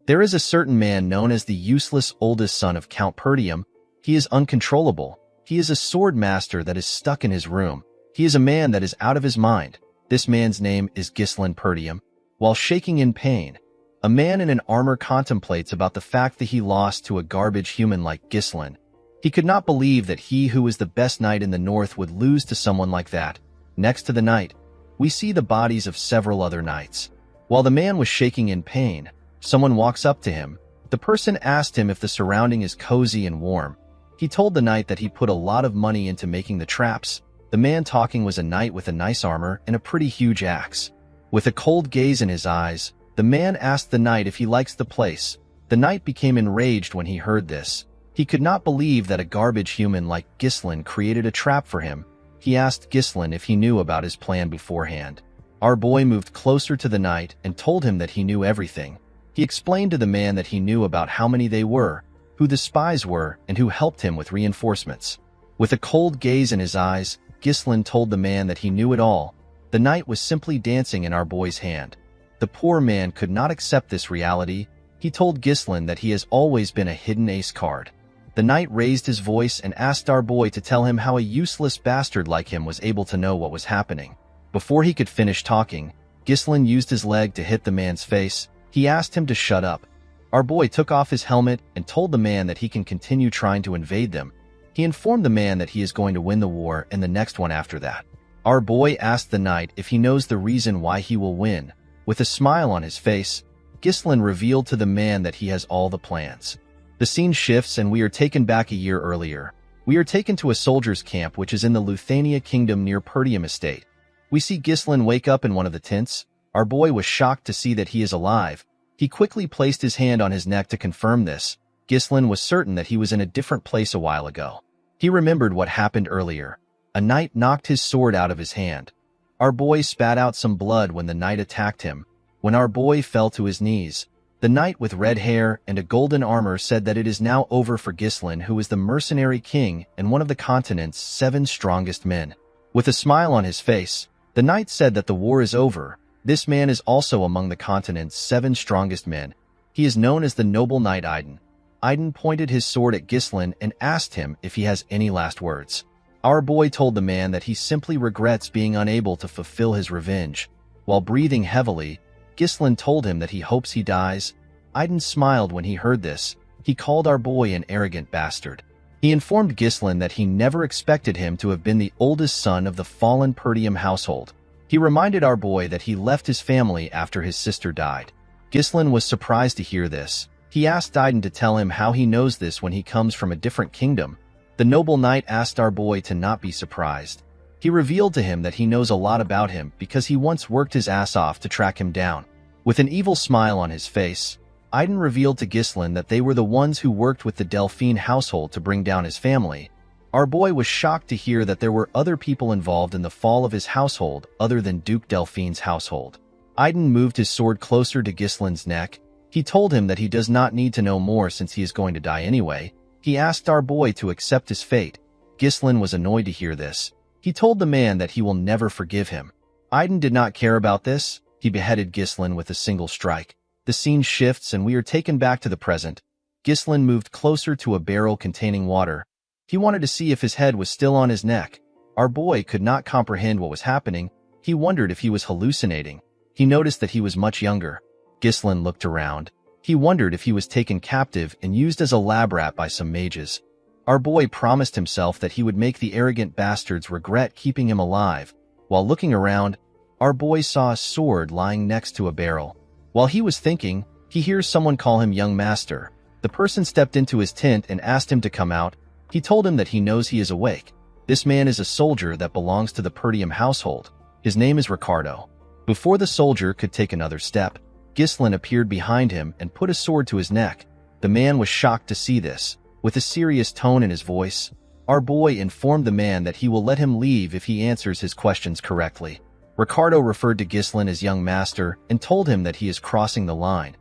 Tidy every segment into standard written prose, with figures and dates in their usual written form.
There is a certain man known as the useless oldest son of Count Perdium. He is uncontrollable. He is a sword master that is stuck in his room. He is a man that is out of his mind. This man's name is Ghislain Perdium. While shaking in pain, a man in an armor contemplates about the fact that he lost to a garbage human like Ghislain. He could not believe that he who was the best knight in the north would lose to someone like that. Next to the knight, we see the bodies of several other knights. While the man was shaking in pain, someone walks up to him. The person asked him if the surrounding is cozy and warm. He told the knight that he put a lot of money into making the traps. The man talking was a knight with a nice armor and a pretty huge axe. With a cold gaze in his eyes, the man asked the knight if he likes the place. The knight became enraged when he heard this. He could not believe that a garbage human like Ghislain created a trap for him. He asked Ghislain if he knew about his plan beforehand. Our boy moved closer to the knight and told him that he knew everything. He explained to the man that he knew about how many they were, who the spies were, and who helped him with reinforcements. With a cold gaze in his eyes, Ghislain told the man that he knew it all. The knight was simply dancing in our boy's hand. The poor man could not accept this reality. He told Ghislain that he has always been a hidden ace card. The knight raised his voice and asked our boy to tell him how a useless bastard like him was able to know what was happening. Before he could finish talking, Ghislain used his leg to hit the man's face. He asked him to shut up. Our boy took off his helmet and told the man that he can continue trying to invade them. He informed the man that he is going to win the war and the next one after that. Our boy asked the knight if he knows the reason why he will win. With a smile on his face, Ghislain revealed to the man that he has all the plans. The scene shifts and we are taken back a year earlier. We are taken to a soldier's camp which is in the Luthania kingdom near Perdium estate. We see Ghislain wake up in one of the tents. Our boy was shocked to see that he is alive. He quickly placed his hand on his neck to confirm this. Ghislain was certain that he was in a different place a while ago. He remembered what happened earlier. A knight knocked his sword out of his hand. Our boy spat out some blood when the knight attacked him. When our boy fell to his knees, the knight with red hair and a golden armor said that it is now over for Ghislain, who is the mercenary king and one of the continent's 7 strongest men. With a smile on his face, the knight said that the war is over. This man is also among the continent's 7 strongest men. He is known as the noble knight Aiden. Aiden pointed his sword at Ghislain and asked him if he has any last words. Our boy told the man that he simply regrets being unable to fulfill his revenge. While breathing heavily, Ghislain told him that he hopes he dies. Aiden smiled when he heard this. He called our boy an arrogant bastard. He informed Ghislain that he never expected him to have been the oldest son of the fallen Perdium household. He reminded our boy that he left his family after his sister died. Ghislain was surprised to hear this. He asked Aiden to tell him how he knows this when he comes from a different kingdom. The noble knight asked our boy to not be surprised. He revealed to him that he knows a lot about him because he once worked his ass off to track him down. With an evil smile on his face, Aiden revealed to Ghislain that they were the ones who worked with the Delphine household to bring down his family. Our boy was shocked to hear that there were other people involved in the fall of his household other than Duke Delphine's household. Aiden moved his sword closer to Ghislain's neck. He told him that he does not need to know more since he is going to die anyway. He asked our boy to accept his fate. Ghislain was annoyed to hear this. He told the man that he will never forgive him. Aiden did not care about this. He beheaded Ghislain with a single strike. The scene shifts and we are taken back to the present. Ghislain moved closer to a barrel containing water. He wanted to see if his head was still on his neck. Our boy could not comprehend what was happening. He wondered if he was hallucinating. He noticed that he was much younger. Ghislain looked around. He wondered if he was taken captive and used as a lab rat by some mages. Our boy promised himself that he would make the arrogant bastards regret keeping him alive. While looking around, our boy saw a sword lying next to a barrel. While he was thinking, he hears someone call him young master. The person stepped into his tent and asked him to come out. He told him that he knows he is awake. This man is a soldier that belongs to the Perdium household. His name is Ricardo. Before the soldier could take another step, Ghislain appeared behind him and put a sword to his neck. The man was shocked to see this. With a serious tone in his voice, our boy informed the man that he will let him leave if he answers his questions correctly. Ricardo referred to Ghislain as young master and told him that he is crossing the line.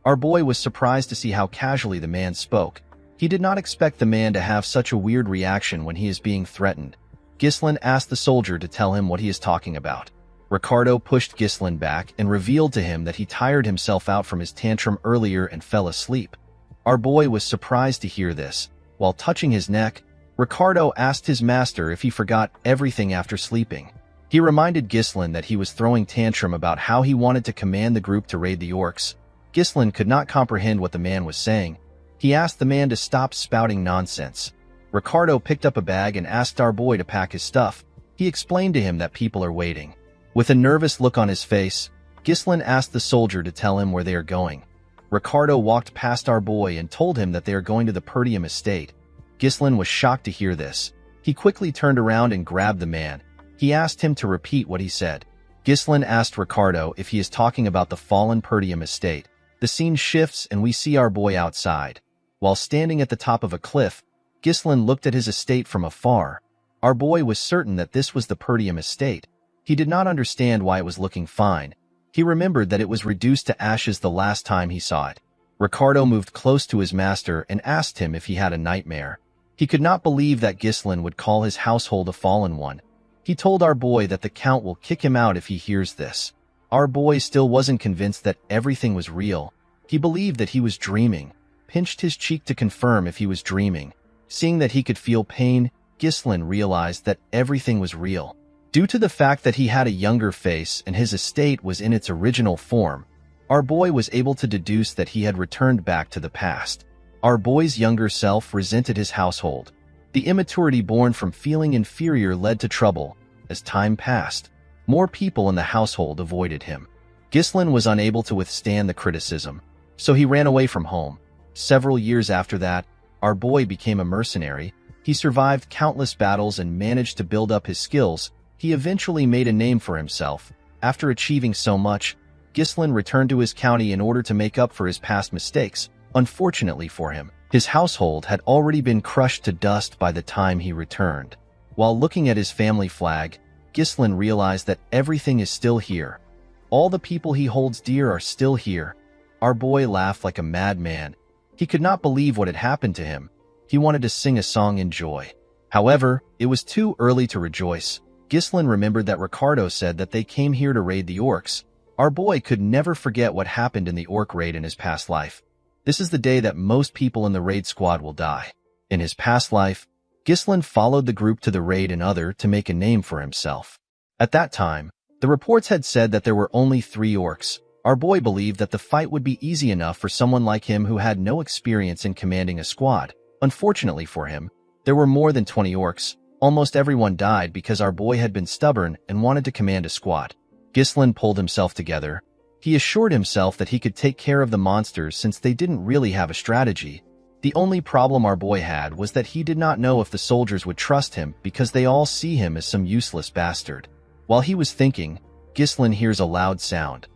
Our boy was surprised to see how casually the man spoke. He did not expect the man to have such a weird reaction when he is being threatened. Ghislain asked the soldier to tell him what he is talking about. Ricardo pushed Ghislain back and revealed to him that he tired himself out from his tantrum earlier and fell asleep. Our boy was surprised to hear this. While touching his neck, Ricardo asked his master if he forgot everything after sleeping. He reminded Ghislain that he was throwing tantrum about how he wanted to command the group to raid the orcs. Ghislain could not comprehend what the man was saying. He asked the man to stop spouting nonsense. Ricardo picked up a bag and asked our boy to pack his stuff. He explained to him that people are waiting. With a nervous look on his face, Ghislain asked the soldier to tell him where they are going. Ricardo walked past our boy and told him that they are going to the Perdium estate. Ghislain was shocked to hear this. He quickly turned around and grabbed the man. He asked him to repeat what he said. Ghislain asked Ricardo if he is talking about the fallen Perdium estate. The scene shifts and we see our boy outside. While standing at the top of a cliff, Ghislain looked at his estate from afar. Our boy was certain that this was the Perdium estate. He did not understand why it was looking fine. He remembered that it was reduced to ashes the last time he saw it. Ricardo moved close to his master and asked him if he had a nightmare. He could not believe that Ghislain would call his household a fallen one. He told our boy that the Count will kick him out if he hears this. Our boy still wasn't convinced that everything was real. He believed that he was dreaming, pinched his cheek to confirm if he was dreaming. Seeing that he could feel pain, Ghislain realized that everything was real. Due to the fact that he had a younger face and his estate was in its original form, our boy was able to deduce that he had returned back to the past. Our boy's younger self resented his household. The immaturity born from feeling inferior led to trouble. As time passed, more people in the household avoided him. Ghislain was unable to withstand the criticism, so he ran away from home. Several years after that, our boy became a mercenary. He survived countless battles and managed to build up his skills. He eventually made a name for himself. After achieving so much, Ghislain returned to his county in order to make up for his past mistakes. Unfortunately for him, his household had already been crushed to dust by the time he returned. While looking at his family flag, Ghislain realized that everything is still here. All the people he holds dear are still here. Our boy laughed like a madman. He could not believe what had happened to him. He wanted to sing a song in joy. However, it was too early to rejoice. Ghislain remembered that Ricardo said that they came here to raid the orcs. Our boy could never forget what happened in the orc raid in his past life. This is the day that most people in the raid squad will die. In his past life, Ghislain followed the group to the raid and other to make a name for himself. At that time, the reports had said that there were only 3 orcs. Our boy believed that the fight would be easy enough for someone like him who had no experience in commanding a squad. Unfortunately for him, there were more than 20 orcs. Almost everyone died because our boy had been stubborn and wanted to command a squad. Ghislain pulled himself together. He assured himself that he could take care of the monsters since they didn't really have a strategy. The only problem our boy had was that he did not know if the soldiers would trust him because they all see him as some useless bastard. While he was thinking, Ghislain hears a loud sound.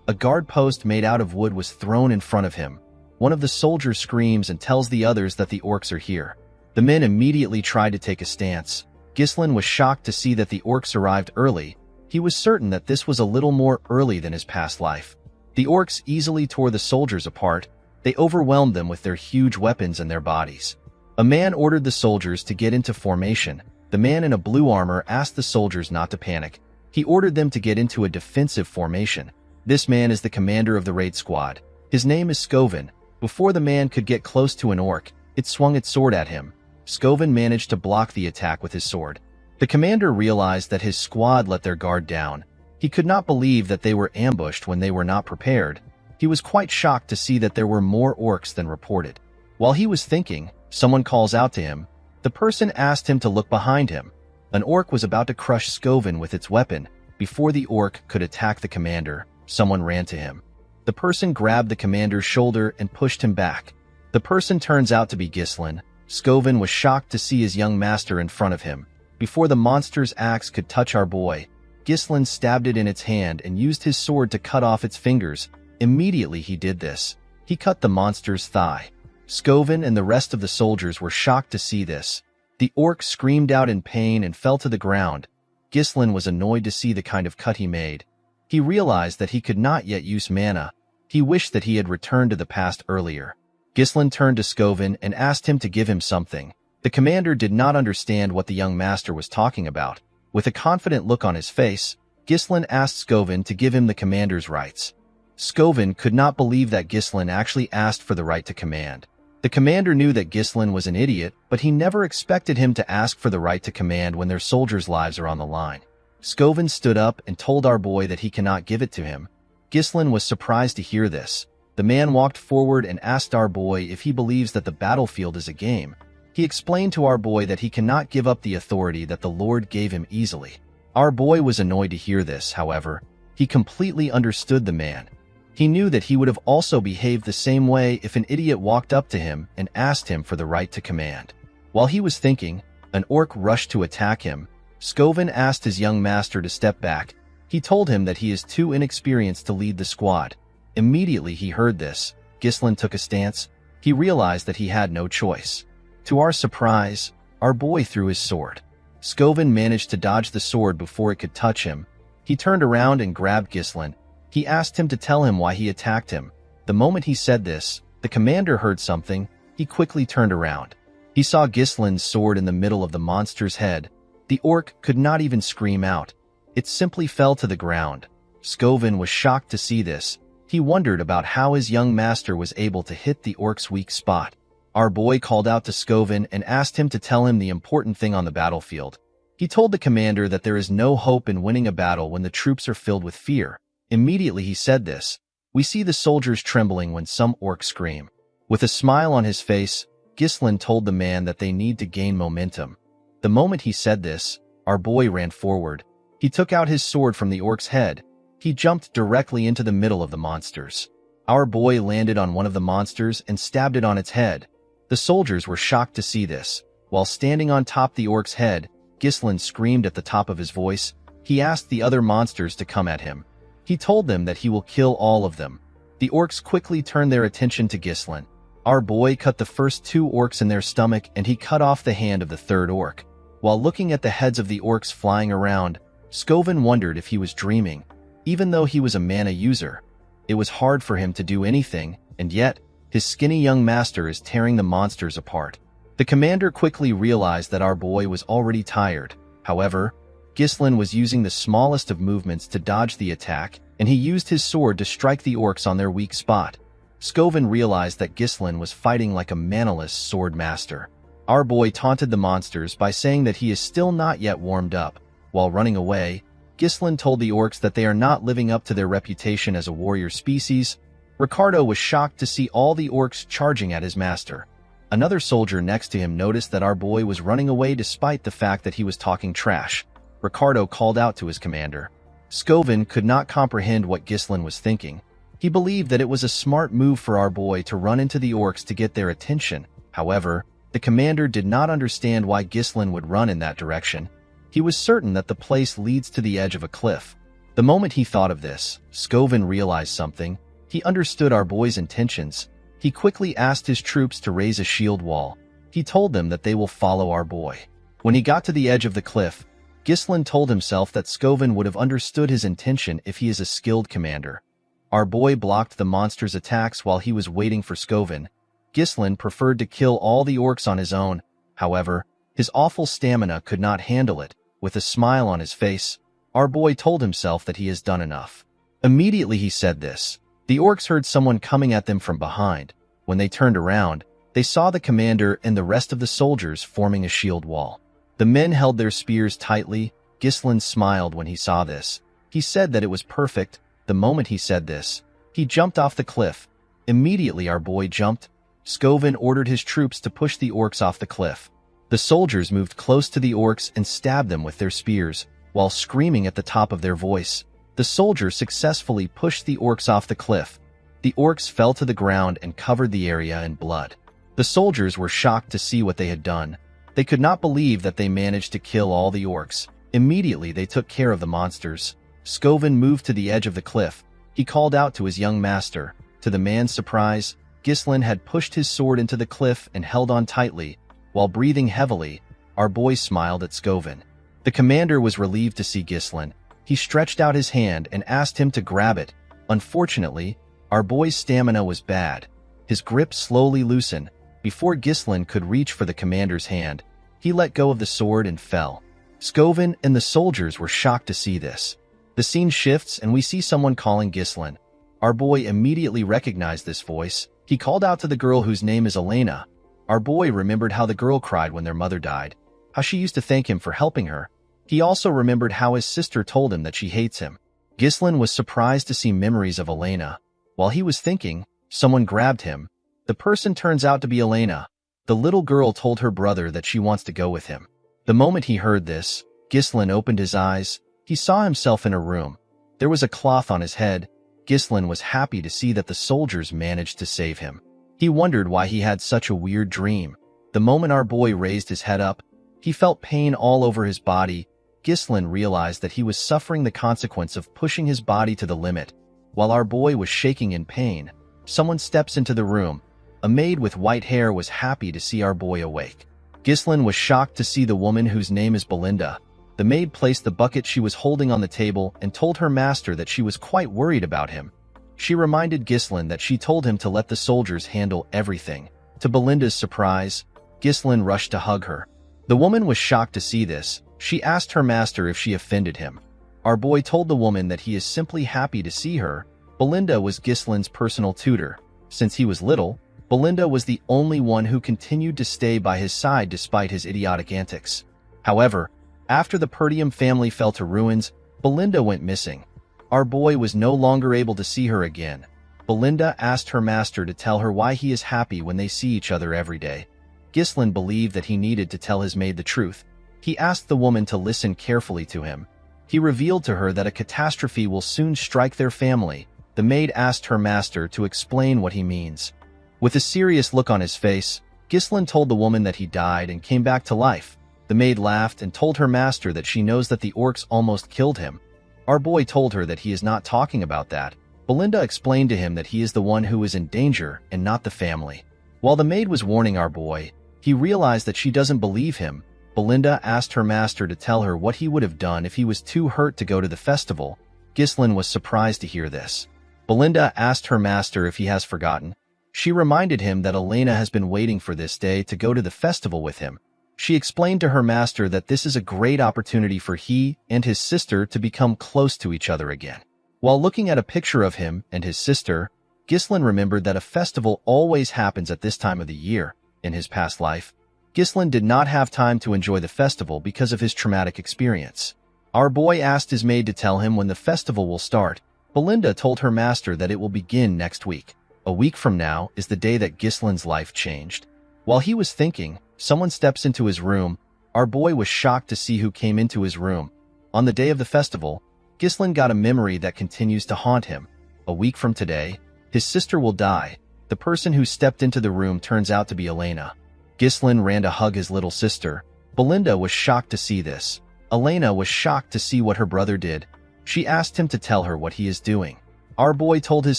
A guard post made out of wood was thrown in front of him. One of the soldiers screams and tells the others that the orcs are here. The men immediately tried to take a stance. Ghislain was shocked to see that the orcs arrived early. He was certain that this was a little more early than his past life. The orcs easily tore the soldiers apart. They overwhelmed them with their huge weapons and their bodies. A man ordered the soldiers to get into formation. The man in a blue armor asked the soldiers not to panic. He ordered them to get into a defensive formation. This man is the commander of the raid squad. His name is Scoven. Before the man could get close to an orc, it swung its sword at him. Scoven managed to block the attack with his sword. The commander realized that his squad let their guard down. He could not believe that they were ambushed when they were not prepared. He was quite shocked to see that there were more orcs than reported. While he was thinking, someone calls out to him. The person asked him to look behind him. An orc was about to crush Scoven with its weapon. Before the orc could attack the commander, someone ran to him. The person grabbed the commander's shoulder and pushed him back. The person turns out to be Ghislain. Scoven was shocked to see his young master in front of him. Before the monster's axe could touch our boy, Ghislain stabbed it in its hand and used his sword to cut off its fingers. Immediately he did this. He cut the monster's thigh. Scoven and the rest of the soldiers were shocked to see this. The orc screamed out in pain and fell to the ground. Ghislain was annoyed to see the kind of cut he made. He realized that he could not yet use mana. He wished that he had returned to the past earlier. Ghislain turned to Scoven and asked him to give him something. The commander did not understand what the young master was talking about. With a confident look on his face, Ghislain asked Skovin to give him the commander's rights. Skovin could not believe that Ghislain actually asked for the right to command. The commander knew that Ghislain was an idiot, but he never expected him to ask for the right to command when their soldiers' lives are on the line. Skovin stood up and told our boy that he cannot give it to him. Ghislain was surprised to hear this. The man walked forward and asked our boy if he believes that the battlefield is a game. He explained to our boy that he cannot give up the authority that the Lord gave him easily. Our boy was annoyed to hear this, however. He completely understood the man. He knew that he would have also behaved the same way if an idiot walked up to him and asked him for the right to command. While he was thinking, an orc rushed to attack him. Skovin asked his young master to step back. He told him that he is too inexperienced to lead the squad. Immediately he heard this, Ghislain took a stance. He realized that he had no choice. To our surprise, our boy threw his sword. Skovin managed to dodge the sword before it could touch him. He turned around and grabbed Ghislain. He asked him to tell him why he attacked him. The moment he said this, the commander heard something. He quickly turned around. He saw Ghislain's sword in the middle of the monster's head. The orc could not even scream out. It simply fell to the ground. Skovin was shocked to see this. He wondered about how his young master was able to hit the orc's weak spot. Our boy called out to Skovin and asked him to tell him the important thing on the battlefield. He told the commander that there is no hope in winning a battle when the troops are filled with fear. Immediately he said this. We see the soldiers trembling when some orcs scream. With a smile on his face, Ghislain told the man that they need to gain momentum. The moment he said this, our boy ran forward. He took out his sword from the orc's head. He jumped directly into the middle of the monsters. Our boy landed on one of the monsters and stabbed it on its head. The soldiers were shocked to see this. While standing on top the orc's head, Ghislain screamed at the top of his voice. He asked the other monsters to come at him. He told them that he will kill all of them. The orcs quickly turned their attention to Ghislain. Our boy cut the first two orcs in their stomach and he cut off the hand of the third orc. While looking at the heads of the orcs flying around, Skovin wondered if he was dreaming. Even though he was a mana user, it was hard for him to do anything, and yet, his skinny young master is tearing the monsters apart. The commander quickly realized that our boy was already tired. However, Ghislain was using the smallest of movements to dodge the attack, and he used his sword to strike the orcs on their weak spot. Skovin realized that Ghislain was fighting like a manaless sword master. Our boy taunted the monsters by saying that he is still not yet warmed up. While running away, Ghislain told the orcs that they are not living up to their reputation as a warrior species. Ricardo was shocked to see all the orcs charging at his master. Another soldier next to him noticed that our boy was running away despite the fact that he was talking trash. Ricardo called out to his commander. Skovin could not comprehend what Ghislain was thinking. He believed that it was a smart move for our boy to run into the orcs to get their attention. However, the commander did not understand why Ghislain would run in that direction. He was certain that the place leads to the edge of a cliff. The moment he thought of this, Skovin realized something. He understood our boy's intentions. He quickly asked his troops to raise a shield wall. He told them that they will follow our boy. When he got to the edge of the cliff, Ghislain told himself that Skovin would have understood his intention if he is a skilled commander. Our boy blocked the monster's attacks while he was waiting for Skovin. Ghislain preferred to kill all the orcs on his own. However, his awful stamina could not handle it. With a smile on his face, our boy told himself that he has done enough. Immediately he said this. The orcs heard someone coming at them from behind. When they turned around, they saw the commander and the rest of the soldiers forming a shield wall. The men held their spears tightly. Ghislain smiled when he saw this. He said that it was perfect. The moment he said this, he jumped off the cliff. Immediately our boy jumped. Skovin ordered his troops to push the orcs off the cliff. The soldiers moved close to the orcs and stabbed them with their spears, while screaming at the top of their voice. The soldiers successfully pushed the orcs off the cliff. The orcs fell to the ground and covered the area in blood. The soldiers were shocked to see what they had done. They could not believe that they managed to kill all the orcs. Immediately they took care of the monsters. Skovin moved to the edge of the cliff. He called out to his young master. To the man's surprise, Ghislain had pushed his sword into the cliff and held on tightly. While breathing heavily, our boy smiled at Skovin. The commander was relieved to see Ghislain. He stretched out his hand and asked him to grab it. Unfortunately, our boy's stamina was bad. His grip slowly loosened. Before Ghislain could reach for the commander's hand, he let go of the sword and fell. Skovin and the soldiers were shocked to see this. The scene shifts and we see someone calling Ghislaine. Our boy immediately recognized this voice. He called out to the girl whose name is Elena. Our boy remembered how the girl cried when their mother died, how she used to thank him for helping her. He also remembered how his sister told him that she hates him. Ghislaine was surprised to see memories of Elena. While he was thinking, someone grabbed him. The person turns out to be Elena. The little girl told her brother that she wants to go with him. The moment he heard this, Ghislaine opened his eyes. He saw himself in a room. There was a cloth on his head. Ghislaine was happy to see that the soldiers managed to save him. He wondered why he had such a weird dream. The moment our boy raised his head up, he felt pain all over his body. Ghislaine realized that he was suffering the consequence of pushing his body to the limit. While our boy was shaking in pain, someone steps into the room. A maid with white hair was happy to see our boy awake. Ghislaine was shocked to see the woman whose name is Belinda. The maid placed the bucket she was holding on the table and told her master that she was quite worried about him. She reminded Ghislaine that she told him to let the soldiers handle everything. To Belinda's surprise, Ghislaine rushed to hug her. The woman was shocked to see this. She asked her master if she offended him. Our boy told the woman that he is simply happy to see her. Belinda was Ghislaine's personal tutor. Since he was little, Belinda was the only one who continued to stay by his side despite his idiotic antics. However, after the Perdium family fell to ruins, Belinda went missing. Our boy was no longer able to see her again. Belinda asked her master to tell her why he is happy when they see each other every day. Ghislaine believed that he needed to tell his maid the truth. He asked the woman to listen carefully to him. He revealed to her that a catastrophe will soon strike their family. The maid asked her master to explain what he means. With a serious look on his face, Ghislaine told the woman that he died and came back to life. The maid laughed and told her master that she knows that the orcs almost killed him. Our boy told her that he is not talking about that. Belinda explained to him that he is the one who is in danger and not the family. While the maid was warning our boy, he realized that she doesn't believe him. Belinda asked her master to tell her what he would have done if he was too hurt to go to the festival. Ghislaine was surprised to hear this. Belinda asked her master if he has forgotten. She reminded him that Elena has been waiting for this day to go to the festival with him. She explained to her master that this is a great opportunity for he and his sister to become close to each other again. While looking at a picture of him and his sister, Ghislaine remembered that a festival always happens at this time of the year. In his past life, Ghislaine did not have time to enjoy the festival because of his traumatic experience. Our boy asked his maid to tell him when the festival will start. Belinda told her master that it will begin next week. A week from now is the day that Ghislaine's life changed. While he was thinking, someone steps into his room. Our boy was shocked to see who came into his room. On the day of the festival, Ghislaine got a memory that continues to haunt him. A week from today, his sister will die. The person who stepped into the room turns out to be Elena. Ghislaine ran to hug his little sister. Belinda was shocked to see this. Elena was shocked to see what her brother did. She asked him to tell her what he is doing. Our boy told his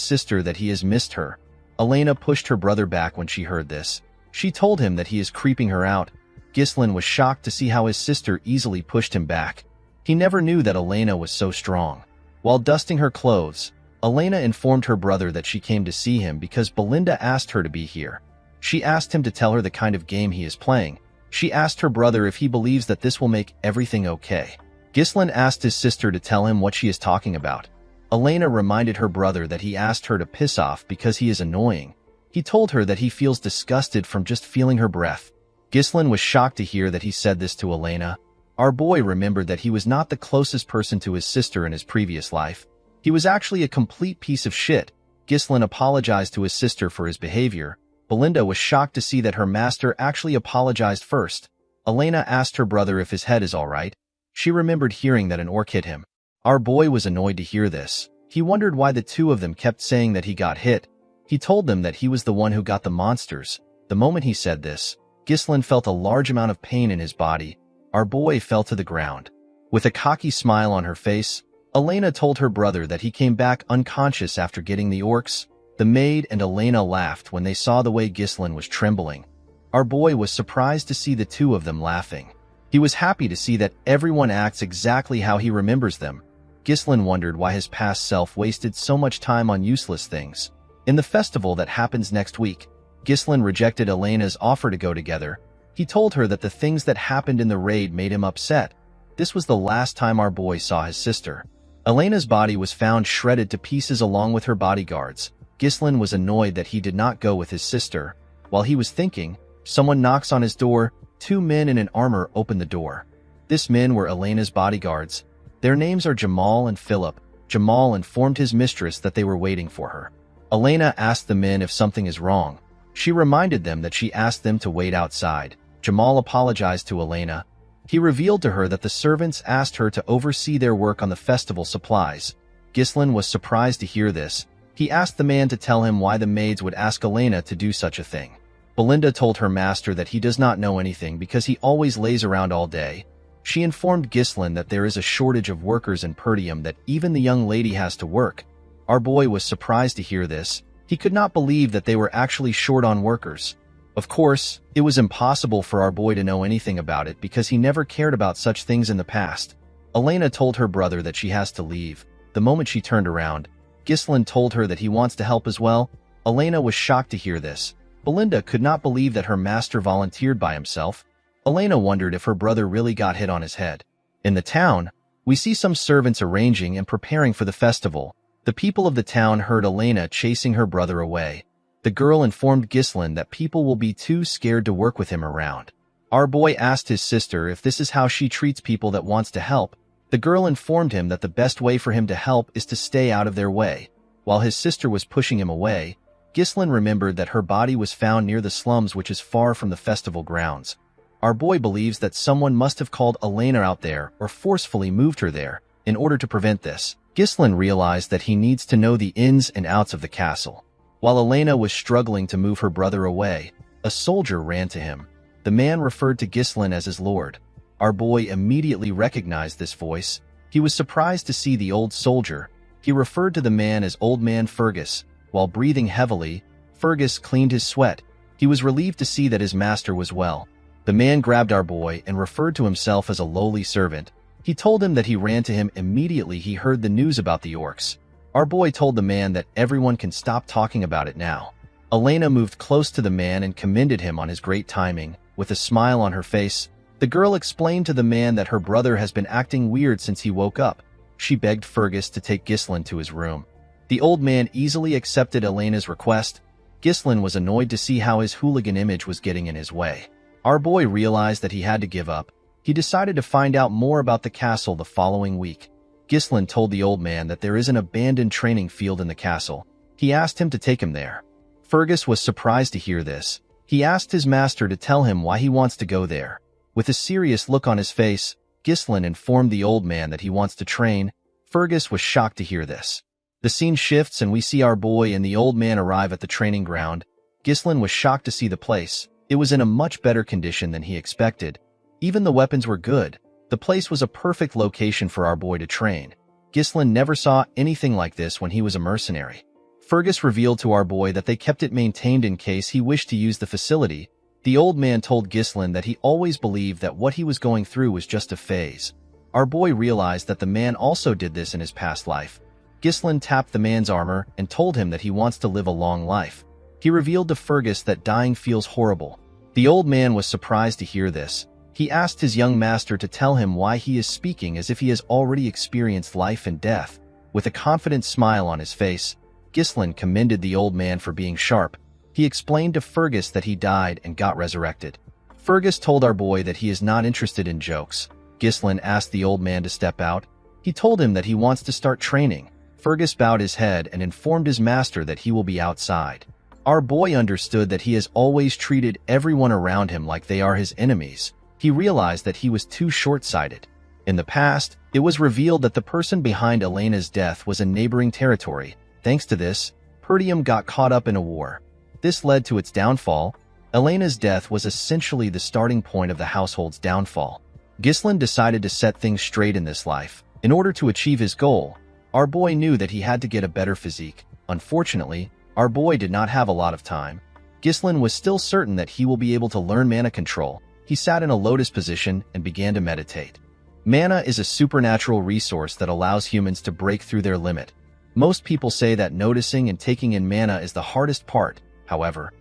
sister that he has missed her. Elena pushed her brother back when she heard this. She told him that he is creeping her out. Ghislaine was shocked to see how his sister easily pushed him back. He never knew that Elena was so strong. While dusting her clothes, Elena informed her brother that she came to see him because Belinda asked her to be here. She asked him to tell her the kind of game he is playing. She asked her brother if he believes that this will make everything okay. Ghislaine asked his sister to tell him what she is talking about. Elena reminded her brother that he asked her to piss off because he is annoying. He told her that he feels disgusted from just feeling her breath. Ghislaine was shocked to hear that he said this to Elena. Our boy remembered that he was not the closest person to his sister in his previous life. He was actually a complete piece of shit. Ghislaine apologized to his sister for his behavior. Belinda was shocked to see that her master actually apologized first. Elena asked her brother if his head is all right. She remembered hearing that an orc hit him. Our boy was annoyed to hear this. He wondered why the two of them kept saying that he got hit. He told them that he was the one who got the monsters. The moment he said this, Ghislaine felt a large amount of pain in his body. Our boy fell to the ground. With a cocky smile on her face, Elena told her brother that he came back unconscious after getting the orcs. The maid and Elena laughed when they saw the way Ghislaine was trembling. Our boy was surprised to see the two of them laughing. He was happy to see that everyone acts exactly how he remembers them. Ghislaine wondered why his past self wasted so much time on useless things. In the festival that happens next week, Ghislaine rejected Elena's offer to go together. He told her that the things that happened in the raid made him upset. This was the last time our boy saw his sister. Elena's body was found shredded to pieces along with her bodyguards. Ghislain was annoyed that he did not go with his sister. While he was thinking, someone knocks on his door. 2 men in an armor open the door. These men were Elena's bodyguards. Their names are Jamal and Philip. Jamal informed his mistress that they were waiting for her. Elena asked the men if something is wrong. She reminded them that she asked them to wait outside. Jamal apologized to Elena. He revealed to her that the servants asked her to oversee their work on the festival supplies. Ghislain was surprised to hear this. He asked the man to tell him why the maids would ask Elena to do such a thing. Belinda told her master that he does not know anything because he always lays around all day. She informed Ghislain that there is a shortage of workers in Perdium, that even the young lady has to work. Our boy was surprised to hear this. He could not believe that they were actually short on workers. Of course, it was impossible for our boy to know anything about it because he never cared about such things in the past. Elena told her brother that she has to leave. The moment she turned around, Ghislain told her that he wants to help as well. Elena was shocked to hear this. Belinda could not believe that her master volunteered by himself. Elena wondered if her brother really got hit on his head. In the town, we see some servants arranging and preparing for the festival. The people of the town heard Elena chasing her brother away. The girl informed Ghislain that people will be too scared to work with him around. Our boy asked his sister if this is how she treats people that wants to help. The girl informed him that the best way for him to help is to stay out of their way. While his sister was pushing him away, Ghislain remembered that her body was found near the slums, which is far from the festival grounds. Our boy believes that someone must have called Elena out there or forcefully moved her there. In order to prevent this, Ghislain realized that he needs to know the ins and outs of the castle. While Elena was struggling to move her brother away, a soldier ran to him. The man referred to Ghislain as his lord. Our boy immediately recognized this voice. He was surprised to see the old soldier. He referred to the man as Old Man Fergus. While breathing heavily, Fergus cleaned his sweat. He was relieved to see that his master was well. The man grabbed our boy and referred to himself as a lowly servant. He told him that he ran to him immediately he heard the news about the orcs. Our boy told the man that everyone can stop talking about it now. Elena moved close to the man and commended him on his great timing. With a smile on her face, the girl explained to the man that her brother has been acting weird since he woke up. She begged Fergus to take Ghislain to his room. The old man easily accepted Elena's request. Ghislain was annoyed to see how his hooligan image was getting in his way. Our boy realized that he had to give up. He decided to find out more about the castle the following week. Ghislain told the old man that there is an abandoned training field in the castle. He asked him to take him there. Fergus was surprised to hear this. He asked his master to tell him why he wants to go there. With a serious look on his face, Ghislain informed the old man that he wants to train. Fergus was shocked to hear this. The scene shifts and we see our boy and the old man arrive at the training ground. Ghislain was shocked to see the place. It was in a much better condition than he expected. Even the weapons were good. The place was a perfect location for our boy to train. Ghislain never saw anything like this when he was a mercenary. Fergus revealed to our boy that they kept it maintained in case he wished to use the facility. The old man told Ghislain that he always believed that what he was going through was just a phase. Our boy realized that the man also did this in his past life. Ghislain tapped the man's armor and told him that he wants to live a long life. He revealed to Fergus that dying feels horrible. The old man was surprised to hear this. He asked his young master to tell him why he is speaking as if he has already experienced life and death. With a confident smile on his face, Ghislain commended the old man for being sharp. He explained to Fergus that he died and got resurrected. Fergus told our boy that he is not interested in jokes. Ghislain asked the old man to step out. He told him that he wants to start training. Fergus bowed his head and informed his master that he will be outside. Our boy understood that he has always treated everyone around him like they are his enemies. He realized that he was too short-sighted. In the past, it was revealed that the person behind Elena's death was a neighboring territory. Thanks to this, Perdium got caught up in a war. This led to its downfall. Elena's death was essentially the starting point of the household's downfall. Ghislain decided to set things straight in this life. In order to achieve his goal, our boy knew that he had to get a better physique. Unfortunately, our boy did not have a lot of time. Ghislain was still certain that he will be able to learn mana control. He sat in a lotus position and began to meditate. Mana is a supernatural resource that allows humans to break through their limit. Most people say that noticing and taking in mana is the hardest part. However,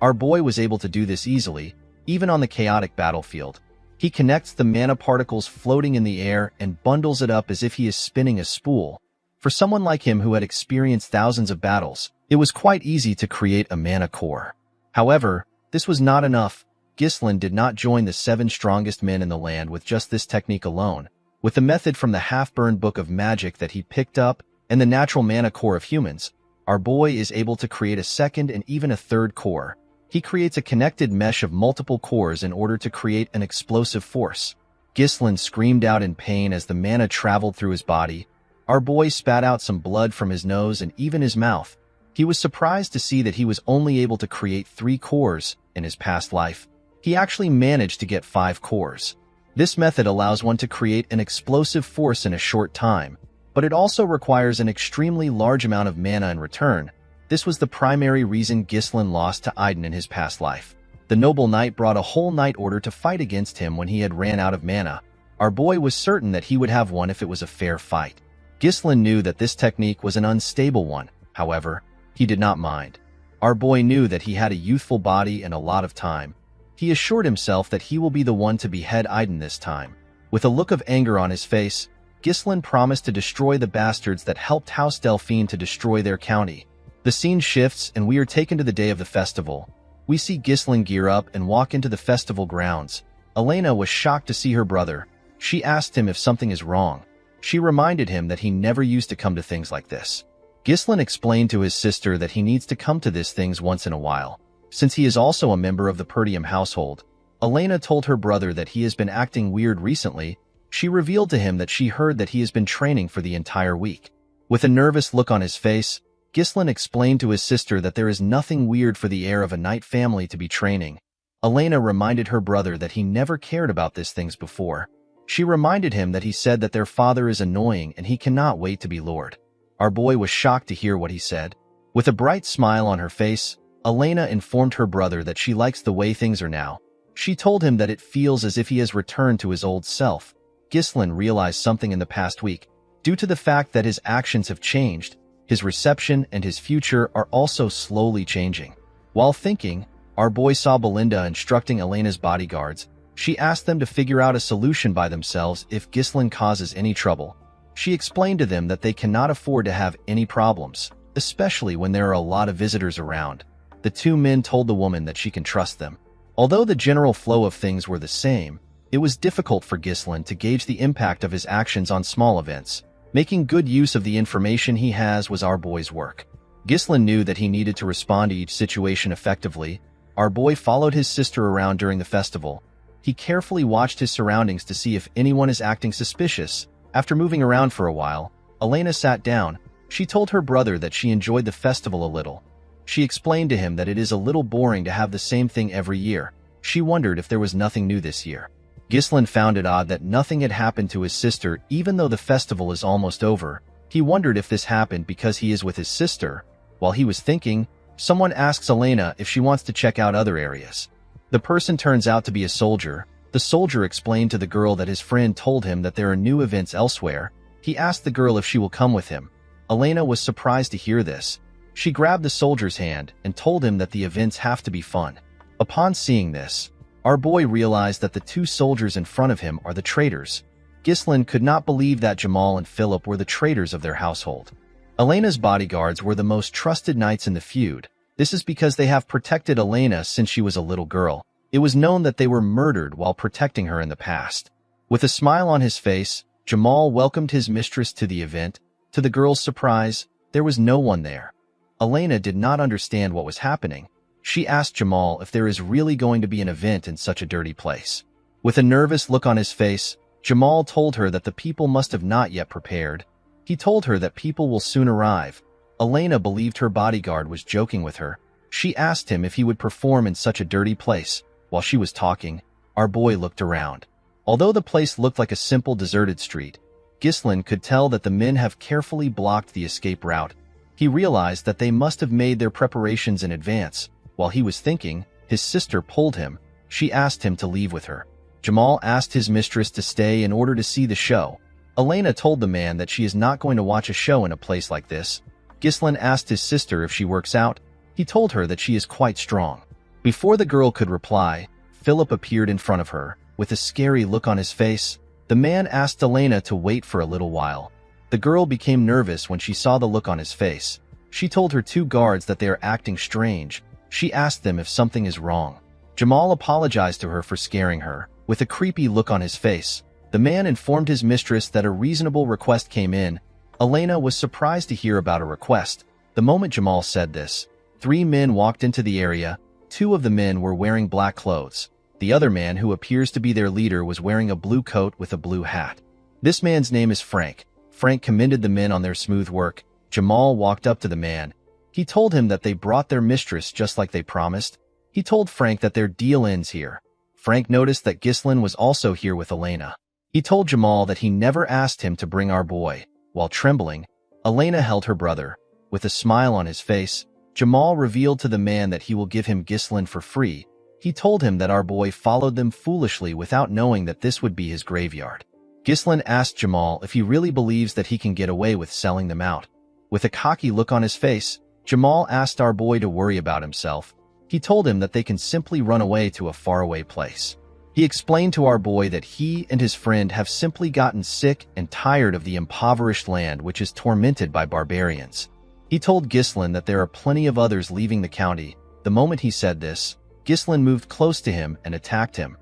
our boy was able to do this easily, even on the chaotic battlefield. He connects the mana particles floating in the air and bundles it up as if he is spinning a spool. For someone like him who had experienced thousands of battles, it was quite easy to create a mana core. However, this was not enough. Ghislain did not join the 7 strongest men in the land with just this technique alone. With the method from the half-burned book of magic that he picked up and the natural mana core of humans, our boy is able to create a second and even a third core. He creates a connected mesh of multiple cores in order to create an explosive force. Ghislain screamed out in pain as the mana traveled through his body. Our boy spat out some blood from his nose and even his mouth. He was surprised to see that he was only able to create 3 cores in his past life. He actually managed to get 5 cores. This method allows one to create an explosive force in a short time, but it also requires an extremely large amount of mana in return. This was the primary reason Ghislain lost to Aiden in his past life. The noble knight brought a whole knight order to fight against him when he had ran out of mana. Our boy was certain that he would have won if it was a fair fight. Ghislain knew that this technique was an unstable one. However, he did not mind. Our boy knew that he had a youthful body and a lot of time. He assured himself that he will be the one to behead Aiden this time. With a look of anger on his face, Ghislain promised to destroy the bastards that helped House Delphine to destroy their county. The scene shifts and we are taken to the day of the festival. We see Ghislain gear up and walk into the festival grounds. Elena was shocked to see her brother. She asked him if something is wrong. She reminded him that he never used to come to things like this. Ghislain explained to his sister that he needs to come to these things once in a while, since he is also a member of the Perdium household. Elena told her brother that he has been acting weird recently. She revealed to him that she heard that he has been training for the entire week. With a nervous look on his face, Ghislain explained to his sister that there is nothing weird for the heir of a knight family to be training. Elena reminded her brother that he never cared about these things before. She reminded him that he said that their father is annoying and he cannot wait to be lord. Our boy was shocked to hear what he said. With a bright smile on her face, Elena informed her brother that she likes the way things are now. She told him that it feels as if he has returned to his old self. Ghislain realized something in the past week. Due to the fact that his actions have changed, his reception and his future are also slowly changing. While thinking, our boy saw Belinda instructing Elena's bodyguards. She asked them to figure out a solution by themselves if Ghislain causes any trouble. She explained to them that they cannot afford to have any problems, especially when there are a lot of visitors around. The 2 men told the woman that she can trust them. Although the general flow of things were the same, it was difficult for Ghislain to gauge the impact of his actions on small events. Making good use of the information he has was our boy's work. Ghislain knew that he needed to respond to each situation effectively. Our boy followed his sister around during the festival. He carefully watched his surroundings to see if anyone is acting suspicious. After moving around for a while, Elena sat down. She told her brother that she enjoyed the festival a little. She explained to him that it is a little boring to have the same thing every year. She wondered if there was nothing new this year. Ghislain found it odd that nothing had happened to his sister even though the festival is almost over. He wondered if this happened because he is with his sister. While he was thinking, someone asks Elena if she wants to check out other areas. The person turns out to be a soldier. The soldier explained to the girl that his friend told him that there are new events elsewhere. He asked the girl if she will come with him. Elena was surprised to hear this. She grabbed the soldier's hand and told him that the events have to be fun. Upon seeing this, our boy realized that the 2 soldiers in front of him are the traitors. Ghislain could not believe that Jamal and Philip were the traitors of their household. Elena's bodyguards were the most trusted knights in the feud. This is because they have protected Elena since she was a little girl. It was known that they were murdered while protecting her in the past. With a smile on his face, Jamal welcomed his mistress to the event. To the girl's surprise, there was no one there. Elena did not understand what was happening. She asked Jamal if there is really going to be an event in such a dirty place. With a nervous look on his face, Jamal told her that the people must have not yet prepared. He told her that people will soon arrive. Elena believed her bodyguard was joking with her. She asked him if he would perform in such a dirty place. While she was talking, our boy looked around. Although the place looked like a simple deserted street, Ghislain could tell that the men have carefully blocked the escape route. He realized that they must have made their preparations in advance. While he was thinking, his sister pulled him. She asked him to leave with her. Jamal asked his mistress to stay in order to see the show. Elena told the man that she is not going to watch a show in a place like this. Ghislain asked his sister if she works out. He told her that she is quite strong. Before the girl could reply, Philip appeared in front of her. With a scary look on his face, the man asked Elena to wait for a little while. The girl became nervous when she saw the look on his face. She told her 2 guards that they are acting strange. She asked them if something is wrong. Jamal apologized to her for scaring her. With a creepy look on his face, the man informed his mistress that a reasonable request came in. Elena was surprised to hear about a request. The moment Jamal said this, 3 men walked into the area. 2 of the men were wearing black clothes. The other man, who appears to be their leader, was wearing a blue coat with a blue hat. This man's name is Frank. Frank commended the men on their smooth work. Jamal walked up to the man. He told him that they brought their mistress just like they promised. He told Frank that their deal ends here. Frank noticed that Ghislain was also here with Elena. He told Jamal that he never asked him to bring our boy. While trembling, Elena held her brother. With a smile on his face, Jamal revealed to the man that he will give him Ghislain for free. He told him that our boy followed them foolishly without knowing that this would be his graveyard. Ghislain asked Jamal if he really believes that he can get away with selling them out. With a cocky look on his face, Jamal asked our boy to worry about himself. He told him that they can simply run away to a faraway place. He explained to our boy that he and his friend have simply gotten sick and tired of the impoverished land which is tormented by barbarians. He told Ghislain that there are plenty of others leaving the county. The moment he said this, Ghislain moved close to him and attacked him.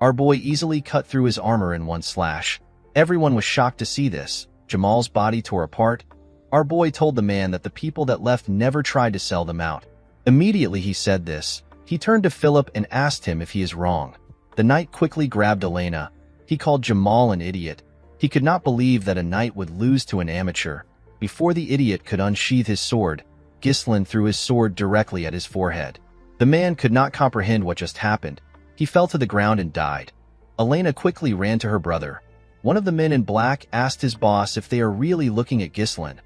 Our boy easily cut through his armor in one slash. Everyone was shocked to see this. Jamal's body tore apart. Our boy told the man that the people that left never tried to sell them out. Immediately he said this, he turned to Philip and asked him if he is wrong. The knight quickly grabbed Elena. He called Jamal an idiot. He could not believe that a knight would lose to an amateur. Before the idiot could unsheath his sword, Ghislain threw his sword directly at his forehead. The man could not comprehend what just happened. He fell to the ground and died. Elena quickly ran to her brother. One of the men in black asked his boss if they are really looking at Ghislain.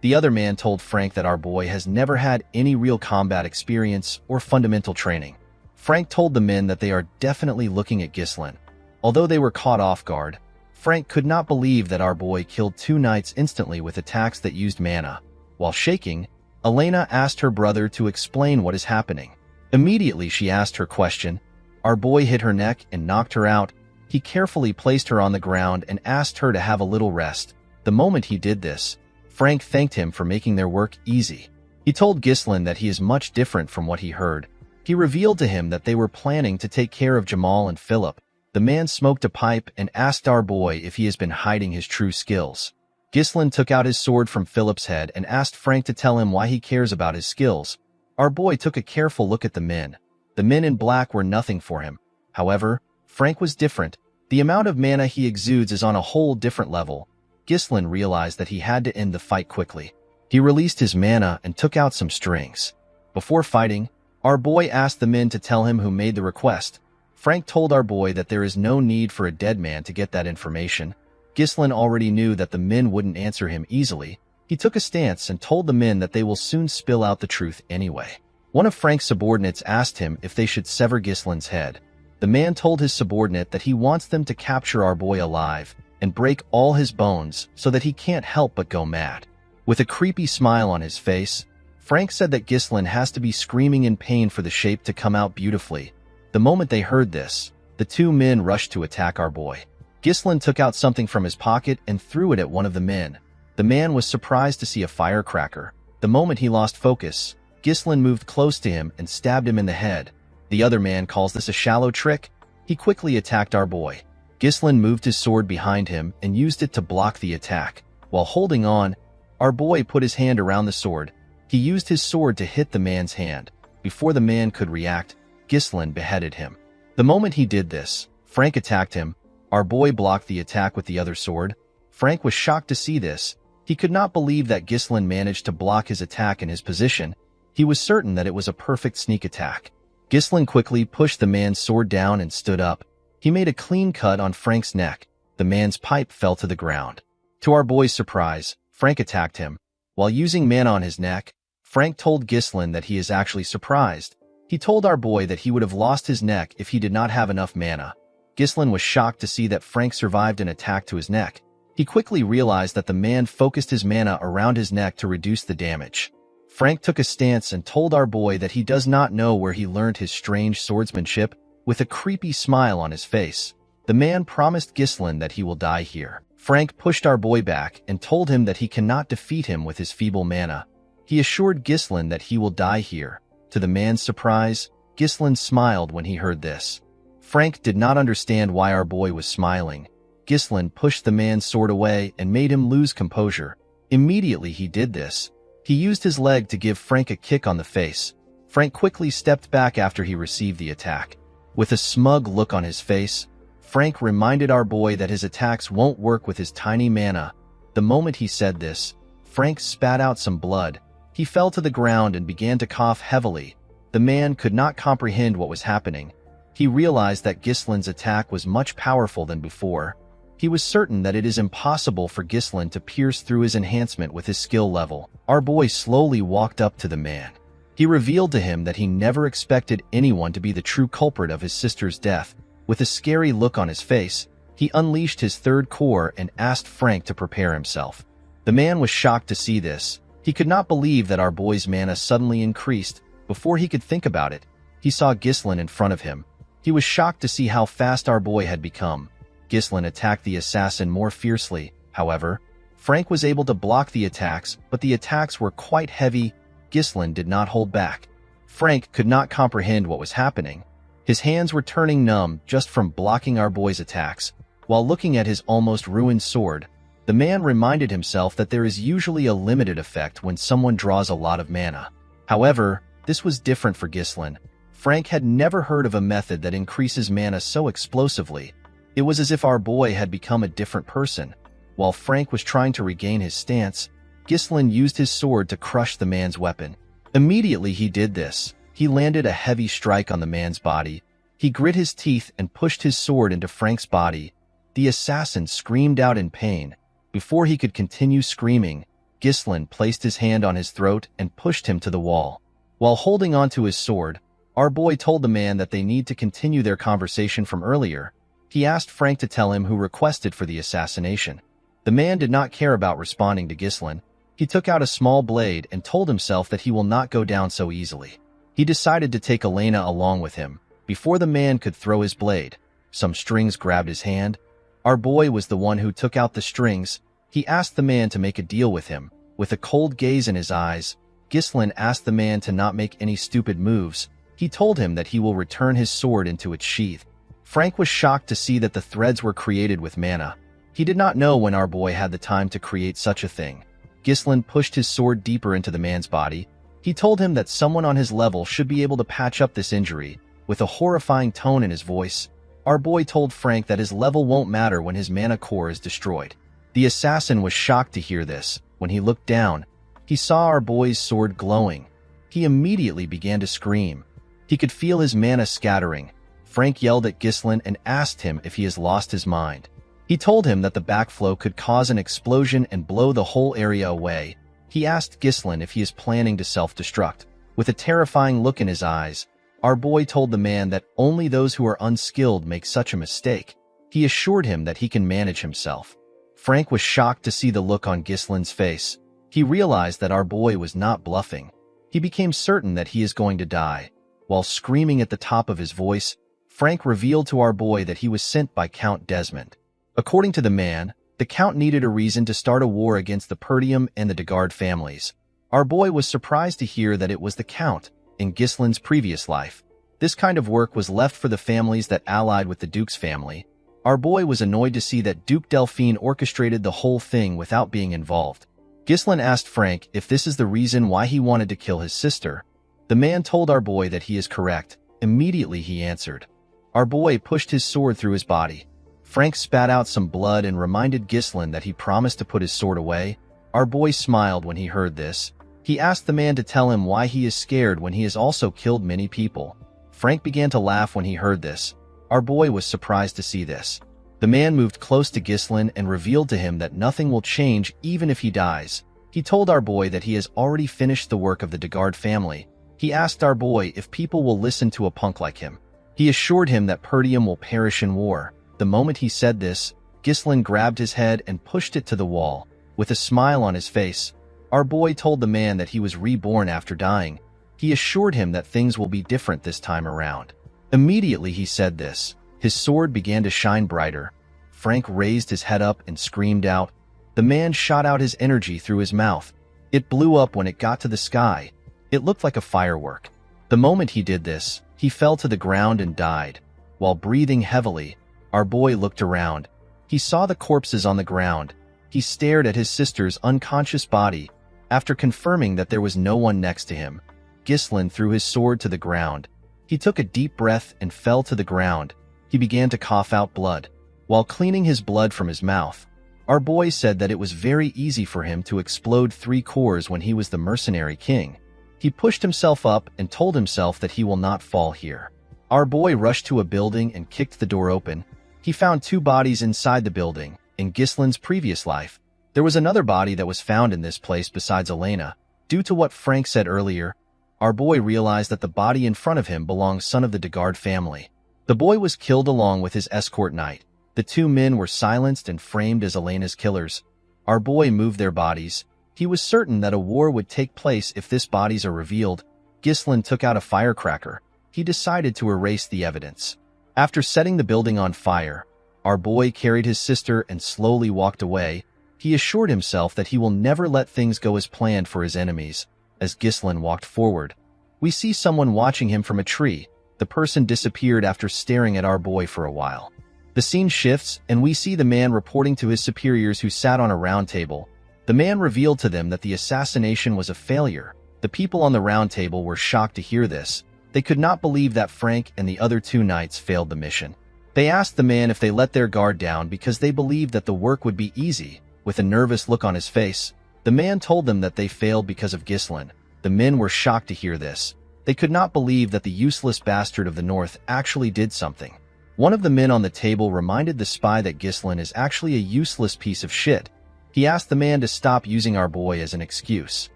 The other man told Frank that our boy has never had any real combat experience or fundamental training. Frank told the men that they are definitely looking at Ghislain. Although they were caught off guard, Frank could not believe that our boy killed 2 knights instantly with attacks that used mana. While shaking, Elena asked her brother to explain what is happening. Immediately she asked her question. Our boy hit her neck and knocked her out. He carefully placed her on the ground and asked her to have a little rest. The moment he did this, Frank thanked him for making their work easy. He told Ghislain that he is much different from what he heard. He revealed to him that they were planning to take care of Jamal and Philip. The man smoked a pipe and asked our boy if he has been hiding his true skills. Ghislain took out his sword from Philip's head and asked Frank to tell him why he cares about his skills. Our boy took a careful look at the men. The men in black were nothing for him. However, Frank was different. The amount of mana he exudes is on a whole different level. Ghislain realized that he had to end the fight quickly. He released his mana and took out some strings. Before fighting, our boy asked the men to tell him who made the request. Frank told our boy that there is no need for a dead man to get that information. Ghislain already knew that the men wouldn't answer him easily. He took a stance and told the men that they will soon spill out the truth anyway. One of Frank's subordinates asked him if they should sever Ghislain's head. The man told his subordinate that he wants them to capture our boy alive and break all his bones so that he can't help but go mad. With a creepy smile on his face, Frank said that Ghislain has to be screaming in pain for the shape to come out beautifully. The moment they heard this, the 2 men rushed to attack our boy. Ghislain took out something from his pocket and threw it at one of the men. The man was surprised to see a firecracker. The moment he lost focus, Ghislain moved close to him and stabbed him in the head. The other man calls this a shallow trick. He quickly attacked our boy. Ghislain moved his sword behind him and used it to block the attack. While holding on, our boy put his hand around the sword. He used his sword to hit the man's hand. Before the man could react, Ghislain beheaded him. The moment he did this, Frank attacked him. Our boy blocked the attack with the other sword. Frank was shocked to see this. He could not believe that Ghislain managed to block his attack in his position. He was certain that it was a perfect sneak attack. Ghislain quickly pushed the man's sword down and stood up. He made a clean cut on Frank's neck. The man's pipe fell to the ground. To our boy's surprise, Frank attacked him. While using mana on his neck, Frank told Ghislain that he is actually surprised. He told our boy that he would have lost his neck if he did not have enough mana. Ghislain was shocked to see that Frank survived an attack to his neck. He quickly realized that the man focused his mana around his neck to reduce the damage. Frank took a stance and told our boy that he does not know where he learned his strange swordsmanship. With a creepy smile on his face, The man promised Ghislain that he will die here. Frank pushed our boy back and told him that he cannot defeat him with his feeble mana. He assured Ghislain that he will die here. To the man's surprise, Ghislain smiled when he heard this. Frank did not understand why our boy was smiling. Ghislain pushed the man's sword away and made him lose composure. Immediately he did this. He used his leg to give Frank a kick on the face. Frank quickly stepped back after he received the attack. With a smug look on his face, Frank reminded our boy that his attacks won't work with his tiny mana. The moment he said this, Frank spat out some blood. He fell to the ground and began to cough heavily. The man could not comprehend what was happening. He realized that Ghislain's attack was much powerful than before. He was certain that it is impossible for Ghislain to pierce through his enhancement with his skill level. Our boy slowly walked up to the man. He revealed to him that he never expected anyone to be the true culprit of his sister's death. With a scary look on his face, he unleashed his third core and asked Frank to prepare himself. The man was shocked to see this. He could not believe that our boy's mana suddenly increased. Before he could think about it, he saw Ghislain in front of him. He was shocked to see how fast our boy had become. Ghislain attacked the assassin more fiercely. However, Frank was able to block the attacks, but the attacks were quite heavy. Ghislain did not hold back. Frank could not comprehend what was happening. His hands were turning numb just from blocking our boy's attacks. While looking at his almost ruined sword, the man reminded himself that there is usually a limited effect when someone draws a lot of mana. However, this was different for Ghislain. Frank had never heard of a method that increases mana so explosively. It was as if our boy had become a different person. While Frank was trying to regain his stance, Ghislain used his sword to crush the man's weapon. Immediately he did this. He landed a heavy strike on the man's body. He grit his teeth and pushed his sword into Frank's body. The assassin screamed out in pain. Before he could continue screaming, Ghislain placed his hand on his throat and pushed him to the wall. While holding onto his sword, our boy told the man that they need to continue their conversation from earlier. He asked Frank to tell him who requested for the assassination. The man did not care about responding to Ghislain. He took out a small blade and told himself that he will not go down so easily. He decided to take Elena along with him. Before the man could throw his blade, some strings grabbed his hand. Our boy was the one who took out the strings. He asked the man to make a deal with him. With a cold gaze in his eyes, Ghislain asked the man to not make any stupid moves. He told him that he will return his sword into its sheath. Frank was shocked to see that the threads were created with mana. He did not know when our boy had the time to create such a thing. Ghislain pushed his sword deeper into the man's body. He told him that someone on his level should be able to patch up this injury. With a horrifying tone in his voice, our boy told Frank that his level won't matter when his mana core is destroyed. The assassin was shocked to hear this. When he looked down, he saw our boy's sword glowing. He immediately began to scream. He could feel his mana scattering. Frank yelled at Ghislain and asked him if he has lost his mind. He told him that the backflow could cause an explosion and blow the whole area away. He asked Ghislain if he is planning to self-destruct. With a terrifying look in his eyes, our boy told the man that only those who are unskilled make such a mistake. He assured him that he can manage himself. Frank was shocked to see the look on Ghislain's face. He realized that our boy was not bluffing. He became certain that he is going to die. While screaming at the top of his voice, Frank revealed to our boy that he was sent by Count Desmond. According to the man, the Count needed a reason to start a war against the Perdium and the Degard families. Our boy was surprised to hear that it was the Count in Ghislain's previous life. This kind of work was left for the families that allied with the Duke's family. Our boy was annoyed to see that Duke Delphine orchestrated the whole thing without being involved. Ghislain asked Frank if this is the reason why he wanted to kill his sister. The man told our boy that he is correct. Immediately he answered. Our boy pushed his sword through his body. Frank spat out some blood and reminded Ghislain that he promised to put his sword away. Our boy smiled when he heard this. He asked the man to tell him why he is scared when he has also killed many people. Frank began to laugh when he heard this. Our boy was surprised to see this. The man moved close to Ghislain and revealed to him that nothing will change even if he dies. He told our boy that he has already finished the work of the Degard family. He asked our boy if people will listen to a punk like him. He assured him that Perdium will perish in war. The moment he said this, Ghislain grabbed his head and pushed it to the wall. With a smile on his face, our boy told the man that he was reborn after dying. He assured him that things will be different this time around. Immediately he said this. His sword began to shine brighter. Frank raised his head up and screamed out. The man shot out his energy through his mouth. It blew up when it got to the sky. It looked like a firework. The moment he did this, he fell to the ground and died. While breathing heavily, our boy looked around. He saw the corpses on the ground. He stared at his sister's unconscious body. After confirming that there was no one next to him, Ghislain threw his sword to the ground. He took a deep breath and fell to the ground. He began to cough out blood. While cleaning his blood from his mouth, our boy said that it was very easy for him to explode 3 cores when he was the Mercenary King. He pushed himself up and told himself that he will not fall here. Our boy rushed to a building and kicked the door open. He found 2 bodies inside the building. In Ghislain's previous life, there was another body that was found in this place besides Elena. Due to what Frank said earlier, our boy realized that the body in front of him belonged son of the Degard family. The boy was killed along with his escort knight. The 2 men were silenced and framed as Elena's killers. Our boy moved their bodies. He was certain that a war would take place if these bodies are revealed. Ghislain took out a firecracker. He decided to erase the evidence. After setting the building on fire, our boy carried his sister and slowly walked away. He assured himself that he will never let things go as planned for his enemies. As Ghislain walked forward, we see someone watching him from a tree. The person disappeared after staring at our boy for a while. The scene shifts, and we see the man reporting to his superiors who sat on a round table. The man revealed to them that the assassination was a failure. The people on the round table were shocked to hear this. They could not believe that Frank and the other 2 knights failed the mission. They asked the man if they let their guard down because they believed that the work would be easy. With a nervous look on his face, the man told them that they failed because of Ghislain. The men were shocked to hear this. They could not believe that the useless bastard of the north actually did something. One of the men on the table reminded the spy that Ghislain is actually a useless piece of shit. He asked the man to stop using our boy as an excuse.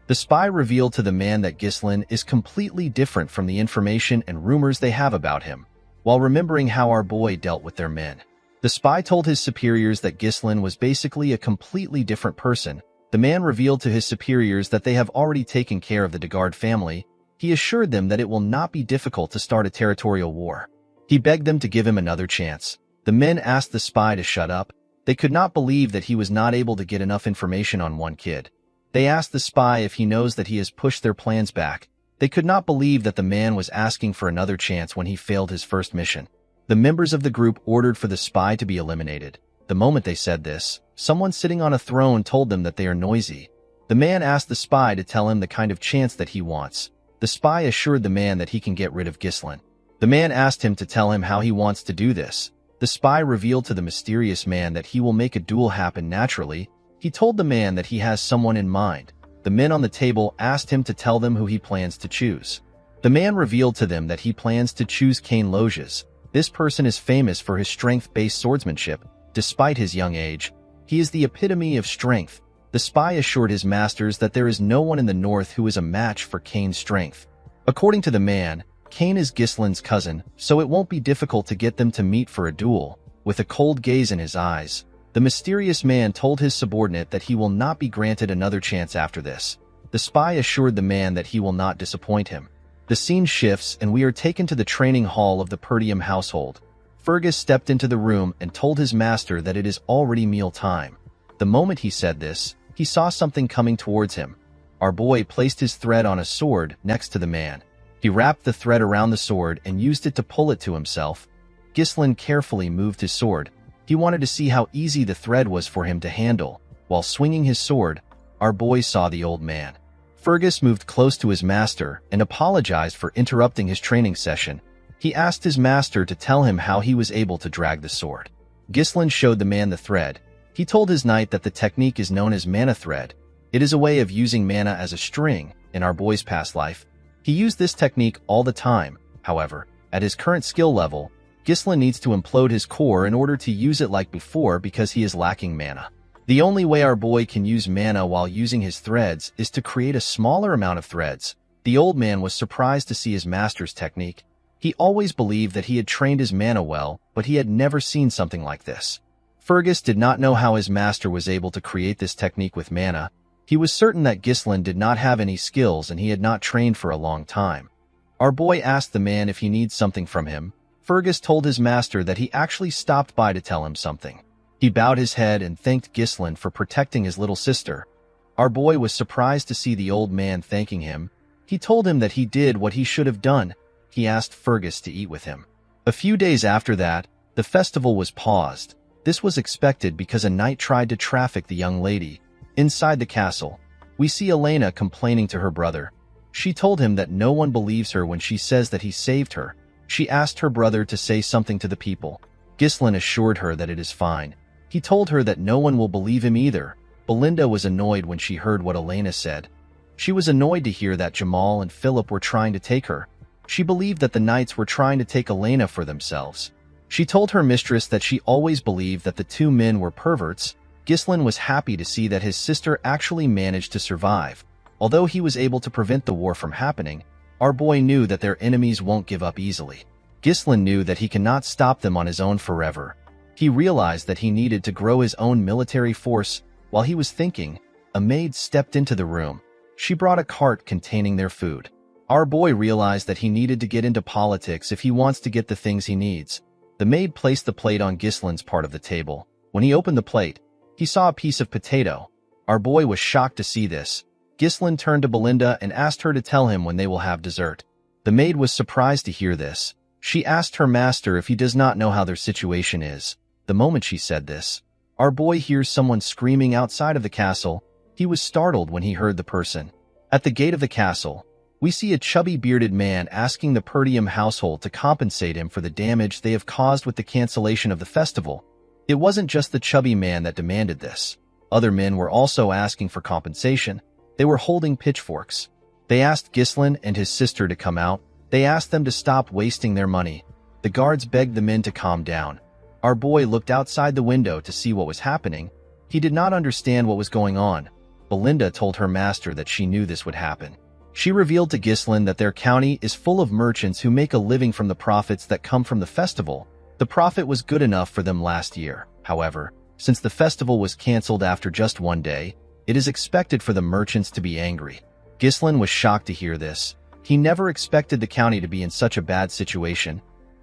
The spy revealed to the man that Ghislain is completely different from the information and rumors they have about him. While remembering how our boy dealt with their men, the spy told his superiors that Ghislain was basically a completely different person. The man revealed to his superiors that they have already taken care of the Degard family. He assured them that it will not be difficult to start a territorial war. He begged them to give him another chance. The men asked the spy to shut up. They could not believe that he was not able to get enough information on one kid. They asked the spy if he knows that he has pushed their plans back. They could not believe that the man was asking for another chance when he failed his first mission. The members of the group ordered for the spy to be eliminated. The moment they said this, someone sitting on a throne told them that they are noisy. The man asked the spy to tell him the kind of chance that he wants. The spy assured the man that he can get rid of Ghislain. The man asked him to tell him how he wants to do this. The spy revealed to the mysterious man that he will make a duel happen naturally. He told the man that he has someone in mind. The men on the table asked him to tell them who he plans to choose. The man revealed to them that he plans to choose Cain Loges. This person is famous for his strength-based swordsmanship. Despite his young age, he is the epitome of strength. The spy assured his masters that there is no one in the north who is a match for Cain's strength. According to the man, Cain is Ghislain's cousin, so it won't be difficult to get them to meet for a duel. With a cold gaze in his eyes, the mysterious man told his subordinate that he will not be granted another chance after this. The spy assured the man that he will not disappoint him. The scene shifts and we are taken to the training hall of the Perdium household. Fergus stepped into the room and told his master that it is already meal time. The moment he said this, he saw something coming towards him. Our boy placed his thread on a sword next to the man. He wrapped the thread around the sword and used it to pull it to himself. Ghislain carefully moved his sword. He wanted to see how easy the thread was for him to handle. While swinging his sword, our boy saw the old man. Fergus moved close to his master and apologized for interrupting his training session. He asked his master to tell him how he was able to drag the sword. Ghislain showed the man the thread. He told his knight that the technique is known as mana thread. It is a way of using mana as a string. In our boy's past life, he used this technique all the time. However, at his current skill level, Ghislain needs to implode his core in order to use it like before because he is lacking mana. The only way our boy can use mana while using his threads is to create a smaller amount of threads. The old man was surprised to see his master's technique. He always believed that he had trained his mana well, but he had never seen something like this. Fergus did not know how his master was able to create this technique with mana. He was certain that Ghislain did not have any skills and he had not trained for a long time. Our boy asked the man if he needs something from him. Fergus told his master that he actually stopped by to tell him something. He bowed his head and thanked Ghislain for protecting his little sister. Our boy was surprised to see the old man thanking him. He told him that he did what he should have done. He asked Fergus to eat with him. A few days after that, the festival was paused. This was expected because a knight tried to traffic the young lady. Inside the castle, we see Elena complaining to her brother. She told him that no one believes her when she says that he saved her. She asked her brother to say something to the people. Ghislain assured her that it is fine. He told her that no one will believe him either. Belinda was annoyed when she heard what Elena said. She was annoyed to hear that Jamal and Philip were trying to take her. She believed that the knights were trying to take Elena for themselves. She told her mistress that she always believed that the two men were perverts. Ghislain was happy to see that his sister actually managed to survive. Although he was able to prevent the war from happening, our boy knew that their enemies won't give up easily. Ghislain knew that he cannot stop them on his own forever. He realized that he needed to grow his own military force. While he was thinking, a maid stepped into the room. She brought a cart containing their food. Our boy realized that he needed to get into politics if he wants to get the things he needs. The maid placed the plate on Ghislain's part of the table. When he opened the plate, he saw a piece of potato. Our boy was shocked to see this. Ghislain turned to Belinda and asked her to tell him when they will have dessert. The maid was surprised to hear this. She asked her master if he does not know how their situation is. The moment she said this, our boy hears someone screaming outside of the castle. He was startled when he heard the person. At the gate of the castle, we see a chubby bearded man asking the Perdium household to compensate him for the damage they have caused with the cancellation of the festival. It wasn't just the chubby man that demanded this. Other men were also asking for compensation. They were holding pitchforks. They asked Ghislain and his sister to come out. They asked them to stop wasting their money. The guards begged the men to calm down. Our boy looked outside the window to see what was happening. He did not understand what was going on. Belinda told her master that she knew this would happen. She revealed to Ghislain that their county is full of merchants who make a living from the profits that come from the festival. The profit was good enough for them last year. However, since the festival was cancelled after just one day, it is expected for the merchants to be angry. Ghislain was shocked to hear this. He never expected the county to be in such a bad situation.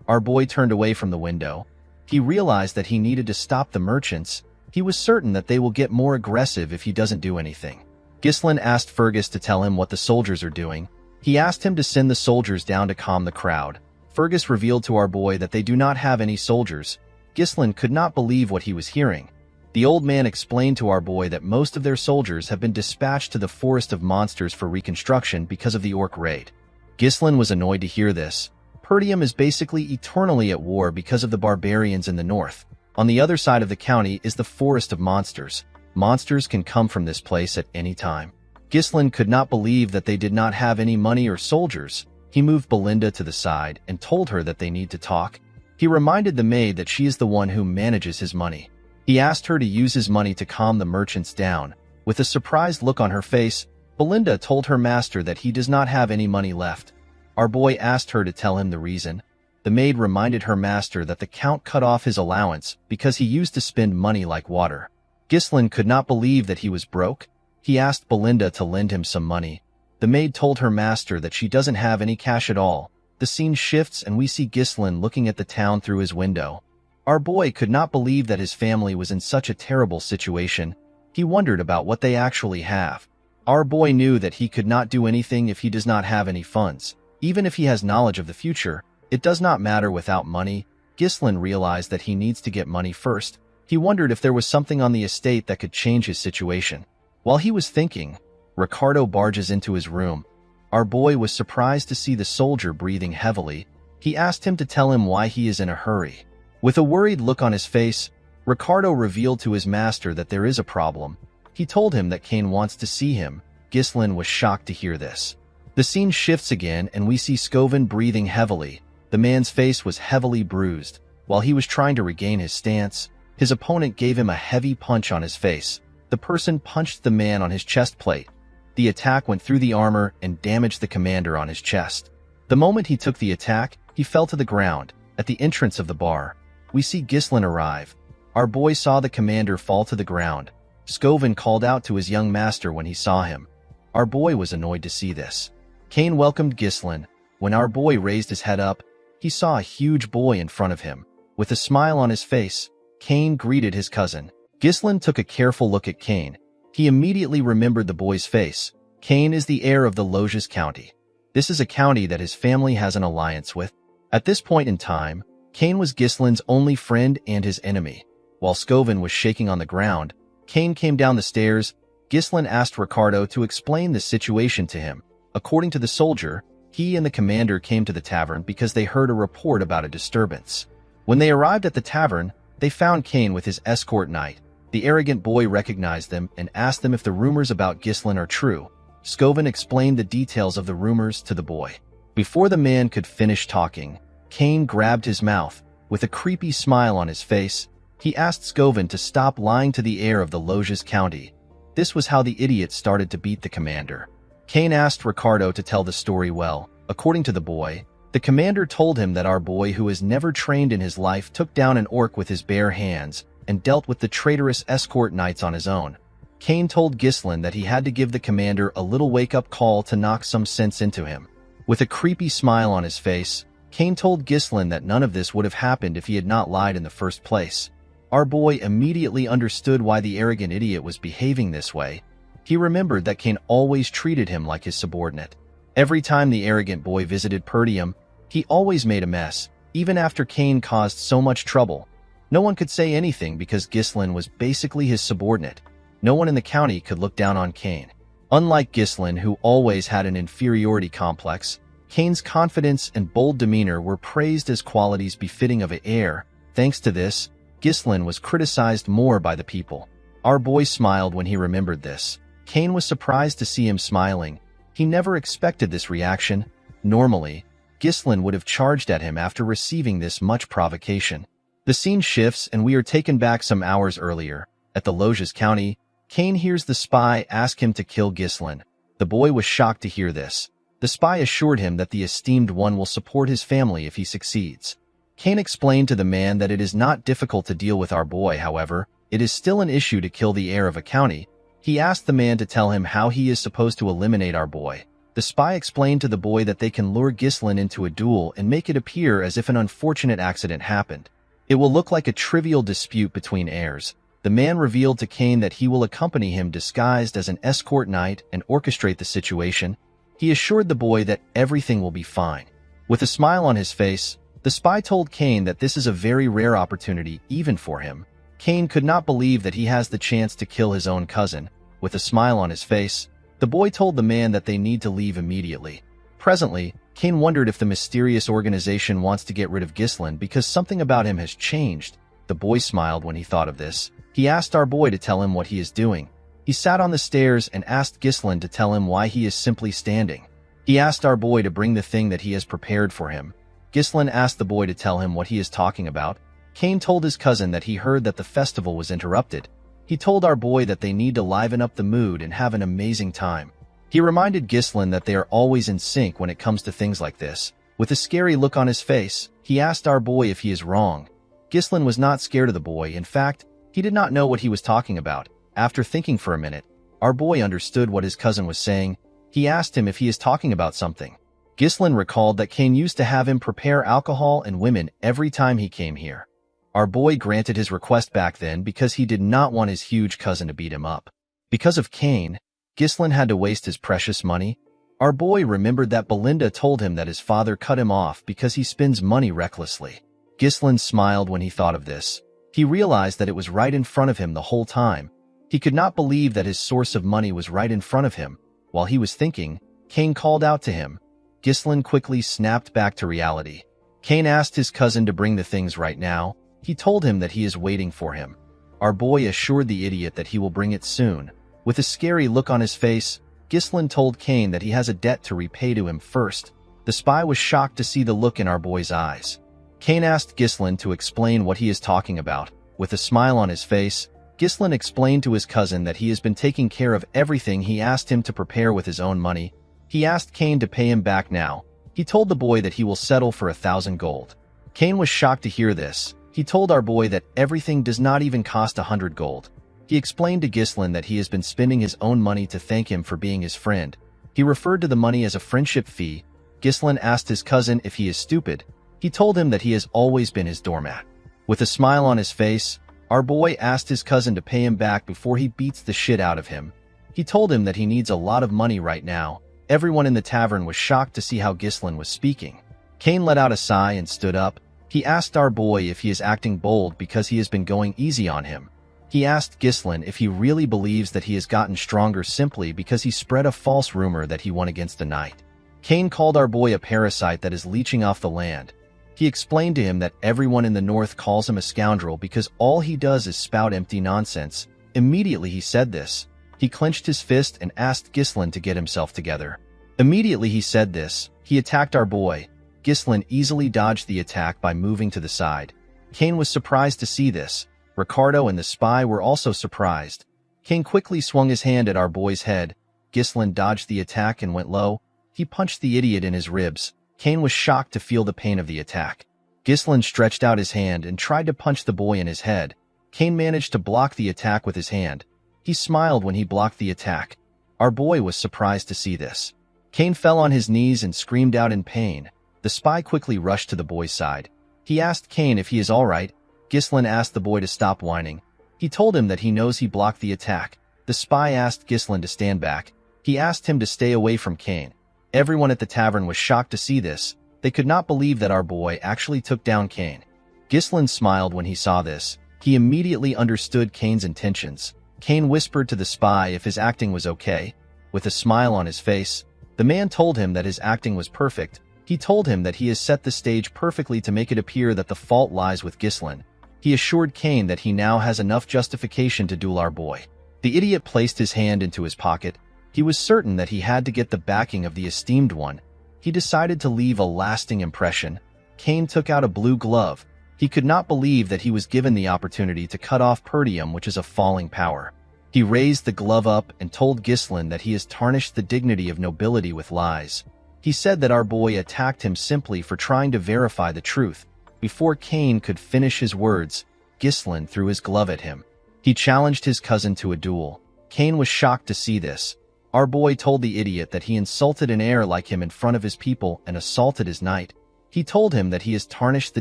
Our boy turned away from the window. He realized that he needed to stop the merchants. He was certain that they will get more aggressive if he doesn't do anything. Ghislain asked Fergus to tell him what the soldiers are doing. He asked him to send the soldiers down to calm the crowd. Fergus revealed to our boy that they do not have any soldiers. Ghislain could not believe what he was hearing. The old man explained to our boy that most of their soldiers have been dispatched to the Forest of Monsters for reconstruction because of the orc raid. Ghislain was annoyed to hear this. Perdium is basically eternally at war because of the barbarians in the north. On the other side of the county is the Forest of Monsters. Monsters can come from this place at any time. Ghislain could not believe that they did not have any money or soldiers. He moved Belinda to the side and told her that they need to talk. He reminded the maid that she is the one who manages his money. He asked her to use his money to calm the merchants down. With a surprised look on her face, Belinda told her master that he does not have any money left. Our boy asked her to tell him the reason. The maid reminded her master that the count cut off his allowance because he used to spend money like water. Ghislain could not believe that he was broke. He asked Belinda to lend him some money. The maid told her master that she doesn't have any cash at all. The scene shifts and we see Ghislain looking at the town through his window. Our boy could not believe that his family was in such a terrible situation. He wondered about what they actually have. Our boy knew that he could not do anything if he does not have any funds. Even if he has knowledge of the future, it does not matter without money. Ghislain realized that he needs to get money first. He wondered if there was something on the estate that could change his situation. While he was thinking, Ricardo barges into his room. Our boy was surprised to see the soldier breathing heavily. He asked him to tell him why he is in a hurry. With a worried look on his face, Ricardo revealed to his master that there is a problem. He told him that Cain wants to see him. Ghislain was shocked to hear this. The scene shifts again and we see Scoven breathing heavily. The man's face was heavily bruised. While he was trying to regain his stance, his opponent gave him a heavy punch on his face. The person punched the man on his chest plate. The attack went through the armor and damaged the commander on his chest. The moment he took the attack, he fell to the ground. At the entrance of the bar, we see Ghislain arrive. Our boy saw the commander fall to the ground. Scoven called out to his young master when he saw him. Our boy was annoyed to see this. Cain welcomed Ghislain. When our boy raised his head up, he saw a huge boy in front of him. With a smile on his face, Kane greeted his cousin. Ghislain took a careful look at Kane. He immediately remembered the boy's face. Kane is the heir of the Loges County. This is a county that his family has an alliance with. At this point in time, Kane was Ghislain's only friend and his enemy. While Scovin was shaking on the ground, Kane came down the stairs. Ghislain asked Ricardo to explain the situation to him. According to the soldier, he and the commander came to the tavern because they heard a report about a disturbance. When they arrived at the tavern, they found Kane with his escort knight. The arrogant boy recognized them and asked them if the rumors about Ghislain are true. Scovin explained the details of the rumors to the boy. Before the man could finish talking, Kane grabbed his mouth. With a creepy smile on his face, he asked Scovin to stop lying to the heir of the Loges County. This was how the idiot started to beat the commander. Kane asked Ricardo to tell the story well. According to the boy, the commander told him that our boy, who has never trained in his life, took down an orc with his bare hands and dealt with the traitorous escort knights on his own. Kane told Ghislain that he had to give the commander a little wake-up call to knock some sense into him. With a creepy smile on his face, Kane told Ghislain that none of this would have happened if he had not lied in the first place. Our boy immediately understood why the arrogant idiot was behaving this way. He remembered that Kane always treated him like his subordinate. Every time the arrogant boy visited Perdium, he always made a mess, even after Kane caused so much trouble. No one could say anything because Ghislain was basically his subordinate. No one in the county could look down on Kane. Unlike Ghislain, who always had an inferiority complex, Kane's confidence and bold demeanor were praised as qualities befitting of an heir. Thanks to this, Ghislain was criticized more by the people. Our boy smiled when he remembered this. Kane was surprised to see him smiling. He never expected this reaction. Normally, Ghislain would have charged at him after receiving this much provocation. The scene shifts and we are taken back some hours earlier. At the Loges County, Kane hears the spy ask him to kill Ghislain. The boy was shocked to hear this. The spy assured him that the esteemed one will support his family if he succeeds. Kane explained to the man that it is not difficult to deal with our boy, however, it is still an issue to kill the heir of a county. He asked the man to tell him how he is supposed to eliminate our boy. The spy explained to the boy that they can lure Ghislain into a duel and make it appear as if an unfortunate accident happened. It will look like a trivial dispute between heirs. The man revealed to Kane that he will accompany him disguised as an escort knight and orchestrate the situation. He assured the boy that everything will be fine. With a smile on his face, the spy told Kane that this is a very rare opportunity even for him. Kane could not believe that he has the chance to kill his own cousin. With a smile on his face, the boy told the man that they need to leave immediately. Presently, Kane wondered if the mysterious organization wants to get rid of Ghislain because something about him has changed. The boy smiled when he thought of this. He asked our boy to tell him what he is doing. He sat on the stairs and asked Ghislain to tell him why he is simply standing. He asked our boy to bring the thing that he has prepared for him. Ghislain asked the boy to tell him what he is talking about. Kane told his cousin that he heard that the festival was interrupted. He told our boy that they need to liven up the mood and have an amazing time. He reminded Ghislain that they are always in sync when it comes to things like this. With a scary look on his face, he asked our boy if he is wrong. Ghislain was not scared of the boy. In fact, he did not know what he was talking about. After thinking for a minute, our boy understood what his cousin was saying. He asked him if he is talking about something. Ghislain recalled that Kane used to have him prepare alcohol and women every time he came here. Our boy granted his request back then because he did not want his huge cousin to beat him up. Because of Kane, Ghislain had to waste his precious money. Our boy remembered that Belinda told him that his father cut him off because he spends money recklessly. Ghislain smiled when he thought of this. He realized that it was right in front of him the whole time. He could not believe that his source of money was right in front of him. While he was thinking, Kane called out to him. Ghislain quickly snapped back to reality. Kane asked his cousin to bring the things right now. He told him that he is waiting for him. Our boy assured the idiot that he will bring it soon. With a scary look on his face, Ghislain told Kane that he has a debt to repay to him first. The spy was shocked to see the look in our boy's eyes. Kane asked Ghislain to explain what he is talking about. With a smile on his face, Ghislain explained to his cousin that he has been taking care of everything he asked him to prepare with his own money. He asked Kane to pay him back now. He told the boy that he will settle for 1,000 gold. Kane was shocked to hear this. He told our boy that everything does not even cost 100 gold. He explained to Ghislain that he has been spending his own money to thank him for being his friend. He referred to the money as a friendship fee. Ghislain asked his cousin if he is stupid. He told him that he has always been his doormat. With a smile on his face, our boy asked his cousin to pay him back before he beats the shit out of him. He told him that he needs a lot of money right now. Everyone in the tavern was shocked to see how Ghislain was speaking. Kane let out a sigh and stood up. He asked our boy if he is acting bold because he has been going easy on him. He asked Ghislain if he really believes that he has gotten stronger simply because he spread a false rumor that he won against a knight. Kane called our boy a parasite that is leeching off the land. He explained to him that everyone in the north calls him a scoundrel because all he does is spout empty nonsense. Immediately he said this, he clenched his fist and asked Ghislain to get himself together. Immediately he said this, he attacked our boy. Ghislain easily dodged the attack by moving to the side. Kane was surprised to see this. Ricardo and the spy were also surprised. Kane quickly swung his hand at our boy's head. Ghislain dodged the attack and went low. He punched the idiot in his ribs. Kane was shocked to feel the pain of the attack. Ghislain stretched out his hand and tried to punch the boy in his head. Kane managed to block the attack with his hand. He smiled when he blocked the attack. Our boy was surprised to see this. Kane fell on his knees and screamed out in pain. The spy quickly rushed to the boy's side. He asked Kane if he is all right. Ghislain asked the boy to stop whining. He told him that he knows he blocked the attack. The spy asked Ghislain to stand back. He asked him to stay away from Kane. Everyone at the tavern was shocked to see this. They could not believe that our boy actually took down Kane. Ghislain smiled when he saw this. He immediately understood Kane's intentions. Kane whispered to the spy if his acting was okay. With a smile on his face, the man told him that his acting was perfect. He told him that he has set the stage perfectly to make it appear that the fault lies with Ghislain. He assured Kane that he now has enough justification to duel our boy. The idiot placed his hand into his pocket. He was certain that he had to get the backing of the esteemed one. He decided to leave a lasting impression. Kane took out a blue glove. He could not believe that he was given the opportunity to cut off Perdium, which is a falling power. He raised the glove up and told Ghislain that he has tarnished the dignity of nobility with lies. He said that our boy attacked him simply for trying to verify the truth. Before Kane could finish his words, Ghislain threw his glove at him. He challenged his cousin to a duel. Kane was shocked to see this. Our boy told the idiot that he insulted an heir like him in front of his people and assaulted his knight. He told him that he has tarnished the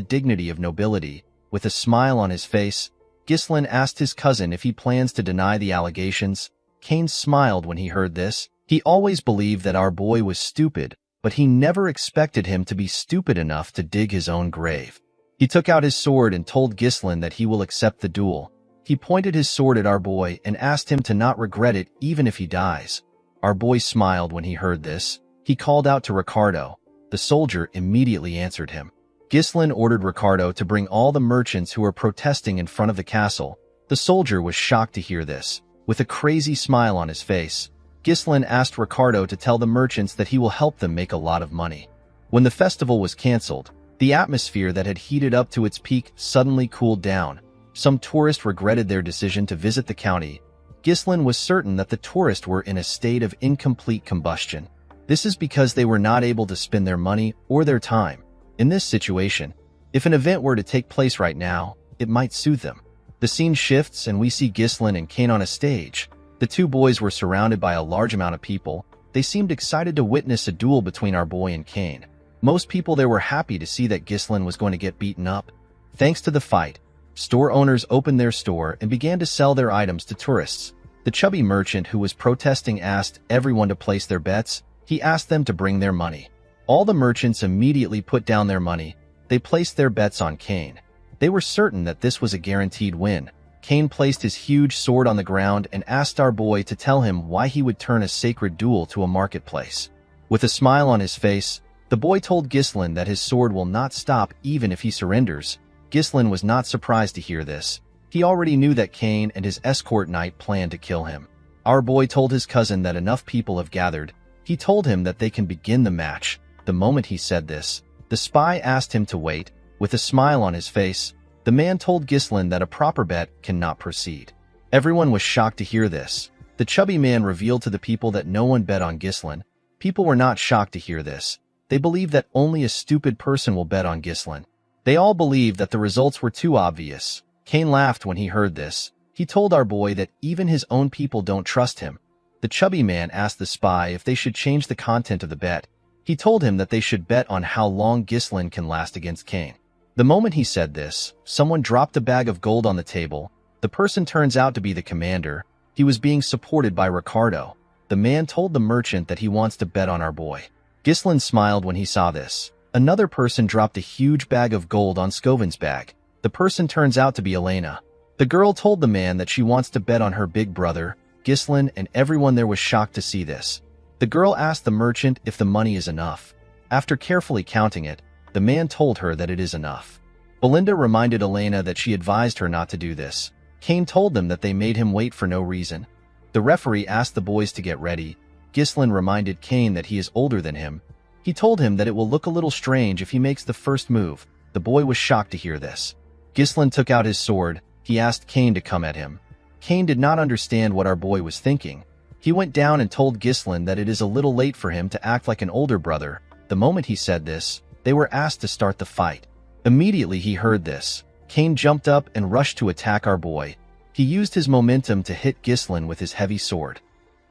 dignity of nobility. With a smile on his face, Ghislain asked his cousin if he plans to deny the allegations. Kane smiled when he heard this. He always believed that our boy was stupid, but he never expected him to be stupid enough to dig his own grave. He took out his sword and told Ghislain that he will accept the duel. He pointed his sword at our boy and asked him to not regret it even if he dies. Our boy smiled when he heard this. He called out to Ricardo. The soldier immediately answered him. Ghislain ordered Ricardo to bring all the merchants who were protesting in front of the castle. The soldier was shocked to hear this. With a crazy smile on his face, Ghislain asked Ricardo to tell the merchants that he will help them make a lot of money. When the festival was cancelled, the atmosphere that had heated up to its peak suddenly cooled down. Some tourists regretted their decision to visit the county. Ghislain was certain that the tourists were in a state of incomplete combustion. This is because they were not able to spend their money or their time. In this situation, if an event were to take place right now, it might soothe them. The scene shifts and we see Ghislain and Kane on a stage. The two boys were surrounded by a large amount of people. They seemed excited to witness a duel between our boy and Kane. Most people there were happy to see that Ghislain was going to get beaten up. Thanks to the fight, store owners opened their store and began to sell their items to tourists. The chubby merchant who was protesting asked everyone to place their bets. He asked them to bring their money. All the merchants immediately put down their money. They placed their bets on Kane. They were certain that this was a guaranteed win. Kane placed his huge sword on the ground and asked our boy to tell him why he would turn a sacred duel to a marketplace. With a smile on his face, the boy told Ghislain that his sword will not stop even if he surrenders. Ghislain was not surprised to hear this. He already knew that Kane and his escort knight planned to kill him. Our boy told his cousin that enough people have gathered. He told him that they can begin the match. The moment he said this, the spy asked him to wait. With a smile on his face, the man told Ghislain that a proper bet cannot proceed. Everyone was shocked to hear this. The chubby man revealed to the people that no one bet on Ghislain. People were not shocked to hear this. They believed that only a stupid person will bet on Ghislain. They all believed that the results were too obvious. Kane laughed when he heard this. He told our boy that even his own people don't trust him. The chubby man asked the spy if they should change the content of the bet. He told him that they should bet on how long Ghislain can last against Kane. The moment he said this, someone dropped a bag of gold on the table. The person turns out to be the commander. He was being supported by Ricardo. The man told the merchant that he wants to bet on our boy. Ghislain smiled when he saw this. Another person dropped a huge bag of gold on Scovin's bag. The person turns out to be Elena. The girl told the man that she wants to bet on her big brother. Ghislain and everyone there was shocked to see this. The girl asked the merchant if the money is enough. After carefully counting it, the man told her that it is enough. Belinda reminded Elena that she advised her not to do this. Kane told them that they made him wait for no reason. The referee asked the boys to get ready. Ghislain reminded Kane that he is older than him. He told him that it will look a little strange if he makes the first move. The boy was shocked to hear this. Ghislain took out his sword. He asked Kane to come at him. Kane did not understand what our boy was thinking. He went down and told Ghislain that it is a little late for him to act like an older brother. The moment he said this, they were asked to start the fight. Immediately he heard this. Kane jumped up and rushed to attack our boy. He used his momentum to hit Ghislain with his heavy sword.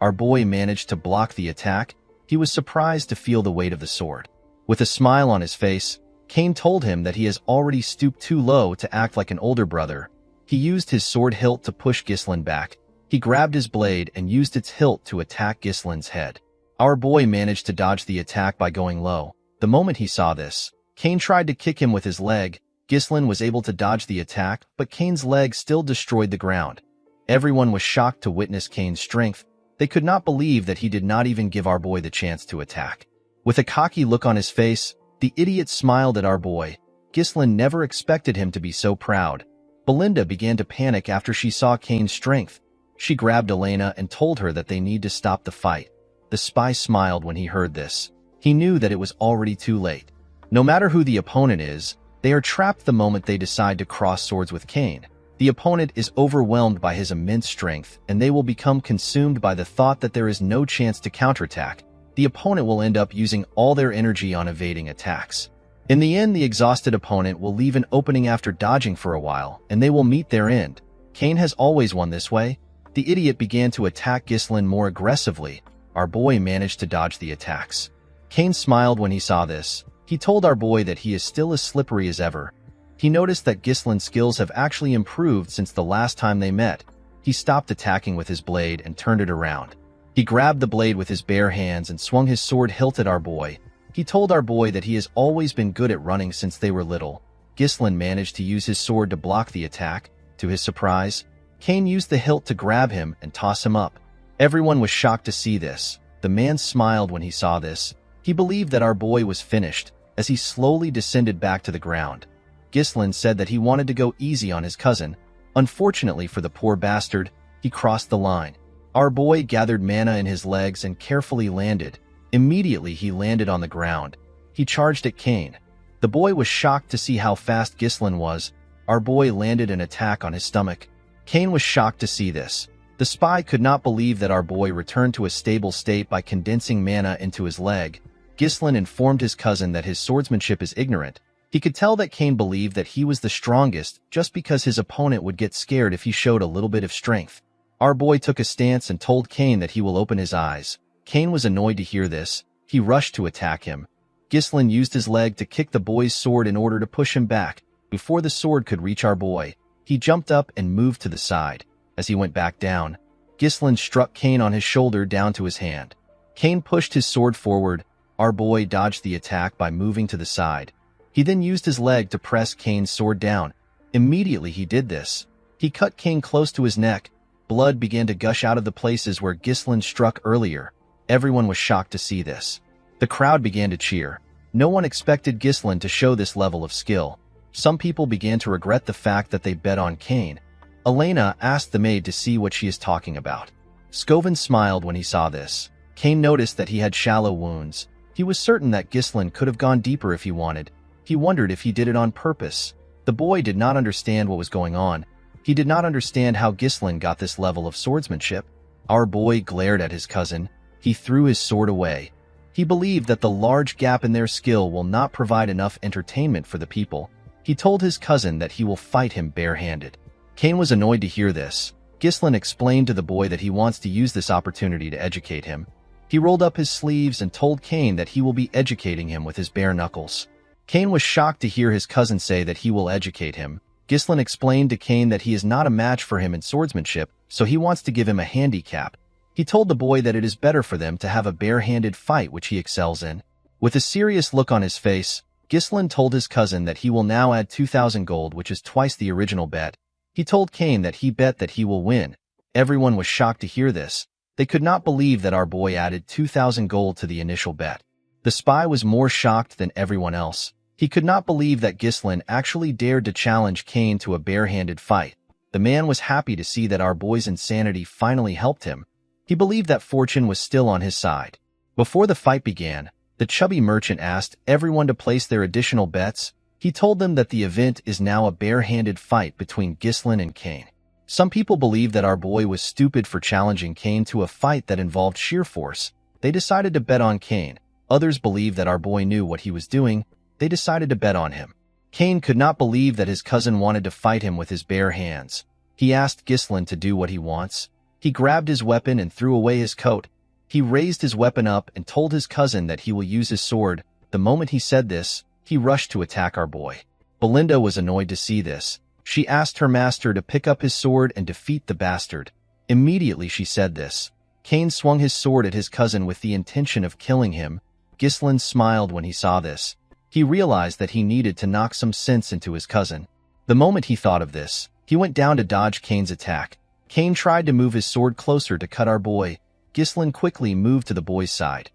Our boy managed to block the attack. He was surprised to feel the weight of the sword. With a smile on his face, Kane told him that he has already stooped too low to act like an older brother. He used his sword hilt to push Ghislain back. He grabbed his blade and used its hilt to attack Ghislain's head. Our boy managed to dodge the attack by going low. The moment he saw this, Kane tried to kick him with his leg. Ghislain was able to dodge the attack, but Kane's leg still destroyed the ground. Everyone was shocked to witness Kane's strength. They could not believe that he did not even give our boy the chance to attack. With a cocky look on his face, the idiot smiled at our boy. Ghislain never expected him to be so proud. Belinda began to panic after she saw Kane's strength. She grabbed Elena and told her that they need to stop the fight. The spy smiled when he heard this. He knew that it was already too late. No matter who the opponent is, they are trapped the moment they decide to cross swords with Kane. The opponent is overwhelmed by his immense strength, and they will become consumed by the thought that there is no chance to counterattack. The opponent will end up using all their energy on evading attacks. In the end, the exhausted opponent will leave an opening after dodging for a while, and they will meet their end. Kane has always won this way. The idiot began to attack Ghislain more aggressively. Our boy managed to dodge the attacks. Kane smiled when he saw this. He told our boy that he is still as slippery as ever. He noticed that Ghislain's skills have actually improved since the last time they met. He stopped attacking with his blade and turned it around. He grabbed the blade with his bare hands and swung his sword hilt at our boy. He told our boy that he has always been good at running since they were little. Ghislain managed to use his sword to block the attack. To his surprise, Kane used the hilt to grab him and toss him up. Everyone was shocked to see this. The man smiled when he saw this. He believed that our boy was finished as he slowly descended back to the ground. Ghislain said that he wanted to go easy on his cousin. Unfortunately for the poor bastard, he crossed the line. Our boy gathered mana in his legs and carefully landed. Immediately he landed on the ground. He charged at Kane. The boy was shocked to see how fast Ghislain was. Our boy landed an attack on his stomach. Kane was shocked to see this. The spy could not believe that our boy returned to a stable state by condensing mana into his leg. Ghislain informed his cousin that his swordsmanship is ignorant. He could tell that Kane believed that he was the strongest just because his opponent would get scared if he showed a little bit of strength. Our boy took a stance and told Kane that he will open his eyes. Kane was annoyed to hear this. He rushed to attack him. Ghislain used his leg to kick the boy's sword in order to push him back. Before the sword could reach our boy, he jumped up and moved to the side. As he went back down, Ghislain struck Kane on his shoulder down to his hand. Kane pushed his sword forward. Our boy dodged the attack by moving to the side. He then used his leg to press Kane's sword down. Immediately he did this. He cut Kane close to his neck. Blood began to gush out of the places where Ghislain struck earlier. Everyone was shocked to see this. The crowd began to cheer. No one expected Ghislain to show this level of skill. Some people began to regret the fact that they bet on Kane. Elena asked the maid to see what she is talking about. Scovin smiled when he saw this. Kane noticed that he had shallow wounds. He was certain that Ghislain could have gone deeper if he wanted. He wondered if he did it on purpose. The boy did not understand what was going on. He did not understand how Ghislain got this level of swordsmanship. Our boy glared at his cousin. He threw his sword away. He believed that the large gap in their skill will not provide enough entertainment for the people. He told his cousin that he will fight him barehanded. Kane was annoyed to hear this. Ghislain explained to the boy that he wants to use this opportunity to educate him. He rolled up his sleeves and told Cain that he will be educating him with his bare knuckles. Cain was shocked to hear his cousin say that he will educate him. Ghislain explained to Cain that he is not a match for him in swordsmanship, so he wants to give him a handicap. He told the boy that it is better for them to have a bare-handed fight which he excels in. With a serious look on his face, Ghislain told his cousin that he will now add 2,000 gold, which is twice the original bet. He told Cain that he bet that he will win. Everyone was shocked to hear this. They could not believe that our boy added 2,000 gold to the initial bet. The spy was more shocked than everyone else. He could not believe that Ghislain actually dared to challenge Cain to a bare-handed fight. The man was happy to see that our boy's insanity finally helped him. He believed that fortune was still on his side. Before the fight began, the chubby merchant asked everyone to place their additional bets. He told them that the event is now a bare-handed fight between Ghislain and Cain. Some people believed that our boy was stupid for challenging Cain to a fight that involved sheer force. They decided to bet on Cain. Others believed that our boy knew what he was doing. They decided to bet on him. Cain could not believe that his cousin wanted to fight him with his bare hands. He asked Ghislain to do what he wants. He grabbed his weapon and threw away his coat. He raised his weapon up and told his cousin that he will use his sword. The moment he said this, he rushed to attack our boy. Belinda was annoyed to see this. She asked her master to pick up his sword and defeat the bastard. Immediately she said this. Cain swung his sword at his cousin with the intention of killing him. Ghislain smiled when he saw this. He realized that he needed to knock some sense into his cousin. The moment he thought of this, he went down to dodge Cain's attack. Cain tried to move his sword closer to cut our boy. Ghislain quickly moved to the boy's side.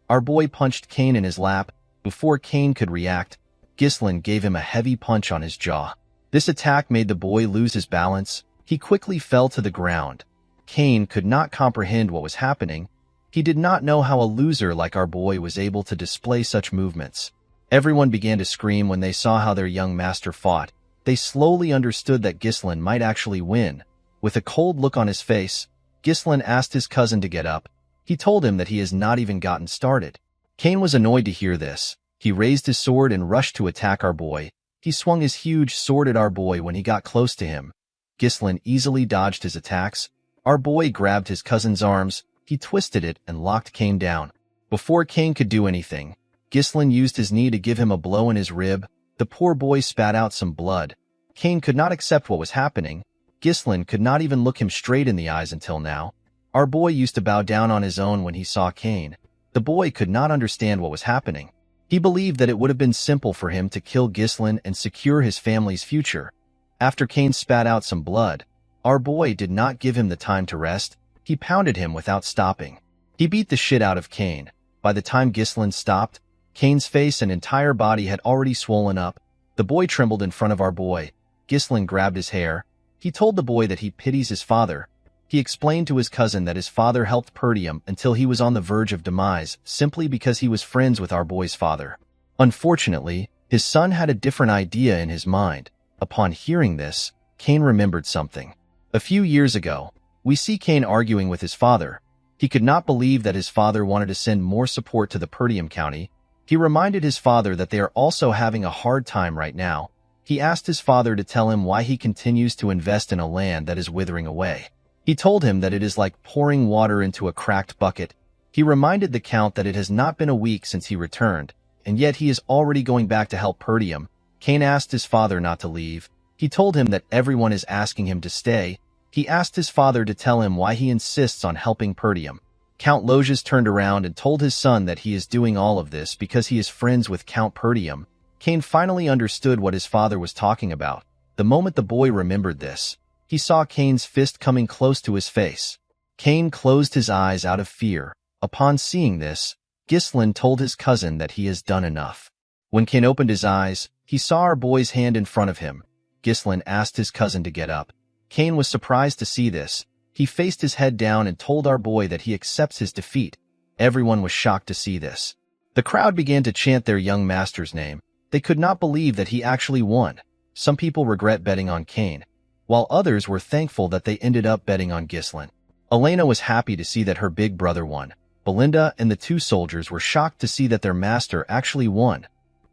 Our boy punched Cain in his lap. Before Cain could react, Ghislain gave him a heavy punch on his jaw. This attack made the boy lose his balance. He quickly fell to the ground. Cain could not comprehend what was happening. He did not know how a loser like our boy was able to display such movements. Everyone began to scream when they saw how their young master fought. They slowly understood that Ghislain might actually win. With a cold look on his face, Ghislain asked his cousin to get up. He told him that he has not even gotten started. Cain was annoyed to hear this. He raised his sword and rushed to attack our boy. He swung his huge sword at our boy when he got close to him. Ghislain easily dodged his attacks. Our boy grabbed his cousin's arms. He twisted it and locked Cain down. Before Cain could do anything, Ghislain used his knee to give him a blow in his rib. The poor boy spat out some blood. Cain could not accept what was happening. Ghislain could not even look him straight in the eyes until now. Our boy used to bow down on his own when he saw Cain. The boy could not understand what was happening. He believed that it would have been simple for him to kill Ghislain and secure his family's future. After Cain spat out some blood, our boy did not give him the time to rest. He pounded him without stopping. He beat the shit out of Cain. By the time Ghislain stopped, Cain's face and entire body had already swollen up. The boy trembled in front of our boy. Ghislain grabbed his hair. He told the boy that he pities his father. He explained to his cousin that his father helped Perdium until he was on the verge of demise simply because he was friends with our boy's father. Unfortunately, his son had a different idea in his mind. Upon hearing this, Cain remembered something. A few years ago, we see Cain arguing with his father. He could not believe that his father wanted to send more support to the Perdium County. He reminded his father that they are also having a hard time right now. He asked his father to tell him why he continues to invest in a land that is withering away. He told him that it is like pouring water into a cracked bucket. He reminded the Count that it has not been a week since he returned, and yet he is already going back to help Perdium. Cain asked his father not to leave. He told him that everyone is asking him to stay. He asked his father to tell him why he insists on helping Perdium. Count Loges turned around and told his son that he is doing all of this because he is friends with Count Perdium. Cain finally understood what his father was talking about. The moment the boy remembered this, he saw Cain's fist coming close to his face. Cain closed his eyes out of fear. Upon seeing this, Ghislain told his cousin that he has done enough. When Cain opened his eyes, he saw our boy's hand in front of him. Ghislain asked his cousin to get up. Cain was surprised to see this. He faced his head down and told our boy that he accepts his defeat. Everyone was shocked to see this. The crowd began to chant their young master's name. They could not believe that he actually won. Some people regret betting on Cain, while others were thankful that they ended up betting on Ghislain. Elena was happy to see that her big brother won. Belinda and the two soldiers were shocked to see that their master actually won.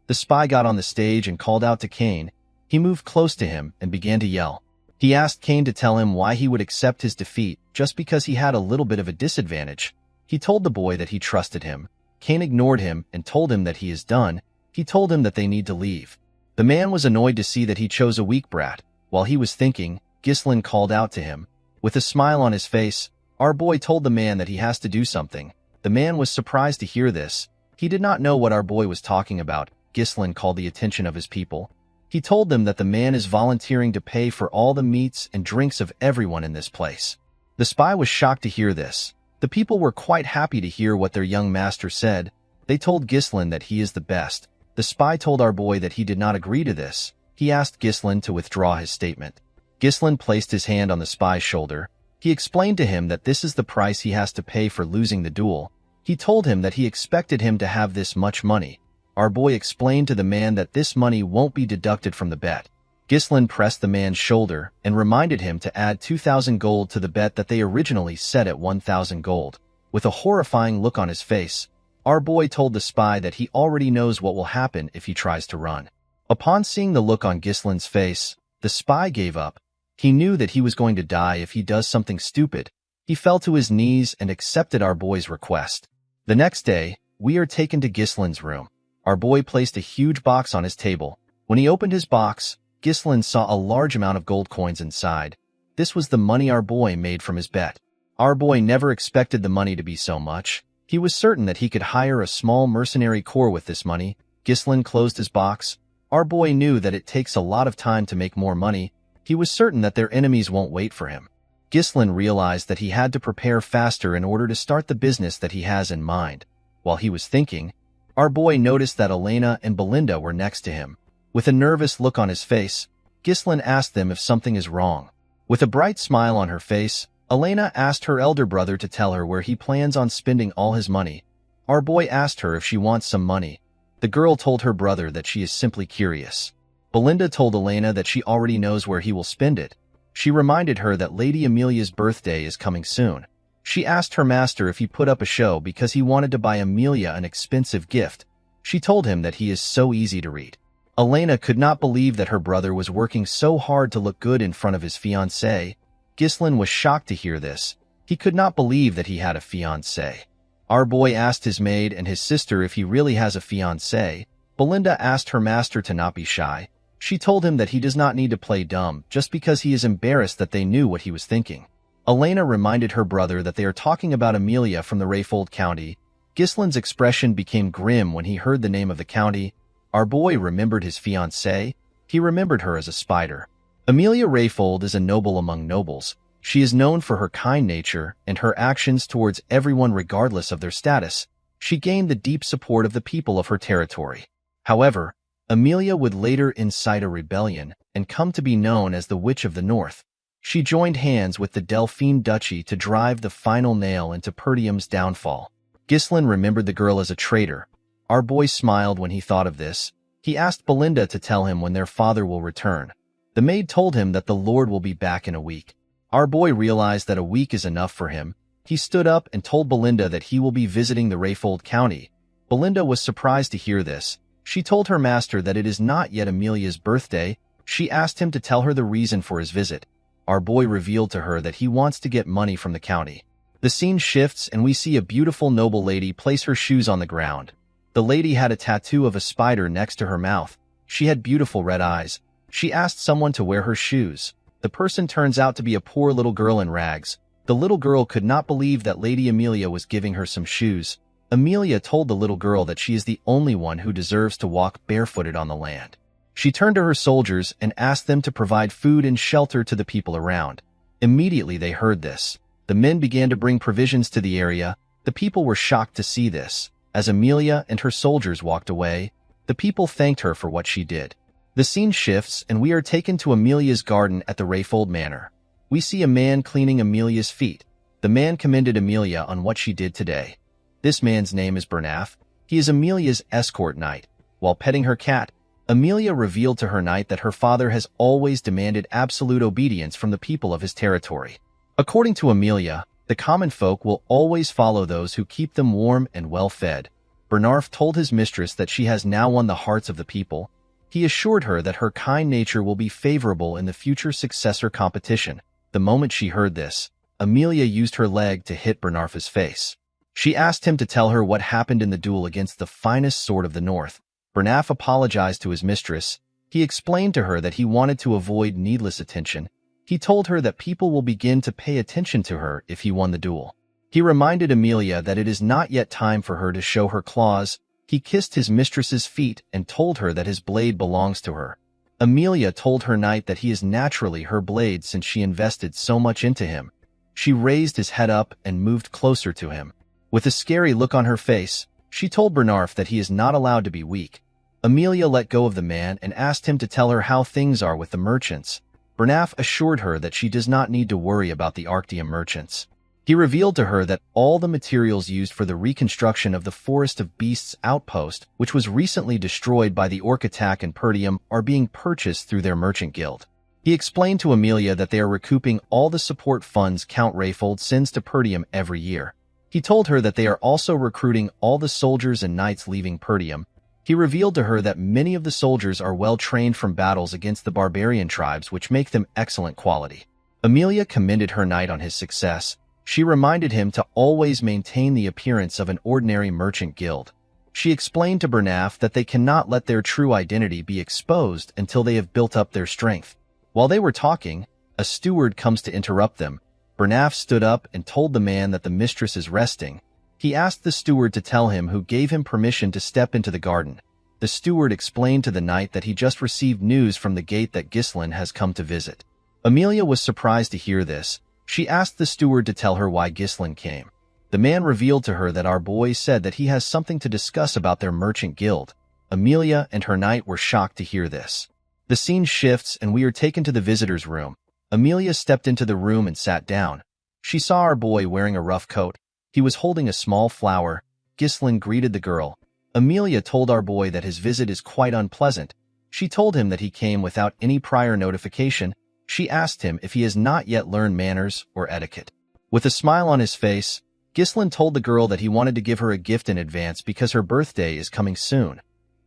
The spy got on the stage and called out to Cain. He moved close to him and began to yell. He asked Cain to tell him why he would accept his defeat just because he had a little bit of a disadvantage. He told the boy that he trusted him. Kane ignored him and told him that he is done. He told him that they need to leave. The man was annoyed to see that he chose a weak brat. While he was thinking, Ghislain called out to him. With a smile on his face, our boy told the man that he has to do something. The man was surprised to hear this. He did not know what our boy was talking about. Ghislain called the attention of his people. He told them that the man is volunteering to pay for all the meats and drinks of everyone in this place. The spy was shocked to hear this. The people were quite happy to hear what their young master said. They told Ghislain that he is the best. The spy told our boy that he did not agree to this. He asked Ghislain to withdraw his statement. Ghislain placed his hand on the spy's shoulder. He explained to him that this is the price he has to pay for losing the duel. He told him that he expected him to have this much money. Our boy explained to the man that this money won't be deducted from the bet. Ghislain pressed the man's shoulder and reminded him to add 2,000 gold to the bet that they originally set at 1,000 gold. With a horrifying look on his face, our boy told the spy that he already knows what will happen if he tries to run. Upon seeing the look on Ghislain's face, the spy gave up. He knew that he was going to die if he does something stupid. He fell to his knees and accepted our boy's request. The next day, we are taken to Ghislain's room. Our boy placed a huge box on his table. When he opened his box, Ghislain saw a large amount of gold coins inside. This was the money our boy made from his bet. Our boy never expected the money to be so much. He was certain that he could hire a small mercenary corps with this money. Ghislain closed his box. Our boy knew that it takes a lot of time to make more money. He was certain that their enemies won't wait for him. Ghislain realized that he had to prepare faster in order to start the business that he has in mind. While he was thinking, our boy noticed that Elena and Belinda were next to him. With a nervous look on his face, Ghislain asked them if something is wrong. With a bright smile on her face, Elena asked her elder brother to tell her where he plans on spending all his money. Our boy asked her if she wants some money. The girl told her brother that she is simply curious. Belinda told Elena that she already knows where he will spend it. She reminded her that Lady Amelia's birthday is coming soon. She asked her master if he put up a show because he wanted to buy Amelia an expensive gift. She told him that he is so easy to read. Elena could not believe that her brother was working so hard to look good in front of his fiancée. Ghislain was shocked to hear this. He could not believe that he had a fiancée. Our boy asked his maid and his sister if he really has a fiancée. Belinda asked her master to not be shy. She told him that he does not need to play dumb just because he is embarrassed that they knew what he was thinking. Elena reminded her brother that they are talking about Amelia from the Rayfold County. Ghislain's expression became grim when he heard the name of the county. Our boy remembered his fiancée. He remembered her as a spider. Amelia Rayfold is a noble among nobles. She is known for her kind nature and her actions towards everyone regardless of their status. She gained the deep support of the people of her territory. However, Amelia would later incite a rebellion and come to be known as the Witch of the North. She joined hands with the Delphine Duchy to drive the final nail into Perdium's downfall. Ghislain remembered the girl as a traitor. Our boy smiled when he thought of this. He asked Belinda to tell him when their father will return. The maid told him that the Lord will be back in a week. Our boy realized that a week is enough for him. He stood up and told Belinda that he will be visiting the Rayfold County. Belinda was surprised to hear this. She told her master that it is not yet Amelia's birthday. She asked him to tell her the reason for his visit. Our boy revealed to her that he wants to get money from the county. The scene shifts and we see a beautiful noble lady place her shoes on the ground. The lady had a tattoo of a spider next to her mouth. She had beautiful red eyes. She asked someone to wear her shoes. The person turns out to be a poor little girl in rags. The little girl could not believe that Lady Amelia was giving her some shoes. Amelia told the little girl that she is the only one who deserves to walk barefooted on the land. She turned to her soldiers and asked them to provide food and shelter to the people around. Immediately they heard this. The men began to bring provisions to the area. The people were shocked to see this. As Amelia and her soldiers walked away, the people thanked her for what she did. The scene shifts and we are taken to Amelia's garden at the Rayfold Manor. We see a man cleaning Amelia's feet. The man commended Amelia on what she did today. This man's name is Bernaf. He is Amelia's escort knight. While petting her cat, Amelia revealed to her knight that her father has always demanded absolute obedience from the people of his territory. According to Amelia, the common folk will always follow those who keep them warm and well-fed. Bernarf told his mistress that she has now won the hearts of the people. He assured her that her kind nature will be favorable in the future successor competition. The moment she heard this, Amelia used her leg to hit Bernarf's face. She asked him to tell her what happened in the duel against the finest sword of the North. Bernaf apologized to his mistress. He explained to her that he wanted to avoid needless attention. He told her that people will begin to pay attention to her if he won the duel. He reminded Amelia that it is not yet time for her to show her claws. He kissed his mistress's feet and told her that his blade belongs to her. Amelia told her knight that he is naturally her blade since she invested so much into him. She raised his head up and moved closer to him. With a scary look on her face, she told Bernarf that he is not allowed to be weak. Amelia let go of the man and asked him to tell her how things are with the merchants. Bernaf assured her that she does not need to worry about the Arctium merchants. He revealed to her that all the materials used for the reconstruction of the Forest of Beasts outpost, which was recently destroyed by the orc attack in Perdium, are being purchased through their merchant guild. He explained to Amelia that they are recouping all the support funds Count Rayfold sends to Perdium every year. He told her that they are also recruiting all the soldiers and knights leaving Perdium. He revealed to her that many of the soldiers are well trained from battles against the barbarian tribes, which make them excellent quality. Amelia commended her knight on his success. She reminded him to always maintain the appearance of an ordinary merchant guild. She explained to Bernaf that they cannot let their true identity be exposed until they have built up their strength. While they were talking, a steward comes to interrupt them. Bernaf stood up and told the man that the mistress is resting. He asked the steward to tell him who gave him permission to step into the garden. The steward explained to the knight that he just received news from the gate that Ghislain has come to visit. Amelia was surprised to hear this. She asked the steward to tell her why Ghislain came. The man revealed to her that our boy said that he has something to discuss about their merchant guild. Amelia and her knight were shocked to hear this. The scene shifts and we are taken to the visitor's room. Amelia stepped into the room and sat down. She saw our boy wearing a rough coat. He was holding a small flower. Ghislain greeted the girl. Amelia told our boy that his visit is quite unpleasant. She told him that he came without any prior notification. She asked him if he has not yet learned manners or etiquette. With a smile on his face, Ghislain told the girl that he wanted to give her a gift in advance because her birthday is coming soon.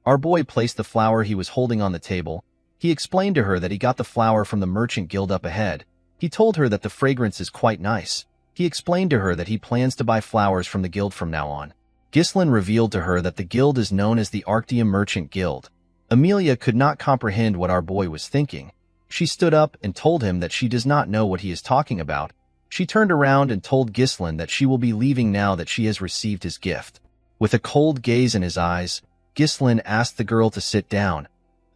Our boy placed the flower he was holding on the table. He explained to her that he got the flower from the merchant guild up ahead. He told her that the fragrance is quite nice. He explained to her that he plans to buy flowers from the guild from now on. Ghislain revealed to her that the guild is known as the Arctium Merchant Guild. Amelia could not comprehend what our boy was thinking. She stood up and told him that she does not know what he is talking about. She turned around and told Ghislain that she will be leaving now that she has received his gift. With a cold gaze in his eyes, Ghislain asked the girl to sit down.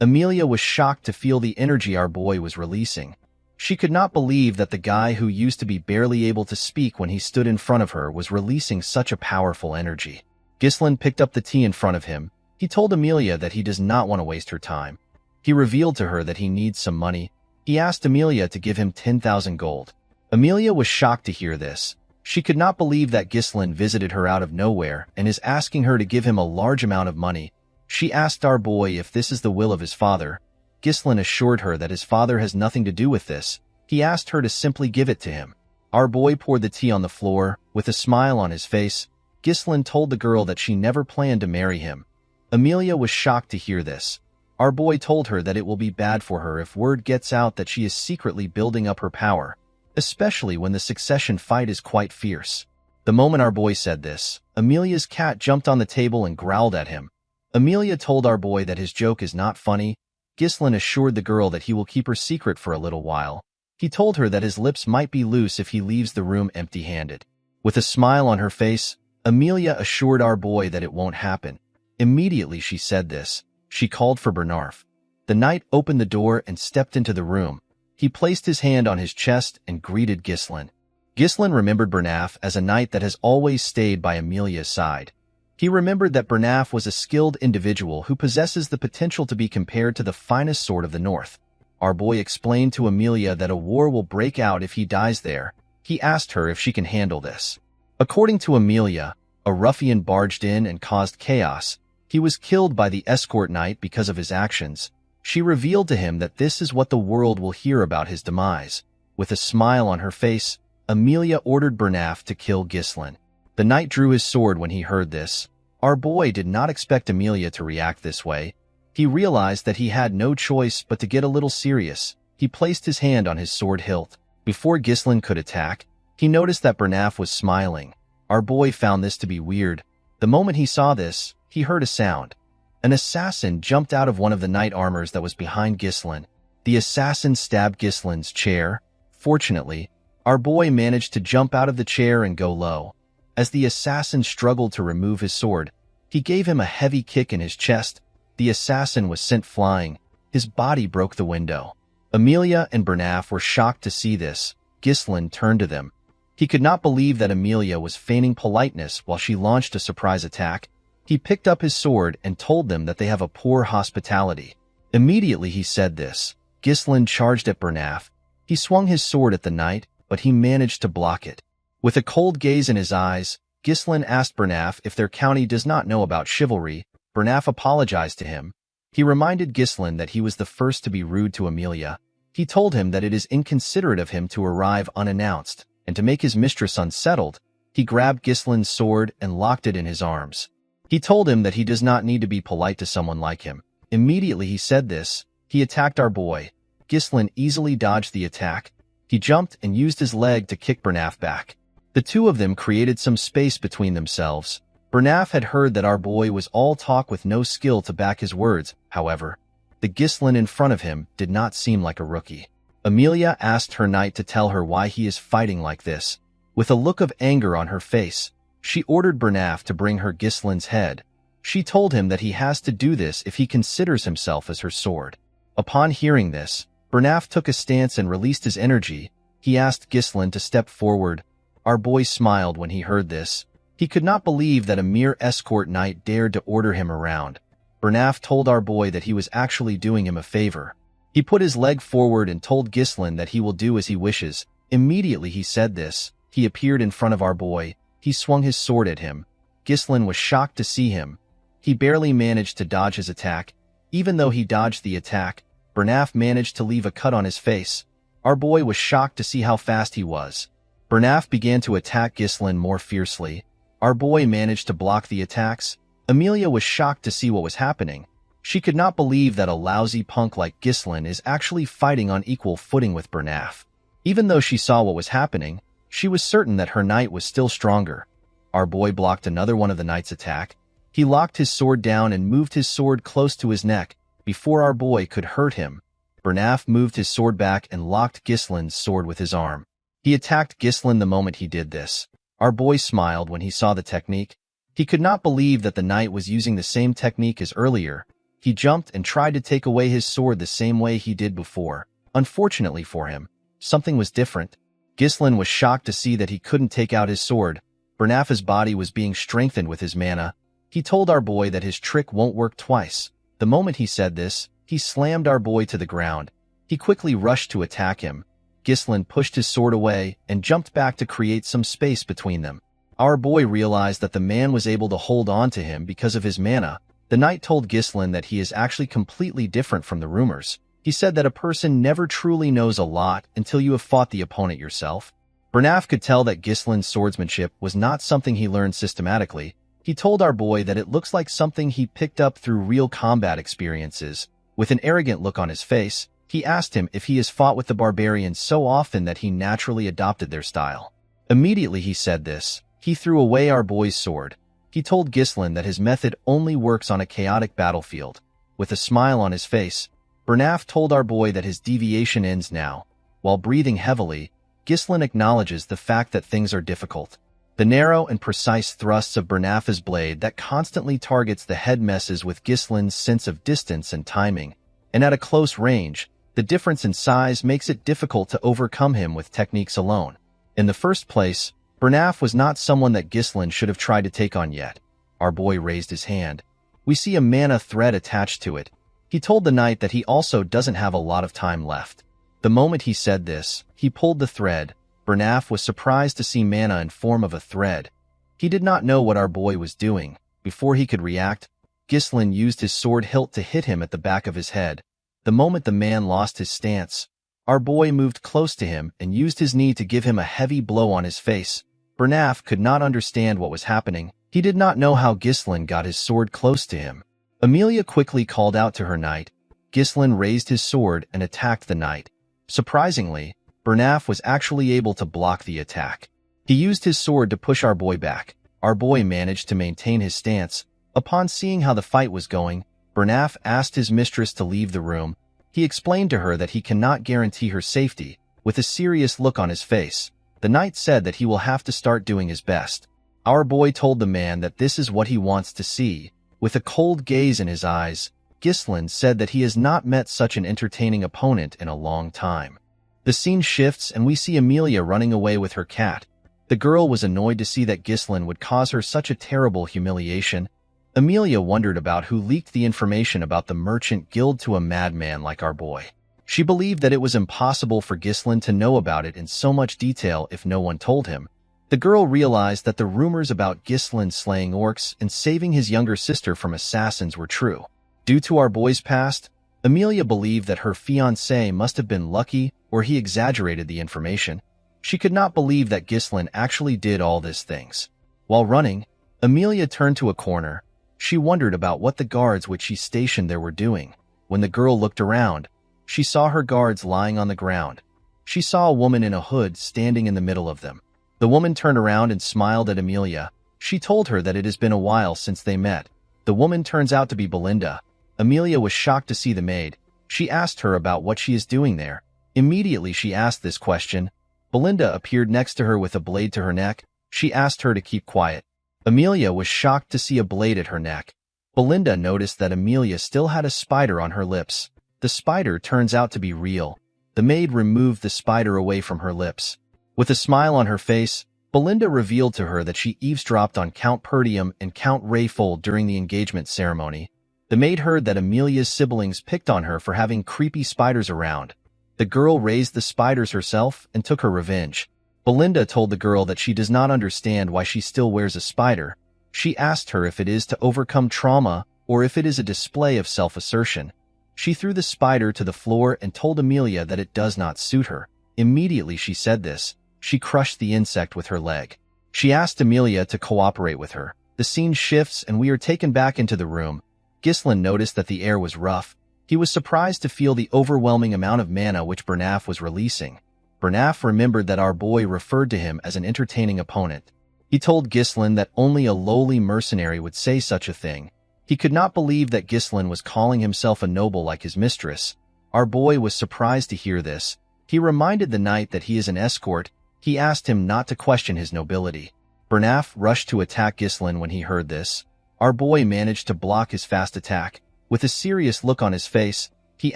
Amelia was shocked to feel the energy our boy was releasing. She could not believe that the guy who used to be barely able to speak when he stood in front of her was releasing such a powerful energy. Ghislain picked up the tea in front of him. He told Amelia that he does not want to waste her time. He revealed to her that he needs some money. He asked Amelia to give him 10,000 gold. Amelia was shocked to hear this. She could not believe that Ghislain visited her out of nowhere and is asking her to give him a large amount of money. She asked our boy if this is the will of his father. Ghislain assured her that his father has nothing to do with this. He asked her to simply give it to him. Our boy poured the tea on the floor. With a smile on his face, Ghislain told the girl that she never planned to marry him. Amelia was shocked to hear this. Our boy told her that it will be bad for her if word gets out that she is secretly building up her power, especially when the succession fight is quite fierce. The moment our boy said this, Amelia's cat jumped on the table and growled at him. Amelia told our boy that his joke is not funny. Ghislain assured the girl that he will keep her secret for a little while. He told her that his lips might be loose if he leaves the room empty-handed. With a smile on her face, Amelia assured our boy that it won't happen. Immediately she said this, she called for Bernarf. The knight opened the door and stepped into the room. He placed his hand on his chest and greeted Ghislain. Ghislain remembered Bernaf as a knight that has always stayed by Amelia's side. He remembered that Bernaf was a skilled individual who possesses the potential to be compared to the finest sword of the north. Our boy explained to Amelia that a war will break out if he dies there. He asked her if she can handle this. According to Amelia, a ruffian barged in and caused chaos. He was killed by the escort knight because of his actions. She revealed to him that this is what the world will hear about his demise. With a smile on her face, Amelia ordered Bernaf to kill Ghislain. The knight drew his sword when he heard this. Our boy did not expect Amelia to react this way. He realized that he had no choice but to get a little serious. He placed his hand on his sword hilt. Before Ghislain could attack, he noticed that Bernaf was smiling. Our boy found this to be weird. The moment he saw this, he heard a sound. An assassin jumped out of one of the knight armors that was behind Ghislain. The assassin stabbed Ghislain's chair. Fortunately, our boy managed to jump out of the chair and go low. As the assassin struggled to remove his sword, he gave him a heavy kick in his chest. The assassin was sent flying. His body broke the window. Amelia and Bernaf were shocked to see this. Ghislain turned to them. He could not believe that Amelia was feigning politeness while she launched a surprise attack. He picked up his sword and told them that they have a poor hospitality. Immediately he said this. Ghislain charged at Bernaf. He swung his sword at the knight, but he managed to block it. With a cold gaze in his eyes, Ghislain asked Bernaf if their county does not know about chivalry. Bernaf apologized to him. He reminded Ghislain that he was the first to be rude to Amelia. He told him that it is inconsiderate of him to arrive unannounced, and to make his mistress unsettled, he grabbed Ghislain's sword and locked it in his arms. He told him that he does not need to be polite to someone like him. Immediately he said this, he attacked our boy. Ghislain easily dodged the attack. He jumped and used his leg to kick Bernaf back. The two of them created some space between themselves. Bernaf had heard that our boy was all talk with no skill to back his words. However, the Ghislain in front of him did not seem like a rookie. Amelia asked her knight to tell her why he is fighting like this. With a look of anger on her face, she ordered Bernaf to bring her Ghislain's head. She told him that he has to do this if he considers himself as her sword. Upon hearing this, Bernaf took a stance and released his energy. He asked Ghislain to step forward. Our boy smiled when he heard this. He could not believe that a mere escort knight dared to order him around. Bernaf told our boy that he was actually doing him a favor. He put his leg forward and told Ghislain that he will do as he wishes. Immediately he said this, he appeared in front of our boy. He swung his sword at him. Ghislain was shocked to see him. He barely managed to dodge his attack. Even though he dodged the attack, Bernaf managed to leave a cut on his face. Our boy was shocked to see how fast he was. Bernaf began to attack Ghislain more fiercely. Our boy managed to block the attacks. Amelia was shocked to see what was happening. She could not believe that a lousy punk like Ghislain is actually fighting on equal footing with Bernaf. Even though she saw what was happening, she was certain that her knight was still stronger. Our boy blocked another one of the knight's attack. He locked his sword down and moved his sword close to his neck. Before our boy could hurt him, Bernaf moved his sword back and locked Ghislain's sword with his arm. He attacked Ghislain the moment he did this. Our boy smiled when he saw the technique. He could not believe that the knight was using the same technique as earlier. He jumped and tried to take away his sword the same way he did before. Unfortunately for him, something was different. Ghislain was shocked to see that he couldn't take out his sword. Bernaf's body was being strengthened with his mana. He told our boy that his trick won't work twice. The moment he said this, he slammed our boy to the ground. He quickly rushed to attack him. Ghislain pushed his sword away and jumped back to create some space between them. Our boy realized that the man was able to hold on to him because of his mana. The knight told Ghislain that he is actually completely different from the rumors. He said that a person never truly knows a lot until you have fought the opponent yourself. Bernaf could tell that Ghislain's swordsmanship was not something he learned systematically. He told our boy that it looks like something he picked up through real combat experiences. With an arrogant look on his face, he asked him if he has fought with the barbarians so often that he naturally adopted their style. Immediately he said this. He threw away our boy's sword. He told Ghislain that his method only works on a chaotic battlefield. With a smile on his face, Bernaf told our boy that his deviation ends now. While breathing heavily, Ghislain acknowledges the fact that things are difficult. The narrow and precise thrusts of Bernaf's blade that constantly targets the head messes with Ghislain's sense of distance and timing, and at a close range, the difference in size makes it difficult to overcome him with techniques alone. In the first place, Bernaf was not someone that Ghislain should have tried to take on yet. Our boy raised his hand. We see a mana thread attached to it. He told the knight that he also doesn't have a lot of time left. The moment he said this, he pulled the thread. Bernaf was surprised to see mana in form of a thread. He did not know what our boy was doing. Before he could react, Ghislain used his sword hilt to hit him at the back of his head. The moment the man lost his stance, our boy moved close to him and used his knee to give him a heavy blow on his face. Bernaf could not understand what was happening. He did not know how Ghislain got his sword close to him. Amelia quickly called out to her knight. Ghislain raised his sword and attacked the knight. Surprisingly, Bernaf was actually able to block the attack. He used his sword to push our boy back. Our boy managed to maintain his stance. Upon seeing how the fight was going, Bernaf asked his mistress to leave the room. He explained to her that he cannot guarantee her safety. With a serious look on his face, the knight said that he will have to start doing his best. Our boy told the man that this is what he wants to see. With a cold gaze in his eyes, Ghislain said that he has not met such an entertaining opponent in a long time. The scene shifts and we see Amelia running away with her cat. The girl was annoyed to see that Ghislain would cause her such a terrible humiliation. Amelia wondered about who leaked the information about the merchant guild to a madman like our boy. She believed that it was impossible for Ghislain to know about it in so much detail if no one told him. The girl realized that the rumors about Ghislain slaying orcs and saving his younger sister from assassins were true. Due to our boy's past, Amelia believed that her fiancé must have been lucky or he exaggerated the information. She could not believe that Ghislain actually did all these things. While running, Amelia turned to a corner. She wondered about what the guards which she stationed there were doing. When the girl looked around, she saw her guards lying on the ground. She saw a woman in a hood standing in the middle of them. The woman turned around and smiled at Amelia. She told her that it has been a while since they met. The woman turns out to be Belinda. Amelia was shocked to see the maid. She asked her about what she is doing there. Immediately she asked this question, Belinda appeared next to her with a blade to her neck. She asked her to keep quiet. Amelia was shocked to see a blade at her neck. Belinda noticed that Amelia still had a spider on her lips. The spider turns out to be real. The maid removed the spider away from her lips. With a smile on her face, Belinda revealed to her that she eavesdropped on Count Perdium and Count Rayfold during the engagement ceremony. The maid heard that Amelia's siblings picked on her for having creepy spiders around. The girl raised the spiders herself and took her revenge. Belinda told the girl that she does not understand why she still wears a spider. She asked her if it is to overcome trauma or if it is a display of self-assertion. She threw the spider to the floor and told Amelia that it does not suit her. Immediately she said this, she crushed the insect with her leg. She asked Amelia to cooperate with her. The scene shifts and we are taken back into the room. Ghislain noticed that the air was rough. He was surprised to feel the overwhelming amount of mana which Bernaf was releasing. Bernaf remembered that our boy referred to him as an entertaining opponent. He told Ghislain that only a lowly mercenary would say such a thing. He could not believe that Ghislain was calling himself a noble like his mistress. Our boy was surprised to hear this. He reminded the knight that he is an escort. He asked him not to question his nobility. Bernaf rushed to attack Ghislain when he heard this. Our boy managed to block his fast attack. With a serious look on his face, he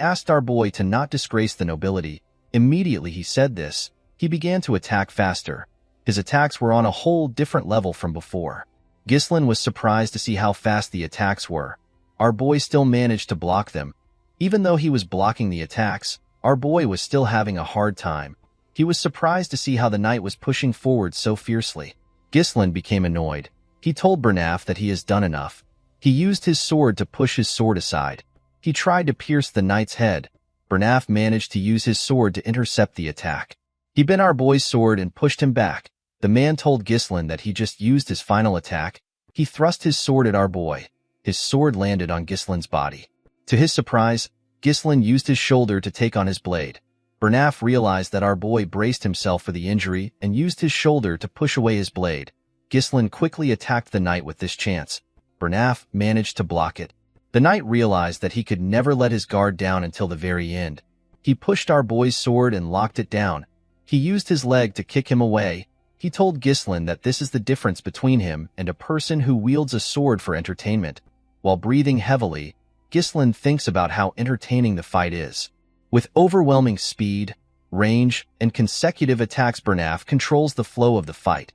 asked our boy to not disgrace the nobility. Immediately he said this, he began to attack faster. His attacks were on a whole different level from before. Ghislain was surprised to see how fast the attacks were. Our boy still managed to block them. Even though he was blocking the attacks, our boy was still having a hard time. He was surprised to see how the knight was pushing forward so fiercely. Ghislain became annoyed. He told Bernaf that he has done enough. He used his sword to push his sword aside. He tried to pierce the knight's head. Bernaf managed to use his sword to intercept the attack. He bent our boy's sword and pushed him back. The man told Ghislain that he just used his final attack. He thrust his sword at our boy. His sword landed on Ghislain's body. To his surprise, Ghislain used his shoulder to take on his blade. Bernaf realized that our boy braced himself for the injury and used his shoulder to push away his blade. Ghislain quickly attacked the knight with this chance. Bernaf managed to block it. The knight realized that he could never let his guard down until the very end. He pushed our boy's sword and locked it down. He used his leg to kick him away. He told Ghislain that this is the difference between him and a person who wields a sword for entertainment. While breathing heavily, Ghislain thinks about how entertaining the fight is. With overwhelming speed, range, and consecutive attacks, Bernaf controls the flow of the fight.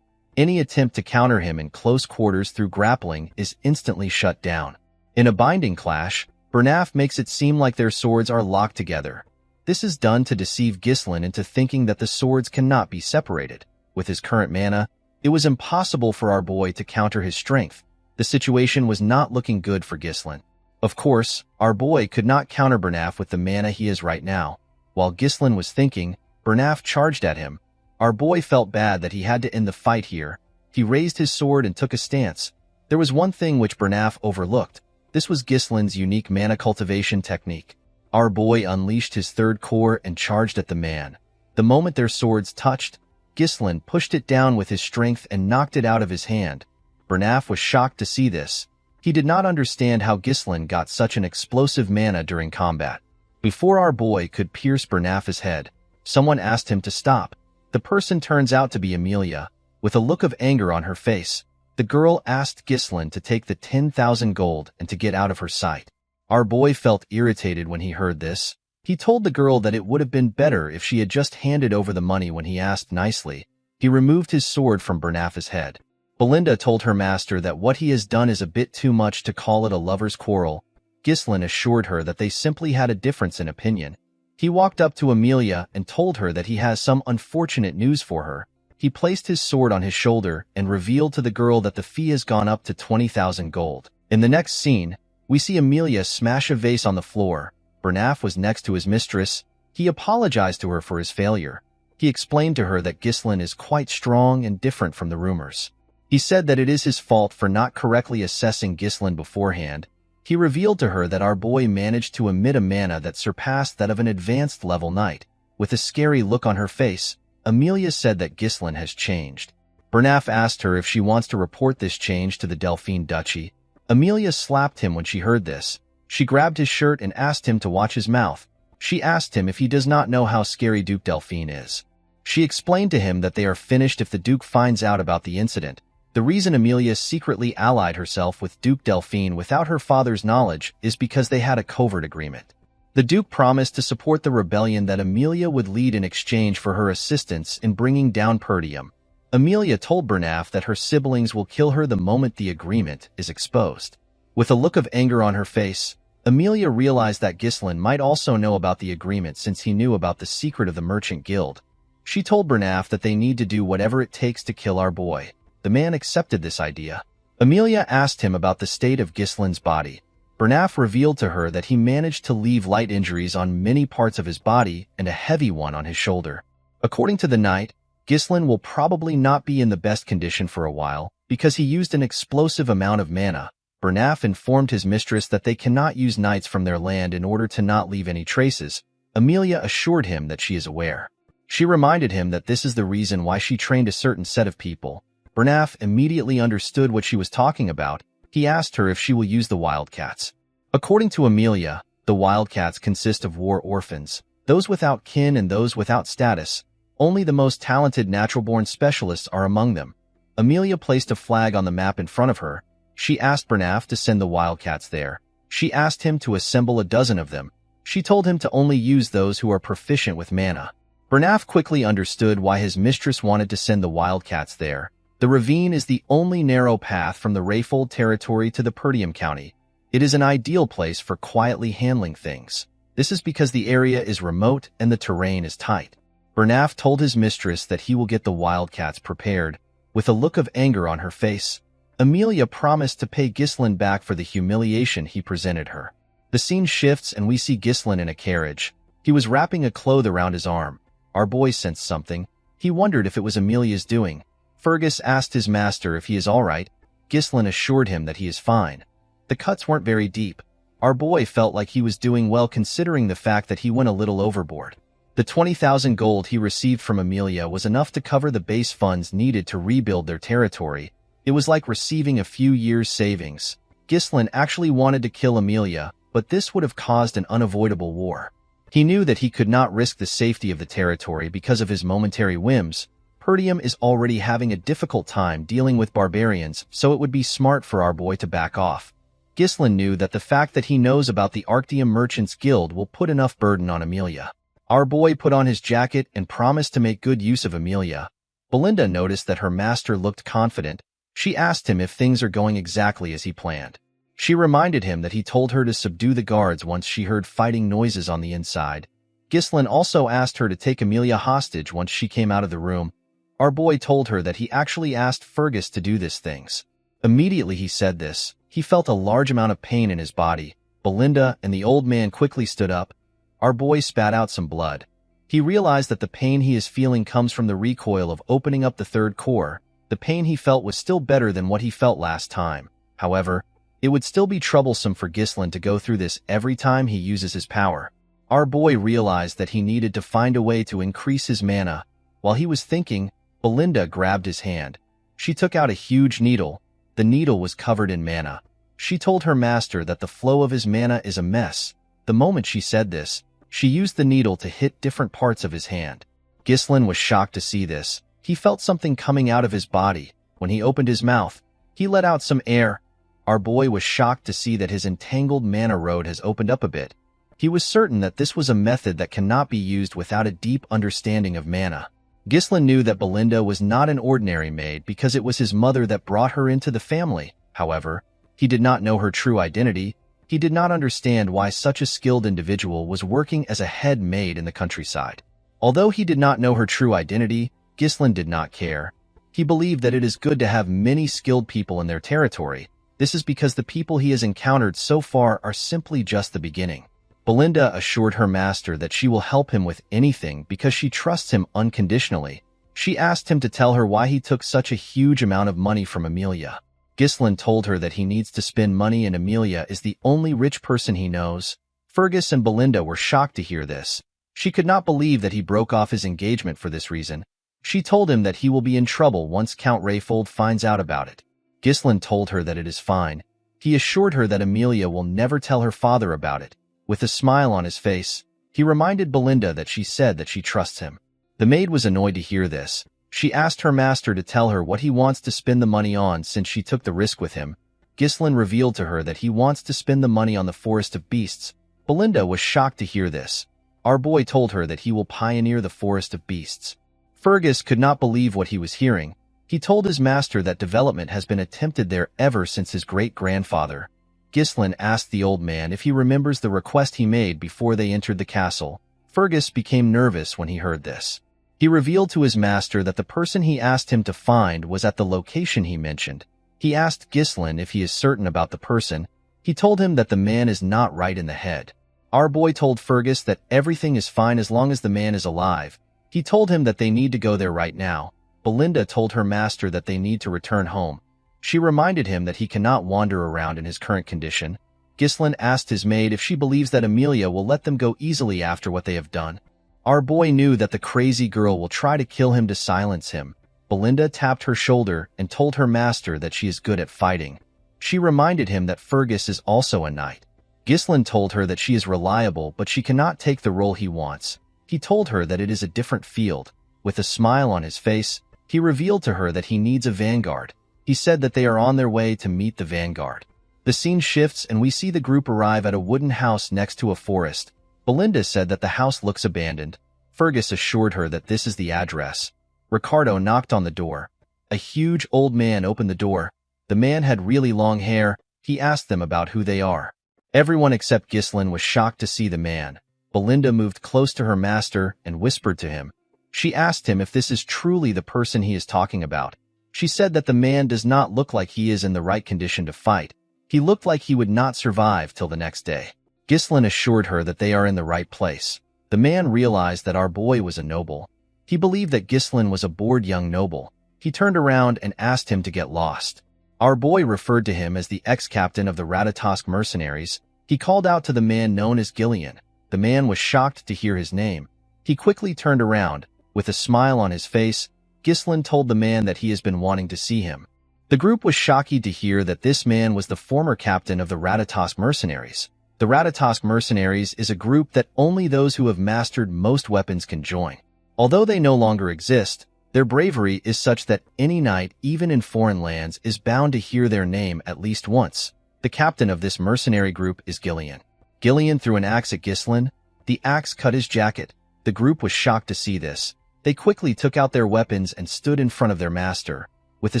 Any attempt to counter him in close quarters through grappling is instantly shut down. In a binding clash, Bernaf makes it seem like their swords are locked together. This is done to deceive Ghislain into thinking that the swords cannot be separated. With his current mana, it was impossible for our boy to counter his strength. The situation was not looking good for Ghislain. Of course, our boy could not counter Bernaf with the mana he is right now. While Ghislain was thinking, Bernaf charged at him. Our boy felt bad that he had to end the fight here. He raised his sword and took a stance. There was one thing which Bernaf overlooked. This was Ghislain's unique mana cultivation technique. Our boy unleashed his third core and charged at the man. The moment their swords touched, Ghislain pushed it down with his strength and knocked it out of his hand. Bernaf was shocked to see this. He did not understand how Ghislain got such an explosive mana during combat. Before our boy could pierce Bernaf's head, someone asked him to stop. The person turns out to be Amelia. With a look of anger on her face, the girl asked Ghislain to take the 10,000 gold and to get out of her sight. Our boy felt irritated when he heard this. He told the girl that it would have been better if she had just handed over the money when he asked nicely. He removed his sword from Bernaf's head. Belinda told her master that what he has done is a bit too much to call it a lover's quarrel. Ghislain assured her that they simply had a difference in opinion. He walked up to Amelia and told her that he has some unfortunate news for her. He placed his sword on his shoulder and revealed to the girl that the fee has gone up to 20,000 gold. In the next scene, we see Amelia smash a vase on the floor. Bernaf was next to his mistress. He apologized to her for his failure. He explained to her that Ghislain is quite strong and different from the rumors. He said that it is his fault for not correctly assessing Ghislain beforehand. He revealed to her that our boy managed to emit a mana that surpassed that of an advanced level knight. With a scary look on her face, Amelia said that Ghislain has changed. Bernaf asked her if she wants to report this change to the Delphine Duchy. Amelia slapped him when she heard this. She grabbed his shirt and asked him to watch his mouth. She asked him if he does not know how scary Duke Delphine is. She explained to him that they are finished if the Duke finds out about the incident. The reason Amelia secretly allied herself with Duke Delphine without her father's knowledge is because they had a covert agreement. The Duke promised to support the rebellion that Amelia would lead in exchange for her assistance in bringing down Perdium. Amelia told Bernaf that her siblings will kill her the moment the agreement is exposed. With a look of anger on her face, Amelia realized that Ghislain might also know about the agreement since he knew about the secret of the Merchant Guild. She told Bernaf that they need to do whatever it takes to kill our boy. The man accepted this idea. Amelia asked him about the state of Ghislain's body. Bernaf revealed to her that he managed to leave light injuries on many parts of his body and a heavy one on his shoulder. According to the knight, Ghislain will probably not be in the best condition for a while because he used an explosive amount of mana. Bernaf informed his mistress that they cannot use knights from their land in order to not leave any traces. Amelia assured him that she is aware. She reminded him that this is the reason why she trained a certain set of people. Bernaf immediately understood what she was talking about. He asked her if she will use the wildcats. According to Amelia, the wildcats consist of war orphans, those without kin and those without status. Only the most talented natural-born specialists are among them. Amelia placed a flag on the map in front of her. She asked Bernaf to send the wildcats there. She asked him to assemble a dozen of them. She told him to only use those who are proficient with mana. Bernaf quickly understood why his mistress wanted to send the wildcats there. The ravine is the only narrow path from the Rayfold territory to the Perdium County. It is an ideal place for quietly handling things. This is because the area is remote and the terrain is tight. Bernaf told his mistress that he will get the wildcats prepared. With a look of anger on her face, Amelia promised to pay Ghislain back for the humiliation he presented her. The scene shifts and we see Ghislain in a carriage. He was wrapping a cloth around his arm. Our boy sensed something. He wondered if it was Amelia's doing. Fergus asked his master if he is all right. Ghislain assured him that he is fine. The cuts weren't very deep. Our boy felt like he was doing well considering the fact that he went a little overboard. The 20,000 gold he received from Amelia was enough to cover the base funds needed to rebuild their territory. It was like receiving a few years' savings. Ghislain actually wanted to kill Amelia, but this would have caused an unavoidable war. He knew that he could not risk the safety of the territory because of his momentary whims. Perdium is already having a difficult time dealing with barbarians, so it would be smart for our boy to back off. Ghislain knew that the fact that he knows about the Arctium Merchants Guild will put enough burden on Amelia. Our boy put on his jacket and promised to make good use of Amelia. Belinda noticed that her master looked confident. She asked him if things are going exactly as he planned. She reminded him that he told her to subdue the guards once she heard fighting noises on the inside. Ghislain also asked her to take Amelia hostage once she came out of the room. Our boy told her that he actually asked Fergus to do these things. Immediately he said this, he felt a large amount of pain in his body. Belinda and the old man quickly stood up. Our boy spat out some blood. He realized that the pain he is feeling comes from the recoil of opening up the third core. The pain he felt was still better than what he felt last time. However, it would still be troublesome for Ghislain to go through this every time he uses his power. Our boy realized that he needed to find a way to increase his mana. While he was thinking, Belinda grabbed his hand. She took out a huge needle. The needle was covered in mana. She told her master that the flow of his mana is a mess. The moment she said this, she used the needle to hit different parts of his hand. Ghislain was shocked to see this. He felt something coming out of his body. When he opened his mouth, he let out some air. Our boy was shocked to see that his entangled mana road has opened up a bit. He was certain that this was a method that cannot be used without a deep understanding of mana. Ghislain knew that Belinda was not an ordinary maid because it was his mother that brought her into the family. However, he did not know her true identity. He did not understand why such a skilled individual was working as a head maid in the countryside. Although he did not know her true identity, Ghislain did not care. He believed that it is good to have many skilled people in their territory. This is because the people he has encountered so far are simply just the beginning. Belinda assured her master that she will help him with anything because she trusts him unconditionally. She asked him to tell her why he took such a huge amount of money from Amelia. Ghislain told her that he needs to spend money and Amelia is the only rich person he knows. Fergus and Belinda were shocked to hear this. She could not believe that he broke off his engagement for this reason. She told him that he will be in trouble once Count Rayfold finds out about it. Ghislain told her that it is fine. He assured her that Amelia will never tell her father about it. With a smile on his face, he reminded Belinda that she said that she trusts him. The maid was annoyed to hear this. She asked her master to tell her what he wants to spend the money on since she took the risk with him. Ghislain revealed to her that he wants to spend the money on the Forest of Beasts. Belinda was shocked to hear this. Our boy told her that he will pioneer the Forest of Beasts. Fergus could not believe what he was hearing. He told his master that development has been attempted there ever since his great-grandfather. Ghislain asked the old man if he remembers the request he made before they entered the castle. Fergus became nervous when he heard this. He revealed to his master that the person he asked him to find was at the location he mentioned. He asked Ghislain if he is certain about the person. He told him that the man is not right in the head. Our boy told Fergus that everything is fine as long as the man is alive. He told him that they need to go there right now. Belinda told her master that they need to return home. She reminded him that he cannot wander around in his current condition. Ghislain asked his maid if she believes that Amelia will let them go easily after what they have done. Our boy knew that the crazy girl will try to kill him to silence him. Belinda tapped her shoulder and told her master that she is good at fighting. She reminded him that Fergus is also a knight. Ghislain told her that she is reliable but she cannot take the role he wants. He told her that it is a different field. With a smile on his face, he revealed to her that he needs a vanguard. He said that they are on their way to meet the vanguard. The scene shifts and we see the group arrive at a wooden house next to a forest. Belinda said that the house looks abandoned. Fergus assured her that this is the address. Ricardo knocked on the door. A huge old man opened the door. The man had really long hair. He asked them about who they are. Everyone except Ghislain was shocked to see the man. Belinda moved close to her master and whispered to him. She asked him if this is truly the person he is talking about. She said that the man does not look like he is in the right condition to fight. He looked like he would not survive till the next day. Ghislain assured her that they are in the right place. The man realized that our boy was a noble. He believed that Ghislain was a bored young noble. He turned around and asked him to get lost. Our boy referred to him as the ex-captain of the Ratatosk mercenaries. He called out to the man known as Gillian. The man was shocked to hear his name. He quickly turned around. With a smile on his face, Ghislain told the man that he has been wanting to see him. The group was shocked to hear that this man was the former captain of the Ratatosk mercenaries. The Ratatosk mercenaries is a group that only those who have mastered most weapons can join. Although they no longer exist, their bravery is such that any knight, even in foreign lands, is bound to hear their name at least once. The captain of this mercenary group is Gillian. Gillian threw an axe at Ghislain. The axe cut his jacket. The group was shocked to see this. They quickly took out their weapons and stood in front of their master. With a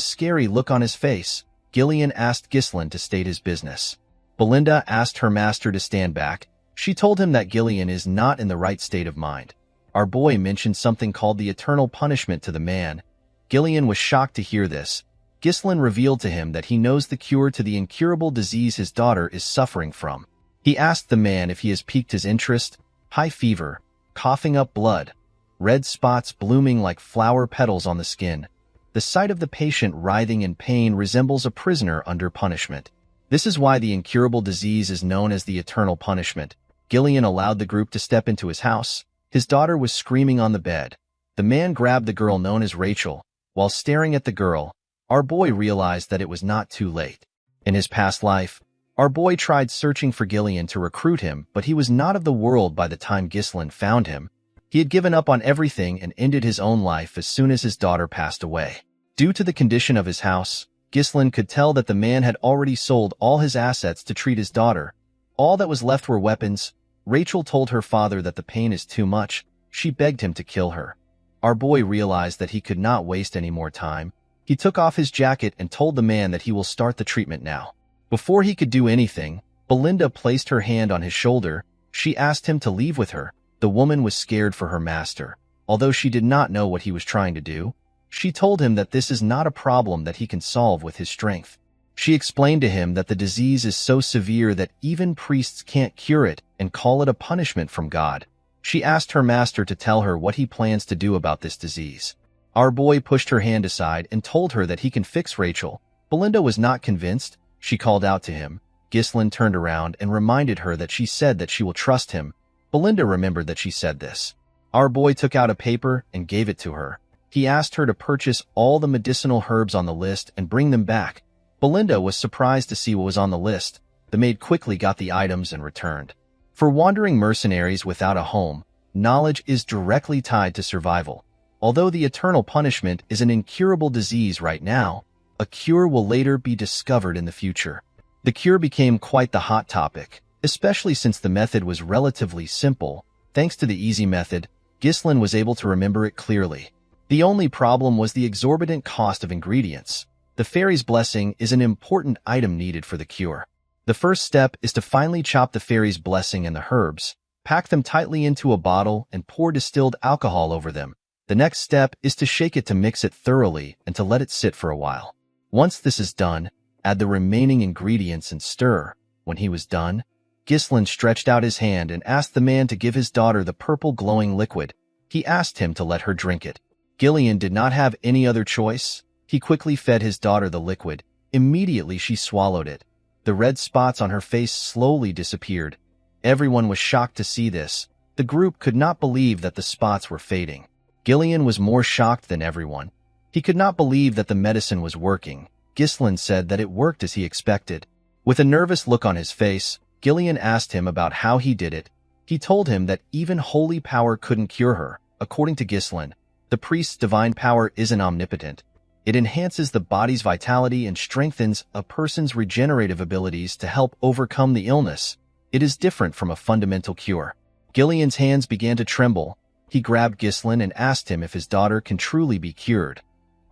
scary look on his face, Gillian asked Ghislain to state his business. Belinda asked her master to stand back. She told him that Gillian is not in the right state of mind. Our boy mentioned something called the eternal punishment to the man. Gillian was shocked to hear this. Ghislain revealed to him that he knows the cure to the incurable disease his daughter is suffering from. He asked the man if he has piqued his interest. High fever, coughing up blood, red spots blooming like flower petals on the skin. The sight of the patient writhing in pain resembles a prisoner under punishment. This is why the incurable disease is known as the eternal punishment. Gillian allowed the group to step into his house. His daughter was screaming on the bed. The man grabbed the girl known as Rachel. While staring at the girl, our boy realized that it was not too late. In his past life, our boy tried searching for Gillian to recruit him, but he was not of the world by the time Ghislaine found him. He had given up on everything and ended his own life as soon as his daughter passed away. Due to the condition of his house, Ghislaine could tell that the man had already sold all his assets to treat his daughter. All that was left were weapons. Rachel told her father that the pain is too much. She begged him to kill her. Our boy realized that he could not waste any more time. He took off his jacket and told the man that he will start the treatment now. Before he could do anything, Belinda placed her hand on his shoulder. She asked him to leave with her. The woman was scared for her master. Although she did not know what he was trying to do, she told him that this is not a problem that he can solve with his strength. She explained to him that the disease is so severe that even priests can't cure it and call it a punishment from God. She asked her master to tell her what he plans to do about this disease. Our boy pushed her hand aside and told her that he can fix Rachel. Belinda was not convinced. She called out to him. Ghislaine turned around and reminded her that she said that she will trust him. Belinda remembered that she said this. Our boy took out a paper and gave it to her. He asked her to purchase all the medicinal herbs on the list and bring them back. Belinda was surprised to see what was on the list. The maid quickly got the items and returned. For wandering mercenaries without a home, knowledge is directly tied to survival. Although the eternal punishment is an incurable disease right now, a cure will later be discovered in the future. The cure became quite the hot topic, especially since the method was relatively simple. Thanks to the easy method, Ghislaine was able to remember it clearly. The only problem was the exorbitant cost of ingredients. The fairy's blessing is an important item needed for the cure. The first step is to finely chop the fairy's blessing and the herbs, pack them tightly into a bottle, and pour distilled alcohol over them. The next step is to shake it to mix it thoroughly and to let it sit for a while. Once this is done, add the remaining ingredients and stir. When he was done, Ghislaine stretched out his hand and asked the man to give his daughter the purple glowing liquid. He asked him to let her drink it. Gillian did not have any other choice. He quickly fed his daughter the liquid. Immediately she swallowed it. The red spots on her face slowly disappeared. Everyone was shocked to see this. The group could not believe that the spots were fading. Gillian was more shocked than everyone. He could not believe that the medicine was working. Ghislaine said that it worked as he expected. With a nervous look on his face, Gillian asked him about how he did it. He told him that even holy power couldn't cure her. According to Ghislaine, the priest's divine power isn't omnipotent. It enhances the body's vitality and strengthens a person's regenerative abilities to help overcome the illness. It is different from a fundamental cure. Gillian's hands began to tremble. He grabbed Ghislaine and asked him if his daughter can truly be cured.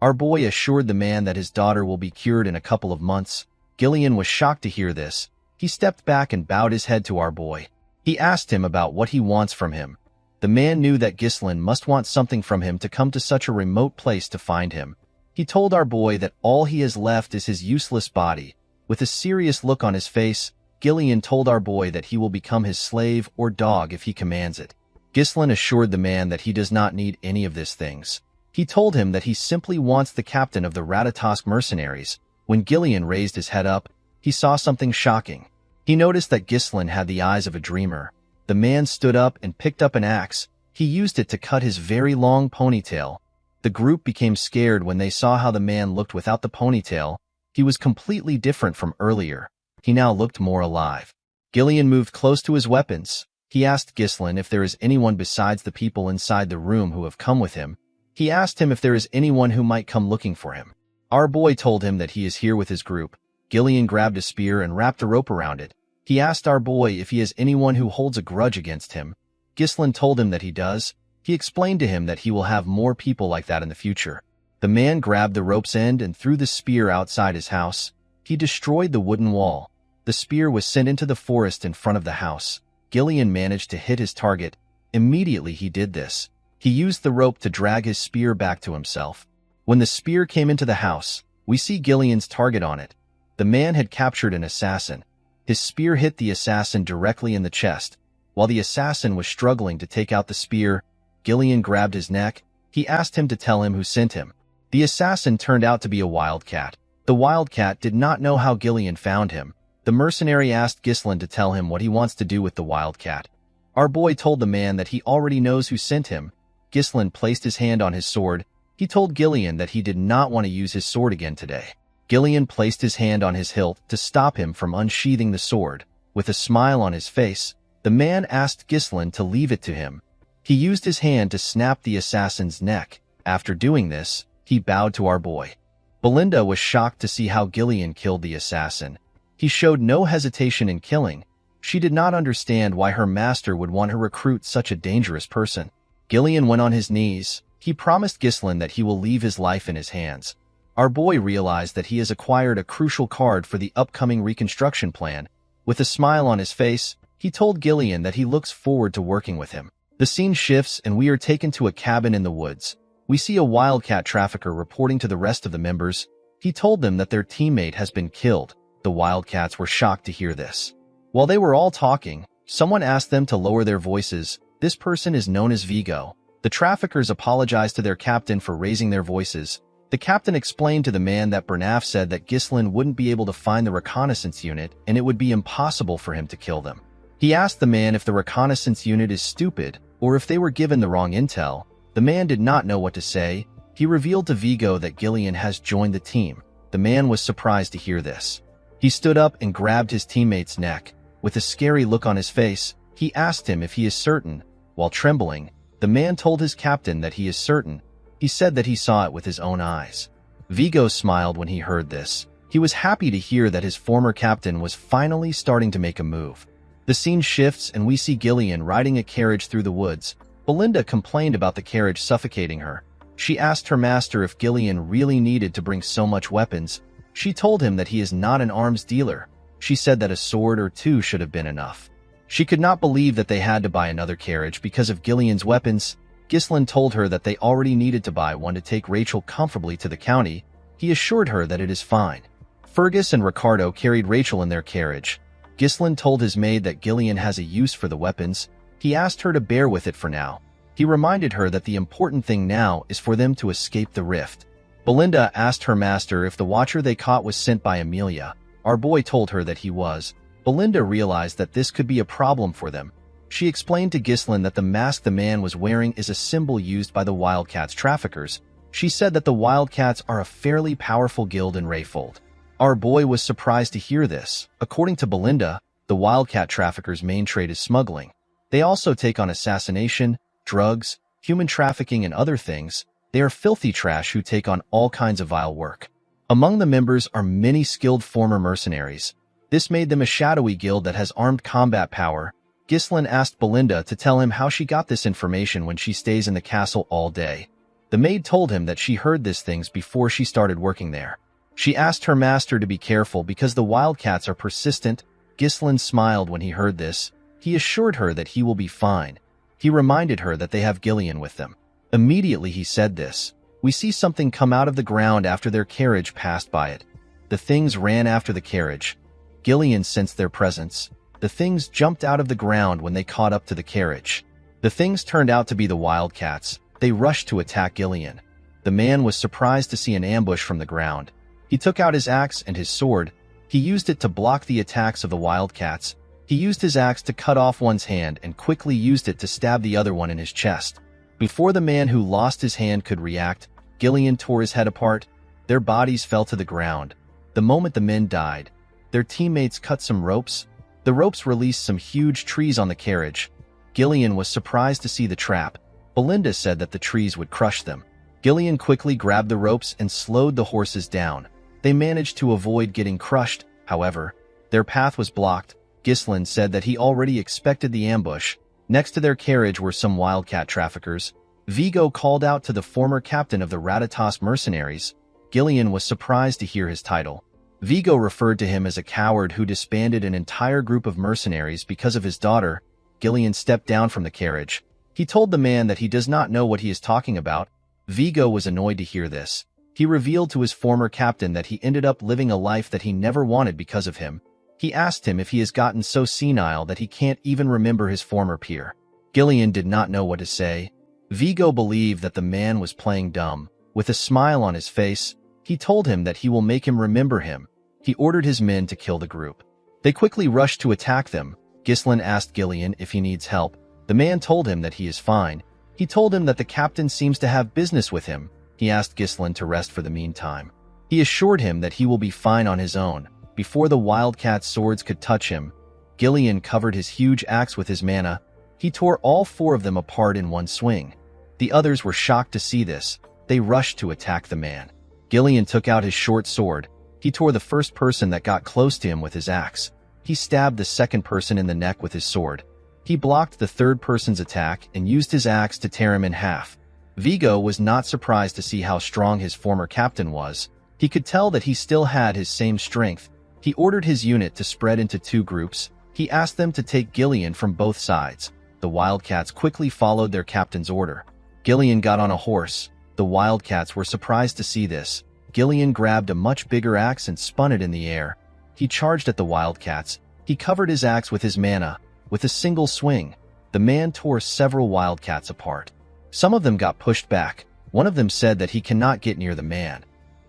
Our boy assured the man that his daughter will be cured in a couple of months. Gillian was shocked to hear this. He stepped back and bowed his head to our boy. He asked him about what he wants from him. The man knew that Ghislaine must want something from him to come to such a remote place to find him. He told our boy that all he has left is his useless body. With a serious look on his face, Gillian told our boy that he will become his slave or dog if he commands it. Ghislaine assured the man that he does not need any of these things. He told him that he simply wants the captain of the Ratatosk mercenaries. When Gillian raised his head up, he saw something shocking. He noticed that Ghislaine had the eyes of a dreamer. The man stood up and picked up an axe. He used it to cut his very long ponytail. The group became scared when they saw how the man looked without the ponytail. He was completely different from earlier. He now looked more alive. Gillian moved close to his weapons. He asked Ghislaine if there is anyone besides the people inside the room who have come with him. He asked him if there is anyone who might come looking for him. Our boy told him that he is here with his group. Gillian grabbed a spear and wrapped a rope around it. He asked our boy if he has anyone who holds a grudge against him. Ghislaine told him that he does. He explained to him that he will have more people like that in the future. The man grabbed the rope's end and threw the spear outside his house. He destroyed the wooden wall. The spear was sent into the forest in front of the house. Gillian managed to hit his target. Immediately he did this. He used the rope to drag his spear back to himself. When the spear came into the house, we see Gillian's target on it. The man had captured an assassin. His spear hit the assassin directly in the chest. While the assassin was struggling to take out the spear, Gillian grabbed his neck. He asked him to tell him who sent him. The assassin turned out to be a wildcat. The wildcat did not know how Gillian found him. The mercenary asked Ghislaine to tell him what he wants to do with the wildcat. Our boy told the man that he already knows who sent him. Ghislaine placed his hand on his sword. He told Gillian that he did not want to use his sword again today. Gillian placed his hand on his hilt to stop him from unsheathing the sword. With a smile on his face, the man asked Ghislain to leave it to him. He used his hand to snap the assassin's neck. After doing this, he bowed to our boy. Belinda was shocked to see how Gillian killed the assassin. He showed no hesitation in killing. She did not understand why her master would want to recruit such a dangerous person. Gillian went on his knees. He promised Ghislain that he will leave his life in his hands. Our boy realized that he has acquired a crucial card for the upcoming reconstruction plan. With a smile on his face, he told Gillian that he looks forward to working with him. The scene shifts and we are taken to a cabin in the woods. We see a wildcat trafficker reporting to the rest of the members. He told them that their teammate has been killed. The wildcats were shocked to hear this. While they were all talking, someone asked them to lower their voices. This person is known as Vigo. The traffickers apologized to their captain for raising their voices. The captain explained to the man that Bernaf said that Ghislain wouldn't be able to find the reconnaissance unit and it would be impossible for him to kill them. He asked the man if the reconnaissance unit is stupid or if they were given the wrong intel. The man did not know what to say. He revealed to Vigo that Gillian has joined the team. The man was surprised to hear this. He stood up and grabbed his teammate's neck. With a scary look on his face, he asked him if he is certain. While trembling, the man told his captain that he is certain. He said that he saw it with his own eyes. Vigo smiled when he heard this. He was happy to hear that his former captain was finally starting to make a move. The scene shifts and we see Gillian riding a carriage through the woods. Belinda complained about the carriage suffocating her. She asked her master if Gillian really needed to bring so much weapons. She told him that he is not an arms dealer. She said that a sword or two should have been enough. She could not believe that they had to buy another carriage because of Gillian's weapons. Ghislain told her that they already needed to buy one to take Rachel comfortably to the county. He assured her that it is fine. Fergus and Ricardo carried Rachel in their carriage. Ghislain told his maid that Gillian has a use for the weapons. He asked her to bear with it for now. He reminded her that the important thing now is for them to escape the rift. Belinda asked her master if the watcher they caught was sent by Amelia. Our boy told her that he was. Belinda realized that this could be a problem for them. She explained to Ghislain that the mask the man was wearing is a symbol used by the Wildcats traffickers. She said that the Wildcats are a fairly powerful guild in Rayfold. Our boy was surprised to hear this. According to Belinda, the Wildcat traffickers' main trade is smuggling. They also take on assassination, drugs, human trafficking, and other things. They are filthy trash who take on all kinds of vile work. Among the members are many skilled former mercenaries. This made them a shadowy guild that has armed combat power. Ghislain asked Belinda to tell him how she got this information when she stays in the castle all day. The maid told him that she heard these things before she started working there. She asked her master to be careful because the Wildcats are persistent. Ghislain smiled when he heard this. He assured her that he will be fine. He reminded her that they have Gillian with them. Immediately he said this. We see something come out of the ground after their carriage passed by it. The things ran after the carriage. Gillian sensed their presence. The things jumped out of the ground when they caught up to the carriage. The things turned out to be the Wildcats. They rushed to attack Gillian. The man was surprised to see an ambush from the ground. He took out his axe and his sword. He used it to block the attacks of the Wildcats. He used his axe to cut off one's hand and quickly used it to stab the other one in his chest. Before the man who lost his hand could react, Gillian tore his head apart. Their bodies fell to the ground. The moment the men died, their teammates cut some ropes. The ropes released some huge trees on the carriage. Gillian was surprised to see the trap. Belinda said that the trees would crush them. Gillian quickly grabbed the ropes and slowed the horses down. They managed to avoid getting crushed, however. Their path was blocked. Ghislain said that he already expected the ambush. Next to their carriage were some wildcat traffickers. Vigo called out to the former captain of the Ratatas mercenaries. Gillian was surprised to hear his title. Vigo referred to him as a coward who disbanded an entire group of mercenaries because of his daughter. Gillian stepped down from the carriage. He told the man that he does not know what he is talking about. Vigo was annoyed to hear this. He revealed to his former captain that he ended up living a life that he never wanted because of him. He asked him if he has gotten so senile that he can't even remember his former peer. Gillian did not know what to say. Vigo believed that the man was playing dumb. With a smile on his face, he told him that he will make him remember him. He ordered his men to kill the group. They quickly rushed to attack them. Ghislain asked Gillian if he needs help. The man told him that he is fine. He told him that the captain seems to have business with him. He asked Ghislain to rest for the meantime. He assured him that he will be fine on his own. Before the wildcat's swords could touch him, Gillian covered his huge axe with his mana. He tore all 4 of them apart in one swing. The others were shocked to see this. They rushed to attack the man. Gillian took out his short sword. He tore the first person that got close to him with his axe. He stabbed the second person in the neck with his sword. He blocked the third person's attack and used his axe to tear him in half. Vigo was not surprised to see how strong his former captain was. He could tell that he still had his same strength. He ordered his unit to spread into 2 groups. He asked them to take Gillian from both sides. The wildcats quickly followed their captain's order. Gillian got on a horse. The wildcats were surprised to see this. Gillian grabbed a much bigger axe and spun it in the air. He charged at the wildcats. He covered his axe with his mana. With a single swing, the man tore several wildcats apart. Some of them got pushed back. One of them said that he cannot get near the man.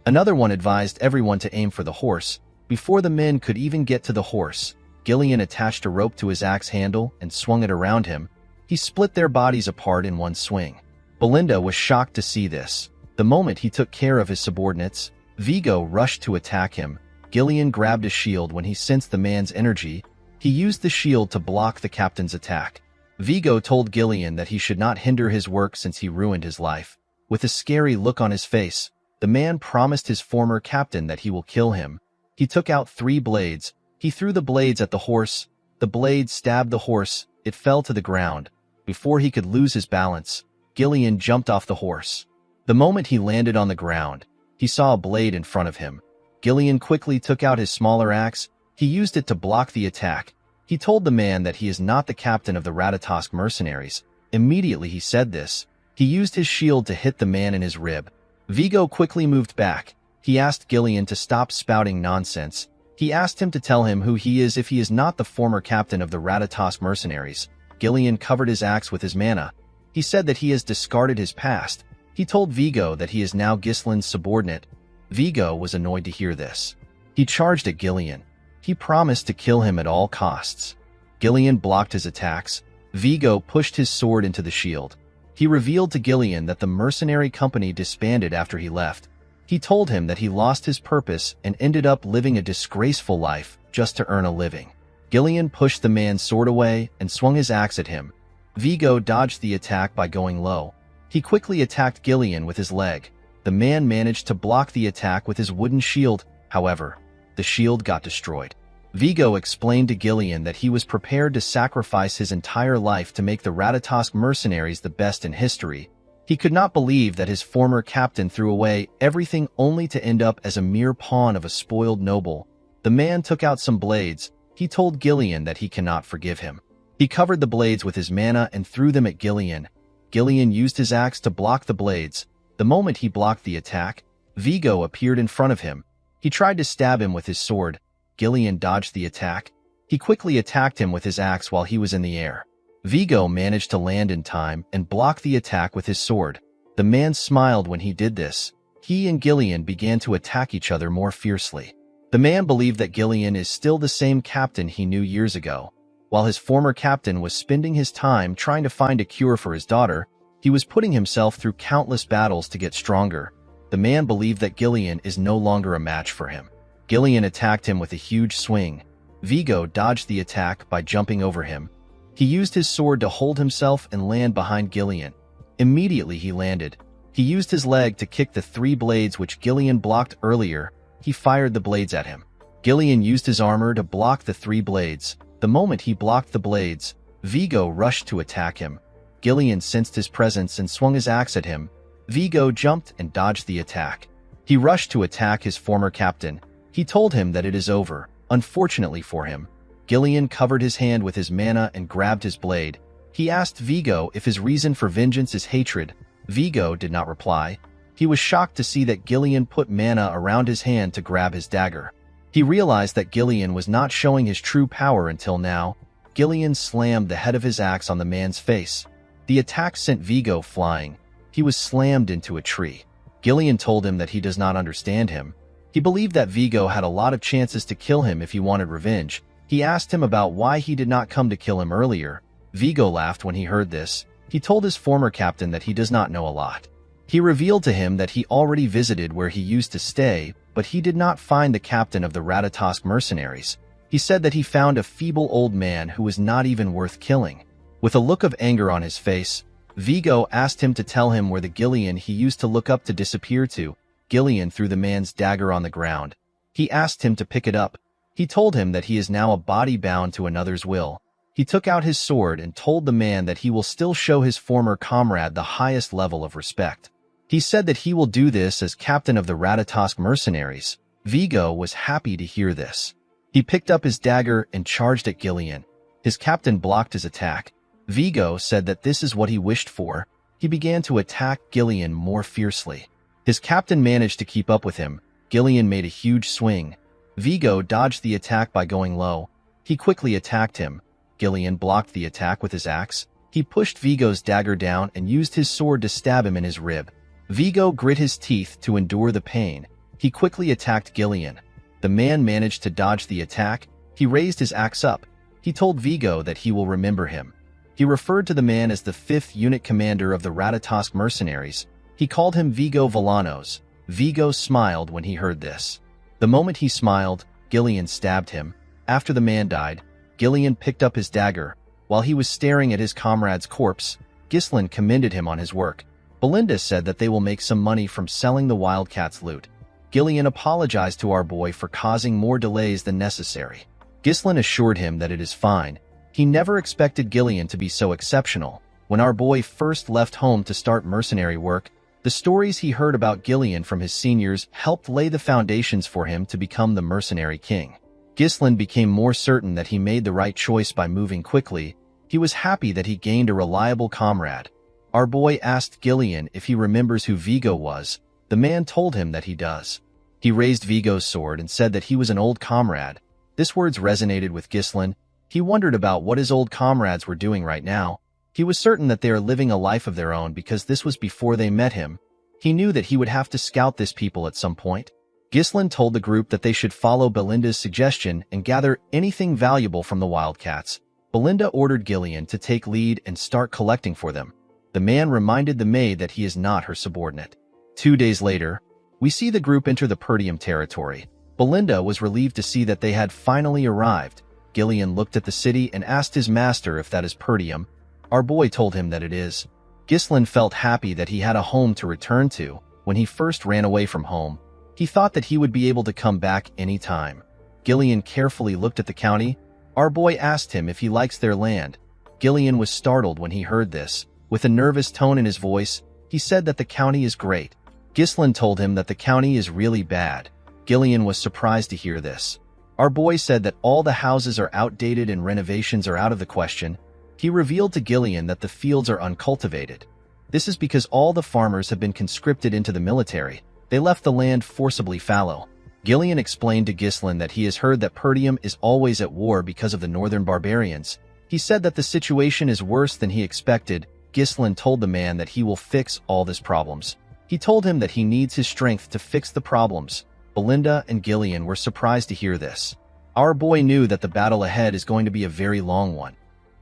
Another one advised everyone to aim for the horse. Before the men could even get to the horse, Gillian attached a rope to his axe handle and swung it around him. He split their bodies apart in one swing. Belinda was shocked to see this. The moment he took care of his subordinates, Vigo rushed to attack him. Gillian grabbed a shield when he sensed the man's energy. He used the shield to block the captain's attack. Vigo told Gillian that he should not hinder his work since he ruined his life. With a scary look on his face, the man promised his former captain that he will kill him. He took out 3 blades. He threw the blades at the horse. The blades stabbed the horse. It fell to the ground. Before he could lose his balance, Gillian jumped off the horse. The moment he landed on the ground, he saw a blade in front of him. Gillian quickly took out his smaller axe. He used it to block the attack. He told the man that he is not the captain of the Ratatosk mercenaries. Immediately he said this. He used his shield to hit the man in his rib. Vigo quickly moved back. He asked Gillian to stop spouting nonsense. He asked him to tell him who he is if he is not the former captain of the Ratatosk mercenaries. Gillian covered his axe with his mana. He said that he has discarded his past. He told Vigo that he is now Ghislain's subordinate. Vigo was annoyed to hear this. He charged at Gillian. He promised to kill him at all costs. Gillian blocked his attacks. Vigo pushed his sword into the shield. He revealed to Gillian that the mercenary company disbanded after he left. He told him that he lost his purpose and ended up living a disgraceful life just to earn a living. Gillian pushed the man's sword away and swung his axe at him. Vigo dodged the attack by going low. He quickly attacked Gillian with his leg. The man managed to block the attack with his wooden shield. However, the shield got destroyed. Vigo explained to Gillian that he was prepared to sacrifice his entire life to make the Ratatosk mercenaries the best in history. He could not believe that his former captain threw away everything only to end up as a mere pawn of a spoiled noble. The man took out some blades. He told Gillian that he cannot forgive him. He covered the blades with his mana and threw them at Gillian. Gillian used his axe to block the blades. The moment he blocked the attack, Vigo appeared in front of him. He tried to stab him with his sword. Gillian dodged the attack. He quickly attacked him with his axe while he was in the air. Vigo managed to land in time and block the attack with his sword. The man smiled when he did this. He and Gillian began to attack each other more fiercely. The man believed that Gillian is still the same captain he knew years ago. While his former captain was spending his time trying to find a cure for his daughter, he was putting himself through countless battles to get stronger. The man believed that Gillian is no longer a match for him. Gillian attacked him with a huge swing. Vigo dodged the attack by jumping over him. He used his sword to hold himself and land behind Gillian. Immediately he landed. He used his leg to kick the 3 blades which Gillian blocked earlier. He fired the blades at him. Gillian used his armor to block the 3 blades. The moment he blocked the blades, Vigo rushed to attack him. Gillian sensed his presence and swung his axe at him. Vigo jumped and dodged the attack. He rushed to attack his former captain. He told him that it is over. Unfortunately for him, Gillian covered his hand with his mana and grabbed his blade. He asked Vigo if his reason for vengeance is hatred. Vigo did not reply. He was shocked to see that Gillian put mana around his hand to grab his dagger. He realized that Gillian was not showing his true power until now. Gillian slammed the head of his axe on the man's face. The attack sent Vigo flying. He was slammed into a tree. Gillian told him that he does not understand him. He believed that Vigo had a lot of chances to kill him if he wanted revenge. He asked him about why he did not come to kill him earlier. Vigo laughed when he heard this. He told his former captain that he does not know a lot. He revealed to him that he already visited where he used to stay, but he did not find the captain of the Ratatosk mercenaries. He said that he found a feeble old man who was not even worth killing. With a look of anger on his face, Vigo asked him to tell him where the Gillian he used to look up to disappeared to. Gillian threw the man's dagger on the ground. He asked him to pick it up. He told him that he is now a body bound to another's will. He took out his sword and told the man that he will still show his former comrade the highest level of respect. He said that he will do this as captain of the Ratatosk mercenaries. Vigo was happy to hear this. He picked up his dagger and charged at Gillian. His captain blocked his attack. Vigo said that this is what he wished for. He began to attack Gillian more fiercely. His captain managed to keep up with him. Gillian made a huge swing. Vigo dodged the attack by going low. He quickly attacked him. Gillian blocked the attack with his axe. He pushed Vigo's dagger down and used his sword to stab him in his rib. Vigo grit his teeth to endure the pain. He quickly attacked Gillian. The man managed to dodge the attack. He raised his axe up. He told Vigo that he will remember him. He referred to the man as the 5th unit commander of the Ratatosk mercenaries. He called him Vigo Villanos. Vigo smiled when he heard this. The moment he smiled, Gillian stabbed him. After the man died, Gillian picked up his dagger. While he was staring at his comrade's corpse, Ghislain commended him on his work. Belinda said that they will make some money from selling the Wildcat's loot. Gillian apologized to our boy for causing more delays than necessary. Ghislain assured him that it is fine. He never expected Gillian to be so exceptional. When our boy first left home to start mercenary work, the stories he heard about Gillian from his seniors helped lay the foundations for him to become the mercenary king. Ghislain became more certain that he made the right choice by moving quickly. He was happy that he gained a reliable comrade. Our boy asked Gillian if he remembers who Vigo was. The man told him that he does. He raised Vigo's sword and said that he was an old comrade. This words resonated with Ghislain. He wondered about what his old comrades were doing right now. He was certain that they are living a life of their own because this was before they met him. He knew that he would have to scout this people at some point. Ghislain told the group that they should follow Belinda's suggestion and gather anything valuable from the Wildcats. Belinda ordered Gillian to take lead and start collecting for them. The man reminded the maid that he is not her subordinate. 2 days later, we see the group enter the Perdium territory. Belinda was relieved to see that they had finally arrived. Gillian looked at the city and asked his master if that is Perdium. Our boy told him that it is. Ghislain felt happy that he had a home to return to. When he first ran away from home, he thought that he would be able to come back any time. Gillian carefully looked at the county. Our boy asked him if he likes their land. Gillian was startled when he heard this. With a nervous tone in his voice, he said that the county is great. Ghislain told him that the county is really bad. Gillian was surprised to hear this. Our boy said that all the houses are outdated and renovations are out of the question. He revealed to Gillian that the fields are uncultivated. This is because all the farmers have been conscripted into the military. They left the land forcibly fallow. Gillian explained to Ghislain that he has heard that Perdium is always at war because of the northern barbarians. He said that the situation is worse than he expected. Ghislain told the man that he will fix all these problems. He told him that he needs his strength to fix the problems. Belinda and Gillian were surprised to hear this. Our boy knew that the battle ahead is going to be a very long one.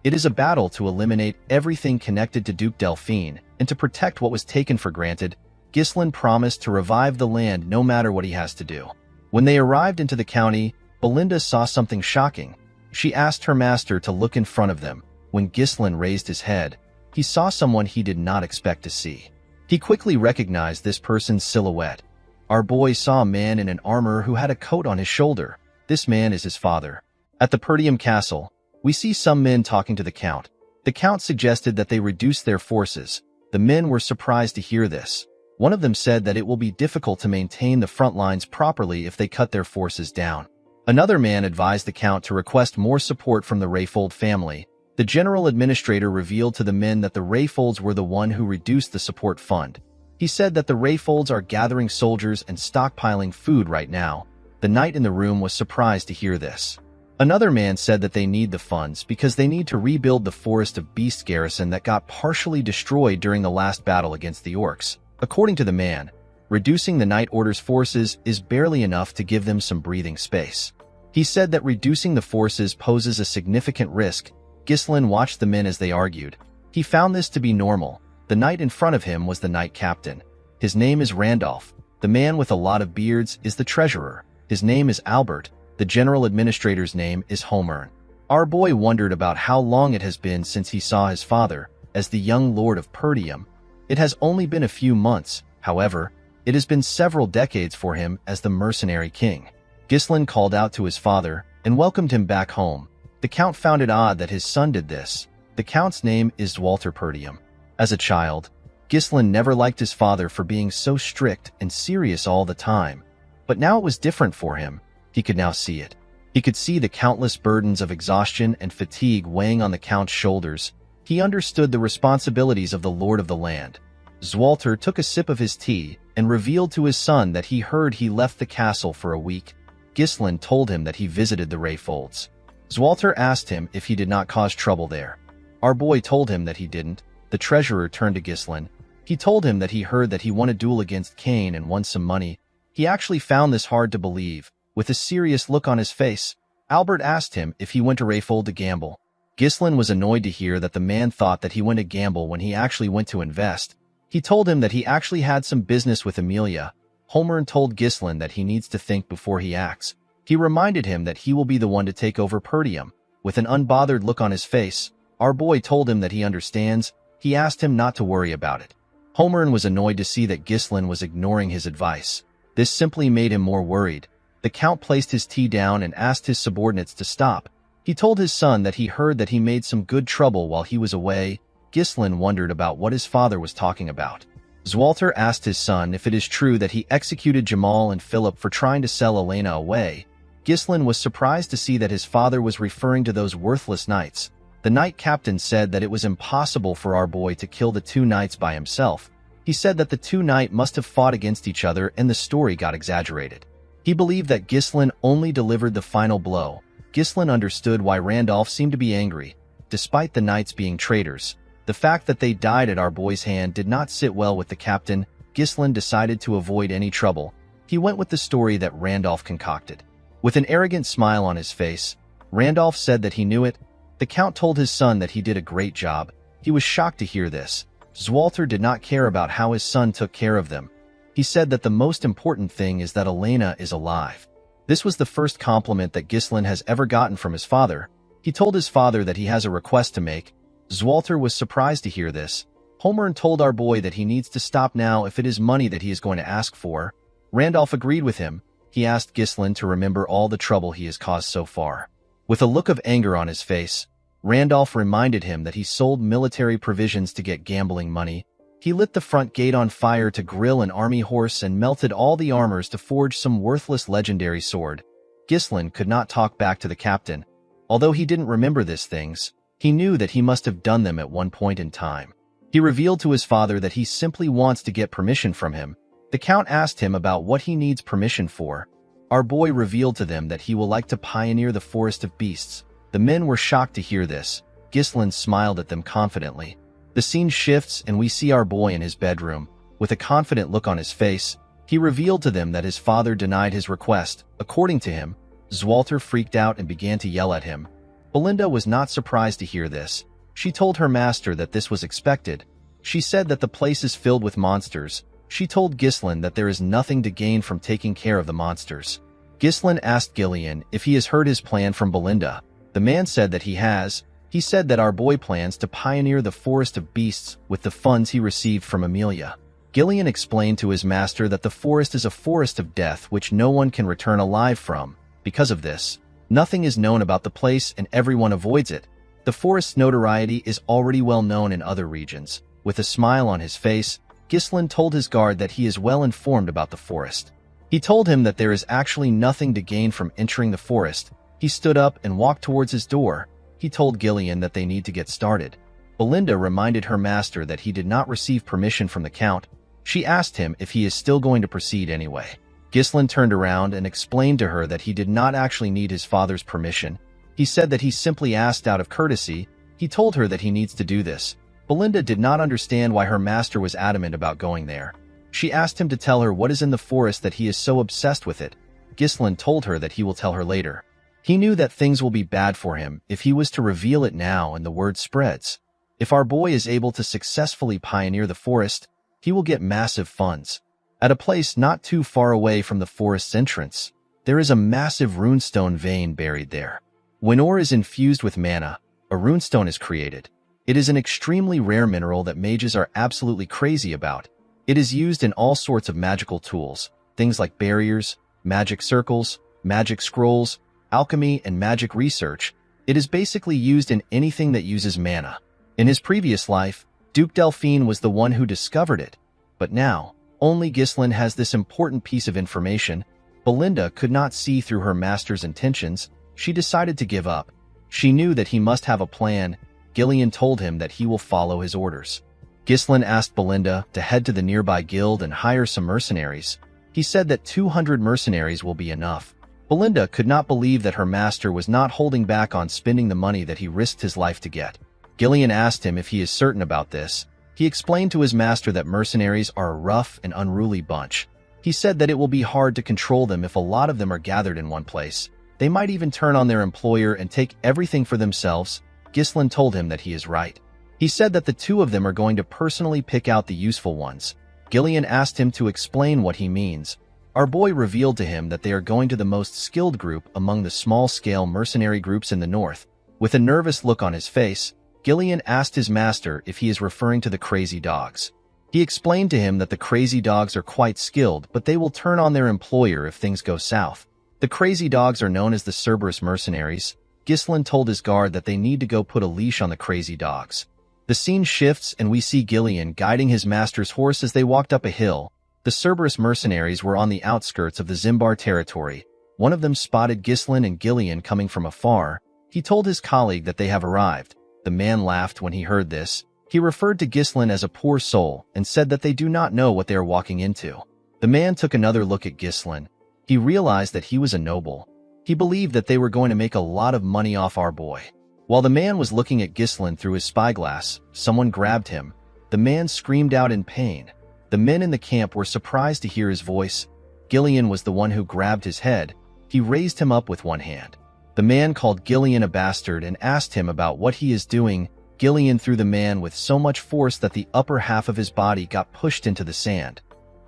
It is a battle to eliminate everything connected to Duke Delphine and to protect what was taken for granted. Ghislain promised to revive the land no matter what he has to do. When they arrived into the county, Belinda saw something shocking. She asked her master to look in front of them. When Ghislain raised his head, he saw someone he did not expect to see. He quickly recognized this person's silhouette. Our boy saw a man in an armor who had a coat on his shoulder. This man is his father. At the Perdium castle, we see some men talking to the count. The count suggested that they reduce their forces. The men were surprised to hear this. One of them said that it will be difficult to maintain the front lines properly if they cut their forces down. Another man advised the count to request more support from the Rayfold family. The general administrator revealed to the men that the Rayfolds were the one who reduced the support fund. He said that the Rayfolds are gathering soldiers and stockpiling food right now. The knight in the room was surprised to hear this. Another man said that they need the funds because they need to rebuild the Forest of Beasts garrison that got partially destroyed during the last battle against the orcs. According to the man, reducing the Knight Order's forces is barely enough to give them some breathing space. He said that reducing the forces poses a significant risk. Ghislain watched the men as they argued. He found this to be normal. The knight in front of him was the knight captain. His name is Randolph. The man with a lot of beards is the treasurer. His name is Albert. The general administrator's name is Homer. Our boy wondered about how long it has been since he saw his father, as the young lord of Perdium. It has only been a few months, however, it has been several decades for him as the mercenary king. Ghislain called out to his father and welcomed him back home. The count found it odd that his son did this. The count's name is Walter Perdium. As a child, Ghislain never liked his father for being so strict and serious all the time. But now it was different for him. He could now see it. He could see the countless burdens of exhaustion and fatigue weighing on the count's shoulders. He understood the responsibilities of the lord of the land. Zwalter took a sip of his tea and revealed to his son that he heard he left the castle for a week. Ghislain told him that he visited the Rayfolds. Zwalter asked him if he did not cause trouble there. Our boy told him that he didn't. The treasurer turned to Ghislain. He told him that he heard that he won a duel against Cain and won some money. He actually found this hard to believe. With a serious look on his face, Albert asked him if he went to Rayfold to gamble. Ghislain was annoyed to hear that the man thought that he went to gamble when he actually went to invest. He told him that he actually had some business with Amelia. Homer told Ghislain that he needs to think before he acts. He reminded him that he will be the one to take over Perdium. With an unbothered look on his face, our boy told him that he understands. He asked him not to worry about it. Homer was annoyed to see that Ghislain was ignoring his advice. This simply made him more worried. The count placed his tea down and asked his subordinates to stop. He told his son that he heard that he made some good trouble while he was away. Ghislain wondered about what his father was talking about. Zwalter asked his son if it is true that he executed Jamal and Philip for trying to sell Elena away. Ghislain was surprised to see that his father was referring to those worthless knights. The knight captain said that it was impossible for our boy to kill the two knights by himself. He said that the two knights must have fought against each other and the story got exaggerated. He believed that Ghislain only delivered the final blow. Ghislain understood why Randolph seemed to be angry. Despite the knights being traitors, the fact that they died at our boy's hand did not sit well with the captain. Ghislain decided to avoid any trouble. He went with the story that Randolph concocted. With an arrogant smile on his face, Randolph said that he knew it. The count told his son that he did a great job. He was shocked to hear this. Zwalter did not care about how his son took care of them. He said that the most important thing is that Elena is alive. This was the first compliment that Ghislain has ever gotten from his father. He told his father that he has a request to make. Zwalter was surprised to hear this. Homer told our boy that he needs to stop now if it is money that he is going to ask for. Randolph agreed with him. He asked Ghislain to remember all the trouble he has caused so far. With a look of anger on his face, Randolph reminded him that he sold military provisions to get gambling money. He lit the front gate on fire to grill an army horse and melted all the armors to forge some worthless legendary sword. Ghislain could not talk back to the captain. Although he didn't remember these things, he knew that he must have done them at one point in time. He revealed to his father that he simply wants to get permission from him. The count asked him about what he needs permission for. Our boy revealed to them that he will like to pioneer the forest of beasts. The men were shocked to hear this. Ghislain smiled at them confidently. The scene shifts and we see our boy in his bedroom. With a confident look on his face, he revealed to them that his father denied his request. According to him, Zwalter freaked out and began to yell at him. Belinda was not surprised to hear this. She told her master that this was expected. She said that the place is filled with monsters. She told Ghislain that there is nothing to gain from taking care of the monsters. Ghislain asked Gillian if he has heard his plan from Belinda. The man said that he has. He said that our boy plans to pioneer the forest of beasts with the funds he received from Amelia. Gillian explained to his master that the forest is a forest of death which no one can return alive from. Because of this, nothing is known about the place and everyone avoids it. The forest's notoriety is already well known in other regions. With a smile on his face, Ghislain told his guard that he is well informed about the forest. He told him that there is actually nothing to gain from entering the forest. He stood up and walked towards his door. He told Gillian that they need to get started. Belinda reminded her master that he did not receive permission from the count. She asked him if he is still going to proceed anyway. Ghislain turned around and explained to her that he did not actually need his father's permission. He said that he simply asked out of courtesy. He told her that he needs to do this. Belinda did not understand why her master was adamant about going there. She asked him to tell her what is in the forest that he is so obsessed with it. Ghislain told her that he will tell her later. He knew that things will be bad for him if he was to reveal it now and the word spreads. If our boy is able to successfully pioneer the forest, he will get massive funds. At a place not too far away from the forest's entrance, there is a massive runestone vein buried there. When ore is infused with mana, a runestone is created. It is an extremely rare mineral that mages are absolutely crazy about. It is used in all sorts of magical tools, things like barriers, magic circles, magic scrolls, alchemy, and magic research. It is basically used in anything that uses mana. In his previous life, Duke Delphine was the one who discovered it, but now, only Ghislain has this important piece of information. Belinda could not see through her master's intentions. She decided to give up. She knew that he must have a plan. Gillian told him that he will follow his orders. Ghislain asked Belinda to head to the nearby guild and hire some mercenaries. He said that 200 mercenaries will be enough. Belinda could not believe that her master was not holding back on spending the money that he risked his life to get. Gillian asked him if he is certain about this. He explained to his master that mercenaries are a rough and unruly bunch. He said that it will be hard to control them if a lot of them are gathered in one place. They might even turn on their employer and take everything for themselves. Ghislain told him that he is right. He said that the two of them are going to personally pick out the useful ones. Gillian asked him to explain what he means. Our boy revealed to him that they are going to the most skilled group among the small-scale mercenary groups in the north. With a nervous look on his face, Gillian asked his master if he is referring to the crazy dogs. He explained to him that the crazy dogs are quite skilled, but they will turn on their employer if things go south. The crazy dogs are known as the Cerberus mercenaries. Ghislain told his guard that they need to go put a leash on the crazy dogs. The scene shifts and we see Gillian guiding his master's horse as they walked up a hill. The Cerberus mercenaries were on the outskirts of the Zimbar territory. One of them spotted Ghislain and Gillian coming from afar. He told his colleague that they have arrived. The man laughed when he heard this. He referred to Ghislain as a poor soul and said that they do not know what they are walking into. The man took another look at Ghislain. He realized that he was a noble. He believed that they were going to make a lot of money off our boy. While the man was looking at Ghislain through his spyglass, someone grabbed him. The man screamed out in pain. The men in the camp were surprised to hear his voice. Gillian was the one who grabbed his head. He raised him up with one hand. The man called Gillian a bastard and asked him about what he is doing. Gillian threw the man with so much force that the upper half of his body got pushed into the sand.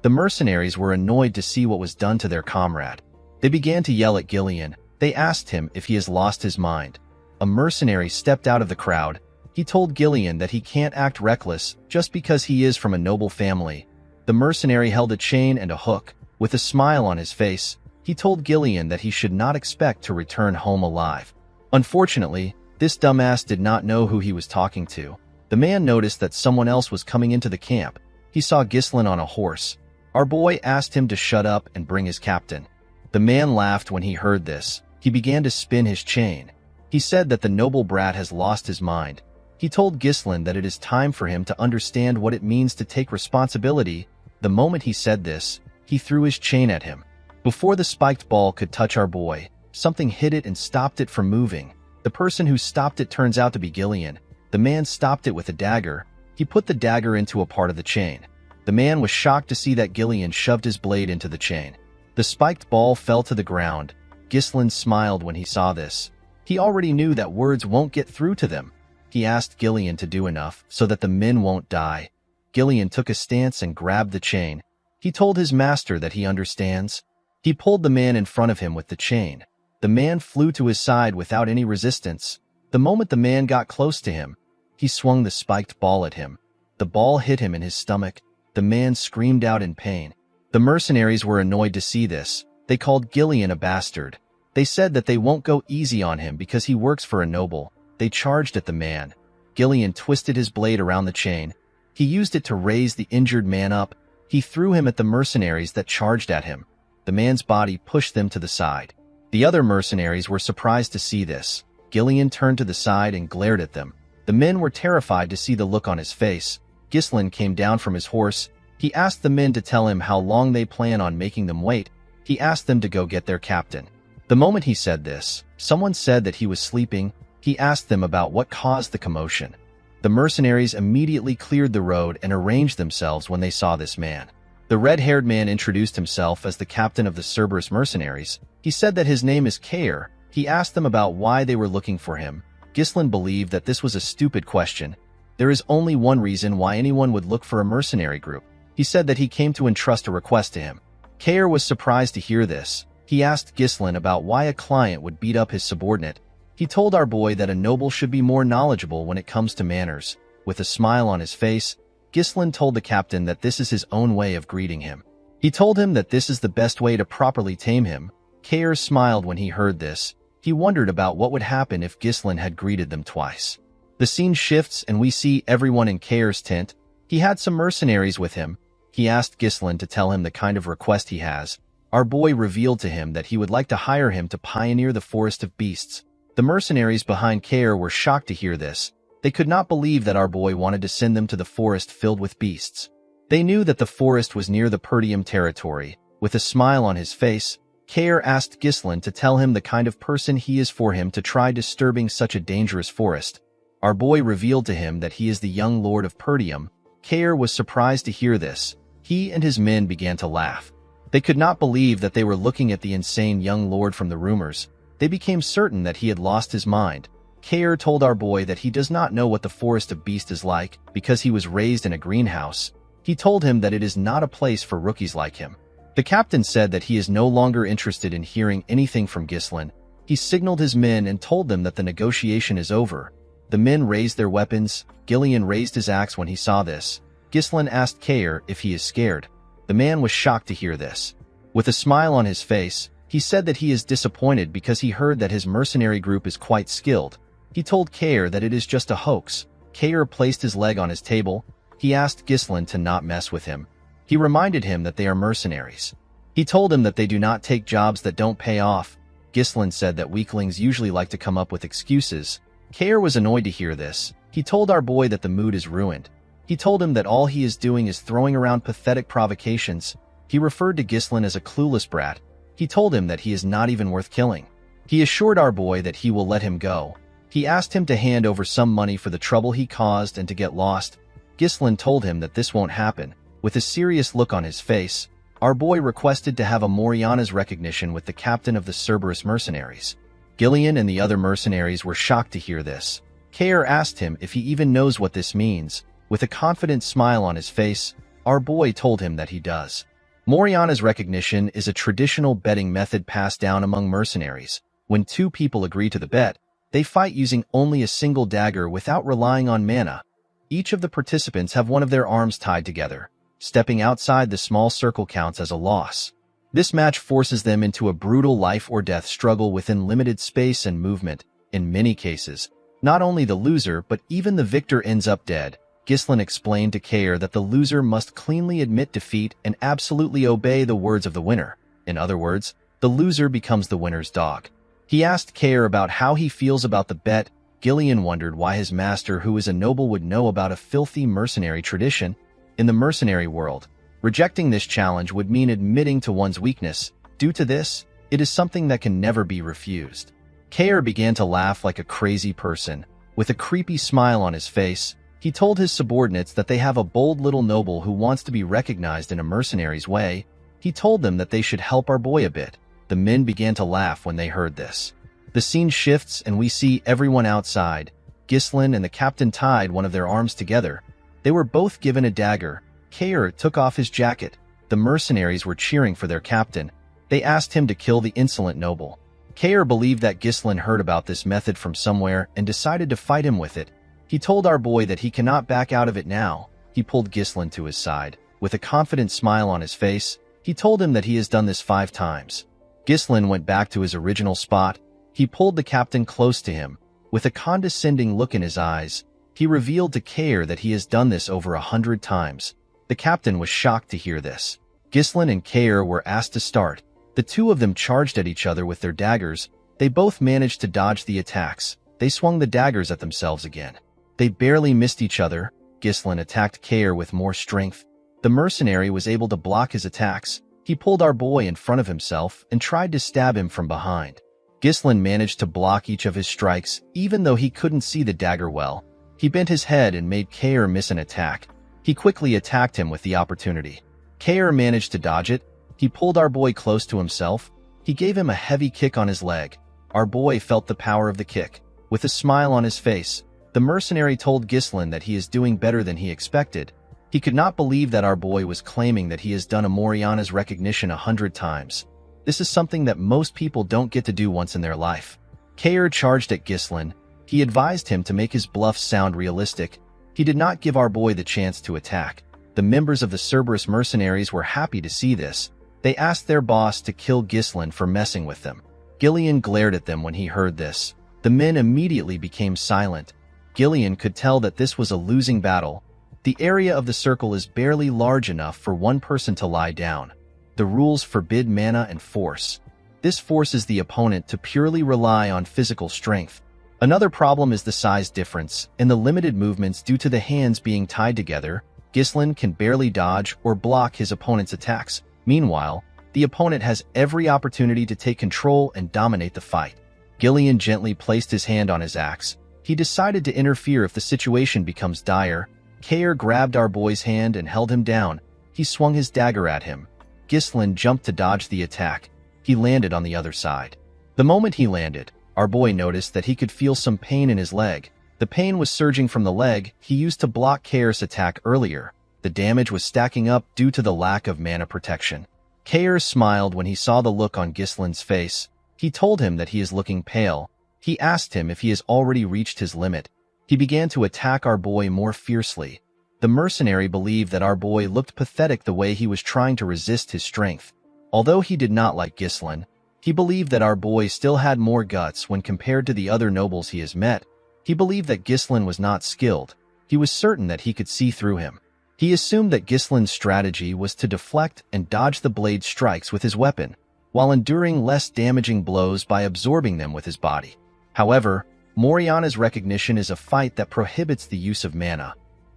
The mercenaries were annoyed to see what was done to their comrade. They began to yell at Gillian. They asked him if he has lost his mind. A mercenary stepped out of the crowd. He told Gillian that he can't act reckless just because he is from a noble family. The mercenary held a chain and a hook. With a smile on his face, he told Gillian that he should not expect to return home alive. Unfortunately, this dumbass did not know who he was talking to. The man noticed that someone else was coming into the camp. He saw Ghislain on a horse. Our boy asked him to shut up and bring his captain. The man laughed when he heard this. He began to spin his chain. He said that the noble brat has lost his mind. He told Ghislain that it is time for him to understand what it means to take responsibility. The moment he said this, he threw his chain at him. Before the spiked ball could touch our boy, something hit it and stopped it from moving. The person who stopped it turns out to be Gillian. The man stopped it with a dagger. He put the dagger into a part of the chain. The man was shocked to see that Gillian shoved his blade into the chain. The spiked ball fell to the ground. Ghislain smiled when he saw this. He already knew that words won't get through to them. He asked Gillian to do enough so that the men won't die. Gillian took a stance and grabbed the chain. He told his master that he understands. He pulled the man in front of him with the chain. The man flew to his side without any resistance. The moment the man got close to him, he swung the spiked ball at him. The ball hit him in his stomach. The man screamed out in pain. The mercenaries were annoyed to see this. They called Gillian a bastard. They said that they won't go easy on him because he works for a noble. They charged at the man. Gillian twisted his blade around the chain. He used it to raise the injured man up. He threw him at the mercenaries that charged at him. The man's body pushed them to the side. The other mercenaries were surprised to see this. Gillian turned to the side and glared at them. The men were terrified to see the look on his face. Ghislain came down from his horse. He asked the men to tell him how long they plan on making them wait. He asked them to go get their captain. The moment he said this, someone said that he was sleeping. He asked them about what caused the commotion. The mercenaries immediately cleared the road and arranged themselves when they saw this man. The red-haired man introduced himself as the captain of the Cerberus mercenaries. He said that his name is Kair. He asked them about why they were looking for him. Ghislain believed that this was a stupid question. There is only one reason why anyone would look for a mercenary group. He said that he came to entrust a request to him. Kair was surprised to hear this. He asked Ghislain about why a client would beat up his subordinate. He told our boy that a noble should be more knowledgeable when it comes to manners. With a smile on his face, Ghislain told the captain that this is his own way of greeting him. He told him that this is the best way to properly tame him. Kair smiled when he heard this. He wondered about what would happen if Ghislain had greeted them twice. The scene shifts and we see everyone in Kair's tent. He had some mercenaries with him. He asked Ghislain to tell him the kind of request he has. Our boy revealed to him that he would like to hire him to pioneer the forest of beasts. The mercenaries behind Kair were shocked to hear this. They could not believe that our boy wanted to send them to the forest filled with beasts. They knew that the forest was near the Perdium territory. With a smile on his face, Kair asked Ghislain to tell him the kind of person he is for him to try disturbing such a dangerous forest. Our boy revealed to him that he is the young lord of Perdium. Kair was surprised to hear this. He and his men began to laugh. They could not believe that they were looking at the insane young lord from the rumors. They became certain that he had lost his mind. Kair told our boy that he does not know what the forest of beasts is like because he was raised in a greenhouse. He told him that it is not a place for rookies like him. The captain said that he is no longer interested in hearing anything from Ghislain. He signaled his men and told them that the negotiation is over. The men raised their weapons. Gillian raised his axe when he saw this. Ghislain asked Kair if he is scared. The man was shocked to hear this. With a smile on his face, he said that he is disappointed because he heard that his mercenary group is quite skilled. He told Kair that it is just a hoax. Kair placed his leg on his table. He asked Ghislain to not mess with him. He reminded him that they are mercenaries. He told him that they do not take jobs that don't pay off. Ghislain said that weaklings usually like to come up with excuses. Kair was annoyed to hear this. He told our boy that the mood is ruined. He told him that all he is doing is throwing around pathetic provocations. He referred to Ghislain as a clueless brat. He told him that he is not even worth killing. He assured our boy that he will let him go. He asked him to hand over some money for the trouble he caused and to get lost. Ghislain told him that this won't happen. With a serious look on his face, our boy requested to have a Moriana's recognition with the captain of the Cerberus mercenaries. Gillian and the other mercenaries were shocked to hear this. Kair asked him if he even knows what this means. With a confident smile on his face, our boy told him that he does. Moriana's recognition is a traditional betting method passed down among mercenaries. When two people agree to the bet, they fight using only a single dagger without relying on mana. Each of the participants have one of their arms tied together. Stepping outside the small circle counts as a loss. This match forces them into a brutal life-or-death struggle within limited space and movement. In many cases, not only the loser but even the victor ends up dead. Ghislain explained to Kair that the loser must cleanly admit defeat and absolutely obey the words of the winner. In other words, the loser becomes the winner's dog. He asked Kair about how he feels about the bet. Gillian wondered why his master, who is a noble, would know about a filthy mercenary tradition. In the mercenary world, rejecting this challenge would mean admitting to one's weakness. Due to this, it is something that can never be refused. Kair began to laugh like a crazy person. With a creepy smile on his face, he told his subordinates that they have a bold little noble who wants to be recognized in a mercenary's way. He told them that they should help our boy a bit. The men began to laugh when they heard this. The scene shifts and we see everyone outside. Ghislain and the captain tied one of their arms together. They were both given a dagger. Kair took off his jacket. The mercenaries were cheering for their captain. They asked him to kill the insolent noble. Kair believed that Ghislain heard about this method from somewhere and decided to fight him with it. He told our boy that he cannot back out of it now. He pulled Ghislain to his side. With a confident smile on his face, he told him that he has done this 5 times. Ghislain went back to his original spot. He pulled the captain close to him. With a condescending look in his eyes, he revealed to Kair that he has done this over 100 times. The captain was shocked to hear this. Ghislain and Kair were asked to start. The two of them charged at each other with their daggers. They both managed to dodge the attacks. They swung the daggers at themselves again. They barely missed each other. Ghislain attacked Kair with more strength. The mercenary was able to block his attacks. He pulled our boy in front of himself and tried to stab him from behind. Ghislain managed to block each of his strikes, even though he couldn't see the dagger well. He bent his head and made Kair miss an attack. He quickly attacked him with the opportunity. Kair managed to dodge it. He pulled our boy close to himself. He gave him a heavy kick on his leg. Our boy felt the power of the kick. With a smile on his face, the mercenary told Ghislain that he is doing better than he expected. He could not believe that our boy was claiming that he has done a Moriana's recognition 100 times. This is something that most people don't get to do once in their life. Kair charged at Ghislain. He advised him to make his bluffs sound realistic. He did not give our boy the chance to attack. The members of the Cerberus mercenaries were happy to see this. They asked their boss to kill Ghislain for messing with them. Gillian glared at them when he heard this. The men immediately became silent. Gillian could tell that this was a losing battle. The area of the circle is barely large enough for one person to lie down. The rules forbid mana and force. This forces the opponent to purely rely on physical strength. Another problem is the size difference and the limited movements due to the hands being tied together. Ghislain can barely dodge or block his opponent's attacks. Meanwhile, the opponent has every opportunity to take control and dominate the fight. Gillian gently placed his hand on his axe. He decided to interfere if the situation becomes dire. Kair grabbed our boy's hand and held him down. He swung his dagger at him. Ghislain jumped to dodge the attack. He landed on the other side. The moment he landed, our boy noticed that he could feel some pain in his leg. The pain was surging from the leg he used to block Kair's attack earlier. The damage was stacking up due to the lack of mana protection. Kair smiled when he saw the look on Ghislain's face. He told him that he is looking pale. He asked him if he has already reached his limit. He began to attack our boy more fiercely. The mercenary believed that our boy looked pathetic the way he was trying to resist his strength. Although he did not like Ghislain, he believed that our boy still had more guts when compared to the other nobles he has met. He believed that Ghislain was not skilled. He was certain that he could see through him. He assumed that Ghislain's strategy was to deflect and dodge the blade strikes with his weapon, while enduring less damaging blows by absorbing them with his body. However, Moriana's recognition is a fight that prohibits the use of mana.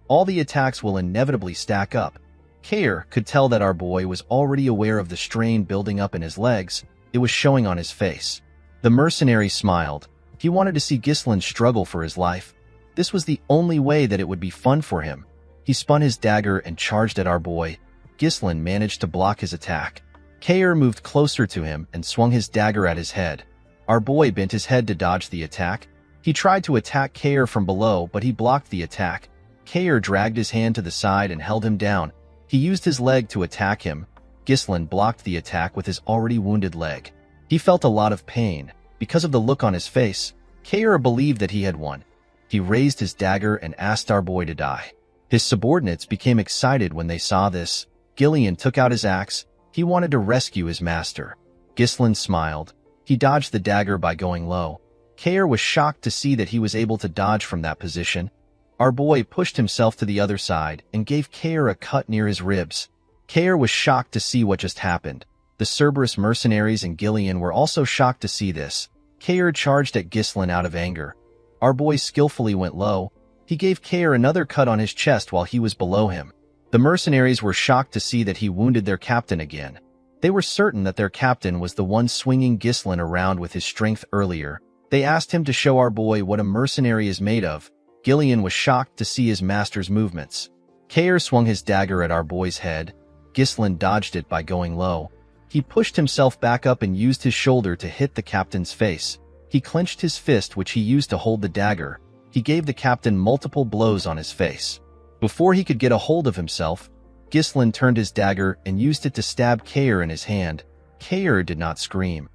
All the attacks will inevitably stack up. Kair could tell that our boy was already aware of the strain building up in his legs. It was showing on his face. The mercenary smiled. He wanted to see Ghislain struggle for his life. This was the only way that it would be fun for him. He spun his dagger and charged at our boy. Ghislain managed to block his attack. Kair moved closer to him and swung his dagger at his head. Our boy bent his head to dodge the attack. He tried to attack Kair from below, but he blocked the attack. Kair dragged his hand to the side and held him down. He used his leg to attack him. Ghislain blocked the attack with his already wounded leg. He felt a lot of pain. Because of the look on his face, Kair believed that he had won. He raised his dagger and asked our boy to die. His subordinates became excited when they saw this. Gillian took out his axe. He wanted to rescue his master. Ghislain smiled. He dodged the dagger by going low. Kair was shocked to see that he was able to dodge from that position. Our boy pushed himself to the other side and gave Kair a cut near his ribs. Kair was shocked to see what just happened. The Cerberus mercenaries and Gillian were also shocked to see this. Kair charged at Ghislain out of anger. Our boy skillfully went low. He gave Kair another cut on his chest while he was below him. The mercenaries were shocked to see that he wounded their captain again. They were certain that their captain was the one swinging Ghislain around with his strength earlier. They asked him to show our boy what a mercenary is made of. Gillian was shocked to see his master's movements. Kair swung his dagger at our boy's head. Ghislain dodged it by going low. He pushed himself back up and used his shoulder to hit the captain's face. He clenched his fist, which he used to hold the dagger. He gave the captain multiple blows on his face. Before he could get a hold of himself, Ghislain turned his dagger and used it to stab Kair in his hand. Kair did not scream.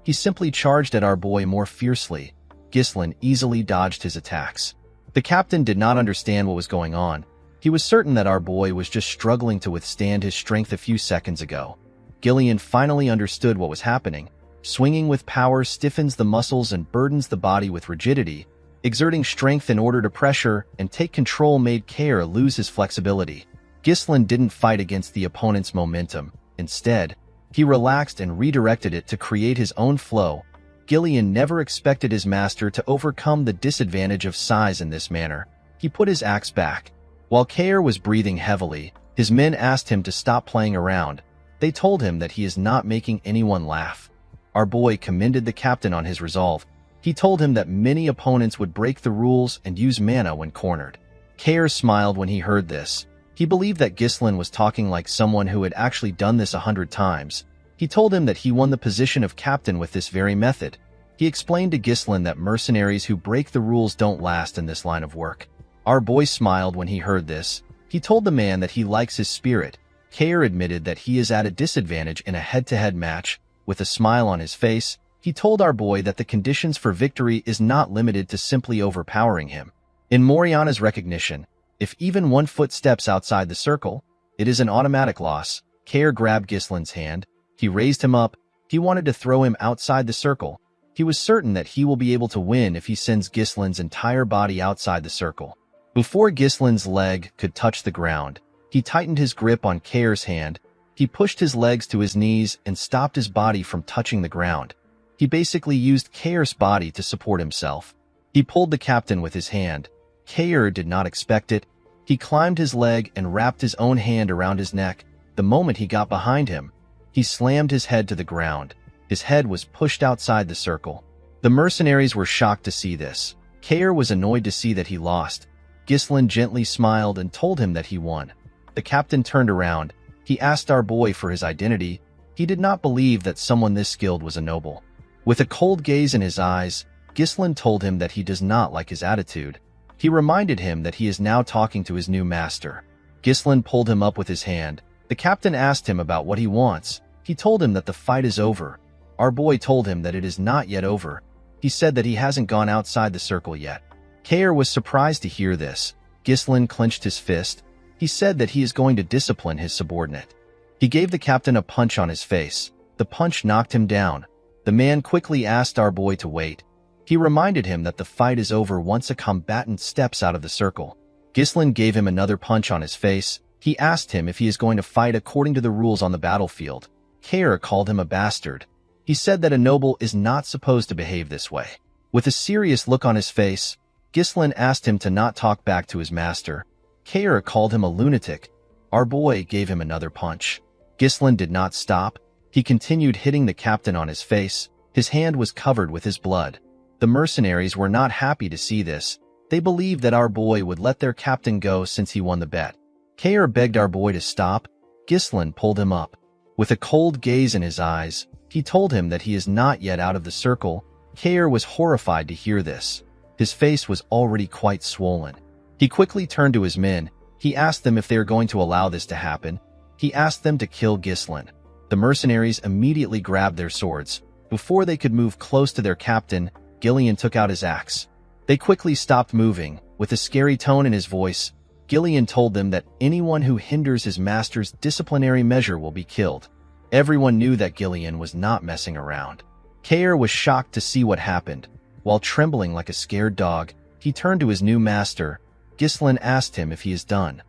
He simply charged at our boy more fiercely. Ghislain easily dodged his attacks. The captain did not understand what was going on. He was certain that our boy was just struggling to withstand his strength a few seconds ago. Gillian finally understood what was happening. Swinging with power stiffens the muscles and burdens the body with rigidity. Exerting strength in order to pressure and take control made Kair lose his flexibility. Ghislain didn't fight against the opponent's momentum. Instead, he relaxed and redirected it to create his own flow. Gillian never expected his master to overcome the disadvantage of size in this manner. He put his axe back. While Kair was breathing heavily, his men asked him to stop playing around. They told him that he is not making anyone laugh. Our boy commended the captain on his resolve. He told him that many opponents would break the rules and use mana when cornered. Kair smiled when he heard this. He believed that Ghislain was talking like someone who had actually done this 100 times. He told him that he won the position of captain with this very method. He explained to Ghislain that mercenaries who break the rules don't last in this line of work. Our boy smiled when he heard this. He told the man that he likes his spirit. Kair admitted that he is at a disadvantage in a head-to-head match. With a smile on his face, he told our boy that the conditions for victory is not limited to simply overpowering him. In Moriana's recognition, if even 1 foot steps outside the circle, it is an automatic loss. Kair grabbed Gislin's hand. He raised him up. He wanted to throw him outside the circle. He was certain that he will be able to win if he sends Gislin's entire body outside the circle. Before Gislin's leg could touch the ground, he tightened his grip on Kair's hand. He pushed his legs to his knees and stopped his body from touching the ground. He basically used Kair's body to support himself. He pulled the captain with his hand. Kair did not expect it. He climbed his leg and wrapped his own hand around his neck. The moment he got behind him, he slammed his head to the ground. His head was pushed outside the circle. The mercenaries were shocked to see this. Kair was annoyed to see that he lost. Gislin gently smiled and told him that he won. The captain turned around. He asked our boy for his identity. He did not believe that someone this skilled was a noble. With a cold gaze in his eyes, Gislin told him that he does not like his attitude. He reminded him that he is now talking to his new master. Gislin pulled him up with his hand. The captain asked him about what he wants. He told him that the fight is over. Our boy told him that it is not yet over. He said that he hasn't gone outside the circle yet. Kair was surprised to hear this. Gislin clenched his fist. He said that he is going to discipline his subordinate. He gave the captain a punch on his face. The punch knocked him down. The man quickly asked our boy to wait. He reminded him that the fight is over once a combatant steps out of the circle. Gislin gave him another punch on his face. He asked him if he is going to fight according to the rules on the battlefield. Kair called him a bastard. He said that a noble is not supposed to behave this way. With a serious look on his face, Gislin asked him to not talk back to his master. Kair called him a lunatic. Our boy gave him another punch. Gislin did not stop. He continued hitting the captain on his face. His hand was covered with his blood. The mercenaries were not happy to see this. They believed that our boy would let their captain go since he won the bet. Kair begged our boy to stop. Gislin pulled him up. With a cold gaze in his eyes, he told him that he is not yet out of the circle. Kair was horrified to hear this. His face was already quite swollen. He quickly turned to his men. He asked them if they are going to allow this to happen. He asked them to kill Gislin. The mercenaries immediately grabbed their swords. Before they could move close to their captain, Gillian took out his axe. They quickly stopped moving. With a scary tone in his voice, Gillian told them that anyone who hinders his master's disciplinary measure will be killed. Everyone knew that Gillian was not messing around. Kair was shocked to see what happened. While trembling like a scared dog, he turned to his new master. Gislin asked him if he is done.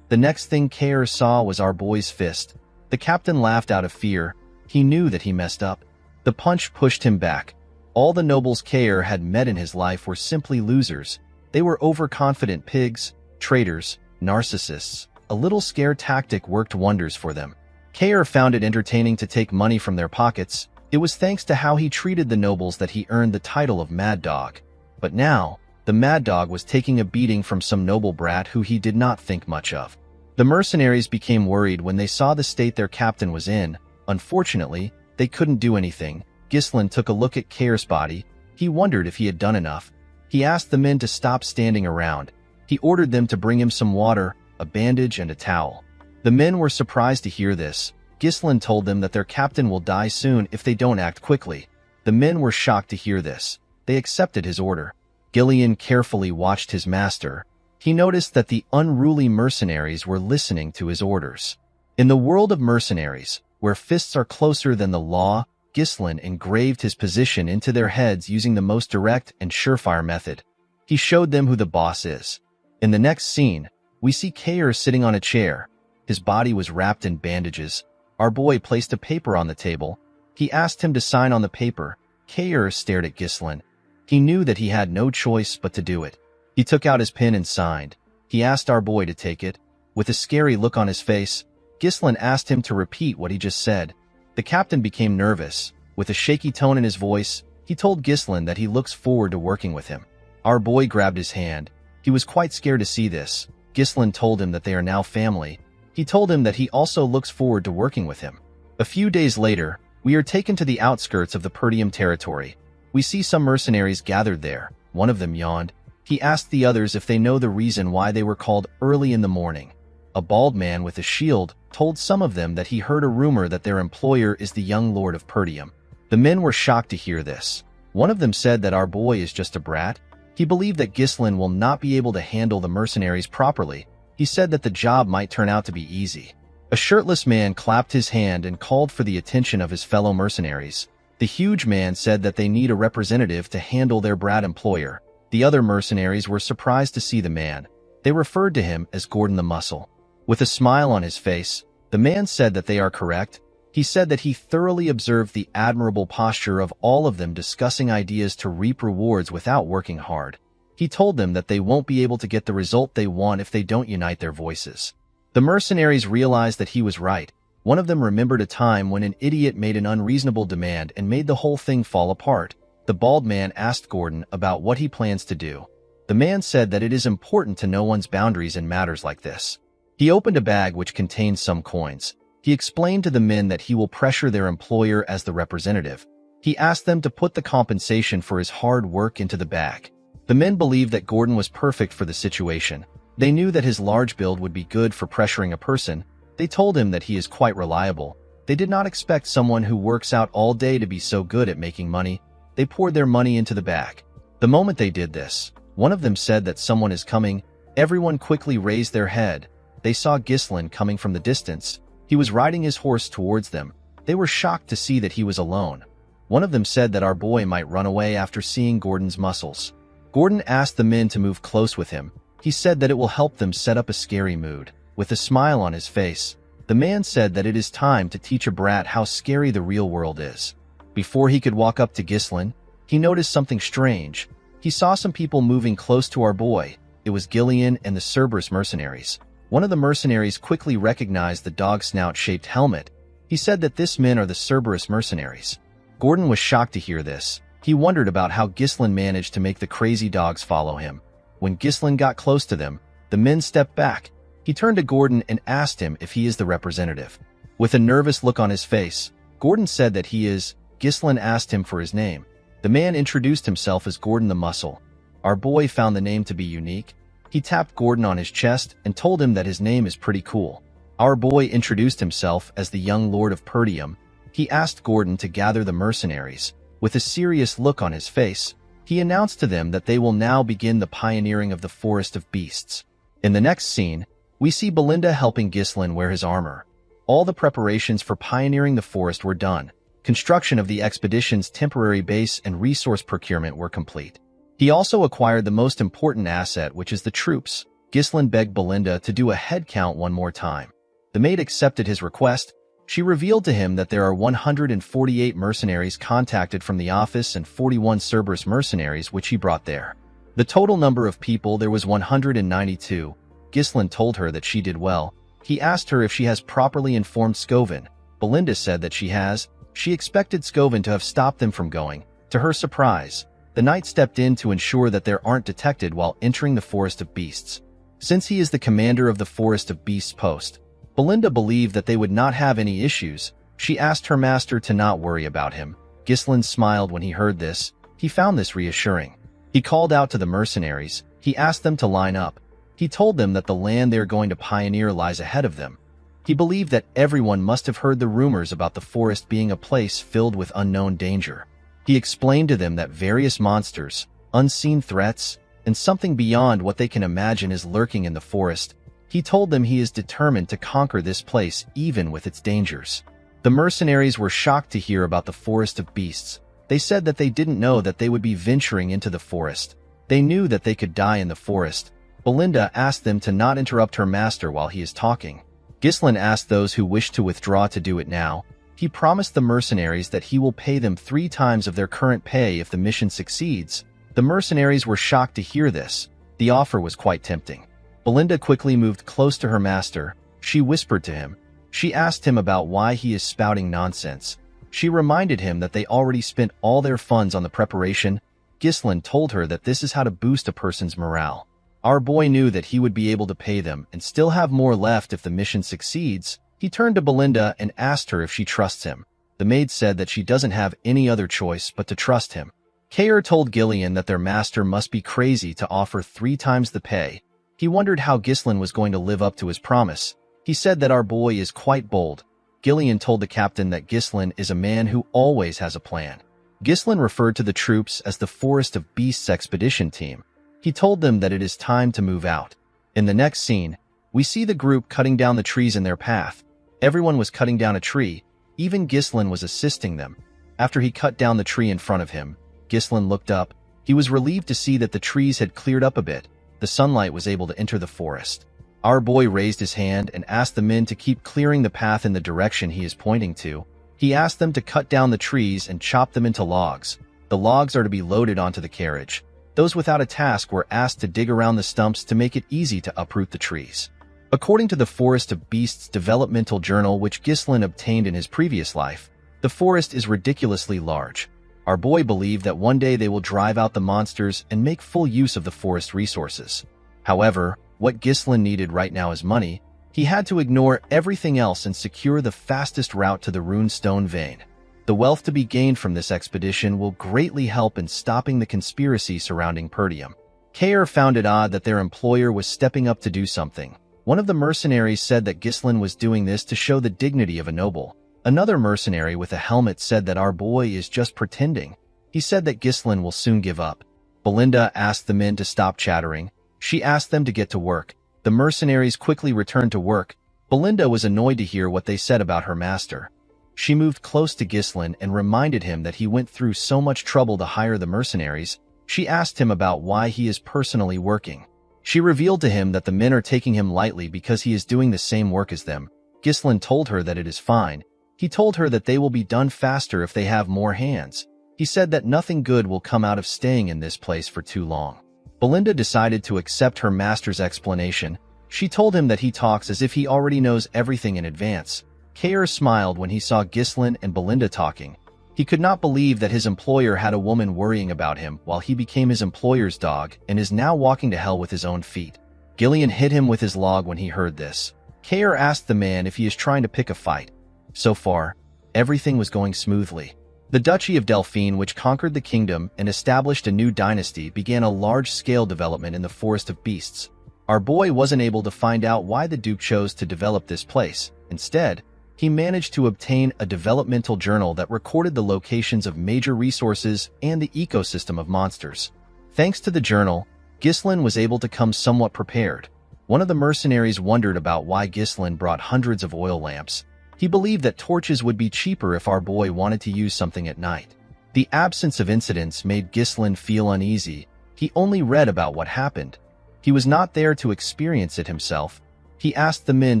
The next thing Kair saw was our boy's fist. The captain laughed out of fear. He knew that he messed up. The punch pushed him back. All the nobles Kair had met in his life were simply losers. They were overconfident pigs, traitors, narcissists. A little scare tactic worked wonders for them. Kair found it entertaining to take money from their pockets. It was thanks to how he treated the nobles that he earned the title of Mad Dog. But now, the Mad Dog was taking a beating from some noble brat who he did not think much of. The mercenaries became worried when they saw the state their captain was in. Unfortunately, they couldn't do anything. Gislin took a look at Kair's body. He wondered if he had done enough. He asked the men to stop standing around. He ordered them to bring him some water, a bandage, and a towel. The men were surprised to hear this. Gislin told them that their captain will die soon if they don't act quickly. The men were shocked to hear this. They accepted his order. Gillian carefully watched his master. He noticed that the unruly mercenaries were listening to his orders. In the world of mercenaries, where fists are closer than the law, Gislin engraved his position into their heads using the most direct and surefire method. He showed them who the boss is. In the next scene, we see Kair sitting on a chair. His body was wrapped in bandages. Our boy placed a paper on the table. He asked him to sign on the paper. Kair stared at Gislin. He knew that he had no choice but to do it. He took out his pen and signed. He asked our boy to take it. With a scary look on his face, Gislin asked him to repeat what he just said. The captain became nervous. With a shaky tone in his voice, he told Gislin that he looks forward to working with him. Our boy grabbed his hand. He was quite scared to see this. Gislin told him that they are now family. He told him that he also looks forward to working with him. A few days later, we are taken to the outskirts of the Perdium territory. We see some mercenaries gathered there. One of them yawned. He asked the others if they know the reason why they were called early in the morning. a bald man with a shield, told some of them that he heard a rumor that their employer is the young lord of Perdium. The men were shocked to hear this. One of them said that our boy is just a brat. He believed that Ghislain will not be able to handle the mercenaries properly. He said that the job might turn out to be easy. A shirtless man clapped his hand and called for the attention of his fellow mercenaries. The huge man said that they need a representative to handle their brat employer. The other mercenaries were surprised to see the man. They referred to him as Gordon the Muscle. With a smile on his face, the man said that they are correct. He said that he thoroughly observed the admirable posture of all of them discussing ideas to reap rewards without working hard. He told them that they won't be able to get the result they want if they don't unite their voices. The mercenaries realized that he was right. One of them remembered a time when an idiot made an unreasonable demand and made the whole thing fall apart. The bald man asked Gordon about what he plans to do. The man said that it is important to know one's boundaries in matters like this. He opened a bag which contained some coins. He explained to the men that he will pressure their employer as the representative. He asked them to put the compensation for his hard work into the bag. The men believed that Gordon was perfect for the situation. They knew that his large build would be good for pressuring a person. They told him that he is quite reliable. They did not expect someone who works out all day to be so good at making money. They poured their money into the bag. The moment they did this, one of them said that someone is coming. Everyone quickly raised their head. They saw Ghislain coming from the distance. He was riding his horse towards them. They were shocked to see that he was alone. One of them said that our boy might run away after seeing Gordon's muscles. Gordon asked the men to move close with him. He said that it will help them set up a scary mood. With a smile on his face, the man said that it is time to teach a brat how scary the real world is. Before he could walk up to Ghislain, he noticed something strange. He saw some people moving close to our boy. It was Gillian and the Cerberus mercenaries. One of the mercenaries quickly recognized the dog snout-shaped helmet. He said that this men are the Cerberus mercenaries. Gordon was shocked to hear this. He wondered about how Ghislain managed to make the crazy dogs follow him. When Ghislain got close to them, the men stepped back. He turned to Gordon and asked him if he is the representative. With a nervous look on his face, Gordon said that he is. Ghislain asked him for his name. The man introduced himself as Gordon the Muscle. Our boy found the name to be unique. He tapped Gordon on his chest and told him that his name is pretty cool. Our boy introduced himself as the young lord of Perdium. He asked Gordon to gather the mercenaries. With a serious look on his face, he announced to them that they will now begin the pioneering of the Forest of Beasts. In the next scene, we see Belinda helping Ghislain wear his armor. All the preparations for pioneering the forest were done. Construction of the expedition's temporary base and resource procurement were complete. He also acquired the most important asset, which is the troops. Ghislain begged Belinda to do a head count one more time. The maid accepted his request. She revealed to him that there are 148 mercenaries contacted from the office and 41 Cerberus mercenaries which he brought there. The total number of people there was 192. Ghislain told her that she did well. He asked her if she has properly informed Scovin. Belinda said that she has. She expected Scovin to have stopped them from going. To her surprise, the knight stepped in to ensure that they aren't detected while entering the Forest of Beasts. Since he is the commander of the Forest of Beasts post, Belinda believed that they would not have any issues. She asked her master to not worry about him. Ghislain smiled when he heard this. He found this reassuring. He called out to the mercenaries. He asked them to line up. He told them that the land they are going to pioneer lies ahead of them. He believed that everyone must have heard the rumors about the forest being a place filled with unknown danger. He explained to them that various monsters, unseen threats, and something beyond what they can imagine is lurking in the forest. He told them he is determined to conquer this place even with its dangers. The mercenaries were shocked to hear about the Forest of Beasts. They said that they didn't know that they would be venturing into the forest. They knew that they could die in the forest. Belinda asked them to not interrupt her master while he is talking. Ghislain asked those who wished to withdraw to do it now. He promised the mercenaries that he will pay them 3 times of their current pay if the mission succeeds. The mercenaries were shocked to hear this. The offer was quite tempting. Belinda quickly moved close to her master. She whispered to him. She asked him about why he is spouting nonsense. She reminded him that they already spent all their funds on the preparation. Ghislain told her that this is how to boost a person's morale. Our boy knew that he would be able to pay them and still have more left if the mission succeeds. He turned to Belinda and asked her if she trusts him. The maid said that she doesn't have any other choice but to trust him. Kair told Gillian that their master must be crazy to offer 3 times the pay. He wondered how Ghislain was going to live up to his promise. He said that our boy is quite bold. Gillian told the captain that Ghislain is a man who always has a plan. Ghislain referred to the troops as the Forest of Beasts Expedition Team. He told them that it is time to move out. In the next scene, we see the group cutting down the trees in their path. Everyone was cutting down a tree. Even Ghislain was assisting them. After he cut down the tree in front of him, Ghislain looked up. He was relieved to see that the trees had cleared up a bit. The sunlight was able to enter the forest. Our boy raised his hand and asked the men to keep clearing the path in the direction he is pointing to. He asked them to cut down the trees and chop them into logs. The logs are to be loaded onto the carriage. Those without a task were asked to dig around the stumps to make it easy to uproot the trees. According to the Forest of Beasts developmental journal which Ghislain obtained in his previous life, the forest is ridiculously large. Our boy believed that one day they will drive out the monsters and make full use of the forest resources. However, what Ghislain needed right now is money. He had to ignore everything else and secure the fastest route to the runestone vein. The wealth to be gained from this expedition will greatly help in stopping the conspiracy surrounding Perdium. Kair found it odd that their employer was stepping up to do something. One of the mercenaries said that Ghislain was doing this to show the dignity of a noble. Another mercenary with a helmet said that our boy is just pretending. He said that Ghislain will soon give up. Belinda asked the men to stop chattering. She asked them to get to work. The mercenaries quickly returned to work. Belinda was annoyed to hear what they said about her master. She moved close to Ghislain and reminded him that he went through so much trouble to hire the mercenaries. She asked him about why he is personally working. She revealed to him that the men are taking him lightly because he is doing the same work as them. Ghislain told her that it is fine. He told her that they will be done faster if they have more hands. He said that nothing good will come out of staying in this place for too long. Belinda decided to accept her master's explanation. She told him that he talks as if he already knows everything in advance. Kair smiled when he saw Ghislain and Belinda talking. He could not believe that his employer had a woman worrying about him while he became his employer's dog and is now walking to hell with his own feet. Gillian hit him with his log when he heard this. Kair asked the man if he is trying to pick a fight. So far, everything was going smoothly. The Duchy of Delphine, which conquered the kingdom and established a new dynasty, began a large-scale development in the Forest of Beasts. Our boy wasn't able to find out why the Duke chose to develop this place. Instead, he managed to obtain a developmental journal that recorded the locations of major resources and the ecosystem of monsters. Thanks to the journal, Ghislain was able to come somewhat prepared. One of the mercenaries wondered about why Ghislain brought hundreds of oil lamps. He believed that torches would be cheaper if our boy wanted to use something at night. The absence of incidents made Ghislain feel uneasy. He only read about what happened. He was not there to experience it himself. He asked the men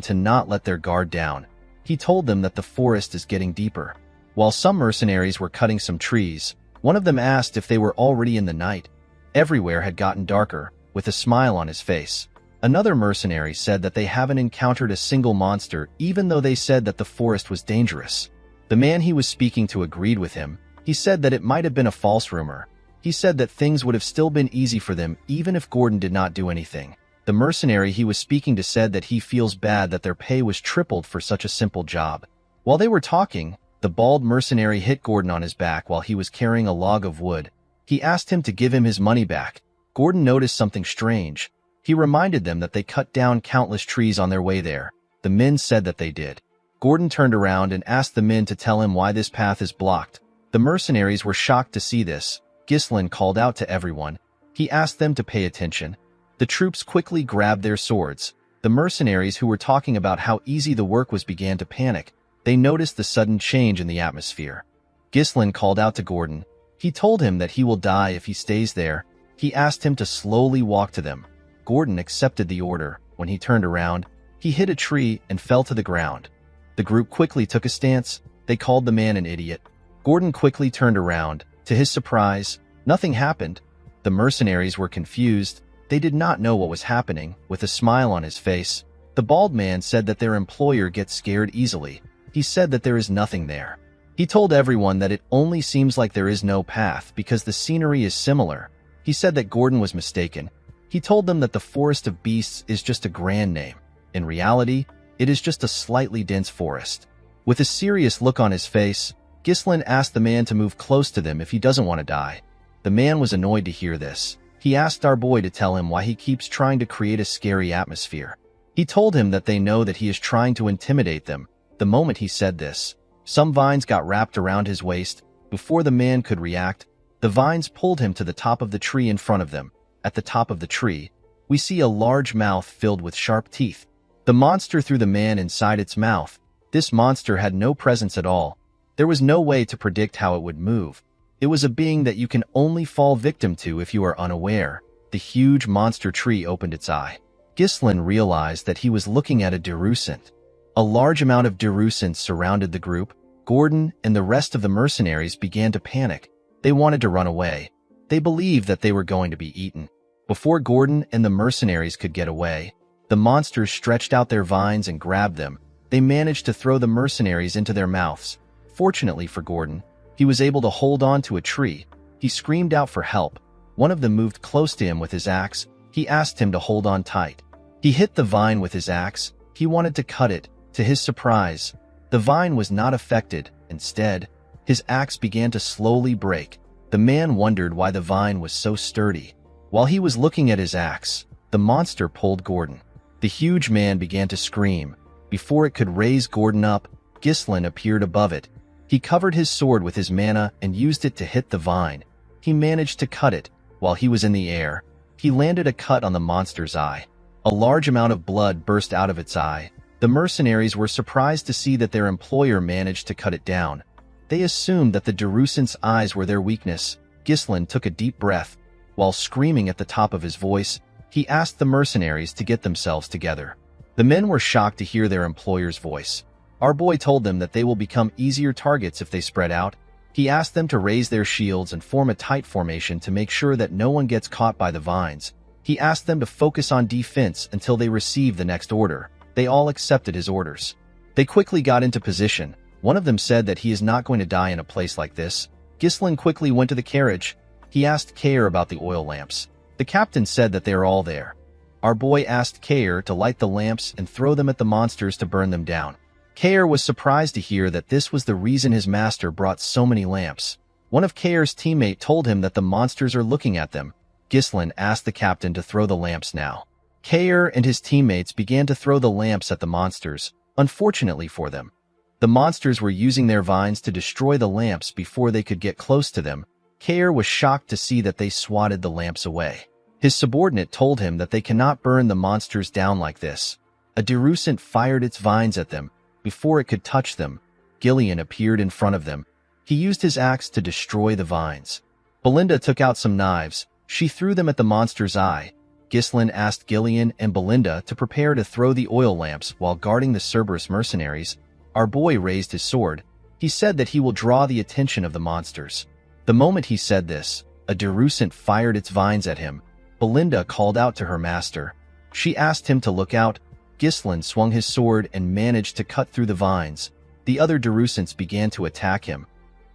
to not let their guard down. He told them that the forest is getting deeper. While some mercenaries were cutting some trees, one of them asked if they were already in the night. Everywhere had gotten darker, with a smile on his face. Another mercenary said that they haven't encountered a single monster, even though they said that the forest was dangerous. The man he was speaking to agreed with him. He said that it might have been a false rumor. He said that things would have still been easy for them even if Gordon did not do anything. The mercenary he was speaking to said that he feels bad that their pay was tripled for such a simple job. While they were talking, the bald mercenary hit Gordon on his back while he was carrying a log of wood. He asked him to give him his money back. Gordon noticed something strange. He reminded them that they cut down countless trees on their way there. The men said that they did. Gordon turned around and asked the men to tell him why this path is blocked. The mercenaries were shocked to see this. Ghislain called out to everyone. He asked them to pay attention. The troops quickly grabbed their swords. The mercenaries who were talking about how easy the work was began to panic. They noticed the sudden change in the atmosphere. Ghislain called out to Gordon. He told him that he will die if he stays there. He asked him to slowly walk to them. Gordon accepted the order. When he turned around, he hit a tree and fell to the ground. The group quickly took a stance. They called the man an idiot. Gordon quickly turned around. To his surprise, nothing happened. The mercenaries were confused. They did not know what was happening. With a smile on his face, the bald man said that their employer gets scared easily. He said that there is nothing there. He told everyone that it only seems like there is no path because the scenery is similar. He said that Gordon was mistaken. He told them that the Forest of Beasts is just a grand name. In reality, it is just a slightly dense forest. With a serious look on his face, Ghislain asked the man to move close to them if he doesn't want to die. The man was annoyed to hear this. He asked our boy to tell him why he keeps trying to create a scary atmosphere. He told him that they know that he is trying to intimidate them. The moment he said this, some vines got wrapped around his waist. Before the man could react, the vines pulled him to the top of the tree in front of them. At the top of the tree, we see a large mouth filled with sharp teeth. The monster threw the man inside its mouth. This monster had no presence at all. There was no way to predict how it would move. It was a being that you can only fall victim to if you are unaware. The huge monster tree opened its eye. Ghislain realized that he was looking at a Derusant. A large amount of Derusants surrounded the group. Gordon and the rest of the mercenaries began to panic. They wanted to run away. They believed that they were going to be eaten. Before Gordon and the mercenaries could get away, the monsters stretched out their vines and grabbed them. They managed to throw the mercenaries into their mouths. Fortunately for Gordon, he was able to hold on to a tree. He screamed out for help. One of them moved close to him with his axe. He asked him to hold on tight. He hit the vine with his axe. He wanted to cut it. To his surprise, the vine was not affected. Instead, his axe began to slowly break. The man wondered why the vine was so sturdy. While he was looking at his axe, the monster pulled Gordon. The huge man began to scream. Before it could raise Gordon up, Ghislain appeared above it. He covered his sword with his mana and used it to hit the vine. He managed to cut it. While he was in the air, he landed a cut on the monster's eye. A large amount of blood burst out of its eye. The mercenaries were surprised to see that their employer managed to cut it down. They assumed that the Derusant's eyes were their weakness. Ghislain took a deep breath. While screaming at the top of his voice, he asked the mercenaries to get themselves together. The men were shocked to hear their employer's voice. Our boy told them that they will become easier targets if they spread out. He asked them to raise their shields and form a tight formation to make sure that no one gets caught by the vines. He asked them to focus on defense until they received the next order. They all accepted his orders. They quickly got into position. One of them said that he is not going to die in a place like this. Ghislain quickly went to the carriage. He asked Kair about the oil lamps. The captain said that they are all there. Our boy asked Kair to light the lamps and throw them at the monsters to burn them down. Kair was surprised to hear that this was the reason his master brought so many lamps. One of Kair's teammates told him that the monsters are looking at them. Ghislain asked the captain to throw the lamps now. Kair and his teammates began to throw the lamps at the monsters. Unfortunately for them, the monsters were using their vines to destroy the lamps before they could get close to them. Kair was shocked to see that they swatted the lamps away. His subordinate told him that they cannot burn the monsters down like this. A Derusant fired its vines at them. Before it could touch them, Gillian appeared in front of them. He used his axe to destroy the vines. Belinda took out some knives. She threw them at the monster's eye. Ghislain asked Gillian and Belinda to prepare to throw the oil lamps while guarding the Cerberus mercenaries. Our boy raised his sword. He said that he will draw the attention of the monsters. The moment he said this, a Derusant fired its vines at him. Belinda called out to her master. She asked him to look out. Ghislain swung his sword and managed to cut through the vines. The other Derusants began to attack him.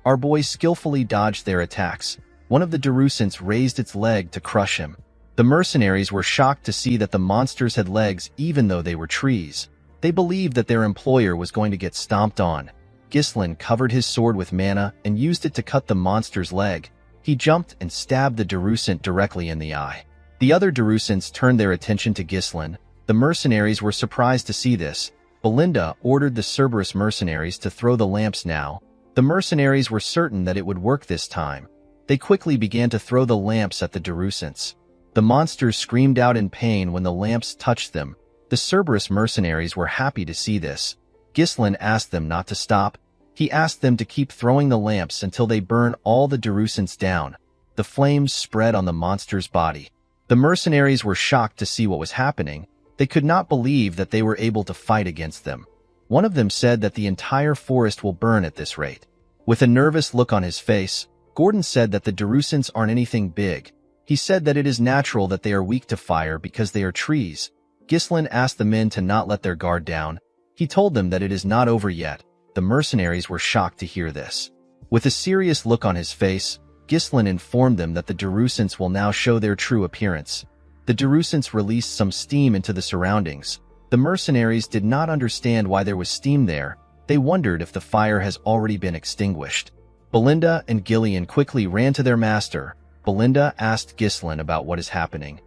Our boy skillfully dodged their attacks. One of the Derusants raised its leg to crush him. The mercenaries were shocked to see that the monsters had legs even though they were trees. They believed that their employer was going to get stomped on. Ghislain covered his sword with mana and used it to cut the monster's leg. He jumped and stabbed the Derusant directly in the eye. The other Derusants turned their attention to Ghislain. The mercenaries were surprised to see this. Belinda ordered the Cerberus mercenaries to throw the lamps now. The mercenaries were certain that it would work this time. They quickly began to throw the lamps at the Derusants. The monsters screamed out in pain when the lamps touched them. The Cerberus mercenaries were happy to see this. Ghislain asked them not to stop. He asked them to keep throwing the lamps until they burn all the Derusants down. The flames spread on the monster's body. The mercenaries were shocked to see what was happening. They could not believe that they were able to fight against them. One of them said that the entire forest will burn at this rate. With a nervous look on his face, Gordon said that the Derusants aren't anything big. He said that it is natural that they are weak to fire because they are trees. Ghislain asked the men to not let their guard down. He told them that it is not over yet. The mercenaries were shocked to hear this. With a serious look on his face, Ghislain informed them that the Derusants will now show their true appearance. The Derusants released some steam into the surroundings. The mercenaries did not understand why there was steam there. They wondered if the fire has already been extinguished. Belinda and Gillian quickly ran to their master. Belinda asked Ghislaine about what is happening.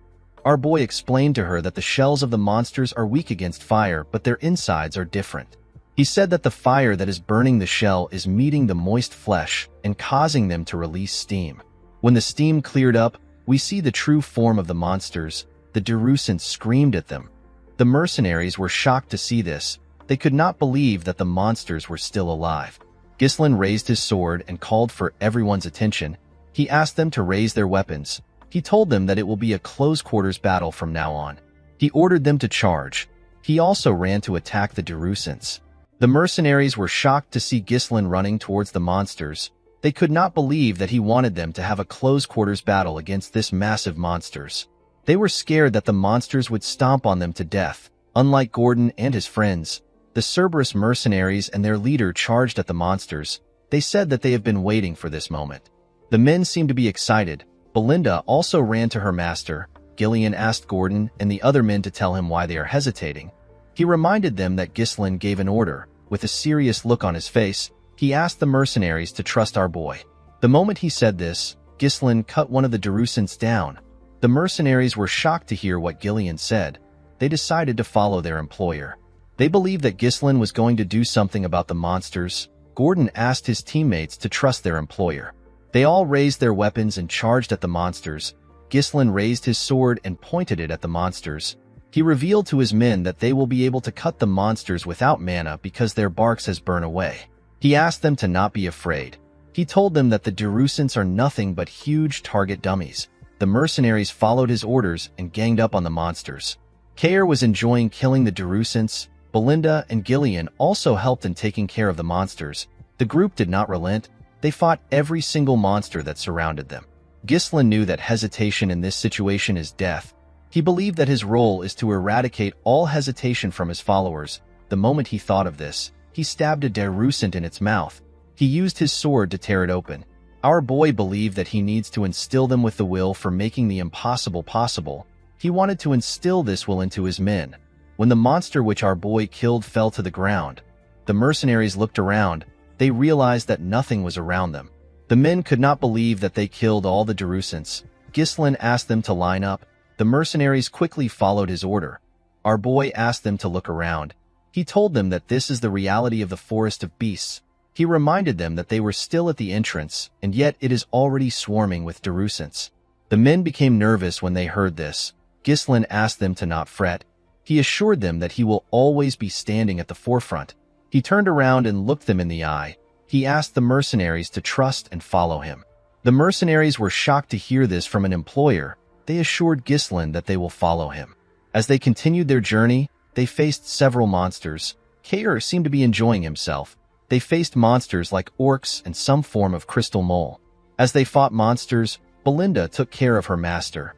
Our boy explained to her that the shells of the monsters are weak against fire, but their insides are different. He said that the fire that is burning the shell is meeting the moist flesh and causing them to release steam. When the steam cleared up, we see the true form of the monsters. The Derusants screamed at them. The mercenaries were shocked to see this. They could not believe that the monsters were still alive. Ghislaine raised his sword and called for everyone's attention. He asked them to raise their weapons. He told them that it will be a close-quarters battle from now on. He ordered them to charge. He also ran to attack the Derusants. The mercenaries were shocked to see Ghislaine running towards the monsters. They could not believe that he wanted them to have a close-quarters battle against this massive monsters. They were scared that the monsters would stomp on them to death. Unlike Gordon and his friends, the Cerberus mercenaries and their leader charged at the monsters. They said that they have been waiting for this moment. The men seemed to be excited. Belinda also ran to her master. Gillian asked Gordon and the other men to tell him why they are hesitating. He reminded them that Ghislaine gave an order. With a serious look on his face, he asked the mercenaries to trust our boy. The moment he said this, Ghislaine cut one of the Derusants down. The mercenaries were shocked to hear what Gillian said. They decided to follow their employer. They believed that Ghislaine was going to do something about the monsters. Gordon asked his teammates to trust their employer. They all raised their weapons and charged at the monsters. Ghislaine raised his sword and pointed it at the monsters. He revealed to his men that they will be able to cut the monsters without mana because their barks has burned away. He asked them to not be afraid. He told them that the Derusants are nothing but huge target dummies. The mercenaries followed his orders and ganged up on the monsters. Kair was enjoying killing the Derusants. Belinda and Gillian also helped in taking care of the monsters. The group did not relent. They fought every single monster that surrounded them. Ghislaine knew that hesitation in this situation is death. He believed that his role is to eradicate all hesitation from his followers. The moment he thought of this, he stabbed a Derusant in its mouth. He used his sword to tear it open. Our boy believed that he needs to instill them with the will for making the impossible possible. He wanted to instill this will into his men. When the monster which our boy killed fell to the ground, the mercenaries looked around. They realized that nothing was around them. The men could not believe that they killed all the Derusants. Ghislaine asked them to line up. The mercenaries quickly followed his order. Our boy asked them to look around. He told them that this is the reality of the forest of beasts. He reminded them that they were still at the entrance, and yet it is already swarming with Derusants. The men became nervous when they heard this. Ghislaine asked them to not fret. He assured them that he will always be standing at the forefront. He turned around and looked them in the eye. He asked the mercenaries to trust and follow him. The mercenaries were shocked to hear this from an employer. They assured Ghislaine that they will follow him. As they continued their journey, they faced several monsters. Kair seemed to be enjoying himself. They faced monsters like orcs and some form of crystal mole. As they fought monsters, Belinda took care of her master.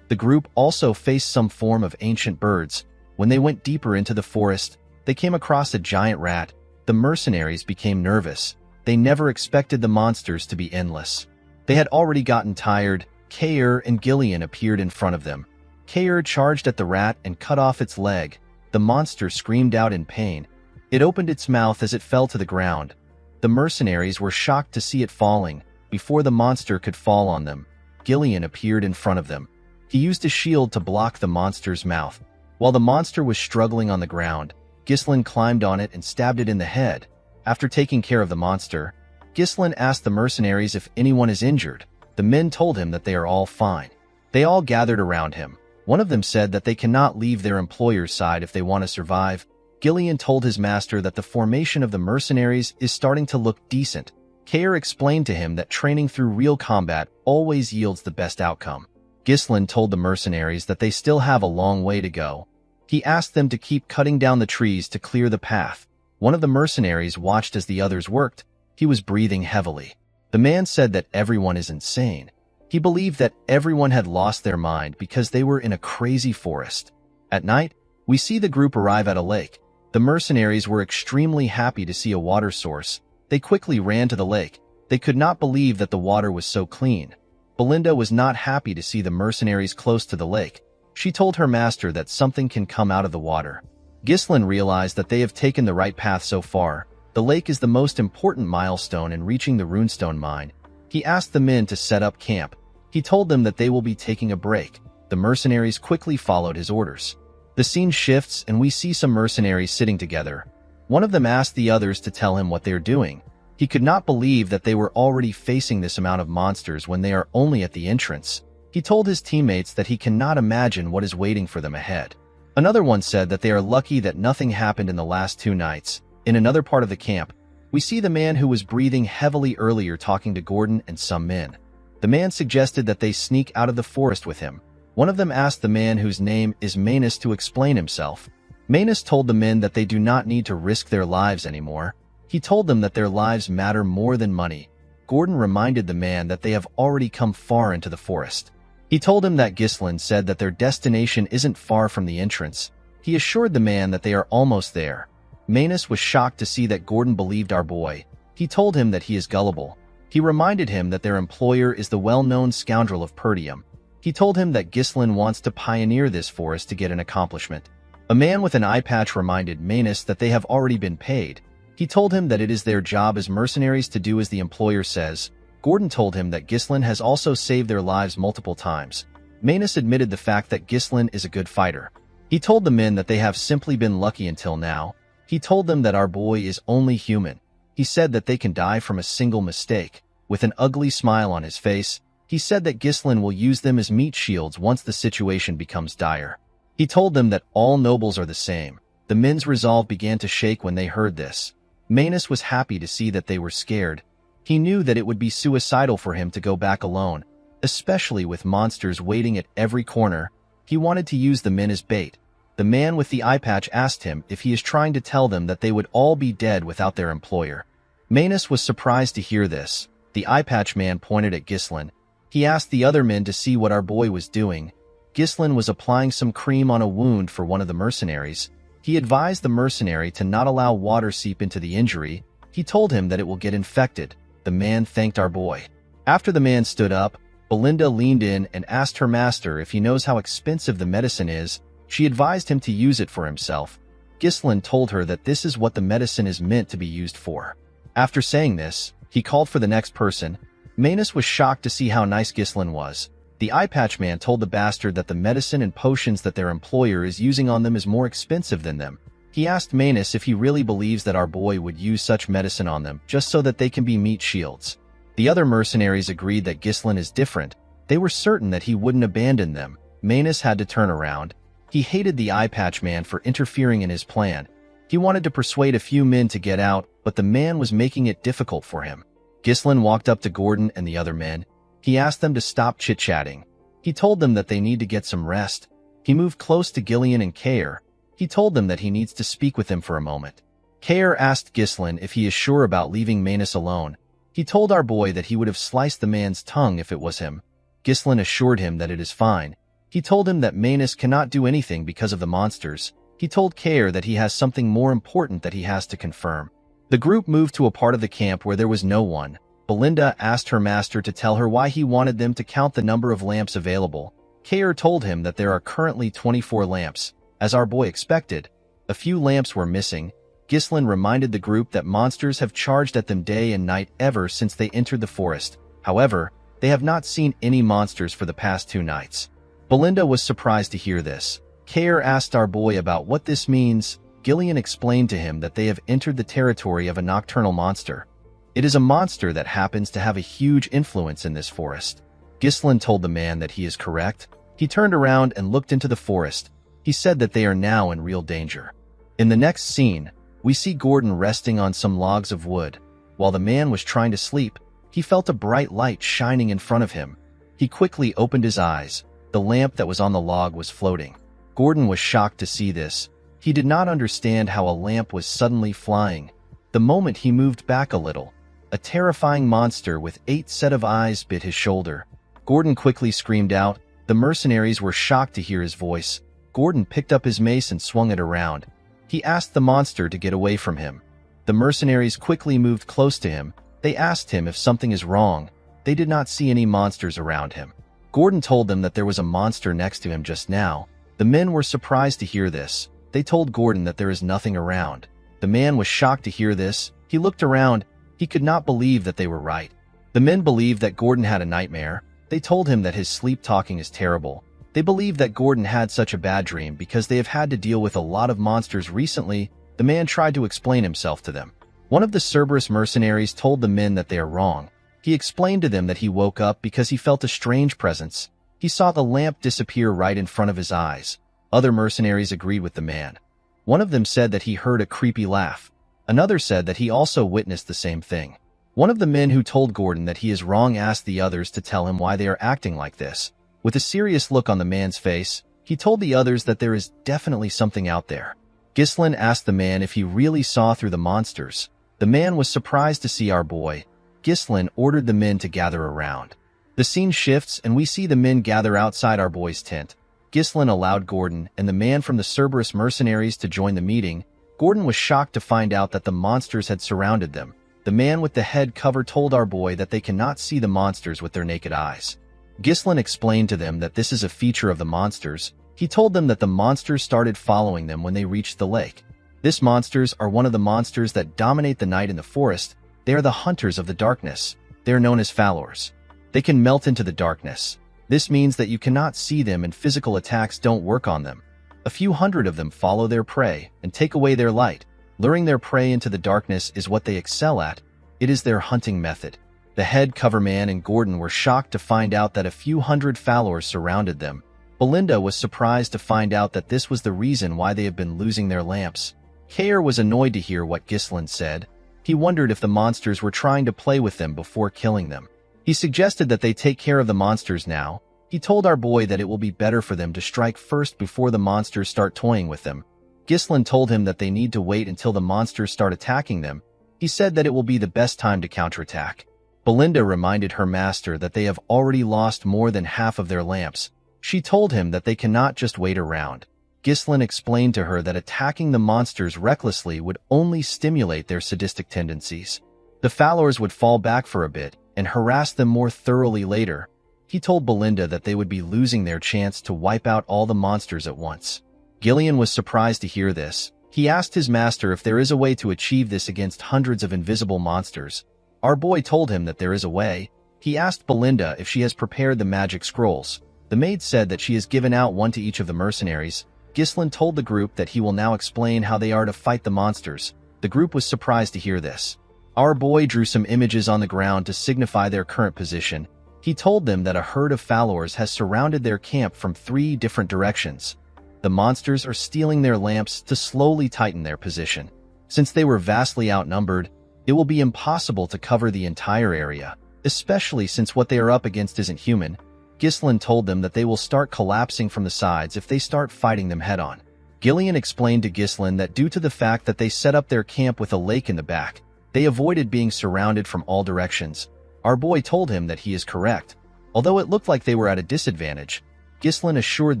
The group also faced some form of ancient birds. When they went deeper into the forest, they came across a giant rat. The mercenaries became nervous. They never expected the monsters to be endless. They had already gotten tired. Kair and Gillian appeared in front of them. Kair charged at the rat and cut off its leg. The monster screamed out in pain. It opened its mouth as it fell to the ground. The mercenaries were shocked to see it falling. Before the monster could fall on them, Gillian appeared in front of them. He used a shield to block the monster's mouth. While the monster was struggling on the ground, Ghislaine climbed on it and stabbed it in the head. After taking care of the monster, Ghislaine asked the mercenaries if anyone is injured. The men told him that they are all fine. They all gathered around him. One of them said that they cannot leave their employer's side if they want to survive. Gillian told his master that the formation of the mercenaries is starting to look decent. Kair explained to him that training through real combat always yields the best outcome. Ghislaine told the mercenaries that they still have a long way to go. He asked them to keep cutting down the trees to clear the path. One of the mercenaries watched as the others worked. He was breathing heavily. The man said that everyone is insane. He believed that everyone had lost their mind because they were in a crazy forest. At night, we see the group arrive at a lake. The mercenaries were extremely happy to see a water source. They quickly ran to the lake. They could not believe that the water was so clean. Belinda was not happy to see the mercenaries close to the lake. She told her master that something can come out of the water. Ghislaine realized that they have taken the right path so far. The lake is the most important milestone in reaching the runestone mine. He asked the men to set up camp. He told them that they will be taking a break. The mercenaries quickly followed his orders. The scene shifts and we see some mercenaries sitting together. One of them asked the others to tell him what they are doing. He could not believe that they were already facing this amount of monsters when they are only at the entrance. He told his teammates that he cannot imagine what is waiting for them ahead. Another one said that they are lucky that nothing happened in the last 2 nights. In another part of the camp, we see the man who was breathing heavily earlier talking to Gordon and some men. The man suggested that they sneak out of the forest with him. One of them asked the man whose name is Manus to explain himself. Manus told the men that they do not need to risk their lives anymore. He told them that their lives matter more than money. Gordon reminded the man that they have already come far into the forest. He told him that Ghislain said that their destination isn't far from the entrance. He assured the man that they are almost there. Manus was shocked to see that Gordon believed our boy. He told him that he is gullible. He reminded him that their employer is the well-known scoundrel of Perdium. He told him that Ghislain wants to pioneer this forest to get an accomplishment. A man with an eye patch reminded Manus that they have already been paid. He told him that it is their job as mercenaries to do as the employer says. Gordon told him that Ghislain has also saved their lives multiple times. Manus admitted the fact that Ghislain is a good fighter. He told the men that they have simply been lucky until now. He told them that our boy is only human. He said that they can die from a single mistake. With an ugly smile on his face, he said that Ghislain will use them as meat shields once the situation becomes dire. He told them that all nobles are the same. The men's resolve began to shake when they heard this. Manus was happy to see that they were scared. He knew that it would be suicidal for him to go back alone, especially with monsters waiting at every corner. He wanted to use the men as bait. The man with the eye patch asked him if he is trying to tell them that they would all be dead without their employer. Manus was surprised to hear this. The eye patch man pointed at Ghislain. He asked the other men to see what our boy was doing. Ghislain was applying some cream on a wound for one of the mercenaries. He advised the mercenary to not allow water seep into the injury. He told him that it will get infected. The man thanked our boy. After the man stood up, Belinda leaned in and asked her master if he knows how expensive the medicine is. She advised him to use it for himself. Ghislain told her that this is what the medicine is meant to be used for. After saying this, he called for the next person. Manus was shocked to see how nice Ghislain was. The eye patch man told the bastard that the medicine and potions that their employer is using on them is more expensive than them. He asked Manus if he really believes that our boy would use such medicine on them just so that they can be meat shields. The other mercenaries agreed that Ghislain is different. They were certain that he wouldn't abandon them. Manus had to turn around. He hated the eye patch man for interfering in his plan. He wanted to persuade a few men to get out, but the man was making it difficult for him. Ghislain walked up to Gordon and the other men. He asked them to stop chit-chatting. He told them that they need to get some rest. He moved close to Gillian and Kair. He told them that he needs to speak with them for a moment. Kair asked Ghislain if he is sure about leaving Manus alone. He told our boy that he would have sliced the man's tongue if it was him. Ghislain assured him that it is fine. He told him that Manus cannot do anything because of the monsters. He told Kair that he has something more important that he has to confirm. The group moved to a part of the camp where there was no one. Belinda asked her master to tell her why he wanted them to count the number of lamps available. Kair told him that there are currently 24 lamps. As our boy expected, a few lamps were missing. Ghislain reminded the group that monsters have charged at them day and night ever since they entered the forest. However, they have not seen any monsters for the past 2 nights. Belinda was surprised to hear this. Kair asked our boy about what this means. Gillian explained to him that they have entered the territory of a nocturnal monster. It is a monster that happens to have a huge influence in this forest. Ghislain told the man that he is correct. He turned around and looked into the forest. He said that they are now in real danger. In the next scene, we see Gordon resting on some logs of wood. While the man was trying to sleep, he felt a bright light shining in front of him. He quickly opened his eyes. The lamp that was on the log was floating. Gordon was shocked to see this. He did not understand how a lamp was suddenly flying. The moment he moved back a little, a terrifying monster with 8 sets of eyes bit his shoulder. Gordon quickly screamed out. The mercenaries were shocked to hear his voice. Gordon picked up his mace and swung it around. He asked the monster to get away from him. The mercenaries quickly moved close to him. They asked him if something is wrong. They did not see any monsters around him. Gordon told them that there was a monster next to him just now. The men were surprised to hear this. They told Gordon that there is nothing around. The man was shocked to hear this. He looked around. He could not believe that they were right. The men believed that Gordon had a nightmare. They told him that his sleep talking is terrible. They believe that Gordon had such a bad dream because they have had to deal with a lot of monsters recently. The man tried to explain himself to them. One of the Cerberus mercenaries told the men that they are wrong. He explained to them that he woke up because he felt a strange presence. He saw the lamp disappear right in front of his eyes. Other mercenaries agreed with the man. One of them said that he heard a creepy laugh. Another said that he also witnessed the same thing. One of the men who told Gordon that he is wrong asked the others to tell him why they are acting like this. With a serious look on the man's face, he told the others that there is definitely something out there. Ghislain asked the man if he really saw through the monsters. The man was surprised to see our boy. Ghislain ordered the men to gather around. The scene shifts and we see the men gather outside our boy's tent. Ghislain allowed Gordon and the man from the Cerberus mercenaries to join the meeting. Gordon was shocked to find out that the monsters had surrounded them. The man with the head cover told our boy that they cannot see the monsters with their naked eyes. Ghislain explained to them that this is a feature of the monsters. He told them that the monsters started following them when they reached the lake. These monsters are one of the monsters that dominate the night in the forest. They are the hunters of the darkness. They are known as followers. They can melt into the darkness. This means that you cannot see them and physical attacks don't work on them. A few hundred of them follow their prey and take away their light. Luring their prey into the darkness is what they excel at. It is their hunting method. The head cover man and Gordon were shocked to find out that a few hundred followers surrounded them. Belinda was surprised to find out that this was the reason why they have been losing their lamps. Kair was annoyed to hear what Ghislain said. He wondered if the monsters were trying to play with them before killing them. He suggested that they take care of the monsters now. He told our boy that it will be better for them to strike first before the monsters start toying with them. Ghislain told him that they need to wait until the monsters start attacking them. He said that it will be the best time to counterattack. Belinda reminded her master that they have already lost more than half of their lamps. She told him that they cannot just wait around. Ghislain explained to her that attacking the monsters recklessly would only stimulate their sadistic tendencies. The followers would fall back for a bit and harass them more thoroughly later. He told Belinda that they would be losing their chance to wipe out all the monsters at once. Gillian was surprised to hear this. He asked his master if there is a way to achieve this against hundreds of invisible monsters. Our boy told him that there is a way. He asked Belinda if she has prepared the magic scrolls. The maid said that she has given out one to each of the mercenaries. Ghislain told the group that he will now explain how they are to fight the monsters. The group was surprised to hear this. Our boy drew some images on the ground to signify their current position. He told them that a herd of followers has surrounded their camp from 3 different directions. The monsters are stealing their lamps to slowly tighten their position. Since they were vastly outnumbered, it will be impossible to cover the entire area, especially since what they are up against isn't human. Ghislain told them that they will start collapsing from the sides if they start fighting them head-on. Gillian explained to Ghislain that due to the fact that they set up their camp with a lake in the back, they avoided being surrounded from all directions. Our boy told him that he is correct. Although it looked like they were at a disadvantage, Ghislain assured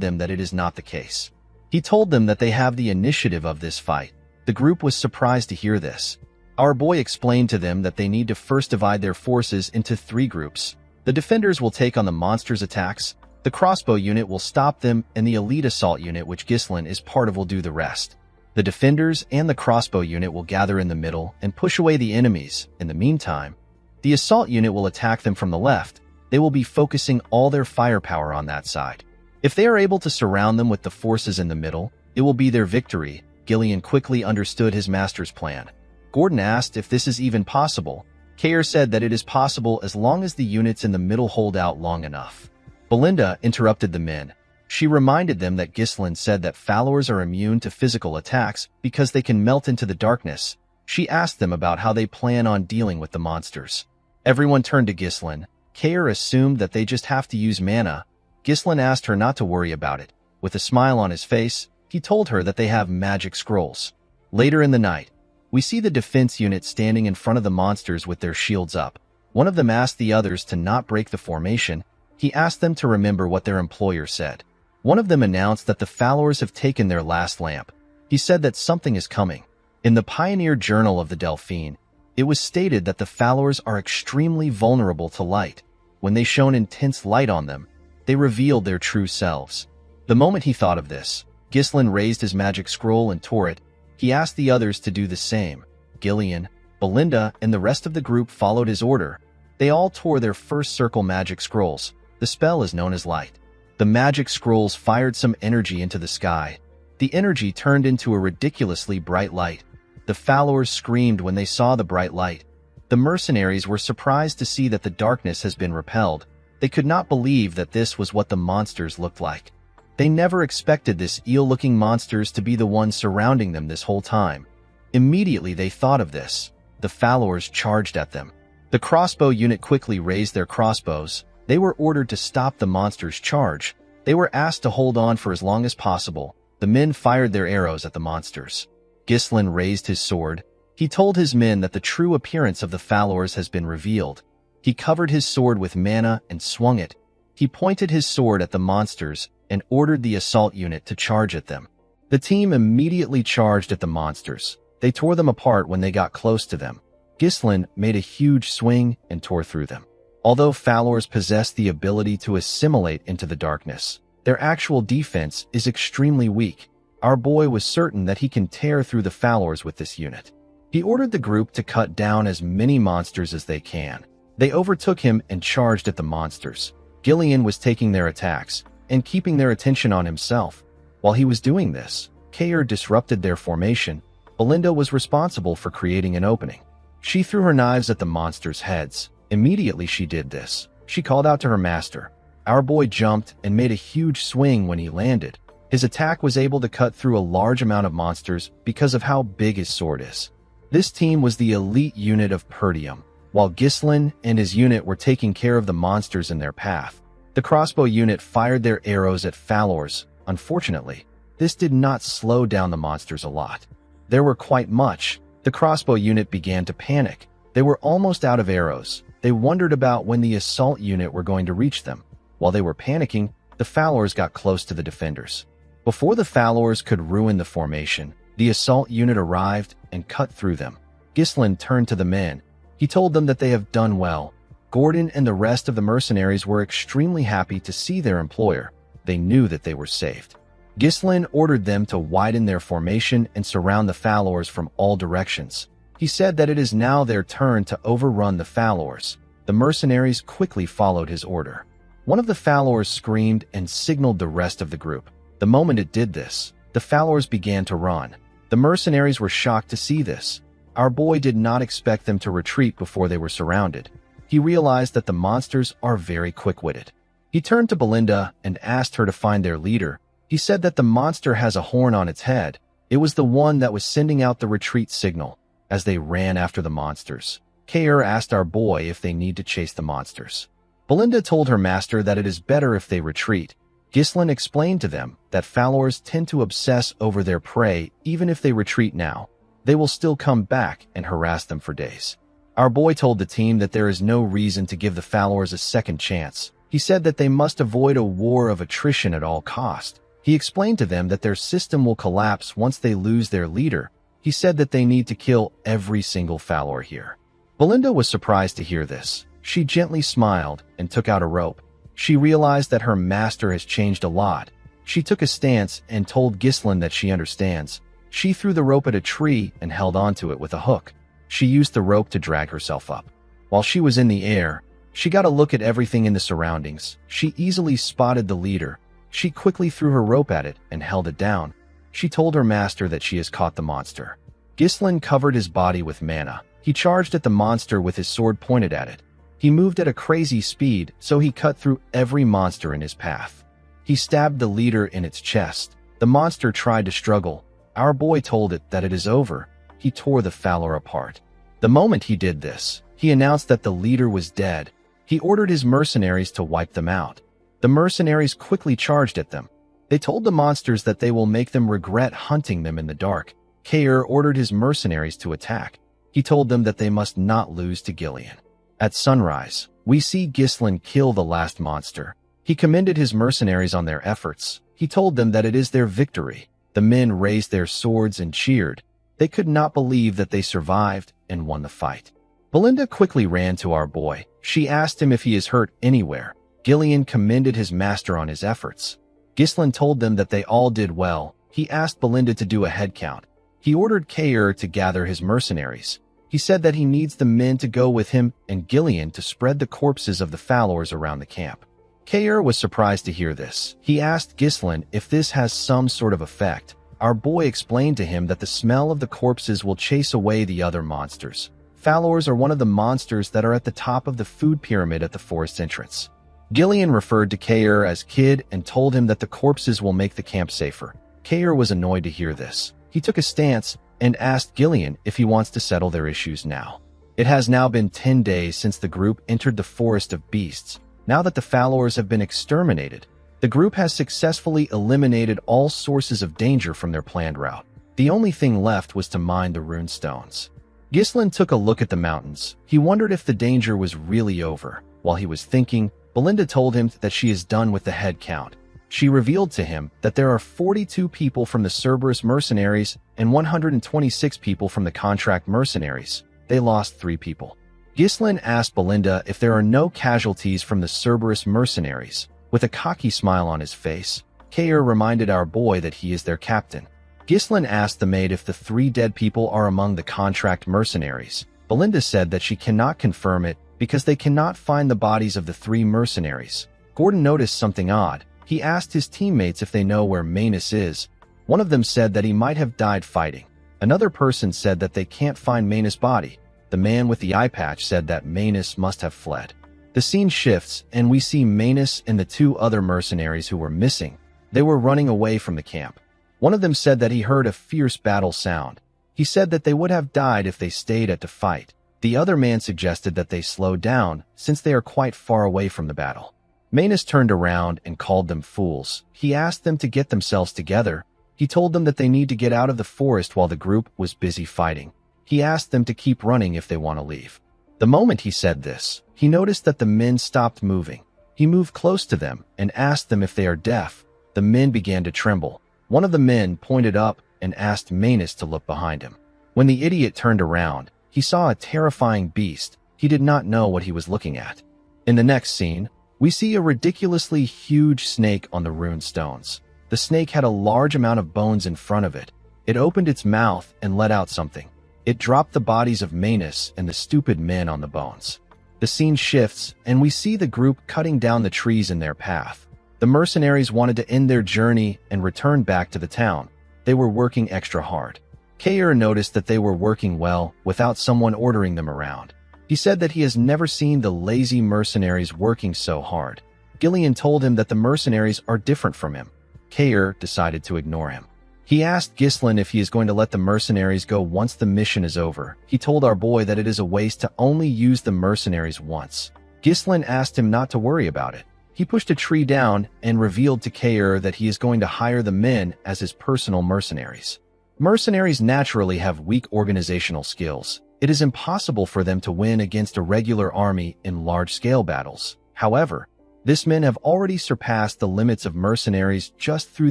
them that it is not the case. He told them that they have the initiative of this fight. The group was surprised to hear this. Our boy explained to them that they need to first divide their forces into 3 groups. The defenders will take on the monsters' attacks, the crossbow unit will stop them, and the elite assault unit, which Ghislain is part of, will do the rest. The defenders and the crossbow unit will gather in the middle and push away the enemies. In the meantime, the assault unit will attack them from the left. They will be focusing all their firepower on that side. If they are able to surround them with the forces in the middle, it will be their victory. Gillian quickly understood his master's plan. Gordon asked if this is even possible. Kair said that it is possible as long as the units in the middle hold out long enough. Belinda interrupted the men. She reminded them that Ghislain said that followers are immune to physical attacks because they can melt into the darkness. She asked them about how they plan on dealing with the monsters. Everyone turned to Ghislain. Kair assumed that they just have to use mana. Ghislain asked her not to worry about it. With a smile on his face, he told her that they have magic scrolls. Later in the night, we see the defense unit standing in front of the monsters with their shields up. One of them asked the others to not break the formation. He asked them to remember what their employer said. One of them announced that the followers have taken their last lamp. He said that something is coming. In the Pioneer Journal of the Delphine, it was stated that the followers are extremely vulnerable to light. When they shone intense light on them, they revealed their true selves. The moment he thought of this, Ghislain raised his magic scroll and tore it. He asked the others to do the same. Gillian, Belinda, and the rest of the group followed his order. They all tore their first circle magic scrolls. The The spell is known as light. The magic scrolls fired some energy into the sky. The energy turned into a ridiculously bright light. The followers screamed when they saw the bright light. The mercenaries were surprised to see that the darkness has been repelled. They could not believe that this was what the monsters looked like. They never expected this eel-looking monsters to be the ones surrounding them this whole time. Immediately they thought of this. The followers charged at them. The crossbow unit quickly raised their crossbows. They were ordered to stop the monsters' charge. They were asked to hold on for as long as possible. The men fired their arrows at the monsters. Ghislain raised his sword. He told his men that the true appearance of the followers has been revealed. He covered his sword with mana and swung it. He pointed his sword at the monsters and ordered the assault unit to charge at them. The team immediately charged at the monsters. They tore them apart when they got close to them. Ghislain made a huge swing and tore through them. Although followers possess the ability to assimilate into the darkness, their actual defense is extremely weak. Our boy was certain that he can tear through the followers with this unit. He ordered the group to cut down as many monsters as they can. They overtook him and charged at the monsters. Gillian was taking their attacks and keeping their attention on himself. While he was doing this, Kair disrupted their formation. Belinda was responsible for creating an opening. She threw her knives at the monsters' heads. Immediately she did this, she called out to her master. Our boy jumped and made a huge swing when he landed. His attack was able to cut through a large amount of monsters because of how big his sword is. This team was the elite unit of Perdium. While Ghislain and his unit were taking care of the monsters in their path, the crossbow unit fired their arrows at followers. Unfortunately, this did not slow down the monsters a lot. There were quite much. The crossbow unit began to panic. They were almost out of arrows. They wondered about when the assault unit were going to reach them. While they were panicking, the followers got close to the defenders. Before the followers could ruin the formation, the assault unit arrived and cut through them. Ghislain turned to the men. He told them that they have done well. Gordon and the rest of the mercenaries were extremely happy to see their employer. They knew that they were saved. Ghislain ordered them to widen their formation and surround the followers from all directions. He said that it is now their turn to overrun the followers. The mercenaries quickly followed his order. One of the followers screamed and signaled the rest of the group. The moment it did this, the followers began to run. The mercenaries were shocked to see this. Our boy did not expect them to retreat before they were surrounded. He realized that the monsters are very quick-witted. He turned to Belinda and asked her to find their leader. He said that the monster has a horn on its head. It was the one that was sending out the retreat signal. As they ran after the monsters, Kair asked our boy if they need to chase the monsters. Belinda told her master that it is better if they retreat. Ghislain explained to them that followers tend to obsess over their prey. Even if they retreat now, they will still come back and harass them for days. Our boy told the team that there is no reason to give the followers a second chance. He said that they must avoid a war of attrition at all cost. He explained to them that their system will collapse once they lose their leader. He said that they need to kill every single follower here. Belinda was surprised to hear this. She gently smiled and took out a rope. She realized that her master has changed a lot. She took a stance and told Ghislain that she understands. She threw the rope at a tree and held onto it with a hook. She used the rope to drag herself up. While she was in the air, she got a look at everything in the surroundings. She easily spotted the leader. She quickly threw her rope at it and held it down. She told her master that she has caught the monster. Ghislain covered his body with mana. He charged at the monster with his sword pointed at it. He moved at a crazy speed, so he cut through every monster in his path. He stabbed the leader in its chest. The monster tried to struggle. Our boy told it that it is over. He tore the follower apart. The moment he did this, he announced that the leader was dead. He ordered his mercenaries to wipe them out. The mercenaries quickly charged at them. They told the monsters that they will make them regret hunting them in the dark. Kair ordered his mercenaries to attack. He told them that they must not lose to Gillian. At sunrise, we see Ghislain kill the last monster. He commended his mercenaries on their efforts. He told them that it is their victory. The men raised their swords and cheered. They could not believe that they survived and won the fight. Belinda quickly ran to our boy. She asked him if he is hurt anywhere. Gillian commended his master on his efforts. Ghislain told them that they all did well. He asked Belinda to do a head count. He ordered Kair to gather his mercenaries. He said that he needs the men to go with him and Gillian to spread the corpses of the followers around the camp. Kair was surprised to hear this. He asked Ghislain if this has some sort of effect. Our boy explained to him that the smell of the corpses will chase away the other monsters. Falors are one of the monsters that are at the top of the food pyramid at the forest entrance. Gillian referred to Kair as Kid and told him that the corpses will make the camp safer. Kair was annoyed to hear this. He took a stance and asked Gillian if he wants to settle their issues now. It has now been 10 days since the group entered the forest of beasts. Now that the Falors have been exterminated, the group has successfully eliminated all sources of danger from their planned route. The only thing left was to mine the rune stones. Ghislain took a look at the mountains. He wondered if the danger was really over. While he was thinking, Belinda told him that she is done with the head count. She revealed to him that there are 42 people from the Cerberus mercenaries and 126 people from the contract mercenaries. They lost 3 people. Ghislain asked Belinda if there are no casualties from the Cerberus mercenaries. With a cocky smile on his face, Kair reminded our boy that he is their captain. Ghislain asked the maid if the 3 dead people are among the contract mercenaries. Belinda said that she cannot confirm it because they cannot find the bodies of the 3 mercenaries. Gordon noticed something odd. He asked his teammates if they know where Manus is. One of them said that he might have died fighting. Another person said that they can't find Manus' body. The man with the eye patch said that Manus must have fled. The scene shifts, and we see Manus and the 2 other mercenaries who were missing. They were running away from the camp. One of them said that he heard a fierce battle sound. He said that they would have died if they stayed at the fight. The other man suggested that they slow down, since they are quite far away from the battle. Manus turned around and called them fools. He asked them to get themselves together. He told them that they need to get out of the forest while the group was busy fighting. He asked them to keep running if they want to leave. The moment he said this, he noticed that the men stopped moving. He moved close to them and asked them if they are deaf. The men began to tremble. One of the men pointed up and asked Manus to look behind him. When the idiot turned around, he saw a terrifying beast. He did not know what he was looking at. In the next scene, we see a ridiculously huge snake on the rune stones. The snake had a large amount of bones in front of it. It opened its mouth and let out something. It dropped the bodies of Manus and the stupid men on the bones. The scene shifts, and we see the group cutting down the trees in their path. The mercenaries wanted to end their journey and return back to the town. They were working extra hard. Kair noticed that they were working well without someone ordering them around. He said that he has never seen the lazy mercenaries working so hard. Gillian told him that the mercenaries are different from him. Kair decided to ignore him. He asked Ghislain if he is going to let the mercenaries go once the mission is over. He told our boy that it is a waste to only use the mercenaries once. Ghislain asked him not to worry about it. He pushed a tree down and revealed to Kair that he is going to hire the men as his personal mercenaries. Mercenaries naturally have weak organizational skills. It is impossible for them to win against a regular army in large-scale battles. However, these men have already surpassed the limits of mercenaries just through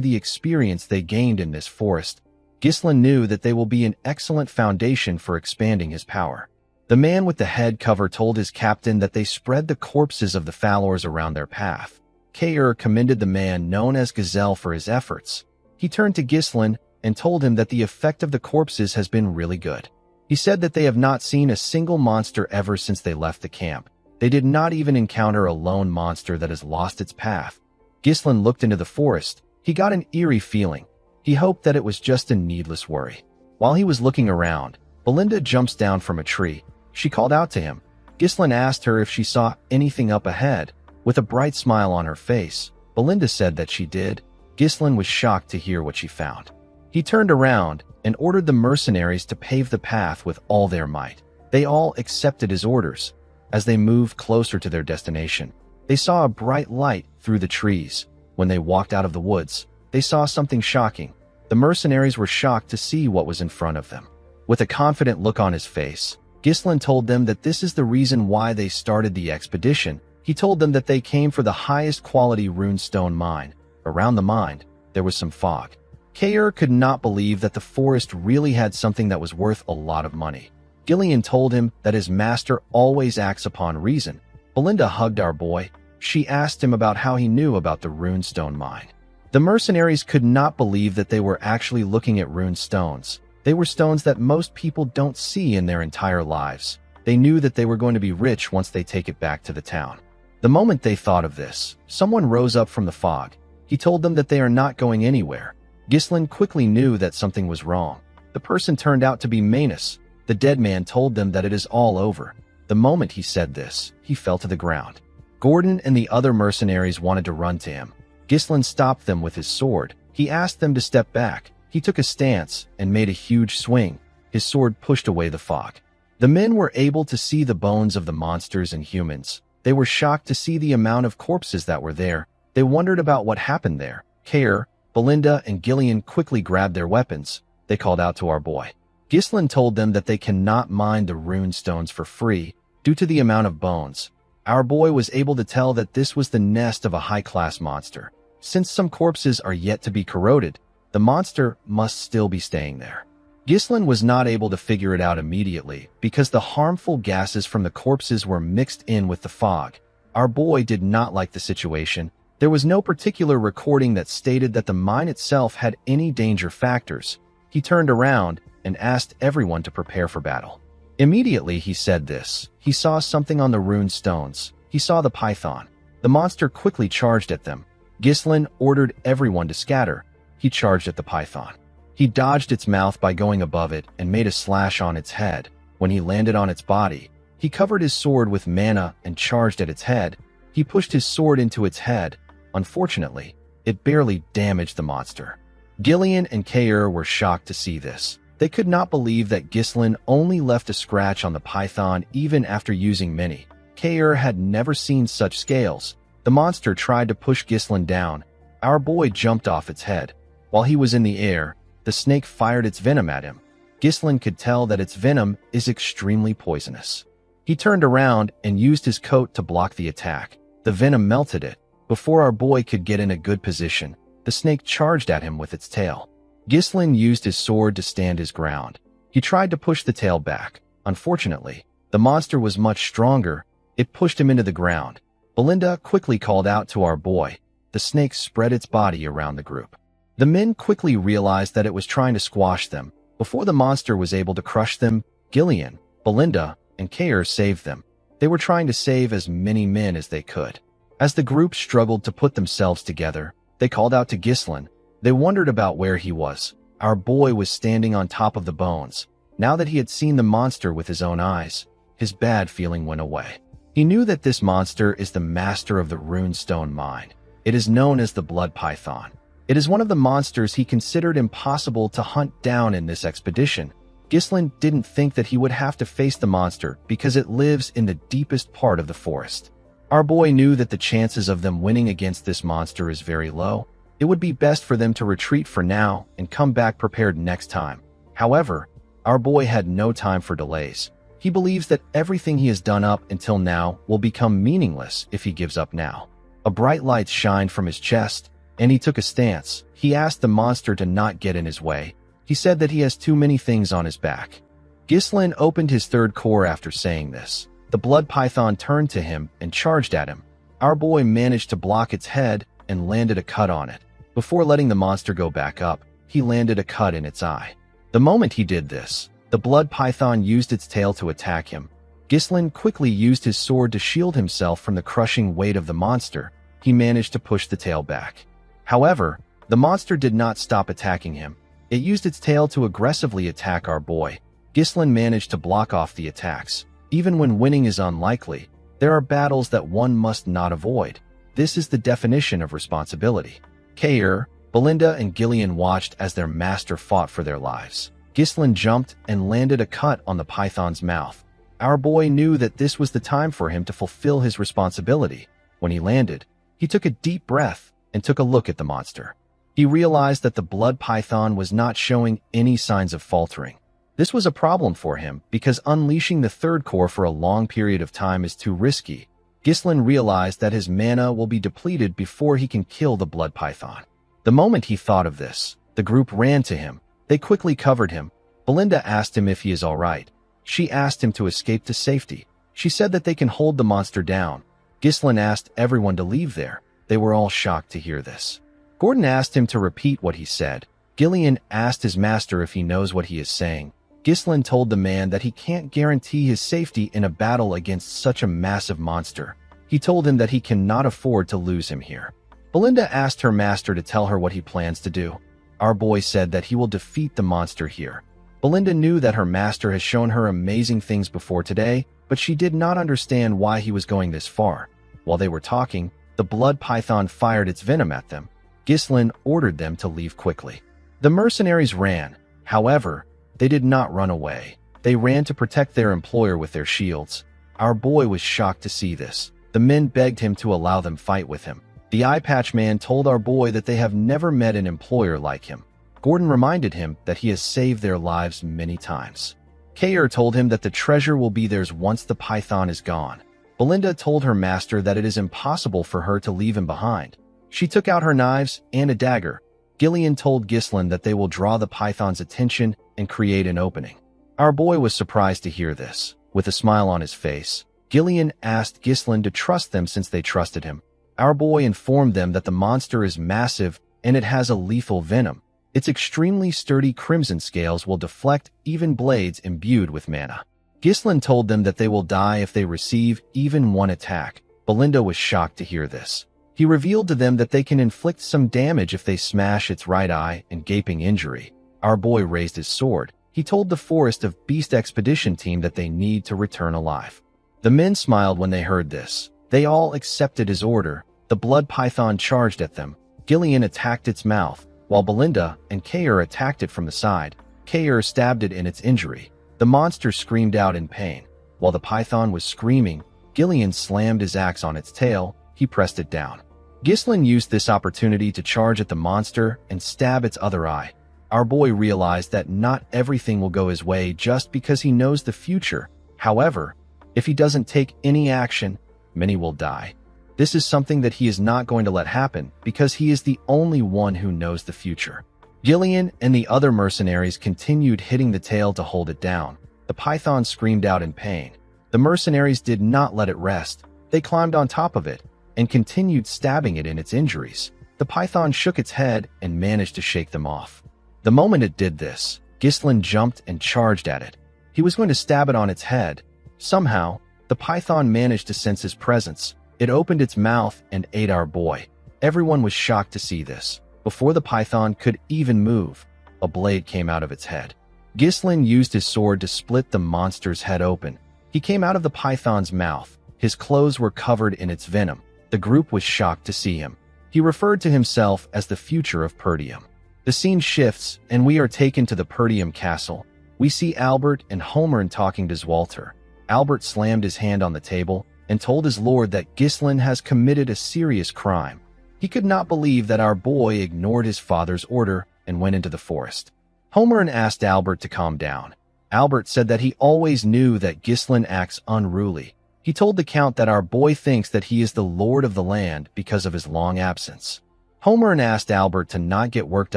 the experience they gained in this forest. Ghislain knew that they will be an excellent foundation for expanding his power. The man with the head cover told his captain that they spread the corpses of the Falors around their path. Kair commended the man known as Gazelle for his efforts. He turned to Ghislain and told him that the effect of the corpses has been really good. He said that they have not seen a single monster ever since they left the camp. They did not even encounter a lone monster that has lost its path. Ghislain looked into the forest. He got an eerie feeling. He hoped that it was just a needless worry. While he was looking around, Belinda jumps down from a tree. She called out to him. Ghislain asked her if she saw anything up ahead. With a bright smile on her face, Belinda said that she did. Ghislain was shocked to hear what she found. He turned around and ordered the mercenaries to pave the path with all their might. They all accepted his orders. As they moved closer to their destination, they saw a bright light through the trees. When they walked out of the woods, they saw something shocking. The mercenaries were shocked to see what was in front of them. With a confident look on his face, Ghislain told them that this is the reason why they started the expedition. He told them that they came for the highest quality runestone mine. Around the mine, there was some fog. Kair could not believe that the forest really had something that was worth a lot of money. Gillian told him that his master always acts upon reason. Belinda hugged our boy. She asked him about how he knew about the runestone mine. The mercenaries could not believe that they were actually looking at rune stones. They were stones that most people don't see in their entire lives. They knew that they were going to be rich once they take it back to the town. The moment they thought of this, someone rose up from the fog. He told them that they are not going anywhere. Ghislain quickly knew that something was wrong. The person turned out to be Manus. The dead man told them that it is all over. The moment he said this, he fell to the ground. Gordon and the other mercenaries wanted to run to him. Ghislain stopped them with his sword. He asked them to step back. He took a stance and made a huge swing. His sword pushed away the fog. The men were able to see the bones of the monsters and humans. They were shocked to see the amount of corpses that were there. They wondered about what happened there. Kair, Belinda, and Gillian quickly grabbed their weapons. They called out to our boy. Ghislain told them that they cannot mine the rune stones for free due to the amount of bones. Our boy was able to tell that this was the nest of a high-class monster. Since some corpses are yet to be corroded, the monster must still be staying there. Ghislain was not able to figure it out immediately because the harmful gases from the corpses were mixed in with the fog. Our boy did not like the situation. There was no particular recording that stated that the mine itself had any danger factors. He turned around and asked everyone to prepare for battle. Immediately he said this. He saw something on the rune stones. He saw the python. The monster quickly charged at them. Ghislain ordered everyone to scatter. He charged at the python. He dodged its mouth by going above it and made a slash on its head. When he landed on its body, he covered his sword with mana and charged at its head. He pushed his sword into its head. Unfortunately, it barely damaged the monster. Gillian and Kair were shocked to see this. They could not believe that Ghislain only left a scratch on the python even after using many. Kair had never seen such scales. The monster tried to push Ghislain down. Our boy jumped off its head. While he was in the air, the snake fired its venom at him. Ghislain could tell that its venom is extremely poisonous. He turned around and used his coat to block the attack. The venom melted it. Before our boy could get in a good position, the snake charged at him with its tail. Ghislain used his sword to stand his ground. He tried to push the tail back. Unfortunately, the monster was much stronger. It pushed him into the ground. Belinda quickly called out to our boy. The snake spread its body around the group. The men quickly realized that it was trying to squash them. Before the monster was able to crush them, Gillian, Belinda, and Kair saved them. They were trying to save as many men as they could. As the group struggled to put themselves together, they called out to Ghislain. They wondered about where he was. Our boy was standing on top of the bones. Now that he had seen the monster with his own eyes, his bad feeling went away. He knew that this monster is the master of the runestone mine. It is known as the blood python. It is one of the monsters he considered impossible to hunt down in this expedition. Ghislain didn't think that he would have to face the monster because it lives in the deepest part of the forest. Our boy knew that the chances of them winning against this monster is very low. It would be best for them to retreat for now and come back prepared next time. However, our boy had no time for delays. He believes that everything he has done up until now will become meaningless if he gives up now. A bright light shined from his chest, and he took a stance. He asked the monster to not get in his way. He said that he has too many things on his back. Ghislain opened his third core after saying this. The blood python turned to him and charged at him. Our boy managed to block its head and landed a cut on it. Before letting the monster go back up, he landed a cut in its eye. The moment he did this, the blood python used its tail to attack him. Ghislain quickly used his sword to shield himself from the crushing weight of the monster. He managed to push the tail back. However, the monster did not stop attacking him. It used its tail to aggressively attack our boy. Ghislain managed to block off the attacks. Even when winning is unlikely, there are battles that one must not avoid. This is the definition of responsibility. Kair, Belinda, and Gillian watched as their master fought for their lives. Ghislain jumped and landed a cut on the python's mouth. Our boy knew that this was the time for him to fulfill his responsibility. When he landed, he took a deep breath and took a look at the monster. He realized that the blood python was not showing any signs of faltering. This was a problem for him because unleashing the third core for a long period of time is too risky. Ghislain realized that his mana will be depleted before he can kill the blood python. The moment he thought of this, the group ran to him. They quickly covered him. Belinda asked him if he is all right. She asked him to escape to safety. She said that they can hold the monster down. Ghislain asked everyone to leave there. They were all shocked to hear this. Gordon asked him to repeat what he said. Gillian asked his master if he knows what he is saying. Ghislain told the man that he can't guarantee his safety in a battle against such a massive monster. He He told him that he cannot afford to lose him here. Belinda asked her master to tell her what he plans to do. Our boy said that he will defeat the monster here. Belinda knew that her master has shown her amazing things before today, but she did not understand why he was going this far. While they were talking, the blood python fired its venom at them. Ghislain ordered them to leave quickly. The mercenaries ran. However, they did not run away. They ran to protect their employer with their shields. Our boy was shocked to see this. The men begged him to allow them fight with him. The eye patch man told our boy that they have never met an employer like him. Gordon reminded him that he has saved their lives many times. Kayer told him that the treasure will be theirs once the python is gone. Belinda told her master that it is impossible for her to leave him behind. She took out her knives and a dagger. Gillian told Ghislain that they will draw the python's attention and create an opening. Our boy was surprised to hear this. With a smile on his face, Gillian asked Ghislain to trust them since they trusted him. Our boy informed them that the monster is massive and it has a lethal venom. Its extremely sturdy crimson scales will deflect even blades imbued with mana. Ghislain told them that they will die if they receive even one attack. Belinda was shocked to hear this. He revealed to them that they can inflict some damage if they smash its right eye and gaping injury. Our boy raised his sword. He told the Forest of Beast expedition team that they need to return alive. The men smiled when they heard this. They all accepted his order. The blood python charged at them. Gillian attacked its mouth, while Belinda and Kayer attacked it from the side. Kayer stabbed it in its injury. The monster screamed out in pain. While the python was screaming, Gillian slammed his axe on its tail. He pressed it down. Ghislain used this opportunity to charge at the monster and stab its other eye. Our boy realized that not everything will go his way just because he knows the future. However, if he doesn't take any action, many will die. This is something that he is not going to let happen because he is the only one who knows the future. Gillian and the other mercenaries continued hitting the tail to hold it down. The python screamed out in pain. The mercenaries did not let it rest. They climbed on top of it and continued stabbing it in its injuries. The python shook its head and managed to shake them off. The moment it did this, Ghislain jumped and charged at it. He was going to stab it on its head. Somehow, the python managed to sense his presence. It opened its mouth and ate our boy. Everyone was shocked to see this. Before the python could even move, a blade came out of its head. Ghislain used his sword to split the monster's head open. He came out of the python's mouth. His clothes were covered in its venom. The group was shocked to see him. He referred to himself as the future of Perdium. The scene shifts, and we are taken to the Perdium castle. We see Albert and Homer talking to Zwalter. Albert slammed his hand on the table and told his lord that Ghislain has committed a serious crime. He could not believe that our boy ignored his father's order and went into the forest. Homer asked Albert to calm down. Albert said that he always knew that Ghislain acts unruly. He told the count that our boy thinks that he is the lord of the land because of his long absence. Homer asked Albert to not get worked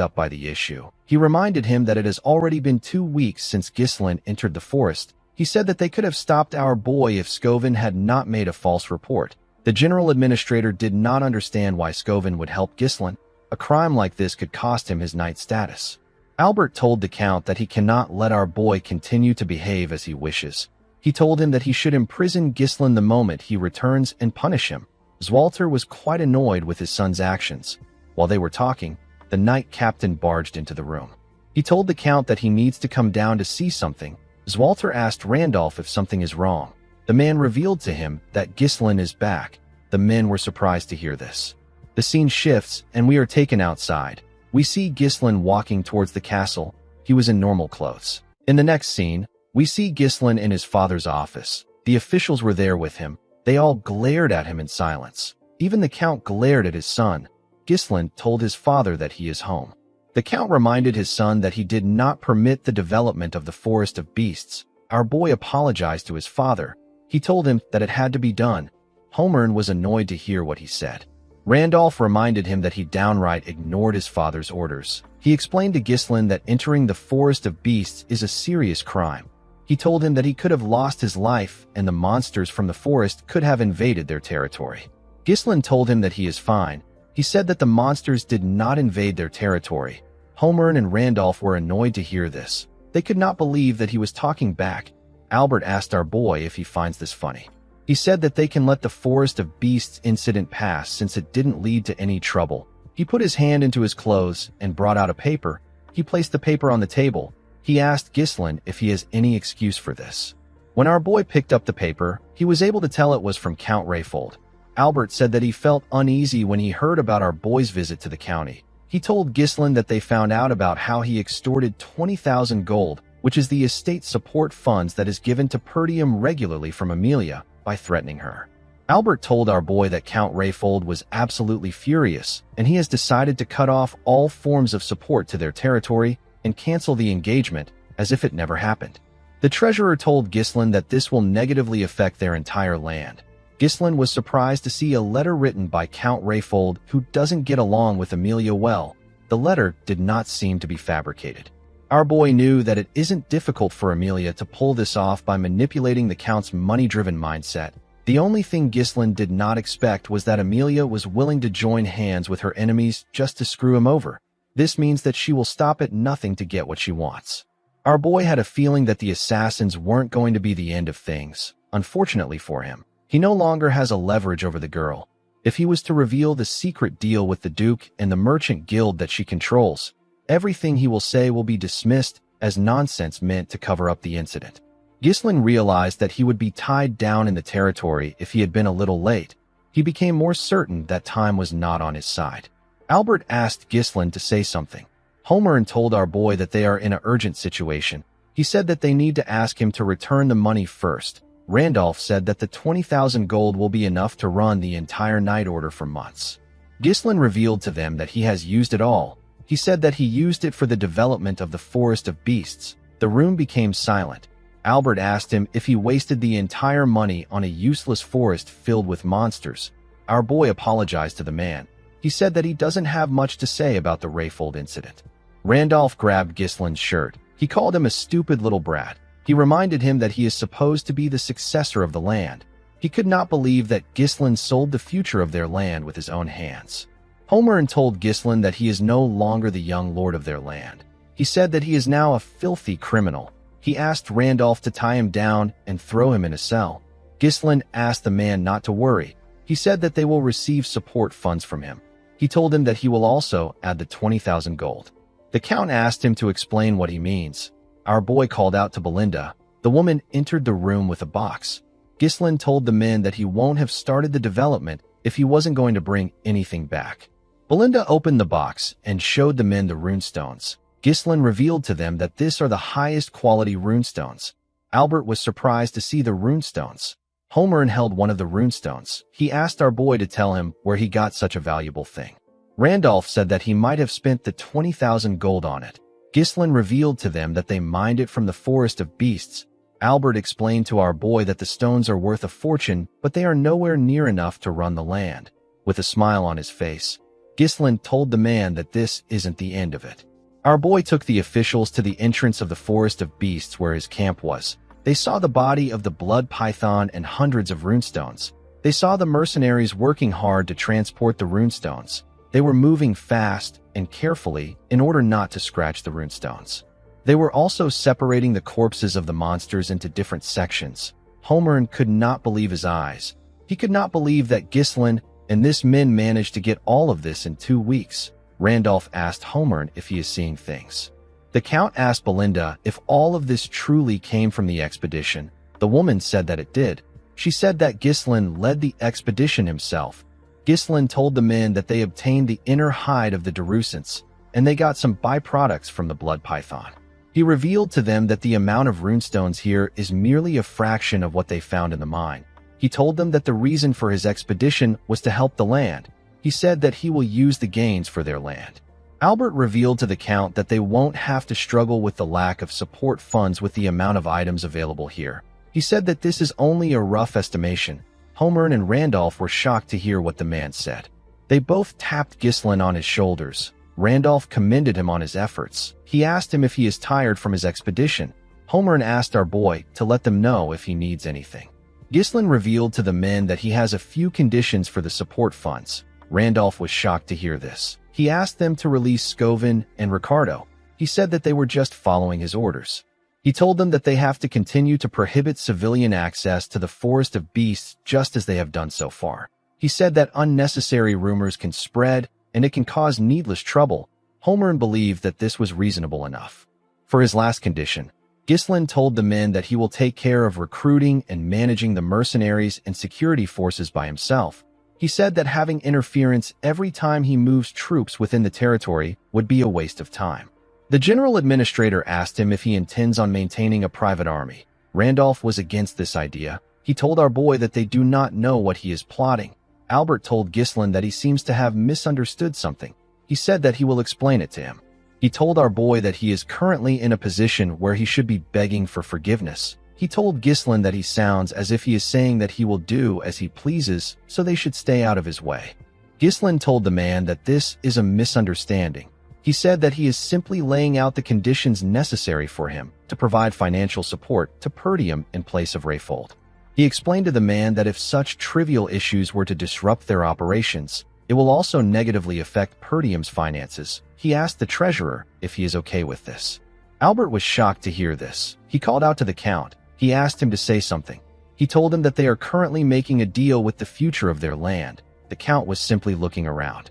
up by the issue. He reminded him that it has already been 2 weeks since Ghislain entered the forest. He said that they could have stopped our boy if Scovin had not made a false report. The general administrator did not understand why Scovin would help Ghislain. A crime like this could cost him his knight status. Albert told the count that he cannot let our boy continue to behave as he wishes. He told him that he should imprison Ghislain the moment he returns and punish him. Zwalter was quite annoyed with his son's actions. While they were talking, the knight captain barged into the room. He told the count that he needs to come down to see something. Zwalter asked Randolph if something is wrong. The man revealed to him that Ghislain is back. The men were surprised to hear this. The scene shifts, and we are taken outside. We see Ghislain walking towards the castle. He was in normal clothes. In the next scene, we see Ghislain in his father's office. The officials were there with him. They all glared at him in silence. Even the count glared at his son. Ghislain told his father that he is home. The count reminded his son that he did not permit the development of the Forest of Beasts. Our boy apologized to his father. He told him that it had to be done. Homer was annoyed to hear what he said. Randolph reminded him that he downright ignored his father's orders. He explained to Ghislain that entering the Forest of Beasts is a serious crime. He told him that he could have lost his life and the monsters from the forest could have invaded their territory. Ghislain told him that he is fine. He said that the monsters did not invade their territory. Homer and Randolph were annoyed to hear this. They could not believe that he was talking back. Albert asked our boy if he finds this funny. He said that they can let the Forest of Beasts incident pass since it didn't lead to any trouble. He put his hand into his clothes and brought out a paper. He placed the paper on the table. He asked Ghislain if he has any excuse for this. When our boy picked up the paper, he was able to tell it was from Count Rayfold. Albert said that he felt uneasy when he heard about our boy's visit to the county. He told Ghislain that they found out about how he extorted 20,000 gold, which is the estate support funds that is given to Perdium regularly from Amelia, by threatening her. Albert told our boy that Count Rayfold was absolutely furious, and he has decided to cut off all forms of support to their territory and cancel the engagement as if it never happened. The treasurer told Ghislain that this will negatively affect their entire land. Ghislain was surprised to see a letter written by Count Rayfold who doesn't get along with Amelia well. The letter did not seem to be fabricated. Our boy knew that it isn't difficult for Amelia to pull this off by manipulating the Count's money-driven mindset. The only thing Ghislain did not expect was that Amelia was willing to join hands with her enemies just to screw him over. This means that she will stop at nothing to get what she wants. Our boy had a feeling that the assassins weren't going to be the end of things. Unfortunately for him, he no longer has a leverage over the girl. If he was to reveal the secret deal with the Duke and the merchant guild that she controls, everything he will say will be dismissed as nonsense meant to cover up the incident. Ghislain realized that he would be tied down in the territory if he had been a little late. He became more certain that time was not on his side. Albert asked Ghislain to say something. Homer told our boy that they are in an urgent situation. He said that they need to ask him to return the money first. Randolph said that the 20,000 gold will be enough to run the entire night order for months. Ghislain revealed to them that he has used it all. He said that he used it for the development of the Forest of Beasts. The room became silent. Albert asked him if he wasted the entire money on a useless forest filled with monsters. Our boy apologized to the man. He said that he doesn't have much to say about the Rayfold incident. Randolph grabbed Ghislain's shirt. He called him a stupid little brat. He reminded him that he is supposed to be the successor of the land. He could not believe that Ghislain sold the future of their land with his own hands. Homer told Ghislain that he is no longer the young lord of their land. He said that he is now a filthy criminal. He asked Randolph to tie him down and throw him in a cell. Ghislain asked the man not to worry. He said that they will receive support funds from him. He told him that he will also add the 20,000 gold. The Count asked him to explain what he means. Our boy called out to Belinda. The woman entered the room with a box. Ghislain told the men that he won't have started the development if he wasn't going to bring anything back. Belinda opened the box and showed the men the runestones. Ghislain revealed to them that these are the highest quality runestones. Albert was surprised to see the runestones. Homer held one of the runestones. He asked our boy to tell him where he got such a valuable thing. Randolph said that he might have spent the 20,000 gold on it. Ghislain revealed to them that they mined it from the Forest of Beasts. Albert explained to our boy that the stones are worth a fortune, but they are nowhere near enough to run the land. With a smile on his face, Ghislain told the man that this isn't the end of it. Our boy took the officials to the entrance of the Forest of Beasts where his camp was. They saw the body of the blood python and hundreds of runestones. They saw the mercenaries working hard to transport the runestones. They were moving fast and carefully in order not to scratch the runestones. They were also separating the corpses of the monsters into different sections. Homer could not believe his eyes. He could not believe that Ghislain and this men managed to get all of this in 2 weeks. Randolph asked Homer if he is seeing things. The Count asked Belinda if all of this truly came from the expedition. The woman said that it did. She said that Ghislain led the expedition himself. Ghislain told the men that they obtained the inner hide of the Darusants, and they got some byproducts from the blood python. He revealed to them that the amount of runestones here is merely a fraction of what they found in the mine. He told them that the reason for his expedition was to help the land. He said that he will use the gains for their land. Albert revealed to the Count that they won't have to struggle with the lack of support funds with the amount of items available here. He said that this is only a rough estimation. Homer and Randolph were shocked to hear what the man said. They both tapped Ghislain on his shoulders. Randolph commended him on his efforts. He asked him if he is tired from his expedition. Homer asked our boy to let them know if he needs anything. Ghislain revealed to the men that he has a few conditions for the support funds. Randolph was shocked to hear this. He asked them to release Scovin and Ricardo. He said that they were just following his orders. He told them that they have to continue to prohibit civilian access to the Forest of Beasts just as they have done so far. He said that unnecessary rumors can spread and it can cause needless trouble. Homer believed that this was reasonable enough. For his last condition, Ghislain told the men that he will take care of recruiting and managing the mercenaries and security forces by himself. He said that having interference every time he moves troops within the territory would be a waste of time. The general administrator asked him if he intends on maintaining a private army. Randolph was against this idea. He told our boy that they do not know what he is plotting. Albert told Ghislain that he seems to have misunderstood something. He said that he will explain it to him. He told our boy that he is currently in a position where he should be begging for forgiveness. He told Ghislain that he sounds as if he is saying that he will do as he pleases, so they should stay out of his way. Ghislain told the man that this is a misunderstanding. He said that he is simply laying out the conditions necessary for him to provide financial support to Perdium in place of Rayfold. He explained to the man that if such trivial issues were to disrupt their operations, it will also negatively affect Perdium's finances. He asked the treasurer if he is okay with this. Albert was shocked to hear this. He called out to the Count. He asked him to say something. He told him that they are currently making a deal with the future of their land. The Count was simply looking around.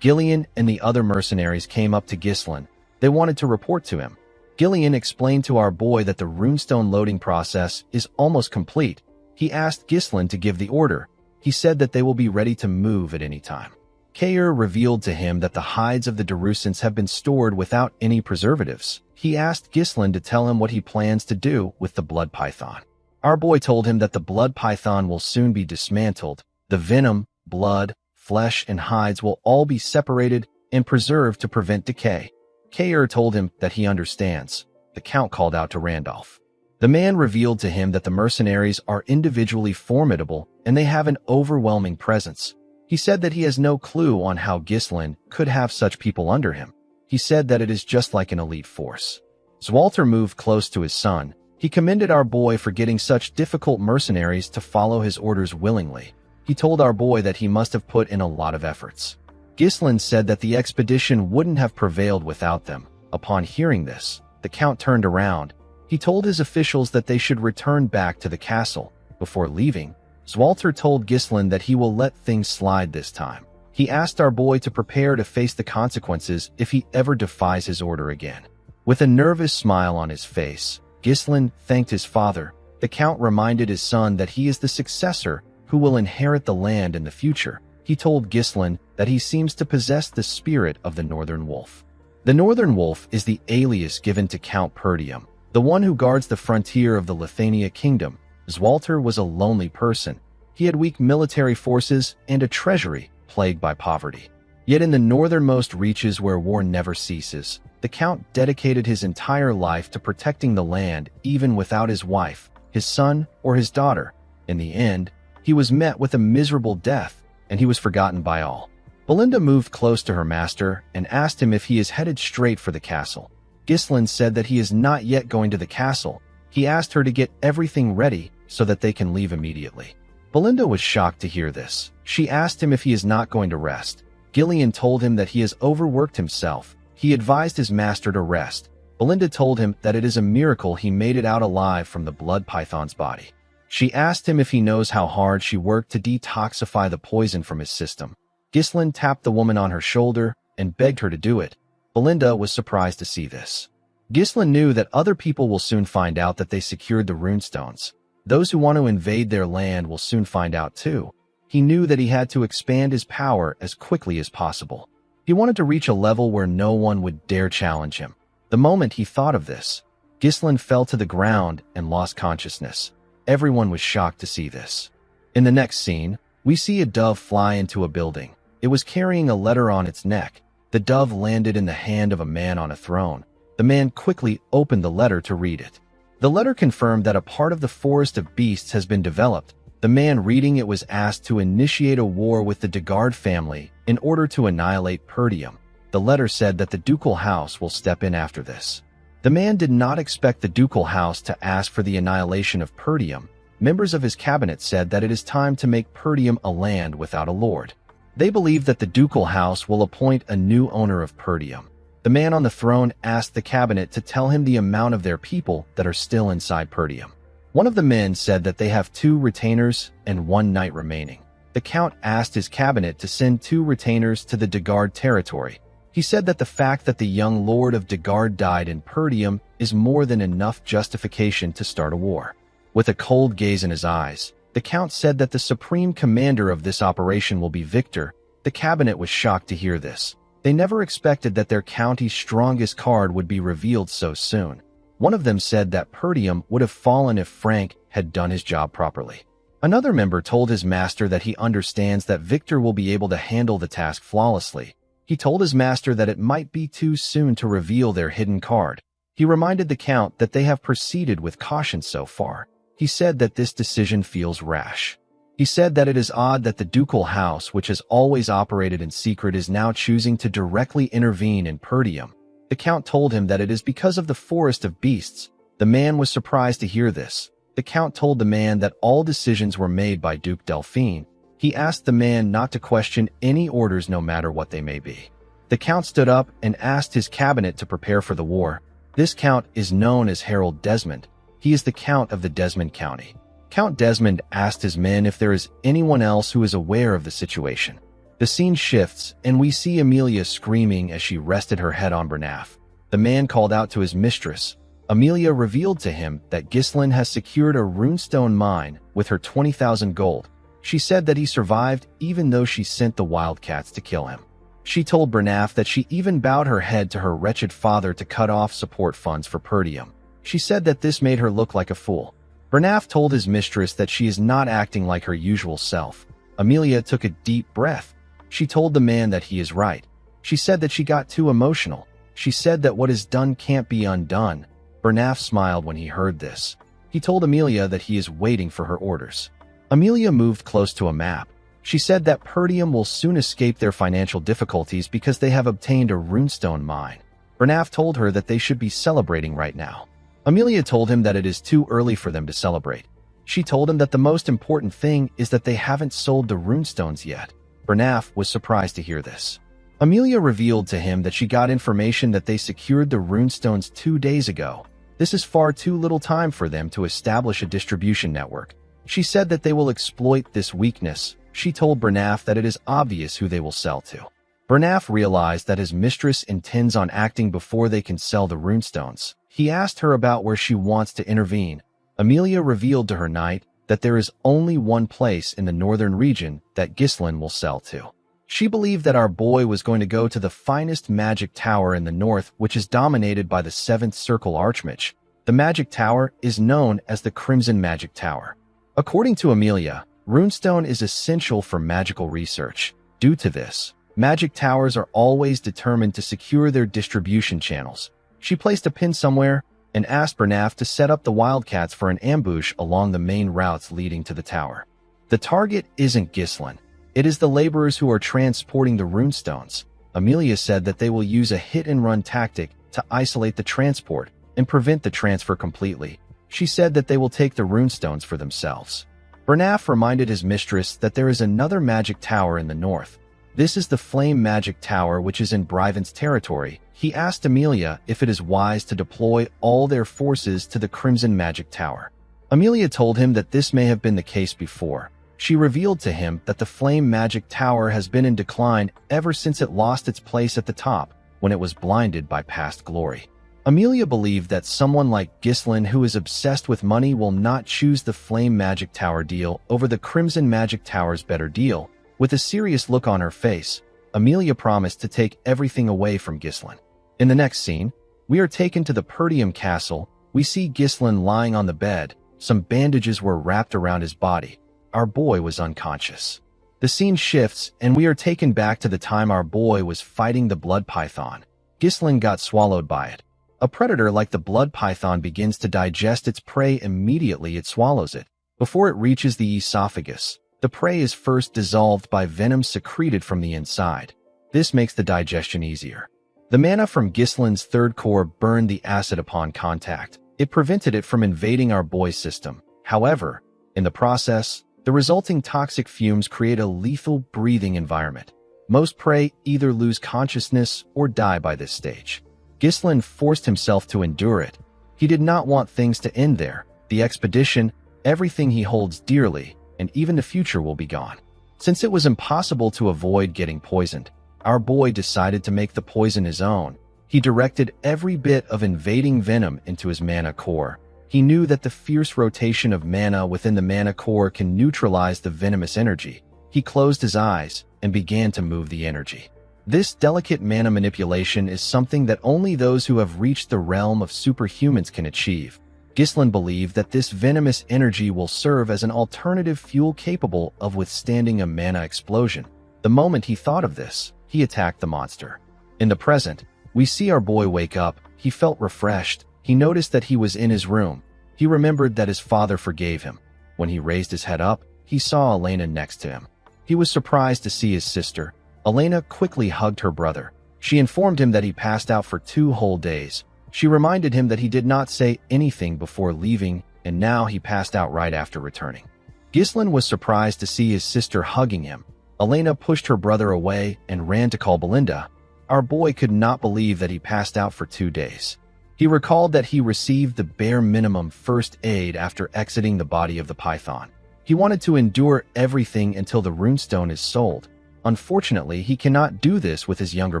Gillian and the other mercenaries came up to Ghislain. They wanted to report to him. Gillian explained to our boy that the runestone loading process is almost complete. He asked Ghislain to give the order. He said that they will be ready to move at any time. Kair revealed to him that the hides of the Darusans have been stored without any preservatives. He asked Ghislain to tell him what he plans to do with the blood python. Our boy told him that the blood python will soon be dismantled. The venom, blood, flesh, and hides will all be separated and preserved to prevent decay. Kair told him that he understands. The Count called out to Randolph. The man revealed to him that the mercenaries are individually formidable and they have an overwhelming presence. He said that he has no clue on how Ghislain could have such people under him. He said that it is just like an elite force. Zwalter moved close to his son. He commended our boy for getting such difficult mercenaries to follow his orders willingly. He told our boy that he must have put in a lot of efforts. Ghislain said that the expedition wouldn't have prevailed without them. Upon hearing this, the Count turned around. He told his officials that they should return back to the castle. Before leaving, Zwalter told Ghislain that he will let things slide this time. He asked our boy to prepare to face the consequences if he ever defies his order again. With a nervous smile on his face, Ghislain thanked his father. The Count reminded his son that he is the successor who will inherit the land in the future. He told Ghislain that he seems to possess the spirit of the Northern Wolf. The Northern Wolf is the alias given to Count Perdium, the one who guards the frontier of the Lithania kingdom. Zwalter was a lonely person. He had weak military forces and a treasury plagued by poverty. Yet in the northernmost reaches where war never ceases, the Count dedicated his entire life to protecting the land even without his wife, his son, or his daughter. In the end, he was met with a miserable death, and he was forgotten by all. Belinda moved close to her master and asked him if he is headed straight for the castle. Ghislain said that he is not yet going to the castle. He asked her to get everything ready so that they can leave immediately. Belinda was shocked to hear this. She asked him if he is not going to rest. Gillian told him that he has overworked himself. He advised his master to rest. Belinda told him that it is a miracle he made it out alive from the blood python's body. She asked him if he knows how hard she worked to detoxify the poison from his system. Ghislain tapped the woman on her shoulder and begged her to do it. Belinda was surprised to see this. Ghislain knew that other people will soon find out that they secured the runestones. Those who want to invade their land will soon find out too. He knew that he had to expand his power as quickly as possible. He wanted to reach a level where no one would dare challenge him. The moment he thought of this, Ghislain fell to the ground and lost consciousness. Everyone was shocked to see this. In the next scene, we see a dove fly into a building. It was carrying a letter on its neck. The dove landed in the hand of a man on a throne. The man quickly opened the letter to read it. The letter confirmed that a part of the Forest of Beasts has been developed. The man reading it was asked to initiate a war with the Degard family in order to annihilate Perdium. The letter said that the ducal house will step in after this. The man did not expect the ducal house to ask for the annihilation of Perdium. Members of his cabinet said that it is time to make Perdium a land without a lord. They believe that the ducal house will appoint a new owner of Perdium. The man on the throne asked the cabinet to tell him the amount of their people that are still inside Perdium. One of the men said that they have 2 retainers and 1 knight remaining. The count asked his cabinet to send 2 retainers to the Dagard territory. He said that the fact that the young lord of Dagard died in Perdium is more than enough justification to start a war. With a cold gaze in his eyes, the count said that the supreme commander of this operation will be Victor. The cabinet was shocked to hear this. They never expected that their county's strongest card would be revealed so soon. One of them said that Perdium would have fallen if Frank had done his job properly. Another member told his master that he understands that Victor will be able to handle the task flawlessly. He told his master that it might be too soon to reveal their hidden card. He reminded the count that they have proceeded with caution so far. He said that this decision feels rash. He said that it is odd that the ducal house, which has always operated in secret, is now choosing to directly intervene in Perdium. The count told him that it is because of the forest of beasts. The man was surprised to hear this. The count told the man that all decisions were made by Duke Delphine. He asked the man not to question any orders no matter what they may be. The count stood up and asked his cabinet to prepare for the war. This count is known as Harold Desmond. He is the count of the Desmond County. Count Desmond asked his men if there is anyone else who is aware of the situation. The scene shifts, and we see Amelia screaming as she rested her head on Bernaf. The man called out to his mistress. Amelia revealed to him that Ghislain has secured a runestone mine with her 20,000 gold. She said that he survived even though she sent the wildcats to kill him. She told Bernaf that she even bowed her head to her wretched father to cut off support funds for Perdium. She said that this made her look like a fool. Bernaf told his mistress that she is not acting like her usual self. Amelia took a deep breath. She told the man that he is right. She said that she got too emotional. She said that what is done can't be undone. Bernaf smiled when he heard this. He told Amelia that he is waiting for her orders. Amelia moved close to a map. She said that Perdium will soon escape their financial difficulties because they have obtained a runestone mine. Bernaf told her that they should be celebrating right now. Amelia told him that it is too early for them to celebrate. She told him that the most important thing is that they haven't sold the runestones yet. Bernaf was surprised to hear this. Amelia revealed to him that she got information that they secured the runestones 2 days ago. This is far too little time for them to establish a distribution network. She said that they will exploit this weakness. She told Bernaf that it is obvious who they will sell to. Bernaf realized that his mistress intends on acting before they can sell the runestones. He asked her about where she wants to intervene. Amelia revealed to her knight that there is only one place in the northern region that Ghislain will sell to. She believed that our boy was going to go to the finest magic tower in the north, which is dominated by the 7th Circle Archmage. The magic tower is known as the Crimson Magic Tower. According to Amelia, runestone is essential for magical research. Due to this, magic towers are always determined to secure their distribution channels. She placed a pin somewhere and asked Bernaf to set up the wildcats for an ambush along the main routes leading to the tower. The target isn't Ghislain. It is the laborers who are transporting the runestones. Amelia said that they will use a hit-and-run tactic to isolate the transport and prevent the transfer completely. She said that they will take the runestones for themselves. Bernaf reminded his mistress that there is another magic tower in the north. This is the Flame Magic Tower, which is in Bryven's territory. He asked Amelia if it is wise to deploy all their forces to the Crimson Magic Tower. Amelia told him that this may have been the case before. She revealed to him that the Flame Magic Tower has been in decline ever since it lost its place at the top when it was blinded by past glory. Amelia believed that someone like Ghislain, who is obsessed with money, will not choose the Flame Magic Tower deal over the Crimson Magic Tower's better deal. With a serious look on her face, Amelia promised to take everything away from Ghislain. In the next scene, we are taken to the Perdium castle. We see Ghislain lying on the bed. Some bandages were wrapped around his body. Our boy was unconscious. The scene shifts, and we are taken back to the time our boy was fighting the blood python. Ghislain got swallowed by it. A predator like the blood python begins to digest its prey immediately it swallows it. Before it reaches the esophagus, the prey is first dissolved by venom secreted from the inside. This makes the digestion easier. The mana from Ghislain's third core burned the acid upon contact. It prevented it from invading our boy's system. However, in the process, the resulting toxic fumes create a lethal breathing environment. Most prey either lose consciousness or die by this stage. Ghislain forced himself to endure it. He did not want things to end there. The expedition, everything he holds dearly, and even the future will be gone. Since it was impossible to avoid getting poisoned, our boy decided to make the poison his own. He directed every bit of invading venom into his mana core. He knew that the fierce rotation of mana within the mana core can neutralize the venomous energy. He closed his eyes and began to move the energy. This delicate mana manipulation is something that only those who have reached the realm of superhumans can achieve. Ghislain believed that this venomous energy will serve as an alternative fuel capable of withstanding a mana explosion. The moment he thought of this, he attacked the monster. In the present, we see our boy wake up. He felt refreshed. He noticed that he was in his room. He remembered that his father forgave him. When he raised his head up, he saw Elena next to him. He was surprised to see his sister. Elena quickly hugged her brother. She informed him that he passed out for 2 whole days. She reminded him that he did not say anything before leaving, and now he passed out right after returning. Ghislain was surprised to see his sister hugging him. Elena pushed her brother away and ran to call Belinda. Our boy could not believe that he passed out for 2 days. He recalled that he received the bare minimum first aid after exiting the body of the python. He wanted to endure everything until the runestone is sold. Unfortunately, he cannot do this with his younger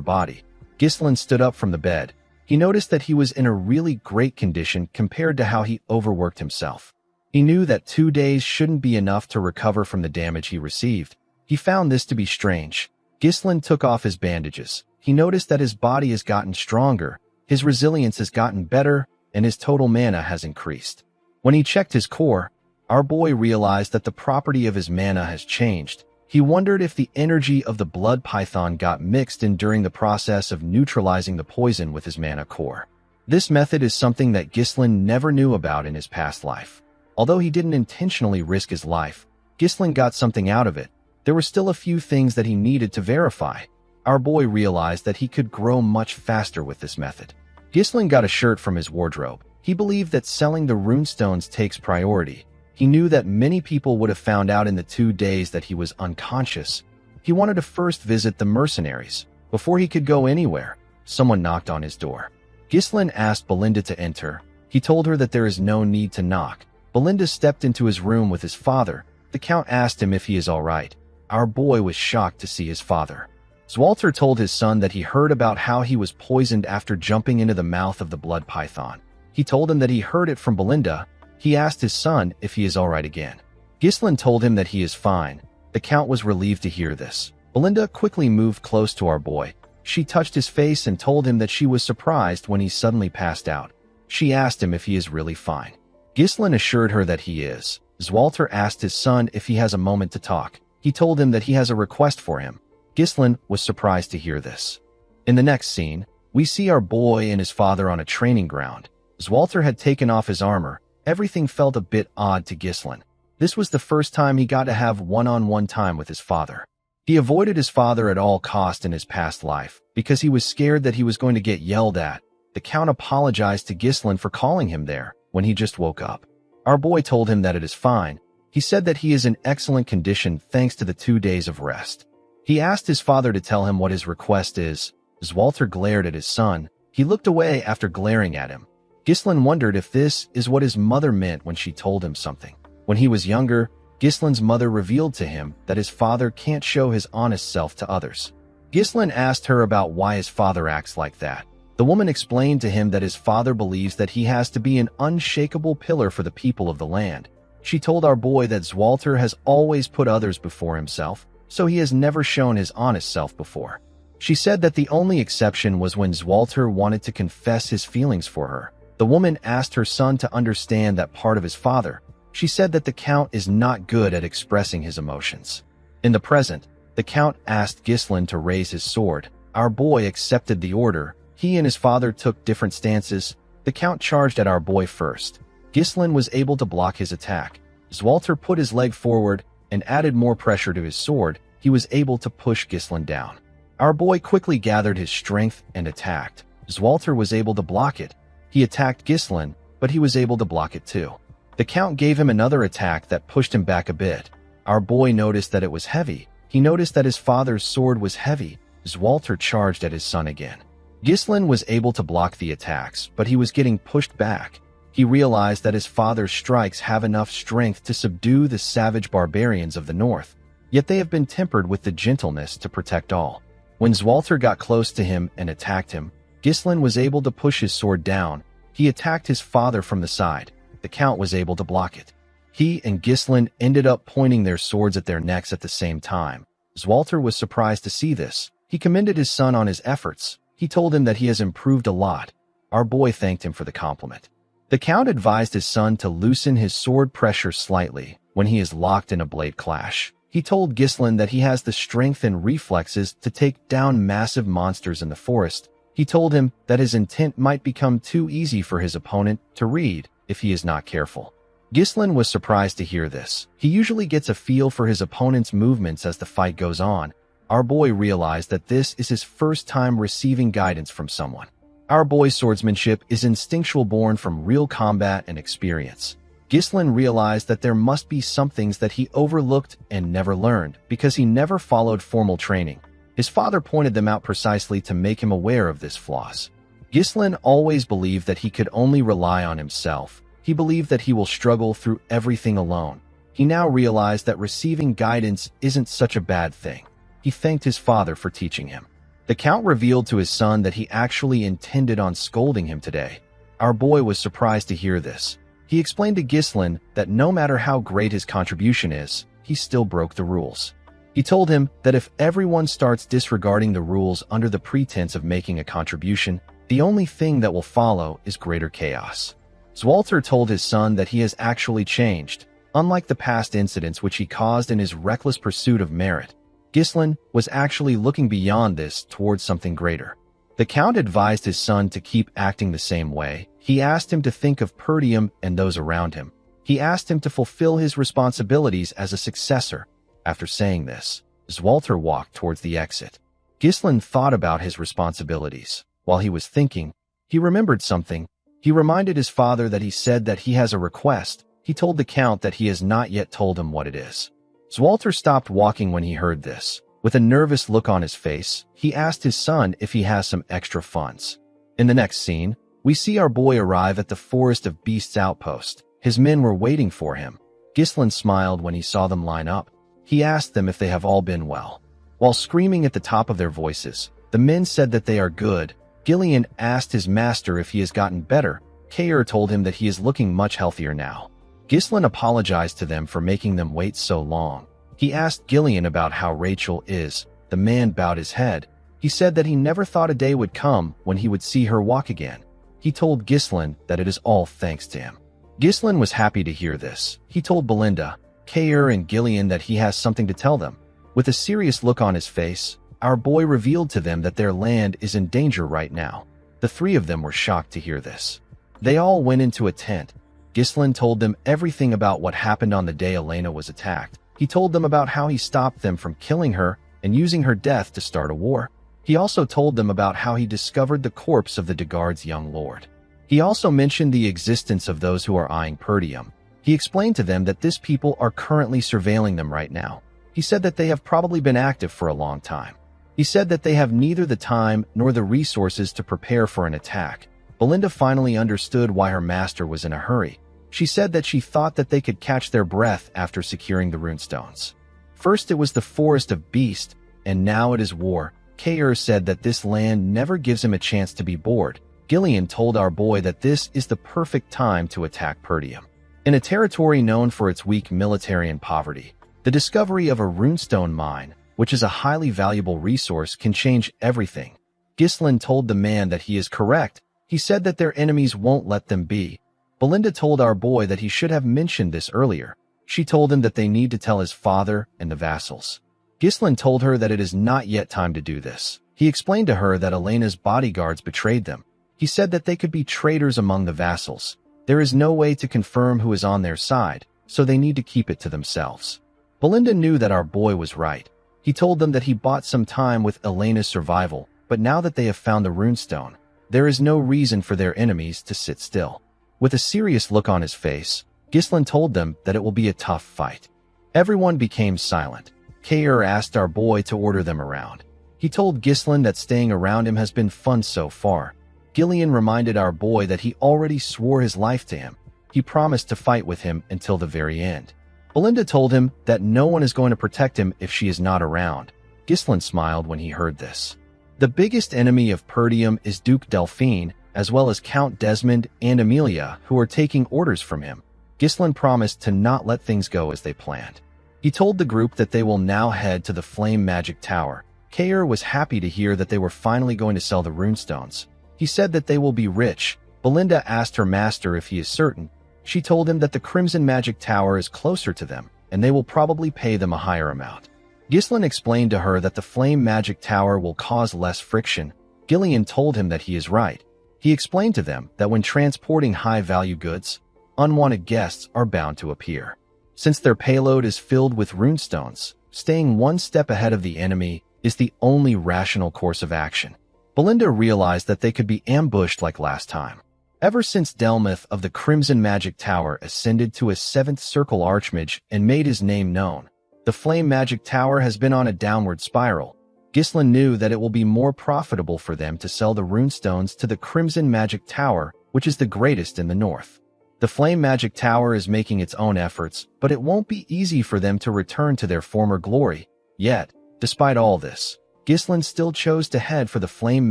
body. Ghislain stood up from the bed. He noticed that he was in a really great condition compared to how he overworked himself. He knew that 2 days shouldn't be enough to recover from the damage he received. He found this to be strange. Ghislain took off his bandages. He noticed that his body has gotten stronger, his resilience has gotten better, and his total mana has increased. When he checked his core, our boy realized that the property of his mana has changed. He wondered if the energy of the blood python got mixed in during the process of neutralizing the poison with his mana core. This method is something that Ghislain never knew about in his past life. Although he didn't intentionally risk his life, Ghislain got something out of it. There were still a few things that he needed to verify. Our boy realized that he could grow much faster with this method. Ghislain got a shirt from his wardrobe. He believed that selling the runestones takes priority. He knew that many people would have found out in the 2 days that he was unconscious. He wanted to first visit the mercenaries. Before he could go anywhere, someone knocked on his door. Ghislain asked Belinda to enter. He told her that there is no need to knock. Belinda stepped into his room with his father. The Count asked him if he is all right. Our boy was shocked to see his father. Zwalter told his son that he heard about how he was poisoned after jumping into the mouth of the blood python. He told him that he heard it from Belinda. He asked his son if he is all right again. Ghislain told him that he is fine. The Count was relieved to hear this. Belinda quickly moved close to our boy. She touched his face and told him that she was surprised when he suddenly passed out. She asked him if he is really fine. Ghislain assured her that he is. Zwalter asked his son if he has a moment to talk. He told him that he has a request for him. Ghislain was surprised to hear this. In the next scene, we see our boy and his father on a training ground. Zwalter had taken off his armor. Everything felt a bit odd to Ghislain. This was the first time he got to have one-on-one time with his father. He avoided his father at all cost in his past life because he was scared that he was going to get yelled at. The Count apologized to Ghislain for calling him there when he just woke up. Our boy told him that it is fine. He said that he is in excellent condition thanks to the 2 days of rest. He asked his father to tell him what his request is. Zwalter glared at his son. He looked away after glaring at him. Ghislain wondered if this is what his mother meant when she told him something. When he was younger, Ghislain's mother revealed to him that his father can't show his honest self to others. Ghislain asked her about why his father acts like that. The woman explained to him that his father believes that he has to be an unshakable pillar for the people of the land. She told our boy that Zwalter has always put others before himself, so he has never shown his honest self before. She said that the only exception was when Zwalter wanted to confess his feelings for her. The woman asked her son to understand that part of his father. She said that the Count is not good at expressing his emotions. In the present, the Count asked Ghislain to raise his sword. Our boy accepted the order. He and his father took different stances. The Count charged at our boy first. Ghislain was able to block his attack. Zwalter put his leg forward and added more pressure to his sword. He was able to push Ghislain down. Our boy quickly gathered his strength and attacked. Zwalter was able to block it. He attacked Ghislain, but he was able to block it too. The Count gave him another attack that pushed him back a bit. Our boy noticed that it was heavy. He noticed that his father's sword was heavy. Zwalter charged at his son again. Ghislain was able to block the attacks, but he was getting pushed back. He realized that his father's strikes have enough strength to subdue the savage barbarians of the north, yet they have been tempered with the gentleness to protect all. When Zwalter got close to him and attacked him, Ghislain was able to push his sword down. He attacked his father from the side. The Count was able to block it. He and Ghislain ended up pointing their swords at their necks at the same time. Zwalter was surprised to see this. He commended his son on his efforts. He told him that he has improved a lot. Our boy thanked him for the compliment. The Count advised his son to loosen his sword pressure slightly when he is locked in a blade clash. He told Ghislain that he has the strength and reflexes to take down massive monsters in the forest. He told him that his intent might become too easy for his opponent to read if he is not careful. Ghislain was surprised to hear this. He usually gets a feel for his opponent's movements as the fight goes on. Our boy realized that this is his first time receiving guidance from someone. Our boy's swordsmanship is instinctual, born from real combat and experience. Ghislain realized that there must be some things that he overlooked and never learned because he never followed formal training. His father pointed them out precisely to make him aware of this flaws. Ghislain always believed that he could only rely on himself. He believed that he will struggle through everything alone. He now realized that receiving guidance isn't such a bad thing. He thanked his father for teaching him. The Count revealed to his son that he actually intended on scolding him today. Our boy was surprised to hear this. He explained to Ghislain that no matter how great his contribution is, he still broke the rules. He told him that if everyone starts disregarding the rules under the pretense of making a contribution, the only thing that will follow is greater chaos. Zwalter told his son that he has actually changed, unlike the past incidents which he caused in his reckless pursuit of merit. Ghislain was actually looking beyond this towards something greater. The Count advised his son to keep acting the same way. He asked him to think of Perdium and those around him. He asked him to fulfill his responsibilities as a successor. After saying this, Zwalter walked towards the exit. Ghislain thought about his responsibilities. While he was thinking, he remembered something. He reminded his father that he said that he has a request. He told the Count that he has not yet told him what it is. Zwalter stopped walking when he heard this. With a nervous look on his face, he asked his son if he has some extra funds. In the next scene, we see our boy arrive at the Forest of Beasts outpost. His men were waiting for him. Ghislain smiled when he saw them line up. He asked them if they have all been well. While screaming at the top of their voices, the men said that they are good. Gillian asked his master if he has gotten better. Kair told him that he is looking much healthier now. Ghislain apologized to them for making them wait so long. He asked Gillian about how Rachel is. The man bowed his head. He said that he never thought a day would come when he would see her walk again. He told Ghislain that it is all thanks to him. Ghislain was happy to hear this. He told Belinda, Kair, and Gillian that he has something to tell them. With a serious look on his face, our boy revealed to them that their land is in danger right now. The three of them were shocked to hear this. They all went into a tent. Ghislain told them everything about what happened on the day Elena was attacked. He told them about how he stopped them from killing her and using her death to start a war. He also told them about how he discovered the corpse of the Degard's young lord. He also mentioned the existence of those who are eyeing Perdium. He explained to them that this people are currently surveilling them right now. He said that they have probably been active for a long time. He said that they have neither the time nor the resources to prepare for an attack. Belinda finally understood why her master was in a hurry. She said that she thought that they could catch their breath after securing the runestones. First it was the Forest of Beast, and now it is war. Kair said that this land never gives him a chance to be bored. Gillian told our boy that this is the perfect time to attack Perdium. In a territory known for its weak military and poverty, the discovery of a runestone mine, which is a highly valuable resource, can change everything. Ghislain told the man that he is correct. He said that their enemies won't let them be. Belinda told our boy that he should have mentioned this earlier. She told him that they need to tell his father and the vassals. Ghislain told her that it is not yet time to do this. He explained to her that Elena's bodyguards betrayed them. He said that they could be traitors among the vassals. There is no way to confirm who is on their side, so they need to keep it to themselves. Belinda knew that our boy was right. He told them that he bought some time with Elena's survival, but now that they have found the runestone, there is no reason for their enemies to sit still. With a serious look on his face, Ghislain told them that it will be a tough fight. Everyone became silent. Kair asked our boy to order them around. He told Ghislain that staying around him has been fun so far. Gillian reminded our boy that he already swore his life to him. He promised to fight with him until the very end. Belinda told him that no one is going to protect him if she is not around. Ghislain smiled when he heard this. The biggest enemy of Perdium is Duke Delphine, as well as Count Desmond and Amelia, who are taking orders from him. Ghislain promised to not let things go as they planned. He told the group that they will now head to the Flame Magic Tower. Kair was happy to hear that they were finally going to sell the runestones. He said that they will be rich. Belinda asked her master if he is certain. She told him that the Crimson Magic Tower is closer to them, and they will probably pay them a higher amount. Ghislain explained to her that the Flame Magic Tower will cause less friction. Gillian told him that he is right. He explained to them that when transporting high-value goods, unwanted guests are bound to appear. Since their payload is filled with runestones, staying one step ahead of the enemy is the only rational course of action. Belinda realized that they could be ambushed like last time. Ever since Delmuth of the Crimson Magic Tower ascended to a 7th Circle Archmage and made his name known, the Flame Magic Tower has been on a downward spiral. Ghislain knew that it will be more profitable for them to sell the runestones to the Crimson Magic Tower, which is the greatest in the north. The Flame Magic Tower is making its own efforts, but it won't be easy for them to return to their former glory. Yet, despite all this, Ghislain still chose to head for the Flame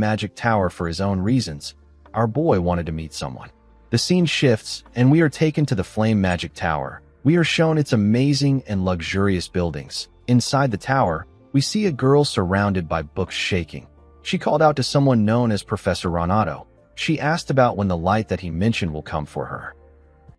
Magic Tower for his own reasons. Our boy wanted to meet someone. The scene shifts, and we are taken to the Flame Magic Tower. We are shown its amazing and luxurious buildings. Inside the tower, we see a girl surrounded by books shaking. She called out to someone known as Professor Renato. She asked about when the light that he mentioned will come for her.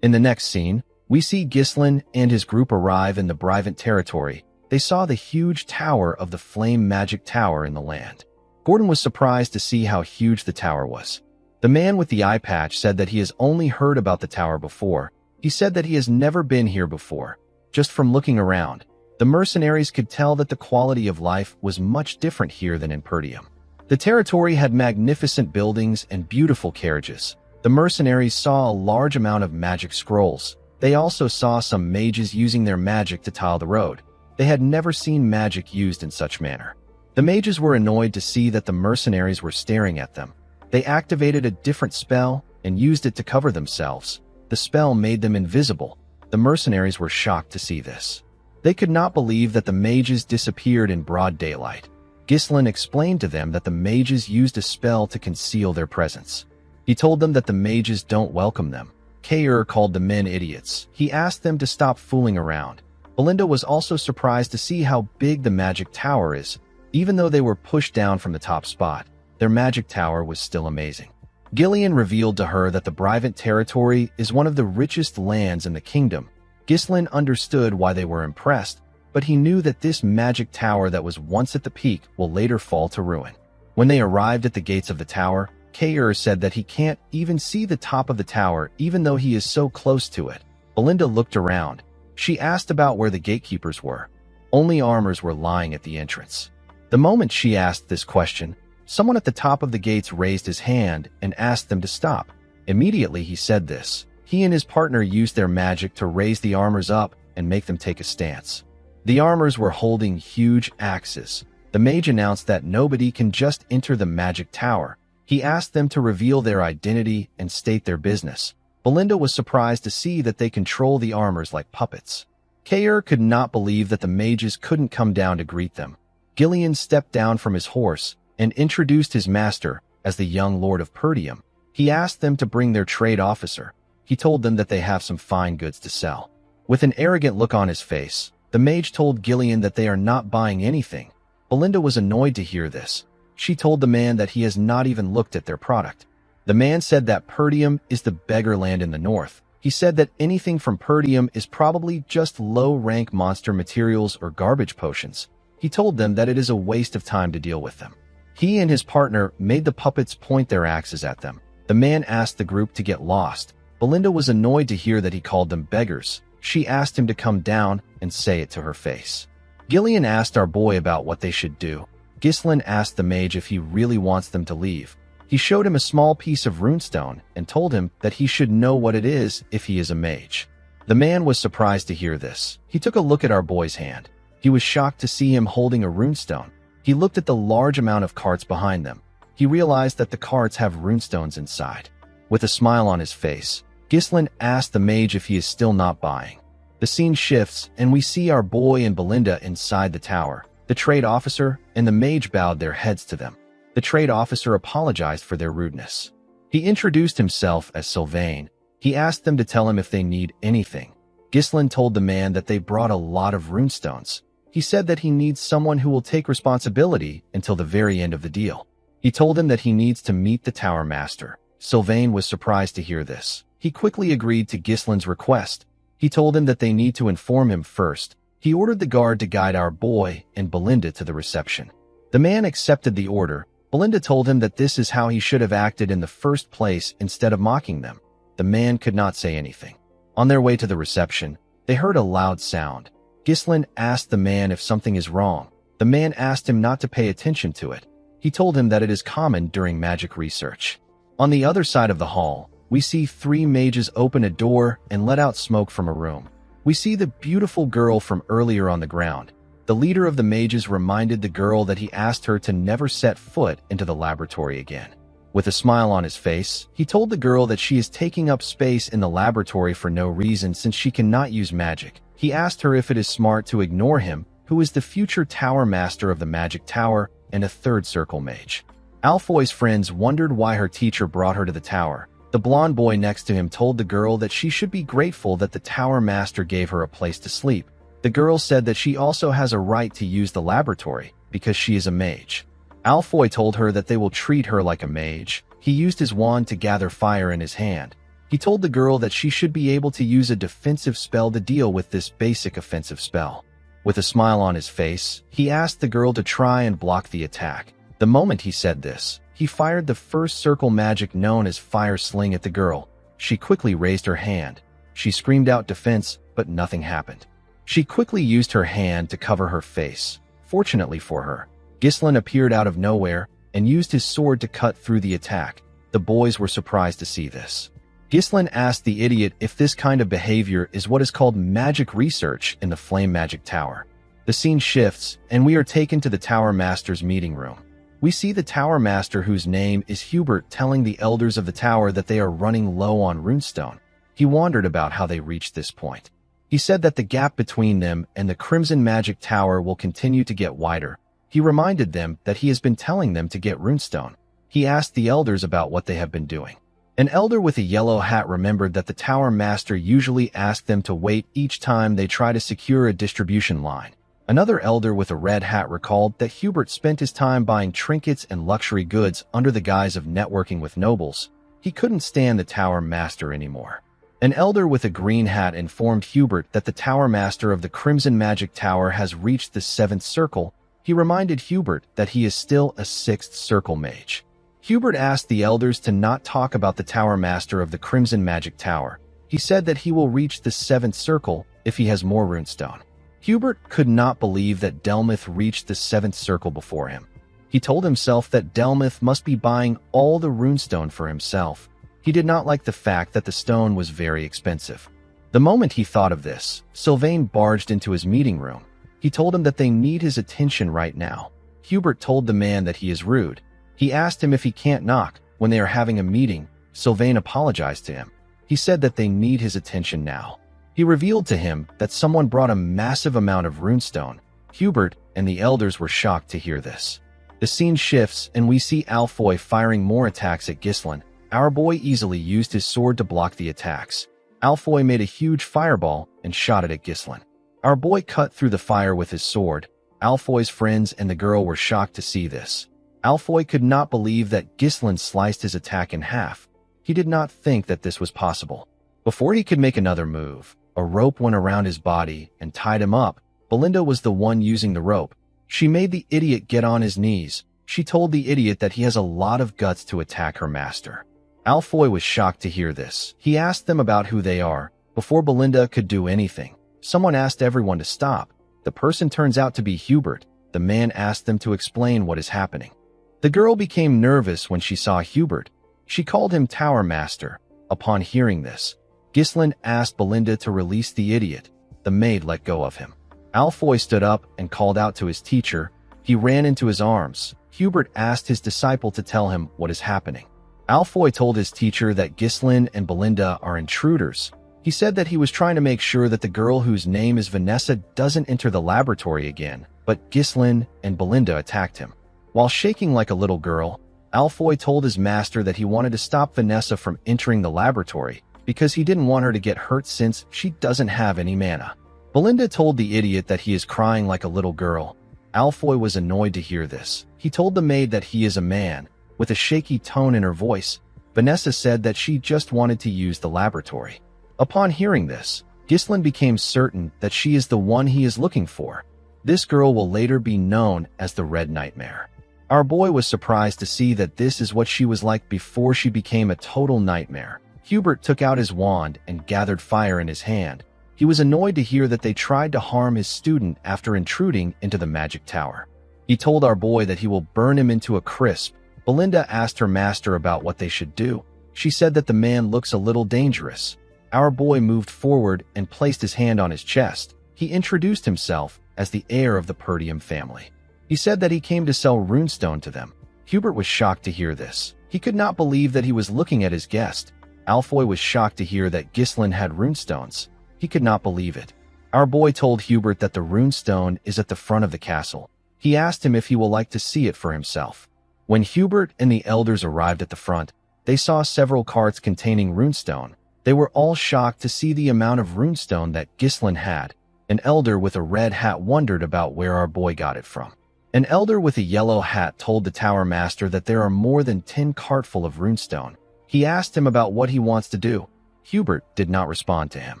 In the next scene, we see Ghislain and his group arrive in the Brivant territory. They saw the huge tower of the Flame Magic Tower in the land. Gordon was surprised to see how huge the tower was. The man with the eye patch said that he has only heard about the tower before. He said that he has never been here before. Just from looking around, the mercenaries could tell that the quality of life was much different here than in Perdium. The territory had magnificent buildings and beautiful carriages. The mercenaries saw a large amount of magic scrolls. They also saw some mages using their magic to tile the road. They had never seen magic used in such manner. The mages were annoyed to see that the mercenaries were staring at them. They activated a different spell and used it to cover themselves. The spell made them invisible. The mercenaries were shocked to see this. They could not believe that the mages disappeared in broad daylight. Ghislain explained to them that the mages used a spell to conceal their presence. He told them that the mages don't welcome them. Kair called the men idiots. He asked them to stop fooling around. Belinda was also surprised to see how big the magic tower is. Even though they were pushed down from the top spot, their magic tower was still amazing. Gillian revealed to her that the Brivant territory is one of the richest lands in the kingdom. Ghislain understood why they were impressed, but he knew that this magic tower that was once at the peak will later fall to ruin. When they arrived at the gates of the tower, Kair said that he can't even see the top of the tower even though he is so close to it. Belinda looked around. She asked about where the gatekeepers were. Only armors were lying at the entrance. The moment she asked this question, someone at the top of the gates raised his hand and asked them to stop. Immediately he said this. He and his partner used their magic to raise the armors up and make them take a stance. The armors were holding huge axes. The mage announced that nobody can just enter the magic tower. He asked them to reveal their identity and state their business. Belinda was surprised to see that they control the armors like puppets. Kair could not believe that the mages couldn't come down to greet them. Gillian stepped down from his horse and introduced his master as the young lord of Perdium. He asked them to bring their trade officer. He told them that they have some fine goods to sell. With an arrogant look on his face, the mage told Gillian that they are not buying anything. Belinda was annoyed to hear this. She told the man that he has not even looked at their product. The man said that Perdium is the beggar land in the north. He said that anything from Perdium is probably just low-rank monster materials or garbage potions. He told them that it is a waste of time to deal with them. He and his partner made the puppets point their axes at them. The man asked the group to get lost. Belinda was annoyed to hear that he called them beggars. She asked him to come down and say it to her face. Gillian asked our boy about what they should do. Ghislain asked the mage if he really wants them to leave. He showed him a small piece of runestone and told him that he should know what it is if he is a mage. The man was surprised to hear this. He took a look at our boy's hand. He was shocked to see him holding a runestone. He looked at the large amount of carts behind them. He realized that the carts have runestones inside. With a smile on his face, Ghislain asked the mage if he is still not buying. The scene shifts, and we see our boy and Belinda inside the tower. The trade officer and the mage bowed their heads to them. The trade officer apologized for their rudeness. He introduced himself as Sylvain. He asked them to tell him if they need anything. Ghislain told the man that they brought a lot of runestones. He said that he needs someone who will take responsibility until the very end of the deal. He told him that he needs to meet the tower master. Sylvain was surprised to hear this. He quickly agreed to Ghislain's request. He told him that they need to inform him first. He ordered the guard to guide our boy and Belinda to the reception. The man accepted the order. Belinda told him that this is how he should have acted in the first place instead of mocking them. The man could not say anything. On their way to the reception, they heard a loud sound. Ghislain asked the man if something is wrong. The man asked him not to pay attention to it. He told him that it is common during magic research. On the other side of the hall, we see 3 mages open a door and let out smoke from a room. We see the beautiful girl from earlier on the ground. The leader of the mages reminded the girl that he asked her to never set foot into the laboratory again. With a smile on his face, he told the girl that she is taking up space in the laboratory for no reason since she cannot use magic. He asked her if it is smart to ignore him, who is the future tower master of the magic tower and a third circle mage. Alfoy's friends wondered why her teacher brought her to the tower. The blonde boy next to him told the girl that she should be grateful that the tower master gave her a place to sleep. The girl said that she also has a right to use the laboratory because she is a mage. Alfoy told her that they will treat her like a mage. He used his wand to gather fire in his hand. He told the girl that she should be able to use a defensive spell to deal with this basic offensive spell. With a smile on his face, he asked the girl to try and block the attack. The moment he said this, he fired the first circle magic known as Fire Sling at the girl. She quickly raised her hand. She screamed out defense, but nothing happened. She quickly used her hand to cover her face. Fortunately for her, Ghislain appeared out of nowhere and used his sword to cut through the attack. The boys were surprised to see this. Ghislain asked the idiot if this kind of behavior is what is called magic research in the Flame Magic Tower. The scene shifts, and we are taken to the Tower Master's meeting room. We see the Tower Master, whose name is Hubert, telling the elders of the tower that they are running low on runestone. He wondered about how they reached this point. He said that the gap between them and the Crimson Magic Tower will continue to get wider. He reminded them that he has been telling them to get runestone. He asked the elders about what they have been doing. An elder with a yellow hat remembered that the Tower Master usually asked them to wait each time they try to secure a distribution line. Another elder with a red hat recalled that Hubert spent his time buying trinkets and luxury goods under the guise of networking with nobles. He couldn't stand the Tower Master anymore. An elder with a green hat informed Hubert that the Tower Master of the Crimson Magic Tower has reached the 7th circle. He reminded Hubert that he is still a 6th circle mage. Hubert asked the elders to not talk about the Tower Master of the Crimson Magic Tower. He said that he will reach the 7th circle if he has more runestone. Hubert could not believe that Delmith reached the 7th circle before him. He told himself that Delmith must be buying all the runestone for himself. He did not like the fact that the stone was very expensive. The moment he thought of this, Sylvain barged into his meeting room. He told him that they need his attention right now. Hubert told the man that he is rude. He asked him if he can't knock. When they are having a meeting, Sylvain apologized to him. He said that they need his attention now. He revealed to him that someone brought a massive amount of runestone. Hubert and the elders were shocked to hear this. The scene shifts and we see Alfoy firing more attacks at Ghislain. Our boy easily used his sword to block the attacks. Alfoy made a huge fireball and shot it at Ghislain. Our boy cut through the fire with his sword. Alfoy's friends and the girl were shocked to see this. Alfoy could not believe that Ghislain sliced his attack in half. He did not think that this was possible. Before he could make another move, a rope went around his body and tied him up. Belinda was the one using the rope. She made the idiot get on his knees. She told the idiot that he has a lot of guts to attack her master. Alfoy was shocked to hear this. He asked them about who they are. Before Belinda could do anything, someone asked everyone to stop. The person turns out to be Hubert. The man asked them to explain what is happening. The girl became nervous when she saw Hubert. She called him Tower Master. Upon hearing this, Ghislain asked Belinda to release the idiot. The maid let go of him. Alfoy stood up and called out to his teacher. He ran into his arms. Hubert asked his disciple to tell him what is happening. Alfoy told his teacher that Ghislaine and Belinda are intruders. He said that he was trying to make sure that the girl whose name is Vanessa doesn't enter the laboratory again, but Ghislaine and Belinda attacked him. While shaking like a little girl, Alfoy told his master that he wanted to stop Vanessa from entering the laboratory because he didn't want her to get hurt since she doesn't have any mana. Belinda told the idiot that he is crying like a little girl. Alfoy was annoyed to hear this. He told the maid that he is a man. With a shaky tone in her voice, Vanessa said that she just wanted to use the laboratory. Upon hearing this, Ghislaine became certain that she is the one he is looking for. This girl will later be known as the Red Nightmare. Our boy was surprised to see that this is what she was like before she became a total nightmare. Hubert took out his wand and gathered fire in his hand. He was annoyed to hear that they tried to harm his student after intruding into the magic tower. He told our boy that he will burn him into a crisp. Belinda asked her master about what they should do. She said that the man looks a little dangerous. Our boy moved forward and placed his hand on his chest. He introduced himself as the heir of the Perdium family. He said that he came to sell runestone to them. Hubert was shocked to hear this. He could not believe that he was looking at his guest. Alfoy was shocked to hear that Ghislaine had runestones. He could not believe it. Our boy told Hubert that the runestone is at the front of the castle. He asked him if he will like to see it for himself. When Hubert and the elders arrived at the front, they saw several carts containing runestone. They were all shocked to see the amount of runestone that Ghislaine had. An elder with a red hat wondered about where our boy got it from. An elder with a yellow hat told the tower master that there are more than 10 cartful of runestone. He asked him about what he wants to do. Hubert did not respond to him.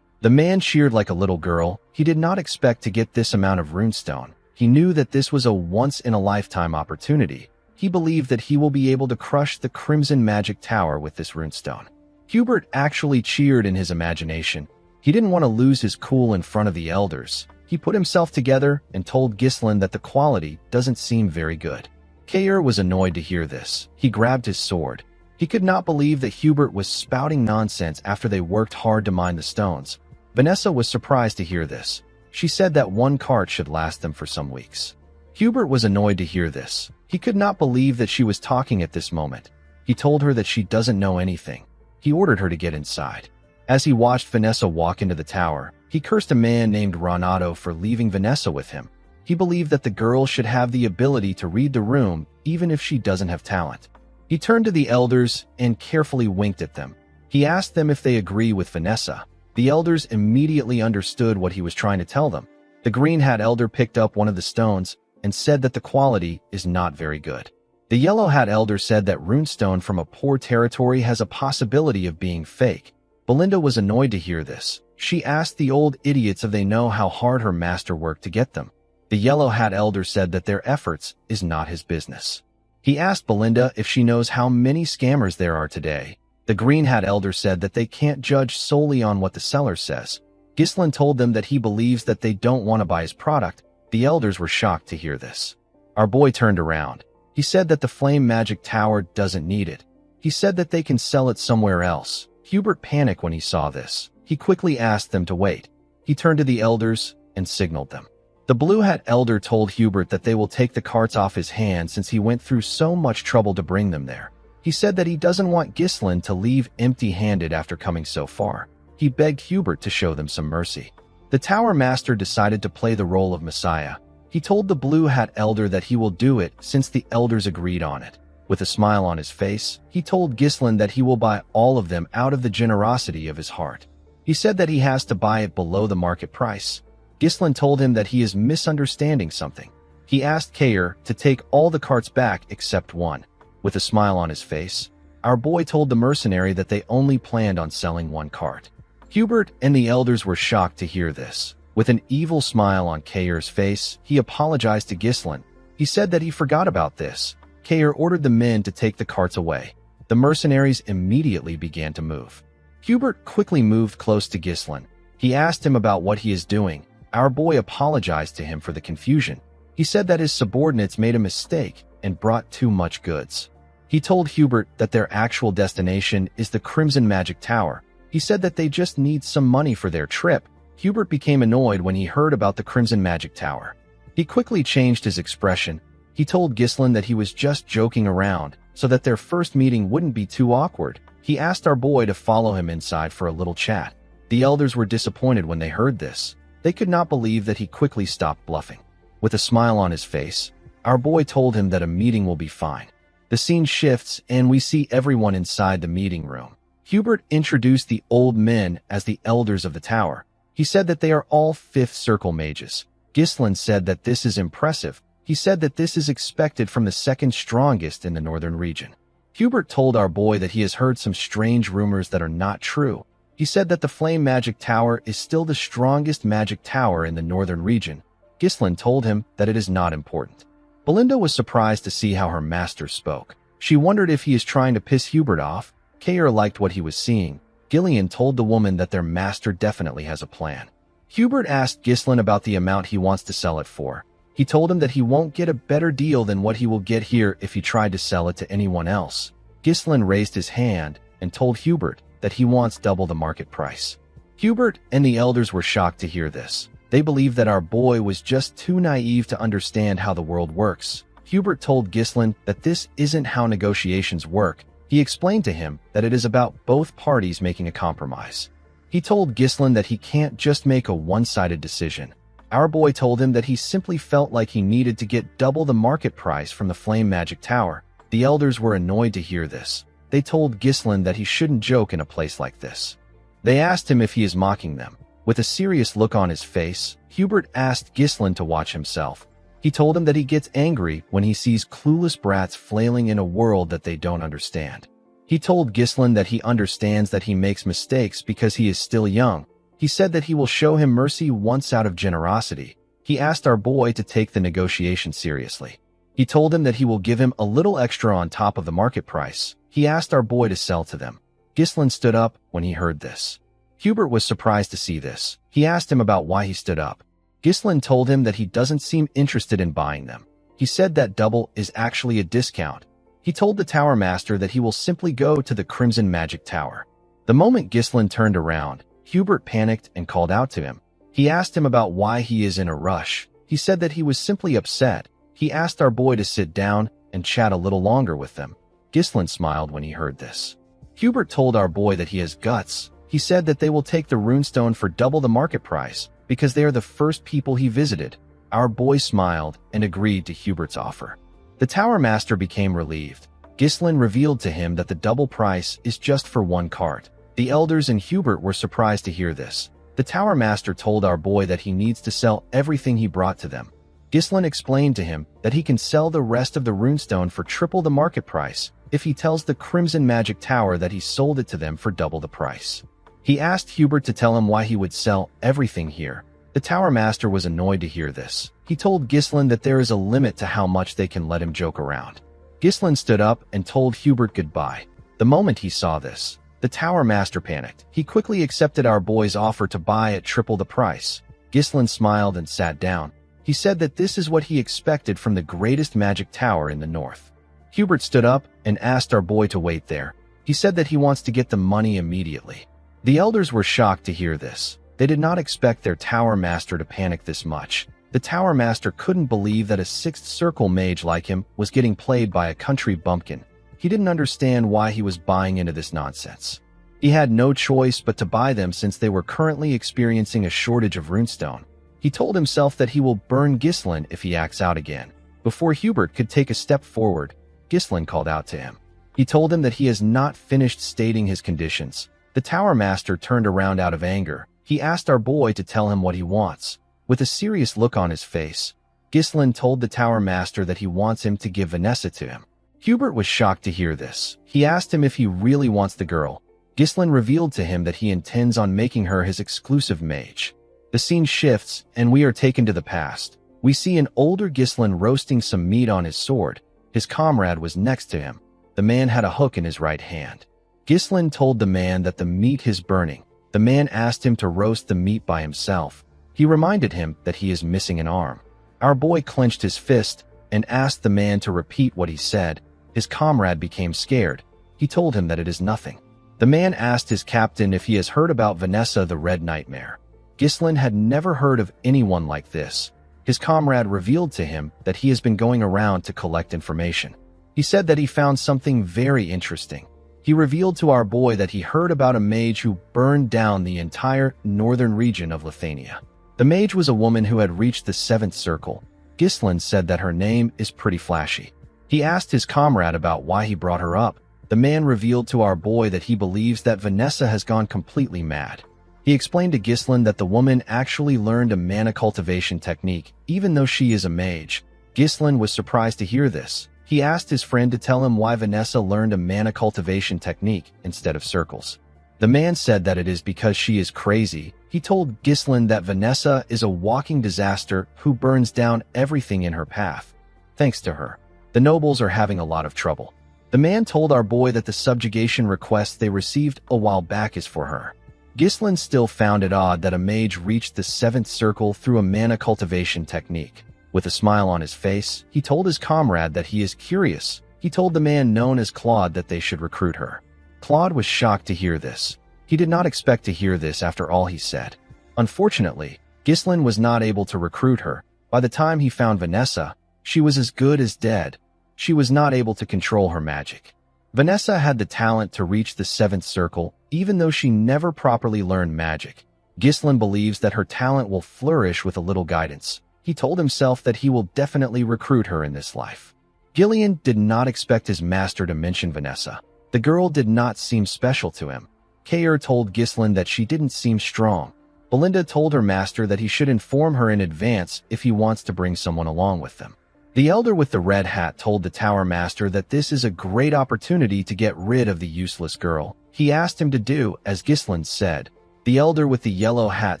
The man cheered like a little girl. He did not expect to get this amount of runestone. He knew that this was a once-in-a-lifetime opportunity. He believed that he will be able to crush the Crimson Magic Tower with this runestone. Hubert actually cheered in his imagination. He didn't want to lose his cool in front of the elders. He put himself together and told Ghislaine that the quality doesn't seem very good. Kair was annoyed to hear this. He grabbed his sword. He could not believe that Hubert was spouting nonsense after they worked hard to mine the stones. Vanessa was surprised to hear this. She said that one cart should last them for some weeks. Hubert was annoyed to hear this. He could not believe that she was talking at this moment. He told her that she doesn't know anything. He ordered her to get inside. As he watched Vanessa walk into the tower, he cursed a man named Renato for leaving Vanessa with him. He believed that the girl should have the ability to read the room even if she doesn't have talent. He turned to the elders and carefully winked at them. He asked them if they agree with Vanessa. The elders immediately understood what he was trying to tell them. The green hat elder picked up one of the stones and said that the quality is not very good. The yellow hat elder said that runestone from a poor territory has a possibility of being fake. Belinda was annoyed to hear this. She asked the old idiots if they know how hard her master worked to get them. The yellow hat elder said that their efforts is not his business. He asked Belinda if she knows how many scammers there are today. The green hat elder said that they can't judge solely on what the seller says. Ghislaine told them that he believes that they don't want to buy his product. The elders were shocked to hear this. Our boy turned around. He said that the Flame Magic Tower doesn't need it. He said that they can sell it somewhere else. Hubert panicked when he saw this. He quickly asked them to wait. He turned to the elders and signaled them. The blue hat elder told Hubert that they will take the carts off his hands since he went through so much trouble to bring them there. He said that he doesn't want Ghislaine to leave empty-handed after coming so far. He begged Hubert to show them some mercy. The tower master decided to play the role of Messiah. He told the blue hat elder that he will do it since the elders agreed on it. With a smile on his face, he told Ghislaine that he will buy all of them out of the generosity of his heart. He said that he has to buy it below the market price. Ghislaine told him that he is misunderstanding something. He asked Kair to take all the carts back except one. With a smile on his face, our boy told the mercenary that they only planned on selling one cart. Hubert and the elders were shocked to hear this. With an evil smile on Kair's face, he apologized to Ghislaine. He said that he forgot about this. Kair ordered the men to take the carts away. The mercenaries immediately began to move. Hubert quickly moved close to Ghislaine. He asked him about what he is doing. Our boy apologized to him for the confusion. He said that his subordinates made a mistake and brought too much goods. He told Hubert that their actual destination is the Crimson Magic Tower. He said that they just need some money for their trip. Hubert became annoyed when he heard about the Crimson Magic Tower. He quickly changed his expression. He told Ghislain that he was just joking around, so that their first meeting wouldn't be too awkward. He asked our boy to follow him inside for a little chat. The elders were disappointed when they heard this. They could not believe that he quickly stopped bluffing. With a smile on his face, our boy told him that a meeting will be fine. The scene shifts and we see everyone inside the meeting room. Hubert introduced the old men as the elders of the tower. He said that they are all fifth circle mages. Ghislain said that this is impressive. He said that this is expected from the second strongest in the northern region. Hubert told our boy that he has heard some strange rumors that are not true. He said that the Flame Magic Tower is still the strongest magic tower in the northern region. Ghislain told him that it is not important. Belinda was surprised to see how her master spoke. She wondered if he is trying to piss Hubert off. Kayer liked what he was seeing. Gillian told the woman that their master definitely has a plan. Hubert asked Ghislain about the amount he wants to sell it for. He told him that he won't get a better deal than what he will get here if he tried to sell it to anyone else. Ghislain raised his hand and told Hubert that he wants double the market price. Hubert and the elders were shocked to hear this. They believed that our boy was just too naive to understand how the world works. Hubert told Ghislain that this isn't how negotiations work. He explained to him that it is about both parties making a compromise. He told Ghislain that he can't just make a one-sided decision. Our boy told him that he simply felt like he needed to get double the market price from the Flame Magic Tower. The elders were annoyed to hear this. They told Ghislain that he shouldn't joke in a place like this. They asked him if he is mocking them. With a serious look on his face, Hubert asked Ghislain to watch himself. He told him that he gets angry when he sees clueless brats flailing in a world that they don't understand. He told Ghislain that he understands that he makes mistakes because he is still young. He said that he will show him mercy once out of generosity. He asked our boy to take the negotiation seriously. He told him that he will give him a little extra on top of the market price. He asked our boy to sell to them. Ghislain stood up when he heard this. Hubert was surprised to see this. He asked him about why he stood up. Ghislain told him that he doesn't seem interested in buying them. He said that double is actually a discount. He told the tower master that he will simply go to the Crimson Magic Tower. The moment Ghislain turned around, Hubert panicked and called out to him. He asked him about why he is in a rush. He said that he was simply upset. He asked our boy to sit down and chat a little longer with them. Ghislain smiled when he heard this. Hubert told our boy that he has guts. He said that they will take the runestone for double the market price because they are the first people he visited. Our boy smiled and agreed to Hubert's offer. The tower master became relieved. Ghislain revealed to him that the double price is just for one cart. The elders and Hubert were surprised to hear this. The tower master told our boy that he needs to sell everything he brought to them. Ghislain explained to him that he can sell the rest of the runestone for triple the market price if he tells the Crimson Magic Tower that he sold it to them for double the price. He asked Hubert to tell him why he would sell everything here. The tower master was annoyed to hear this. He told Ghislain that there is a limit to how much they can let him joke around. Ghislain stood up and told Hubert goodbye. The moment he saw this, the tower master panicked. He quickly accepted our boy's offer to buy at triple the price. Ghislain smiled and sat down. He said that this is what he expected from the greatest magic tower in the north. Hubert stood up and asked our boy to wait there. He said that he wants to get the money immediately. The elders were shocked to hear this. They did not expect their tower master to panic this much. The tower master couldn't believe that a sixth circle mage like him was getting played by a country bumpkin. He didn't understand why he was buying into this nonsense. He had no choice but to buy them since they were currently experiencing a shortage of runestone. He told himself that he will burn Ghislain if he acts out again. Before Hubert could take a step forward, Ghislain called out to him. He told him that he has not finished stating his conditions. The tower master turned around out of anger. He asked our boy to tell him what he wants. With a serious look on his face, Ghislain told the tower master that he wants him to give Vanessa to him. Hubert was shocked to hear this. He asked him if he really wants the girl. Ghislain revealed to him that he intends on making her his exclusive mage. The scene shifts, and we are taken to the past. We see an older Ghislain roasting some meat on his sword. His comrade was next to him. The man had a hook in his right hand. Ghislain told the man that the meat is burning. The man asked him to roast the meat by himself. He reminded him that he is missing an arm. Our boy clenched his fist and asked the man to repeat what he said. His comrade became scared. He told him that it is nothing. The man asked his captain if he has heard about Vanessa the Red Nightmare. Ghislain had never heard of anyone like this. His comrade revealed to him that he has been going around to collect information. He said that he found something very interesting. He revealed to our boy that he heard about a mage who burned down the entire northern region of Lithuania. The mage was a woman who had reached the 7th circle. Ghislain said that her name is pretty flashy. He asked his comrade about why he brought her up. The man revealed to our boy that he believes that Vanessa has gone completely mad. He explained to Ghislain that the woman actually learned a mana cultivation technique, even though she is a mage. Ghislain was surprised to hear this. He asked his friend to tell him why Vanessa learned a mana cultivation technique instead of circles. The man said that it is because she is crazy. He told Ghislain that Vanessa is a walking disaster who burns down everything in her path. Thanks to her, the nobles are having a lot of trouble. The man told our boy that the subjugation request they received a while back is for her. Ghislain still found it odd that a mage reached the 7th circle through a mana cultivation technique. With a smile on his face, he told his comrade that he is curious. He told the man known as Claude that they should recruit her. Claude was shocked to hear this. He did not expect to hear this after all he said. Unfortunately, Ghislain was not able to recruit her. By the time he found Vanessa, she was as good as dead. She was not able to control her magic. Vanessa had the talent to reach the 7th circle, even though she never properly learned magic. Ghislain believes that her talent will flourish with a little guidance. He told himself that he will definitely recruit her in this life. Gillian did not expect his master to mention Vanessa. The girl did not seem special to him. Kair told Ghislain that she didn't seem strong. Belinda told her master that he should inform her in advance if he wants to bring someone along with them. The elder with the red hat told the tower master that this is a great opportunity to get rid of the useless girl. He asked him to do as Ghislain said. The elder with the yellow hat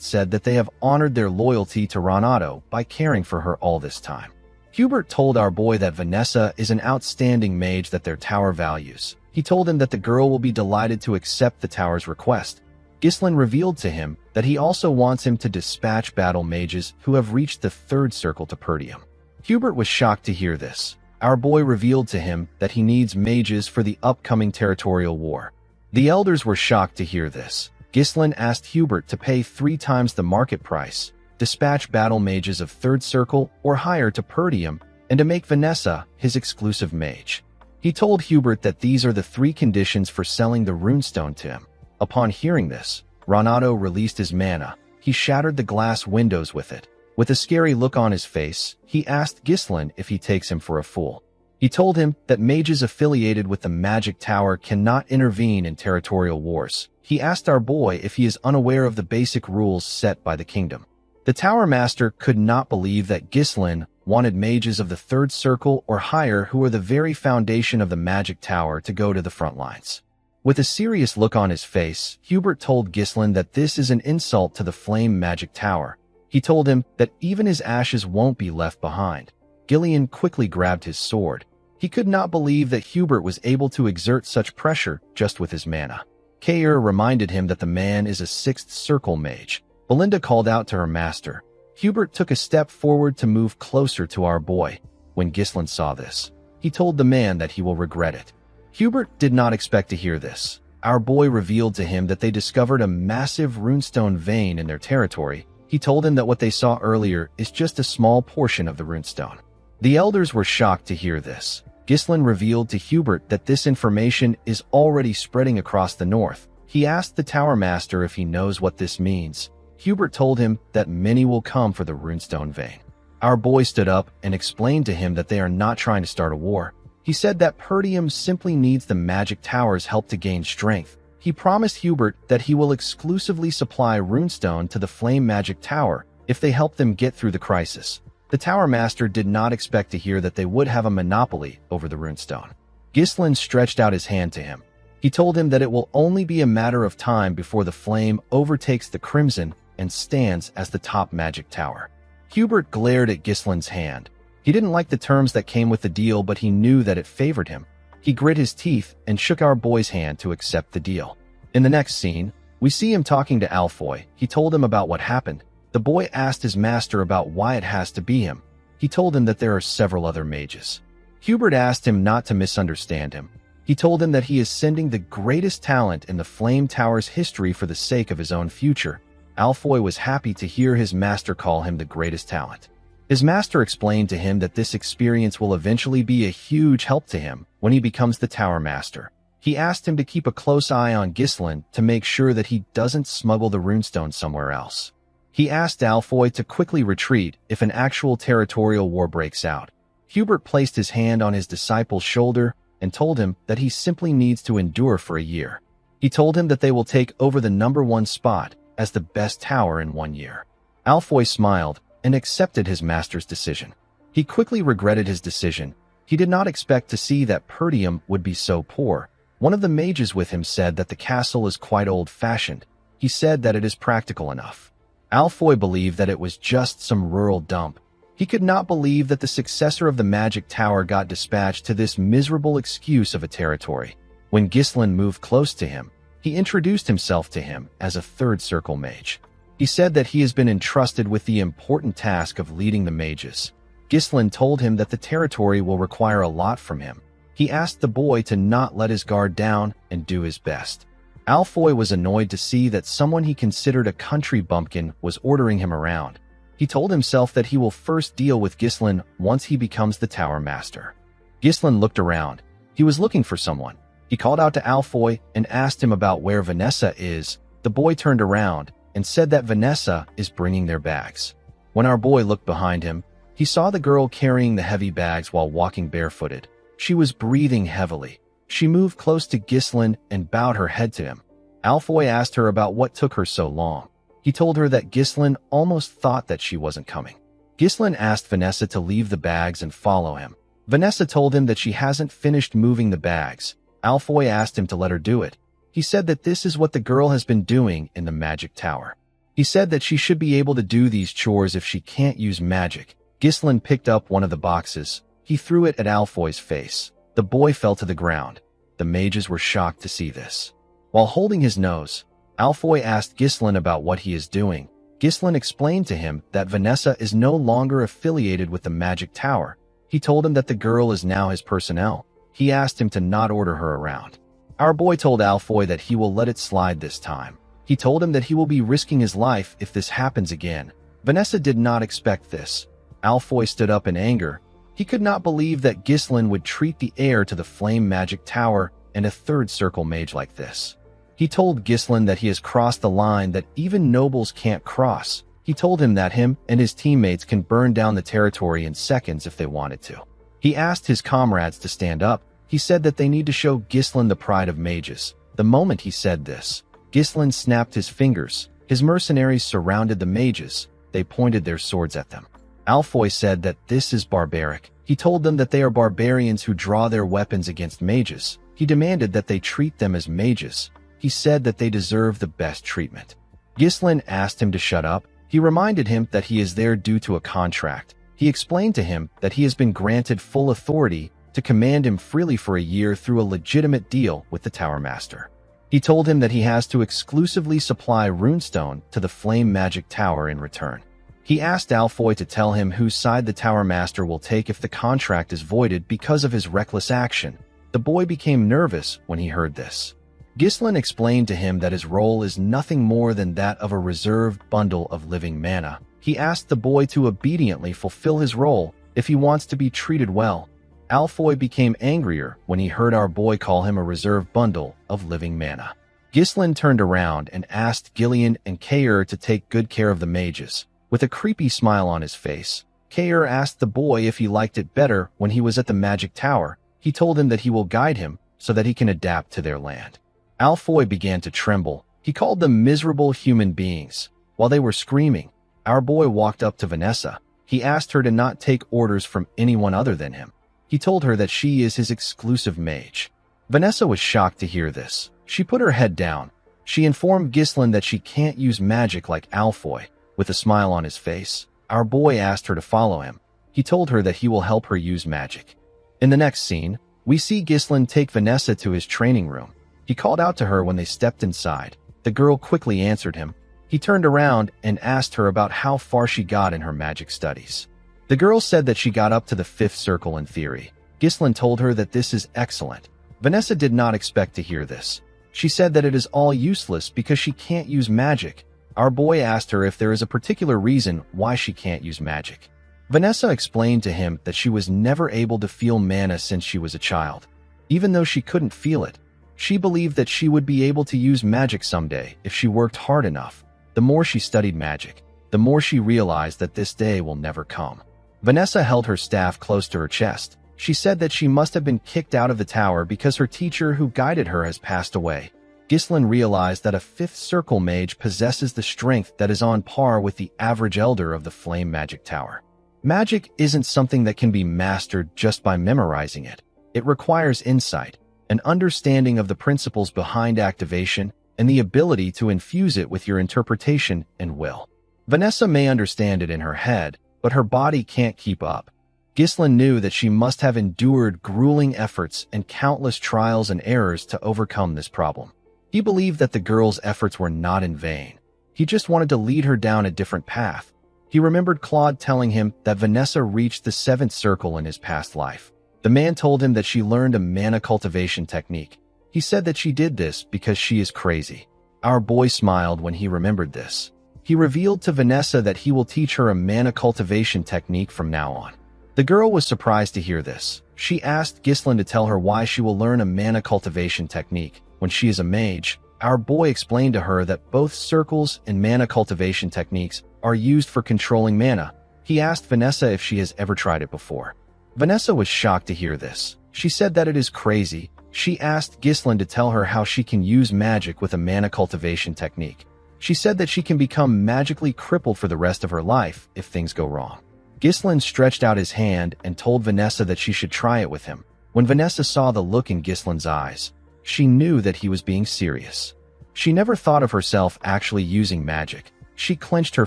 said that they have honored their loyalty to Renato by caring for her all this time. Hubert told our boy that Vanessa is an outstanding mage that their tower values. He told him that the girl will be delighted to accept the tower's request. Ghislain revealed to him that he also wants him to dispatch battle mages who have reached the 3rd circle to Perdium. Hubert was shocked to hear this. Our boy revealed to him that he needs mages for the upcoming territorial war. The elders were shocked to hear this. Ghislain asked Hubert to pay 3 times the market price, dispatch battle mages of 3rd circle or higher to Perdium, and to make Vanessa his exclusive mage. He told Hubert that these are the 3 conditions for selling the runestone to him. Upon hearing this, Renato released his mana. He shattered the glass windows with it. With a scary look on his face, he asked Ghislain if he takes him for a fool. He told him that mages affiliated with the Magic Tower cannot intervene in territorial wars. He asked our boy if he is unaware of the basic rules set by the kingdom. The Tower Master could not believe that Ghislain wanted mages of the 3rd circle or higher who are the very foundation of the Magic Tower to go to the front lines. With a serious look on his face, Hubert told Ghislain that this is an insult to the Flame Magic Tower. He told him that even his ashes won't be left behind. Gillian quickly grabbed his sword. He could not believe that Hubert was able to exert such pressure just with his mana. Kair reminded him that the man is a 6th circle mage. Belinda called out to her master. Hubert took a step forward to move closer to our boy. When Ghislain saw this, he told the man that he will regret it. Hubert did not expect to hear this. Our boy revealed to him that they discovered a massive runestone vein in their territory. He told him that what they saw earlier is just a small portion of the runestone. The elders were shocked to hear this. Ghislain revealed to Hubert that this information is already spreading across the north. He asked the Tower Master if he knows what this means. Hubert told him that many will come for the runestone vein. Our boy stood up and explained to him that they are not trying to start a war. He said that Perdium simply needs the Magic Tower's help to gain strength. He promised Hubert that he will exclusively supply runestone to the Flame Magic Tower if they help them get through the crisis. The Tower Master did not expect to hear that they would have a monopoly over the runestone. Ghislain stretched out his hand to him. He told him that it will only be a matter of time before the flame overtakes the crimson and stands as the top magic tower. Hubert glared at Ghislain's hand. He didn't like the terms that came with the deal, but he knew that it favored him. He grit his teeth and shook our boy's hand to accept the deal. In the next scene, we see him talking to Alfoy. He told him about what happened. The boy asked his master about why it has to be him. He told him that there are several other mages. Hubert asked him not to misunderstand him. He told him that he is sending the greatest talent in the Flame Tower's history for the sake of his own future. Alfoy was happy to hear his master call him the greatest talent. His master explained to him that this experience will eventually be a huge help to him when he becomes the Tower Master. He asked him to keep a close eye on Ghislain to make sure that he doesn't smuggle the runestone somewhere else. He asked Alfoy to quickly retreat if an actual territorial war breaks out. Hubert placed his hand on his disciple's shoulder and told him that he simply needs to endure for a year. He told him that they will take over the #1 spot as the best tower in 1 year. Alfoy smiled and accepted his master's decision. He quickly regretted his decision. He did not expect to see that Perdium would be so poor. One of the mages with him said that the castle is quite old-fashioned. He said that it is practical enough. Alfoy believed that it was just some rural dump. He could not believe that the successor of the magic tower got dispatched to this miserable excuse of a territory. When Ghislain moved close to him, he introduced himself to him as a third circle mage. He said that he has been entrusted with the important task of leading the mages. Ghislain told him that the territory will require a lot from him. He asked the boy to not let his guard down and do his best. Alfoy was annoyed to see that someone he considered a country bumpkin was ordering him around. He told himself that he will first deal with Ghislain once he becomes the Tower Master. Ghislain looked around. He was looking for someone. He called out to Alfoy and asked him about where Vanessa is. The boy turned around and said that Vanessa is bringing their bags. When our boy looked behind him, he saw the girl carrying the heavy bags while walking barefooted. She was breathing heavily. She moved close to Ghislain and bowed her head to him. Alfoy asked her about what took her so long. He told her that Ghislain almost thought that she wasn't coming. Ghislain asked Vanessa to leave the bags and follow him. Vanessa told him that she hasn't finished moving the bags. Alfoy asked him to let her do it. He said that this is what the girl has been doing in the magic tower. He said that she should be able to do these chores if she can't use magic. Ghislain picked up one of the boxes. He threw it at Alfoy's face. The boy fell to the ground. The mages were shocked to see this. While holding his nose, Alfoy asked Ghislain about what he is doing. Ghislain explained to him that Vanessa is no longer affiliated with the magic tower. He told him that the girl is now his personnel. He asked him to not order her around. Our boy told Alfoy that he will let it slide this time. He told him that he will be risking his life if this happens again. Vanessa did not expect this. Alfoy stood up in anger. He could not believe that Ghislain would treat the heir to the flame magic tower and a third circle mage like this. He told Ghislain that he has crossed the line that even nobles can't cross. He told him that him and his teammates can burn down the territory in seconds if they wanted to. He asked his comrades to stand up. He said that they need to show Ghislain the pride of mages. The moment he said this, Ghislain snapped his fingers. His mercenaries surrounded the mages. They pointed their swords at them. Alfoy said that this is barbaric. He told them that they are barbarians who draw their weapons against mages. He demanded that they treat them as mages. He said that they deserve the best treatment. Ghislain asked him to shut up. He reminded him that he is there due to a contract. He explained to him that he has been granted full authority to command him freely for a year through a legitimate deal with the Tower Master. He told him that he has to exclusively supply runestone to the Flame Magic Tower in return. He asked Alfoy to tell him whose side the Tower Master will take if the contract is voided because of his reckless action. The boy became nervous when he heard this. Ghislain explained to him that his role is nothing more than that of a reserved bundle of living mana. He asked the boy to obediently fulfill his role if he wants to be treated well. Alfoy became angrier when he heard our boy call him a reserved bundle of living mana. Ghislain turned around and asked Gillian and Kair to take good care of the mages. With a creepy smile on his face, Kair asked the boy if he liked it better when he was at the magic tower. He told him that he will guide him so that he can adapt to their land. Alfoy began to tremble. He called them miserable human beings. While they were screaming, our boy walked up to Vanessa. He asked her to not take orders from anyone other than him. He told her that she is his exclusive mage. Vanessa was shocked to hear this. She put her head down. She informed Ghislain that she can't use magic like Alfoy. With a smile on his face, our boy asked her to follow him. He told her that he will help her use magic. In the next scene, we see Ghislain take Vanessa to his training room. He called out to her when they stepped inside. The girl quickly answered him. He turned around and asked her about how far she got in her magic studies. The girl said that she got up to the 5th circle in theory. Ghislain told her that this is excellent. Vanessa did not expect to hear this. She said that it is all useless because she can't use magic. Our boy asked her if there is a particular reason why she can't use magic. Vanessa explained to him that she was never able to feel mana since she was a child. Even though she couldn't feel it, she believed that she would be able to use magic someday if she worked hard enough. The more she studied magic, the more she realized that this day will never come. Vanessa held her staff close to her chest. She said that she must have been kicked out of the tower because her teacher who guided her has passed away. Ghislaine realized that a fifth circle mage possesses the strength that is on par with the average elder of the Flame Magic Tower. Magic isn't something that can be mastered just by memorizing it. It requires insight, an understanding of the principles behind activation, and the ability to infuse it with your interpretation and will. Vanessa may understand it in her head, but her body can't keep up. Ghislaine knew that she must have endured grueling efforts and countless trials and errors to overcome this problem. He believed that the girl's efforts were not in vain. He just wanted to lead her down a different path. He remembered Claude telling him that Vanessa reached the seventh circle in his past life. The man told him that she learned a mana cultivation technique. He said that she did this because she is crazy. Our boy smiled when he remembered this. He revealed to Vanessa that he will teach her a mana cultivation technique from now on. The girl was surprised to hear this. She asked Ghislaine to tell her why she will learn a mana cultivation technique. When she is a mage, our boy explained to her that both circles and mana cultivation techniques are used for controlling mana. He asked Vanessa if she has ever tried it before. Vanessa was shocked to hear this. She said that it is crazy. She asked Ghislaine to tell her how she can use magic with a mana cultivation technique. She said that she can become magically crippled for the rest of her life if things go wrong. Ghislaine stretched out his hand and told Vanessa that she should try it with him. When Vanessa saw the look in Ghislaine's eyes, she knew that he was being serious. She never thought of herself actually using magic. She clenched her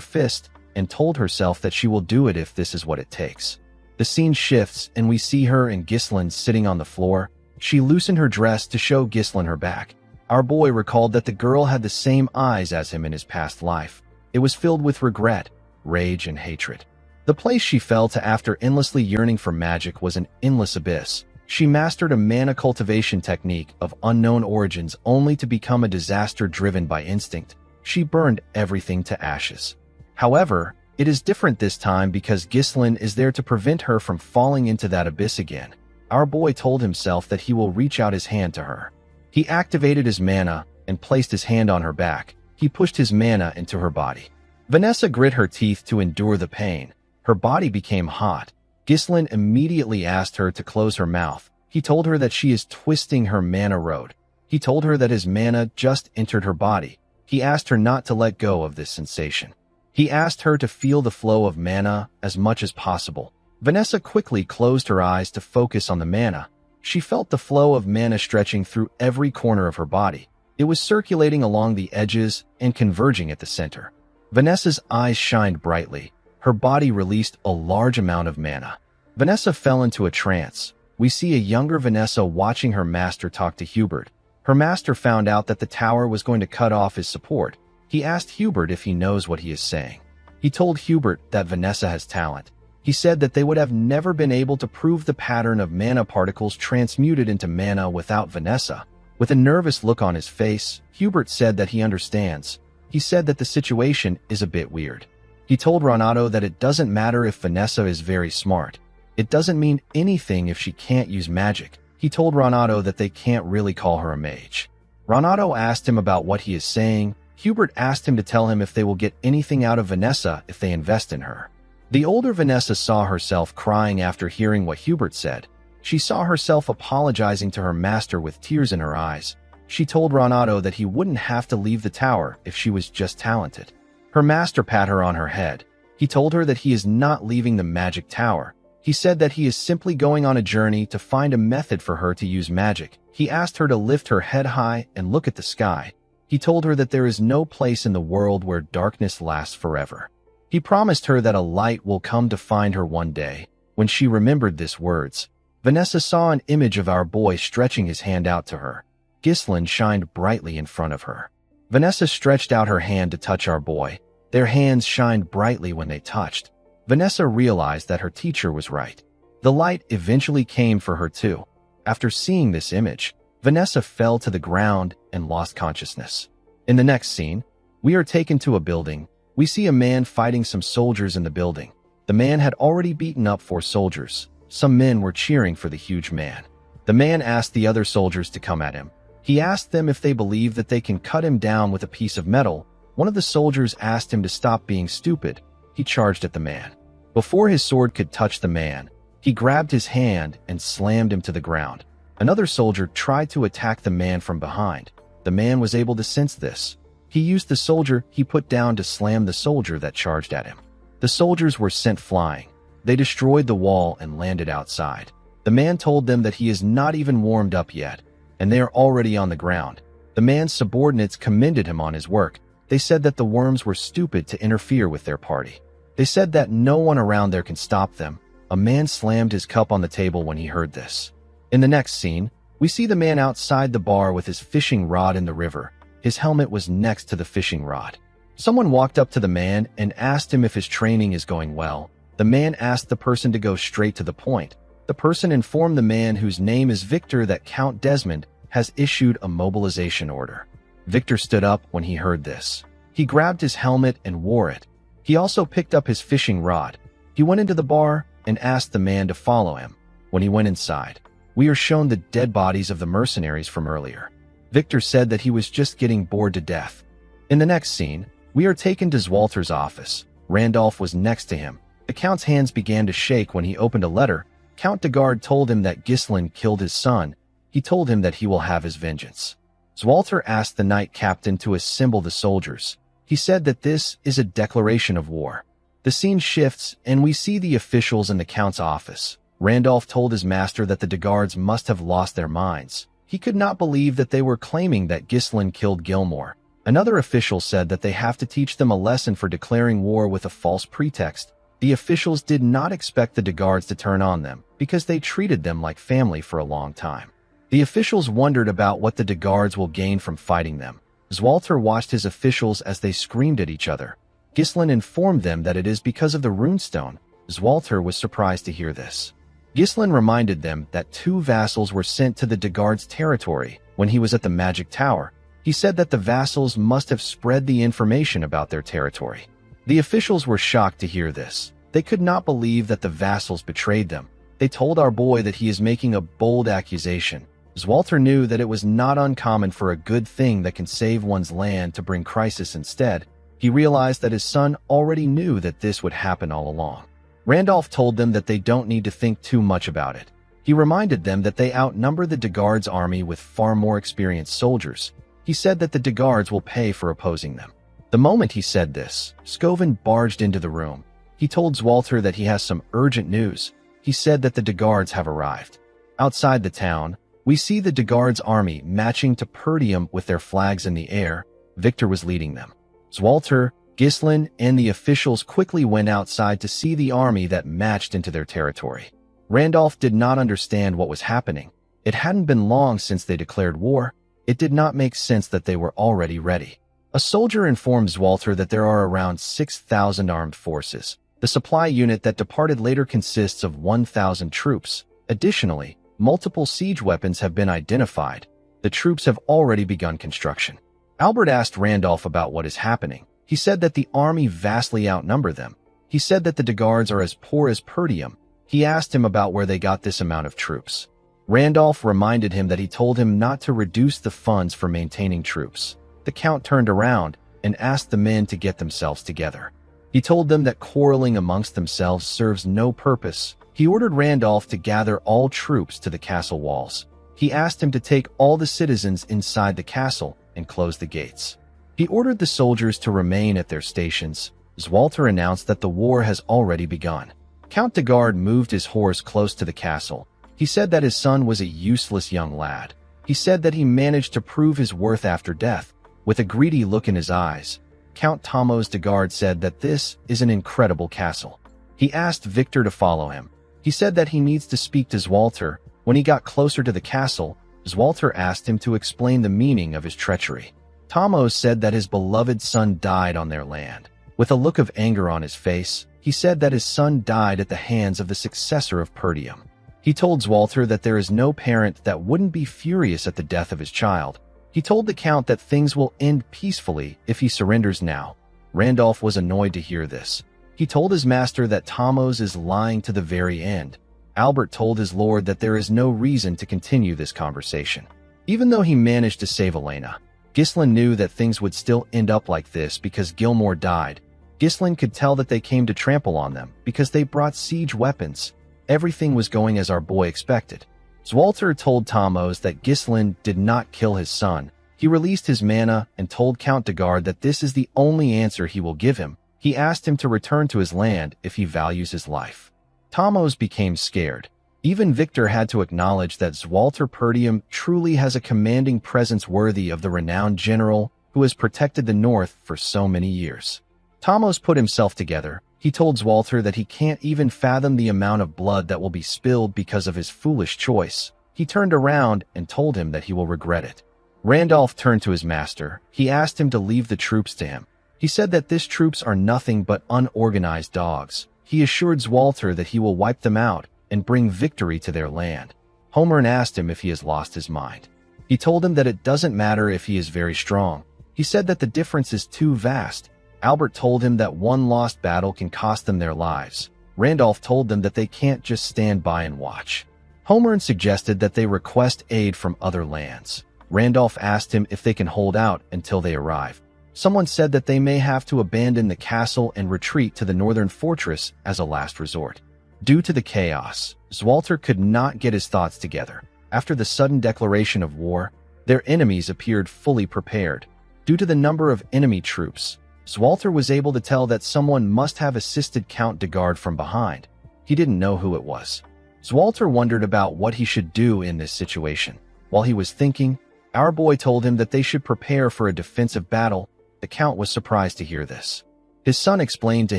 fist and told herself that she will do it if this is what it takes. The scene shifts and we see her and Ghislaine sitting on the floor. She loosened her dress to show Ghislaine her back. Our boy recalled that the girl had the same eyes as him in his past life. It was filled with regret, rage, and hatred. The place she fell to after endlessly yearning for magic was an endless abyss. She mastered a mana cultivation technique of unknown origins only to become a disaster driven by instinct. She burned everything to ashes. However, it is different this time because Ghislaine is there to prevent her from falling into that abyss again. Our boy told himself that he will reach out his hand to her. He activated his mana and placed his hand on her back. He pushed his mana into her body. Vanessa grit her teeth to endure the pain. Her body became hot. Ghislaine immediately asked her to close her mouth. He told her that she is twisting her mana road. He told her that his mana just entered her body. He asked her not to let go of this sensation. He asked her to feel the flow of mana as much as possible. Vanessa quickly closed her eyes to focus on the mana. She felt the flow of mana stretching through every corner of her body. It was circulating along the edges and converging at the center. Vanessa's eyes shined brightly. Her body released a large amount of mana. Vanessa fell into a trance. We see a younger Vanessa watching her master talk to Hubert. Her master found out that the tower was going to cut off his support. He asked Hubert if he knows what he is saying. He told Hubert that Vanessa has talent. He said that they would have never been able to prove the pattern of mana particles transmuted into mana without Vanessa. With a nervous look on his face, Hubert said that he understands. He said that the situation is a bit weird. He told Renato that it doesn't matter if Vanessa is very smart. It doesn't mean anything if she can't use magic. He told Renato that they can't really call her a mage. Renato asked him about what he is saying. Hubert asked him to tell him if they will get anything out of Vanessa if they invest in her. The older Vanessa saw herself crying after hearing what Hubert said. She saw herself apologizing to her master with tears in her eyes. She told Renato that he wouldn't have to leave the tower if she was just talented. Her master pat her on her head. He told her that he is not leaving the magic tower. He said that he is simply going on a journey to find a method for her to use magic. He asked her to lift her head high and look at the sky. He told her that there is no place in the world where darkness lasts forever. He promised her that a light will come to find her one day. When she remembered these words, Vanessa saw an image of our boy stretching his hand out to her. Ghislaine shined brightly in front of her. Vanessa stretched out her hand to touch our boy. Their hands shined brightly when they touched. Vanessa realized that her teacher was right. The light eventually came for her too. After seeing this image, Vanessa fell to the ground and lost consciousness. In the next scene, We are taken to a building. We see a man fighting some soldiers in the building. The man had already beaten up 4 soldiers. Some men were cheering for the huge man. The man asked the other soldiers to come at him. He asked them if they believe that they can cut him down with a piece of metal. One of the soldiers asked him to stop being stupid. He charged at the man. Before his sword could touch the man, he grabbed his hand and slammed him to the ground. Another soldier tried to attack the man from behind. The man was able to sense this. He used the soldier he put down to slam the soldier that charged at him. The soldiers were sent flying. They destroyed the wall and landed outside. The man told them that he is not even warmed up yet, and they are already on the ground. The man's subordinates commended him on his work. They said that the worms were stupid to interfere with their party. They said that no one around there can stop them. A man slammed his cup on the table when he heard this. In the next scene, we see the man outside the bar with his fishing rod in the river. His helmet was next to the fishing rod. Someone walked up to the man and asked him if his training is going well. The man asked the person to go straight to the point. The person informed the man, whose name is Victor, that Count Desmond has issued a mobilization order. Victor stood up when he heard this. He grabbed his helmet and wore it. He also picked up his fishing rod. He went into the bar and asked the man to follow him. When he went inside, we are shown the dead bodies of the mercenaries from earlier. Victor said that he was just getting bored to death. In the next scene, we are taken to Zwalter's office. Randolph was next to him. The Count's hands began to shake when he opened a letter. Count de Guard told him that Ghislain killed his son. He told him that he will have his vengeance. Zwalter asked the knight captain to assemble the soldiers. He said that this is a declaration of war. The scene shifts, and we see the officials in the Count's office. Randolph told his master that the de Guards must have lost their minds. He could not believe that they were claiming that Ghislain killed Gilmore. Another official said that they have to teach them a lesson for declaring war with a false pretext. The officials did not expect the de Guards to turn on them, because they treated them like family for a long time. The officials wondered about what the de Guards will gain from fighting them. Zwalter watched his officials as they screamed at each other. Ghislain informed them that it is because of the runestone. Zwalter was surprised to hear this. Ghislain reminded them that 2 vassals were sent to the de Guards' territory when he was at the magic tower. He said that the vassals must have spread the information about their territory. The officials were shocked to hear this. They could not believe that the vassals betrayed them. They told our boy that he is making a bold accusation. Zwalter knew that it was not uncommon for a good thing that can save one's land to bring crisis instead. He realized that his son already knew that this would happen all along. Randolph told them that they don't need to think too much about it. He reminded them that they outnumber the de Guards' army with far more experienced soldiers. He said that the de Guards will pay for opposing them. The moment he said this, Scoven barged into the room. He told Zwalter that he has some urgent news. He said that the de Guards have arrived. Outside the town, we see the de Guards' army marching to Perdium with their flags in the air. Victor was leading them. Zwalter, Ghislain, and the officials quickly went outside to see the army that marched into their territory. Randolph did not understand what was happening. It hadn't been long since they declared war. It did not make sense that they were already ready. A soldier informed Zwalter that there are around 6,000 armed forces. The supply unit that departed later consists of 1,000 troops. Additionally, multiple siege weapons have been identified. The troops have already begun construction. Albert asked Randolph about what is happening. He said that the army vastly outnumber them. He said that the de Guards are as poor as Perdium. He asked him about where they got this amount of troops. Randolph reminded him that he told him not to reduce the funds for maintaining troops. The Count turned around and asked the men to get themselves together. He told them that quarreling amongst themselves serves no purpose. He ordered Randolph to gather all troops to the castle walls. He asked him to take all the citizens inside the castle and close the gates. He ordered the soldiers to remain at their stations. Zwalter announced that the war has already begun. Count de Guard moved his horse close to the castle. He said that his son was a useless young lad. He said that he managed to prove his worth after death. With a greedy look in his eyes, Count Thomas de Guard said that this is an incredible castle. He asked Victor to follow him. He said that he needs to speak to Zwalter. When he got closer to the castle, Zwalter asked him to explain the meaning of his treachery. Thomas said that his beloved son died on their land. With a look of anger on his face, he said that his son died at the hands of the successor of Perdium. He told Zwalter that there is no parent that wouldn't be furious at the death of his child. He He told the Count that things will end peacefully if he surrenders now. Randolph was annoyed to hear this. He told his master that Tomos is lying to the very end. Albert told his lord that there is no reason to continue this conversation. Even though he managed to save Elena, Ghislain knew that things would still end up like this because Gilmore died. Ghislain could tell that they came to trample on them because they brought siege weapons. Everything was going as our boy expected. Zwalter told Tomos that Ghislain did not kill his son. He released his mana and told Count de Guard that this is the only answer he will give him. He asked him to return to his land if he values his life. Tomos became scared. Even Victor had to acknowledge that Zwalter Perdium truly has a commanding presence worthy of the renowned general who has protected the North for so many years. Tomos put himself together. He told Zwalter that he can't even fathom the amount of blood that will be spilled because of his foolish choice. He turned around and told him that he will regret it. Randolph turned to his master. He asked him to leave the troops to him. He said that these troops are nothing but unorganized dogs. He assured Zwalter that he will wipe them out and bring victory to their land. Homer asked him if he has lost his mind. He told him that it doesn't matter if he is very strong. He said that the difference is too vast. Albert told him that one lost battle can cost them their lives. Randolph told them that they can't just stand by and watch. Homer suggested that they request aid from other lands. Randolph asked him if they can hold out until they arrive. Someone said that they may have to abandon the castle and retreat to the northern fortress as a last resort. Due to the chaos, Zwalter could not get his thoughts together. After the sudden declaration of war, their enemies appeared fully prepared. Due to the number of enemy troops, Zwalter was able to tell that someone must have assisted Count de Guard from behind. He didn't know who it was. Zwalter wondered about what he should do in this situation. While he was thinking, our boy told him that they should prepare for a defensive battle. The Count was surprised to hear this. His son explained to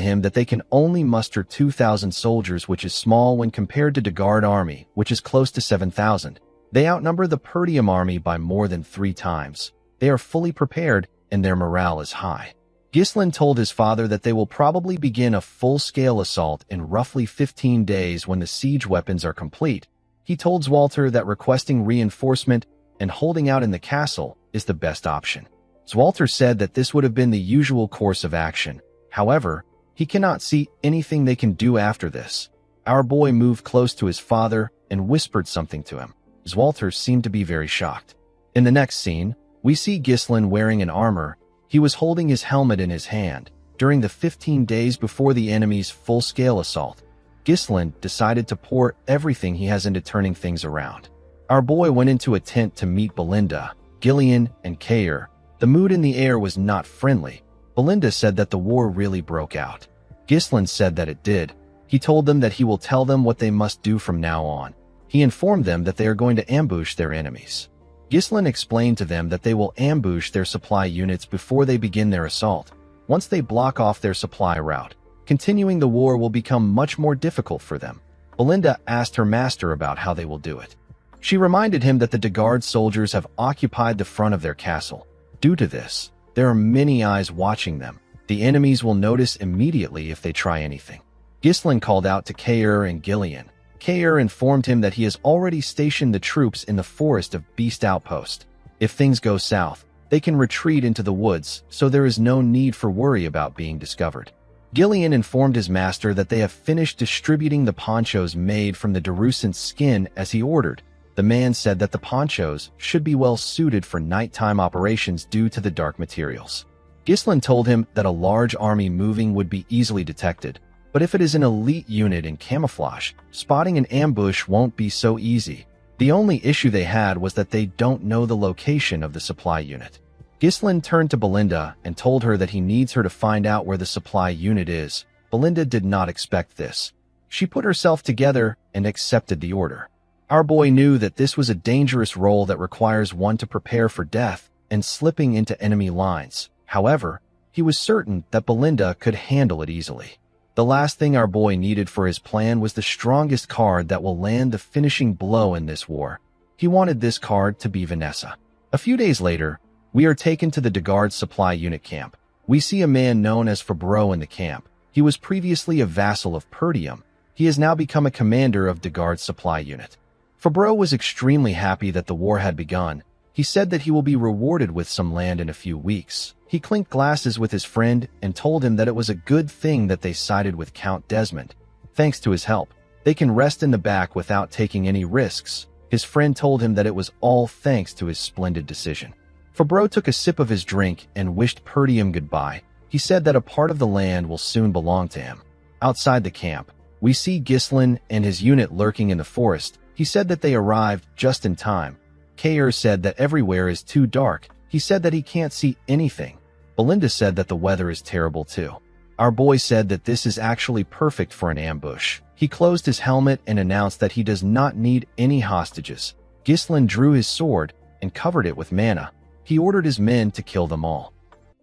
him that they can only muster 2,000 soldiers, which is small when compared to de Guard army, which is close to 7,000. They outnumber the Perdium army by more than 3 times. They are fully prepared, and their morale is high. Ghislain told his father that they will probably begin a full-scale assault in roughly 15 days when the siege weapons are complete. He told Zwalter that requesting reinforcement and holding out in the castle is the best option. Zwalter said that this would have been the usual course of action. However, he cannot see anything they can do after this. Our boy moved close to his father and whispered something to him. Zwalter seemed to be very shocked. In the next scene, we see Ghislain wearing an armor. He was holding his helmet in his hand. During the 15 days before the enemy's full-scale assault, Ghislain decided to pour everything he has into turning things around. Our boy went into a tent to meet Belinda, Gillian, and Kayer. The mood in the air was not friendly. Belinda said that the war really broke out. Ghislain said that it did. He told them that he will tell them what they must do from now on. He informed them that they are going to ambush their enemies. Ghislain explained to them that they will ambush their supply units before they begin their assault. Once they block off their supply route, continuing the war will become much more difficult for them. Belinda asked her master about how they will do it. She reminded him that the de Guard soldiers have occupied the front of their castle. Due to this, there are many eyes watching them. The enemies will notice immediately if they try anything. Ghislain called out to Kayer and Gillian. Kayer informed him that he has already stationed the troops in the forest of Beast Outpost. If things go south, they can retreat into the woods, so there is no need for worry about being discovered. Gillian informed his master that they have finished distributing the ponchos made from the Darusant's skin as he ordered. The man said that the ponchos should be well suited for nighttime operations due to the dark materials. Ghislain told him that a large army moving would be easily detected, but if it is an elite unit in camouflage, spotting an ambush won't be so easy. The only issue they had was that they don't know the location of the supply unit. Ghislain turned to Belinda and told her that he needs her to find out where the supply unit is. Belinda did not expect this. She put herself together and accepted the order. Our boy knew that this was a dangerous role that requires one to prepare for death and slipping into enemy lines. However, he was certain that Belinda could handle it easily. The last thing our boy needed for his plan was the strongest card that will land the finishing blow in this war. He wanted this card to be Vanessa. A few days later, we are taken to the de Guard supply unit camp. We see a man known as Fabreau in the camp. He was previously a vassal of Perdium. He has now become a commander of de Guard's supply unit. Fabreau was extremely happy that the war had begun. He said that he will be rewarded with some land in a few weeks. He clinked glasses with his friend and told him that it was a good thing that they sided with Count Desmond. Thanks to his help, they can rest in the back without taking any risks. His friend told him that it was all thanks to his splendid decision. Fabro took a sip of his drink and wished Perdium goodbye. He said that a part of the land will soon belong to him. Outside the camp, we see Ghislain and his unit lurking in the forest. He said that they arrived just in time. Kair said that everywhere is too dark. He said that he can't see anything. Belinda said that the weather is terrible too. Our boy said that this is actually perfect for an ambush. He closed his helmet and announced that he does not need any hostages. Ghislain drew his sword and covered it with mana. He ordered his men to kill them all.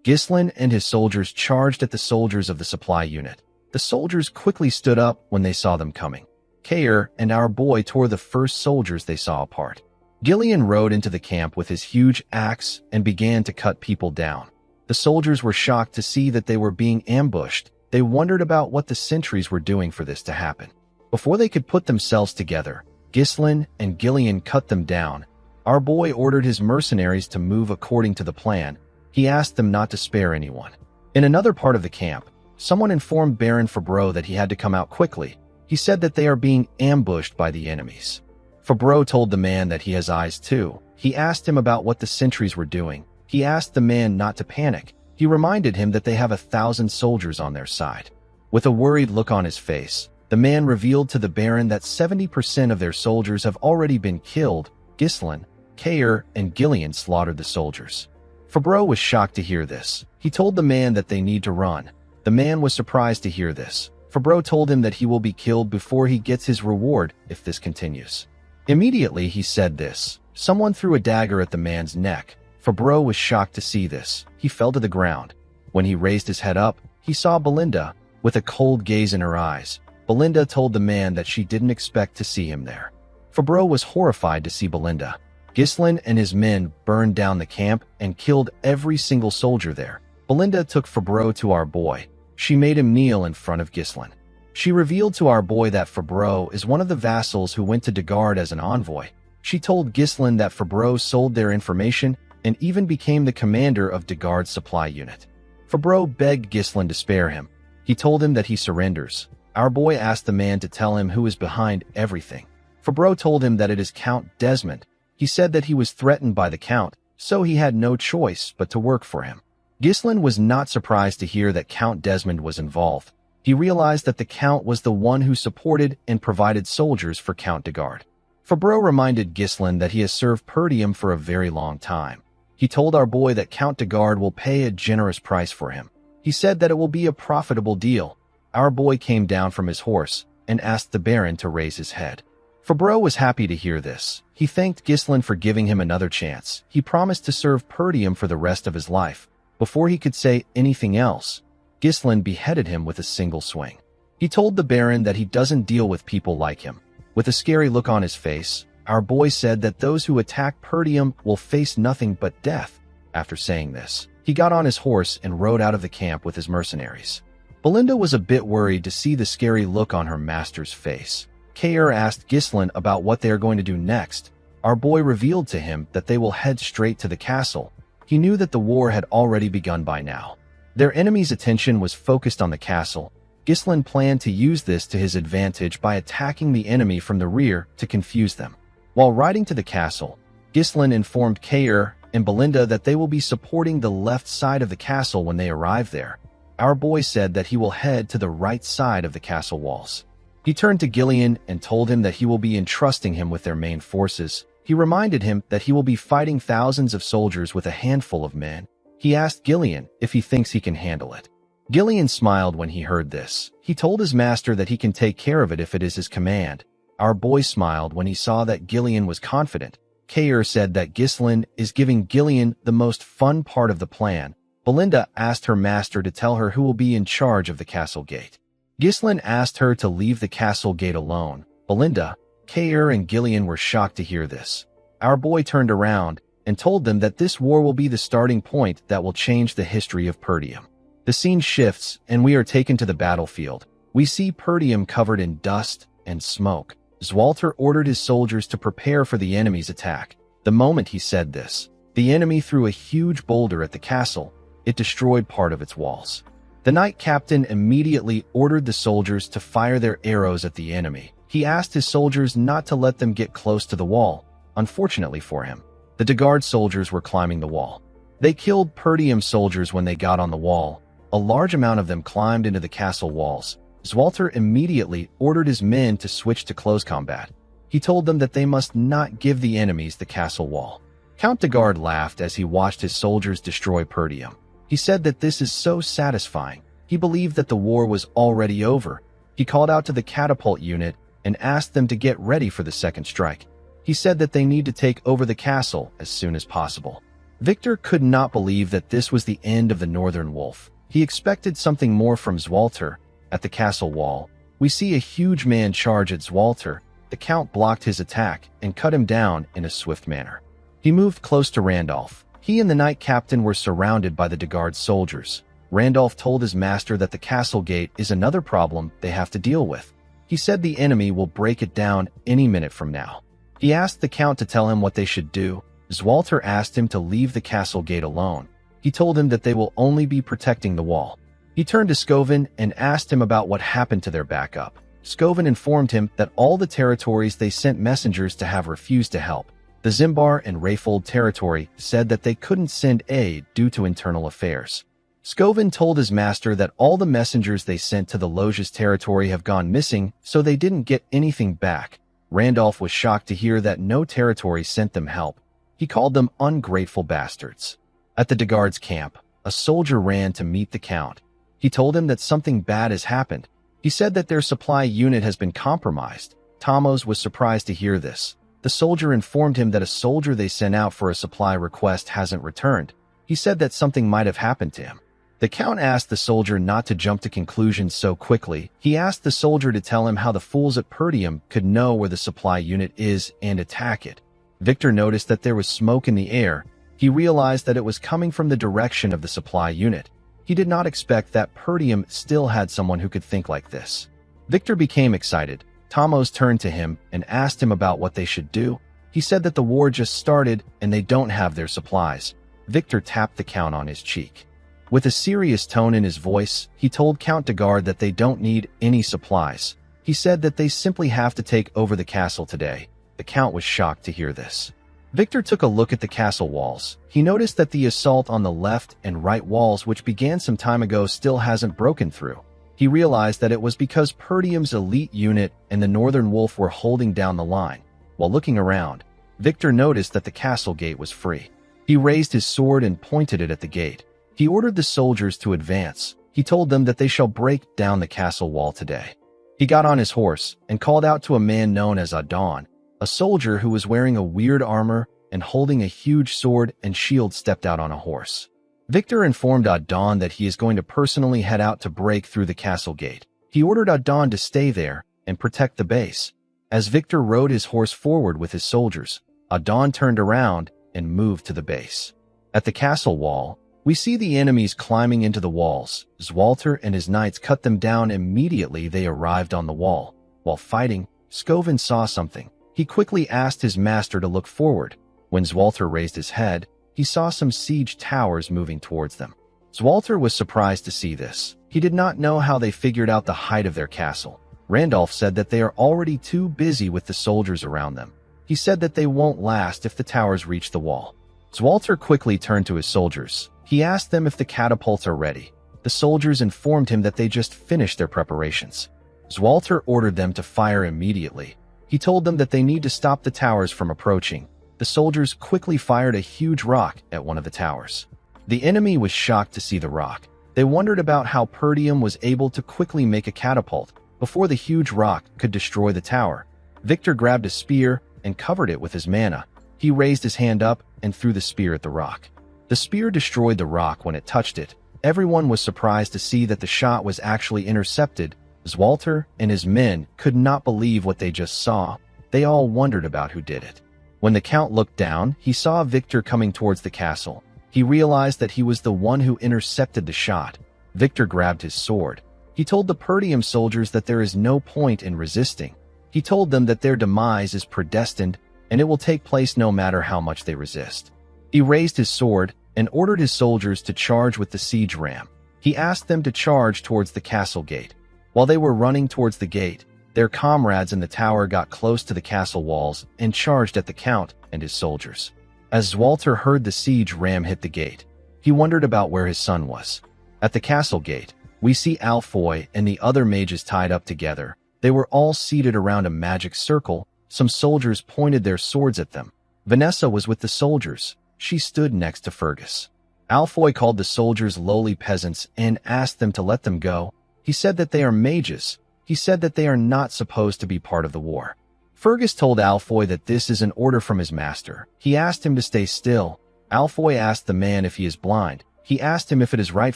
Ghislain and his soldiers charged at the soldiers of the supply unit. The soldiers quickly stood up when they saw them coming. Kair and our boy tore the first soldiers they saw apart. Gillian rode into the camp with his huge axe and began to cut people down. The soldiers were shocked to see that they were being ambushed. They wondered about what the sentries were doing for this to happen. Before they could put themselves together, Ghislain and Gillian cut them down. Our boy ordered his mercenaries to move according to the plan. He asked them not to spare anyone. In another part of the camp, someone informed Baron Fabro that he had to come out quickly. He said that they are being ambushed by the enemies. Fabro told the man that he has eyes too. He asked him about what the sentries were doing. He asked the man not to panic. He reminded him that they have 1,000 soldiers on their side. With a worried look on his face, the man revealed to the Baron that 70% of their soldiers have already been killed. Ghislain, Kair, and Gillian slaughtered the soldiers. Fabro was shocked to hear this. He told the man that they need to run. The man was surprised to hear this. Fabro told him that he will be killed before he gets his reward if this continues. Immediately he said this. Someone threw a dagger at the man's neck. Fabro was shocked to see this. He fell to the ground. When he raised his head up, he saw Belinda, with a cold gaze in her eyes. Belinda told the man that she didn't expect to see him there. Fabro was horrified to see Belinda. Ghislain and his men burned down the camp and killed every single soldier there. Belinda took Fabro to our boy. She made him kneel in front of Ghislain. She revealed to our boy that Fabro is one of the vassals who went to Dagard as an envoy. She told Ghislain that Fabro sold their information and even became the commander of Dagard's supply unit. Fabro begged Ghislain to spare him. He told him that he surrenders. Our boy asked the man to tell him who is behind everything. Fabro told him that it is Count Desmond. He said that he was threatened by the Count, so he had no choice but to work for him. Ghislain was not surprised to hear that Count Desmond was involved. He realized that the Count was the one who supported and provided soldiers for Count Dagard. Fabro reminded Ghislain that he has served Perdium for a very long time. He told our boy that Count Dagard will pay a generous price for him. He said that it will be a profitable deal. Our boy came down from his horse and asked the Baron to raise his head. Fabro was happy to hear this. He thanked Ghislain for giving him another chance. He promised to serve Perdium for the rest of his life. Before he could say anything else, Ghislain beheaded him with a single swing. He told the Baron that he doesn't deal with people like him. With a scary look on his face, our boy said that those who attack Perdium will face nothing but death. After saying this, he got on his horse and rode out of the camp with his mercenaries. Belinda was a bit worried to see the scary look on her master's face. Kair asked Ghislain about what they are going to do next. Our boy revealed to him that they will head straight to the castle. He knew that the war had already begun by now. Their enemy's attention was focused on the castle. Ghislain planned to use this to his advantage by attacking the enemy from the rear to confuse them. While riding to the castle, Ghislain informed Kair and Belinda that they will be supporting the left side of the castle when they arrive there. Our boy said that he will head to the right side of the castle walls. He turned to Gillian and told him that he will be entrusting him with their main forces. He reminded him that he will be fighting thousands of soldiers with a handful of men. He asked Gillian if he thinks he can handle it. Gillian smiled when he heard this. He told his master that he can take care of it if it is his command. Our boy smiled when he saw that Gillian was confident. Kair said that Ghislain is giving Gillian the most fun part of the plan. Belinda asked her master to tell her who will be in charge of the castle gate. Ghislain asked her to leave the castle gate alone. Belinda, Kair, and Gillian were shocked to hear this. Our boy turned around and told them that this war will be the starting point that will change the history of Perdium. The scene shifts, and we are taken to the battlefield. We see Perdium covered in dust and smoke. Zwalter ordered his soldiers to prepare for the enemy's attack. The moment he said this, the enemy threw a huge boulder at the castle. It destroyed part of its walls. The knight captain immediately ordered the soldiers to fire their arrows at the enemy. He asked his soldiers not to let them get close to the wall. Unfortunately for him, the Dagard soldiers were climbing the wall. They killed Perdium soldiers when they got on the wall. A large amount of them climbed into the castle walls. Zwalter immediately ordered his men to switch to close combat. He told them that they must not give the enemies the castle wall. Count Dagard laughed as he watched his soldiers destroy Perdium. He said that this is so satisfying. He believed that the war was already over. He called out to the catapult unit and asked them to get ready for the second strike. He said that they need to take over the castle as soon as possible. Victor could not believe that this was the end of the Northern Wolf. He expected something more from Zwalter. At the castle wall, we see a huge man charge at Zwalter. The Count blocked his attack and cut him down in a swift manner. He moved close to Randolph. He and the knight captain were surrounded by the Dagard soldiers. Randolph told his master that the castle gate is another problem they have to deal with. He said the enemy will break it down any minute from now. He asked the Count to tell him what they should do. Zwalter asked him to leave the castle gate alone. He told him that they will only be protecting the wall. He turned to Scovin and asked him about what happened to their backup. Scovin informed him that all the territories they sent messengers to have refused to help. The Zimbar and Rayfold territory said that they couldn't send aid due to internal affairs. Scovin told his master that all the messengers they sent to the Loges territory have gone missing, so they didn't get anything back. Randolph was shocked to hear that no territory sent them help. He called them ungrateful bastards. At the Dagard's camp, a soldier ran to meet the Count. He told him that something bad has happened. He said that their supply unit has been compromised. Tamos was surprised to hear this. The soldier informed him that a soldier they sent out for a supply request hasn't returned. He said that something might have happened to him. The Count asked the soldier not to jump to conclusions so quickly. He asked the soldier to tell him how the fools at Perdium could know where the supply unit is and attack it. Victor noticed that there was smoke in the air. He realized that it was coming from the direction of the supply unit. He did not expect that Perdium still had someone who could think like this. Victor became excited. Tamos turned to him and asked him about what they should do. He said that the war just started and they don't have their supplies. Victor tapped the Count on his cheek. With a serious tone in his voice, he told Count Dagard that they don't need any supplies. He said that they simply have to take over the castle today. The Count was shocked to hear this. Victor took a look at the castle walls. He noticed that the assault on the left and right walls, which began some time ago, still hasn't broken through. He realized that it was because Perdium's elite unit and the Northern Wolf were holding down the line. While looking around, Victor noticed that the castle gate was free. He raised his sword and pointed it at the gate. He ordered the soldiers to advance. He told them that they shall break down the castle wall today. He got on his horse and called out to a man known as Adon. A soldier who was wearing a weird armor and holding a huge sword and shield stepped out on a horse. Victor informed Adon that he is going to personally head out to break through the castle gate. He ordered Adon to stay there and protect the base. As Victor rode his horse forward with his soldiers, Adon turned around and moved to the base. At the castle wall, we see the enemies climbing into the walls. Zwalter and his knights cut them down immediately they arrived on the wall. While fighting, Scovin saw something. He quickly asked his master to look forward. When Zwalter raised his head, he saw some siege towers moving towards them. Zwalter was surprised to see this. He did not know how they figured out the height of their castle. Randolph said that they are already too busy with the soldiers around them. He said that they won't last if the towers reach the wall. Zwalter quickly turned to his soldiers. He asked them if the catapults are ready. The soldiers informed him that they just finished their preparations. Zwalter ordered them to fire immediately. He told them that they need to stop the towers from approaching. The soldiers quickly fired a huge rock at one of the towers. The enemy was shocked to see the rock. They wondered about how Perdium was able to quickly make a catapult before the huge rock could destroy the tower. Victor grabbed a spear and covered it with his mana. He raised his hand up and threw the spear at the rock. The spear destroyed the rock when it touched it. Everyone was surprised to see that the shot was actually intercepted. Zwalter and his men could not believe what they just saw. They all wondered about who did it. When the Count looked down, he saw Victor coming towards the castle. He realized that he was the one who intercepted the shot. Victor grabbed his sword. He told the Perdium soldiers that there is no point in resisting. He told them that their demise is predestined. and it will take place no matter how much they resist. He raised his sword and ordered his soldiers to charge with the siege ram. He asked them to charge towards the castle gate. While they were running towards the gate, their comrades in the tower got close to the castle walls and charged at the count and his soldiers. As Walter heard the siege ram hit the gate, he wondered about where his son was. At the castle gate, we see Alfoy and the other mages tied up together. They were all seated around a magic circle. Some soldiers pointed their swords at them. Vanessa was with the soldiers. She stood next to Fergus. Alfoy called the soldiers lowly peasants and asked them to let them go. He said that they are mages. He said that they are not supposed to be part of the war. Fergus told Alfoy that this is an order from his master. He asked him to stay still. Alfoy asked the man if he is blind. He asked him if it is right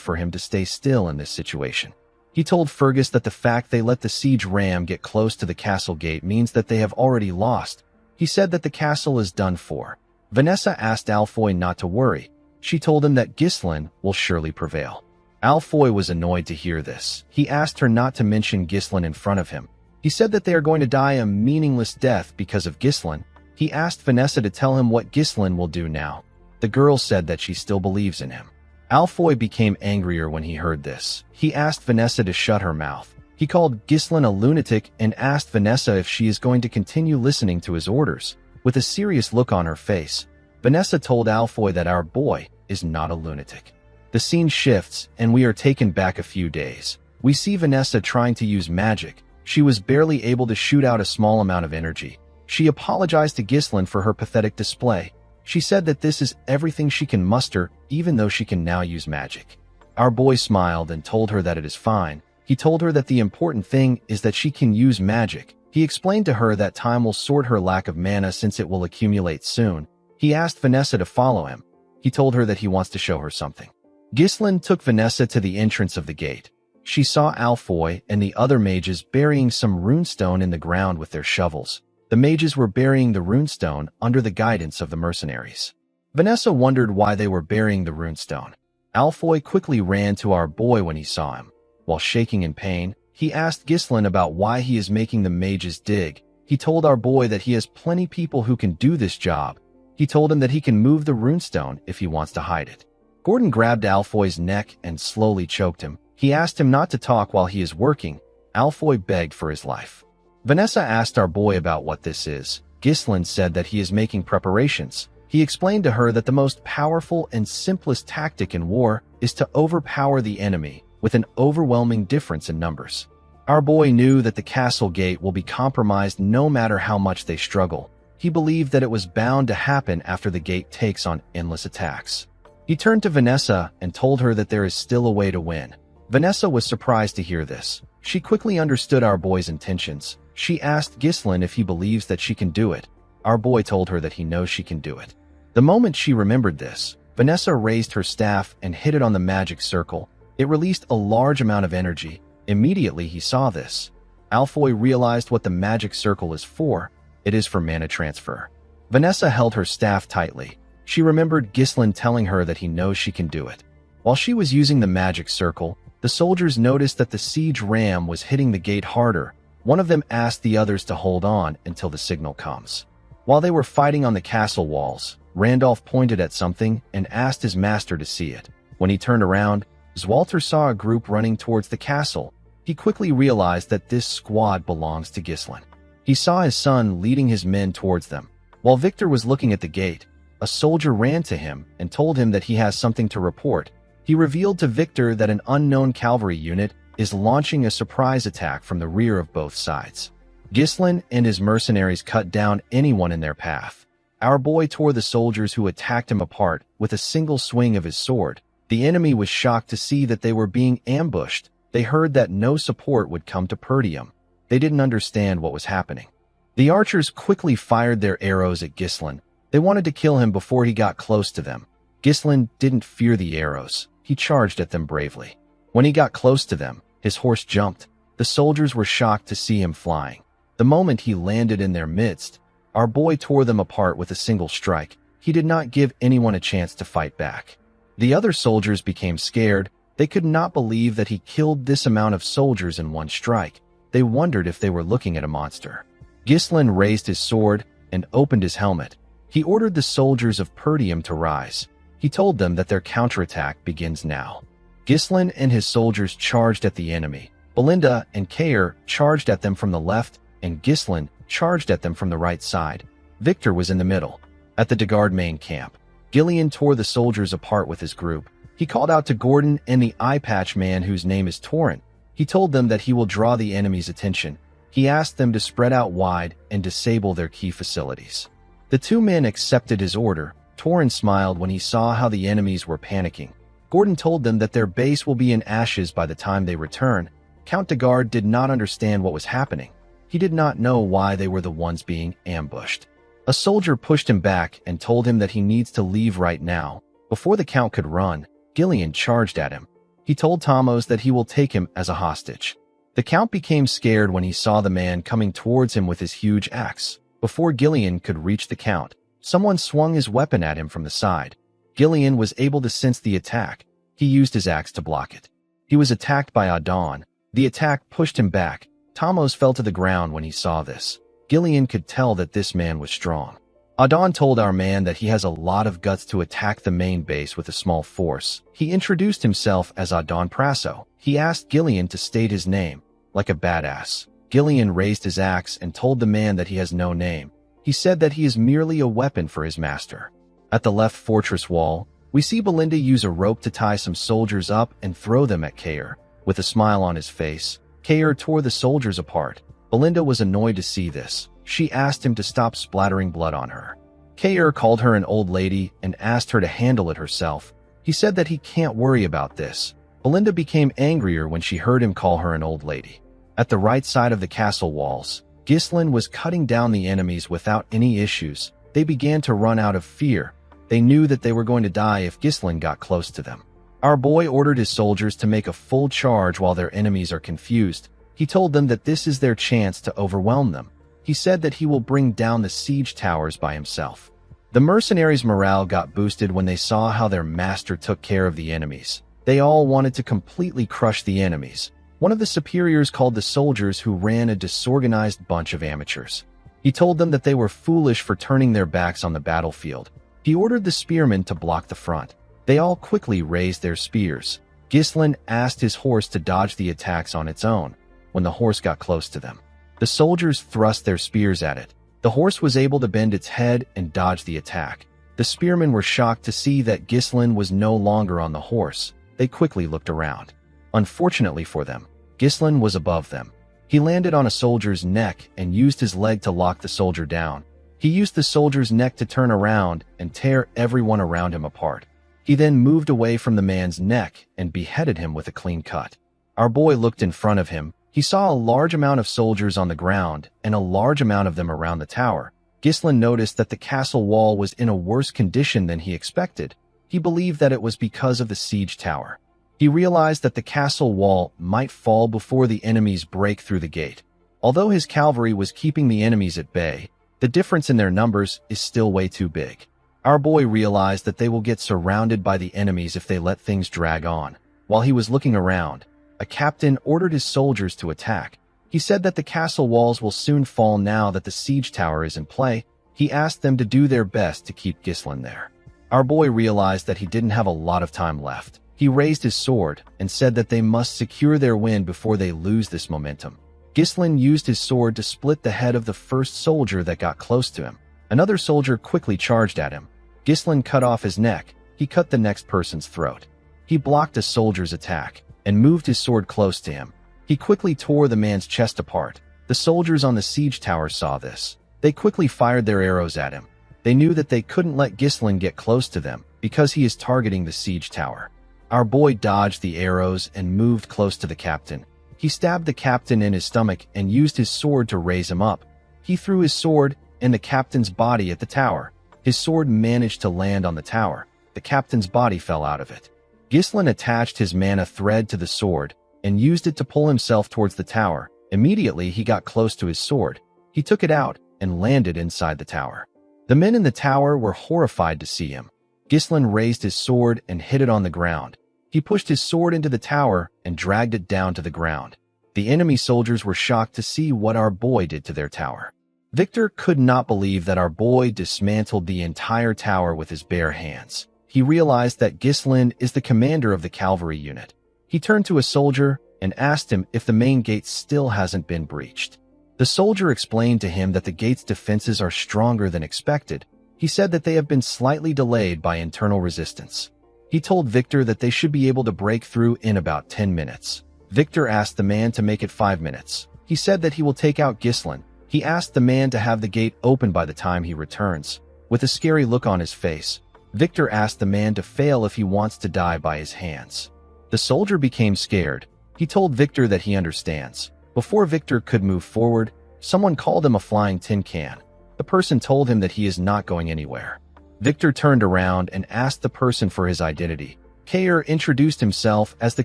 for him to stay still in this situation. He told Fergus that the fact they let the siege ram get close to the castle gate means that they have already lost. He said that the castle is done for. Vanessa asked Alfoy not to worry. She told him that Ghislain will surely prevail. Alfoy was annoyed to hear this. He asked her not to mention Ghislain in front of him. He said that they are going to die a meaningless death because of Ghislain. He asked Vanessa to tell him what Ghislain will do now. The girl said that she still believes in him. Alfoy became angrier when he heard this. He asked Vanessa to shut her mouth. He called Ghislain a lunatic and asked Vanessa if she is going to continue listening to his orders. With a serious look on her face, Vanessa told Alfoy that our boy is not a lunatic. The scene shifts, and we are taken back a few days. We see Vanessa trying to use magic. She was barely able to shoot out a small amount of energy. She apologized to Ghislain for her pathetic display. She said that this is everything she can muster, even though she can now use magic. Our boy smiled and told her that it is fine. He told her that the important thing is that she can use magic. He explained to her that time will sort her lack of mana since it will accumulate soon. He asked Vanessa to follow him. He told her that he wants to show her something. Ghislain took Vanessa to the entrance of the gate. She saw Alfoy and the other mages burying some runestone in the ground with their shovels. The mages were burying the runestone under the guidance of the mercenaries. Vanessa wondered why they were burying the runestone. Alfoy quickly ran to our boy when he saw him. While shaking in pain, he asked Ghislain about why he is making the mages dig. He told our boy that he has plenty people who can do this job. He told him that he can move the runestone if he wants to hide it. Gordon grabbed Alfoy's neck and slowly choked him. He asked him not to talk while he is working. Alfoy begged for his life. Vanessa asked our boy about what this is. Ghislain said that he is making preparations. He explained to her that the most powerful and simplest tactic in war is to overpower the enemy with an overwhelming difference in numbers. Our boy knew that the castle gate will be compromised no matter how much they struggle. He believed that it was bound to happen after the gate takes on endless attacks. He turned to Vanessa and told her that there is still a way to win. Vanessa was surprised to hear this. She quickly understood our boy's intentions. She asked Ghislain if he believes that she can do it. Our boy told her that he knows she can do it. The moment she remembered this, Vanessa raised her staff and hit it on the magic circle. It released a large amount of energy. Immediately he saw this. Alfoy realized what the magic circle is for. It is for mana transfer. Vanessa held her staff tightly. She remembered Ghislain telling her that he knows she can do it. While she was using the magic circle, the soldiers noticed that the siege ram was hitting the gate harder. One of them asked the others to hold on until the signal comes. While they were fighting on the castle walls, Randolph pointed at something and asked his master to see it. When he turned around, Walter saw a group running towards the castle. He quickly realized that this squad belongs to Ghislain. He saw his son leading his men towards them. While Victor was looking at the gate, a soldier ran to him and told him that he has something to report. He revealed to Victor that an unknown cavalry unit is launching a surprise attack from the rear of both sides. Ghislain and his mercenaries cut down anyone in their path. Our boy tore the soldiers who attacked him apart with a single swing of his sword. The enemy was shocked to see that they were being ambushed. They heard that no support would come to Perdium. They didn't understand what was happening. The archers quickly fired their arrows at Ghislain. They wanted to kill him before he got close to them. Ghislain didn't fear the arrows. He charged at them bravely. When he got close to them, his horse jumped. The soldiers were shocked to see him flying. The moment he landed in their midst, our boy tore them apart with a single strike. He did not give anyone a chance to fight back. The other soldiers became scared. They could not believe that he killed this amount of soldiers in one strike. They wondered if they were looking at a monster. Ghislain raised his sword. and opened his helmet. He ordered the soldiers of Perdium to rise. He told them that their counterattack begins now. Ghislain and his soldiers charged at the enemy. Belinda and Kair charged at them from the left, and Ghislain charged at them from the right side. Victor was in the middle. At the Dagard main camp, Gillian tore the soldiers apart with his group. He called out to Gordon and the eye-patch man whose name is Torrent. He told them that he will draw the enemy's attention. He asked them to spread out wide and disable their key facilities. The two men accepted his order. Torrent smiled when he saw how the enemies were panicking. Gordon told them that their base will be in ashes by the time they return. Count Dagard did not understand what was happening. He did not know why they were the ones being ambushed. A soldier pushed him back and told him that he needs to leave right now. Before the Count could run, Gillian charged at him. He told Tomos that he will take him as a hostage. The Count became scared when he saw the man coming towards him with his huge axe. Before Gillian could reach the Count, someone swung his weapon at him from the side. Gillian was able to sense the attack. He used his axe to block it. He was attacked by Adon. The attack pushed him back. Tomos fell to the ground when he saw this. Gillian could tell that this man was strong. Adon told our man that he has a lot of guts to attack the main base with a small force. He introduced himself as Adon Prasso. He asked Gillian to state his name, like a badass. Gillian raised his axe and told the man that he has no name. He said that he is merely a weapon for his master. At the left fortress wall, we see Belinda use a rope to tie some soldiers up and throw them at Kair. With a smile on his face, Kair tore the soldiers apart. Belinda was annoyed to see this. She asked him to stop splattering blood on her. Kair called her an old lady and asked her to handle it herself. He said that he can't worry about this. Belinda became angrier when she heard him call her an old lady. At the right side of the castle walls, Ghislain was cutting down the enemies without any issues. They began to run out of fear. They knew that they were going to die if Ghislain got close to them. Our boy ordered his soldiers to make a full charge while their enemies are confused. He told them that this is their chance to overwhelm them. He said that he will bring down the siege towers by himself. The mercenaries' morale got boosted when they saw how their master took care of the enemies. They all wanted to completely crush the enemies. One of the superiors called the soldiers who ran a disorganized bunch of amateurs. He told them that they were foolish for turning their backs on the battlefield. He ordered the spearmen to block the front. They all quickly raised their spears. Ghislain asked his horse to dodge the attacks on its own. When the horse got close to them, the soldiers thrust their spears at it. The horse was able to bend its head and dodge the attack. The spearmen were shocked to see that Ghislain was no longer on the horse. They quickly looked around. Unfortunately for them, Ghislain was above them. He landed on a soldier's neck and used his leg to lock the soldier down. He used the soldier's neck to turn around and tear everyone around him apart. He then moved away from the man's neck and beheaded him with a clean cut. Our boy looked in front of him. He saw a large amount of soldiers on the ground and a large amount of them around the tower. Ghislain noticed that the castle wall was in a worse condition than he expected. He believed that it was because of the siege tower. He realized that the castle wall might fall before the enemies break through the gate. Although his cavalry was keeping the enemies at bay, the difference in their numbers is still way too big. Our boy realized that they will get surrounded by the enemies if they let things drag on. While he was looking around, a captain ordered his soldiers to attack. He said that the castle walls will soon fall now that the siege tower is in play. He asked them to do their best to keep Ghislain there. Our boy realized that he didn't have a lot of time left. He raised his sword and said that they must secure their win before they lose this momentum. Ghislain used his sword to split the head of the first soldier that got close to him. Another soldier quickly charged at him. Ghislain cut off his neck. He cut the next person's throat. He blocked a soldier's attack and moved his sword close to him. He quickly tore the man's chest apart. The soldiers on the siege tower saw this. They quickly fired their arrows at him. They knew that they couldn't let Ghislain get close to them because he is targeting the siege tower. Our boy dodged the arrows and moved close to the captain. He stabbed the captain in his stomach and used his sword to raise him up. He threw his sword and the captain's body at the tower. His sword managed to land on the tower. The captain's body fell out of it. Ghislain attached his mana thread to the sword and used it to pull himself towards the tower. Immediately, he got close to his sword. He took it out and landed inside the tower. The men in the tower were horrified to see him. Ghislain raised his sword and hit it on the ground. He pushed his sword into the tower and dragged it down to the ground. The enemy soldiers were shocked to see what our boy did to their tower. Victor could not believe that our boy dismantled the entire tower with his bare hands. He realized that Ghislain is the commander of the cavalry unit. He turned to a soldier and asked him if the main gate still hasn't been breached. The soldier explained to him that the gate's defenses are stronger than expected. He said that they have been slightly delayed by internal resistance. He told Victor that they should be able to break through in about 10 minutes. Victor asked the man to make it 5 minutes. He said that he will take out Ghislain. He asked the man to have the gate open by the time he returns. With a scary look on his face, Victor asked the man to fail if he wants to die by his hands. The soldier became scared. He told Victor that he understands. Before Victor could move forward, someone called him a flying tin can. The person told him that he is not going anywhere. Victor turned around and asked the person for his identity. Kair introduced himself as the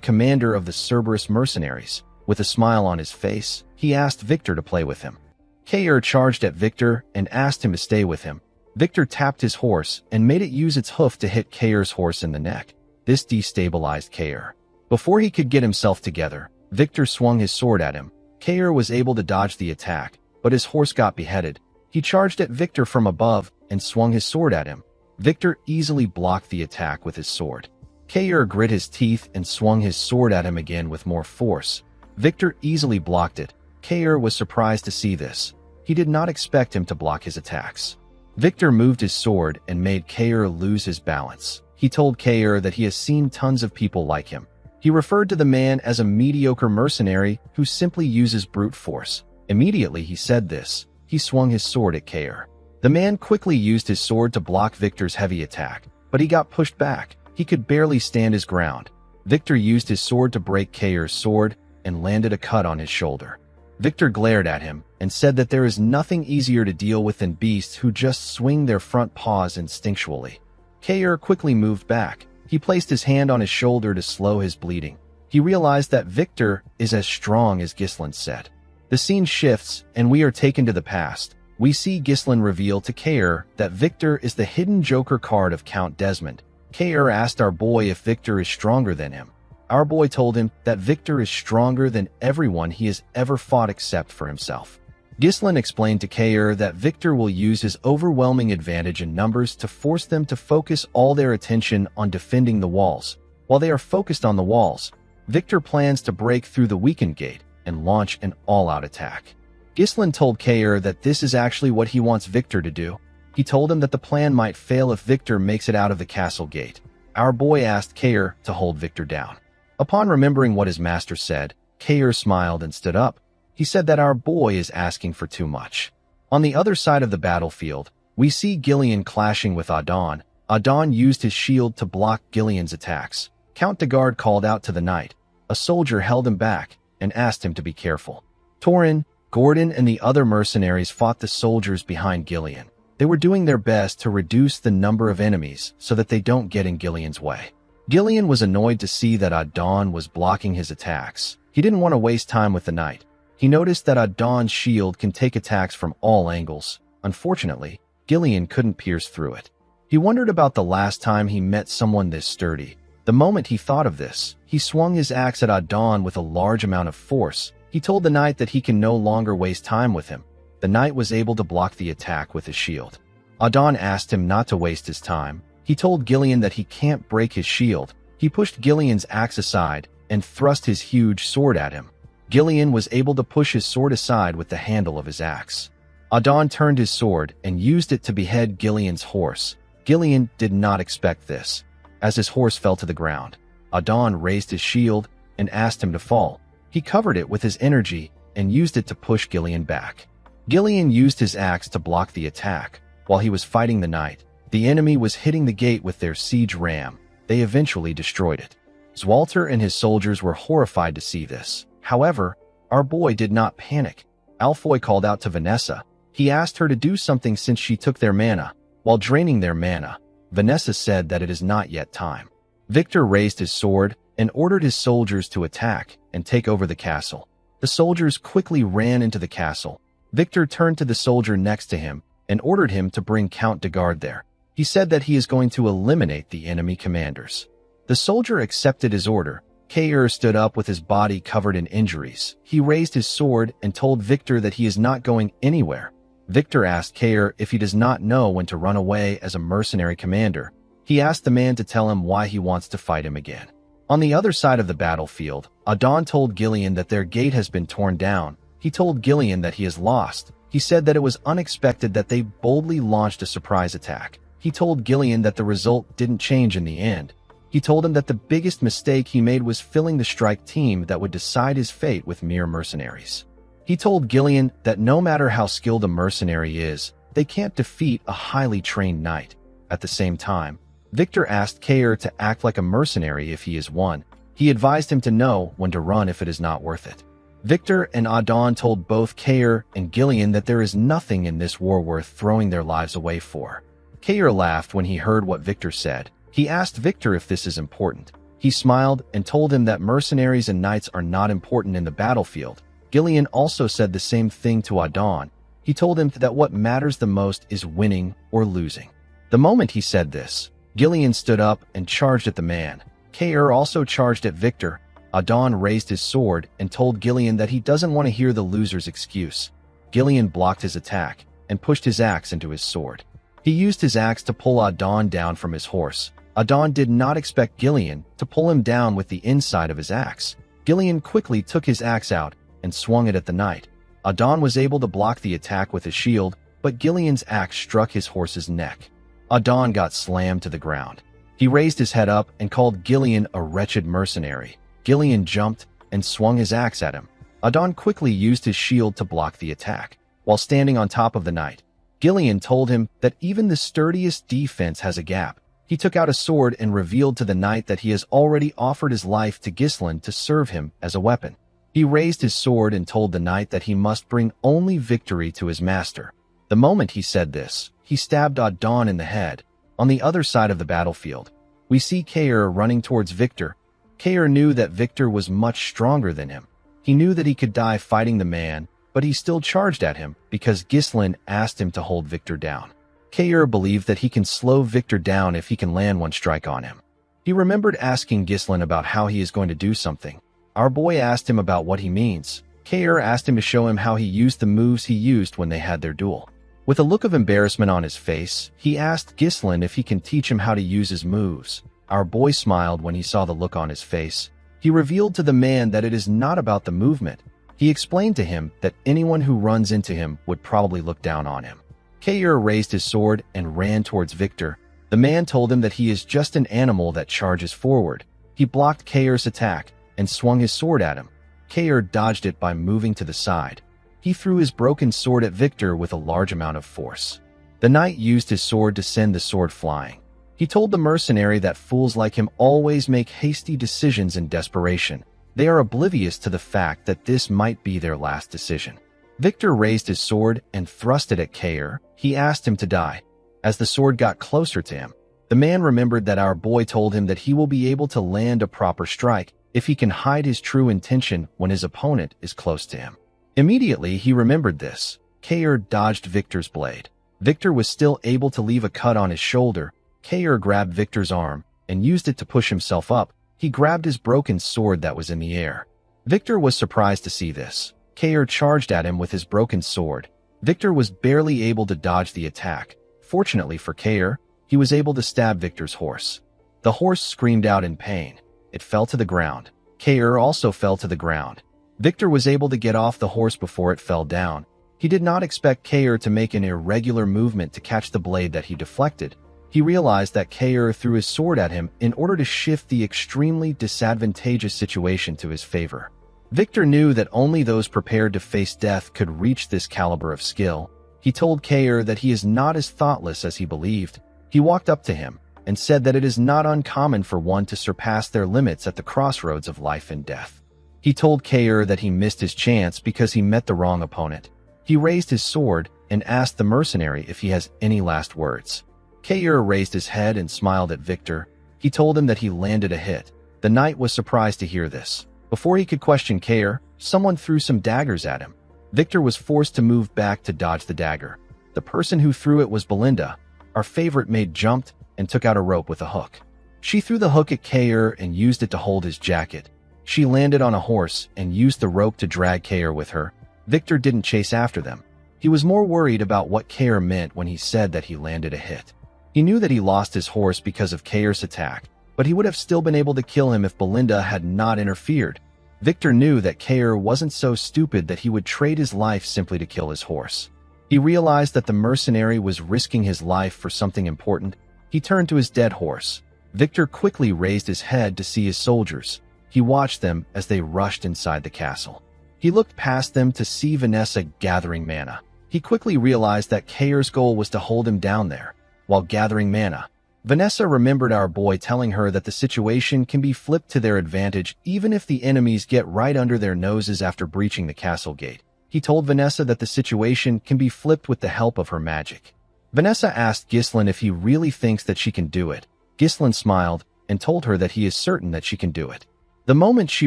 commander of the Cerberus mercenaries. With a smile on his face, he asked Victor to play with him. Kair charged at Victor and asked him to stay with him. Victor tapped his horse and made it use its hoof to hit Kair's horse in the neck. This destabilized Kair. Before he could get himself together, Victor swung his sword at him. Kair was able to dodge the attack, but his horse got beheaded. He charged at Victor from above and swung his sword at him. Victor easily blocked the attack with his sword. Kair grit his teeth and swung his sword at him again with more force. Victor easily blocked it. Kair was surprised to see this. He did not expect him to block his attacks. Victor moved his sword and made Kair lose his balance. He told Kair that he has seen tons of people like him. He referred to the man as a mediocre mercenary who simply uses brute force. Immediately he said this, he swung his sword at Kair. The man quickly used his sword to block Victor's heavy attack, but he got pushed back. He could barely stand his ground. Victor used his sword to break Kair's sword and landed a cut on his shoulder. Victor glared at him and said that there is nothing easier to deal with than beasts who just swing their front paws instinctually. Kair quickly moved back. He placed his hand on his shoulder to slow his bleeding. He realized that Victor is as strong as Ghislain said. The scene shifts and we are taken to the past. We see Ghislain reveal to Kair that Victor is the hidden Joker card of Count Desmond. Kair asked our boy if Victor is stronger than him. Our boy told him that Victor is stronger than everyone he has ever fought except for himself. Ghislain explained to Kair that Victor will use his overwhelming advantage in numbers to force them to focus all their attention on defending the walls. While they are focused on the walls, Victor plans to break through the weakened gate and launch an all-out attack. Ghislain told Kair that this is actually what he wants Victor to do. He told him that the plan might fail if Victor makes it out of the castle gate. Our boy asked Kair to hold Victor down. Upon remembering what his master said, Kair smiled and stood up. He said that our boy is asking for too much. On the other side of the battlefield, we see Gillian clashing with Adon. Adon used his shield to block Gillian's attacks. Count de Garde called out to the knight. A soldier held him back and asked him to be careful. Torin, Gordon, and the other mercenaries fought the soldiers behind Gillian. They were doing their best to reduce the number of enemies so that they don't get in Gillian's way. Gillian was annoyed to see that Adon was blocking his attacks. He didn't want to waste time with the knight. He noticed that Adon's shield can take attacks from all angles. Unfortunately, Gillian couldn't pierce through it. He wondered about the last time he met someone this sturdy. The moment he thought of this, he swung his axe at Adon with a large amount of force. He told the knight that he can no longer waste time with him. The knight was able to block the attack with his shield. Adon asked him not to waste his time. He told Gillian that he can't break his shield. He pushed Gillian's axe aside and thrust his huge sword at him. Gillian was able to push his sword aside with the handle of his axe. Adon turned his sword and used it to behead Gillian's horse. Gillian did not expect this. As his horse fell to the ground, Adon raised his shield and asked him to fall. He covered it with his energy and used it to push Gillian back. Gillian used his axe to block the attack. While he was fighting the knight, the enemy was hitting the gate with their siege ram. They eventually destroyed it. Zwalter and his soldiers were horrified to see this. However, our boy did not panic. Alfoy called out to Vanessa. He asked her to do something since she took their mana. While draining their mana, Vanessa said that it is not yet time. Victor raised his sword and ordered his soldiers to attack and take over the castle. The soldiers quickly ran into the castle. Victor turned to the soldier next to him and ordered him to bring Count de Garde there. He said that he is going to eliminate the enemy commanders. The soldier accepted his order. Kair stood up with his body covered in injuries. He raised his sword and told Victor that he is not going anywhere. Victor asked Kair if he does not know when to run away as a mercenary commander. He asked the man to tell him why he wants to fight him again. On the other side of the battlefield, Adon told Gillian that their gate has been torn down. He told Gillian that he is lost. He said that it was unexpected that they boldly launched a surprise attack. He told Gillian that the result didn't change in the end. He told him that the biggest mistake he made was filling the strike team that would decide his fate with mere mercenaries. He told Gillian that no matter how skilled a mercenary is, they can't defeat a highly trained knight. At the same time, Victor asked Kair to act like a mercenary if he is one. He advised him to know when to run if it is not worth it. Victor and Adon told both Kair and Gillian that there is nothing in this war worth throwing their lives away for. Kair laughed when he heard what Victor said. He asked Victor if this is important. He smiled and told him that mercenaries and knights are not important in the battlefield. Gillian also said the same thing to Adon. He told him that what matters the most is winning or losing. The moment he said this, Gillian stood up and charged at the man. Kair also charged at Victor. Adon raised his sword and told Gillian that he doesn't want to hear the loser's excuse. Gillian blocked his attack and pushed his axe into his sword. He used his axe to pull Adon down from his horse. Adon did not expect Gillian to pull him down with the inside of his axe. Gillian quickly took his axe out and swung it at the knight. Adon was able to block the attack with his shield, but Gillian's axe struck his horse's neck. Adon got slammed to the ground. He raised his head up and called Gillian a wretched mercenary. Gillian jumped and swung his axe at him. Adon quickly used his shield to block the attack. While standing on top of the knight, Gillian told him that even the sturdiest defense has a gap. He took out a sword and revealed to the knight that he has already offered his life to Ghislain to serve him as a weapon. He raised his sword and told the knight that he must bring only victory to his master. The moment he said this, he stabbed Adon in the head. On the other side of the battlefield, we see Kair running towards Victor. Kair knew that Victor was much stronger than him. He knew that he could die fighting the man, but he still charged at him because Ghislain asked him to hold Victor down. Kair believed that he can slow Victor down if he can land one strike on him. He remembered asking Ghislain about how he is going to do something. Our boy asked him about what he means. Kair asked him to show him how he used the moves he used when they had their duel. With a look of embarrassment on his face, he asked Ghislain if he can teach him how to use his moves. Our boy smiled when he saw the look on his face. He revealed to the man that it is not about the movement. He explained to him that anyone who runs into him would probably look down on him. Kair raised his sword and ran towards Victor. The man told him that he is just an animal that charges forward. He blocked Kair's attack and swung his sword at him. Kair dodged it by moving to the side. He threw his broken sword at Victor with a large amount of force. The knight used his sword to send the sword flying. He told the mercenary that fools like him always make hasty decisions in desperation. They are oblivious to the fact that this might be their last decision. Victor raised his sword and thrust it at Kair. He asked him to die. As the sword got closer to him, the man remembered that our boy told him that he will be able to land a proper strike if he can hide his true intention when his opponent is close to him. Immediately, he remembered this. Kair dodged Victor's blade. Victor was still able to leave a cut on his shoulder. Kair grabbed Victor's arm and used it to push himself up. He grabbed his broken sword that was in the air. Victor was surprised to see this. Kair charged at him with his broken sword. Victor was barely able to dodge the attack. Fortunately for Kair, he was able to stab Victor's horse. The horse screamed out in pain. It fell to the ground. Kair also fell to the ground. Victor was able to get off the horse before it fell down. He did not expect Kair to make an irregular movement to catch the blade that he deflected. He realized that Kair threw his sword at him in order to shift the extremely disadvantageous situation to his favor. Victor knew that only those prepared to face death could reach this caliber of skill. He told Kair that he is not as thoughtless as he believed. He walked up to him and said that it is not uncommon for one to surpass their limits at the crossroads of life and death. He told Kair that he missed his chance because he met the wrong opponent. He raised his sword and asked the mercenary if he has any last words. Kair raised his head and smiled at Victor. He told him that he landed a hit. The knight was surprised to hear this. Before he could question Kair, someone threw some daggers at him. Victor was forced to move back to dodge the dagger. The person who threw it was Belinda. Our favorite maid jumped and took out a rope with a hook. She threw the hook at Kair and used it to hold his jacket. She landed on a horse and used the rope to drag Kair with her. Victor didn't chase after them. He was more worried about what Kair meant when he said that he landed a hit. He knew that he lost his horse because of Kair's attack, but he would have still been able to kill him if Belinda had not interfered. Victor knew that Kair wasn't so stupid that he would trade his life simply to kill his horse. He realized that the mercenary was risking his life for something important. He turned to his dead horse. Victor quickly raised his head to see his soldiers. He watched them as they rushed inside the castle. He looked past them to see Vanessa gathering mana. He quickly realized that Kair's goal was to hold him down there. While gathering mana, Vanessa remembered our boy telling her that the situation can be flipped to their advantage even if the enemies get right under their noses after breaching the castle gate. He told Vanessa that the situation can be flipped with the help of her magic. Vanessa asked Ghislain if he really thinks that she can do it. Ghislain smiled and told her that he is certain that she can do it. The moment she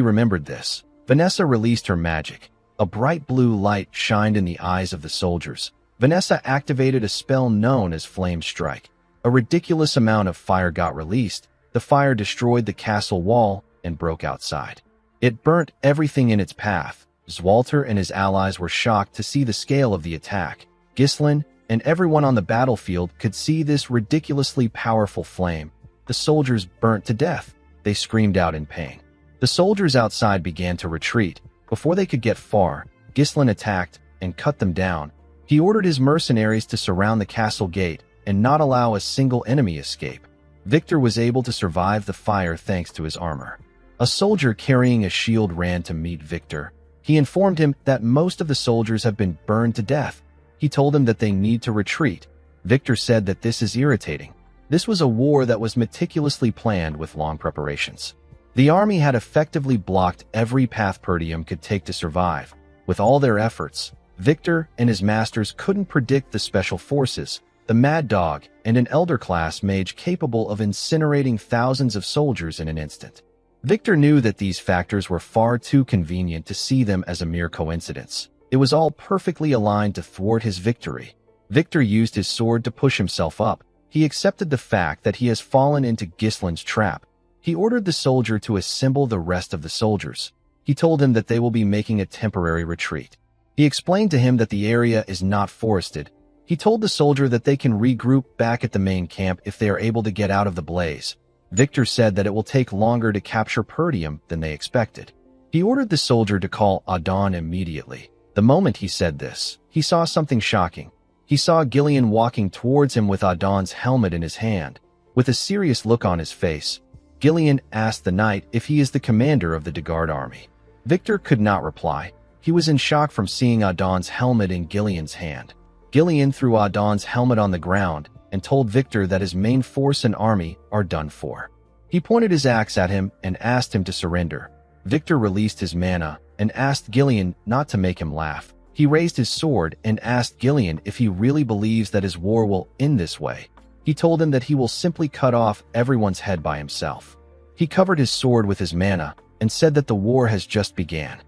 remembered this, Vanessa released her magic. A bright blue light shined in the eyes of the soldiers. Vanessa activated a spell known as Flame Strike. A ridiculous amount of fire got released. The fire destroyed the castle wall and broke outside. It burnt everything in its path. Zwalter and his allies were shocked to see the scale of the attack. Ghislain and everyone on the battlefield could see this ridiculously powerful flame. The soldiers burnt to death. They screamed out in pain. The soldiers outside began to retreat. Before they could get far, Ghislain attacked and cut them down. He ordered his mercenaries to surround the castle gate and not allow a single enemy escape. Victor was able to survive the fire thanks to his armor. A soldier carrying a shield ran to meet Victor. He informed him that most of the soldiers have been burned to death. He told them that they need to retreat. Victor said that this is irritating. This was a war that was meticulously planned with long preparations. The army had effectively blocked every path Perdium could take to survive. With all their efforts, Victor and his masters couldn't predict the special forces, the Mad Dog, and an Elder class mage capable of incinerating thousands of soldiers in an instant. Victor knew that these factors were far too convenient to see them as a mere coincidence. It was all perfectly aligned to thwart his victory. Victor used his sword to push himself up. He accepted the fact that he has fallen into Ghislain's trap. He ordered the soldier to assemble the rest of the soldiers. He told him that they will be making a temporary retreat. He explained to him that the area is not forested. He told the soldier that they can regroup back at the main camp if they are able to get out of the blaze. Victor said that it will take longer to capture Perdium than they expected. He ordered the soldier to call Adon immediately. The moment he said this, he saw something shocking. He saw Gillian walking towards him with Adon's helmet in his hand. With a serious look on his face, Gillian asked the knight if he is the commander of the Degard army. Victor could not reply. He was in shock from seeing Adon's helmet in Gillian's hand. Gillian threw Adon's helmet on the ground and told Victor that his main force and army are done for. He pointed his axe at him and asked him to surrender. Victor released his mana and asked Gillian not to make him laugh. He raised his sword and asked Gillian if he really believes that his war will end this way. He told him that he will simply cut off everyone's head by himself. He covered his sword with his mana and said that the war has just begun.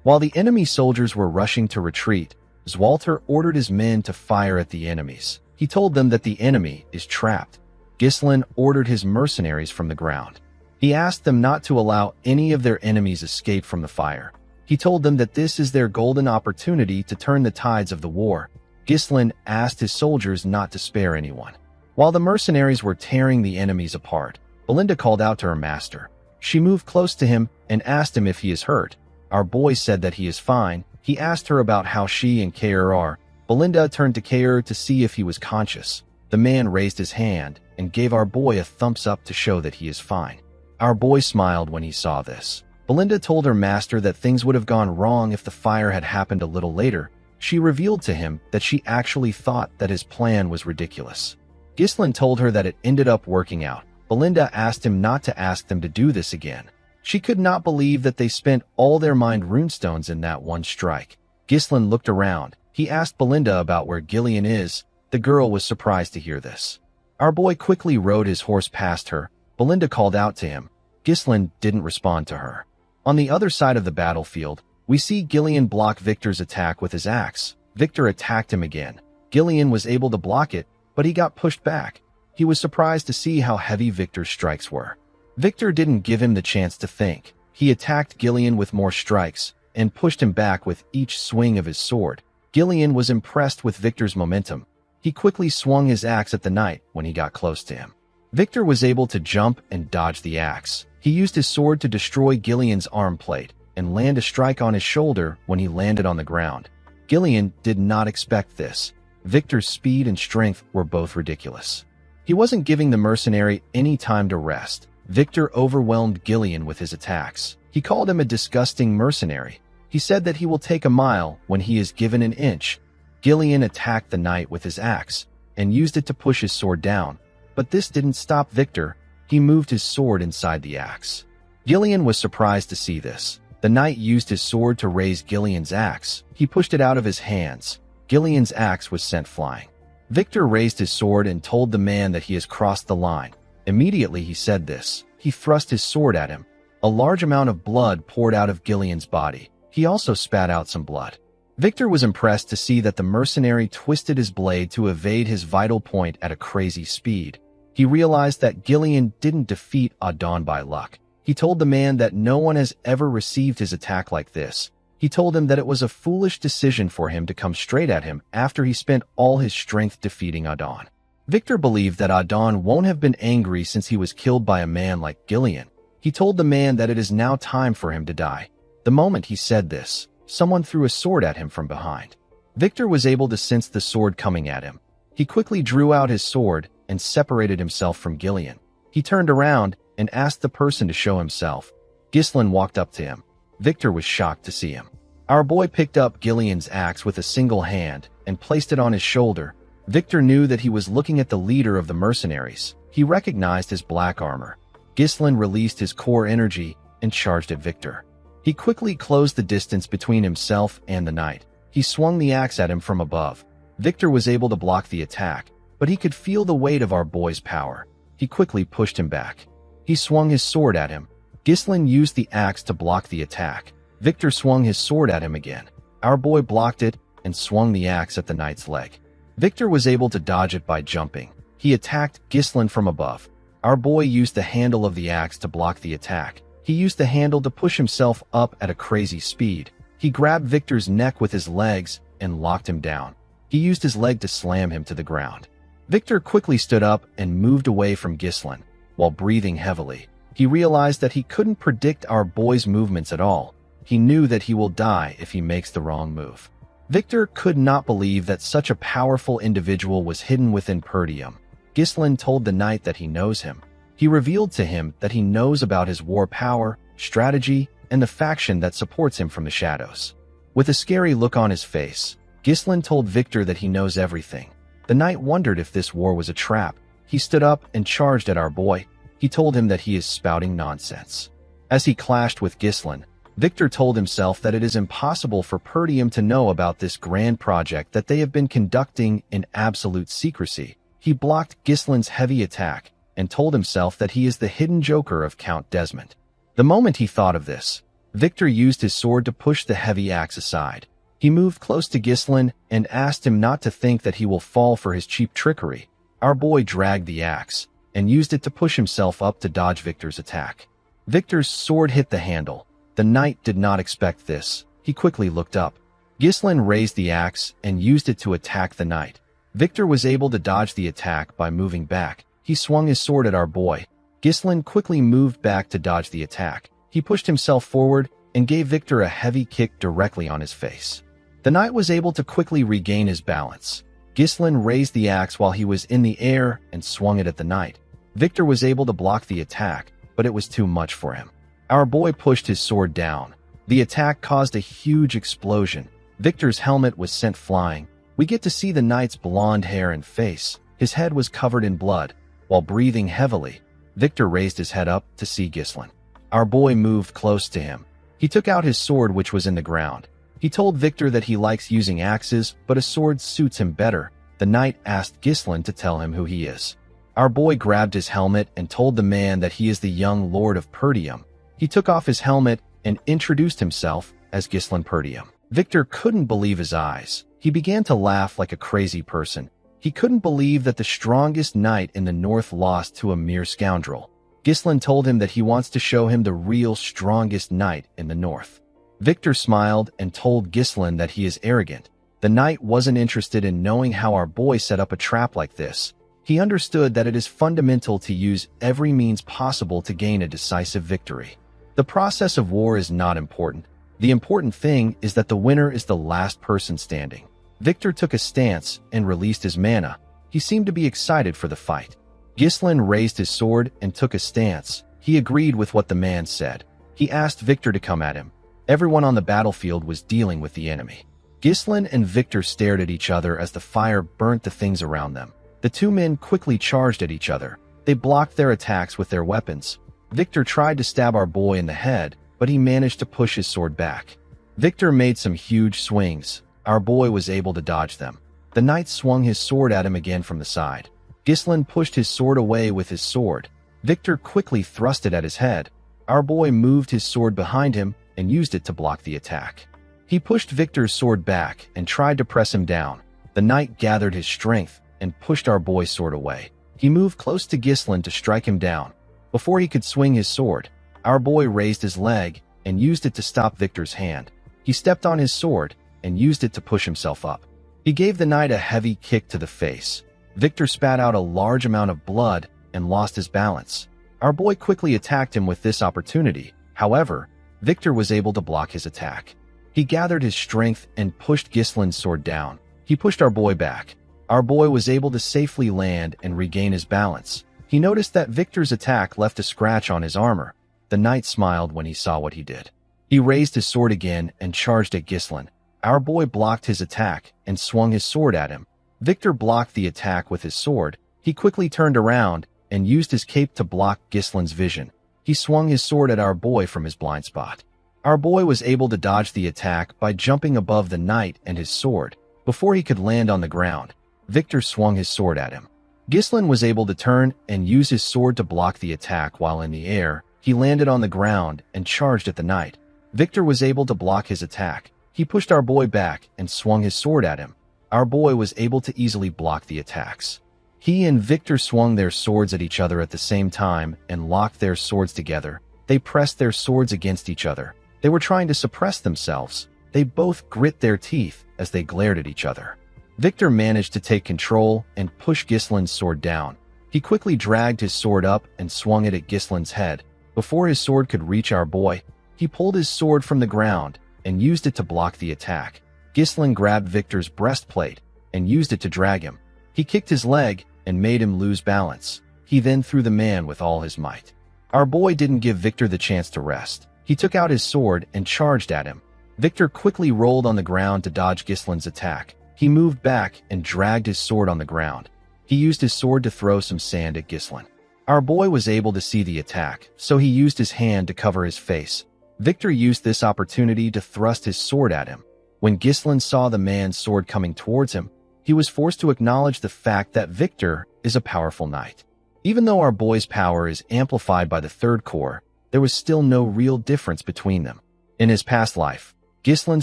While the enemy soldiers were rushing to retreat, Zwalter ordered his men to fire at the enemies. He told them that the enemy is trapped. Ghislain ordered his mercenaries from the ground. He asked them not to allow any of their enemies escape from the fire. He told them that this is their golden opportunity to turn the tides of the war. Ghislain asked his soldiers not to spare anyone. While the mercenaries were tearing the enemies apart, Belinda called out to her master. She moved close to him and asked him if he is hurt. Our boy said that he is fine. He asked her about how she and Kair are. Belinda turned to Kair to see if he was conscious. The man raised his hand and gave our boy a thumbs up to show that he is fine. Our boy smiled when he saw this. Belinda told her master that things would have gone wrong if the fire had happened a little later. She revealed to him that she actually thought that his plan was ridiculous. Ghislain told her that it ended up working out. Belinda asked him not to ask them to do this again. She could not believe that they spent all their mind runestones in that one strike. Ghislain looked around. He asked Belinda about where Gillian is. The girl was surprised to hear this. Our boy quickly rode his horse past her. Belinda called out to him. Ghislain didn't respond to her. On the other side of the battlefield, we see Gillian block Victor's attack with his axe. Victor attacked him again. Gillian was able to block it, but he got pushed back. He was surprised to see how heavy Victor's strikes were. Victor didn't give him the chance to think. He attacked Gillian with more strikes and pushed him back with each swing of his sword. Gillian was impressed with Victor's momentum. He quickly swung his axe at the knight when he got close to him. Victor was able to jump and dodge the axe. He used his sword to destroy Gillian's arm plate and land a strike on his shoulder when he landed on the ground. Gillian did not expect this. Victor's speed and strength were both ridiculous. He wasn't giving the mercenary any time to rest. Victor overwhelmed Gillian with his attacks. He called him a disgusting mercenary. He said that he will take a mile when he is given an inch. Gillian attacked the knight with his axe and used it to push his sword down. But this didn't stop Victor. He moved his sword inside the axe. Gillian was surprised to see this. The knight used his sword to raise Gillian's axe. He pushed it out of his hands. Gillian's axe was sent flying. Victor raised his sword and told the man that he has crossed the line. Immediately he said this. He thrust his sword at him. A large amount of blood poured out of Gillian's body. He also spat out some blood. Victor was impressed to see that the mercenary twisted his blade to evade his vital point at a crazy speed. He realized that Gillian didn't defeat Adon by luck. He told the man that no one has ever received his attack like this. He told him that it was a foolish decision for him to come straight at him after he spent all his strength defeating Adon. Victor believed that Adon won't have been angry since he was killed by a man like Gillian. He told the man that it is now time for him to die. The moment he said this, someone threw a sword at him from behind. Victor was able to sense the sword coming at him. He quickly drew out his sword and separated himself from Gillian. He turned around and asked the person to show himself. Ghislain walked up to him. Victor was shocked to see him. Our boy picked up Gillian's axe with a single hand and placed it on his shoulder. Victor knew that he was looking at the leader of the mercenaries. He recognized his black armor. Ghislain released his core energy and charged at Victor. He quickly closed the distance between himself and the knight. He swung the axe at him from above. Victor was able to block the attack, but he could feel the weight of our boy's power. He quickly pushed him back. He swung his sword at him. Ghislain used the axe to block the attack. Victor swung his sword at him again. Our boy blocked it and swung the axe at the knight's leg. Victor was able to dodge it by jumping. He attacked Ghislain from above. Our boy used the handle of the axe to block the attack. He used the handle to push himself up at a crazy speed. He grabbed Victor's neck with his legs and locked him down. He used his leg to slam him to the ground. Victor quickly stood up and moved away from Ghislain. While breathing heavily, he realized that he couldn't predict our boy's movements at all. He knew that he will die if he makes the wrong move. Victor could not believe that such a powerful individual was hidden within Perdium. Ghislain told the knight that he knows him. He revealed to him that he knows about his war power, strategy, and the faction that supports him from the shadows. With a scary look on his face, Ghislain told Victor that he knows everything. The knight wondered if this war was a trap. He stood up and charged at our boy. He told him that he is spouting nonsense. As he clashed with Ghislain, Victor told himself that it is impossible for Perdium to know about this grand project that they have been conducting in absolute secrecy. He blocked Ghislain's heavy attack and told himself that he is the hidden joker of Count Desmond. The moment he thought of this, Victor used his sword to push the heavy axe aside. He moved close to Ghislain and asked him not to think that he will fall for his cheap trickery. Our boy dragged the axe and used it to push himself up to dodge Victor's attack. Victor's sword hit the handle. The knight did not expect this. He quickly looked up. Ghislain raised the axe and used it to attack the knight. Victor was able to dodge the attack by moving back. He swung his sword at our boy. Ghislain quickly moved back to dodge the attack. He pushed himself forward and gave Victor a heavy kick directly on his face. The knight was able to quickly regain his balance. Ghislain raised the axe while he was in the air and swung it at the knight. Victor was able to block the attack, but it was too much for him. Our boy pushed his sword down. The attack caused a huge explosion. Victor's helmet was sent flying. We get to see the knight's blonde hair and face. His head was covered in blood. While breathing heavily, Victor raised his head up to see Ghislain. Our boy moved close to him. He took out his sword, which was in the ground. He told Victor that he likes using axes, but a sword suits him better. The knight asked Ghislain to tell him who he is. Our boy grabbed his helmet and told the man that he is the young lord of Perdium. He took off his helmet and introduced himself as Ghislain Perdium. Victor couldn't believe his eyes. He began to laugh like a crazy person. He couldn't believe that the strongest knight in the north lost to a mere scoundrel. Ghislain told him that he wants to show him the real strongest knight in the north. Victor smiled and told Ghislain that he is arrogant. The knight wasn't interested in knowing how our boy set up a trap like this. He understood that it is fundamental to use every means possible to gain a decisive victory. The process of war is not important. The important thing is that the winner is the last person standing. Victor took a stance and released his mana. He seemed to be excited for the fight. Ghislain raised his sword and took a stance. He agreed with what the man said. He asked Victor to come at him. Everyone on the battlefield was dealing with the enemy. Ghislain and Victor stared at each other as the fire burnt the things around them. The two men quickly charged at each other. They blocked their attacks with their weapons. Victor tried to stab our boy in the head, but he managed to push his sword back. Victor made some huge swings. Our boy was able to dodge them. The knight swung his sword at him again from the side. Ghislain pushed his sword away with his sword. Victor quickly thrust it at his head. Our boy moved his sword behind him and used it to block the attack. He pushed Victor's sword back and tried to press him down. The knight gathered his strength and pushed our boy's sword away. He moved close to Ghislain to strike him down. Before he could swing his sword, our boy raised his leg and used it to stop Victor's hand. He stepped on his sword and used it to push himself up. He gave the knight a heavy kick to the face. Victor spat out a large amount of blood and lost his balance. Our boy quickly attacked him with this opportunity. However, Victor was able to block his attack. He gathered his strength and pushed Ghislain's sword down. He pushed our boy back. Our boy was able to safely land and regain his balance. He noticed that Victor's attack left a scratch on his armor. The knight smiled when he saw what he did. He raised his sword again and charged at Ghislain. Our boy blocked his attack and swung his sword at him. Victor blocked the attack with his sword. He quickly turned around and used his cape to block Ghislain's vision. He swung his sword at our boy from his blind spot. Our boy was able to dodge the attack by jumping above the knight and his sword. Before he could land on the ground, Victor swung his sword at him. Ghislain was able to turn and use his sword to block the attack while in the air. He landed on the ground and charged at the knight. Victor was able to block his attack. He pushed our boy back and swung his sword at him. Our boy was able to easily block the attacks. He and Victor swung their swords at each other at the same time and locked their swords together. They pressed their swords against each other. They were trying to suppress themselves. They both grit their teeth as they glared at each other. Victor managed to take control and push Ghislain's sword down. He quickly dragged his sword up and swung it at Ghislain's head. Before his sword could reach our boy, he pulled his sword from the ground and used it to block the attack. Ghislain grabbed Victor's breastplate and used it to drag him. He kicked his leg and made him lose balance. He then threw the man with all his might. Our boy didn't give Victor the chance to rest. He took out his sword and charged at him. Victor quickly rolled on the ground to dodge Ghislain's attack. He moved back and dragged his sword on the ground. He used his sword to throw some sand at Ghislain. Our boy was able to see the attack, so he used his hand to cover his face. Victor used this opportunity to thrust his sword at him. When Ghislain saw the man's sword coming towards him, he was forced to acknowledge the fact that Victor is a powerful knight. Even though our boy's power is amplified by the third core, there was still no real difference between them. In his past life, Ghislain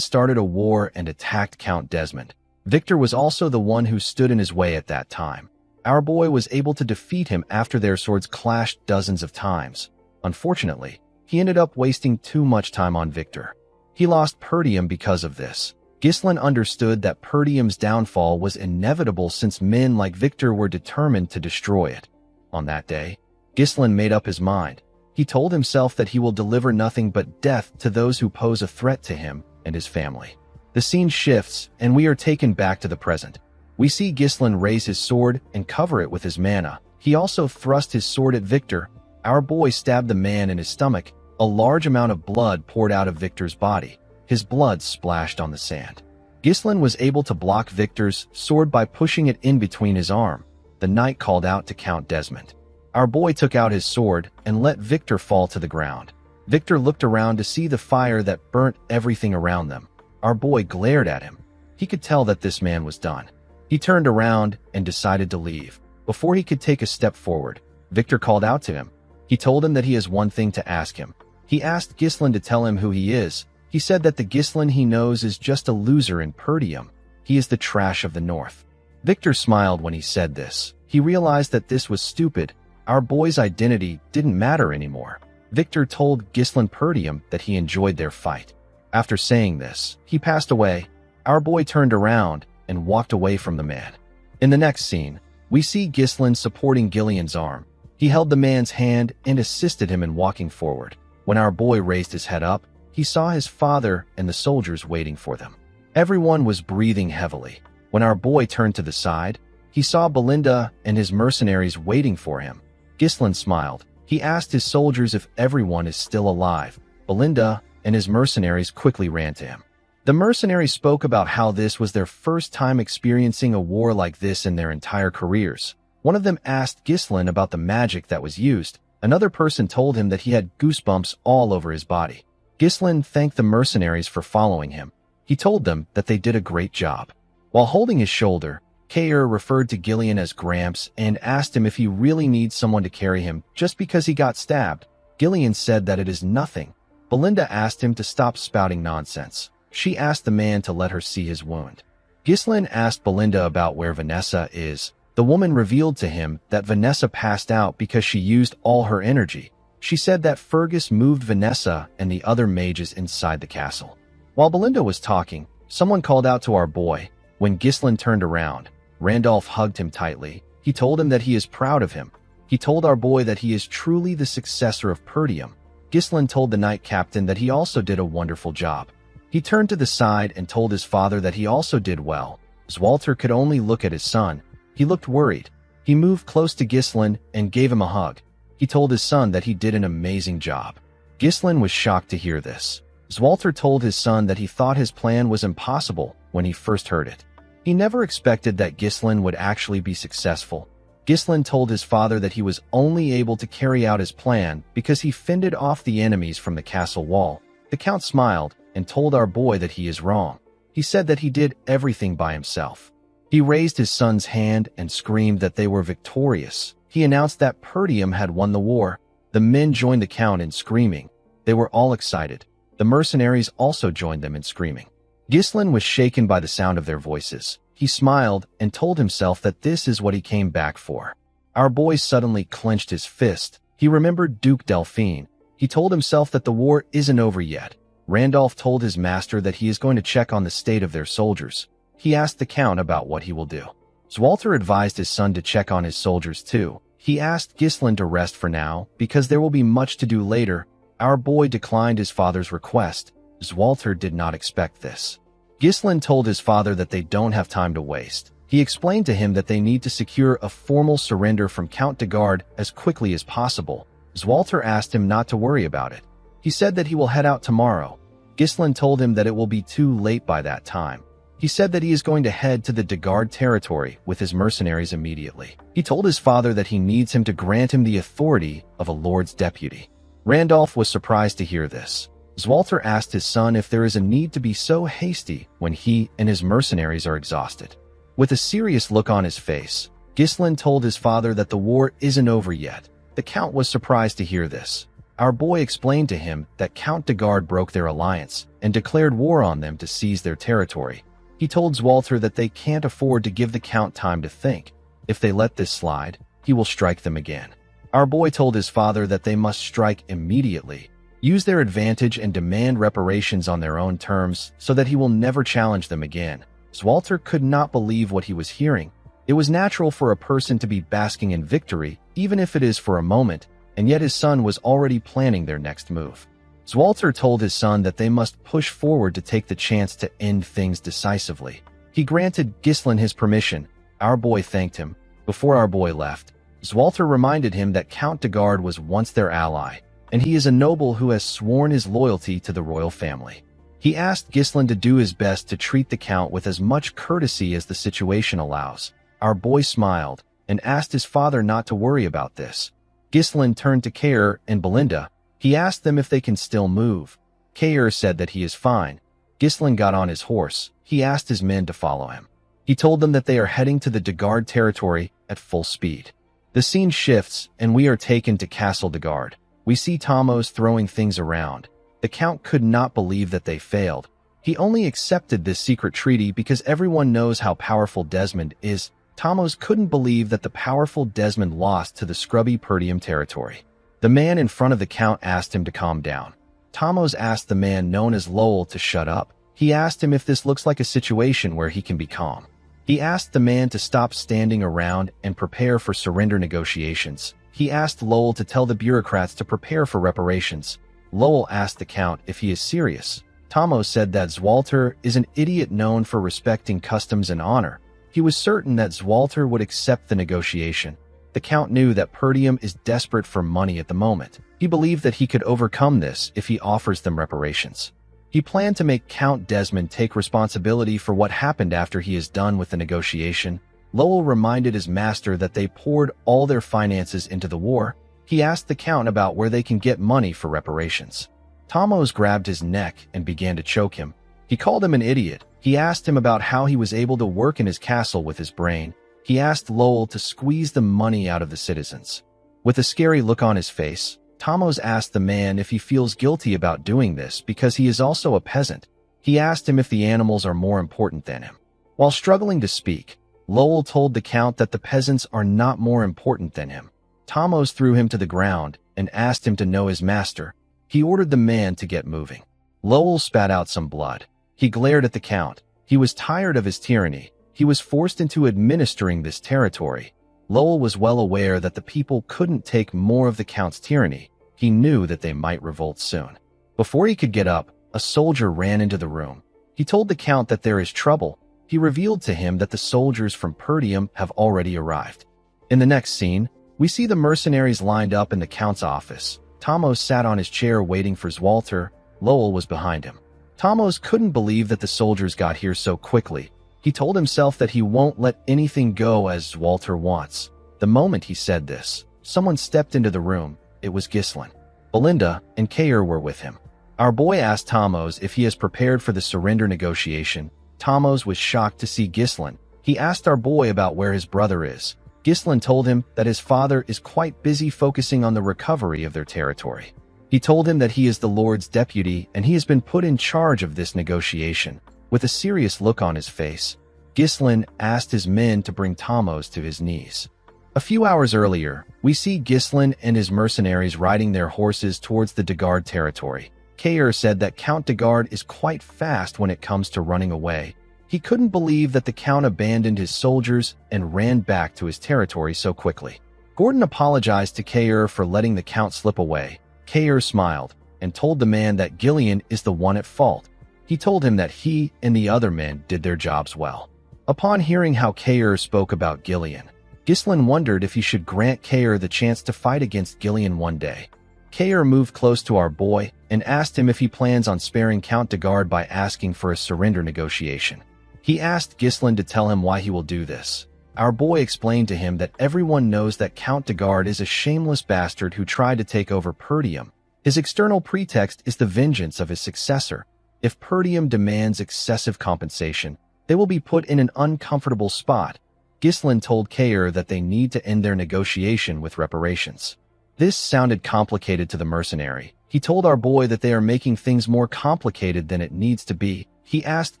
started a war and attacked Count Desmond. Victor was also the one who stood in his way at that time. Our boy was able to defeat him after their swords clashed dozens of times. Unfortunately, he ended up wasting too much time on Victor. He lost Perdium because of this. Ghislain understood that Perdium's downfall was inevitable since men like Victor were determined to destroy it. On that day, Ghislain made up his mind. He told himself that he will deliver nothing but death to those who pose a threat to him and his family. The scene shifts, and we are taken back to the present. We see Ghislain raise his sword and cover it with his mana. He also thrust his sword at Victor. Our boy stabbed the man in his stomach. A large amount of blood poured out of Victor's body. His blood splashed on the sand. Ghislain was able to block Victor's sword by pushing it in between his arm. The knight called out to Count Desmond. Our boy took out his sword and let Victor fall to the ground. Victor looked around to see the fire that burnt everything around them. Our boy glared at him. He could tell that this man was done. He turned around and decided to leave. Before he could take a step forward, Victor called out to him. He told him that he has one thing to ask him. He asked Ghislain to tell him who he is. He said that the Ghislain he knows is just a loser in Perdium. He is the trash of the North. Victor smiled when he said this. He realized that this was stupid. Our boy's identity didn't matter anymore. Victor told Ghislain Perdium that he enjoyed their fight. After saying this, he passed away. Our boy turned around and walked away from the man. In the next scene, we see Ghislain supporting Gillian's arm. He held the man's hand and assisted him in walking forward. When our boy raised his head up, he saw his father and the soldiers waiting for them. Everyone was breathing heavily. When our boy turned to the side, he saw Belinda and his mercenaries waiting for him. Ghislain smiled. He asked his soldiers if everyone is still alive. Belinda and his mercenaries quickly ran to him. The mercenaries spoke about how this was their first time experiencing a war like this in their entire careers. One of them asked Ghislain about the magic that was used. Another person told him that he had goosebumps all over his body. Ghislain thanked the mercenaries for following him. He told them that they did a great job. While holding his shoulder, Kair referred to Gillian as Gramps and asked him if he really needs someone to carry him just because he got stabbed. Gillian said that it is nothing. Belinda asked him to stop spouting nonsense. She asked the man to let her see his wound. Ghislain asked Belinda about where Vanessa is. The woman revealed to him that Vanessa passed out because she used all her energy. She said that Fergus moved Vanessa and the other mages inside the castle. While Belinda was talking, someone called out to our boy. When Ghislain turned around, Randolph hugged him tightly. He told him that he is proud of him. He told our boy that he is truly the successor of Perdium. Ghislain told the knight captain that he also did a wonderful job. He turned to the side and told his father that he also did well. Zwalter could only look at his son. He looked worried. He moved close to Ghislain and gave him a hug. He told his son that he did an amazing job. Ghislain was shocked to hear this. Zwalter told his son that he thought his plan was impossible when he first heard it. He never expected that Ghislain would actually be successful. Ghislain told his father that he was only able to carry out his plan because he fended off the enemies from the castle wall. The count smiled and told our boy that he is wrong. He said that he did everything by himself. He raised his son's hand and screamed that they were victorious. He announced that Perdium had won the war. The men joined the count in screaming. They were all excited. The mercenaries also joined them in screaming. Ghislain was shaken by the sound of their voices. He smiled and told himself that this is what he came back for. Our boy suddenly clenched his fist. He remembered Duke Delphine. He told himself that the war isn't over yet. Randolph told his master that he is going to check on the state of their soldiers. He asked the count about what he will do. Zwalter advised his son to check on his soldiers too. He asked Ghislain to rest for now because there will be much to do later. Our boy declined his father's request. Zwalter did not expect this. Ghislain told his father that they don't have time to waste. He explained to him that they need to secure a formal surrender from Count de Garde as quickly as possible. Zwalter asked him not to worry about it. He said that he will head out tomorrow. Ghislain told him that it will be too late by that time. He said that he is going to head to the de Garde territory with his mercenaries immediately. He told his father that he needs him to grant him the authority of a lord's deputy. Randolph was surprised to hear this. Zwalter asked his son if there is a need to be so hasty when he and his mercenaries are exhausted. With a serious look on his face, Ghislain told his father that the war isn't over yet. The count was surprised to hear this. Our boy explained to him that Count de Garde broke their alliance and declared war on them to seize their territory. He told Zwalter that they can't afford to give the count time to think. If they let this slide, he will strike them again. Our boy told his father that they must strike immediately, use their advantage and demand reparations on their own terms so that he will never challenge them again. Zwalter could not believe what he was hearing. It was natural for a person to be basking in victory, even if it is for a moment, and yet his son was already planning their next move. Zwalter told his son that they must push forward to take the chance to end things decisively. He granted Ghislain his permission. Our boy thanked him. Before our boy left, Zwalter reminded him that Count de Garde was once their ally, and he is a noble who has sworn his loyalty to the royal family. He asked Ghislain to do his best to treat the count with as much courtesy as the situation allows. Our boy smiled and asked his father not to worry about this. Ghislain turned to Kair and Belinda. He asked them if they can still move. Kair said that he is fine. Ghislain got on his horse. He asked his men to follow him. He told them that they are heading to the de Garde territory at full speed. The scene shifts, and we are taken to Castle de Garde. We see Thamos throwing things around. The Count could not believe that they failed. He only accepted this secret treaty because everyone knows how powerful Desmond is. Thamos couldn't believe that the powerful Desmond lost to the scrubby Perdium territory. The man in front of the Count asked him to calm down. Thamos asked the man known as Lowell to shut up. He asked him if this looks like a situation where he can be calm. He asked the man to stop standing around and prepare for surrender negotiations. He asked Lowell to tell the bureaucrats to prepare for reparations. Lowell asked the Count if he is serious. Tomo said that Zwalter is an idiot known for respecting customs and honor. He was certain that Zwalter would accept the negotiation. The Count knew that Perdium is desperate for money at the moment. He believed that he could overcome this if he offers them reparations. He planned to make Count Desmond take responsibility for what happened after he is done with the negotiation. Lowell reminded his master that they poured all their finances into the war. He asked the Count about where they can get money for reparations. Tomos grabbed his neck and began to choke him. He called him an idiot. He asked him about how he was able to work in his castle with his brain. He asked Lowell to squeeze the money out of the citizens. With a scary look on his face, Tomos asked the man if he feels guilty about doing this because he is also a peasant. He asked him if the animals are more important than him. While struggling to speak, Lowell told the Count that the peasants are not more important than him. Tomos threw him to the ground and asked him to know his master. He ordered the man to get moving. Lowell spat out some blood. He glared at the Count. He was tired of his tyranny. He was forced into administering this territory. Lowell was well aware that the people couldn't take more of the Count's tyranny. He knew that they might revolt soon. Before he could get up, a soldier ran into the room. He told the Count that there is trouble. He revealed to him that the soldiers from Perdium have already arrived. In the next scene, we see the mercenaries lined up in the Count's office. Tomos sat on his chair waiting for Zwalter. Lowell was behind him. Tomos couldn't believe that the soldiers got here so quickly. He told himself that he won't let anything go as Zwalter wants. The moment he said this, someone stepped into the room. It was Ghislain. Belinda and Kayer were with him. Our boy asked Tomos if he is prepared for the surrender negotiation. Tomos was shocked to see Ghislain. He asked our boy about where his brother is. Ghislain told him that his father is quite busy focusing on the recovery of their territory. He told him that he is the Lord's deputy and he has been put in charge of this negotiation. With a serious look on his face, Ghislain asked his men to bring Tomos to his knees. A few hours earlier, we see Ghislain and his mercenaries riding their horses towards the Dagard territory. Kayer said that Count Dagard is quite fast when it comes to running away. He couldn't believe that the Count abandoned his soldiers and ran back to his territory so quickly. Gordon apologized to Kayer for letting the Count slip away. Kayer smiled and told the man that Gillian is the one at fault. He told him that he and the other men did their jobs well. Upon hearing how Kayer spoke about Gillian, Ghislain wondered if he should grant Kayer the chance to fight against Gillian one day. Kayer moved close to our boy and asked him if he plans on sparing Count Dagard by asking for a surrender negotiation. He asked Ghislain to tell him why he will do this. Our boy explained to him that everyone knows that Count Dagard is a shameless bastard who tried to take over Perdium. His external pretext is the vengeance of his successor. If Perdium demands excessive compensation, they will be put in an uncomfortable spot. Ghislain told Kayer that they need to end their negotiation with reparations. This sounded complicated to the mercenary. He told our boy that they are making things more complicated than it needs to be. He asked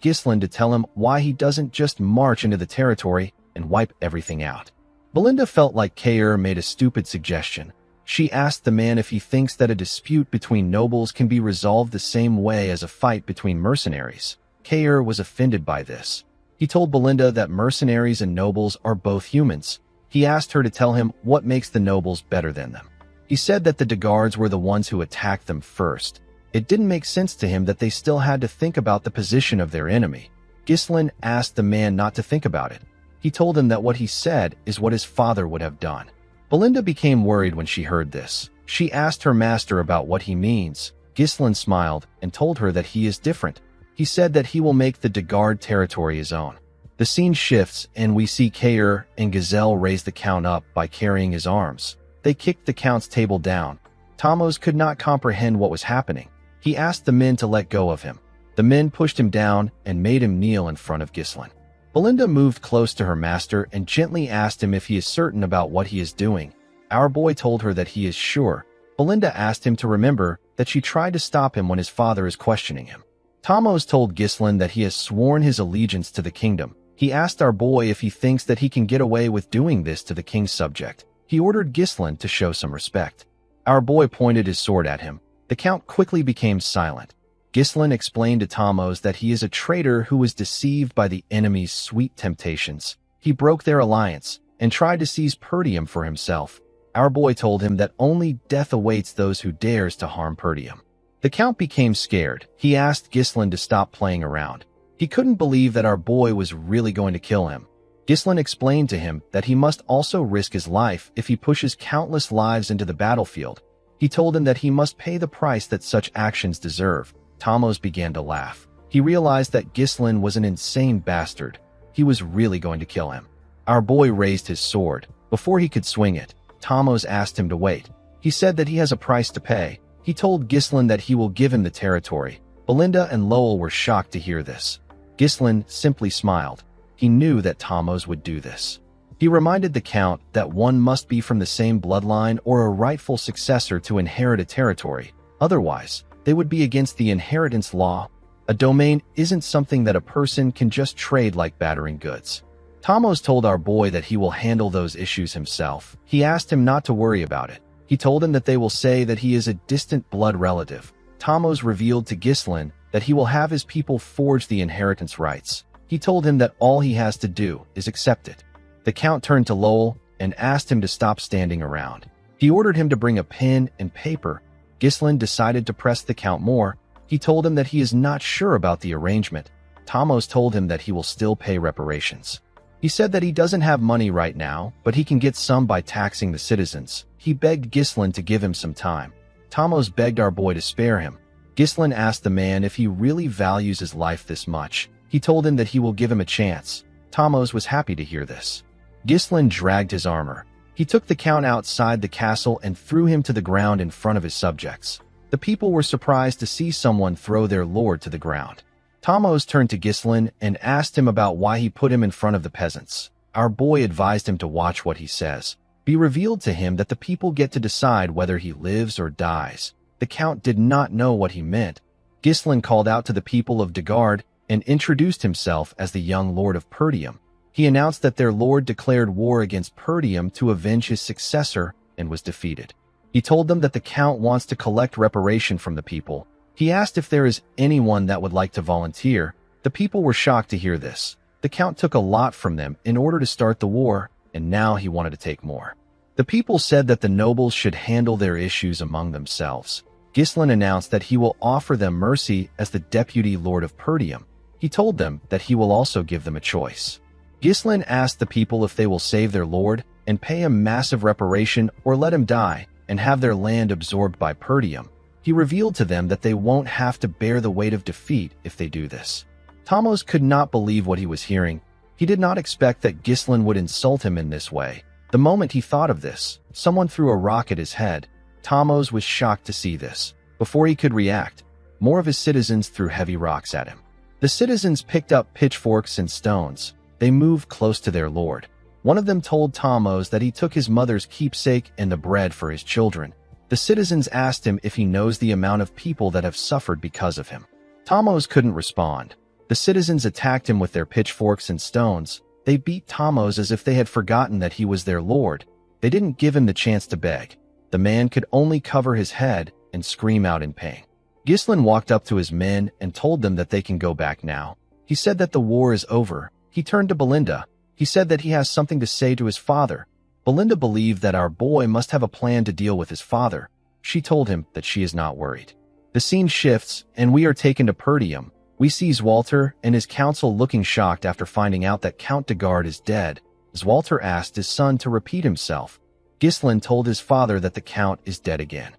Ghislain to tell him why he doesn't just march into the territory and wipe everything out. Belinda felt like Kayer made a stupid suggestion. She asked the man if he thinks that a dispute between nobles can be resolved the same way as a fight between mercenaries. Kayer was offended by this. He told Belinda that mercenaries and nobles are both humans. He asked her to tell him what makes the nobles better than them. He said that the Dagards were the ones who attacked them first. It didn't make sense to him that they still had to think about the position of their enemy. Ghislain asked the man not to think about it. He told him that what he said is what his father would have done. Belinda became worried when she heard this. She asked her master about what he means. Ghislain smiled and told her that he is different. He said that he will make the Dagard territory his own. The scene shifts and we see Kayer and Gazelle raise the Count up by carrying his arms. They kicked the Count's table down. Tomos could not comprehend what was happening. He asked the men to let go of him. The men pushed him down and made him kneel in front of Ghislain. Belinda moved close to her master and gently asked him if he is certain about what he is doing. Our boy told her that he is sure. Belinda asked him to remember that she tried to stop him when his father is questioning him. Tomos told Ghislain that he has sworn his allegiance to the kingdom. He asked our boy if he thinks that he can get away with doing this to the king's subject. He ordered Ghislain to show some respect. Our boy pointed his sword at him. The Count quickly became silent. Ghislain explained to Tamos that he is a traitor who was deceived by the enemy's sweet temptations. He broke their alliance and tried to seize Perdium for himself. Our boy told him that only death awaits those who dares to harm Perdium. The Count became scared. He asked Ghislain to stop playing around. He couldn't believe that our boy was really going to kill him. Ghislain explained to him that he must also risk his life if he pushes countless lives into the battlefield. He told him that he must pay the price that such actions deserve. Tamos began to laugh. He realized that Ghislain was an insane bastard. He was really going to kill him. Our boy raised his sword. Before he could swing it, Tamos asked him to wait. He said that he has a price to pay. He told Ghislain that he will give him the territory. Belinda and Lowell were shocked to hear this. Ghislain simply smiled. He knew that Tamos would do this. He reminded the Count that one must be from the same bloodline or a rightful successor to inherit a territory. Otherwise, they would be against the inheritance law. A domain isn't something that a person can just trade like battering goods. Tamos told our boy that he will handle those issues himself. He asked him not to worry about it. He told him that they will say that he is a distant blood relative. Tamos revealed to Ghislain that he will have his people forge the inheritance rights. He told him that all he has to do is accept it. The Count turned to Lowell and asked him to stop standing around. He ordered him to bring a pen and paper. Ghislain decided to press the Count more. He told him that he is not sure about the arrangement. Tamos told him that he will still pay reparations. He said that he doesn't have money right now, but he can get some by taxing the citizens. He begged Ghislain to give him some time. Tamos begged our boy to spare him. Ghislain asked the man if he really values his life this much. He told him that he will give him a chance. Tamos was happy to hear this. Ghislain dragged his armor. He took the Count outside the castle and threw him to the ground in front of his subjects. The people were surprised to see someone throw their lord to the ground. Tamos turned to Ghislain and asked him about why he put him in front of the peasants. Our boy advised him to watch what he says. Be revealed to him that the people get to decide whether he lives or dies. The Count did not know what he meant. Ghislain called out to the people of Dagard and introduced himself as the young lord of Perdium. He announced that their lord declared war against Perdium to avenge his successor and was defeated. He told them that the Count wants to collect reparation from the people. He asked if there is anyone that would like to volunteer. The people were shocked to hear this. The Count took a lot from them in order to start the war, and now he wanted to take more. The people said that the nobles should handle their issues among themselves. Ghislain announced that he will offer them mercy as the deputy lord of Perdium. He told them that he will also give them a choice. Ghislain asked the people if they will save their lord and pay him massive reparation or let him die and have their land absorbed by Perdium. He revealed to them that they won't have to bear the weight of defeat if they do this. Tamos could not believe what he was hearing. He did not expect that Ghislain would insult him in this way. The moment he thought of this, someone threw a rock at his head. Tamos was shocked to see this. Before he could react, more of his citizens threw heavy rocks at him. The citizens picked up pitchforks and stones. They moved close to their lord. One of them told Tamos that he took his mother's keepsake and the bread for his children. The citizens asked him if he knows the amount of people that have suffered because of him. Tamos couldn't respond. The citizens attacked him with their pitchforks and stones. They beat Tamos as if they had forgotten that he was their lord. They didn't give him the chance to beg. The man could only cover his head and scream out in pain. Ghislain walked up to his men and told them that they can go back now. He said that the war is over. He turned to Belinda. He said that he has something to say to his father. Belinda believed that our boy must have a plan to deal with his father. She told him that she is not worried. The scene shifts, and we are taken to Perdium. We see Walter and his council looking shocked after finding out that Count Dagard is dead. Walter asked his son to repeat himself. Ghislain told his father that the Count is dead again.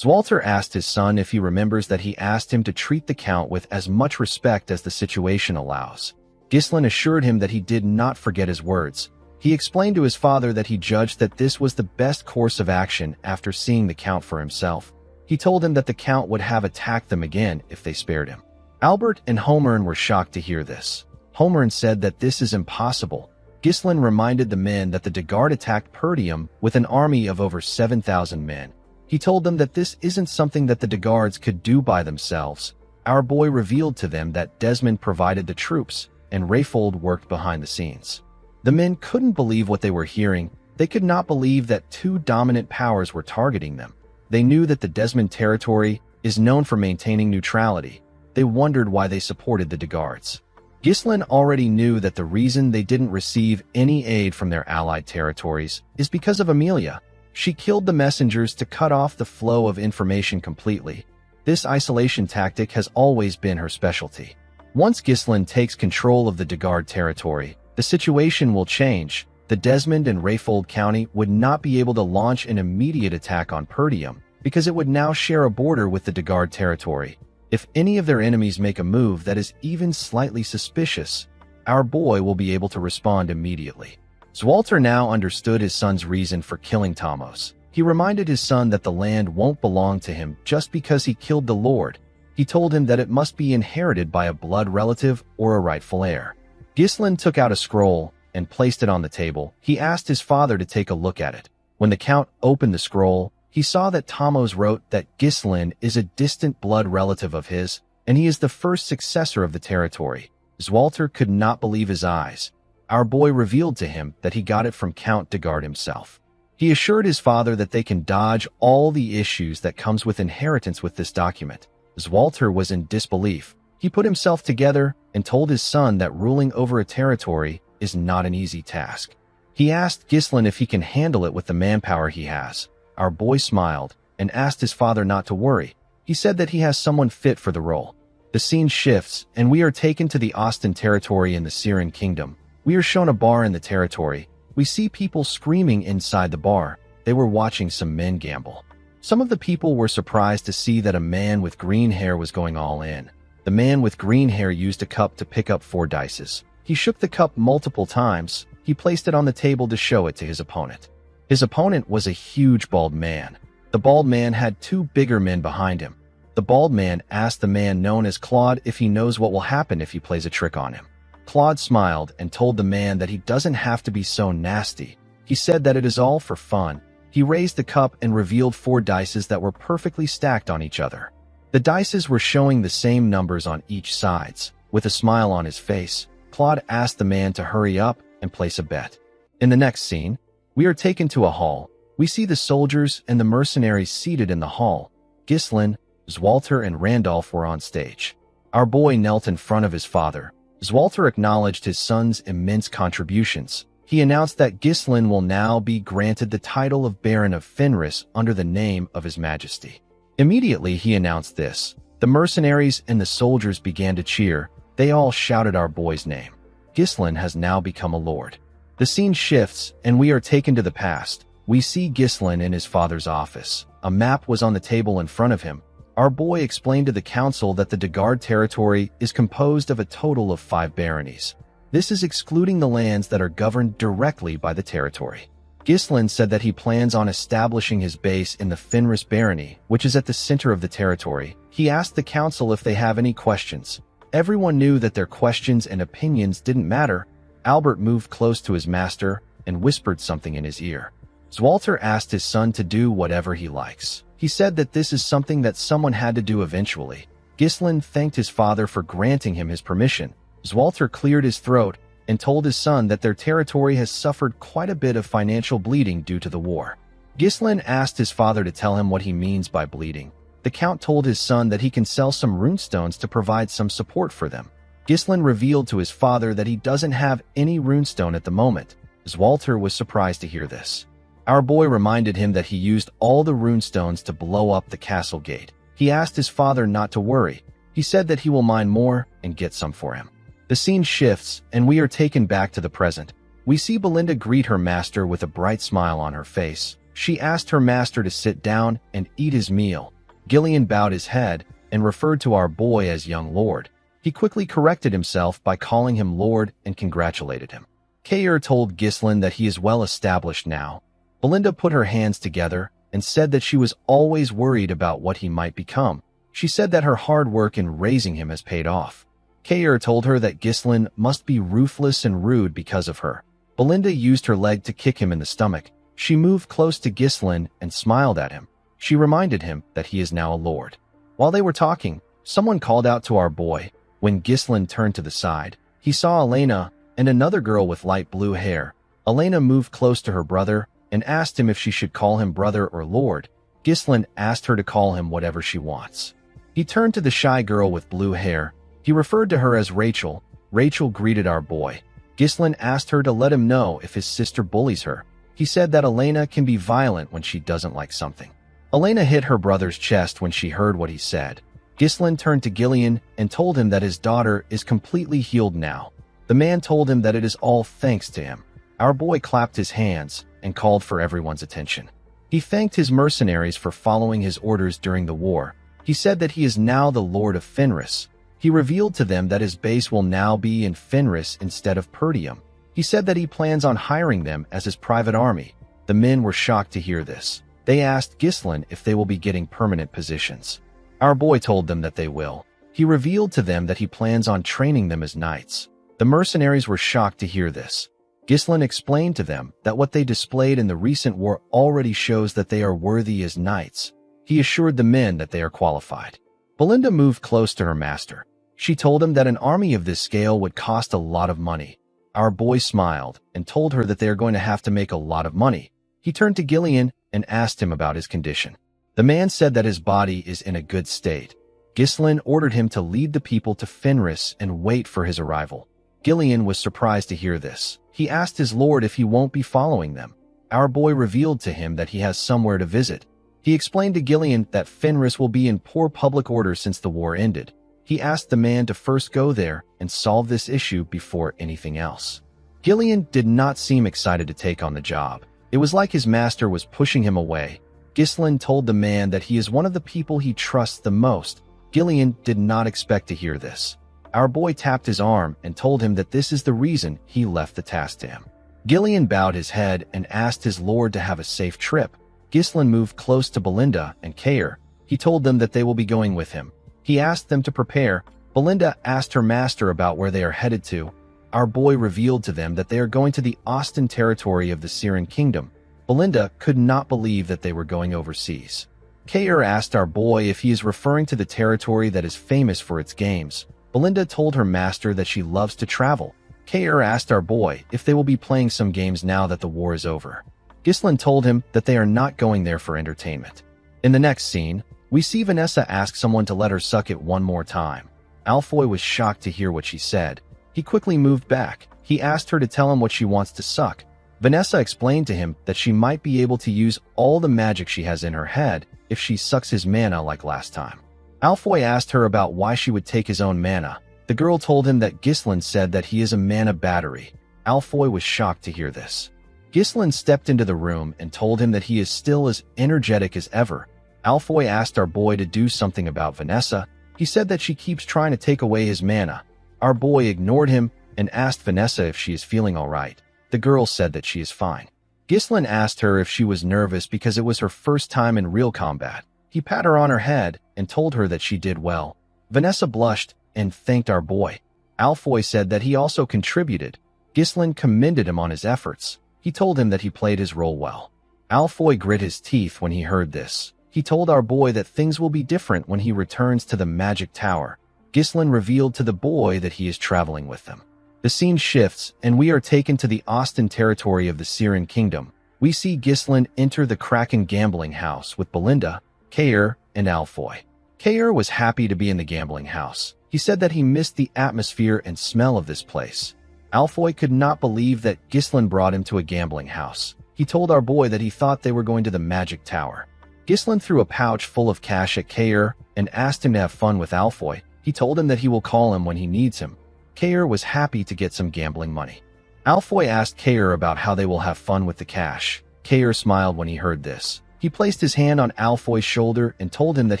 Walter asked his son if he remembers that he asked him to treat the Count with as much respect as the situation allows. Ghislain assured him that he did not forget his words. He explained to his father that he judged that this was the best course of action after seeing the Count for himself. He told him that the Count would have attacked them again if they spared him. Albert and Holmern were shocked to hear this. Holmern said that this is impossible. Ghislain reminded the men that the Dagard attacked Perdium with an army of over 7,000 men. He told them that this isn't something that the Dagards could do by themselves. Our boy revealed to them that Desmond provided the troops, and Rayfold worked behind the scenes. The men couldn't believe what they were hearing. They could not believe that two dominant powers were targeting them. They knew that the Desmond territory is known for maintaining neutrality. they wondered why they supported the Daguards. Ghislain already knew that the reason they didn't receive any aid from their allied territories is because of Amelia. She killed the messengers to cut off the flow of information completely. This isolation tactic has always been her specialty. Once Ghislain takes control of the Daguard territory, the situation will change. The Desmond and Rayfold County would not be able to launch an immediate attack on Perdium because it would now share a border with the Daguard territory. If any of their enemies make a move that is even slightly suspicious, our boy will be able to respond immediately. Zwalter now understood his son's reason for killing Tamos. He reminded his son that the land won't belong to him just because he killed the Lord. He told him that it must be inherited by a blood relative or a rightful heir. Ghislain took out a scroll and placed it on the table. He asked his father to take a look at it. When the Count opened the scroll, he saw that Tamos wrote that Ghislain is a distant blood relative of his, and he is the first successor of the territory. Zwalter could not believe his eyes. Our boy revealed to him that he got it from Count Daguard himself. He assured his father that they can dodge all the issues that comes with inheritance with this document. Zwalter was in disbelief. He put himself together and told his son that ruling over a territory is not an easy task. He asked Ghislain if he can handle it with the manpower he has. Our boy smiled and asked his father not to worry. He said that he has someone fit for the role. The scene shifts, and we are taken to the Austin territory in the Siren Kingdom. We are shown a bar in the territory. We see people screaming inside the bar. They were watching some men gamble. Some of the people were surprised to see that a man with green hair was going all in. The man with green hair used a cup to pick up 4 dice. He shook the cup multiple times. He placed it on the table to show it to his opponent. His opponent was a huge bald man. The bald man had 2 bigger men behind him. The bald man asked the man known as Claude if he knows what will happen if he plays a trick on him. Claude smiled and told the man that he doesn't have to be so nasty. He said that it is all for fun. He raised the cup and revealed 4 dice that were perfectly stacked on each other. The dice were showing the same numbers on each sides. With a smile on his face, Claude asked the man to hurry up and place a bet. In the next scene, we are taken to a hall. We see the soldiers and the mercenaries seated in the hall. Ghislain, Zwalter, and Randolph were on stage. Our boy knelt in front of his father. Zwalter acknowledged his son's immense contributions. He announced that Ghislain will now be granted the title of Baron of Fenris under the name of His Majesty. Immediately he announced this. The mercenaries and the soldiers began to cheer. They all shouted our boy's name. Ghislain has now become a lord. The scene shifts, and we are taken to the past. We see Ghislain in his father's office. A map was on the table in front of him. Our boy explained to the council that the Daguard territory is composed of a total of 5 baronies. This is excluding the lands that are governed directly by the territory. Ghislain said that he plans on establishing his base in the Fenris barony, which is at the center of the territory. He asked the council if they have any questions. Everyone knew that their questions and opinions didn't matter. Albert moved close to his master and whispered something in his ear. Zwalter asked his son to do whatever he likes. He said that this is something that someone had to do eventually. Ghislain thanked his father for granting him his permission. Zwalter cleared his throat and told his son that their territory has suffered quite a bit of financial bleeding due to the war. Ghislain asked his father to tell him what he means by bleeding. The Count told his son that he can sell some runestones to provide some support for them. Ghislain revealed to his father that he doesn't have any runestone at the moment. Zwalter was surprised to hear this. Our boy reminded him that he used all the runestones to blow up the castle gate. He asked his father not to worry. He said that he will mine more and get some for him. The scene shifts, and we are taken back to the present. We see Belinda greet her master with a bright smile on her face. She asked her master to sit down and eat his meal. Gillian bowed his head and referred to our boy as young lord. He quickly corrected himself by calling him lord and congratulated him. Kair told Ghislain that he is well established now. Belinda put her hands together and said that she was always worried about what he might become. She said that her hard work in raising him has paid off. Kair told her that Ghislain must be ruthless and rude because of her. Belinda used her leg to kick him in the stomach. She moved close to Ghislain and smiled at him. She reminded him that he is now a lord. While they were talking, someone called out to our boy. When Ghislain turned to the side, he saw Elena and another girl with light blue hair. Elena moved close to her brother and asked him if she should call him brother or lord. Ghislain asked her to call him whatever she wants. He turned to the shy girl with blue hair. He referred to her as Rachel. Rachel greeted our boy. Ghislain asked her to let him know if his sister bullies her. He said that Elena can be violent when she doesn't like something. Elena hit her brother's chest when she heard what he said. Ghislain turned to Gillian and told him that his daughter is completely healed now. The man told him that it is all thanks to him. Our boy clapped his hands and called for everyone's attention. He thanked his mercenaries for following his orders during the war. He said that he is now the Lord of Fenris. He revealed to them that his base will now be in Fenris instead of Perdium. He said that he plans on hiring them as his private army. The men were shocked to hear this. They asked Ghislain if they will be getting permanent positions. Our boy told them that they will. He revealed to them that he plans on training them as knights. The mercenaries were shocked to hear this. Ghislain explained to them that what they displayed in the recent war already shows that they are worthy as knights. He assured the men that they are qualified. Belinda moved close to her master. She told him that an army of this scale would cost a lot of money. Our boy smiled and told her that they are going to have to make a lot of money. He turned to Gillian and asked him about his condition. The man said that his body is in a good state. Ghislain ordered him to lead the people to Fenris and wait for his arrival. Gillian was surprised to hear this. He asked his lord if he won't be following them. Our boy revealed to him that he has somewhere to visit. He explained to Gillian that Fenris will be in poor public order since the war ended. He asked the man to first go there and solve this issue before anything else. Gillian did not seem excited to take on the job. It was like his master was pushing him away. Ghislain told the man that he is one of the people he trusts the most. Gillian did not expect to hear this. Our boy tapped his arm and told him that this is the reason he left the task to him. Gillian bowed his head and asked his lord to have a safe trip. Ghislain moved close to Belinda and Kair. He told them that they will be going with him. He asked them to prepare. Belinda asked her master about where they are headed to. Our boy revealed to them that they are going to the Austin territory of the Siren Kingdom. Belinda could not believe that they were going overseas. Kair asked our boy if he is referring to the territory that is famous for its games. Belinda told her master that she loves to travel. Kair asked our boy if they will be playing some games now that the war is over. Ghislain told him that they are not going there for entertainment. In the next scene, we see Vanessa ask someone to let her suck it one more time. Alfoy was shocked to hear what she said. He quickly moved back. He asked her to tell him what she wants to suck. Vanessa explained to him that she might be able to use all the magic she has in her head if she sucks his mana like last time. Alfoy asked her about why she would take his own mana. The girl told him that Ghislain said that he is a mana battery. Alfoy was shocked to hear this. Ghislain stepped into the room and told him that he is still as energetic as ever. Alfoy asked our boy to do something about Vanessa. He said that she keeps trying to take away his mana. Our boy ignored him and asked Vanessa if she is feeling all right. The girl said that she is fine. Ghislain asked her if she was nervous because it was her first time in real combat. He patted her on her head and told her that she did well. Vanessa blushed and thanked our boy. Alfoy said that he also contributed. Ghislain commended him on his efforts. He told him that he played his role well. Alfoy grit his teeth when he heard this. He told our boy that things will be different when he returns to the Magic Tower. Ghislain revealed to the boy that he is traveling with them. The scene shifts, and we are taken to the Austin territory of the Siren Kingdom. We see Ghislain enter the Kraken gambling house with Belinda, Kair, and Alfoy. Kair was happy to be in the gambling house. He said that he missed the atmosphere and smell of this place. Alfoy could not believe that Ghislain brought him to a gambling house. He told our boy that he thought they were going to the Magic Tower. Ghislain threw a pouch full of cash at Kair and asked him to have fun with Alfoy. He told him that he will call him when he needs him. Kair was happy to get some gambling money. Alfoy asked Kair about how they will have fun with the cash. Kair smiled when he heard this. He placed his hand on Alfoy's shoulder and told him that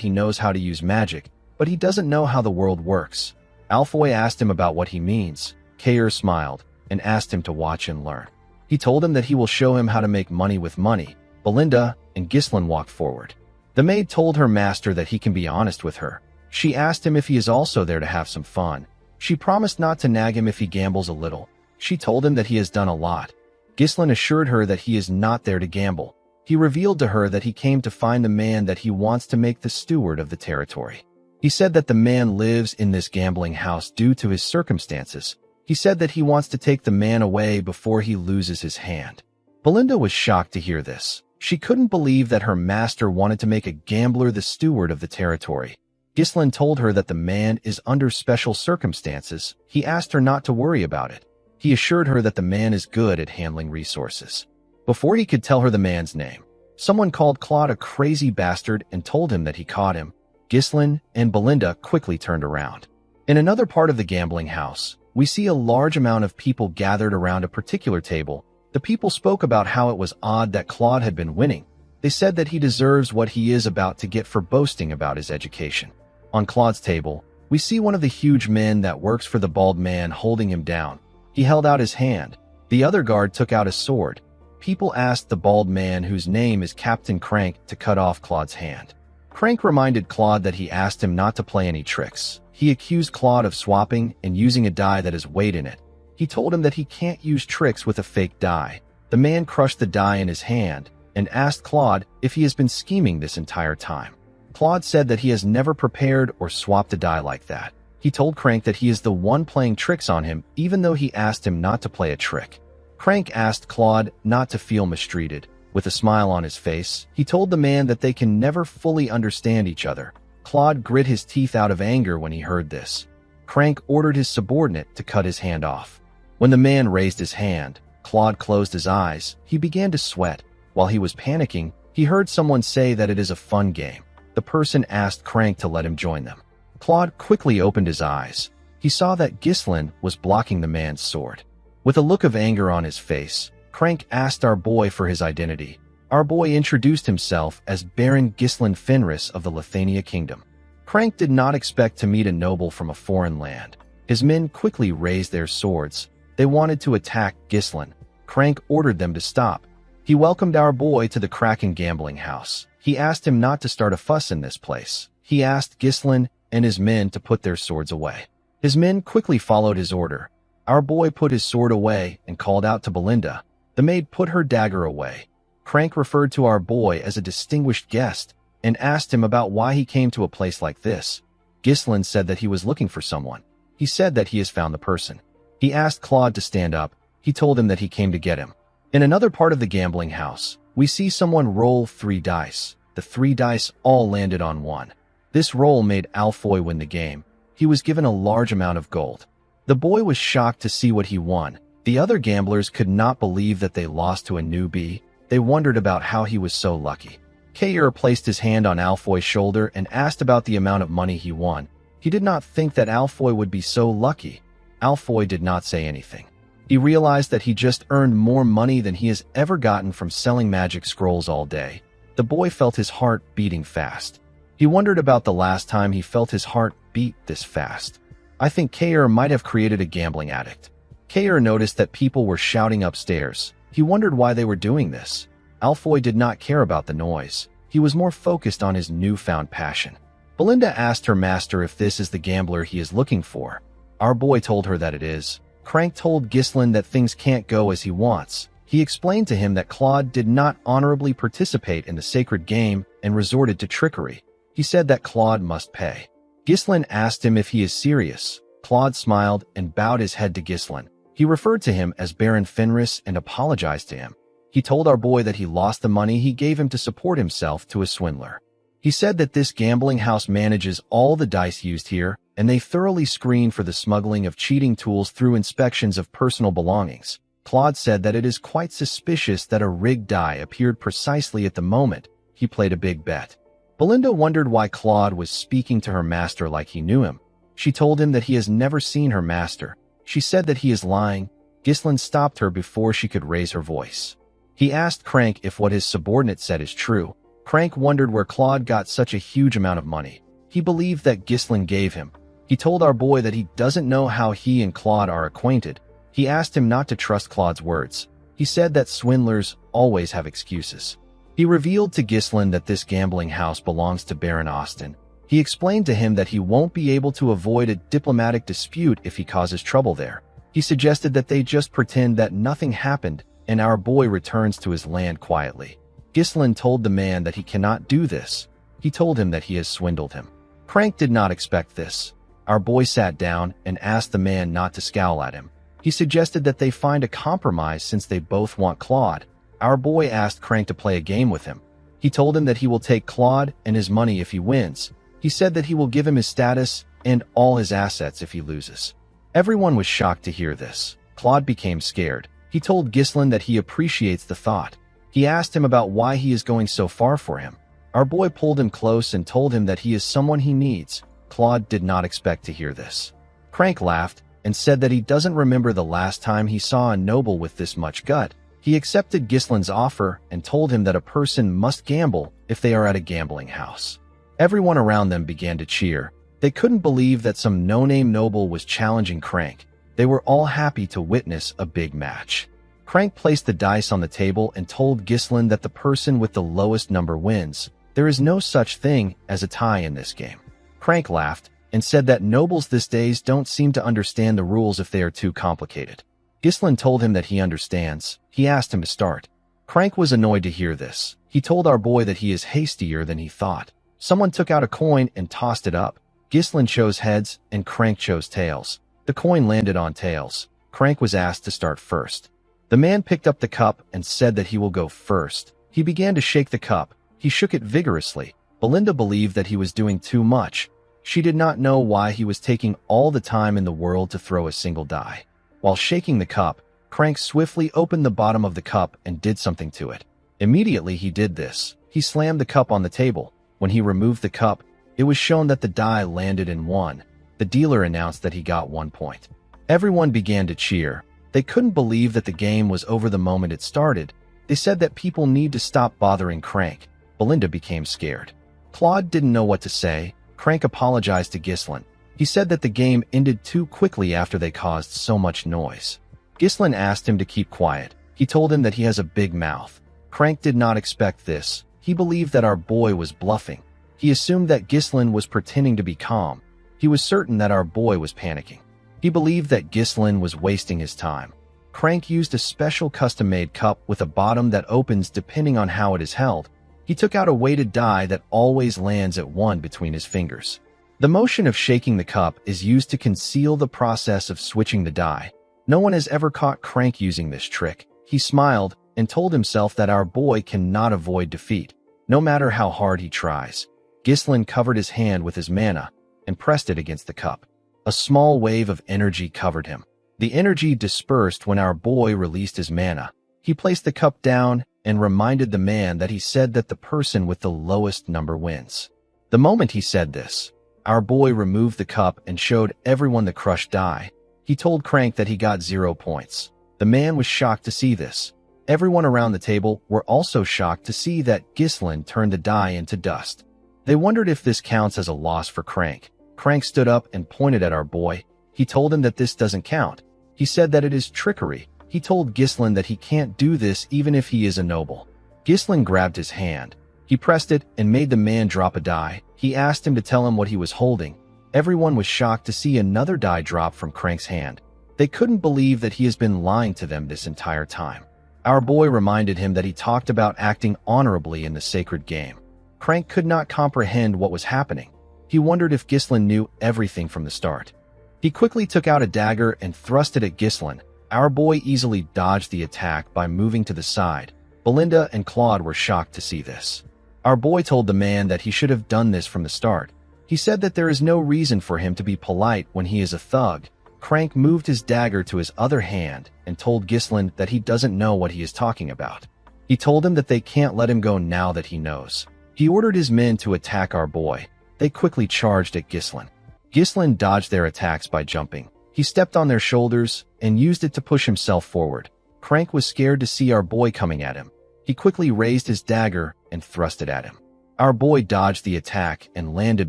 he knows how to use magic, but he doesn't know how the world works. Alfoy asked him about what he means. Kair smiled and asked him to watch and learn. He told him that he will show him how to make money with money. Belinda and Ghislain walked forward. The maid told her master that he can be honest with her. She asked him if he is also there to have some fun. She promised not to nag him if he gambles a little. She told him that he has done a lot. Ghislain assured her that he is not there to gamble. He revealed to her that he came to find the man that he wants to make the steward of the territory. He said that the man lives in this gambling house due to his circumstances. He said that he wants to take the man away before he loses his hand. Belinda was shocked to hear this. She couldn't believe that her master wanted to make a gambler the steward of the territory. Ghislaine told her that the man is under special circumstances. He asked her not to worry about it. He assured her that the man is good at handling resources. Before he could tell her the man's name, someone called Claude a crazy bastard and told him that he caught him. Ghislaine and Belinda quickly turned around. In another part of the gambling house, we see a large amount of people gathered around a particular table. The people spoke about how it was odd that Claude had been winning. They said that he deserves what he is about to get for boasting about his education. On Claude's table, we see one of the huge men that works for the bald man holding him down. He held out his hand. The other guard took out a sword. People asked the bald man, whose name is Captain Crank, to cut off Claude's hand. Crank reminded Claude that he asked him not to play any tricks. He accused Claude of swapping and using a die that has weight in it. He told him that he can't use tricks with a fake die. The man crushed the die in his hand and asked Claude if he has been scheming this entire time. Claude said that he has never prepared or swapped a die like that. He told Crank that he is the one playing tricks on him, even though he asked him not to play a trick. Crank asked Claude not to feel mistreated. With a smile on his face, he told the man that they can never fully understand each other. Claude grit his teeth out of anger when he heard this. Crank ordered his subordinate to cut his hand off. When the man raised his hand, Claude closed his eyes. He began to sweat. While he was panicking, he heard someone say that it is a fun game. The person asked Crank to let him join them. Claude quickly opened his eyes. He saw that Ghislaine was blocking the man's sword. With a look of anger on his face, Crank asked our boy for his identity. Our boy introduced himself as Baron Ghislaine Fenris of the Lithuania Kingdom. Crank did not expect to meet a noble from a foreign land. His men quickly raised their swords. They wanted to attack Ghislaine. Crank ordered them to stop. He welcomed our boy to the Kraken gambling house. He asked him not to start a fuss in this place. He asked Ghislaine and his men to put their swords away. His men quickly followed his order. Our boy put his sword away and called out to Belinda. The maid put her dagger away. Crank referred to our boy as a distinguished guest and asked him about why he came to a place like this. Ghislaine said that he was looking for someone. He said that he has found the person. He asked Claude to stand up. He told him that he came to get him. In another part of the gambling house, we see someone roll 3 dice. The 3 dice all landed on 1. This roll made Alfoy win the game. He was given a large amount of gold. The boy was shocked to see what he won. The other gamblers could not believe that they lost to a newbie. They wondered about how he was so lucky. Kayer placed his hand on Alfoy's shoulder and asked about the amount of money he won. He did not think that Alfoy would be so lucky. Alfoy did not say anything. He realized that he just earned more money than he has ever gotten from selling magic scrolls all day. The boy felt his heart beating fast. He wondered about the last time he felt his heart beat this fast. I think Kayer might have created a gambling addict. Kayer noticed that people were shouting upstairs. He wondered why they were doing this. Alfoy did not care about the noise. He was more focused on his newfound passion. Belinda asked her master if this is the gambler he is looking for. Our boy told her that it is. Crank told Ghislaine that things can't go as he wants. He explained to him that Claude did not honorably participate in the sacred game and resorted to trickery. He said that Claude must pay. Ghislaine asked him if he is serious. Claude smiled and bowed his head to Ghislaine. He referred to him as Baron Fenris and apologized to him. He told our boy that he lost the money he gave him to support himself to a swindler. He said that this gambling house manages all the dice used here, and they thoroughly screen for the smuggling of cheating tools through inspections of personal belongings. Claude said that it is quite suspicious that a rigged die appeared precisely at the moment he played a big bet. Belinda wondered why Claude was speaking to her master like he knew him. She told him that he has never seen her master. She said that he is lying. Ghislaine stopped her before she could raise her voice. He asked Crank if what his subordinate said is true. Crank wondered where Claude got such a huge amount of money. He believed that Ghislaine gave him. He told our boy that he doesn't know how he and Claude are acquainted. He asked him not to trust Claude's words. He said that swindlers always have excuses. He revealed to Ghislaine that this gambling house belongs to Baron Austin. He explained to him that he won't be able to avoid a diplomatic dispute if he causes trouble there. He suggested that they just pretend that nothing happened and our boy returns to his land quietly. Ghislaine told the man that he cannot do this. He told him that he has swindled him. Crank did not expect this. Our boy sat down and asked the man not to scowl at him. He suggested that they find a compromise since they both want Claude. Our boy asked Crank to play a game with him. He told him that he will take Claude and his money if he wins. He said that he will give him his status and all his assets if he loses. Everyone was shocked to hear this. Claude became scared. He told Ghislain that he appreciates the thought. He asked him about why he is going so far for him. Our boy pulled him close and told him that he is someone he needs. Claude did not expect to hear this. Crank laughed and said that he doesn't remember the last time he saw a noble with this much gut. He accepted Ghislain's offer and told him that a person must gamble if they are at a gambling house. Everyone around them began to cheer. They couldn't believe that some no-name noble was challenging Crank. They were all happy to witness a big match. Crank placed the dice on the table and told Ghislain that the person with the lowest number wins. There is no such thing as a tie in this game. Crank laughed and said that nobles these days don't seem to understand the rules if they are too complicated. Ghislain told him that he understands. He asked him to start. Crank was annoyed to hear this. He told our boy that he is hastier than he thought. Someone took out a coin and tossed it up. Ghislain chose heads and Crank chose tails. The coin landed on tails. Crank was asked to start first. The man picked up the cup and said that he will go first. He began to shake the cup. He shook it vigorously. Belinda believed that he was doing too much. She did not know why he was taking all the time in the world to throw a single die. While shaking the cup, Crank swiftly opened the bottom of the cup and did something to it. Immediately he did this. He slammed the cup on the table. When he removed the cup, it was shown that the die landed in 1. The dealer announced that he got 1 point. Everyone began to cheer. They couldn't believe that the game was over the moment it started. They said that people need to stop bothering Crank. Belinda became scared. Claude didn't know what to say. Crank apologized to Ghislain. He said that the game ended too quickly after they caused so much noise. Ghislain asked him to keep quiet. He told him that he has a big mouth. Crank did not expect this. He believed that our boy was bluffing. He assumed that Ghislain was pretending to be calm. He was certain that our boy was panicking. He believed that Ghislain was wasting his time. Crank used a special custom-made cup with a bottom that opens depending on how it is held. He took out a weighted die that always lands at 1 between his fingers. The motion of shaking the cup is used to conceal the process of switching the die. No one has ever caught Crank using this trick. He smiled and told himself that our boy cannot avoid defeat, no matter how hard he tries. Ghislain covered his hand with his mana and pressed it against the cup. A small wave of energy covered him. The energy dispersed when our boy released his mana. He placed the cup down and reminded the man that he said that the person with the lowest number wins. The moment he said this, our boy removed the cup and showed everyone the crushed die. He told Crank that he got 0 points. The man was shocked to see this. Everyone around the table were also shocked to see that Ghislain turned the die into dust. They wondered if this counts as a loss for Crank. Crank stood up and pointed at our boy. He told him that this doesn't count. He said that it is trickery. He told Ghislain that he can't do this even if he is a noble. Ghislain grabbed his hand. He pressed it and made the man drop a die. He asked him to tell him what he was holding. Everyone was shocked to see another die drop from Crank's hand. They couldn't believe that he has been lying to them this entire time. Our boy reminded him that he talked about acting honorably in the sacred game. Crank could not comprehend what was happening. He wondered if Ghislain knew everything from the start. He quickly took out a dagger and thrust it at Ghislain. Our boy easily dodged the attack by moving to the side. Belinda and Claude were shocked to see this. Our boy told the man that he should have done this from the start. He said that there is no reason for him to be polite when he is a thug. Crank moved his dagger to his other hand and told Ghislain that he doesn't know what he is talking about. He told him that they can't let him go now that he knows. He ordered his men to attack our boy. They quickly charged at Ghislain. Ghislain dodged their attacks by jumping. He stepped on their shoulders and used it to push himself forward. Crank was scared to see our boy coming at him. He quickly raised his dagger and thrust it at him. Our boy dodged the attack and landed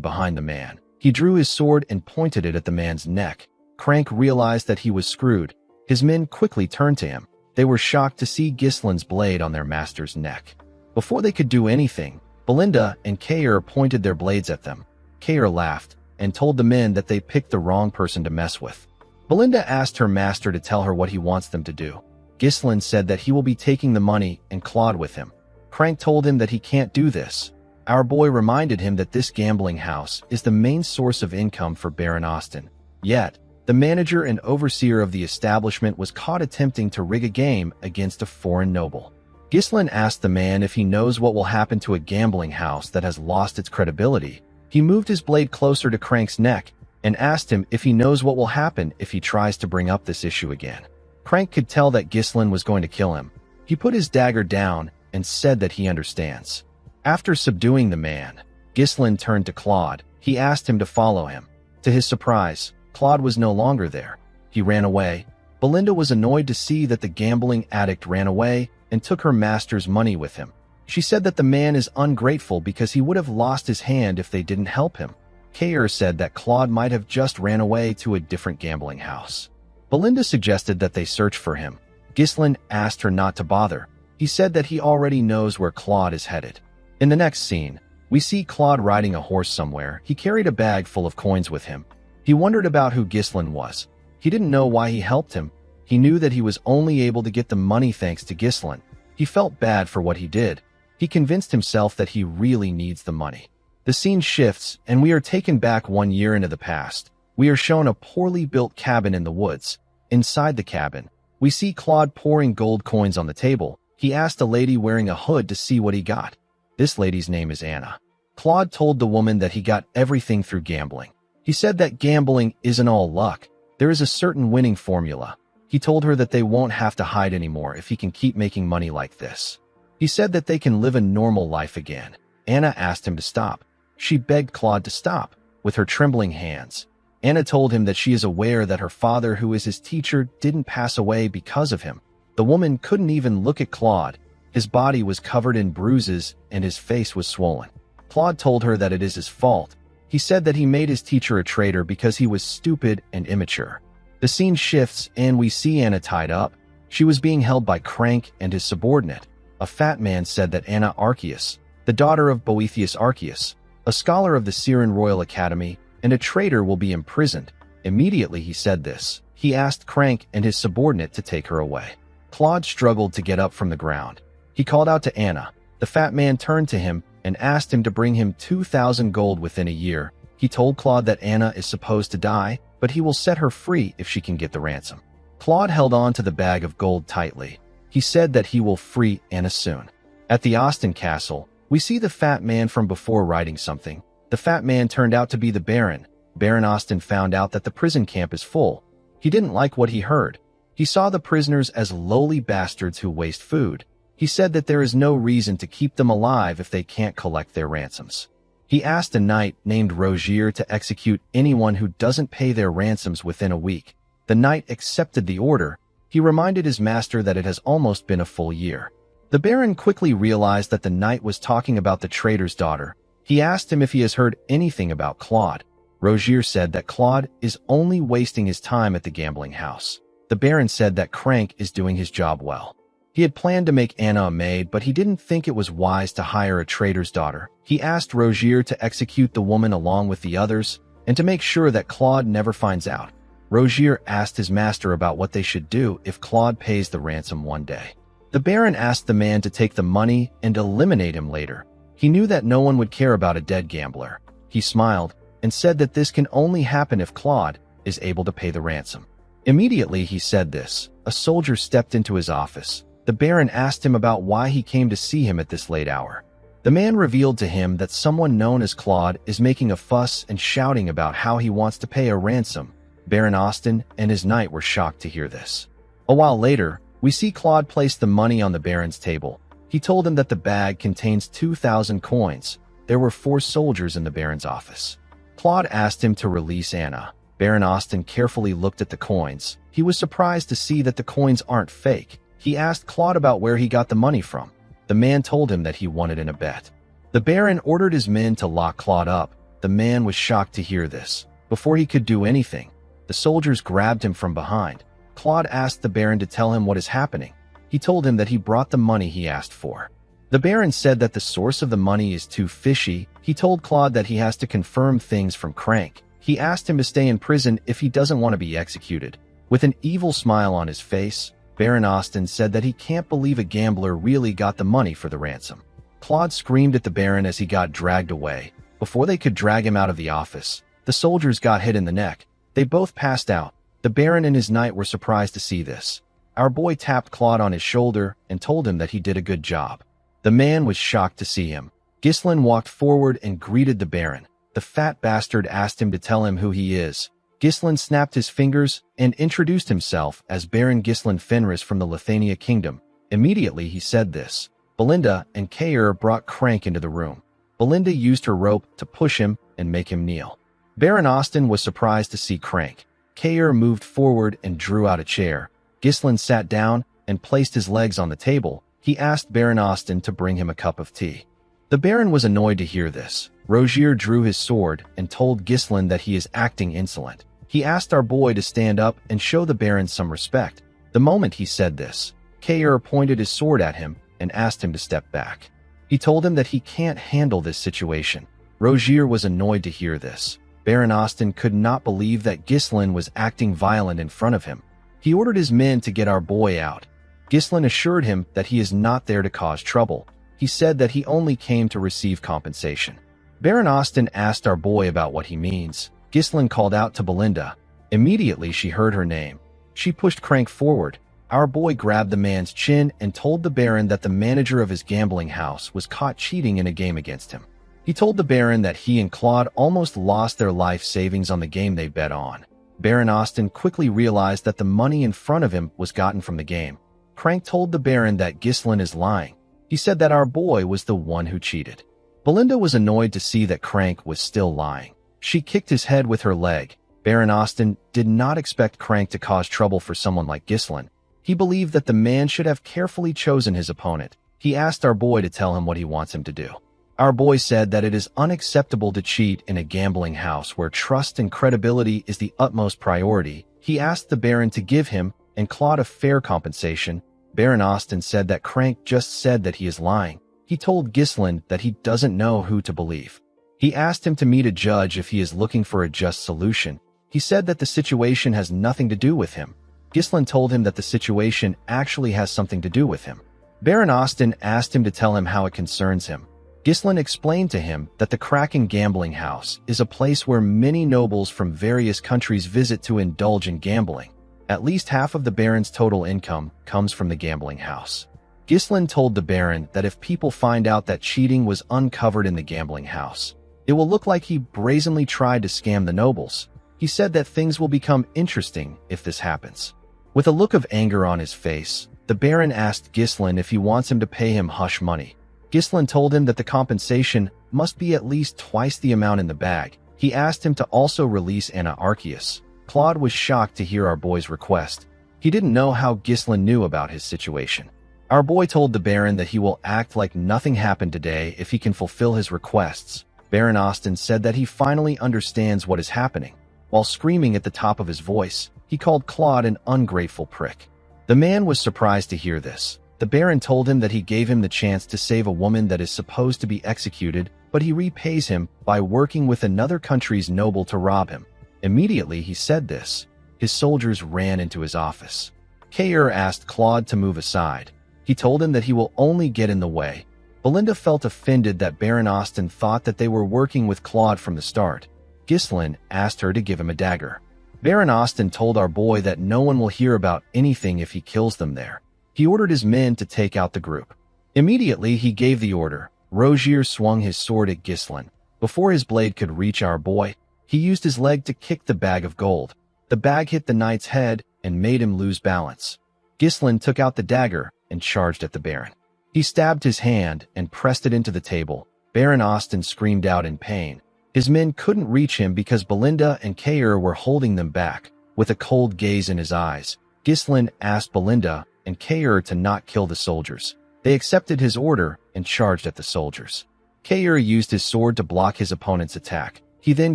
behind the man. He drew his sword and pointed it at the man's neck. Crank realized that he was screwed. His men quickly turned to him. They were shocked to see Ghislain's blade on their master's neck. Before they could do anything, Belinda and Kair pointed their blades at them. Kair laughed and told the men that they picked the wrong person to mess with. Belinda asked her master to tell her what he wants them to do. Ghislain said that he will be taking the money and Claude with him. Crank told him that he can't do this. Our boy reminded him that this gambling house is the main source of income for Baron Austin. Yet, the manager and overseer of the establishment was caught attempting to rig a game against a foreign noble. Ghislain asked the man if he knows what will happen to a gambling house that has lost its credibility. He moved his blade closer to Crank's neck and asked him if he knows what will happen if he tries to bring up this issue again. Crank could tell that Ghislain was going to kill him. He put his dagger down and said that he understands. After subduing the man, Ghislain turned to Claude. He asked him to follow him. To his surprise, Claude was no longer there. He ran away. Belinda was annoyed to see that the gambling addict ran away and took her master's money with him. She said that the man is ungrateful because he would have lost his hand if they didn't help him. Kayer said that Claude might have just ran away to a different gambling house. Belinda suggested that they search for him. Ghislain asked her not to bother. He said that he already knows where Claude is headed. In the next scene, we see Claude riding a horse somewhere. He carried a bag full of coins with him. He wondered about who Ghislain was. He didn't know why he helped him. He knew that he was only able to get the money thanks to Ghislain. He felt bad for what he did. He convinced himself that he really needs the money. The scene shifts, and we are taken back 1 year into the past. We are shown a poorly built cabin in the woods. Inside the cabin, we see Claude pouring gold coins on the table. He asked a lady wearing a hood to see what he got. This lady's name is Anna. Claude told the woman that he got everything through gambling. He said that gambling isn't all luck. There is a certain winning formula. He told her that they won't have to hide anymore if he can keep making money like this. He said that they can live a normal life again. Anna asked him to stop. She begged Claude to stop. With her trembling hands, Anna told him that she is aware that her father, who is his teacher, didn't pass away because of him. The woman couldn't even look at Claude. His body was covered in bruises and his face was swollen. Claude told her that it is his fault. He said that he made his teacher a traitor because he was stupid and immature. The scene shifts and we see Anna tied up. She was being held by Crank and his subordinate. A fat man said that Anna Arceus, the daughter of Boethius Arceus, a scholar of the Syrian Royal Academy, and a traitor, will be imprisoned. Immediately he said this, he asked Crank and his subordinate to take her away. Claude struggled to get up from the ground. He called out to Anna. The fat man turned to him and asked him to bring him 2,000 gold within a year. He told Claude that Anna is supposed to die, but he will set her free if she can get the ransom. Claude held on to the bag of gold tightly. He said that he will free Anna soon. At the Austin castle, we see the fat man from before writing something. The fat man turned out to be the Baron. Baron Austin found out that the prison camp is full. He didn't like what he heard. He saw the prisoners as lowly bastards who waste food. He said that there is no reason to keep them alive if they can't collect their ransoms. He asked a knight named Rogier to execute anyone who doesn't pay their ransoms within a week. The knight accepted the order. He reminded his master that it has almost been a full year. The Baron quickly realized that the knight was talking about the traitor's daughter. He asked him if he has heard anything about Claude. Rogier said that Claude is only wasting his time at the gambling house. The Baron said that Crank is doing his job well. He had planned to make Anna a maid, but he didn't think it was wise to hire a traitor's daughter. He asked Rogier to execute the woman along with the others and to make sure that Claude never finds out. Rogier asked his master about what they should do if Claude pays the ransom one day. The Baron asked the man to take the money and eliminate him later. He knew that no one would care about a dead gambler. He smiled and said that this can only happen if Claude is able to pay the ransom. Immediately he said this, a soldier stepped into his office. The Baron asked him about why he came to see him at this late hour. The man revealed to him that someone known as Claude is making a fuss and shouting about how he wants to pay a ransom. Baron Austin and his knight were shocked to hear this. A while later, we see Claude place the money on the Baron's table. He told him that the bag contains 2,000 coins. There were 4 soldiers in the Baron's office. Claude asked him to release Anna. Baron Austin carefully looked at the coins. He was surprised to see that the coins aren't fake. He asked Claude about where he got the money from. The man told him that he won it in a bet. The Baron ordered his men to lock Claude up. The man was shocked to hear this. Before he could do anything, the soldiers grabbed him from behind. Claude asked the Baron to tell him what is happening. He told him that he brought the money he asked for. The Baron said that the source of the money is too fishy. He told Claude that he has to confirm things from Crank. He asked him to stay in prison if he doesn't want to be executed. With an evil smile on his face, Baron Austin said that he can't believe a gambler really got the money for the ransom. Claude screamed at the Baron as he got dragged away. Before they could drag him out of the office, the soldiers got hit in the neck. They both passed out. The Baron and his knight were surprised to see this. Our boy tapped Claude on his shoulder and told him that he did a good job. The man was shocked to see him. Ghislain walked forward and greeted the Baron. The fat bastard asked him to tell him who he is. Ghislain snapped his fingers and introduced himself as Baron Ghislain Fenris from the Lithuania Kingdom. Immediately he said this. Belinda and Kair brought Crank into the room. Belinda used her rope to push him and make him kneel. Baron Austin was surprised to see Crank. Kair moved forward and drew out a chair. Ghislain sat down and placed his legs on the table. He asked Baron Austin to bring him a cup of tea. The Baron was annoyed to hear this. Rogier drew his sword and told Ghislain that he is acting insolent. He asked our boy to stand up and show the Baron some respect. The moment he said this, Kair pointed his sword at him and asked him to step back. He told him that he can't handle this situation. Rogier was annoyed to hear this. Baron Austin could not believe that Ghislain was acting violent in front of him. He ordered his men to get our boy out. Ghislain assured him that he is not there to cause trouble. He said that he only came to receive compensation. Baron Austin asked our boy about what he means. Ghislain called out to Belinda. Immediately she heard her name. She pushed Crank forward. Our boy grabbed the man's chin and told the Baron that the manager of his gambling house was caught cheating in a game against him. He told the Baron that he and Claude almost lost their life savings on the game they bet on. Baron Austin quickly realized that the money in front of him was gotten from the game. Crank told the Baron that Ghislain is lying. He said that our boy was the one who cheated. Belinda was annoyed to see that Crank was still lying. She kicked his head with her leg. Baron Austin did not expect Crank to cause trouble for someone like Ghislain. He believed that the man should have carefully chosen his opponent. He asked our boy to tell him what he wants him to do. Our boy said that it is unacceptable to cheat in a gambling house where trust and credibility is the utmost priority. He asked the Baron to give him and Claude a fair compensation. Baron Austin said that Crank just said that he is lying. He told Ghislain that he doesn't know who to believe. He asked him to meet a judge if he is looking for a just solution. He said that the situation has nothing to do with him. Ghislain told him that the situation actually has something to do with him. Baron Austin asked him to tell him how it concerns him. Ghislain explained to him that the Kraken Gambling House is a place where many nobles from various countries visit to indulge in gambling. At least half of the Baron's total income comes from the gambling house. Ghislain told the Baron that if people find out that cheating was uncovered in the gambling house, it will look like he brazenly tried to scam the nobles. He said that things will become interesting if this happens. With a look of anger on his face, the Baron asked Ghislain if he wants him to pay him hush money. Ghislain told him that the compensation must be at least twice the amount in the bag. He asked him to also release Anna Arceus. Claude was shocked to hear our boy's request. He didn't know how Ghislain knew about his situation. Our boy told the Baron that he will act like nothing happened today if he can fulfill his requests. Baron Austin said that he finally understands what is happening. While screaming at the top of his voice, he called Claude an ungrateful prick. The man was surprised to hear this. The Baron told him that he gave him the chance to save a woman that is supposed to be executed, but he repays him by working with another country's noble to rob him. Immediately he said this, his soldiers ran into his office. Kair asked Claude to move aside. He told him that he will only get in the way. Belinda felt offended that Baron Austin thought that they were working with Claude from the start. Ghislain asked her to give him a dagger. Baron Austin told our boy that no one will hear about anything if he kills them there. He ordered his men to take out the group. Immediately he gave the order. Rogier swung his sword at Ghislain. Before his blade could reach our boy, he used his leg to kick the bag of gold. The bag hit the knight's head and made him lose balance. Ghislain took out the dagger and charged at the Baron. He stabbed his hand and pressed it into the table. Baron Austin screamed out in pain. His men couldn't reach him because Belinda and Kair were holding them back. With a cold gaze in his eyes, Ghislain asked Belinda and Kair to not kill the soldiers. They accepted his order and charged at the soldiers. Kair used his sword to block his opponent's attack. He then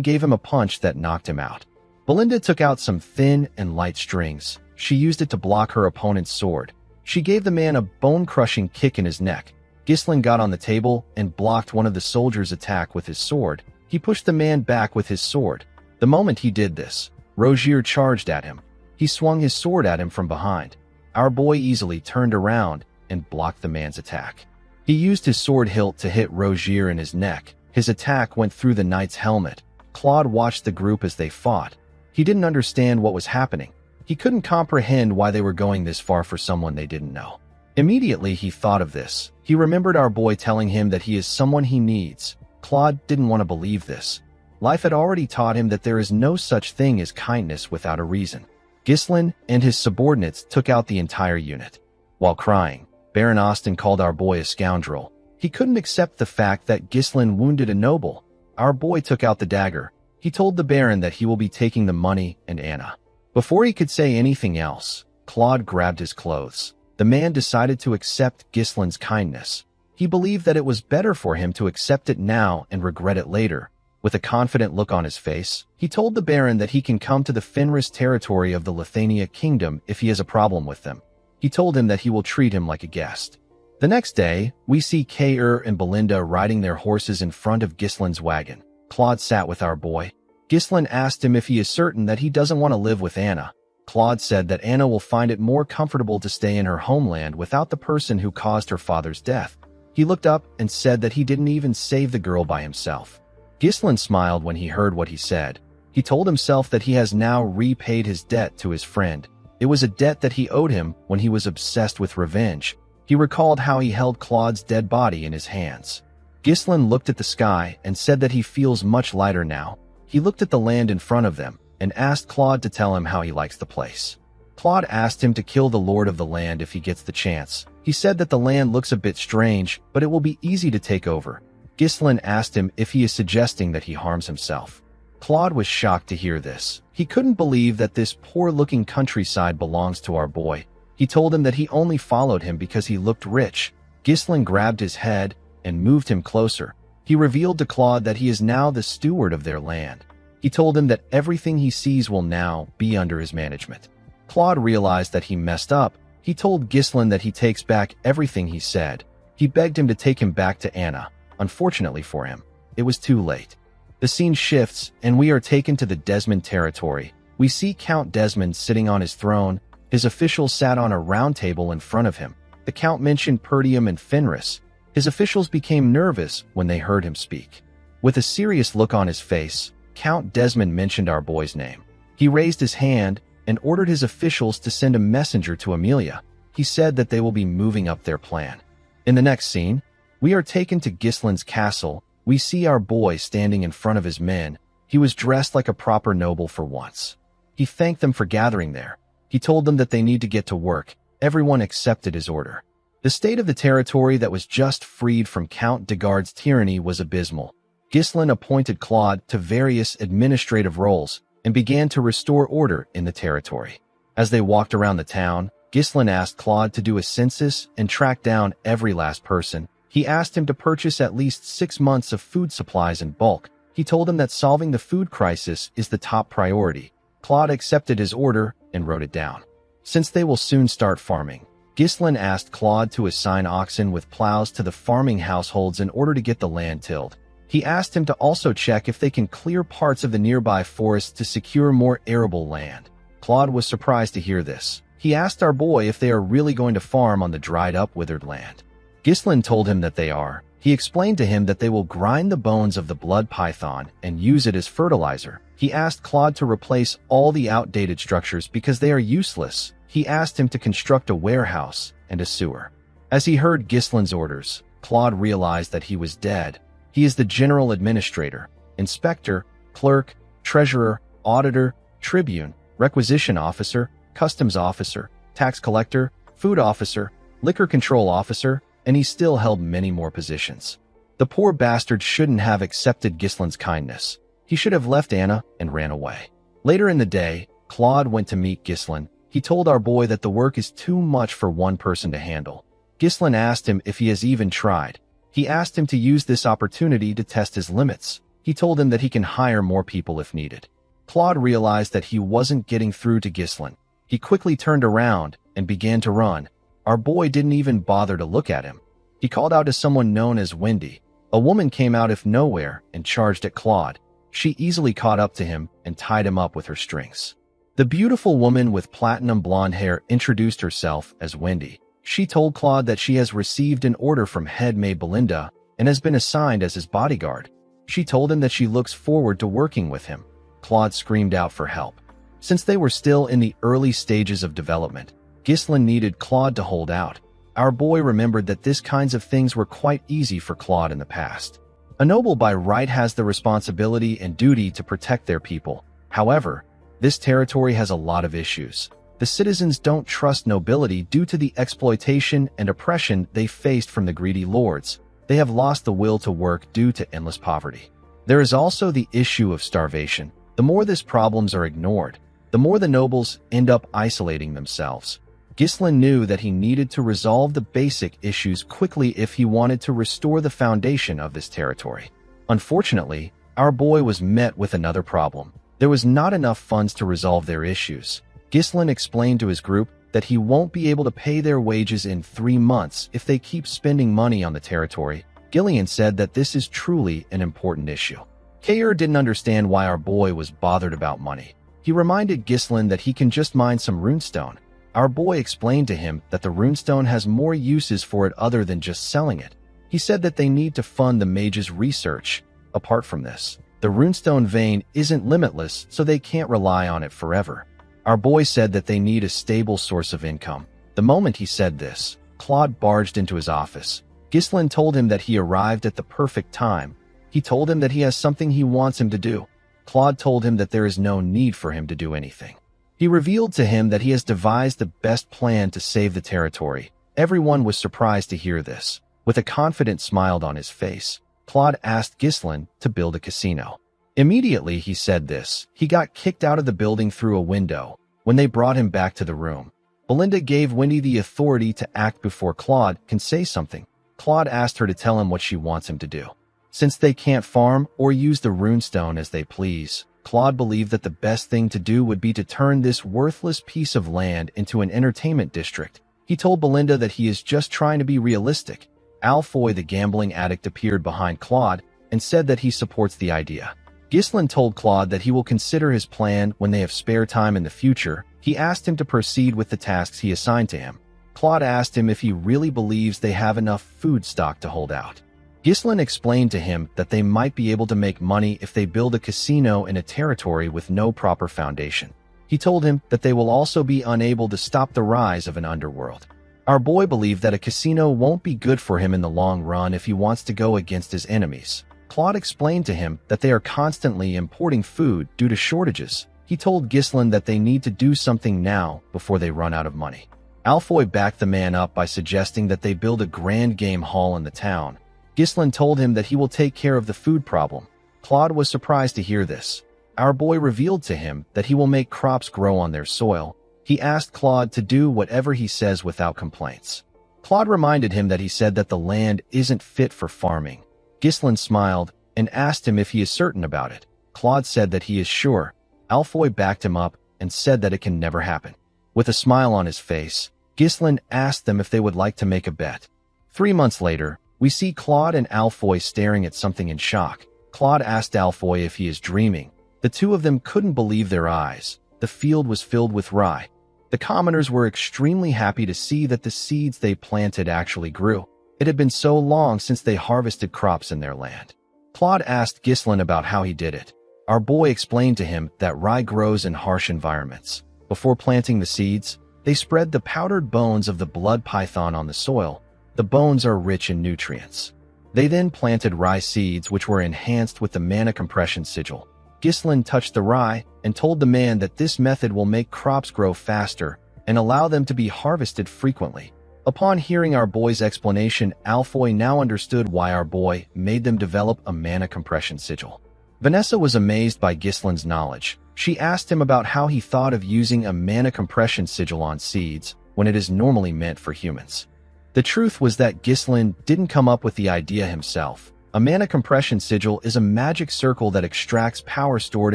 gave him a punch that knocked him out. Belinda took out some thin and light strings. She used it to block her opponent's sword. She gave the man a bone-crushing kick in his neck. Ghislain got on the table and blocked one of the soldiers' attack with his sword. He pushed the man back with his sword. The moment he did this, Rogier charged at him. He swung his sword at him from behind. Our boy easily turned around and blocked the man's attack. He used his sword hilt to hit Rogier in his neck. His attack went through the knight's helmet. Claude watched the group as they fought. He didn't understand what was happening. He couldn't comprehend why they were going this far for someone they didn't know. Immediately he thought of this. He remembered our boy telling him that he is someone he needs. Claude didn't want to believe this. Life had already taught him that there is no such thing as kindness without a reason. Ghislain and his subordinates took out the entire unit. While crying, Baron Austin called our boy a scoundrel. He couldn't accept the fact that Ghislain wounded a noble. Our boy took out the dagger. He told the Baron that he will be taking the money and Anna. Before he could say anything else, Claude grabbed his clothes. The man decided to accept Ghislain's kindness. He believed that it was better for him to accept it now and regret it later. With a confident look on his face, he told the Baron that he can come to the Fenris territory of the Lithuania kingdom if he has a problem with them. He told him that he will treat him like a guest. The next day, we see Kair and Belinda riding their horses in front of Ghislain's wagon. Claude sat with our boy. Ghislain asked him if he is certain that he doesn't want to live with Anna. Claude said that Anna will find it more comfortable to stay in her homeland without the person who caused her father's death. He looked up and said that he didn't even save the girl by himself. Ghislain smiled when he heard what he said. He told himself that he has now repaid his debt to his friend. It was a debt that he owed him when he was obsessed with revenge. He recalled how he held Claude's dead body in his hands. Ghislain looked at the sky and said that he feels much lighter now. He looked at the land in front of them and asked Claude to tell him how he likes the place. Claude asked him to kill the lord of the land if he gets the chance. He said that the land looks a bit strange, but it will be easy to take over. Ghislain asked him if he is suggesting that he harms himself. Claude was shocked to hear this. He couldn't believe that this poor-looking countryside belongs to our boy. He told him that he only followed him because he looked rich. Ghislain grabbed his head and moved him closer. He revealed to Claude that he is now the steward of their land. He told him that everything he sees will now be under his management. Claude realized that he messed up. He told Ghislain that he takes back everything he said. He begged him to take him back to Anna. Unfortunately for him, it was too late. The scene shifts, and we are taken to the Desmond territory. We see Count Desmond sitting on his throne. His officials sat on a round table in front of him. The Count mentioned Perdium and Fenris. His officials became nervous when they heard him speak. With a serious look on his face, Count Desmond mentioned our boy's name. He raised his hand and ordered his officials to send a messenger to Amelia. He said that they will be moving up their plan. In the next scene, we are taken to Ghislain's castle. We see our boy standing in front of his men. He was dressed like a proper noble for once. He thanked them for gathering there. He told them that they need to get to work. Everyone accepted his order. The state of the territory that was just freed from Count Degard's tyranny was abysmal. Ghislain appointed Claude to various administrative roles and began to restore order in the territory. As they walked around the town, Ghislain asked Claude to do a census and track down every last person. He asked him to purchase at least 6 months of food supplies in bulk. He told him that solving the food crisis is the top priority. Claude accepted his order and wrote it down. Since they will soon start farming, Ghislain asked Claude to assign oxen with plows to the farming households in order to get the land tilled. He asked him to also check if they can clear parts of the nearby forests to secure more arable land. Claude was surprised to hear this. He asked our boy if they are really going to farm on the dried-up, withered land. Ghislain told him that they are. He explained to him that they will grind the bones of the blood python and use it as fertilizer. He asked Claude to replace all the outdated structures because they are useless. He asked him to construct a warehouse and a sewer. As he heard Ghislain's orders, Claude realized that he was dead. He is the general administrator, inspector, clerk, treasurer, auditor, tribune, requisition officer, customs officer, tax collector, food officer, liquor control officer, and he still held many more positions. The poor bastard shouldn't have accepted Ghislain's kindness. He should have left Anna and ran away. Later in the day, Claude went to meet Ghislain. He told our boy that the work is too much for one person to handle. Ghislain asked him if he has even tried. He asked him to use this opportunity to test his limits. He told him that he can hire more people if needed. Claude realized that he wasn't getting through to Ghislain. He quickly turned around and began to run. Our boy didn't even bother to look at him. He called out to someone known as Wendy. A woman came out of nowhere and charged at Claude. She easily caught up to him and tied him up with her strings. The beautiful woman with platinum blonde hair introduced herself as Wendy. She told Claude that she has received an order from head maid Belinda and has been assigned as his bodyguard. She told him that she looks forward to working with him. Claude screamed out for help. Since they were still in the early stages of development, Ghislain needed Claude to hold out. Our boy remembered that these kinds of things were quite easy for Claude in the past. A noble by right has the responsibility and duty to protect their people. However, this territory has a lot of issues. The citizens don't trust nobility due to the exploitation and oppression they faced from the greedy lords. They have lost the will to work due to endless poverty. There is also the issue of starvation. The more these problems are ignored, the more the nobles end up isolating themselves. Ghislain knew that he needed to resolve the basic issues quickly if he wanted to restore the foundation of this territory. Unfortunately, our boy was met with another problem. There was not enough funds to resolve their issues. Ghislain explained to his group that he won't be able to pay their wages in 3 months if they keep spending money on the territory. Gillian said that this is truly an important issue. Kair didn't understand why our boy was bothered about money. He reminded Ghislain that he can just mine some runestone. Our boy explained to him that the runestone has more uses for it other than just selling it. He said that they need to fund the mage's research. Apart from this, the runestone vein isn't limitless, so they can't rely on it forever. Our boy said that they need a stable source of income. The moment he said this, Claude barged into his office. Ghislain told him that he arrived at the perfect time. He told him that he has something he wants him to do. Claude told him that there is no need for him to do anything. He revealed to him that he has devised the best plan to save the territory. Everyone was surprised to hear this. With a confident smile on his face, Claude asked Ghislain to build a casino. Immediately he said this, he got kicked out of the building through a window. When they brought him back to the room, Belinda gave Wendy the authority to act before Claude can say something. Claude asked her to tell him what she wants him to do. Since they can't farm or use the runestone as they please, Claude believed that the best thing to do would be to turn this worthless piece of land into an entertainment district. He told Belinda that he is just trying to be realistic. Alfoy, the gambling addict, appeared behind Claude and said that he supports the idea. Ghislain told Claude that he will consider his plan when they have spare time in the future. He asked him to proceed with the tasks he assigned to him. Claude asked him if he really believes they have enough food stock to hold out. Ghislain explained to him that they might be able to make money if they build a casino in a territory with no proper foundation. He told him that they will also be unable to stop the rise of an underworld. Our boy believed that a casino won't be good for him in the long run if he wants to go against his enemies. Claude explained to him that they are constantly importing food due to shortages. He told Ghislain that they need to do something now before they run out of money. Alfoy backed the man up by suggesting that they build a grand game hall in the town. Ghislain told him that he will take care of the food problem. Claude was surprised to hear this. Our boy revealed to him that he will make crops grow on their soil. He asked Claude to do whatever he says without complaints. Claude reminded him that he said that the land isn't fit for farming. Ghislain smiled and asked him if he is certain about it. Claude said that he is sure. Alfoy backed him up and said that it can never happen. With a smile on his face, Ghislain asked them if they would like to make a bet. 3 months later, we see Claude and Alfoy staring at something in shock. Claude asked Alfoy if he is dreaming. The two of them couldn't believe their eyes. The field was filled with rye. The commoners were extremely happy to see that the seeds they planted actually grew. It had been so long since they harvested crops in their land. Claude asked Ghislain about how he did it. Our boy explained to him that rye grows in harsh environments. Before planting the seeds, they spread the powdered bones of the blood python on the soil. The bones are rich in nutrients. They then planted rye seeds which were enhanced with the mana compression sigil. Ghislain touched the rye and told the man that this method will make crops grow faster and allow them to be harvested frequently. Upon hearing our boy's explanation, Alfoy now understood why our boy made them develop a mana compression sigil. Vanessa was amazed by Ghislain's knowledge. She asked him about how he thought of using a mana compression sigil on seeds when it is normally meant for humans. The truth was that Ghislain didn't come up with the idea himself. A mana compression sigil is a magic circle that extracts power stored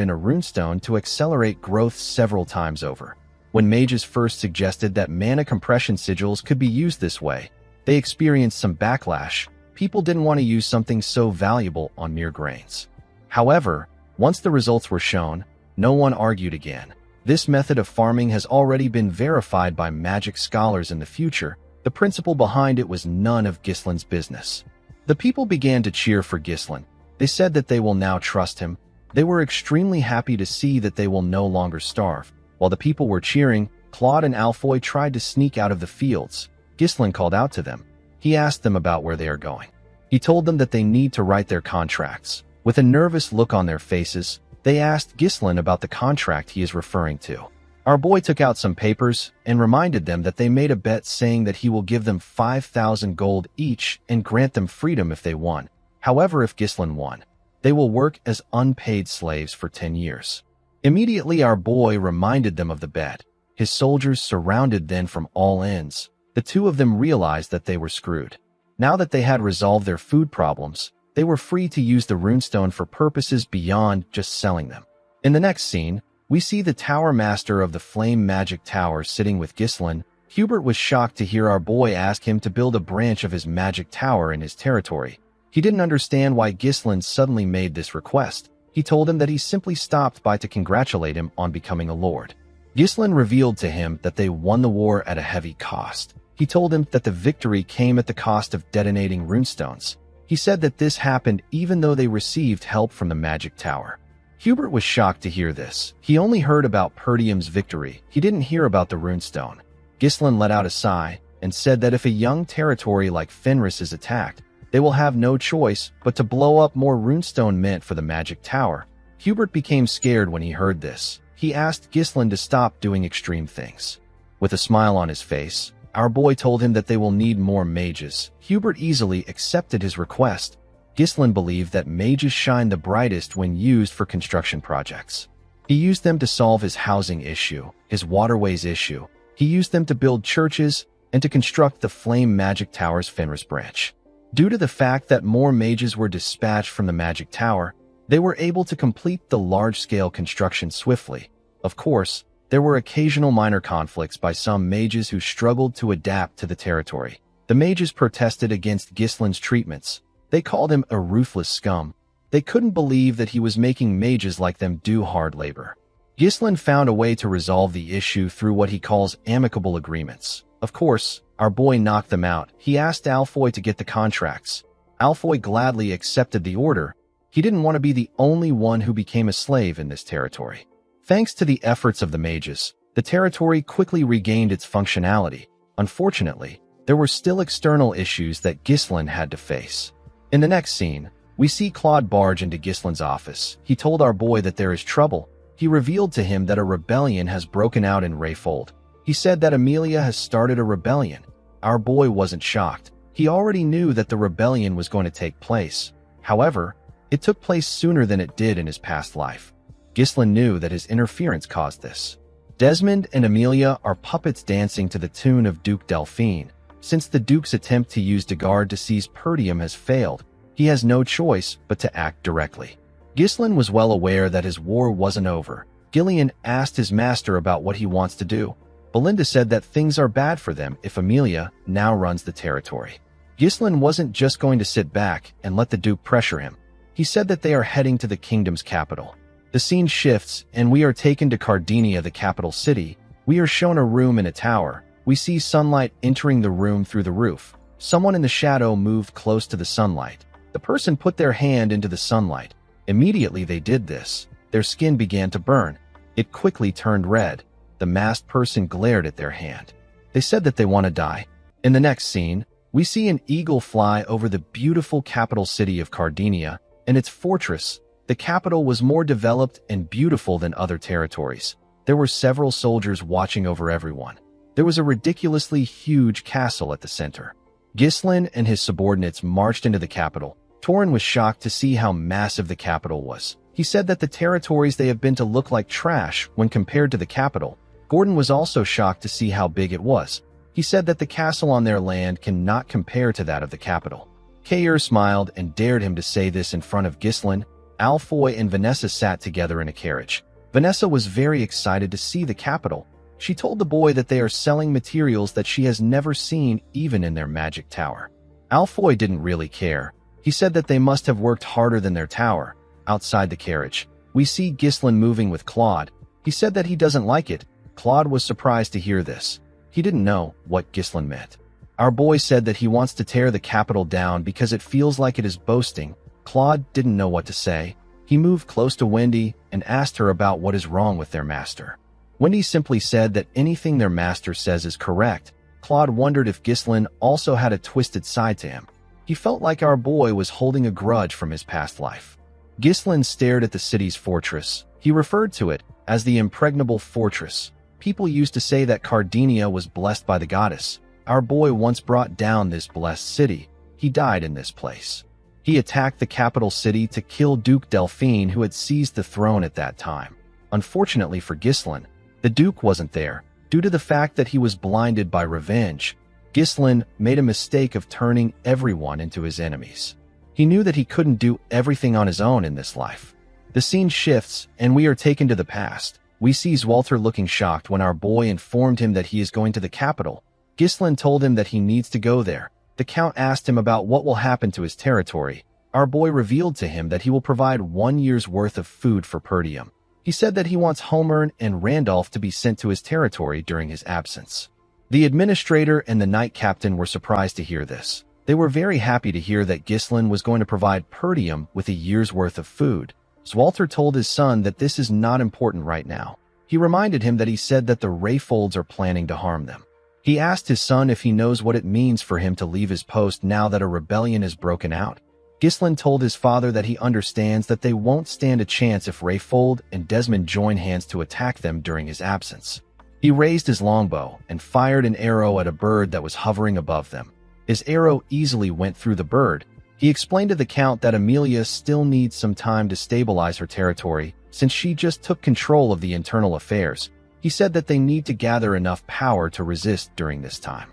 in a runestone to accelerate growth several times over. When mages first suggested that mana compression sigils could be used this way, they experienced some backlash. People didn't want to use something so valuable on mere grains. However, once the results were shown, no one argued again. This method of farming has already been verified by magic scholars in the future. The principle behind it was none of Ghislain's business. The people began to cheer for Ghislain. They said that they will now trust him. They were extremely happy to see that they will no longer starve. While the people were cheering, Claude and Alfoy tried to sneak out of the fields. Ghislain called out to them. He asked them about where they are going. He told them that they need to write their contracts. With a nervous look on their faces, they asked Ghislain about the contract he is referring to. Our boy took out some papers and reminded them that they made a bet saying that he will give them 5,000 gold each and grant them freedom if they won. However, if Ghislain won, they will work as unpaid slaves for 10 years. Immediately, our boy reminded them of the bet. His soldiers surrounded them from all ends. The two of them realized that they were screwed. Now that they had resolved their food problems, they were free to use the runestone for purposes beyond just selling them. In the next scene, we see the tower master of the flame magic tower sitting with Ghislain. Hubert was shocked to hear our boy ask him to build a branch of his magic tower in his territory. He didn't understand why Ghislain suddenly made this request. He told him that he simply stopped by to congratulate him on becoming a lord. Ghislain revealed to him that they won the war at a heavy cost. He told him that the victory came at the cost of detonating runestones. He said that this happened even though they received help from the magic tower. Hubert was shocked to hear this. He only heard about Perdium's victory. He didn't hear about the runestone. Ghislain let out a sigh and said that if a young territory like Fenris is attacked, they will have no choice but to blow up more runestone meant for the magic tower. Hubert became scared when he heard this. He asked Ghislain to stop doing extreme things. With a smile on his face, our boy told him that they will need more mages. Hubert easily accepted his request. Ghislain believed that mages shine the brightest when used for construction projects. He used them to solve his housing issue, his waterways issue. He used them to build churches and to construct the Flame Magic Tower's Fenris branch. Due to the fact that more mages were dispatched from the Magic Tower, they were able to complete the large-scale construction swiftly. Of course, there were occasional minor conflicts by some mages who struggled to adapt to the territory. The mages protested against Ghislain's treatments. They called him a ruthless scum. They couldn't believe that he was making mages like them do hard labor. Ghislain found a way to resolve the issue through what he calls amicable agreements. Of course, our boy knocked them out. He asked Alfoy to get the contracts. Alfoy gladly accepted the order. He didn't want to be the only one who became a slave in this territory. Thanks to the efforts of the mages, the territory quickly regained its functionality. Unfortunately, there were still external issues that Ghislain had to face. In the next scene, we see Claude barge into Ghislain's office. He told our boy that there is trouble. He revealed to him that a rebellion has broken out in Rayfold. He said that Amelia has started a rebellion. Our boy wasn't shocked. He already knew that the rebellion was going to take place. However, it took place sooner than it did in his past life. Ghislain knew that his interference caused this. Desmond and Amelia are puppets dancing to the tune of Duke Delphine. Since the Duke's attempt to use Degard to seize Perdium has failed, he has no choice but to act directly. Ghislain was well aware that his war wasn't over. Gillian asked his master about what he wants to do. Belinda said that things are bad for them if Amelia now runs the territory. Ghislain wasn't just going to sit back and let the Duke pressure him. He said that they are heading to the kingdom's capital. The scene shifts, and we are taken to Cardinia, the capital city. We are shown a room in a tower. We see sunlight entering the room through the roof. Someone in the shadow moved close to the sunlight. The person put their hand into the sunlight. Immediately they did this. Their skin began to burn. It quickly turned red. The masked person glared at their hand. They said that they want to die. In the next scene, we see an eagle fly over the beautiful capital city of Cardinia and its fortress. The capital was more developed and beautiful than other territories. There were several soldiers watching over everyone. There was a ridiculously huge castle at the center. Ghislain and his subordinates marched into the capital. Torin was shocked to see how massive the capital was. He said that the territories they have been to look like trash when compared to the capital. Gordon was also shocked to see how big it was. He said that the castle on their land cannot compare to that of the capital. Kair smiled and dared him to say this in front of Ghislain. Alfoy and Vanessa sat together in a carriage. Vanessa was very excited to see the capital. She told the boy that they are selling materials that she has never seen even in their magic tower. Alfoy didn't really care. He said that they must have worked harder than their tower. Outside the carriage, we see Ghislain moving with Claude. He said that he doesn't like it. Claude was surprised to hear this. He didn't know what Ghislain meant. Our boy said that he wants to tear the capital down because it feels like it is boasting. Claude didn't know what to say. He moved close to Wendy and asked her about what is wrong with their master. Wendy simply said that anything their master says is correct. Claude wondered if Ghislain also had a twisted side to him. He felt like our boy was holding a grudge from his past life. Ghislain stared at the city's fortress. He referred to it as the impregnable fortress. People used to say that Cardinia was blessed by the goddess. Our boy once brought down this blessed city. He died in this place. He attacked the capital city to kill Duke Delphine, who had seized the throne at that time. Unfortunately for Ghislain, the Duke wasn't there. Due to the fact that he was blinded by revenge, Ghislain made a mistake of turning everyone into his enemies. He knew that he couldn't do everything on his own in this life. The scene shifts, and we are taken to the past. We see Walter looking shocked when our boy informed him that he is going to the capital. Ghislain told him that he needs to go there. The Count asked him about what will happen to his territory. Our boy revealed to him that he will provide 1 year's worth of food for Perdium. He said that he wants Homer and Randolph to be sent to his territory during his absence. The administrator and the knight captain were surprised to hear this. They were very happy to hear that Ghislain was going to provide Perdium with a year's worth of food. Walter told his son that this is not important right now. He reminded him that he said that the Rayfolds are planning to harm them. He asked his son if he knows what it means for him to leave his post now that a rebellion has broken out. Ghislain told his father that he understands that they won't stand a chance if Rayfold and Desmond join hands to attack them during his absence. He raised his longbow and fired an arrow at a bird that was hovering above them. His arrow easily went through the bird. He explained to the Count that Amelia still needs some time to stabilize her territory since she just took control of the internal affairs. He said that they need to gather enough power to resist during this time.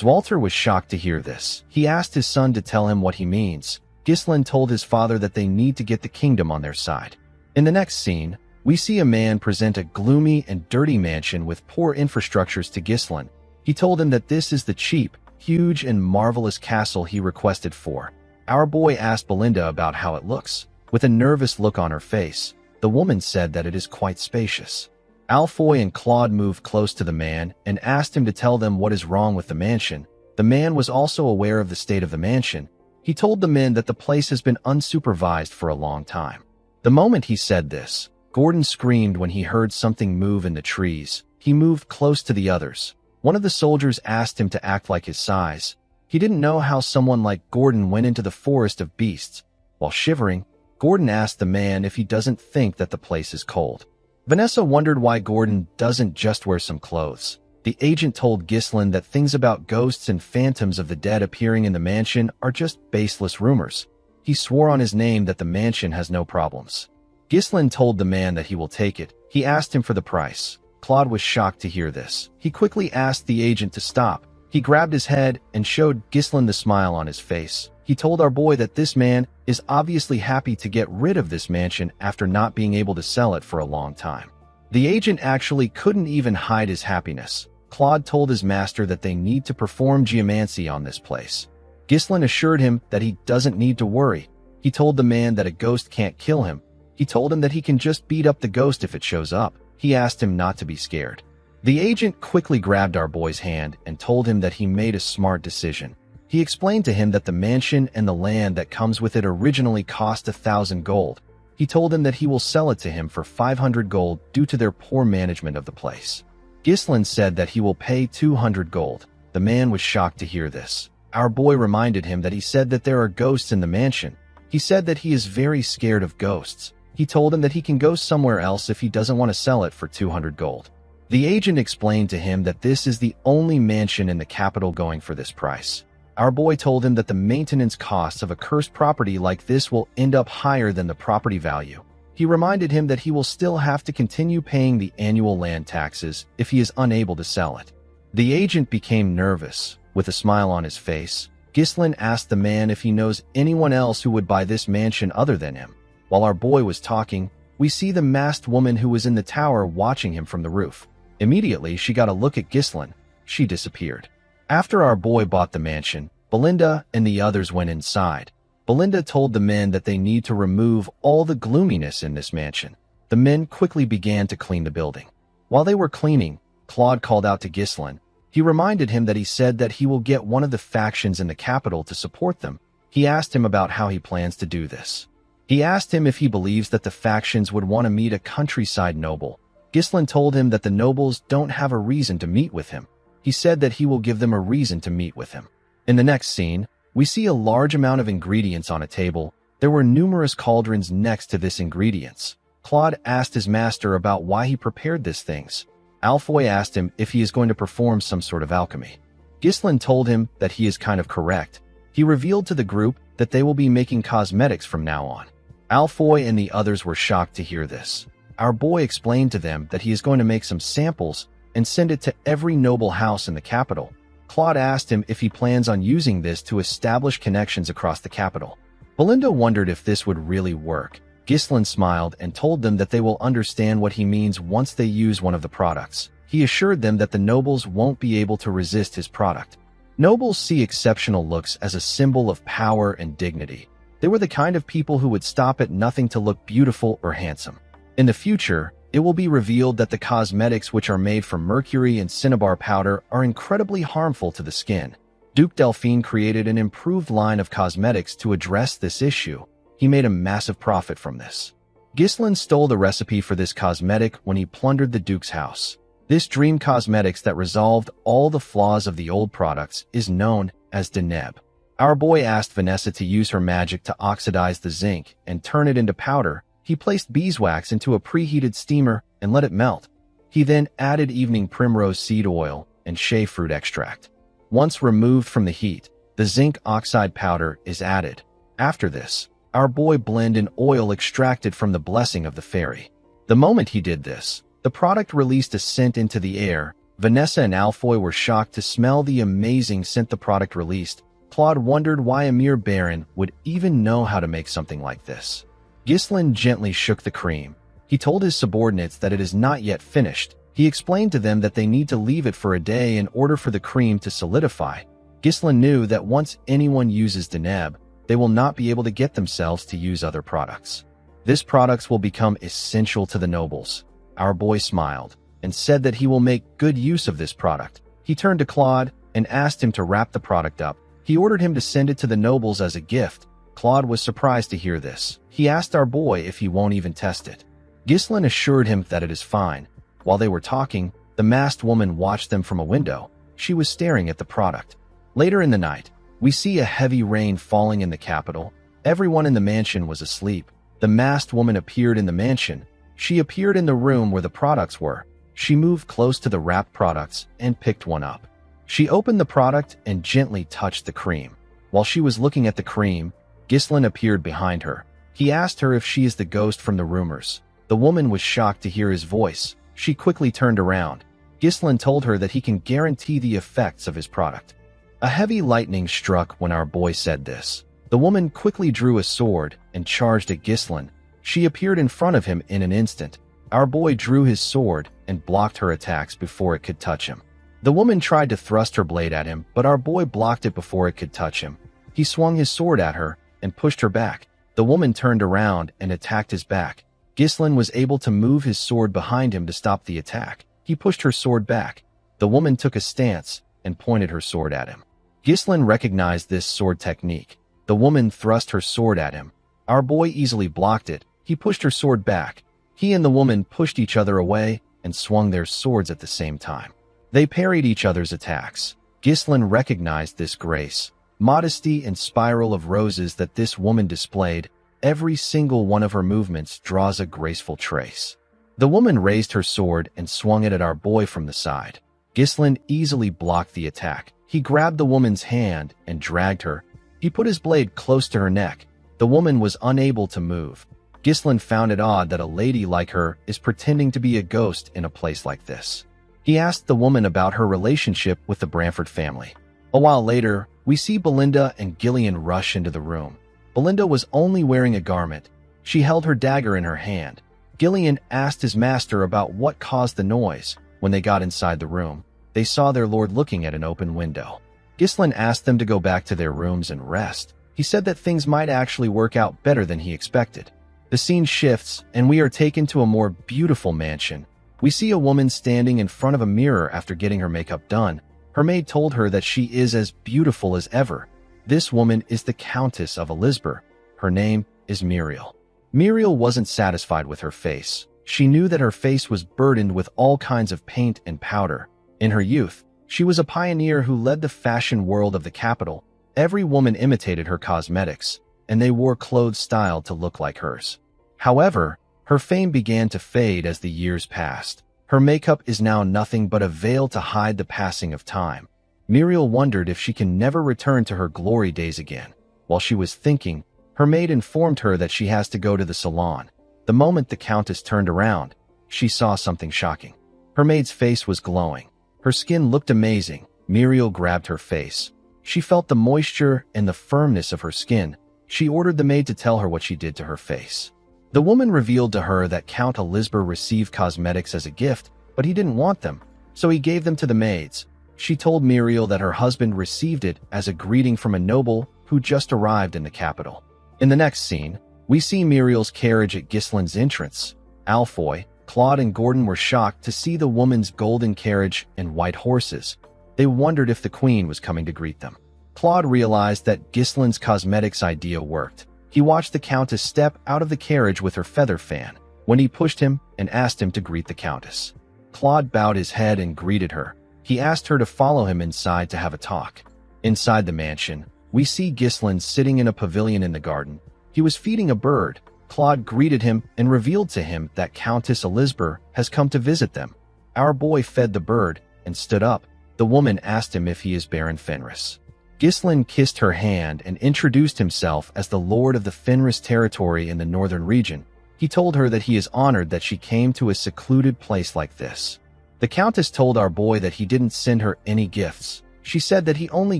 Walter was shocked to hear this. He asked his son to tell him what he means. Ghislain told his father that they need to get the kingdom on their side. In the next scene, we see a man present a gloomy and dirty mansion with poor infrastructures to Ghislain. He told him that this is the cheap, huge, and marvelous castle he requested for. Our boy asked Belinda about how it looks. With a nervous look on her face, the woman said that it is quite spacious. Alfoy and Claude moved close to the man and asked him to tell them what is wrong with the mansion. The man was also aware of the state of the mansion. He told the men that the place has been unsupervised for a long time. The moment he said this, Gordon screamed when he heard something move in the trees. He moved close to the others. One of the soldiers asked him to act like his size. He didn't know how someone like Gordon went into the forest of beasts. While shivering, Gordon asked the man if he doesn't think that the place is cold. Vanessa wondered why Gordon doesn't just wear some clothes. The agent told Ghislain that things about ghosts and phantoms of the dead appearing in the mansion are just baseless rumors. He swore on his name that the mansion has no problems. Ghislain told the man that he will take it. He asked him for the price. Claude was shocked to hear this. He quickly asked the agent to stop. He grabbed his head and showed Ghislain the smile on his face. He told our boy that this man is obviously happy to get rid of this mansion after not being able to sell it for a long time. The agent actually couldn't even hide his happiness. Claude told his master that they need to perform geomancy on this place. Ghislain assured him that he doesn't need to worry. He told the man that a ghost can't kill him. He told him that he can just beat up the ghost if it shows up. He asked him not to be scared. The agent quickly grabbed our boy's hand and told him that he made a smart decision. He explained to him that the mansion and the land that comes with it originally cost 1,000 gold. He told him that he will sell it to him for 500 gold due to their poor management of the place. Ghislain said that he will pay 200 gold. The man was shocked to hear this. Our boy reminded him that he said that there are ghosts in the mansion. He said that he is very scared of ghosts. He told him that he can go somewhere else if he doesn't want to sell it for 200 gold. The agent explained to him that this is the only mansion in the capital going for this price. Our boy told him that the maintenance costs of a cursed property like this will end up higher than the property value. He reminded him that he will still have to continue paying the annual land taxes if he is unable to sell it. The agent became nervous. With a smile on his face, Ghislain asked the man if he knows anyone else who would buy this mansion other than him. While our boy was talking, we see the masked woman who was in the tower watching him from the roof. Immediately, she got a look at Ghislain. She disappeared. After our boy bought the mansion, Belinda and the others went inside. Belinda told the men that they need to remove all the gloominess in this mansion. The men quickly began to clean the building. While they were cleaning, Claude called out to Ghislain. He reminded him that he said that he will get one of the factions in the capital to support them. He asked him about how he plans to do this. He asked him if he believes that the factions would want to meet a countryside noble. Ghislain told him that the nobles don't have a reason to meet with him. He said that he will give them a reason to meet with him. In the next scene, We see a large amount of ingredients on a table. There were numerous cauldrons next to this ingredients. Claude asked his master about why he prepared these things. Alfoy asked him if he is going to perform some sort of alchemy. Ghislain told him that he is kind of correct. He revealed to the group that they will be making cosmetics from now on. Alfoy and the others were shocked to hear this. Our boy explained to them that he is going to make some samples and send it to every noble house in the capital. Claude asked him if he plans on using this to establish connections across the capital. Belinda wondered if this would really work. Ghislain smiled and told them that they will understand what he means once they use one of the products. He assured them that the nobles won't be able to resist his product. Nobles see exceptional looks as a symbol of power and dignity. They were the kind of people who would stop at nothing to look beautiful or handsome. In the future, it will be revealed that the cosmetics which are made from mercury and cinnabar powder are incredibly harmful to the skin. Duke Delphine created an improved line of cosmetics to address this issue. He made a massive profit from this. Ghislain stole the recipe for this cosmetic when he plundered the Duke's house. This dream cosmetics that resolved all the flaws of the old products is known as Deneb. Our boy asked Vanessa to use her magic to oxidize the zinc and turn it into powder. He placed beeswax into a preheated steamer and let it melt. He then added evening primrose seed oil and shea fruit extract. Once removed from the heat, the zinc oxide powder is added. After this, our boy blended in oil extracted from the blessing of the fairy. The moment he did this, the product released a scent into the air. Vanessa and Alfoy were shocked to smell the amazing scent the product released. Claude wondered why a mere baron would even know how to make something like this. Ghislain gently shook the cream. He told his subordinates that it is not yet finished. He explained to them that they need to leave it for a day in order for the cream to solidify. Ghislain knew that once anyone uses Deneb, they will not be able to get themselves to use other products. This products will become essential to the nobles. Our boy smiled and said that he will make good use of this product. He turned to Claude and asked him to wrap the product up. He ordered him to send it to the nobles as a gift. Claude was surprised to hear this. He asked our boy if he won't even test it. Ghislain assured him that it is fine. While they were talking, the masked woman watched them from a window. She was staring at the product. Later in the night, we see a heavy rain falling in the capital. Everyone in the mansion was asleep. The masked woman appeared in the mansion. She appeared in the room where the products were. She moved close to the wrapped products and picked one up. She opened the product and gently touched the cream. While she was looking at the cream, Ghislain appeared behind her. He asked her if she is the ghost from the rumors. The woman was shocked to hear his voice. She quickly turned around. Ghislain told her that he can guarantee the effects of his product. A heavy lightning struck when our boy said this. The woman quickly drew a sword and charged at Ghislain. She appeared in front of him in an instant. Our boy drew his sword and blocked her attacks before it could touch him. The woman tried to thrust her blade at him, but our boy blocked it before it could touch him. He swung his sword at her and pushed her back. The woman turned around and attacked his back. Ghislain was able to move his sword behind him to stop the attack. He pushed her sword back. The woman took a stance and pointed her sword at him. Ghislain recognized this sword technique. The woman thrust her sword at him. Our boy easily blocked it. He pushed her sword back. He and the woman pushed each other away and swung their swords at the same time. They parried each other's attacks. Ghislain recognized this grace, modesty, and spiral of roses that this woman displayed. Every single one of her movements draws a graceful trace. The woman raised her sword and swung it at our boy from the side. Ghislain easily blocked the attack. He grabbed the woman's hand and dragged her. He put his blade close to her neck. The woman was unable to move. Ghislain found it odd that a lady like her is pretending to be a ghost in a place like this. He asked the woman about her relationship with the Branford family. A while later, we see Belinda and Gillian rush into the room. Belinda was only wearing a garment. She held her dagger in her hand. Gillian asked his master about what caused the noise. When they got inside the room, they saw their lord looking at an open window. Ghislain asked them to go back to their rooms and rest. He said that things might actually work out better than he expected. The scene shifts, and we are taken to a more beautiful mansion. We see a woman standing in front of a mirror after getting her makeup done. Her maid told her that she is as beautiful as ever. This woman is the Countess of Elizabeth. Her name is Muriel. Muriel wasn't satisfied with her face. She knew that her face was burdened with all kinds of paint and powder. In her youth, she was a pioneer who led the fashion world of the capital. Every woman imitated her cosmetics, and they wore clothes styled to look like hers. However, her fame began to fade as the years passed. Her makeup is now nothing but a veil to hide the passing of time. Muriel wondered if she can never return to her glory days again. While she was thinking, her maid informed her that she has to go to the salon. The moment the Countess turned around, she saw something shocking. Her maid's face was glowing. Her skin looked amazing. Muriel grabbed her face. She felt the moisture and the firmness of her skin. She ordered the maid to tell her what she did to her face. The woman revealed to her that Count Elisber received cosmetics as a gift, but he didn't want them, so he gave them to the maids. She told Muriel that her husband received it as a greeting from a noble who just arrived in the capital. In the next scene, we see Muriel's carriage at Ghislaine's entrance. Alfoy, Claude, and Gordon were shocked to see the woman's golden carriage and white horses. They wondered if the queen was coming to greet them. Claude realized that Ghislaine's cosmetics idea worked. He watched the Countess step out of the carriage with her feather fan when he pushed him and asked him to greet the Countess. Claude bowed his head and greeted her. He asked her to follow him inside to have a talk. Inside the mansion, we see Ghislaine sitting in a pavilion in the garden. He was feeding a bird. Claude greeted him and revealed to him that Countess Elisber has come to visit them. Our boy fed the bird and stood up. The woman asked him if he is Baron Fenris. Ghislaine kissed her hand and introduced himself as the Lord of the Fenris territory in the northern region. He told her that he is honored that she came to a secluded place like this. The Countess told our boy that he didn't send her any gifts. She said that he only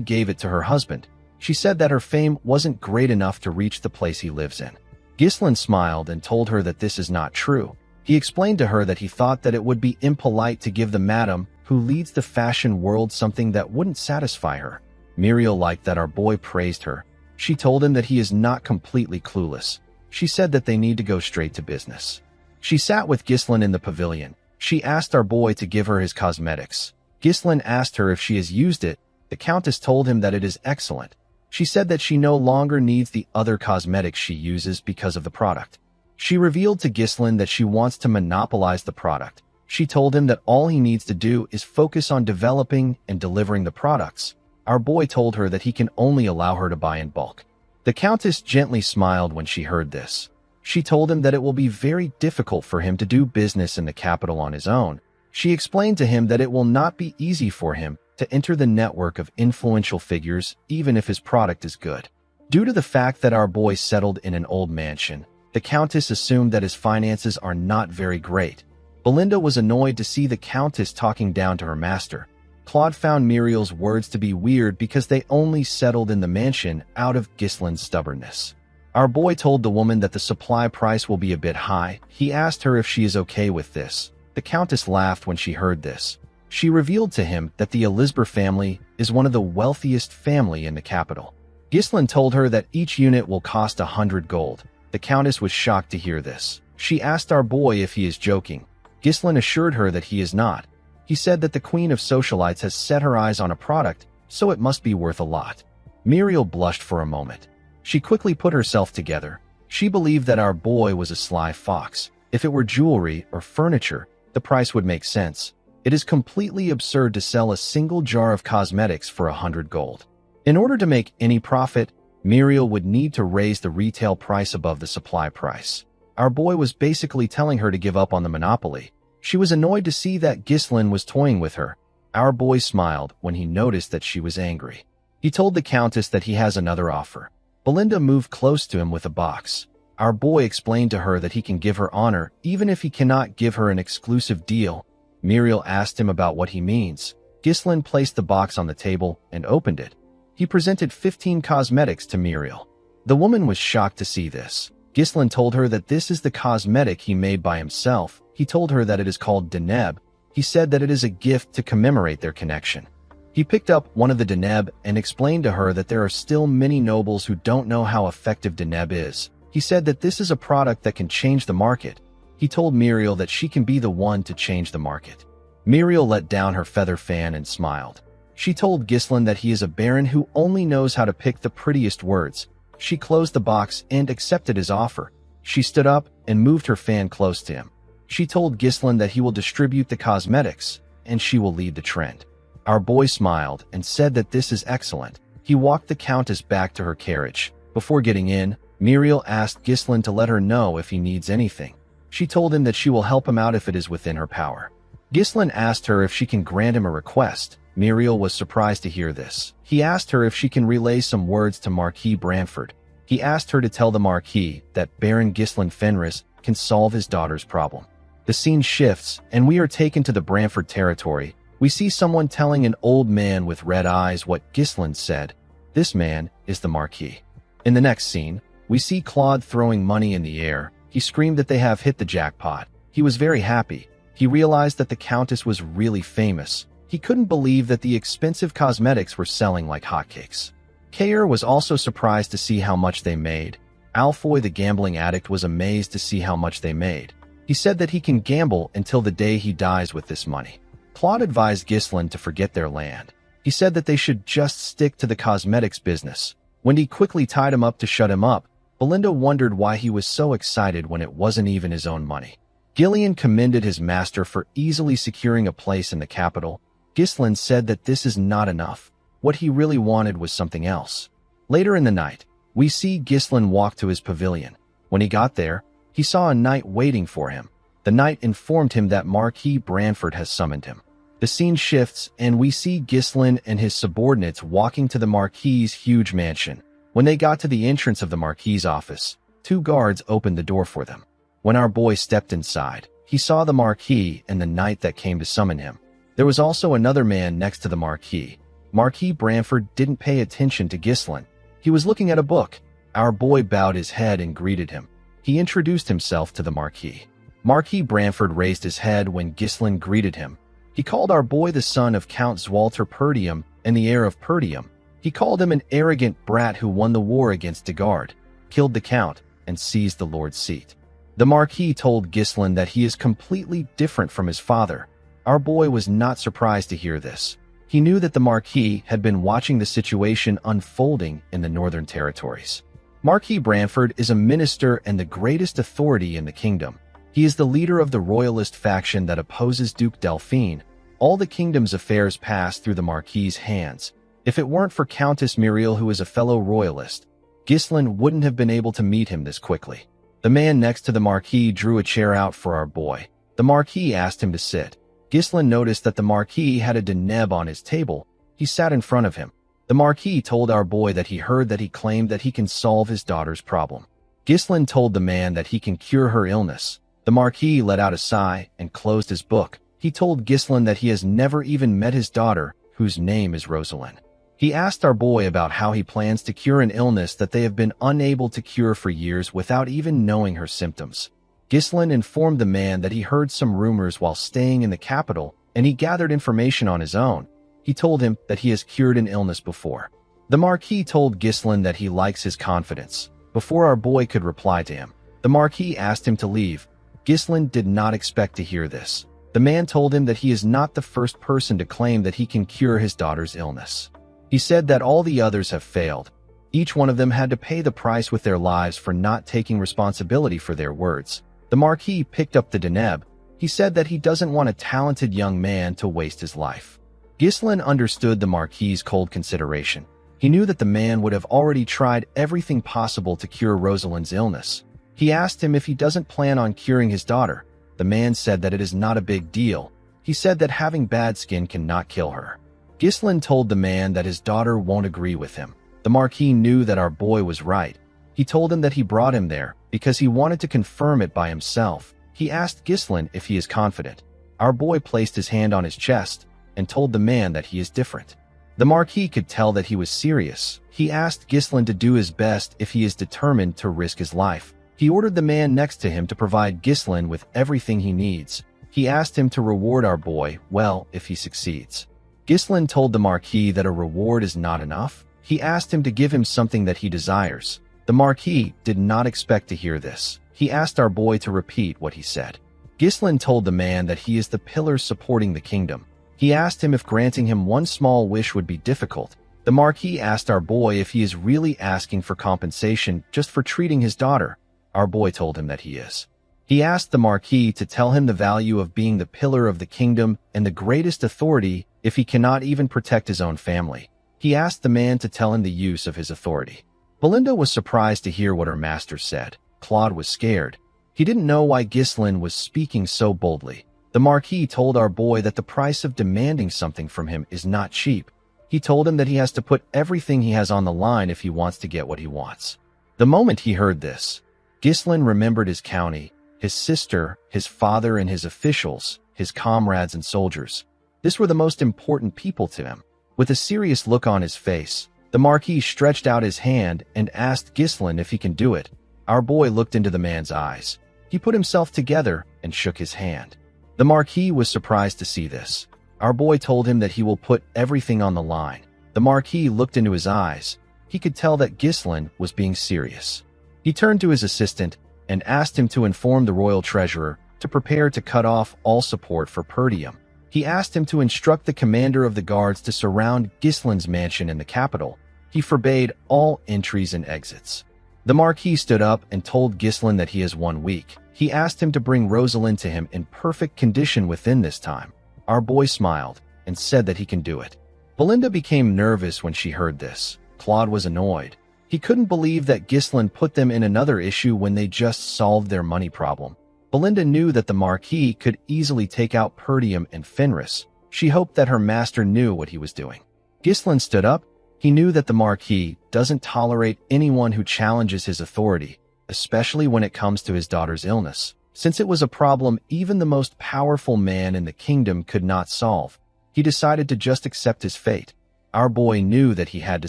gave it to her husband. She said that her fame wasn't great enough to reach the place he lives in. Ghislaine smiled and told her that this is not true. He explained to her that he thought that it would be impolite to give the madam who leads the fashion world something that wouldn't satisfy her. Muriel liked that our boy praised her. She told him that he is not completely clueless. She said that they need to go straight to business. She sat with Ghislaine in the pavilion. She asked our boy to give her his cosmetics. Ghislaine asked her if she has used it. The Countess told him that it is excellent. She said that she no longer needs the other cosmetics she uses because of the product. She revealed to Ghislaine that she wants to monopolize the product. She told him that all he needs to do is focus on developing and delivering the products. Our boy told her that he can only allow her to buy in bulk. The Countess gently smiled when she heard this. She told him that it will be very difficult for him to do business in the capital on his own. She explained to him that it will not be easy for him to enter the network of influential figures even if his product is good. Due to the fact that our boy settled in an old mansion, the Countess assumed that his finances are not very great. Belinda was annoyed to see the Countess talking down to her master. Claude found Muriel's words to be weird because they only settled in the mansion out of Ghislaine's stubbornness. Our boy told the woman that the supply price will be a bit high. He asked her if she is okay with this. The Countess laughed when she heard this. She revealed to him that the Elisber family is one of the wealthiest family in the capital. Ghislaine told her that each unit will cost 100 gold. The Countess was shocked to hear this. She asked our boy if he is joking. Ghislaine assured her that he is not. He said that the Queen of Socialites has set her eyes on a product, so it must be worth a lot. Muriel blushed for a moment. She quickly put herself together. She believed that our boy was a sly fox. If it were jewelry or furniture, the price would make sense. It is completely absurd to sell a single jar of cosmetics for 100 gold. In order to make any profit, Muriel would need to raise the retail price above the supply price. Our boy was basically telling her to give up on the monopoly. She was annoyed to see that Ghislaine was toying with her. Our boy smiled when he noticed that she was angry. He told the Countess that he has another offer. Belinda moved close to him with a box. Our boy explained to her that he can give her honor even if he cannot give her an exclusive deal. Muriel asked him about what he means. Ghislaine placed the box on the table and opened it. He presented 15 cosmetics to Muriel. The woman was shocked to see this. Ghislaine told her that this is the cosmetic he made by himself. He told her that it is called Deneb. He said that it is a gift to commemorate their connection. He picked up one of the Deneb and explained to her that there are still many nobles who don't know how effective Deneb is. He said that this is a product that can change the market. He told Muriel that she can be the one to change the market. Muriel let down her feather fan and smiled. She told Ghislaine that he is a baron who only knows how to pick the prettiest words. She closed the box and accepted his offer. She stood up and moved her fan close to him. She told Ghislaine that he will distribute the cosmetics, and she will lead the trend. Our boy smiled and said that this is excellent. He walked the Countess back to her carriage. Before getting in, Muriel asked Ghislain to let her know if he needs anything. She told him that she will help him out if it is within her power. Ghislain asked her if she can grant him a request. Muriel was surprised to hear this. He asked her if she can relay some words to Marquis Branford. He asked her to tell the Marquis that Baron Ghislain Fenris can solve his daughter's problem. The scene shifts, and we are taken to the Branford territory. We see someone telling an old man with red eyes what Ghislain said. This man is the Marquis. In the next scene, we see Claude throwing money in the air. He screamed that they have hit the jackpot. He was very happy. He realized that the Countess was really famous. He couldn't believe that the expensive cosmetics were selling like hotcakes. Kayer was also surprised to see how much they made. Alfoy the gambling addict was amazed to see how much they made. He said that he can gamble until the day he dies with this money. Claude advised Ghislain to forget their land. He said that they should just stick to the cosmetics business. Wendy quickly tied him up to shut him up. Belinda wondered why he was so excited when it wasn't even his own money. Gillian commended his master for easily securing a place in the capital. Ghislain said that this is not enough. What he really wanted was something else. Later in the night, we see Ghislain walk to his pavilion. When he got there, he saw a knight waiting for him. The knight informed him that Marquis Branford has summoned him. The scene shifts, and we see Ghislain and his subordinates walking to the Marquis's huge mansion. When they got to the entrance of the Marquis's office, 2 guards opened the door for them. When our boy stepped inside, he saw the Marquis and the knight that came to summon him. There was also another man next to the Marquis. Marquis Branford didn't pay attention to Ghislain. He was looking at a book. Our boy bowed his head and greeted him. He introduced himself to the Marquis. Marquis Branford raised his head when Ghislain greeted him. He called our boy the son of Count Zwalter Perdium and the heir of Perdium. He called him an arrogant brat who won the war against de Garde, killed the Count, and seized the Lord's seat. The Marquis told Ghislain that he is completely different from his father. Our boy was not surprised to hear this. He knew that the Marquis had been watching the situation unfolding in the Northern Territories. Marquis Branford is a minister and the greatest authority in the kingdom. He is the leader of the royalist faction that opposes Duke Delphine. All the kingdom's affairs pass through the Marquis's hands. If it weren't for Countess Muriel, who is a fellow royalist, Ghislain wouldn't have been able to meet him this quickly. The man next to the Marquis drew a chair out for our boy. The Marquis asked him to sit. Ghislain noticed that the Marquis had a Deneb on his table. He sat in front of him. The Marquis told our boy that he heard that he claimed that he can solve his daughter's problem. Ghislain told the man that he can cure her illness. The Marquis let out a sigh and closed his book. He told Ghislain that he has never even met his daughter, whose name is Rosalind. He asked our boy about how he plans to cure an illness that they have been unable to cure for years without even knowing her symptoms. Ghislain informed the man that he heard some rumors while staying in the capital, and he gathered information on his own. He told him that he has cured an illness before. The Marquis told Ghislain that he likes his confidence. Before our boy could reply to him, the Marquis asked him to leave. Ghislain did not expect to hear this. The man told him that he is not the first person to claim that he can cure his daughter's illness. He said that all the others have failed. Each one of them had to pay the price with their lives for not taking responsibility for their words. The Marquis picked up the Deneb. He said that he doesn't want a talented young man to waste his life. Ghislain understood the Marquis's cold consideration. He knew that the man would have already tried everything possible to cure Rosalind's illness. He asked him if he doesn't plan on curing his daughter. The man said that it is not a big deal. He said that having bad skin cannot kill her. Ghislain told the man that his daughter won't agree with him. The Marquis knew that our boy was right. He told him that he brought him there because he wanted to confirm it by himself. He asked Ghislain if he is confident. Our boy placed his hand on his chest and told the man that he is different. The Marquis could tell that he was serious. He asked Ghislain to do his best if he is determined to risk his life. He ordered the man next to him to provide Ghislain with everything he needs. He asked him to reward our boy well if he succeeds. Ghislain told the Marquis that a reward is not enough. He asked him to give him something that he desires. The Marquis did not expect to hear this. He asked our boy to repeat what he said. Ghislain told the man that he is the pillar supporting the kingdom. He asked him if granting him one small wish would be difficult. The Marquis asked our boy if he is really asking for compensation just for treating his daughter. Our boy told him that he is. He asked the Marquis to tell him the value of being the pillar of the kingdom and the greatest authority if he cannot even protect his own family. He asked the man to tell him the use of his authority. Belinda was surprised to hear what her master said. Claude was scared. He didn't know why Ghislain was speaking so boldly. The Marquis told our boy that the price of demanding something from him is not cheap. He told him that he has to put everything he has on the line if he wants to get what he wants. The moment he heard this, Ghislain remembered his county, his sister, his father and his officials, his comrades and soldiers. This were the most important people to him. With a serious look on his face, the Marquis stretched out his hand and asked Ghislain if he can do it. Our boy looked into the man's eyes. He put himself together and shook his hand. The Marquis was surprised to see this. Our boy told him that he will put everything on the line. The Marquis looked into his eyes. He could tell that Ghislain was being serious. He turned to his assistant and asked him to inform the royal treasurer to prepare to cut off all support for Perdium. He asked him to instruct the commander of the guards to surround Ghislain's mansion in the capital. He forbade all entries and exits. The Marquis stood up and told Ghislain that he has 1 week. He asked him to bring Rosalind to him in perfect condition within this time. Our boy smiled and said that he can do it. Belinda became nervous when she heard this. Claude was annoyed. He couldn't believe that Ghislain put them in another issue when they just solved their money problem. Belinda knew that the Marquis could easily take out Perdium and Fenris. She hoped that her master knew what he was doing. Ghislain stood up. He knew that the Marquis doesn't tolerate anyone who challenges his authority, especially when it comes to his daughter's illness. Since it was a problem even the most powerful man in the kingdom could not solve, he decided to just accept his fate. Our boy knew that he had to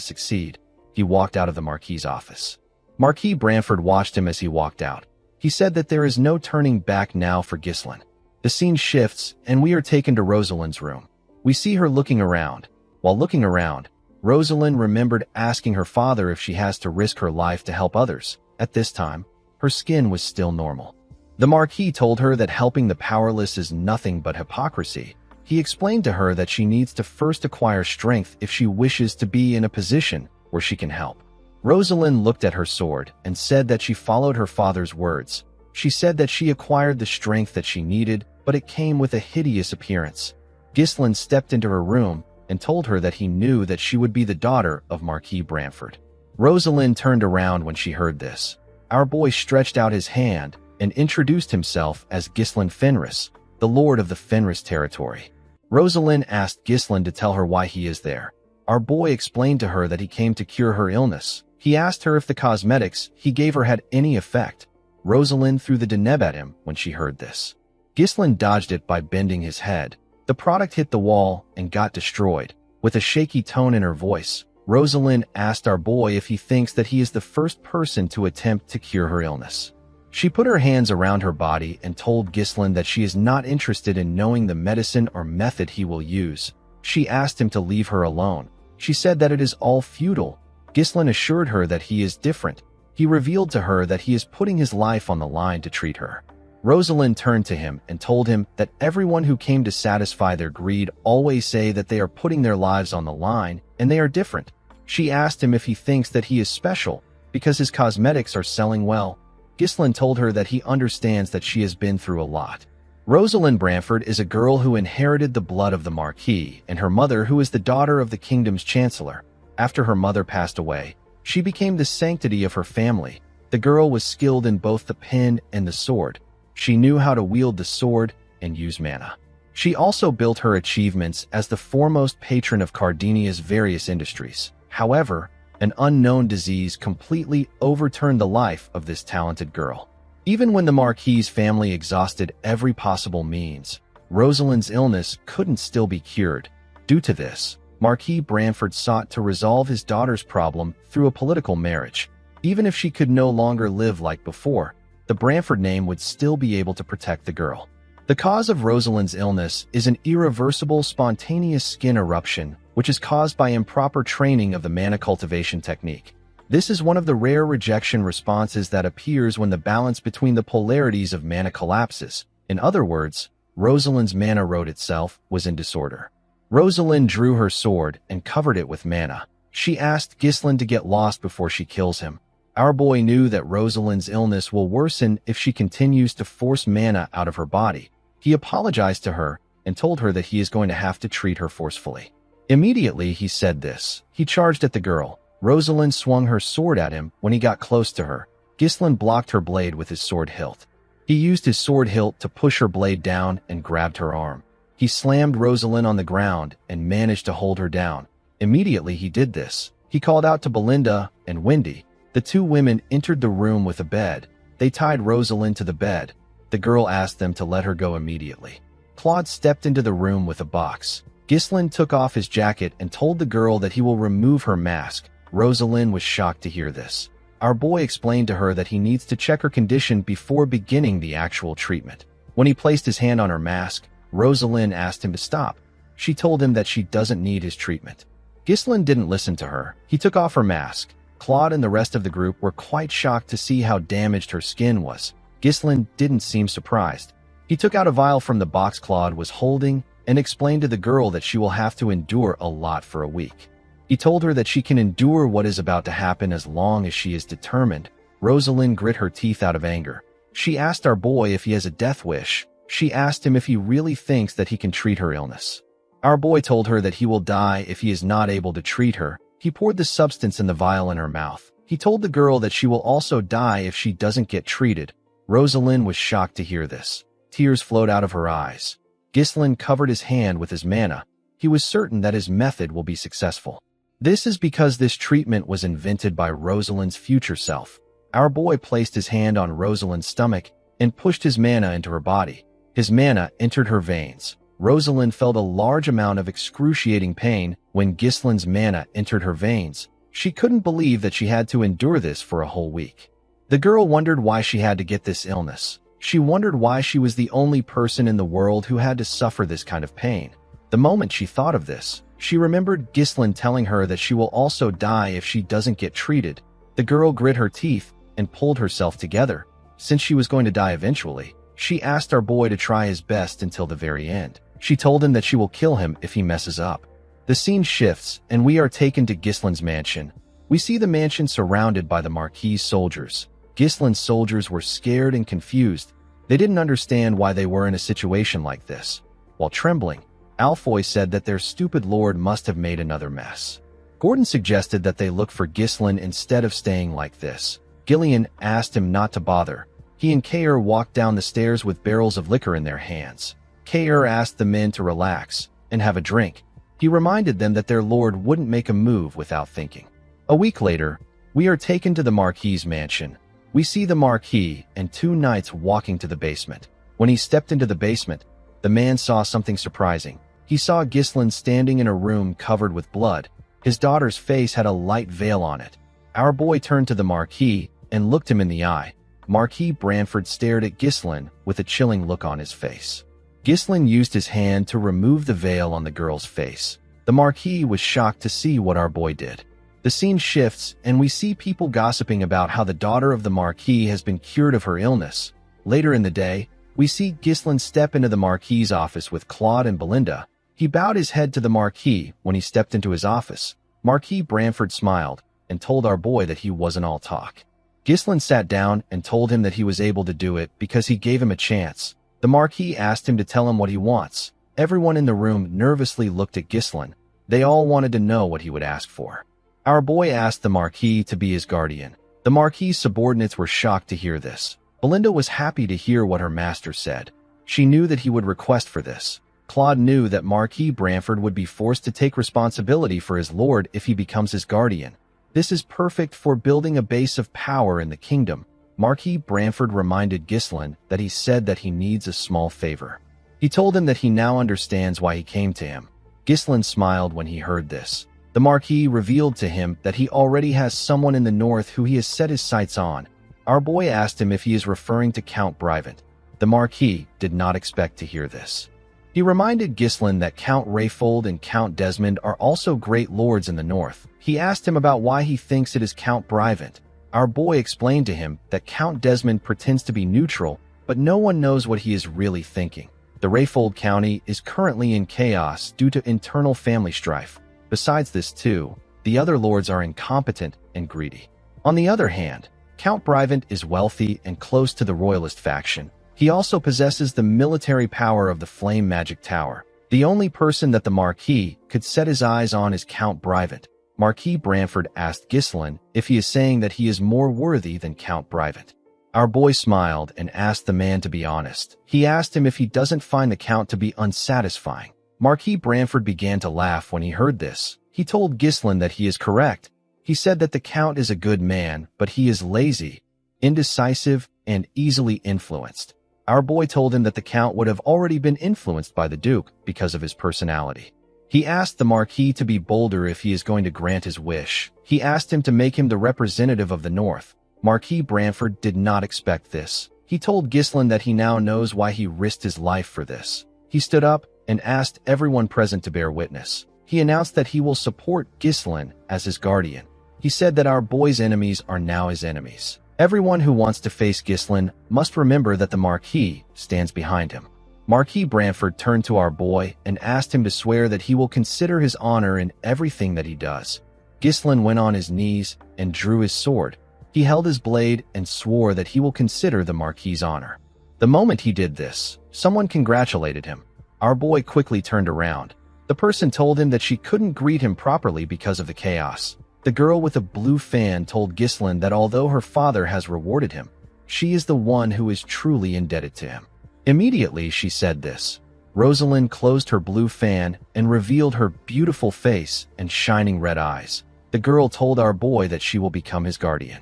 succeed. He walked out of the Marquis' office. Marquis Branford watched him as he walked out. He said that there is no turning back now for Ghislain. The scene shifts, and we are taken to Rosalind's room. We see her looking around. While looking around, Rosalind remembered asking her father if she has to risk her life to help others. At this time, her skin was still normal. The Marquis told her that helping the powerless is nothing but hypocrisy. He explained to her that she needs to first acquire strength if she wishes to be in a position where she can help. Rosalind looked at her sword and said that she followed her father's words. She said that she acquired the strength that she needed, but it came with a hideous appearance. Ghislain stepped into her room and told her that he knew that she would be the daughter of Marquis Branford. Rosalind turned around when she heard this. Our boy stretched out his hand and introduced himself as Ghislain Fenris, the lord of the Fenris territory. Rosalind asked Ghislain to tell her why he is there. Our boy explained to her that he came to cure her illness. He asked her if the cosmetics he gave her had any effect. Rosalind threw the deneb at him when she heard this. Ghislain dodged it by bending his head. The product hit the wall and got destroyed. With a shaky tone in her voice, Rosalind asked our boy if he thinks that he is the first person to attempt to cure her illness. She put her hands around her body and told Ghislain that she is not interested in knowing the medicine or method he will use. She asked him to leave her alone. She said that it is all futile. Ghislain assured her that he is different. He revealed to her that he is putting his life on the line to treat her. Rosalind turned to him and told him that everyone who came to satisfy their greed always say that they are putting their lives on the line, and they are different. She asked him if he thinks that he is special because his cosmetics are selling well. Ghislain told her that he understands that she has been through a lot. Rosalind Branford is a girl who inherited the blood of the Marquis and her mother, who is the daughter of the kingdom's chancellor. After her mother passed away, she became the sanctity of her family. The girl was skilled in both the pen and the sword. She knew how to wield the sword and use mana. She also built her achievements as the foremost patron of Cardenia's various industries. However, an unknown disease completely overturned the life of this talented girl. Even when the Marquis' family exhausted every possible means, Rosalind's illness couldn't still be cured. Due to this, Marquis Branford sought to resolve his daughter's problem through a political marriage. Even if she could no longer live like before, the Branford name would still be able to protect the girl. The cause of Rosalind's illness is an irreversible spontaneous skin eruption, which is caused by improper training of the mana cultivation technique. This is one of the rare rejection responses that appears when the balance between the polarities of mana collapses. In other words, Rosalind's mana road itself was in disorder. Rosalind drew her sword and covered it with mana. She asked Ghislain to get lost before she kills him. Our boy knew that Rosalind's illness will worsen if she continues to force mana out of her body. He apologized to her and told her that he is going to have to treat her forcefully. Immediately he said this. He charged at the girl. Rosalind swung her sword at him when he got close to her. Ghislain blocked her blade with his sword hilt. He used his sword hilt to push her blade down and grabbed her arm. He slammed Rosalind on the ground and managed to hold her down. Immediately he did this. He called out to Belinda and Wendy. The two women entered the room with a bed. They tied Rosalind to the bed. The girl asked them to let her go immediately. Claude stepped into the room with a box. Ghislain took off his jacket and told the girl that he will remove her mask. Rosalind was shocked to hear this. Our boy explained to her that he needs to check her condition before beginning the actual treatment. When he placed his hand on her mask, Rosalind asked him to stop. She told him that she doesn't need his treatment. Ghislain didn't listen to her. He took off her mask. Claude and the rest of the group were quite shocked to see how damaged her skin was. Ghislain didn't seem surprised. He took out a vial from the box Claude was holding and explained to the girl that she will have to endure a lot for a week. He told her that she can endure what is about to happen as long as she is determined. Rosalind grit her teeth out of anger. She asked our boy if he has a death wish. She asked him if he really thinks that he can treat her illness. Our boy told her that he will die if he is not able to treat her. He poured the substance in the vial in her mouth. He told the girl that she will also die if she doesn't get treated. Rosalind was shocked to hear this. Tears flowed out of her eyes. Ghislain covered his hand with his mana. He was certain that his method will be successful. This is because this treatment was invented by Rosalind's future self. Our boy placed his hand on Rosalind's stomach and pushed his mana into her body. His mana entered her veins. Rosalind felt a large amount of excruciating pain when Ghislain's mana entered her veins. She couldn't believe that she had to endure this for a whole week. The girl wondered why she had to get this illness. She wondered why she was the only person in the world who had to suffer this kind of pain. The moment she thought of this, she remembered Ghislain telling her that she will also die if she doesn't get treated. The girl grit her teeth and pulled herself together. Since she was going to die eventually, she asked our boy to try his best until the very end. She told him that she will kill him if he messes up. The scene shifts, and we are taken to Ghislain's mansion. We see the mansion surrounded by the Marquis' soldiers. Ghislain's soldiers were scared and confused. They didn't understand why they were in a situation like this. While trembling, Alfoy said that their stupid lord must have made another mess. Gordon suggested that they look for Ghislain instead of staying like this. Gillian asked him not to bother. He and Kair walked down the stairs with barrels of liquor in their hands. Kair asked the men to relax and have a drink. He reminded them that their lord wouldn't make a move without thinking. A week later, we are taken to the Marquis' mansion. We see the Marquis and two knights walking to the basement. When he stepped into the basement, the man saw something surprising. He saw Ghislain standing in a room covered with blood. His daughter's face had a light veil on it. Our boy turned to the Marquis and looked him in the eye. Marquis Branford stared at Ghislain with a chilling look on his face. Ghislain used his hand to remove the veil on the girl's face. The Marquis was shocked to see what our boy did. The scene shifts, and we see people gossiping about how the daughter of the Marquis has been cured of her illness. Later in the day, we see Ghislain step into the Marquis' office with Claude and Belinda. He bowed his head to the Marquis when he stepped into his office. Marquis Branford smiled and told our boy that he wasn't all talk. Ghislain sat down and told him that he was able to do it because he gave him a chance. The Marquis asked him to tell him what he wants. Everyone in the room nervously looked at Ghislain. They all wanted to know what he would ask for. Our boy asked the Marquis to be his guardian. The Marquis' subordinates were shocked to hear this. Belinda was happy to hear what her master said. She knew that he would request for this. Claude knew that Marquis Branford would be forced to take responsibility for his lord if he becomes his guardian. This is perfect for building a base of power in the kingdom. Marquis Branford reminded Ghislain that he said that he needs a small favor. He told him that he now understands why he came to him. Ghislain smiled when he heard this. The Marquis revealed to him that he already has someone in the north who he has set his sights on. Our boy asked him if he is referring to Count Brivant. The Marquis did not expect to hear this. He reminded Ghislain that Count Rayfold and Count Desmond are also great lords in the north. He asked him about why he thinks it is Count Brivant. Our boy explained to him that Count Desmond pretends to be neutral, but no one knows what he is really thinking. The Rayfold County is currently in chaos due to internal family strife. Besides this too, the other lords are incompetent and greedy. On the other hand, Count Brivant is wealthy and close to the royalist faction. He also possesses the military power of the Flame Magic Tower. The only person that the Marquis could set his eyes on is Count Brivant. Marquis Branford asked Ghislain if he is saying that he is more worthy than Count Brivant. Our boy smiled and asked the man to be honest. He asked him if he doesn't find the Count to be unsatisfying. Marquis Branford began to laugh when he heard this. He told Ghislain that he is correct. He said that the Count is a good man, but he is lazy, indecisive, and easily influenced. Our boy told him that the Count would have already been influenced by the Duke because of his personality. He asked the Marquis to be bolder if he is going to grant his wish. He asked him to make him the representative of the North. Marquis Branford did not expect this. He told Ghislain that he now knows why he risked his life for this. He stood up and asked everyone present to bear witness. He announced that he will support Ghislain as his guardian. He said that our boy's enemies are now his enemies. Everyone who wants to face Ghislain must remember that the Marquis stands behind him. Marquis Branford turned to our boy and asked him to swear that he will consider his honor in everything that he does. Ghislain went on his knees and drew his sword. He held his blade and swore that he will consider the Marquis's honor. The moment he did this, someone congratulated him. Our boy quickly turned around. The person told him that she couldn't greet him properly because of the chaos. The girl with a blue fan told Ghislain that although her father has rewarded him, she is the one who is truly indebted to him. Immediately she said this. Rosalind closed her blue fan and revealed her beautiful face and shining red eyes. The girl told our boy that she will become his guardian.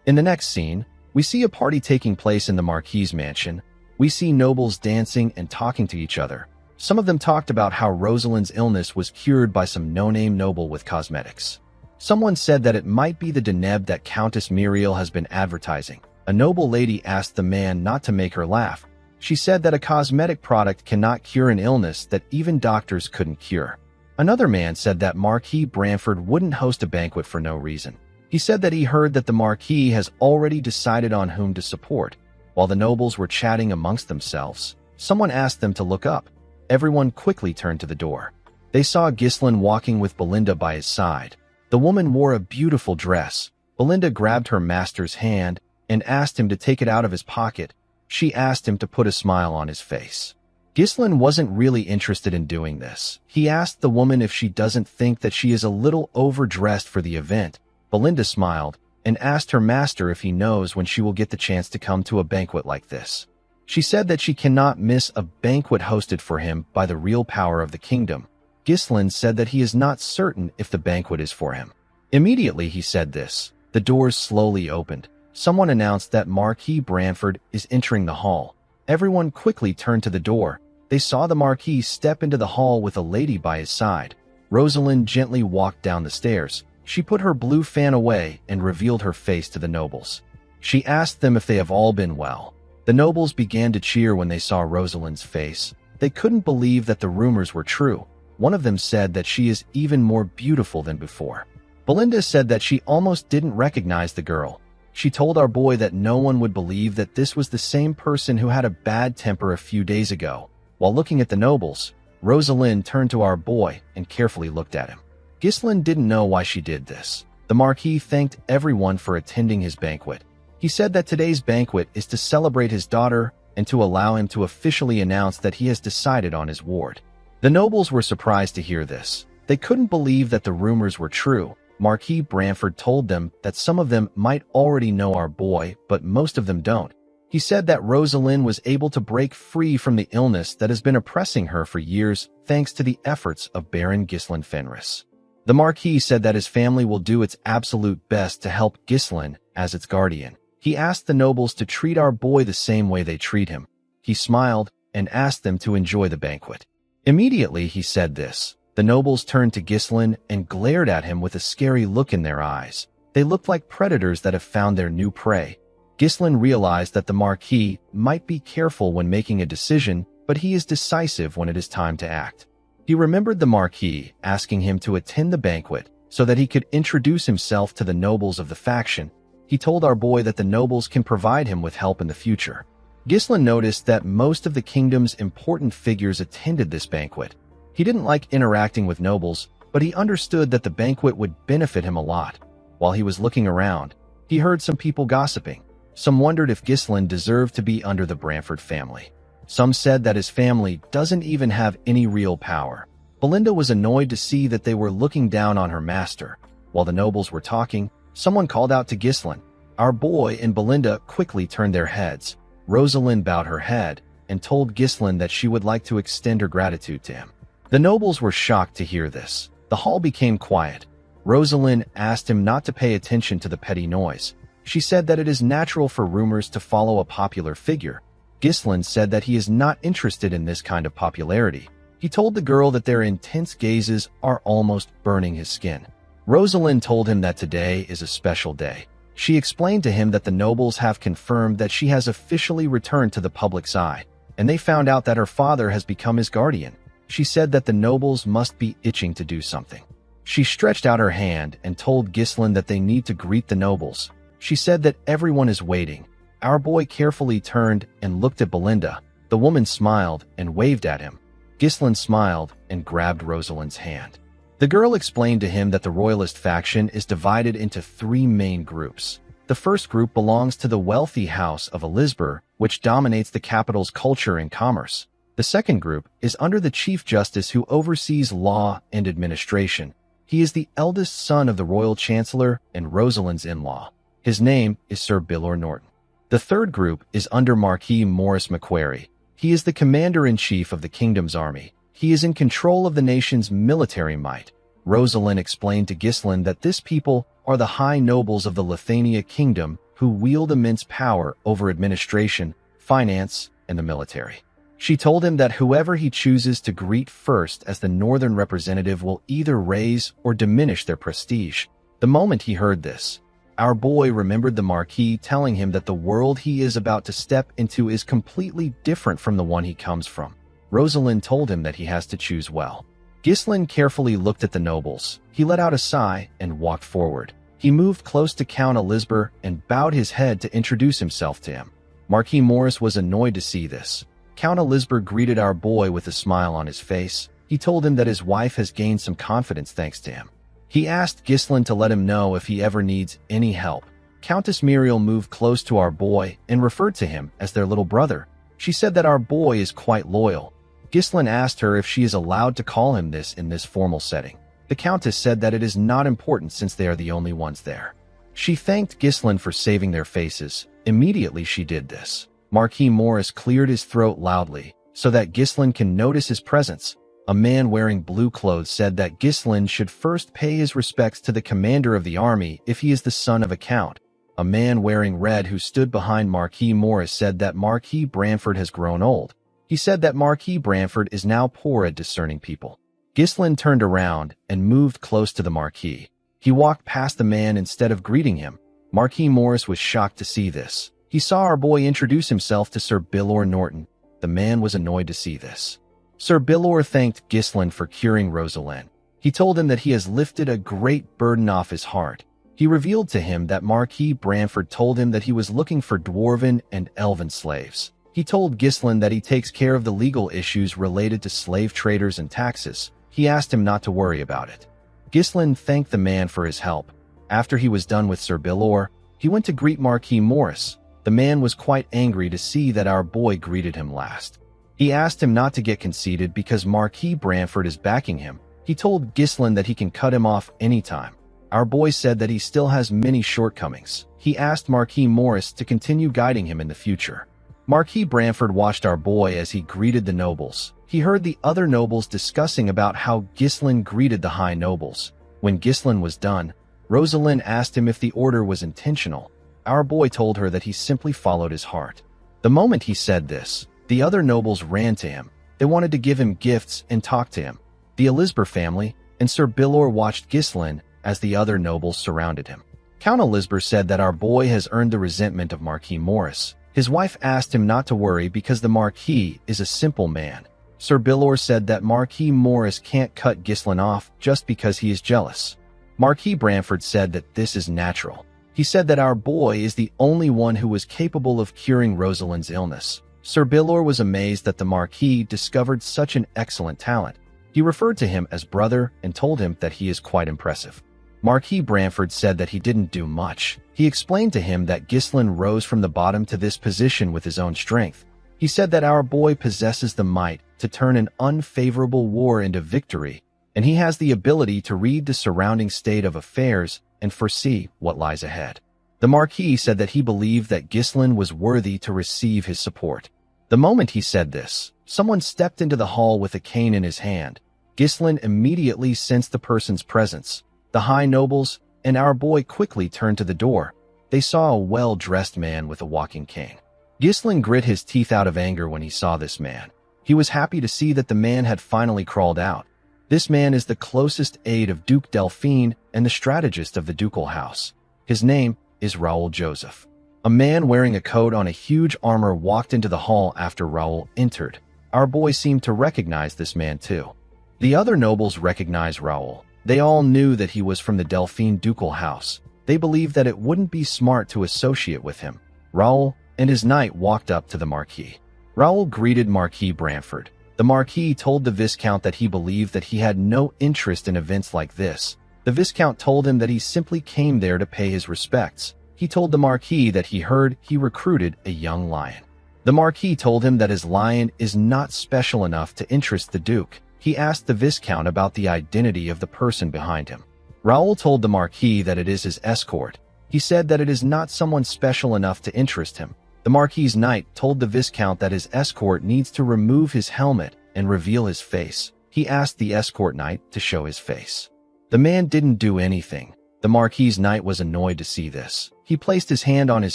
In the next scene, we see a party taking place in the Marquis's mansion. We see nobles dancing and talking to each other. Some of them talked about how Rosalind's illness was cured by some no-name noble with cosmetics. Someone said that it might be the Deneb that Countess Muriel has been advertising. A noble lady asked the man not to make her laugh. She said that a cosmetic product cannot cure an illness that even doctors couldn't cure. Another man said that Marquis Branford wouldn't host a banquet for no reason. He said that he heard that the Marquis has already decided on whom to support. While the nobles were chatting amongst themselves, someone asked them to look up. Everyone quickly turned to the door. They saw Ghislain walking with Belinda by his side. The woman wore a beautiful dress. Belinda grabbed her master's hand and asked him to take it out of his pocket. She asked him to put a smile on his face. Ghislain wasn't really interested in doing this. He asked the woman if she doesn't think that she is a little overdressed for the event. Belinda smiled and asked her master if he knows when she will get the chance to come to a banquet like this. She said that she cannot miss a banquet hosted for him by the real power of the kingdom. Ghislain said that he is not certain if the banquet is for him. Immediately he said this. The doors slowly opened. Someone announced that Marquis Branford is entering the hall. Everyone quickly turned to the door. They saw the Marquis step into the hall with a lady by his side. Rosalind gently walked down the stairs. She put her blue fan away and revealed her face to the nobles. She asked them if they have all been well. The nobles began to cheer when they saw Rosalind's face. They couldn't believe that the rumors were true. One of them said that she is even more beautiful than before. Belinda said that she almost didn't recognize the girl. She told our boy that no one would believe that this was the same person who had a bad temper a few days ago. While looking at the nobles, Rosalind turned to our boy and carefully looked at him. Ghislain didn't know why she did this. The Marquis thanked everyone for attending his banquet. He said that today's banquet is to celebrate his daughter and to allow him to officially announce that he has decided on his ward. The nobles were surprised to hear this. They couldn't believe that the rumors were true. Marquis Branford told them that some of them might already know our boy, but most of them don't. He said that Rosalind was able to break free from the illness that has been oppressing her for years thanks to the efforts of Baron Ghislain Fenris. The Marquis said that his family will do its absolute best to help Ghislain as its guardian. He asked the nobles to treat our boy the same way they treat him. He smiled and asked them to enjoy the banquet. Immediately he said this. The nobles turned to Ghislain and glared at him with a scary look in their eyes. They looked like predators that have found their new prey. Ghislain realized that the Marquis might be careful when making a decision, but he is decisive when it is time to act. He remembered the Marquis asking him to attend the banquet so that he could introduce himself to the nobles of the faction. He told our boy that the nobles can provide him with help in the future. Ghislain noticed that most of the kingdom's important figures attended this banquet. He didn't like interacting with nobles, but he understood that the banquet would benefit him a lot. While he was looking around, he heard some people gossiping. Some wondered if Ghislain deserved to be under the Branford family. Some said that his family doesn't even have any real power. Belinda was annoyed to see that they were looking down on her master. While the nobles were talking, someone called out to Ghislain. Our boy and Belinda quickly turned their heads. Rosalind bowed her head and told Ghislain that she would like to extend her gratitude to him. The nobles were shocked to hear this. The hall became quiet. Rosalind asked him not to pay attention to the petty noise. She said that it is natural for rumors to follow a popular figure. Ghislain said that he is not interested in this kind of popularity. He told the girl that their intense gazes are almost burning his skin. Rosalind told him that today is a special day. She explained to him that the nobles have confirmed that she has officially returned to the public's eye, and they found out that her father has become his guardian. She said that the nobles must be itching to do something. She stretched out her hand and told Ghislain that they need to greet the nobles. She said that everyone is waiting. Our boy carefully turned and looked at Belinda. The woman smiled and waved at him. Ghislain smiled and grabbed Rosalind's hand. The girl explained to him that the royalist faction is divided into 3 main groups. The first group belongs to the wealthy house of Elizabeth, which dominates the capital's culture and commerce. The second group is under the Chief Justice who oversees law and administration. He is the eldest son of the Royal Chancellor and Rosalind's in-law. His name is Sir Bilor Norton. The third group is under Marquis Maurice Macquarie. He is the commander-in-chief of the kingdom's army. He is in control of the nation's military might. Rosalind explained to Ghislain that this people are the high nobles of the Lithania kingdom who wield immense power over administration, finance, and the military. She told him that whoever he chooses to greet first as the northern representative will either raise or diminish their prestige. The moment he heard this, our boy remembered the Marquis telling him that the world he is about to step into is completely different from the one he comes from. Rosalind told him that he has to choose well. Ghislain carefully looked at the nobles. He let out a sigh and walked forward. He moved close to Count Elizabeth and bowed his head to introduce himself to him. Marquis Maurice was annoyed to see this. Count Elizabeth greeted our boy with a smile on his face. He told him that his wife has gained some confidence thanks to him. He asked Ghislain to let him know if he ever needs any help. Countess Muriel moved close to our boy and referred to him as their little brother. She said that our boy is quite loyal. Ghislain asked her if she is allowed to call him this in this formal setting. The Countess said that it is not important since they are the only ones there. She thanked Ghislain for saving their faces. Immediately she did this. Marquis Maurice cleared his throat loudly so that Ghislain can notice his presence. A man wearing blue clothes said that Ghislain should first pay his respects to the commander of the army if he is the son of a count. A man wearing red who stood behind Marquis Maurice said that Marquis Branford has grown old. He said that Marquis Branford is now poor at discerning people. Ghislain turned around and moved close to the Marquis. He walked past the man instead of greeting him. Marquis Maurice was shocked to see this. He saw our boy introduce himself to Sir Bilor Norton. The man was annoyed to see this. Sir Bilor thanked Ghislain for curing Rosalind. He told him that he has lifted a great burden off his heart. He revealed to him that Marquis Branford told him that he was looking for dwarven and elven slaves. He told Ghislain that he takes care of the legal issues related to slave traders and taxes. He asked him not to worry about it. Ghislain thanked the man for his help. After he was done with Sir Bilor, he went to greet Marquis Maurice. The man was quite angry to see that our boy greeted him last. He asked him not to get conceited because Marquis Branford is backing him. He told Ghislain that he can cut him off anytime. Our boy said that he still has many shortcomings. He asked Marquis Maurice to continue guiding him in the future. Marquis Branford watched our boy as he greeted the nobles. He heard the other nobles discussing about how Ghislain greeted the high nobles. When Ghislain was done, Rosalind asked him if the order was intentional. Our boy told her that he simply followed his heart. The moment he said this, the other nobles ran to him. They wanted to give him gifts and talk to him. The Elizabeth family and Sir Bilor watched Ghislain as the other nobles surrounded him. Count Elizabeth said that our boy has earned the resentment of Marquis Maurice. His wife asked him not to worry because the Marquis is a simple man. Sir Bilor said that Marquis Maurice can't cut Ghislain off just because he is jealous. Marquis Branford said that this is natural. He said that our boy is the only one who was capable of curing Rosalind's illness. Sir Bilor was amazed that the Marquis discovered such an excellent talent. He referred to him as brother and told him that he is quite impressive. Marquis Branford said that he didn't do much. He explained to him that Ghislain rose from the bottom to this position with his own strength. He said that our boy possesses the might to turn an unfavorable war into victory, and he has the ability to read the surrounding state of affairs and foresee what lies ahead. The Marquis said that he believed that Ghislain was worthy to receive his support. The moment he said this, someone stepped into the hall with a cane in his hand. Ghislain immediately sensed the person's presence. The high nobles and our boy quickly turned to the door. They saw a well-dressed man with a walking cane. Ghislain grit his teeth out of anger when he saw this man. He was happy to see that the man had finally crawled out. This man is the closest aide of Duke Delphine and the strategist of the ducal house. His name is Raoul Joseph. A man wearing a coat on a huge armor walked into the hall after Raoul entered. Our boy seemed to recognize this man too. The other nobles recognized Raoul. They all knew that he was from the Delphine ducal house. They believed that it wouldn't be smart to associate with him. Raoul and his knight walked up to the Marquis. Raoul greeted Marquis Brantford. The Marquis told the Viscount that he believed that he had no interest in events like this. The Viscount told him that he simply came there to pay his respects. He told the Marquis that he heard he recruited a young lion. The Marquis told him that his lion is not special enough to interest the Duke. He asked the Viscount about the identity of the person behind him. Raoul told the Marquis that it is his escort. He said that it is not someone special enough to interest him. The Marquis's knight told the Viscount that his escort needs to remove his helmet and reveal his face. He asked the escort knight to show his face. The man didn't do anything. The Marquis's knight was annoyed to see this. He placed his hand on his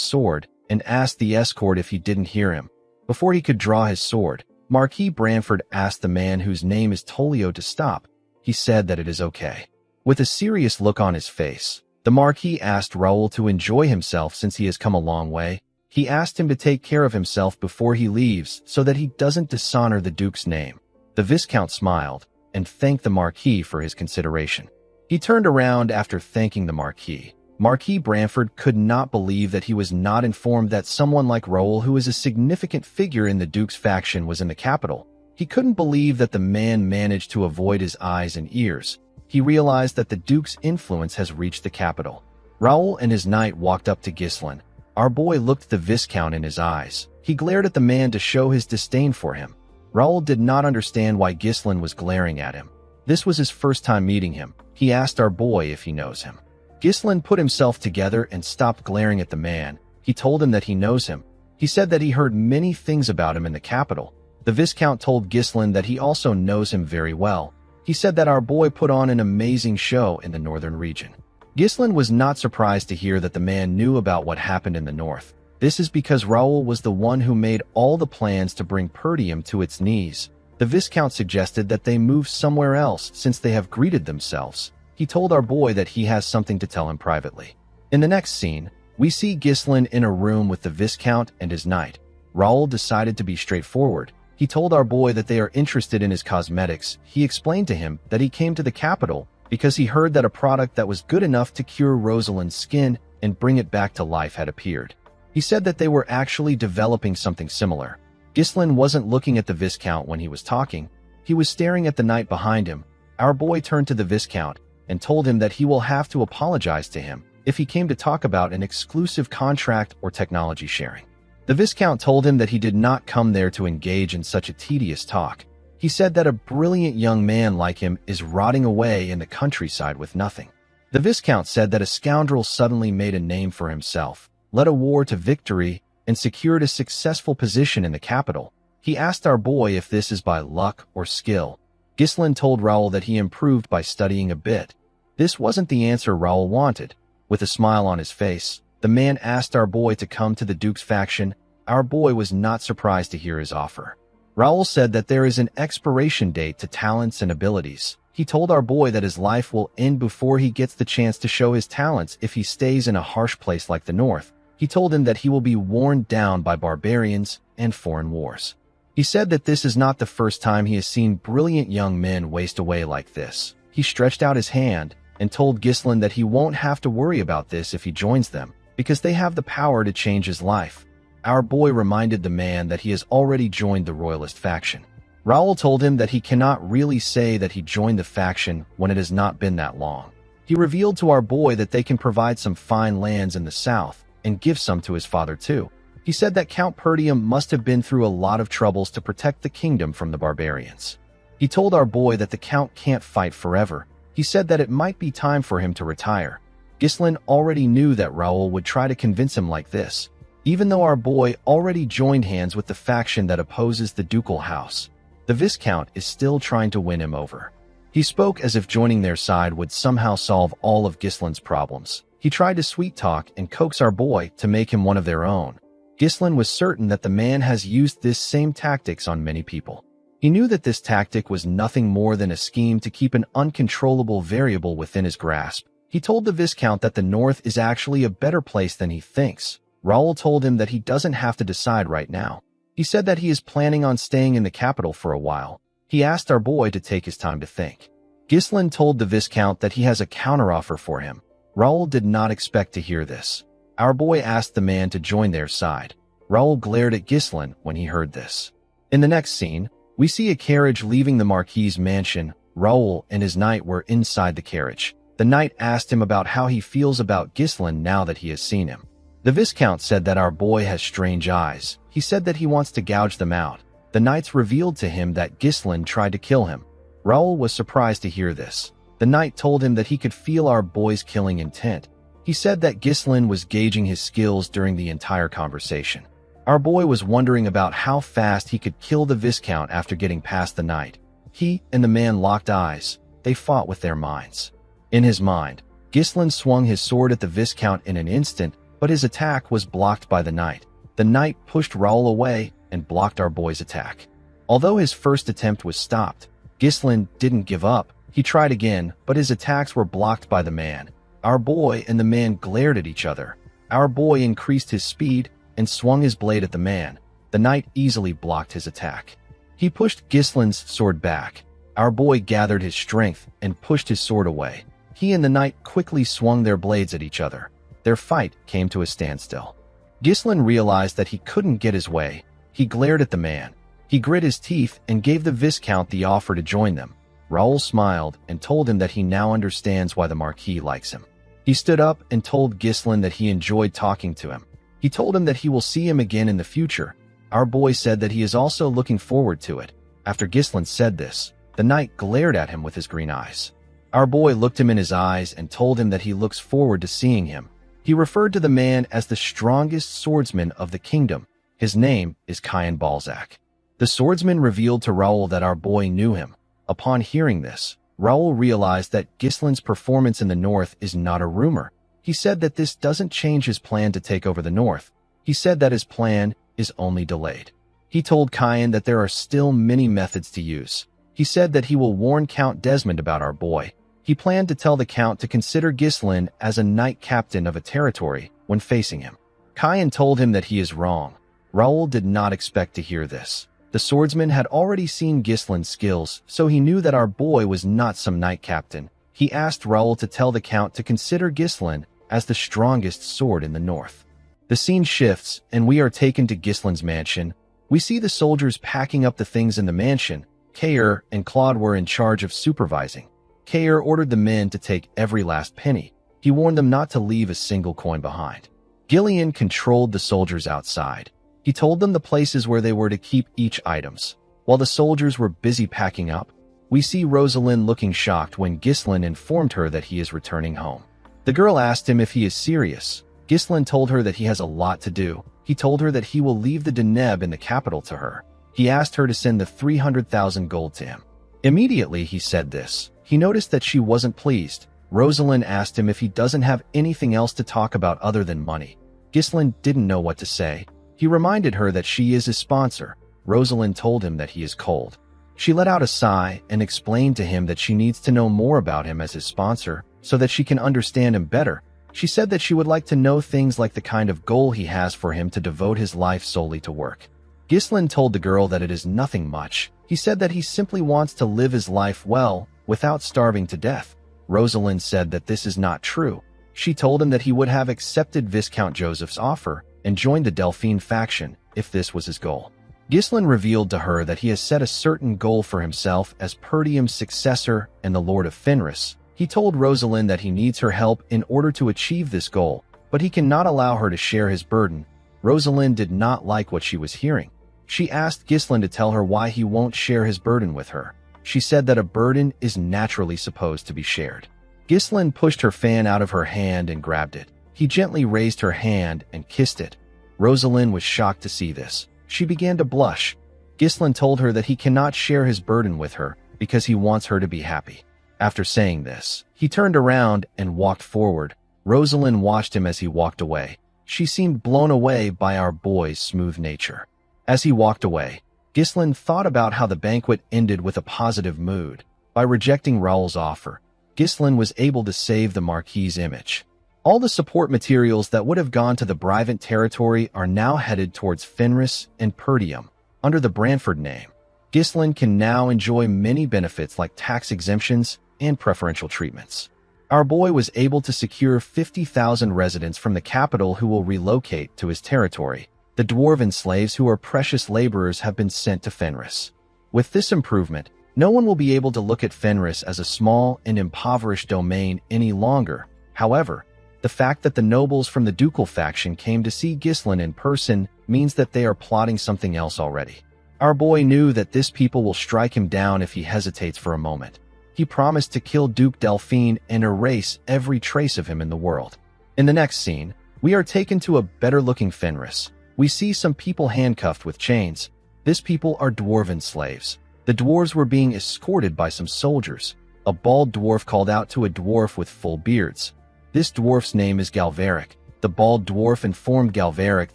sword and asked the escort if he didn't hear him. Before he could draw his sword, Marquis Brantford asked the man whose name is Tolio to stop. He said that it is okay. With a serious look on his face, the Marquis asked Raoul to enjoy himself since he has come a long way. He asked him to take care of himself before he leaves so that he doesn't dishonor the Duke's name. The Viscount smiled and thanked the Marquis for his consideration. He turned around after thanking the Marquis. Marquis Brantford could not believe that he was not informed that someone like Raoul, who is a significant figure in the Duke's faction, was in the capital. He couldn't believe that the man managed to avoid his eyes and ears. He realized that the Duke's influence has reached the capital. Raoul and his knight walked up to Ghislain. Our boy looked the Viscount in his eyes. He glared at the man to show his disdain for him. Raoul did not understand why Ghislain was glaring at him. This was his first time meeting him. He asked our boy if he knows him. Ghislain put himself together and stopped glaring at the man. He told him that he knows him. He said that he heard many things about him in the capital. The Viscount told Ghislain that he also knows him very well. He said that our boy put on an amazing show in the northern region. Ghislain was not surprised to hear that the man knew about what happened in the north. This is because Raoul was the one who made all the plans to bring Perdium to its knees. The Viscount suggested that they move somewhere else since they have greeted themselves. He told our boy that he has something to tell him privately. In the next scene, we see Ghislain in a room with the Viscount and his knight. Raoul decided to be straightforward. He told our boy that they are interested in his cosmetics. He explained to him that he came to the capital because he heard that a product that was good enough to cure Rosalind's skin and bring it back to life had appeared. He said that they were actually developing something similar. Ghislain wasn't looking at the Viscount when he was talking. He was staring at the knight behind him. Our boy turned to the Viscount and told him that he will have to apologize to him if he came to talk about an exclusive contract or technology sharing. The Viscount told him that he did not come there to engage in such a tedious talk. He said that a brilliant young man like him is rotting away in the countryside with nothing. The Viscount said that a scoundrel suddenly made a name for himself, led a war to victory, and secured a successful position in the capital. He asked our boy if this is by luck or skill. Ghislain told Raoul that he improved by studying a bit. This wasn't the answer Raoul wanted. With a smile on his face, the man asked our boy to come to the Duke's faction. Our boy was not surprised to hear his offer. Raoul said that there is an expiration date to talents and abilities. He told our boy that his life will end before he gets the chance to show his talents if he stays in a harsh place like the North. He told him that he will be worn down by barbarians and foreign wars. He said that this is not the first time he has seen brilliant young men waste away like this. He stretched out his hand and told Ghislain that he won't have to worry about this if he joins them, because they have the power to change his life. Our boy reminded the man that he has already joined the Royalist faction. Raoul told him that he cannot really say that he joined the faction when it has not been that long. He revealed to our boy that they can provide some fine lands in the south and give some to his father too. He said that Count Perdium must have been through a lot of troubles to protect the kingdom from the barbarians. He told our boy that the Count can't fight forever. He said that it might be time for him to retire. Ghislain already knew that Raoul would try to convince him like this, even though our boy already joined hands with the faction that opposes the ducal house. The Viscount is still trying to win him over. He spoke as if joining their side would somehow solve all of Ghislain's problems. He tried to sweet-talk and coax our boy to make him one of their own. Ghislain was certain that the man has used this same tactics on many people. He knew that this tactic was nothing more than a scheme to keep an uncontrollable variable within his grasp. He told the Viscount that the North is actually a better place than he thinks. Raoul told him that he doesn't have to decide right now. He said that he is planning on staying in the capital for a while. He asked our boy to take his time to think. Ghislain told the Viscount that he has a counteroffer for him. Raoul did not expect to hear this. Our boy asked the man to join their side. Raoul glared at Ghislain when he heard this. In the next scene, we see a carriage leaving the Marquis's mansion. Raoul and his knight were inside the carriage. The knight asked him about how he feels about Ghislain now that he has seen him. The Viscount said that our boy has strange eyes. He said that he wants to gouge them out. The knights revealed to him that Ghislain tried to kill him. Raoul was surprised to hear this. The knight told him that he could feel our boy's killing intent. He said that Ghislain was gauging his skills during the entire conversation. Our boy was wondering about how fast he could kill the Viscount after getting past the knight. He and the man locked eyes. They fought with their minds. In his mind, Ghislain swung his sword at the Viscount in an instant, but his attack was blocked by the knight. The knight pushed Raoul away and blocked our boy's attack. Although his first attempt was stopped, Ghislain didn't give up. He tried again, but his attacks were blocked by the man. Our boy and the man glared at each other. Our boy increased his speed and swung his blade at the man. The knight easily blocked his attack. He pushed Ghislain's sword back. Our boy gathered his strength and pushed his sword away. He and the knight quickly swung their blades at each other. Their fight came to a standstill. Ghislain realized that he couldn't get his way. He glared at the man. He grit his teeth and gave the Viscount the offer to join them. Raoul smiled and told him that he now understands why the Marquis likes him. He stood up and told Ghislain that he enjoyed talking to him. He told him that he will see him again in the future. Our boy said that he is also looking forward to it. After Ghislain said this, the knight glared at him with his green eyes. Our boy looked him in his eyes and told him that he looks forward to seeing him. He referred to the man as the strongest swordsman of the kingdom. His name is Cain Balzac. The swordsman revealed to Raoul that our boy knew him. Upon hearing this, Raoul realized that Ghislain's performance in the north is not a rumor. He said that this doesn't change his plan to take over the north. He said that his plan is only delayed. He told Cain that there are still many methods to use. He said that he will warn Count Desmond about our boy. He planned to tell the Count to consider Ghislain as a knight captain of a territory when facing him. Cain told him that he is wrong. Raoul did not expect to hear this. The swordsman had already seen Ghislain's skills, so he knew that our boy was not some knight captain. He asked Raoul to tell the Count to consider Ghislain as the strongest sword in the north. The scene shifts, and we are taken to Ghislain's mansion. We see the soldiers packing up the things in the mansion. Kair and Claude were in charge of supervising. Kair ordered the men to take every last penny. He warned them not to leave a single coin behind. Gillian controlled the soldiers outside. He told them the places where they were to keep each items. While the soldiers were busy packing up, we see Rosalind looking shocked when Ghislain informed her that he is returning home. The girl asked him if he is serious. Ghislain told her that he has a lot to do. He told her that he will leave the Deneb in the capital to her. He asked her to send the 300,000 gold to him. Immediately he said this. He noticed that she wasn't pleased. Rosalind asked him if he doesn't have anything else to talk about other than money. Ghislain didn't know what to say. He reminded her that she is his sponsor. Rosalind told him that he is cold. She let out a sigh and explained to him that she needs to know more about him as his sponsor so that she can understand him better. She said that she would like to know things like the kind of goal he has for him to devote his life solely to work. Ghislain told the girl that it is nothing much. He said that he simply wants to live his life well without starving to death. Rosalind said that this is not true. She told him that he would have accepted Viscount Joseph's offer and joined the Delphine faction if this was his goal. Ghislain revealed to her that he has set a certain goal for himself as Perdium's successor and the Lord of Fenris. He told Rosalind that he needs her help in order to achieve this goal, but he cannot allow her to share his burden. Rosalind did not like what she was hearing. She asked Ghislain to tell her why he won't share his burden with her. She said that a burden is naturally supposed to be shared. Ghislain pushed her fan out of her hand and grabbed it. He gently raised her hand and kissed it. Rosalind was shocked to see this. She began to blush. Ghislain told her that he cannot share his burden with her because he wants her to be happy. After saying this, he turned around and walked forward. Rosalind watched him as he walked away. She seemed blown away by our boy's smooth nature. As he walked away, Ghislain thought about how the banquet ended with a positive mood. By rejecting Raoul's offer, Ghislain was able to save the Marquis's image. All the support materials that would have gone to the Brivant territory are now headed towards Fenris and Perdium. Under the Brantford name, Ghislain can now enjoy many benefits like tax exemptions and preferential treatments. Our boy was able to secure 50,000 residents from the capital who will relocate to his territory. The dwarven slaves who are precious laborers have been sent to Fenris. With this improvement, no one will be able to look at Fenris as a small and impoverished domain any longer. However, the fact that the nobles from the ducal faction came to see Ghislain in person means that they are plotting something else already. Our boy knew that this people will strike him down if he hesitates for a moment. He promised to kill Duke Delphine and erase every trace of him in the world. In the next scene, we are taken to a better-looking Fenris. We see some people handcuffed with chains. These people are dwarven slaves. The dwarves were being escorted by some soldiers. A bald dwarf called out to a dwarf with full beards. This dwarf's name is Galveric. The bald dwarf informed Galveric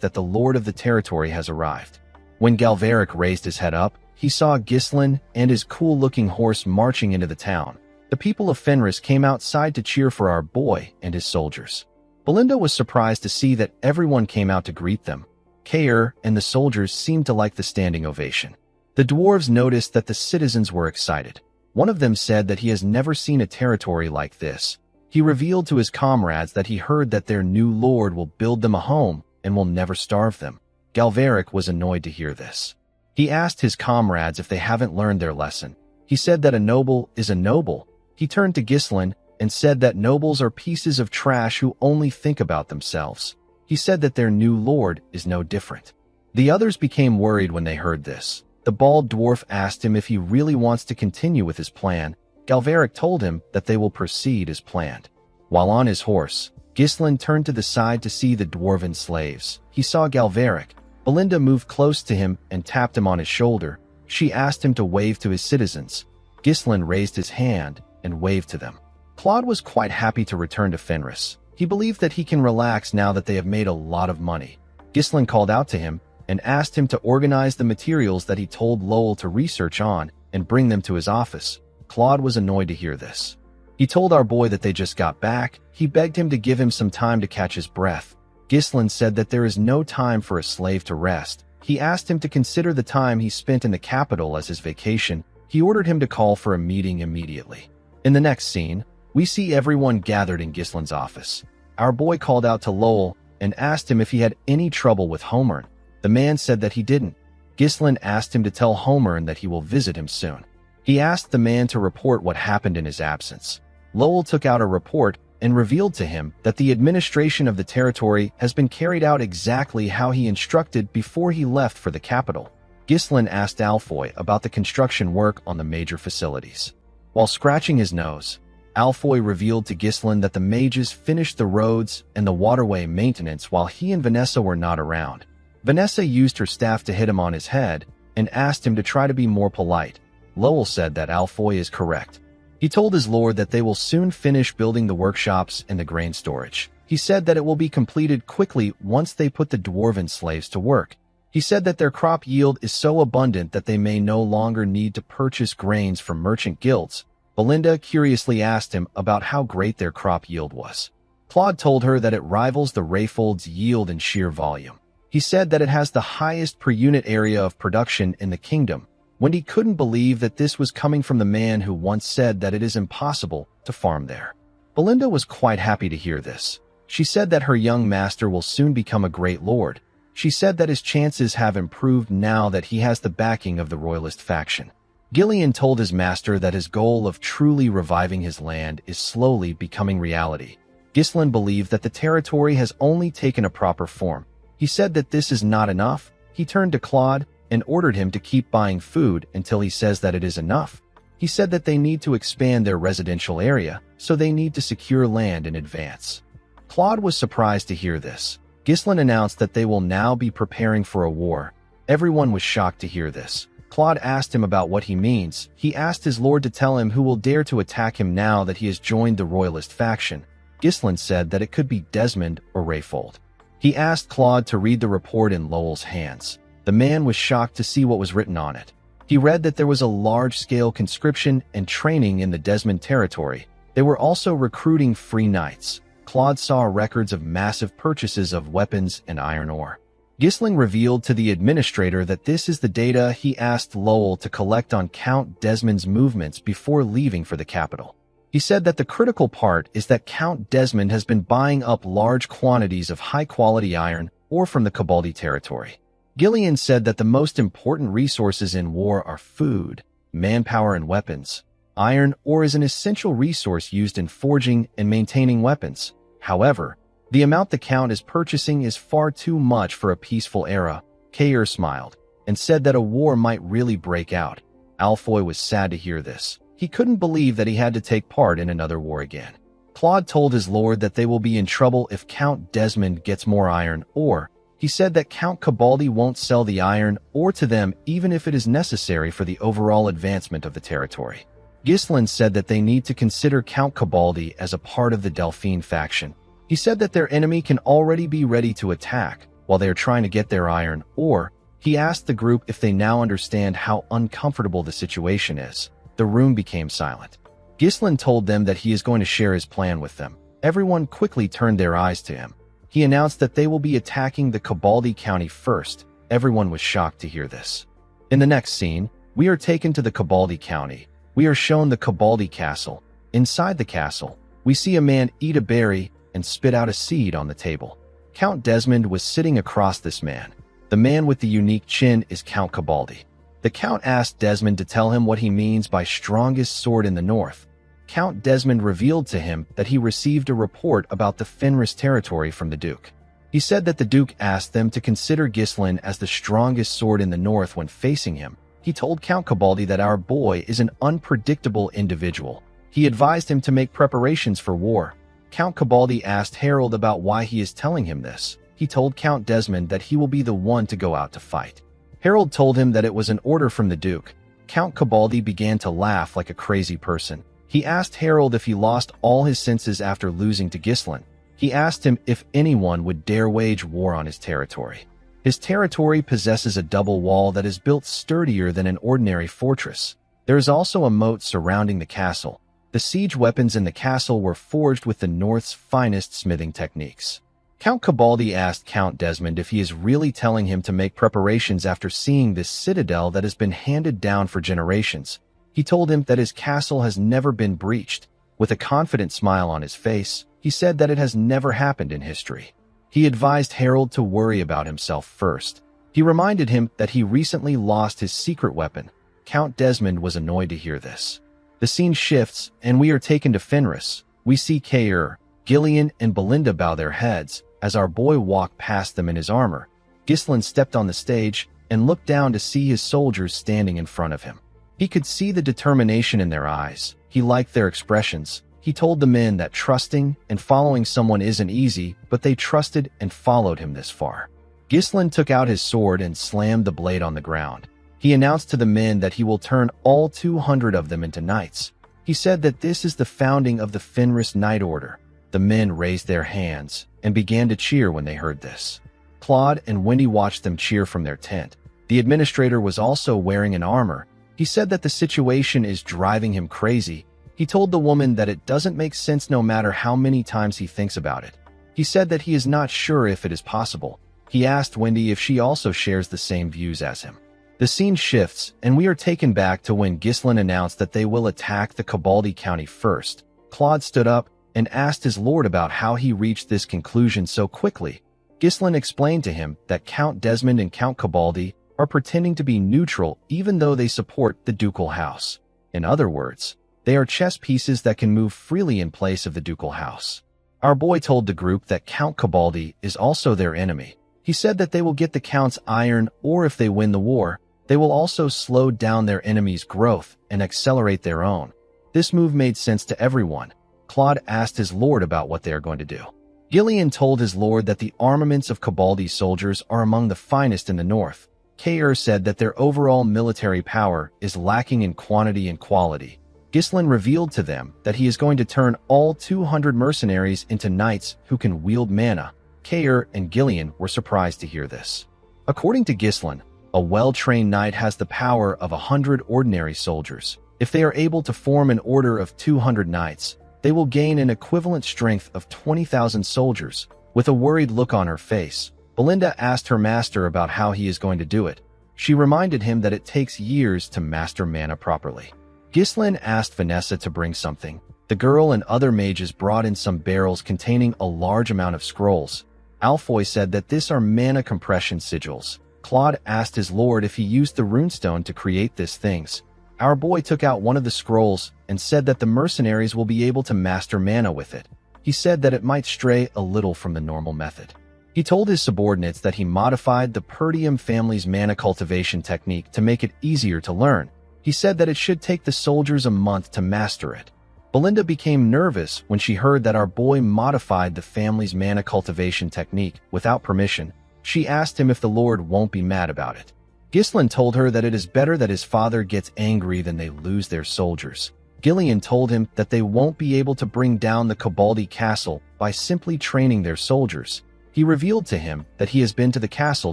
that the lord of the territory has arrived. When Galveric raised his head up, he saw Ghislain and his cool-looking horse marching into the town. The people of Fenris came outside to cheer for our boy and his soldiers. Belinda was surprised to see that everyone came out to greet them. Kair and the soldiers seemed to like the standing ovation. The dwarves noticed that the citizens were excited. One of them said that he has never seen a territory like this. He revealed to his comrades that he heard that their new lord will build them a home and will never starve them. Galveric was annoyed to hear this. He asked his comrades if they haven't learned their lesson. He said that a noble is a noble. He turned to Ghislain and said that nobles are pieces of trash who only think about themselves. He said that their new lord is no different. The others became worried when they heard this. The bald dwarf asked him if he really wants to continue with his plan. Galveric told him that they will proceed as planned. While on his horse, Ghislain turned to the side to see the dwarven slaves. He saw Galveric. Belinda moved close to him and tapped him on his shoulder. She asked him to wave to his citizens. Ghislain raised his hand and waved to them. Claude was quite happy to return to Fenris. He believed that he can relax now that they have made a lot of money. Ghislain called out to him and asked him to organize the materials that he told Lowell to research on and bring them to his office. Claude was annoyed to hear this. He told our boy that they just got back. He begged him to give him some time to catch his breath. Ghislain said that there is no time for a slave to rest. He asked him to consider the time he spent in the capital as his vacation. He ordered him to call for a meeting immediately. In the next scene, we see everyone gathered in Ghislain's office. Our boy called out to Lowell and asked him if he had any trouble with Homern. The man said that he didn't. Ghislain asked him to tell Homern that he will visit him soon. He asked the man to report what happened in his absence. Lowell took out a report and revealed to him that the administration of the territory has been carried out exactly how he instructed before he left for the capital. Ghislain asked Alfoy about the construction work on the major facilities. While scratching his nose, Alfoy revealed to Ghislain that the mages finished the roads and the waterway maintenance while he and Vanessa were not around. Vanessa used her staff to hit him on his head and asked him to try to be more polite. Lowell said that Alfoy is correct. He told his lord that they will soon finish building the workshops and the grain storage. He said that it will be completed quickly once they put the dwarven slaves to work. He said that their crop yield is so abundant that they may no longer need to purchase grains from merchant guilds. Belinda curiously asked him about how great their crop yield was. Claude told her that it rivals the Rayfold's yield in sheer volume. He said that it has the highest per unit area of production in the kingdom. Wendy couldn't believe that this was coming from the man who once said that it is impossible to farm there. Belinda was quite happy to hear this. She said that her young master will soon become a great lord. She said that his chances have improved now that he has the backing of the royalist faction. Gillian told his master that his goal of truly reviving his land is slowly becoming reality. Ghislain believed that the territory has only taken a proper form. He said that this is not enough. He turned to Claude and ordered him to keep buying food until he says that it is enough. He said that they need to expand their residential area, so they need to secure land in advance. Claude was surprised to hear this. Ghislain announced that they will now be preparing for a war. Everyone was shocked to hear this. Claude asked him about what he means. He asked his lord to tell him who will dare to attack him now that he has joined the royalist faction. Ghislain said that it could be Desmond or Rayfold. He asked Claude to read the report in Lowell's hands. The man was shocked to see what was written on it. He read that there was a large-scale conscription and training in the Desmond territory. They were also recruiting free knights. Claude saw records of massive purchases of weapons and iron ore. Ghislain revealed to the administrator that this is the data he asked Lowell to collect on Count Desmond's movements before leaving for the capital. He said that the critical part is that Count Desmond has been buying up large quantities of high-quality iron ore from the Cabaldi territory. Gillian said that the most important resources in war are food, manpower, and weapons. Iron ore is an essential resource used in forging and maintaining weapons. However, the amount the Count is purchasing is far too much for a peaceful era. Kair smiled and said that a war might really break out. Alfoy was sad to hear this. He couldn't believe that he had to take part in another war again. Claude told his lord that they will be in trouble if Count Desmond gets more iron ore. He said that Count Cabaldi won't sell the iron ore to them even if it is necessary for the overall advancement of the territory. Ghislain said that they need to consider Count Cabaldi as a part of the Delphine faction. He said that their enemy can already be ready to attack while they are trying to get their iron ore. He asked the group if they now understand how uncomfortable the situation is. The room became silent. Ghislain told them that he is going to share his plan with them. Everyone quickly turned their eyes to him. He announced that they will be attacking the Cabaldi County first. Everyone was shocked to hear this. In the next scene, we are taken to the Cabaldi County. We are shown the Cabaldi Castle. Inside the castle, we see a man eat a berry and spit out a seed on the table. Count Desmond was sitting across this man. The man with the unique chin is Count Cabaldi. The Count asked Desmond to tell him what he means by strongest sword in the north. Count Desmond revealed to him that he received a report about the Fenris territory from the Duke. He said that the Duke asked them to consider Ghislain as the strongest sword in the north when facing him. He told Count Cabaldi that our boy is an unpredictable individual. He advised him to make preparations for war. Count Cabaldi asked Harold about why he is telling him this. He told Count Desmond that he will be the one to go out to fight. Harold told him that it was an order from the Duke. Count Cabaldi began to laugh like a crazy person. He asked Harold if he lost all his senses after losing to Ghislain. He asked him if anyone would dare wage war on his territory. His territory possesses a double wall that is built sturdier than an ordinary fortress. There is also a moat surrounding the castle. The siege weapons in the castle were forged with the North's finest smithing techniques. Count Cabaldi asked Count Desmond if he is really telling him to make preparations after seeing this citadel that has been handed down for generations. He told him that his castle has never been breached. With a confident smile on his face, he said that it has never happened in history. He advised Harold to worry about himself first. He reminded him that he recently lost his secret weapon. Count Desmond was annoyed to hear this. The scene shifts, and we are taken to Fenris. We see Kair, Gillian, and Belinda bow their heads as our boy walked past them in his armor. Ghislain stepped on the stage and looked down to see his soldiers standing in front of him. He could see the determination in their eyes. He liked their expressions. He told the men that trusting and following someone isn't easy, but they trusted and followed him this far. Ghislain took out his sword and slammed the blade on the ground. He announced to the men that he will turn all 200 of them into knights. He said that this is the founding of the Fenris Knight Order. The men raised their hands and began to cheer when they heard this. Claude and Wendy watched them cheer from their tent. The administrator was also wearing an armor. He said that the situation is driving him crazy. He told the woman that it doesn't make sense no matter how many times he thinks about it. He said that he is not sure if it is possible. He asked Wendy if she also shares the same views as him. The scene shifts, and we are taken back to when Ghislain announced that they will attack the Cabaldi County first. Claude stood up and asked his lord about how he reached this conclusion so quickly. Ghislain explained to him that Count Desmond and Count Cabaldi are pretending to be neutral even though they support the ducal house. In other words, they are chess pieces that can move freely in place of the ducal house. Our boy told the group that Count Cabaldi is also their enemy. He said that they will get the Count's iron, or if they win the war, they will also slow down their enemies' growth and accelerate their own. This move made sense to everyone. Claude asked his lord about what they are going to do. Gillian told his lord that the armaments of Cabaldi's soldiers are among the finest in the north. Kair said that their overall military power is lacking in quantity and quality. Ghislain revealed to them that he is going to turn all 200 mercenaries into knights who can wield mana. Kair and Gillian were surprised to hear this. According to Ghislain, a well-trained knight has the power of 100 ordinary soldiers. If they are able to form an order of 200 knights, they will gain an equivalent strength of 20,000 soldiers. With a worried look on her face, Belinda asked her master about how he is going to do it. She reminded him that it takes years to master mana properly. Ghislain asked Vanessa to bring something. The girl and other mages brought in some barrels containing a large amount of scrolls. Alfoy said that these are mana compression sigils. Claude asked his lord if he used the runestone to create these things. Our boy took out one of the scrolls and said that the mercenaries will be able to master mana with it. He said that it might stray a little from the normal method. He told his subordinates that he modified the Perdium family's mana cultivation technique to make it easier to learn. He said that it should take the soldiers a month to master it. Belinda became nervous when she heard that our boy modified the family's mana cultivation technique without permission. She asked him if the lord won't be mad about it. Ghislain told her that it is better that his father gets angry than they lose their soldiers. Gillian told him that they won't be able to bring down the Cabaldi castle by simply training their soldiers. He revealed to him that he has been to the castle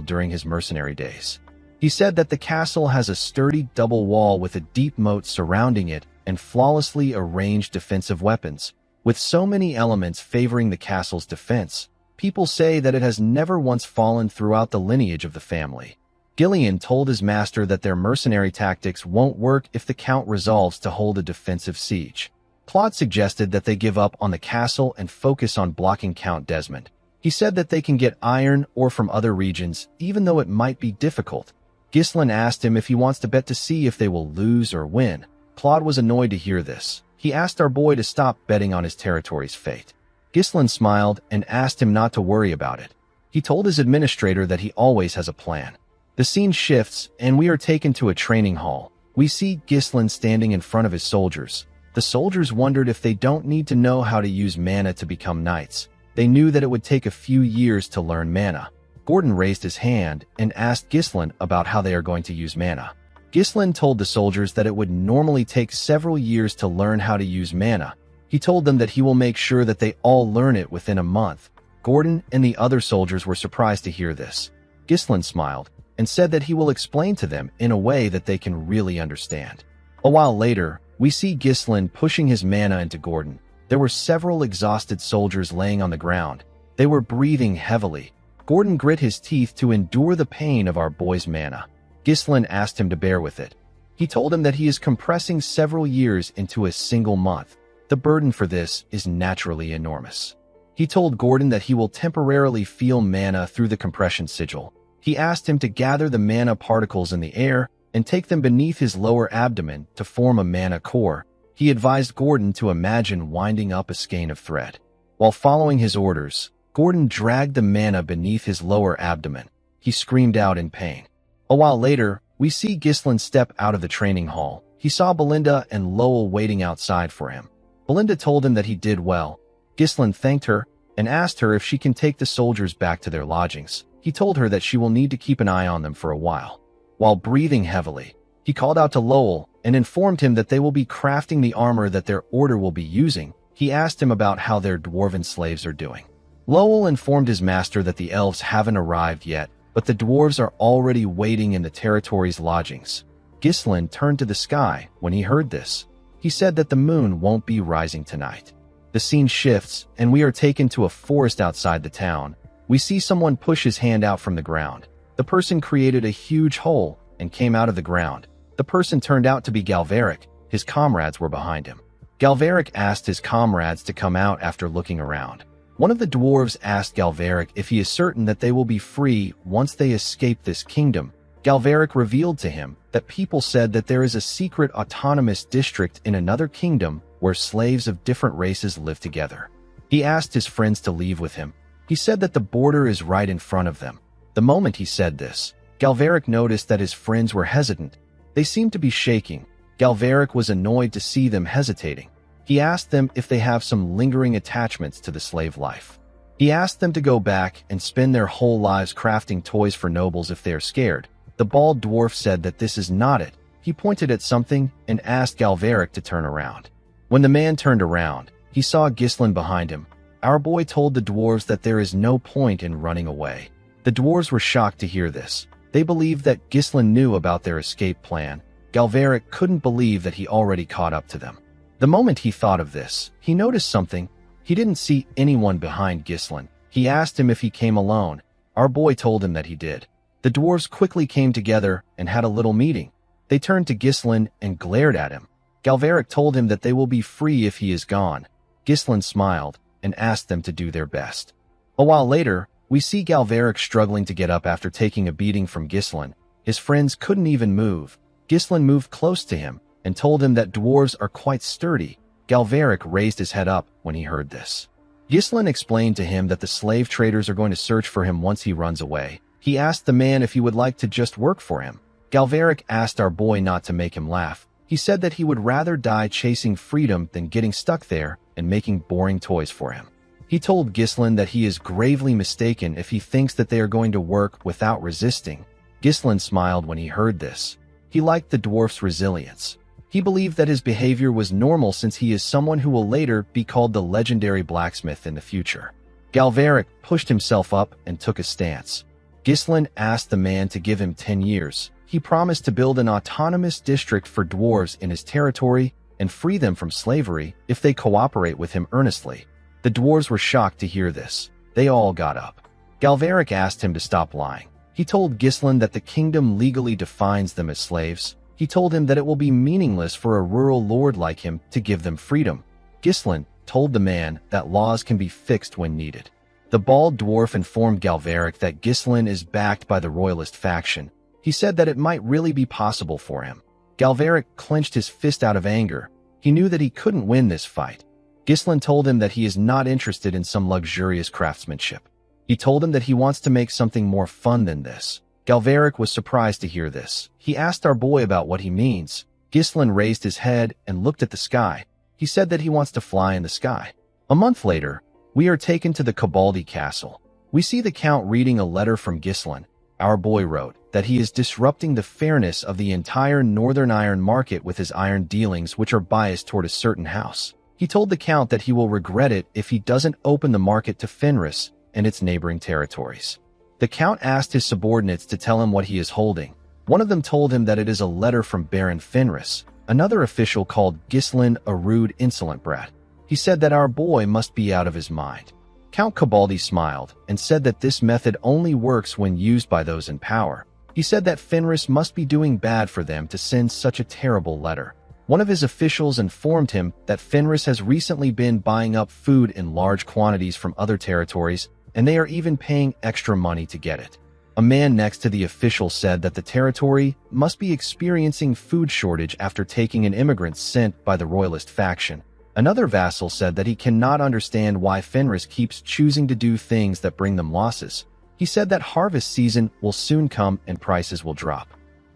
during his mercenary days. He said that the castle has a sturdy double wall with a deep moat surrounding it and flawlessly arranged defensive weapons. With so many elements favoring the castle's defense, people say that it has never once fallen throughout the lineage of the family. Gillian told his master that their mercenary tactics won't work if the Count resolves to hold a defensive siege. Claude suggested that they give up on the castle and focus on blocking Count Desmond. He said that they can get iron ore from other regions, even though it might be difficult. Ghislain asked him if he wants to bet to see if they will lose or win. Claude was annoyed to hear this. He asked our boy to stop betting on his territory's fate. Ghislain smiled and asked him not to worry about it. He told his administrator that he always has a plan. The scene shifts, and we are taken to a training hall. We see Ghislain standing in front of his soldiers. The soldiers wondered if they don't need to know how to use mana to become knights. They knew that it would take a few years to learn mana. Gordon raised his hand and asked Ghislain about how they are going to use mana. Ghislain told the soldiers that it would normally take several years to learn how to use mana. He told them that he will make sure that they all learn it within a month. Gordon and the other soldiers were surprised to hear this. Ghislain smiled and said that he will explain to them in a way that they can really understand. A while later, we see Ghislain pushing his mana into Gordon. There were several exhausted soldiers laying on the ground. They were breathing heavily. Gordon grit his teeth to endure the pain of our boy's mana. Ghislain asked him to bear with it. He told him that he is compressing several years into a single month. The burden for this is naturally enormous. He told Gordon that he will temporarily feel mana through the compression sigil. He asked him to gather the mana particles in the air and take them beneath his lower abdomen to form a mana core. He advised Gordon to imagine winding up a skein of thread. While following his orders, Gordon dragged the mana beneath his lower abdomen. He screamed out in pain. A while later, we see Ghislain step out of the training hall. He saw Belinda and Lowell waiting outside for him. Belinda told him that he did well. Ghislain thanked her and asked her if she can take the soldiers back to their lodgings. He told her that she will need to keep an eye on them for a while. While breathing heavily, he called out to Lowell and informed him that they will be crafting the armor that their order will be using. He asked him about how their dwarven slaves are doing. Lowell informed his master that the elves haven't arrived yet, but the dwarves are already waiting in the territory's lodgings. Ghislain turned to the sky when he heard this. He said that the moon won't be rising tonight. The scene shifts, and we are taken to a forest outside the town. We see someone push his hand out from the ground. The person created a huge hole and came out of the ground. The person turned out to be Galveric. His comrades were behind him. Galveric asked his comrades to come out after looking around. One of the dwarves asked Galveric if he is certain that they will be free once they escape this kingdom. Galveric revealed to him that people said that there is a secret autonomous district in another kingdom where slaves of different races live together. He asked his friends to leave with him. He said that the border is right in front of them. The moment he said this, Galveric noticed that his friends were hesitant. They seemed to be shaking. Galveric was annoyed to see them hesitating. He asked them if they have some lingering attachments to the slave life. He asked them to go back and spend their whole lives crafting toys for nobles if they are scared. The bald dwarf said that this is not it. He pointed at something and asked Galveric to turn around. When the man turned around, he saw Ghislain behind him. Our boy told the dwarves that there is no point in running away. The dwarves were shocked to hear this. They believed that Ghislain knew about their escape plan. Galveric couldn't believe that he already caught up to them. The moment he thought of this, he noticed something. He didn't see anyone behind Ghislain. He asked him if he came alone. Our boy told him that he did. The dwarves quickly came together and had a little meeting. They turned to Ghislain and glared at him. Galveric told him that they will be free if he is gone. Ghislain smiled and asked them to do their best. A while later, we see Galveric struggling to get up after taking a beating from Ghislain. His friends couldn't even move. Ghislain moved close to him and told him that dwarves are quite sturdy. Galveric raised his head up when he heard this. Ghislain explained to him that the slave traders are going to search for him once he runs away. He asked the man if he would like to just work for him. Galveric asked our boy not to make him laugh. He said that he would rather die chasing freedom than getting stuck there and making boring toys for him. He told Ghislain that he is gravely mistaken if he thinks that they are going to work without resisting. Ghislain smiled when he heard this. He liked the dwarf's resilience. He believed that his behavior was normal since he is someone who will later be called the legendary blacksmith in the future. Galveric pushed himself up and took a stance. Ghislain asked the man to give him 10 years. He promised to build an autonomous district for dwarves in his territory and free them from slavery if they cooperate with him earnestly. The dwarves were shocked to hear this. They all got up. Galveric asked him to stop lying. He told Ghislain that the kingdom legally defines them as slaves. He told him that it will be meaningless for a rural lord like him to give them freedom. Ghislain told the man that laws can be fixed when needed. The bald dwarf informed Galveric that Ghislain is backed by the royalist faction. He said that it might really be possible for him. Galveric clenched his fist out of anger. He knew that he couldn't win this fight. Ghislain told him that he is not interested in some luxurious craftsmanship. He told him that he wants to make something more fun than this. Galveric was surprised to hear this. He asked our boy about what he means. Ghislain raised his head and looked at the sky. He said that he wants to fly in the sky. A month later, we are taken to the Cabaldi castle. We see the count reading a letter from Ghislain. Our boy wrote that he is disrupting the fairness of the entire northern iron market with his iron dealings, which are biased toward a certain house. He told the count that he will regret it if he doesn't open the market to Fenris and its neighboring territories. The count asked his subordinates to tell him what he is holding. One of them told him that it is a letter from Baron Fenris. Another official called Ghislain a rude, insolent brat. He said that our boy must be out of his mind. Count Cabaldi smiled and said that this method only works when used by those in power. He said that Fenris must be doing bad for them to send such a terrible letter. One of his officials informed him that Fenris has recently been buying up food in large quantities from other territories, and they are even paying extra money to get it. A man next to the official said that the territory must be experiencing food shortage after taking an immigrant sent by the royalist faction. Another vassal said that he cannot understand why Fenris keeps choosing to do things that bring them losses. He said that harvest season will soon come and prices will drop.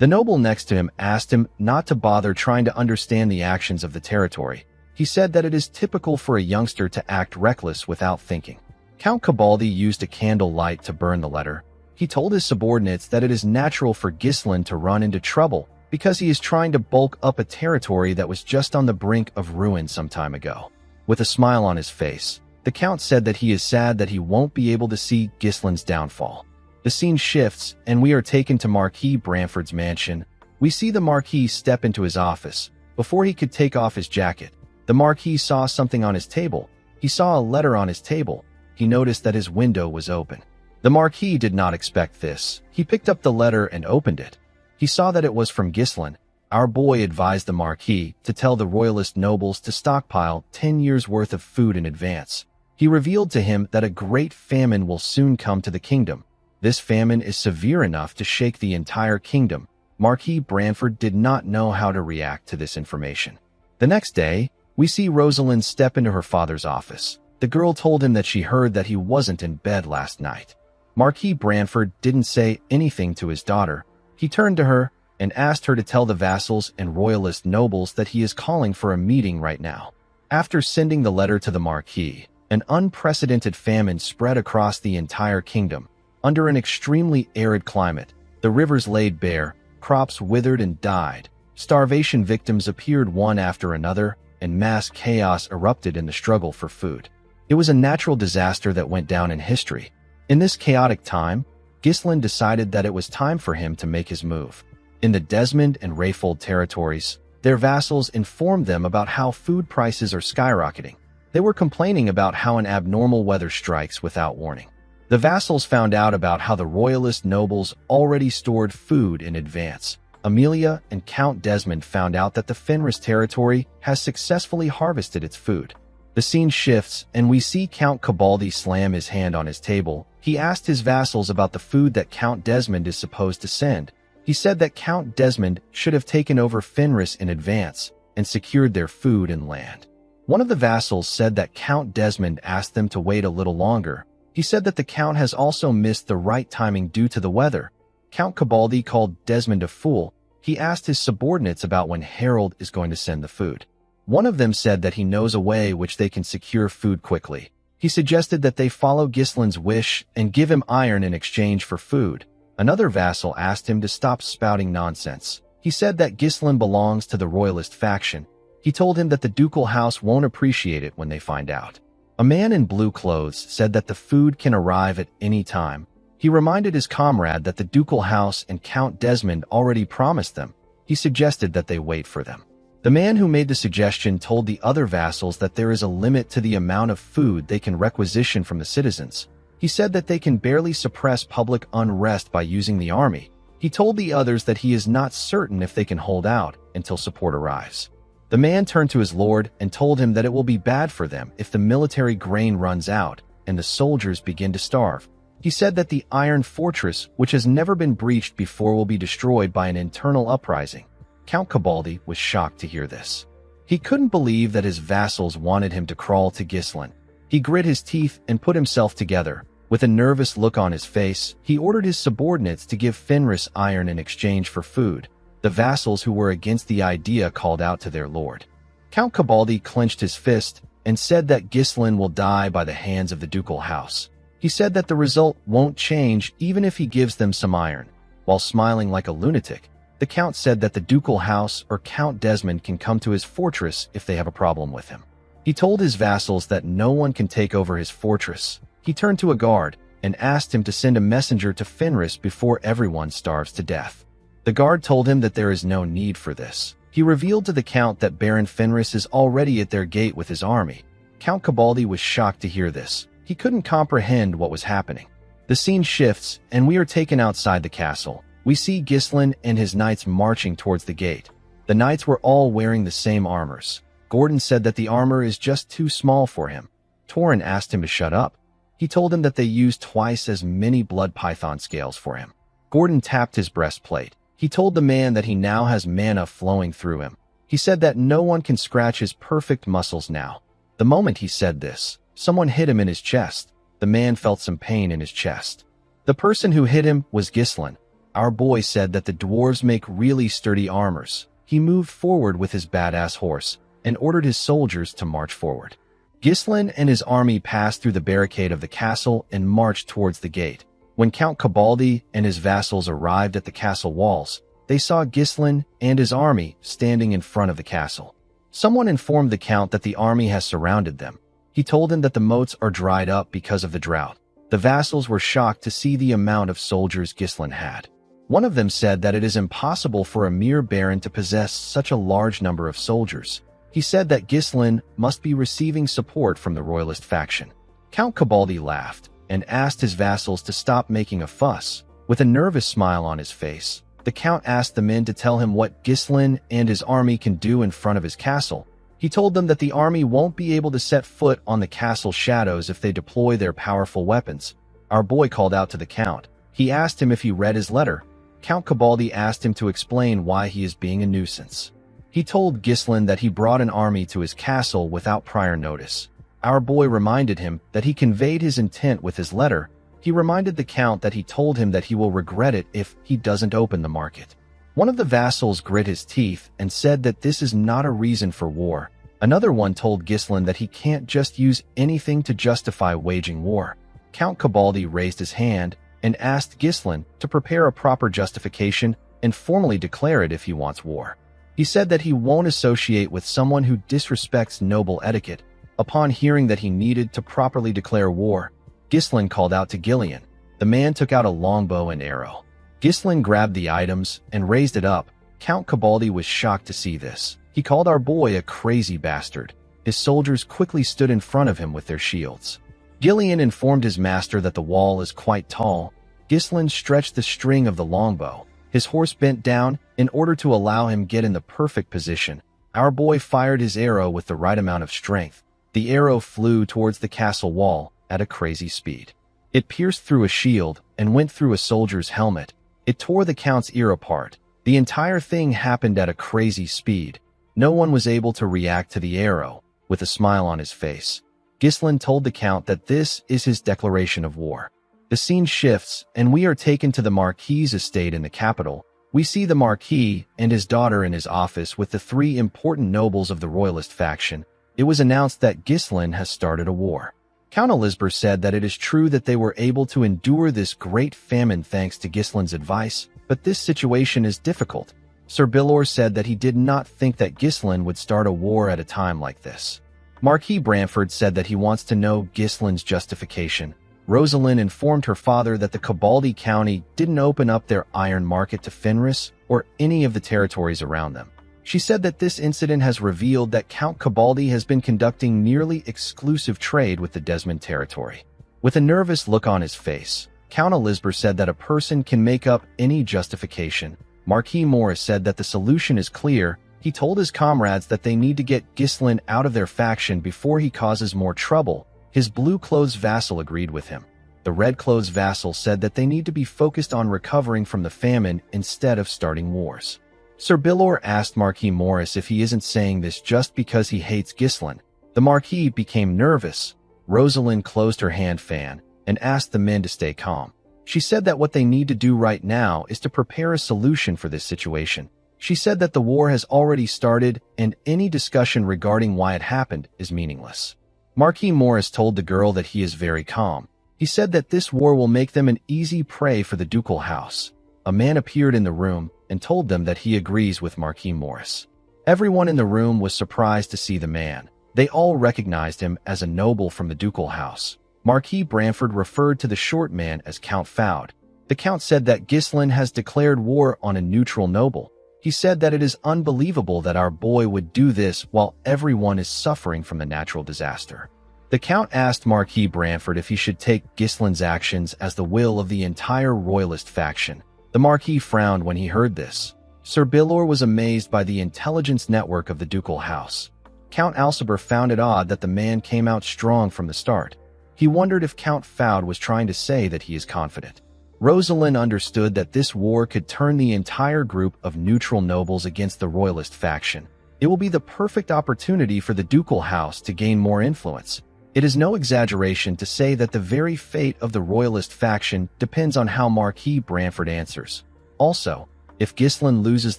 The noble next to him asked him not to bother trying to understand the actions of the territory. He said that it is typical for a youngster to act reckless without thinking. Count Cabaldi used a candle light to burn the letter. He told his subordinates that it is natural for Ghislain to run into trouble because he is trying to bulk up a territory that was just on the brink of ruin some time ago. With a smile on his face, the count said that he is sad that he won't be able to see Ghislain's downfall. The scene shifts, and we are taken to Marquis Branford's mansion. We see the Marquis step into his office. Before he could take off his jacket, the Marquis saw something on his table. He saw a letter on his table. He noticed that his window was open. The Marquis did not expect this. He picked up the letter and opened it. He saw that it was from Ghislain. Our boy advised the Marquis to tell the royalist nobles to stockpile 10 years' worth of food in advance. He revealed to him that a great famine will soon come to the kingdom. This famine is severe enough to shake the entire kingdom. Marquis Branford did not know how to react to this information. The next day, we see Rosalind step into her father's office. The girl told him that she heard that he wasn't in bed last night. Marquis Branford didn't say anything to his daughter. He turned to her and asked her to tell the vassals and royalist nobles that he is calling for a meeting right now. After sending the letter to the Marquis, an unprecedented famine spread across the entire kingdom. Under an extremely arid climate, the rivers laid bare, crops withered and died, starvation victims appeared one after another, and mass chaos erupted in the struggle for food. It was a natural disaster that went down in history. In this chaotic time, Ghislain decided that it was time for him to make his move. In the Desmond and Rayfold territories, their vassals informed them about how food prices are skyrocketing. They were complaining about how an abnormal weather strikes without warning. The vassals found out about how the royalist nobles already stored food in advance. Amelia and Count Desmond found out that the Fenris territory has successfully harvested its food. The scene shifts, and we see Count Cabaldi slam his hand on his table. He asked his vassals about the food that Count Desmond is supposed to send. He said that Count Desmond should have taken over Fenris in advance and secured their food and land. One of the vassals said that Count Desmond asked them to wait a little longer. He said that the Count has also missed the right timing due to the weather. Count Cabaldi called Desmond a fool. He asked his subordinates about when Harold is going to send the food. One of them said that he knows a way which they can secure food quickly. He suggested that they follow Ghislain's wish and give him iron in exchange for food. Another vassal asked him to stop spouting nonsense. He said that Ghislain belongs to the royalist faction. He told him that the ducal house won't appreciate it when they find out. A man in blue clothes said that the food can arrive at any time. He reminded his comrade that the ducal house and Count Desmond already promised them. He suggested that they wait for them. The man who made the suggestion told the other vassals that there is a limit to the amount of food they can requisition from the citizens. He said that they can barely suppress public unrest by using the army. He told the others that he is not certain if they can hold out until support arrives. The man turned to his lord and told him that it will be bad for them if the military grain runs out and the soldiers begin to starve. He said that the iron fortress, which has never been breached before, will be destroyed by an internal uprising. Count Cabaldi was shocked to hear this. He couldn't believe that his vassals wanted him to crawl to Ghislain. He grit his teeth and put himself together. With a nervous look on his face, he ordered his subordinates to give Fenris iron in exchange for food. The vassals who were against the idea called out to their lord. Count Cabaldi clenched his fist and said that Ghislain will die by the hands of the ducal house. He said that the result won't change even if he gives them some iron. While smiling like a lunatic, the count said that the ducal house or Count Desmond can come to his fortress if they have a problem with him. He told his vassals that no one can take over his fortress. He turned to a guard and asked him to send a messenger to Fenris before everyone starves to death. The guard told him that there is no need for this. He revealed to the count that Baron Fenris is already at their gate with his army. Count Cabaldi was shocked to hear this. He couldn't comprehend what was happening. The scene shifts, and we are taken outside the castle. We see Ghislain and his knights marching towards the gate. The knights were all wearing the same armors. Gordon said that the armor is just too small for him. Torin asked him to shut up. He told him that they used twice as many blood python scales for him. Gordon tapped his breastplate. He told the man that he now has mana flowing through him. He said that no one can scratch his perfect muscles now. The moment he said this, someone hit him in his chest. The man felt some pain in his chest. The person who hit him was Ghislain. Our boy said that the dwarves make really sturdy armors. He moved forward with his badass horse and ordered his soldiers to march forward. Ghislain and his army passed through the barricade of the castle and marched towards the gate. When Count Cabaldi and his vassals arrived at the castle walls, they saw Ghislain and his army standing in front of the castle. Someone informed the count that the army has surrounded them. He told him that the moats are dried up because of the drought. The vassals were shocked to see the amount of soldiers Ghislain had. One of them said that it is impossible for a mere baron to possess such a large number of soldiers. He said that Ghislain must be receiving support from the royalist faction. Count Cabaldi laughed and asked his vassals to stop making a fuss. With a nervous smile on his face, the count asked the men to tell him what Ghislain and his army can do in front of his castle. He told them that the army won't be able to set foot on the castle shadows if they deploy their powerful weapons. Our boy called out to the count. He asked him if he read his letter. Count Cabaldi asked him to explain why he is being a nuisance. He told Ghislain that he brought an army to his castle without prior notice. Our boy reminded him that he conveyed his intent with his letter. He reminded the Count that he told him that he will regret it if he doesn't open the market. One of the vassals grit his teeth and said that this is not a reason for war. Another one told Ghislain that he can't just use anything to justify waging war. Count Cabaldi raised his hand and asked Ghislain to prepare a proper justification and formally declare it if he wants war. He said that he won't associate with someone who disrespects noble etiquette. Upon hearing that he needed to properly declare war, Ghislain called out to Gillian. The man took out a longbow and arrow. Ghislain grabbed the items and raised it up. Count Cabaldi was shocked to see this. He called our boy a crazy bastard. His soldiers quickly stood in front of him with their shields. Gillian informed his master that the wall is quite tall. Ghislain stretched the string of the longbow. His horse bent down in order to allow him get in the perfect position. Our boy fired his arrow with the right amount of strength. The arrow flew towards the castle wall at a crazy speed. It pierced through a shield and went through a soldier's helmet. It tore the Count's ear apart. The entire thing happened at a crazy speed. No one was able to react to the arrow. With a smile on his face, Ghislain told the Count that this is his declaration of war. The scene shifts, and we are taken to the Marquis's estate in the capital. We see the Marquis and his daughter in his office with the three important nobles of the Royalist faction. It was announced that Ghislain has started a war. Count Elisabeth said that it is true that they were able to endure this great famine thanks to Ghislain's advice, but this situation is difficult. Sir Bilor said that he did not think that Ghislain would start a war at a time like this. Marquis Bramford said that he wants to know Ghislain's justification. Rosalind informed her father that the Cabaldi County didn't open up their iron market to Fenris or any of the territories around them. She said that this incident has revealed that Count Cabaldi has been conducting nearly exclusive trade with the Desmond territory. With a nervous look on his face, Count Elisabeth said that a person can make up any justification. Marquis Morris said that the solution is clear. He told his comrades that they need to get Ghislain out of their faction before he causes more trouble. His blue-clothes vassal agreed with him. The red-clothes vassal said that they need to be focused on recovering from the famine instead of starting wars. Sir Bilor asked Marquis Morris if he isn't saying this just because he hates Ghislain. The Marquis became nervous. Rosalind closed her hand fan and asked the men to stay calm. She said that what they need to do right now is to prepare a solution for this situation. She said that the war has already started and any discussion regarding why it happened is meaningless. Marquis Morris told the girl that he is very calm. He said that this war will make them an easy prey for the ducal house. A man appeared in the room and told them that he agrees with Marquis Morris. Everyone in the room was surprised to see the man. They all recognized him as a noble from the ducal house. Marquis Bramford referred to the short man as Count Foude. The Count said that Ghislain has declared war on a neutral noble. He said that it is unbelievable that our boy would do this while everyone is suffering from the natural disaster. The Count asked Marquis Bramford if he should take Ghislain's actions as the will of the entire Royalist faction. The Marquis frowned when he heard this. Sir Bilor was amazed by the intelligence network of the ducal house. Count Alciber found it odd that the man came out strong from the start. He wondered if Count Foude was trying to say that he is confident. Rosalind understood that this war could turn the entire group of neutral nobles against the Royalist faction. It will be the perfect opportunity for the ducal house to gain more influence. It is no exaggeration to say that the very fate of the Royalist faction depends on how Marquis Bramford answers. Also, if Ghislain loses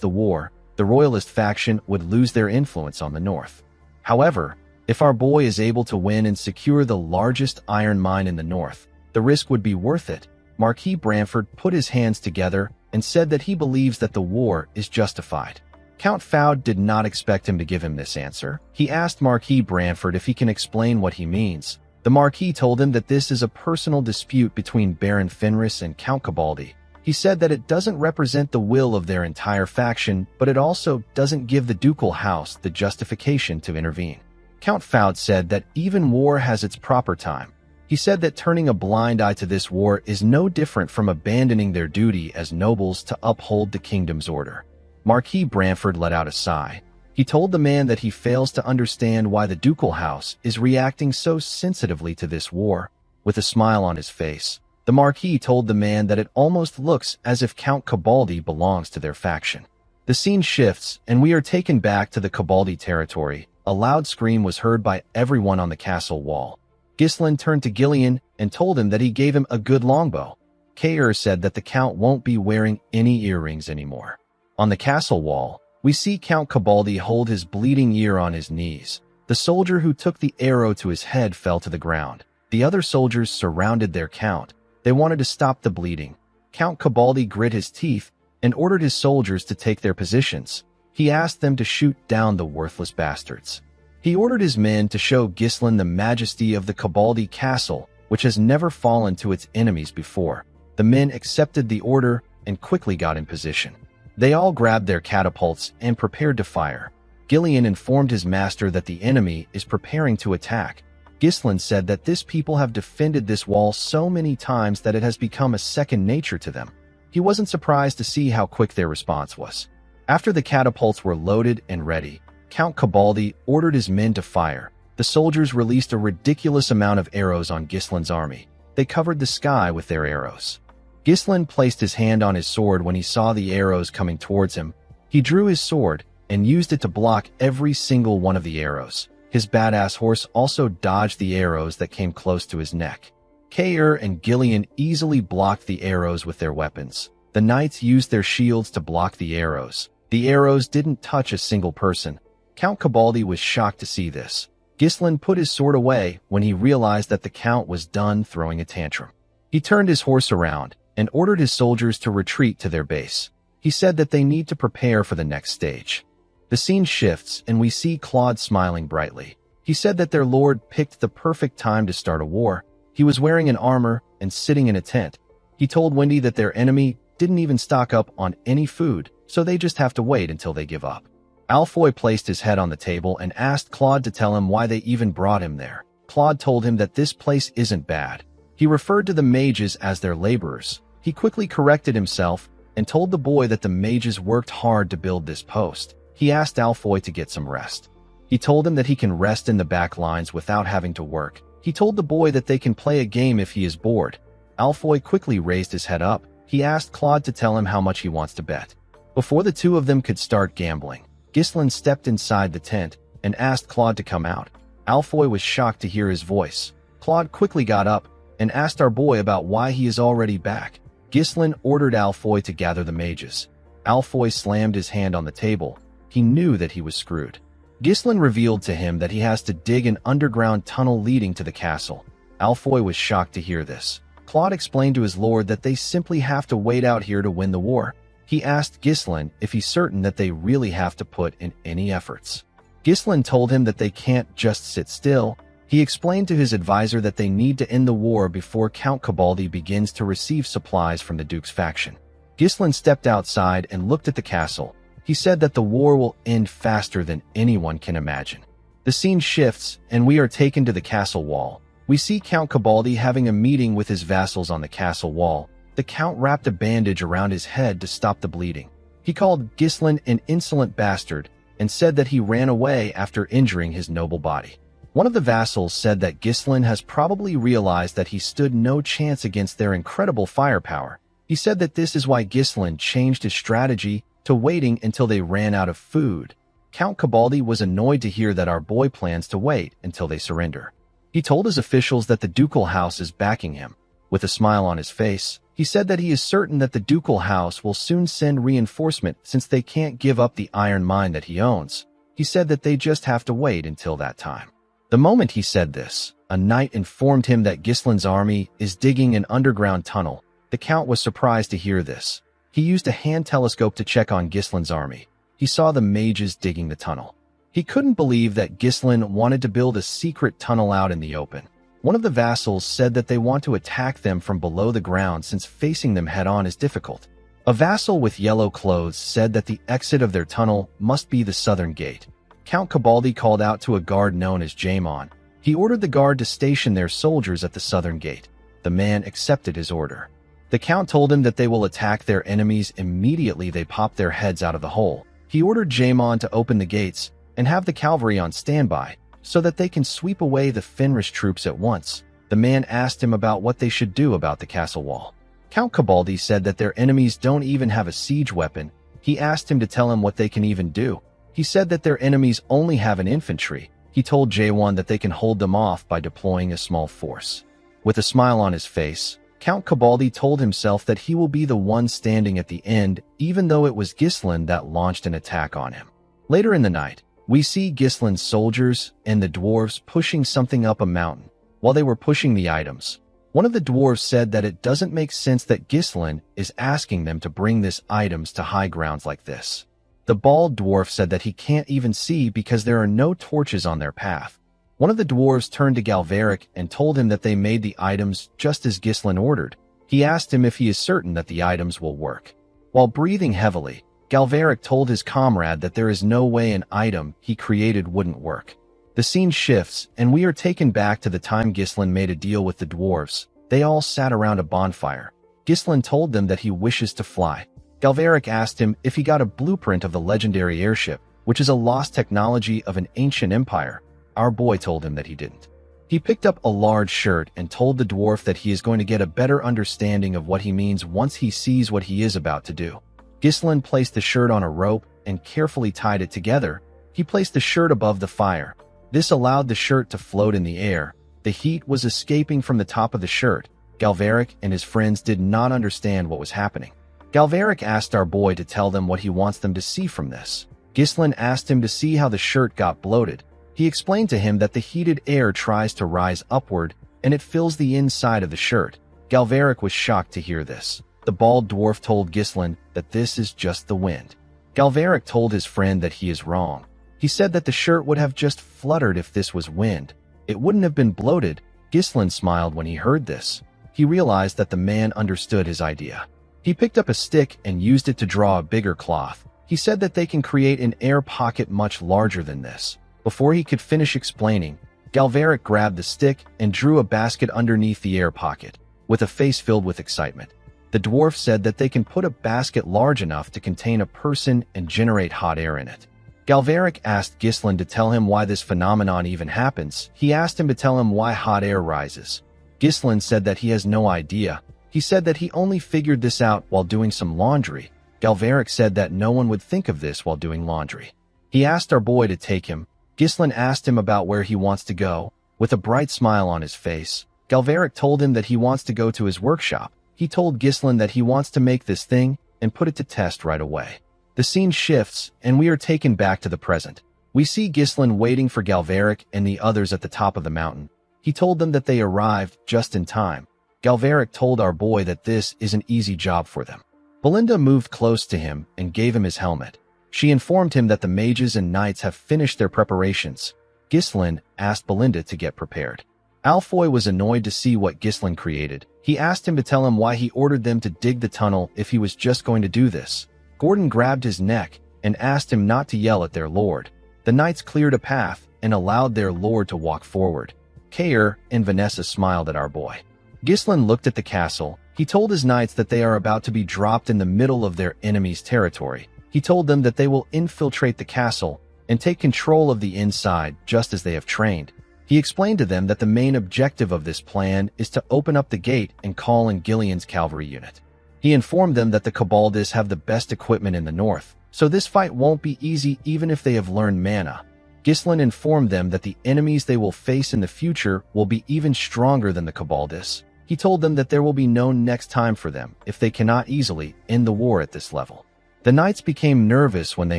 the war, the Royalist faction would lose their influence on the north. However, if our boy is able to win and secure the largest iron mine in the north, the risk would be worth it. Marquis Bramford put his hands together and said that he believes that the war is justified. Count Foude did not expect him to give him this answer. He asked Marquis Bramford if he can explain what he means. The Marquis told him that this is a personal dispute between Baron Fenris and Count Cabaldi. He said that it doesn't represent the will of their entire faction, but it also doesn't give the ducal house the justification to intervene. Count Foude said that even war has its proper time. He said that turning a blind eye to this war is no different from abandoning their duty as nobles to uphold the kingdom's order. Marquis Bramford let out a sigh. He told the man that he fails to understand why the ducal house is reacting so sensitively to this war. With a smile on his face, the Marquis told the man that it almost looks as if Count Cabaldi belongs to their faction. The scene shifts, and we are taken back to the Cabaldi territory. A loud scream was heard by everyone on the castle wall. Ghislain turned to Gillian and told him that he gave him a good longbow. Kair said that the Count won't be wearing any earrings anymore. On the castle wall, we see Count Cabaldi hold his bleeding ear on his knees. The soldier who took the arrow to his head fell to the ground. The other soldiers surrounded their Count. They wanted to stop the bleeding. Count Cabaldi grit his teeth and ordered his soldiers to take their positions. He asked them to shoot down the worthless bastards. He ordered his men to show Ghislain the majesty of the Cabaldi castle, which has never fallen to its enemies before. The men accepted the order and quickly got in position. They all grabbed their catapults and prepared to fire. Gillian informed his master that the enemy is preparing to attack. Ghislain said that this people have defended this wall so many times that it has become a second nature to them. He wasn't surprised to see how quick their response was. After the catapults were loaded and ready, Count Cabaldi ordered his men to fire. The soldiers released a ridiculous amount of arrows on Ghislain's army. They covered the sky with their arrows. Ghislain placed his hand on his sword when he saw the arrows coming towards him. He drew his sword and used it to block every single one of the arrows. His badass horse also dodged the arrows that came close to his neck. Kair and Gillian easily blocked the arrows with their weapons. The knights used their shields to block the arrows. The arrows didn't touch a single person. Count Cabaldi was shocked to see this. Ghislain put his sword away when he realized that the Count was done throwing a tantrum. He turned his horse around and ordered his soldiers to retreat to their base. He said that they need to prepare for the next stage. The scene shifts and we see Claude smiling brightly. He said that their lord picked the perfect time to start a war. He was wearing an armor and sitting in a tent. He told Wendy that their enemy didn't even stock up on any food, so they just have to wait until they give up. Alfoy placed his head on the table and asked Claude to tell him why they even brought him there. Claude told him that this place isn't bad. He referred to the mages as their laborers. He quickly corrected himself and told the boy that the mages worked hard to build this post. He asked Alfoy to get some rest. He told him that he can rest in the back lines without having to work. He told the boy that they can play a game if he is bored. Alfoy quickly raised his head up. He asked Claude to tell him how much he wants to bet. Before the two of them could start gambling, Ghislain stepped inside the tent and asked Claude to come out. Alfoy was shocked to hear his voice. Claude quickly got up and asked our boy about why he is already back. Ghislain ordered Alfoy to gather the mages. Alfoy slammed his hand on the table. He knew that he was screwed. Ghislain revealed to him that he has to dig an underground tunnel leading to the castle. Alfoy was shocked to hear this. Claude explained to his lord that they simply have to wait out here to win the war. He asked Ghislain if he's certain that they really have to put in any efforts. Ghislain told him that they can't just sit still. He explained to his advisor that they need to end the war before Count Cabaldi begins to receive supplies from the Duke's faction. Ghislain stepped outside and looked at the castle. He said that the war will end faster than anyone can imagine. The scene shifts, and we are taken to the castle wall. We see Count Cabaldi having a meeting with his vassals on the castle wall. The Count wrapped a bandage around his head to stop the bleeding. He called Ghislain an insolent bastard and said that he ran away after injuring his noble body. One of the vassals said that Ghislain has probably realized that he stood no chance against their incredible firepower. He said that this is why Ghislain changed his strategy to waiting until they ran out of food. Count Cabaldi was annoyed to hear that our boy plans to wait until they surrender. He told his officials that the ducal house is backing him. With a smile on his face, he said that he is certain that the ducal house will soon send reinforcement since they can't give up the iron mine that he owns. He said that they just have to wait until that time. The moment he said this, a knight informed him that Ghislain's army is digging an underground tunnel. The Count was surprised to hear this. He used a hand telescope to check on Ghislain's army. He saw the mages digging the tunnel. He couldn't believe that Ghislain wanted to build a secret tunnel out in the open. One of the vassals said that they want to attack them from below the ground since facing them head-on is difficult. A vassal with yellow clothes said that the exit of their tunnel must be the southern gate. Count Cabaldi called out to a guard known as Jaimon. He ordered the guard to station their soldiers at the southern gate. The man accepted his order. The Count told him that they will attack their enemies immediately they pop their heads out of the hole. He ordered Jaimon to open the gates and have the cavalry on standby so that they can sweep away the Fenris troops at once. The man asked him about what they should do about the castle wall. Count Cabaldi said that their enemies don't even have a siege weapon. He asked him to tell him what they can even do. He said that their enemies only have an infantry. He told J1 that they can hold them off by deploying a small force. With a smile on his face, Count Cabaldi told himself that he will be the one standing at the end, even though it was Ghislain that launched an attack on him. Later in the night, we see Ghislain's soldiers and the dwarves pushing something up a mountain. While they were pushing the items, one of the dwarves said that it doesn't make sense that Ghislain is asking them to bring these items to high grounds like this. The bald dwarf said that he can't even see because there are no torches on their path. One of the dwarves turned to Galveric and told him that they made the items just as Ghislain ordered. He asked him if he is certain that the items will work. While breathing heavily, Galveric told his comrade that there is no way an item he created wouldn't work. The scene shifts, and we are taken back to the time Ghislain made a deal with the dwarves. They all sat around a bonfire. Ghislain told them that he wishes to fly. Galveric asked him if he got a blueprint of the legendary airship, which is a lost technology of an ancient empire. Our boy told him that he didn't. He picked up a large shirt and told the dwarf that he is going to get a better understanding of what he means once he sees what he is about to do. Ghislain placed the shirt on a rope and carefully tied it together. He placed the shirt above the fire. This allowed the shirt to float in the air. The heat was escaping from the top of the shirt. Galveric and his friends did not understand what was happening. Galveric asked our boy to tell them what he wants them to see from this. Ghislain asked him to see how the shirt got bloated. He explained to him that the heated air tries to rise upward and it fills the inside of the shirt. Galveric was shocked to hear this. The bald dwarf told Ghislain that this is just the wind. Galveric told his friend that he is wrong. He said that the shirt would have just fluttered if this was wind. It wouldn't have been bloated. Ghislain smiled when he heard this. He realized that the man understood his idea. He picked up a stick and used it to draw a bigger cloth. He said that they can create an air pocket much larger than this. Before he could finish explaining, Galveric grabbed the stick and drew a basket underneath the air pocket, with a face filled with excitement. The dwarf said that they can put a basket large enough to contain a person and generate hot air in it. Galveric asked Ghislain to tell him why this phenomenon even happens. He asked him to tell him why hot air rises. Ghislain said that he has no idea. He said that he only figured this out while doing some laundry. Galveric said that no one would think of this while doing laundry. He asked our boy to take him. Ghislain asked him about where he wants to go. With a bright smile on his face, Galveric told him that he wants to go to his workshop. He told Ghislain that he wants to make this thing and put it to test right away. The scene shifts, and we are taken back to the present. We see Ghislain waiting for Galveric and the others at the top of the mountain. He told them that they arrived just in time. Galveric told our boy that this is an easy job for them. Belinda moved close to him and gave him his helmet. She informed him that the mages and knights have finished their preparations. Ghislain asked Belinda to get prepared. Alfoy was annoyed to see what Ghislain created. He asked him to tell him why he ordered them to dig the tunnel if he was just going to do this. Gordon grabbed his neck and asked him not to yell at their lord. The knights cleared a path and allowed their lord to walk forward. Kair and Vanessa smiled at our boy. Ghislain looked at the castle. He told his knights that they are about to be dropped in the middle of their enemy's territory. He told them that they will infiltrate the castle and take control of the inside just as they have trained. He explained to them that the main objective of this plan is to open up the gate and call in Gillian's cavalry unit. He informed them that the Cabaldis have the best equipment in the north, so this fight won't be easy even if they have learned mana. Ghislain informed them that the enemies they will face in the future will be even stronger than the Cabaldis. He told them that there will be no next time for them if they cannot easily end the war at this level. The knights became nervous when they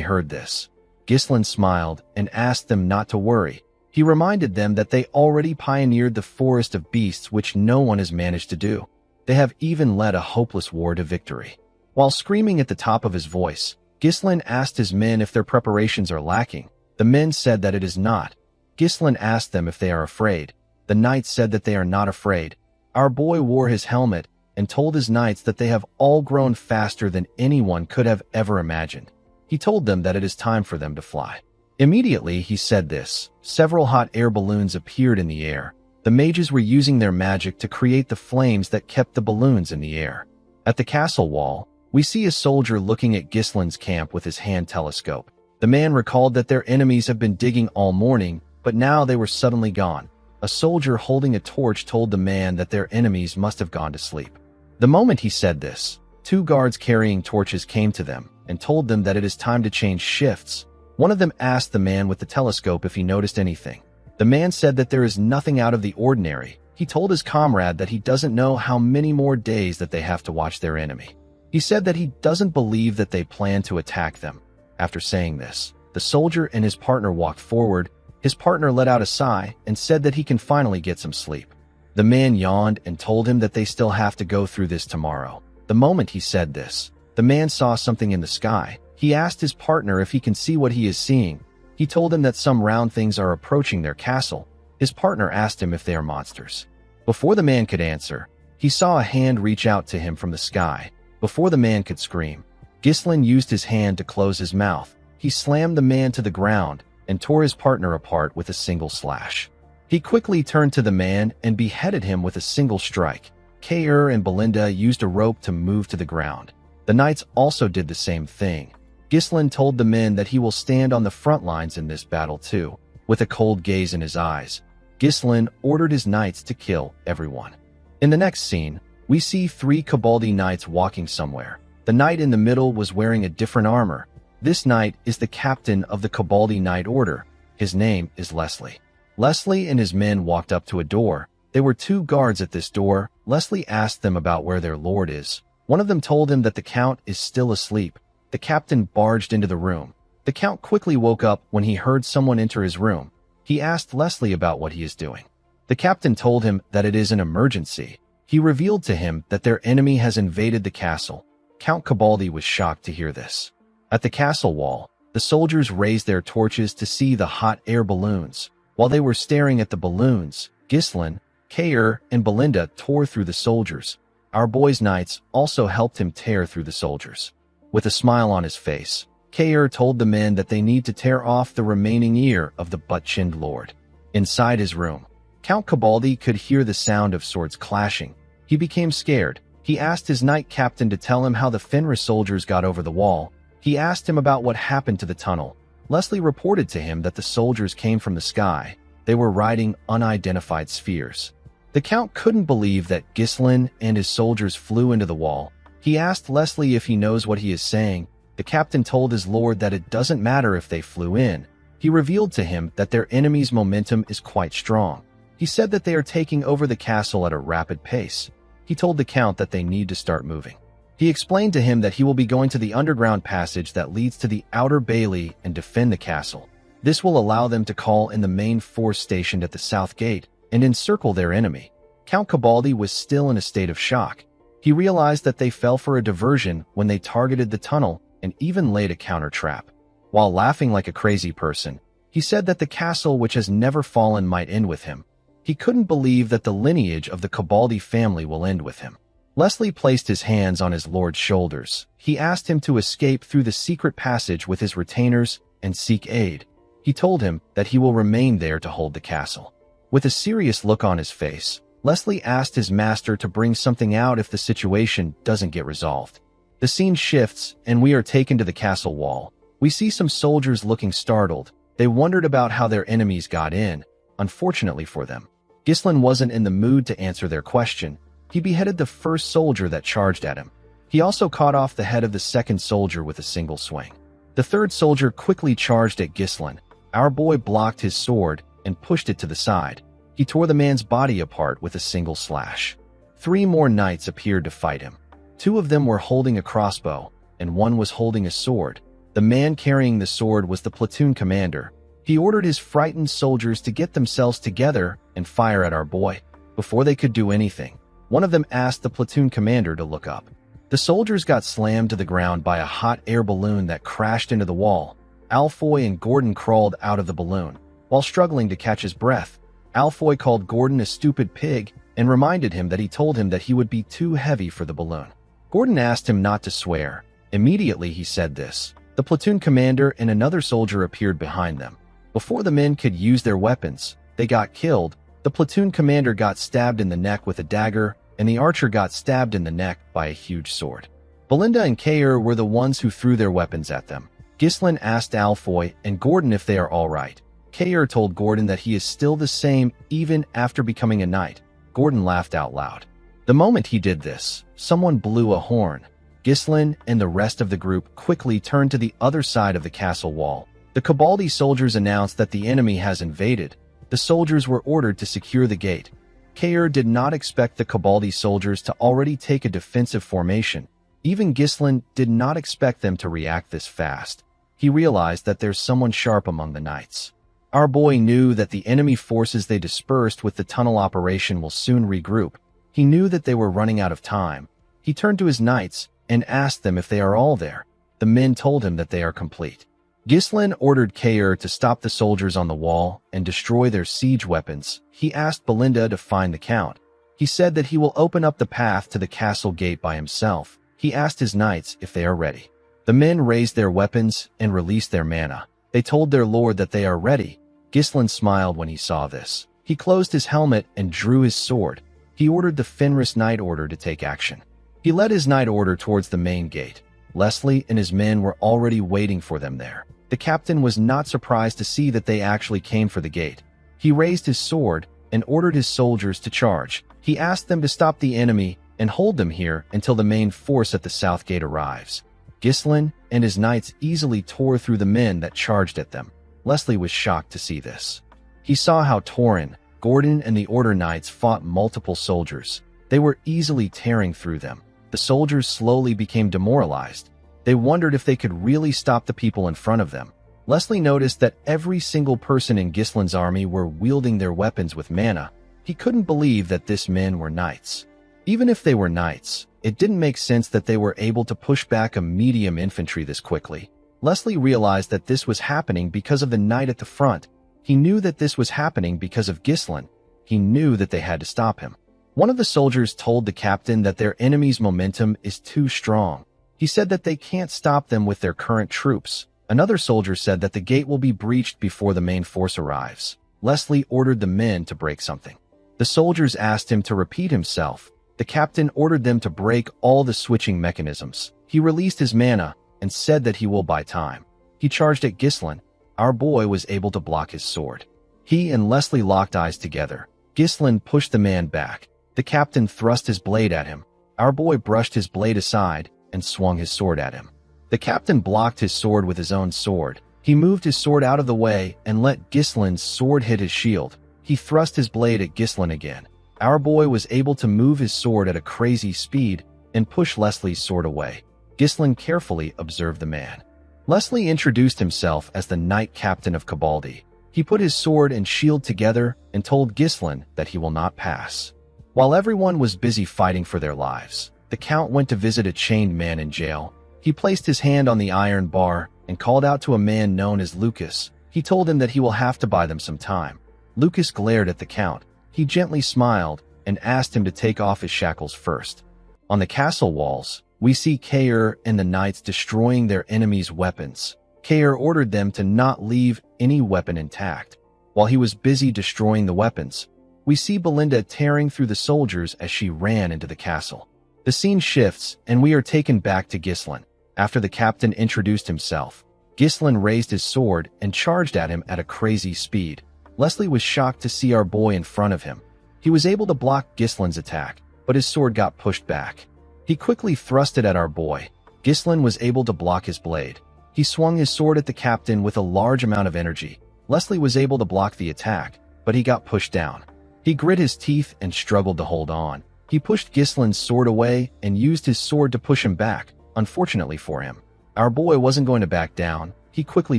heard this. Ghislain smiled and asked them not to worry. He reminded them that they already pioneered the forest of beasts, which no one has managed to do. They have even led a hopeless war to victory. While screaming at the top of his voice, Ghislain asked his men if their preparations are lacking. The men said that it is not. Ghislain asked them if they are afraid. The knights said that they are not afraid. Our boy wore his helmet and told his knights that they have all grown faster than anyone could have ever imagined. He told them that it is time for them to fly. Immediately he said this, several hot air balloons appeared in the air. The mages were using their magic to create the flames that kept the balloons in the air. At the castle wall, we see a soldier looking at Ghislain's camp with his hand telescope. The man recalled that their enemies have been digging all morning, but now they were suddenly gone. A soldier holding a torch told the man that their enemies must have gone to sleep. The moment he said this, two guards carrying torches came to them and told them that it is time to change shifts. One of them asked the man with the telescope if he noticed anything. The man said that there is nothing out of the ordinary. He told his comrade that he doesn't know how many more days that they have to watch their enemy. He said that he doesn't believe that they plan to attack them. After saying this, the soldier and his partner walked forward. His partner let out a sigh and said that he can finally get some sleep. The man yawned and told him that they still have to go through this tomorrow. The moment he said this, the man saw something in the sky. He asked his partner if he can see what he is seeing. He told him that some round things are approaching their castle. His partner asked him if they are monsters. Before the man could answer, he saw a hand reach out to him from the sky. Before the man could scream, Ghislain used his hand to close his mouth. He slammed the man to the ground and tore his partner apart with a single slash. He quickly turned to the man and beheaded him with a single strike. Kair and Belinda used a rope to move to the ground. The knights also did the same thing. Ghislain told the men that he will stand on the front lines in this battle too. With a cold gaze in his eyes, Ghislain ordered his knights to kill everyone. In the next scene, we see 3 Kabaldi knights walking somewhere. The knight in the middle was wearing a different armor. This knight is the captain of the Kabaldi Knight Order. His name is Leslie. Leslie and his men walked up to a door. There were 2 guards at this door. Leslie asked them about where their lord is. One of them told him that the count is still asleep. The captain barged into the room. The count quickly woke up when he heard someone enter his room. He asked Leslie about what he is doing. The captain told him that it is an emergency. He revealed to him that their enemy has invaded the castle. Count Kabaldi was shocked to hear this. At the castle wall, the soldiers raised their torches to see the hot air balloons. While they were staring at the balloons, Ghislain, Kair, and Belinda tore through the soldiers. Our boy's knights also helped him tear through the soldiers. With a smile on his face, Kair told the men that they need to tear off the remaining ear of the butt-chinned lord. Inside his room, Count Kabaldi could hear the sound of swords clashing. He became scared. He asked his knight captain to tell him how the Fenris soldiers got over the wall. He asked him about what happened to the tunnel. Leslie reported to him that the soldiers came from the sky. They were riding unidentified spheres. The count couldn't believe that Ghislain and his soldiers flew into the wall. He asked Leslie if he knows what he is saying. The captain told his lord that it doesn't matter if they flew in. He revealed to him that their enemy's momentum is quite strong. He said that they are taking over the castle at a rapid pace. He told the count that they need to start moving. He explained to him that he will be going to the underground passage that leads to the outer bailey and defend the castle. This will allow them to call in the main force stationed at the south gate and encircle their enemy. Count Kabaldi was still in a state of shock. He realized that they fell for a diversion when they targeted the tunnel and even laid a counter trap. While laughing like a crazy person, he said that the castle which has never fallen might end with him. He couldn't believe that the lineage of the Kabaldi family will end with him. Leslie placed his hands on his lord's shoulders. He asked him to escape through the secret passage with his retainers and seek aid. He told him that he will remain there to hold the castle. With a serious look on his face, Leslie asked his master to bring something out if the situation doesn't get resolved. The scene shifts, and we are taken to the castle wall. We see some soldiers looking startled. They wondered about how their enemies got in. Unfortunately for them, Ghislain wasn't in the mood to answer their question. He beheaded the first soldier that charged at him. He also cut off the head of the second soldier with a single swing. The third soldier quickly charged at Ghislain. Our boy blocked his sword and pushed it to the side. He tore the man's body apart with a single slash. 3 more knights appeared to fight him. 2 of them were holding a crossbow, and 1 was holding a sword. The man carrying the sword was the platoon commander. He ordered his frightened soldiers to get themselves together and fire at our boy. Before they could do anything, one of them asked the platoon commander to look up. The soldiers got slammed to the ground by a hot air balloon that crashed into the wall. Alfoy and Gordon crawled out of the balloon. While struggling to catch his breath, Alfoy called Gordon a stupid pig and reminded him that he told him that he would be too heavy for the balloon. Gordon asked him not to swear. Immediately he said this. The platoon commander and another soldier appeared behind them. Before the men could use their weapons, they got killed. The platoon commander got stabbed in the neck with a dagger, and the archer got stabbed in the neck by a huge sword. Belinda and Kair were the ones who threw their weapons at them. Ghislain asked Alfoy and Gordon if they are all right. Kair told Gordon that he is still the same even after becoming a knight. Gordon laughed out loud. The moment he did this, someone blew a horn. Ghislain and the rest of the group quickly turned to the other side of the castle wall. The Kabaldi soldiers announced that the enemy has invaded. The soldiers were ordered to secure the gate. Kair did not expect the Kabaldi soldiers to already take a defensive formation. Even Ghislain did not expect them to react this fast. He realized that there's someone sharp among the knights. Our boy knew that the enemy forces they dispersed with the tunnel operation will soon regroup. He knew that they were running out of time. He turned to his knights and asked them if they are all there. The men told him that they are complete. Ghislain ordered Kair to stop the soldiers on the wall and destroy their siege weapons. He asked Belinda to find the count. He said that he will open up the path to the castle gate by himself. He asked his knights if they are ready. The men raised their weapons and released their mana. They told their lord that they are ready. Ghislain smiled when he saw this. He closed his helmet and drew his sword. He ordered the Fenris Knight Order to take action. He led his Knight Order towards the main gate. Leslie and his men were already waiting for them there. The captain was not surprised to see that they actually came for the gate. He raised his sword and ordered his soldiers to charge. He asked them to stop the enemy and hold them here until the main force at the south gate arrives. Ghislain and his knights easily tore through the men that charged at them. Leslie was shocked to see this. He saw how Torin, Gordon, and the Order Knights fought multiple soldiers. They were easily tearing through them. The soldiers slowly became demoralized. They wondered if they could really stop the people in front of them. Leslie noticed that every single person in Ghislain's army were wielding their weapons with mana. He couldn't believe that these men were knights. Even if they were knights, it didn't make sense that they were able to push back a medium infantry this quickly. Leslie realized that this was happening because of the knight at the front. He knew that this was happening because of Ghislain. He knew that they had to stop him. One of the soldiers told the captain that their enemy's momentum is too strong. He said that they can't stop them with their current troops. Another soldier said that the gate will be breached before the main force arrives. Leslie ordered the men to break something. The soldiers asked him to repeat himself. The captain ordered them to break all the switching mechanisms. He released his mana and said that he will buy time. He charged at Ghislain. Our boy was able to block his sword. He and Leslie locked eyes together. Ghislain pushed the man back. The captain thrust his blade at him. Our boy brushed his blade aside and swung his sword at him. The captain blocked his sword with his own sword. He moved his sword out of the way and let Ghislain's sword hit his shield. He thrust his blade at Ghislain again. Our boy was able to move his sword at a crazy speed and push Leslie's sword away. Ghislain carefully observed the man. Leslie introduced himself as the Knight Captain of Kabaldi. He put his sword and shield together and told Ghislain that he will not pass. While everyone was busy fighting for their lives, the Count went to visit a chained man in jail. He placed his hand on the iron bar and called out to a man known as Lucas. He told him that he will have to buy them some time. Lucas glared at the Count. He gently smiled and asked him to take off his shackles first. On the castle walls, we see Kair and the knights destroying their enemies' weapons. Kair ordered them to not leave any weapon intact. While he was busy destroying the weapons, we see Belinda tearing through the soldiers as she ran into the castle. The scene shifts, and we are taken back to Ghislain. After the captain introduced himself, Ghislain raised his sword and charged at him at a crazy speed. Leslie was shocked to see our boy in front of him. He was able to block Ghislain's attack, but his sword got pushed back. He quickly thrust it at our boy. Ghislain was able to block his blade. He swung his sword at the captain with a large amount of energy. Leslie was able to block the attack, but he got pushed down. He grit his teeth and struggled to hold on. He pushed Ghislain's sword away and used his sword to push him back. Unfortunately for him, our boy wasn't going to back down. He quickly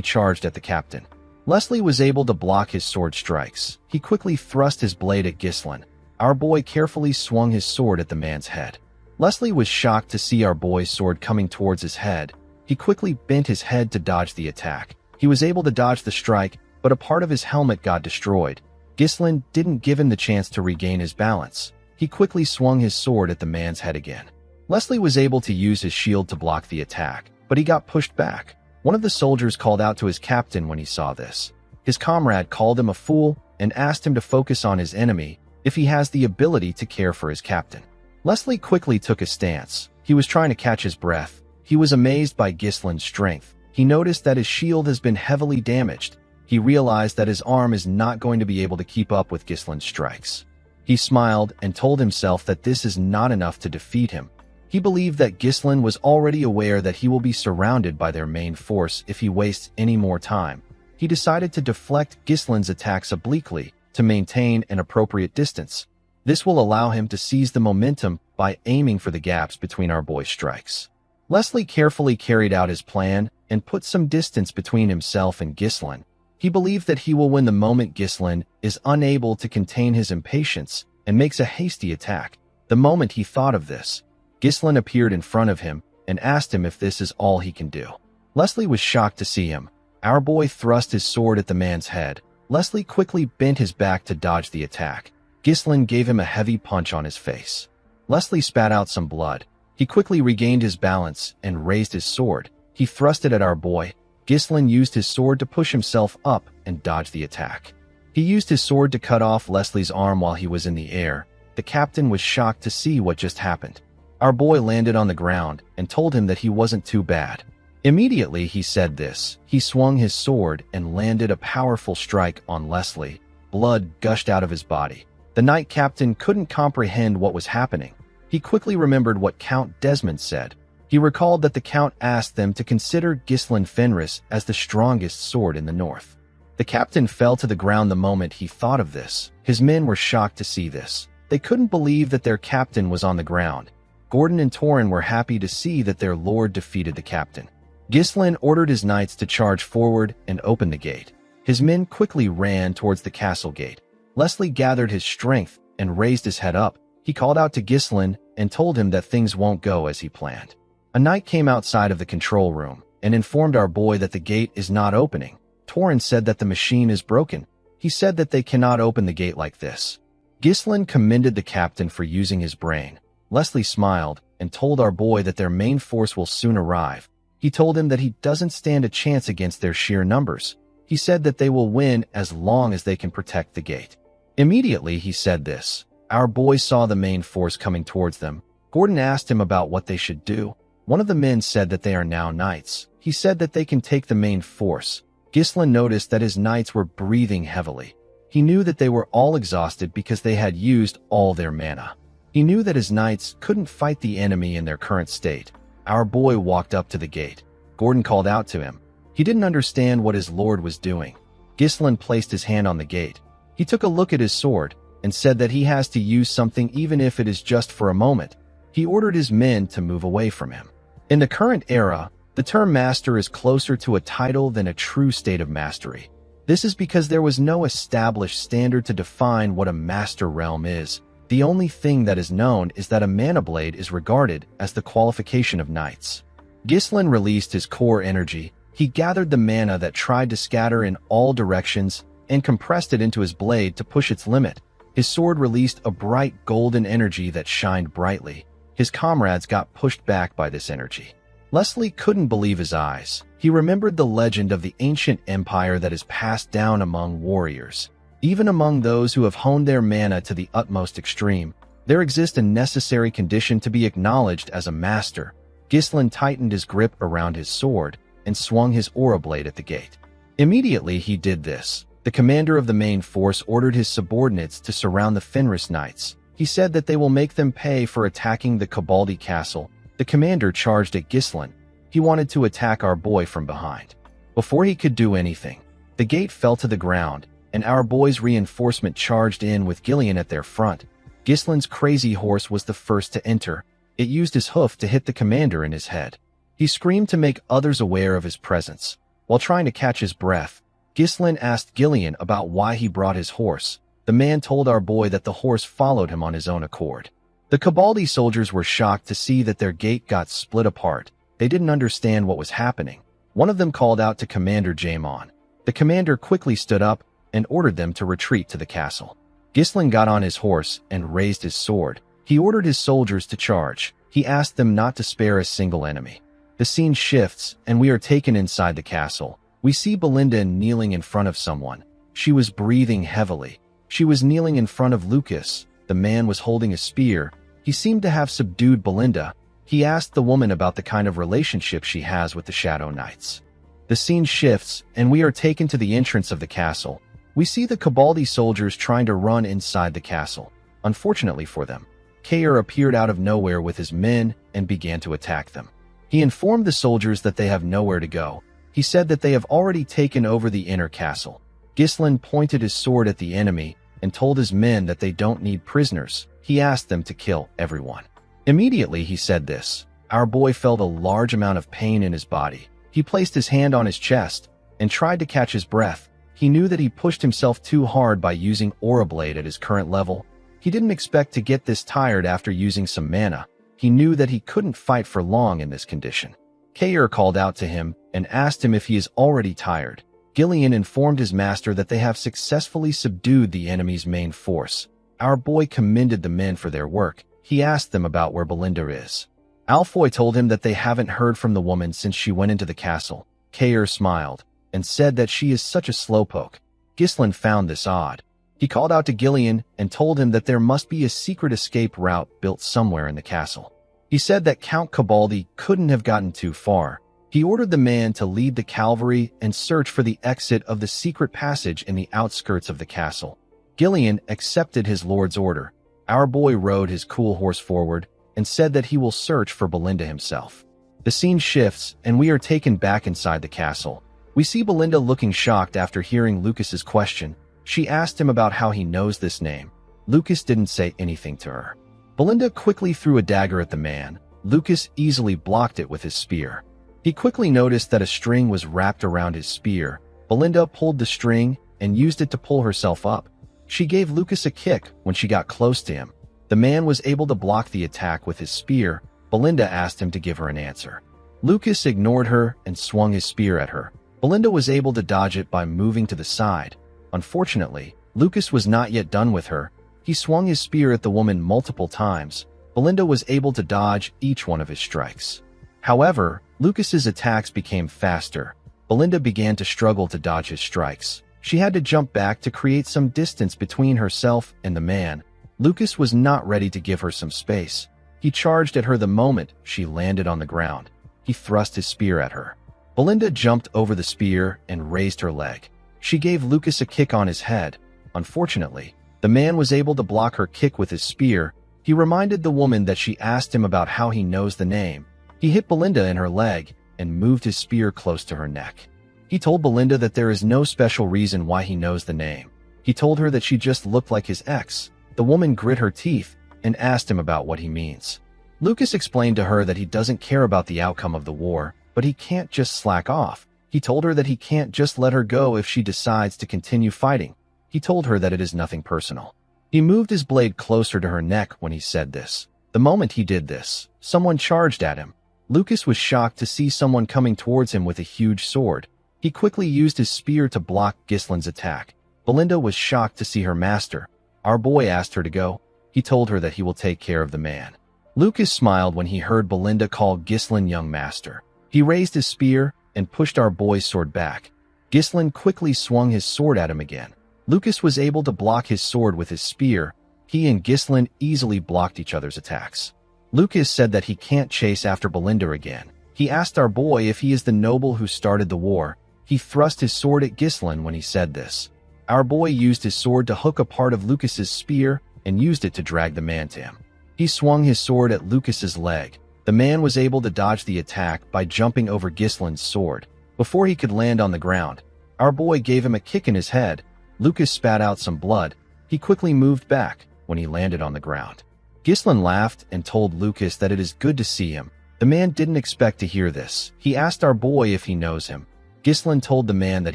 charged at the captain. Leslie was able to block his sword strikes. He quickly thrust his blade at Ghislain. Our boy carefully swung his sword at the man's head. Leslie was shocked to see our boy's sword coming towards his head. He quickly bent his head to dodge the attack. He was able to dodge the strike, but a part of his helmet got destroyed. Ghislain didn't give him the chance to regain his balance. He quickly swung his sword at the man's head again. Leslie was able to use his shield to block the attack, but he got pushed back. One of the soldiers called out to his captain when he saw this. His comrade called him a fool and asked him to focus on his enemy if he has the ability to care for his captain. Leslie quickly took a stance. He was trying to catch his breath. He was amazed by Ghislain's strength. He noticed that his shield has been heavily damaged. He realized that his arm is not going to be able to keep up with Ghislain's strikes. He smiled and told himself that this is not enough to defeat him. He believed that Ghislain was already aware that he will be surrounded by their main force if he wastes any more time. He decided to deflect Ghislain's attacks obliquely to maintain an appropriate distance. This will allow him to seize the momentum by aiming for the gaps between our boy's strikes. Leslie carefully carried out his plan and put some distance between himself and Ghislain. He believed that he will win the moment Ghislain is unable to contain his impatience and makes a hasty attack. The moment he thought of this, Ghislain appeared in front of him and asked him if this is all he can do. Leslie was shocked to see him. Our boy thrust his sword at the man's head. Leslie quickly bent his back to dodge the attack. Ghislain gave him a heavy punch on his face. Leslie spat out some blood. He quickly regained his balance and raised his sword. He thrust it at our boy. Ghislain used his sword to push himself up and dodge the attack. He used his sword to cut off Leslie's arm while he was in the air. The captain was shocked to see what just happened. Our boy landed on the ground and told him that he wasn't too bad. Immediately he said this. He swung his sword and landed a powerful strike on Leslie. Blood gushed out of his body. The knight captain couldn't comprehend what was happening. He quickly remembered what Count Desmond said. He recalled that the Count asked them to consider Ghislain Fenris as the strongest sword in the north. The captain fell to the ground the moment he thought of this. His men were shocked to see this. They couldn't believe that their captain was on the ground. Gordon and Torin were happy to see that their lord defeated the captain. Ghislain ordered his knights to charge forward and open the gate. His men quickly ran towards the castle gate. Leslie gathered his strength and raised his head up. He called out to Ghislain and told him that things won't go as he planned. A knight came outside of the control room and informed our boy that the gate is not opening. Torin said that the machine is broken. He said that they cannot open the gate like this. Ghislain commended the captain for using his brain. Leslie smiled and told our boy that their main force will soon arrive. He told him that he doesn't stand a chance against their sheer numbers. He said that they will win as long as they can protect the gate. Immediately he said this. Our boy saw the main force coming towards them. Gordon asked him about what they should do. One of the men said that they are now knights. He said that they can take the main force. Ghislain noticed that his knights were breathing heavily. He knew that they were all exhausted because they had used all their mana. He knew that his knights couldn't fight the enemy in their current state. Our boy walked up to the gate. Gordon called out to him. He didn't understand what his lord was doing. Ghislain placed his hand on the gate. He took a look at his sword and said that he has to use something even if it is just for a moment. He ordered his men to move away from him. In the current era, the term master is closer to a title than a true state of mastery. This is because there was no established standard to define what a master realm is. The only thing that is known is that a mana blade is regarded as the qualification of knights. Ghislain released his core energy. He gathered the mana that tried to scatter in all directions and compressed it into his blade to push its limit. His sword released a bright golden energy that shined brightly. His comrades got pushed back by this energy. Leslie couldn't believe his eyes. He remembered the legend of the ancient empire that is passed down among warriors. Even among those who have honed their mana to the utmost extreme, there exists a necessary condition to be acknowledged as a master. Ghislain tightened his grip around his sword and swung his aura blade at the gate. Immediately he did this. The commander of the main force ordered his subordinates to surround the Fenris Knights. He said that they will make them pay for attacking the Cabaldi castle. The commander charged at Ghislain. He wanted to attack our boy from behind. Before he could do anything, the gate fell to the ground, and our boy's reinforcement charged in with Gillian at their front. Ghislain's crazy horse was the first to enter. It used his hoof to hit the commander in his head. He screamed to make others aware of his presence. While trying to catch his breath, Ghislain asked Gillian about why he brought his horse. The man told our boy that the horse followed him on his own accord. The Cabaldi soldiers were shocked to see that their gate got split apart. They didn't understand what was happening. One of them called out to Commander Jaemon. The commander quickly stood up and ordered them to retreat to the castle. Ghislain got on his horse and raised his sword. He ordered his soldiers to charge. He asked them not to spare a single enemy. The scene shifts, and we are taken inside the castle. We see Belinda kneeling in front of someone. She was breathing heavily. She was kneeling in front of Lucas. The man was holding a spear. He seemed to have subdued Belinda. He asked the woman about the kind of relationship she has with the Shadow Knights. The scene shifts, and we are taken to the entrance of the castle. We see the Cabaldi soldiers trying to run inside the castle. Unfortunately for them, Kair appeared out of nowhere with his men and began to attack them. He informed the soldiers that they have nowhere to go. He said that they have already taken over the inner castle. Ghislain pointed his sword at the enemy and told his men that they don't need prisoners. He asked them to kill everyone. Immediately he said this, our boy felt a large amount of pain in his body. He placed his hand on his chest and tried to catch his breath. He knew that he pushed himself too hard by using Aura Blade at his current level. He didn't expect to get this tired after using some mana. He knew that he couldn't fight for long in this condition. Kair called out to him and asked him if he is already tired. Gillian informed his master that they have successfully subdued the enemy's main force. Our boy commended the men for their work. He asked them about where Belinda is. Alfoy told him that they haven't heard from the woman since she went into the castle. Kair smiled and said that she is such a slowpoke. Ghislain found this odd. He called out to Gillian and told him that there must be a secret escape route built somewhere in the castle. He said that Count Cabaldi couldn't have gotten too far. He ordered the man to lead the cavalry and search for the exit of the secret passage in the outskirts of the castle. Gillian accepted his lord's order. Our boy rode his cool horse forward and said that he will search for Belinda himself. The scene shifts and we are taken back inside the castle. We see Belinda looking shocked after hearing Lucas's question. She asked him about how he knows this name. Lucas didn't say anything to her. Belinda quickly threw a dagger at the man. Lucas easily blocked it with his spear. He quickly noticed that a string was wrapped around his spear. Belinda pulled the string and used it to pull herself up. She gave Lucas a kick when she got close to him. The man was able to block the attack with his spear. Belinda asked him to give her an answer. Lucas ignored her and swung his spear at her. Belinda was able to dodge it by moving to the side. Unfortunately, Lucas was not yet done with her. He swung his spear at the woman multiple times. Belinda was able to dodge each one of his strikes. However, Lucas's attacks became faster. Belinda began to struggle to dodge his strikes. She had to jump back to create some distance between herself and the man. Lucas was not ready to give her some space. He charged at her the moment she landed on the ground. He thrust his spear at her. Belinda jumped over the spear and raised her leg. She gave Lucas a kick on his head. Unfortunately, the man was able to block her kick with his spear. He reminded the woman that she asked him about how he knows the name. He hit Belinda in her leg and moved his spear close to her neck. He told Belinda that there is no special reason why he knows the name. He told her that she just looked like his ex. The woman grit her teeth and asked him about what he means. Lucas explained to her that he doesn't care about the outcome of the war, but he can't just slack off. He told her that he can't just let her go if she decides to continue fighting. He told her that it is nothing personal. He moved his blade closer to her neck when he said this. The moment he did this, someone charged at him. Lucas was shocked to see someone coming towards him with a huge sword. He quickly used his spear to block Ghislain's attack. Belinda was shocked to see her master. Our boy asked her to go. He told her that he will take care of the man. Lucas smiled when he heard Belinda call Ghislain young master. He raised his spear and pushed our boy's sword back. Ghislain quickly swung his sword at him again. Lucas was able to block his sword with his spear. He and Ghislain easily blocked each other's attacks. Lucas said that he can't chase after Belinda again. He asked our boy if he is the noble who started the war. He thrust his sword at Ghislain when he said this. Our boy used his sword to hook a part of Lucas's spear and used it to drag the man to him. He swung his sword at Lucas's leg. The man was able to dodge the attack by jumping over Ghislain's sword. Before he could land on the ground, our boy gave him a kick in his head. Lucas spat out some blood. He quickly moved back when he landed on the ground. Ghislain laughed and told Lucas that it is good to see him. The man didn't expect to hear this. He asked our boy if he knows him. Ghislain told the man that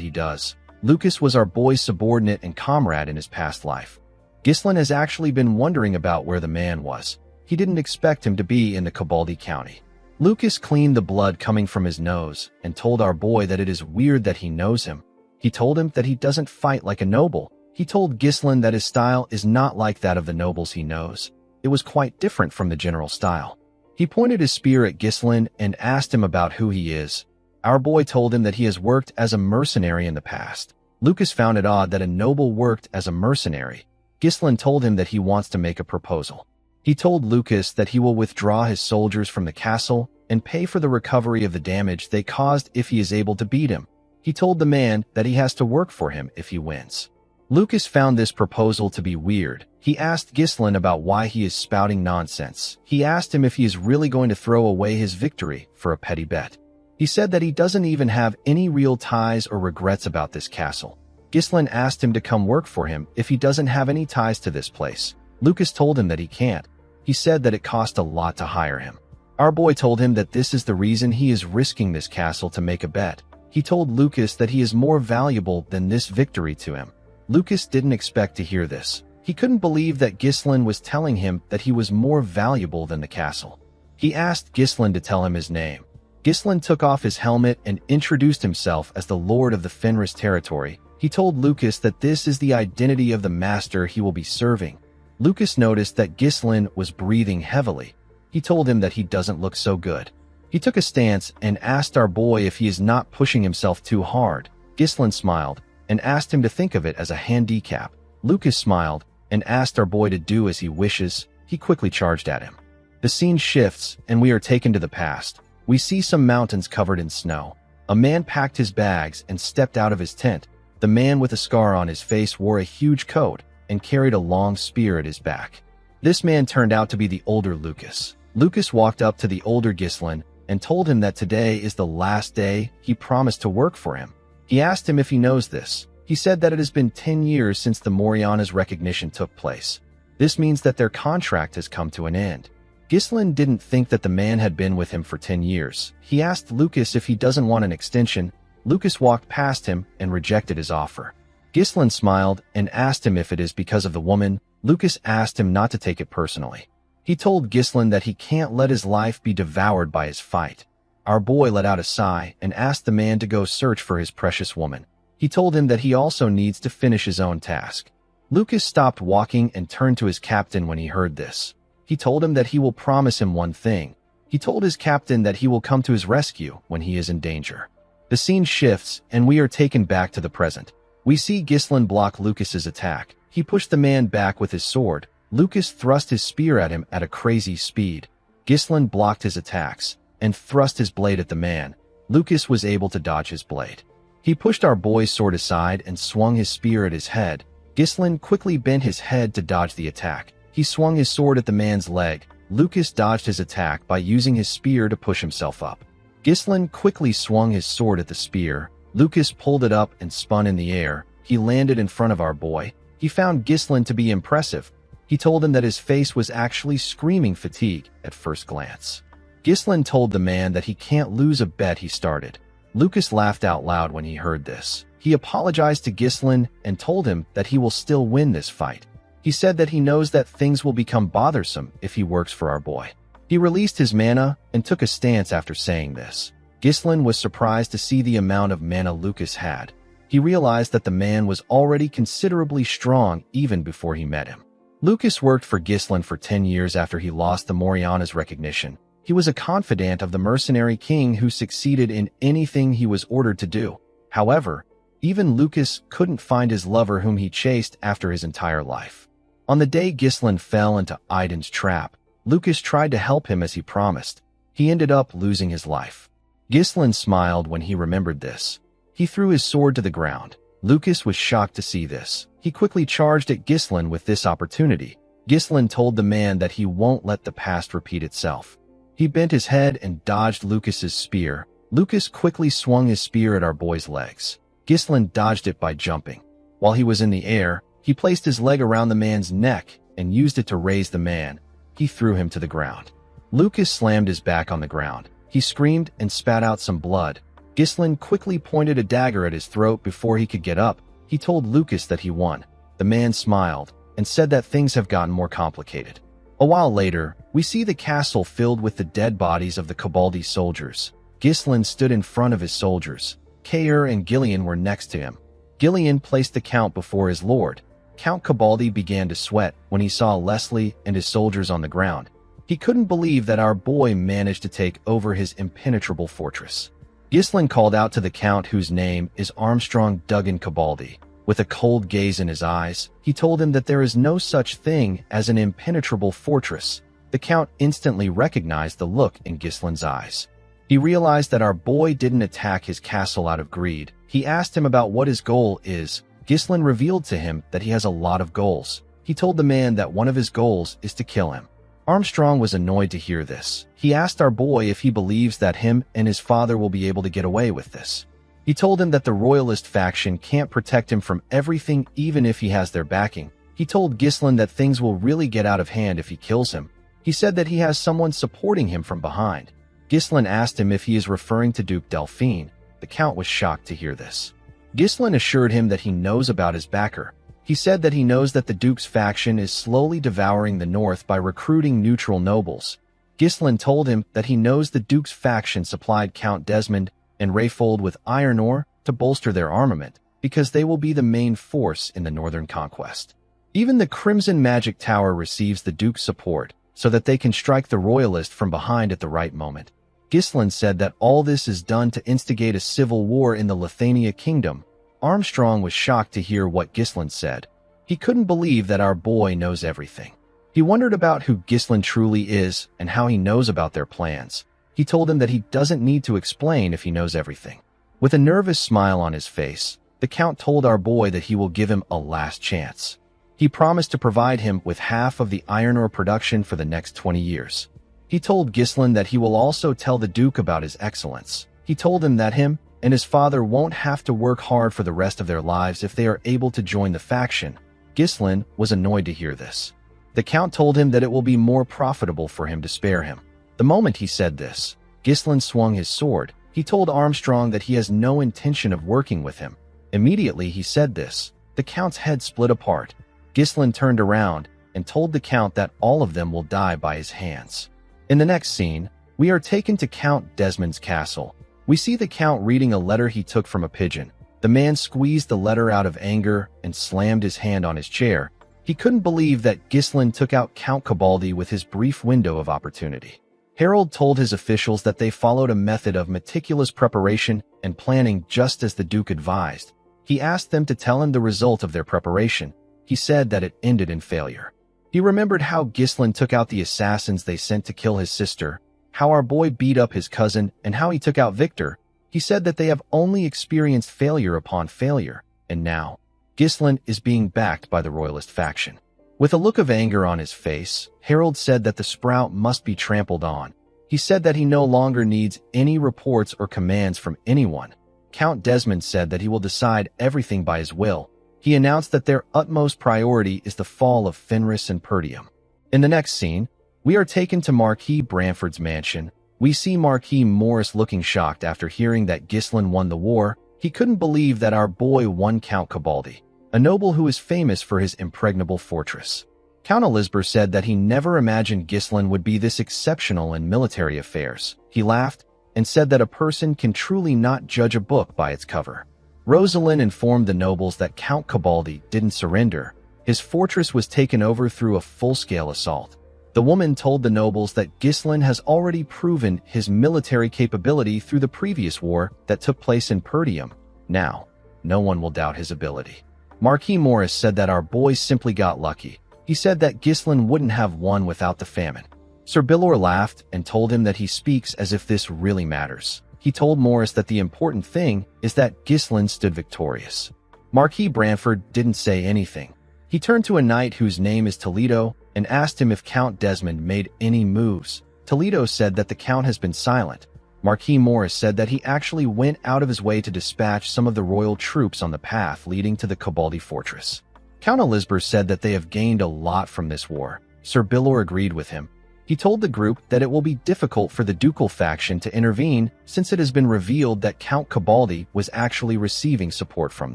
he does. Lucas was our boy's subordinate and comrade in his past life. Ghislain has actually been wondering about where the man was. He didn't expect him to be in the Cabaldi County. Lucas cleaned the blood coming from his nose and told our boy that it is weird that he knows him. He told him that he doesn't fight like a noble. He told Ghislain that his style is not like that of the nobles he knows. It was quite different from the general style. He pointed his spear at Ghislain and asked him about who he is. Our boy told him that he has worked as a mercenary in the past. Lucas found it odd that a noble worked as a mercenary. Ghislain told him that he wants to make a proposal. He told Lucas that he will withdraw his soldiers from the castle and pay for the recovery of the damage they caused if he is able to beat him. He told the man that he has to work for him if he wins. Lucas found this proposal to be weird. He asked Ghislain about why he is spouting nonsense. He asked him if he is really going to throw away his victory for a petty bet. He said that he doesn't even have any real ties or regrets about this castle. Ghislain asked him to come work for him if he doesn't have any ties to this place. Lucas told him that he can't. He said that it cost a lot to hire him. Our boy told him that this is the reason he is risking this castle to make a bet. He told Lucas that he is more valuable than this victory to him. Lucas didn't expect to hear this. He couldn't believe that Ghislain was telling him that he was more valuable than the castle. He asked Ghislain to tell him his name. Ghislain took off his helmet and introduced himself as the Lord of the Fenris territory. He told Lucas that this is the identity of the master he will be serving. Lucas noticed that Ghislain was breathing heavily. He told him that he doesn't look so good. He took a stance and asked our boy if he is not pushing himself too hard. Ghislain smiled and asked him to think of it as a handicap. Lucas smiled and asked our boy to do as he wishes. He quickly charged at him. The scene shifts and we are taken to the past. We see some mountains covered in snow. A man packed his bags and stepped out of his tent. The man with a scar on his face wore a huge coat and carried a long spear at his back. This man turned out to be the older Lucas. Lucas walked up to the older Ghislain and told him that today is the last day he promised to work for him. He asked him if he knows this. He said that it has been 10 years since the Moriana's recognition took place. This means that their contract has come to an end. Ghislain didn't think that the man had been with him for 10 years. He asked Lucas if he doesn't want an extension. Lucas walked past him and rejected his offer. Ghislain smiled and asked him if it is because of the woman. Lucas asked him not to take it personally. He told Ghislain that he can't let his life be devoured by his fight. Our boy let out a sigh and asked the man to go search for his precious woman. He told him that he also needs to finish his own task. Lucas stopped walking and turned to his captain when he heard this. He told him that he will promise him one thing. He told his captain that he will come to his rescue when he is in danger. The scene shifts and we are taken back to the present. We see Ghislain block Lucas's attack. He pushed the man back with his sword. Lucas thrust his spear at him at a crazy speed. Ghislain blocked his attacks and thrust his blade at the man. Lucas was able to dodge his blade. He pushed our boy's sword aside and swung his spear at his head. Ghislain quickly bent his head to dodge the attack. He swung his sword at the man's leg. Lucas dodged his attack by using his spear to push himself up. Ghislain quickly swung his sword at the spear. Lucas pulled it up and spun in the air. He landed in front of our boy. He found Ghislain to be impressive. He told him that his face was actually screaming fatigue at first glance. Ghislain told the man that he can't lose a bet he started. Lucas laughed out loud when he heard this. He apologized to Ghislain and told him that he will still win this fight. He said that he knows that things will become bothersome if he works for our boy. He released his mana and took a stance after saying this. Ghislain was surprised to see the amount of mana Lucas had. He realized that the man was already considerably strong even before he met him. Lucas worked for Ghislain for 10 years after he lost the Moriana's recognition. He was a confidant of the mercenary king who succeeded in anything he was ordered to do. However, even Lucas couldn't find his lover whom he chased after his entire life. On the day Ghislain fell into Iden's trap, Lucas tried to help him as he promised. He ended up losing his life. Ghislain smiled when he remembered this. He threw his sword to the ground. Lucas was shocked to see this. He quickly charged at Ghislain with this opportunity. Ghislain told the man that he won't let the past repeat itself. He bent his head and dodged Lucas's spear. Lucas quickly swung his spear at our boy's legs. Ghislain dodged it by jumping. While he was in the air, he placed his leg around the man's neck and used it to raise the man. He threw him to the ground. Lucas slammed his back on the ground. He screamed and spat out some blood. Ghislain quickly pointed a dagger at his throat before he could get up. He told Lucas that he won. The man smiled and said that things have gotten more complicated. A while later, we see the castle filled with the dead bodies of the Cabaldi soldiers. Ghislain stood in front of his soldiers. Kair and Gillian were next to him. Gillian placed the count before his lord. Count Cabaldi began to sweat when he saw Leslie and his soldiers on the ground. He couldn't believe that our boy managed to take over his impenetrable fortress. Ghislain called out to the count, whose name is Armstrong Duggan Cabaldi. With a cold gaze in his eyes, he told him that there is no such thing as an impenetrable fortress. The count instantly recognized the look in Ghislain's eyes. He realized that our boy didn't attack his castle out of greed. He asked him about what his goal is. Ghislain revealed to him that he has a lot of goals. He told the man that one of his goals is to kill him. Armstrong was annoyed to hear this. He asked our boy if he believes that him and his father will be able to get away with this. He told him that the royalist faction can't protect him from everything even if he has their backing. He told Ghislain that things will really get out of hand if he kills him. He said that he has someone supporting him from behind. Ghislain asked him if he is referring to Duke Delphine. The Count was shocked to hear this. Ghislain assured him that he knows about his backer. He said that he knows that the Duke's faction is slowly devouring the north by recruiting neutral nobles. Ghislain told him that he knows the Duke's faction supplied Count Desmond and Rayfold with iron ore to bolster their armament, because they will be the main force in the northern conquest. Even the Crimson Magic Tower receives the Duke's support, so that they can strike the royalist from behind at the right moment. Ghislain said that all this is done to instigate a civil war in the Lithuania kingdom. Armstrong was shocked to hear what Ghislain said. He couldn't believe that our boy knows everything. He wondered about who Ghislain truly is and how he knows about their plans. He told him that he doesn't need to explain if he knows everything. With a nervous smile on his face, the Count told our boy that he will give him a last chance. He promised to provide him with half of the iron ore production for the next 20 years. He told Ghislain that he will also tell the Duke about his excellence. He told him that him and his father won't have to work hard for the rest of their lives if they are able to join the faction. Ghislain was annoyed to hear this. The Count told him that it will be more profitable for him to spare him. The moment he said this, Ghislain swung his sword. He told Armstrong that he has no intention of working with him. Immediately he said this, the Count's head split apart. Ghislain turned around and told the Count that all of them will die by his hands. In the next scene, we are taken to Count Desmond's castle. We see the Count reading a letter he took from a pigeon. The man squeezed the letter out of anger and slammed his hand on his chair. He couldn't believe that Ghislain took out Count Cabaldi with his brief window of opportunity. Harold told his officials that they followed a method of meticulous preparation and planning just as the Duke advised. He asked them to tell him the result of their preparation. He said that it ended in failure. He remembered how Ghislain took out the assassins they sent to kill his sister, how our boy beat up his cousin, and how he took out Victor. He said that they have only experienced failure upon failure, and now, Ghislain is being backed by the royalist faction. With a look of anger on his face, Harold said that the sprout must be trampled on. He said that he no longer needs any reports or commands from anyone. Count Desmond said that he will decide everything by his will. He announced that their utmost priority is the fall of Fenris and Perdium. In the next scene, we are taken to Marquis Branford's mansion. We see Marquis Morris looking shocked after hearing that Ghislain won the war. He couldn't believe that our boy won Count Cabaldi, a noble who is famous for his impregnable fortress. Count Elizabeth said that he never imagined Ghislain would be this exceptional in military affairs. He laughed and said that a person can truly not judge a book by its cover. Rosalind informed the nobles that Count Cabaldi didn't surrender. His fortress was taken over through a full-scale assault. The woman told the nobles that Ghislain has already proven his military capability through the previous war that took place in Perdium. Now, no one will doubt his ability. Marquis Morris said that our boy simply got lucky. He said that Ghislain wouldn't have won without the famine. Sir Billor laughed and told him that he speaks as if this really matters. He told Morris that the important thing is that Ghislain stood victorious. Marquis Branford didn't say anything. He turned to a knight whose name is Toledo and asked him if Count Desmond made any moves. Toledo said that the Count has been silent. Marquis Morris said that he actually went out of his way to dispatch some of the royal troops on the path leading to the Cabaldi fortress. Count Elizabeth said that they have gained a lot from this war. Sir Billor agreed with him. He told the group that it will be difficult for the ducal faction to intervene since it has been revealed that Count Cabaldi was actually receiving support from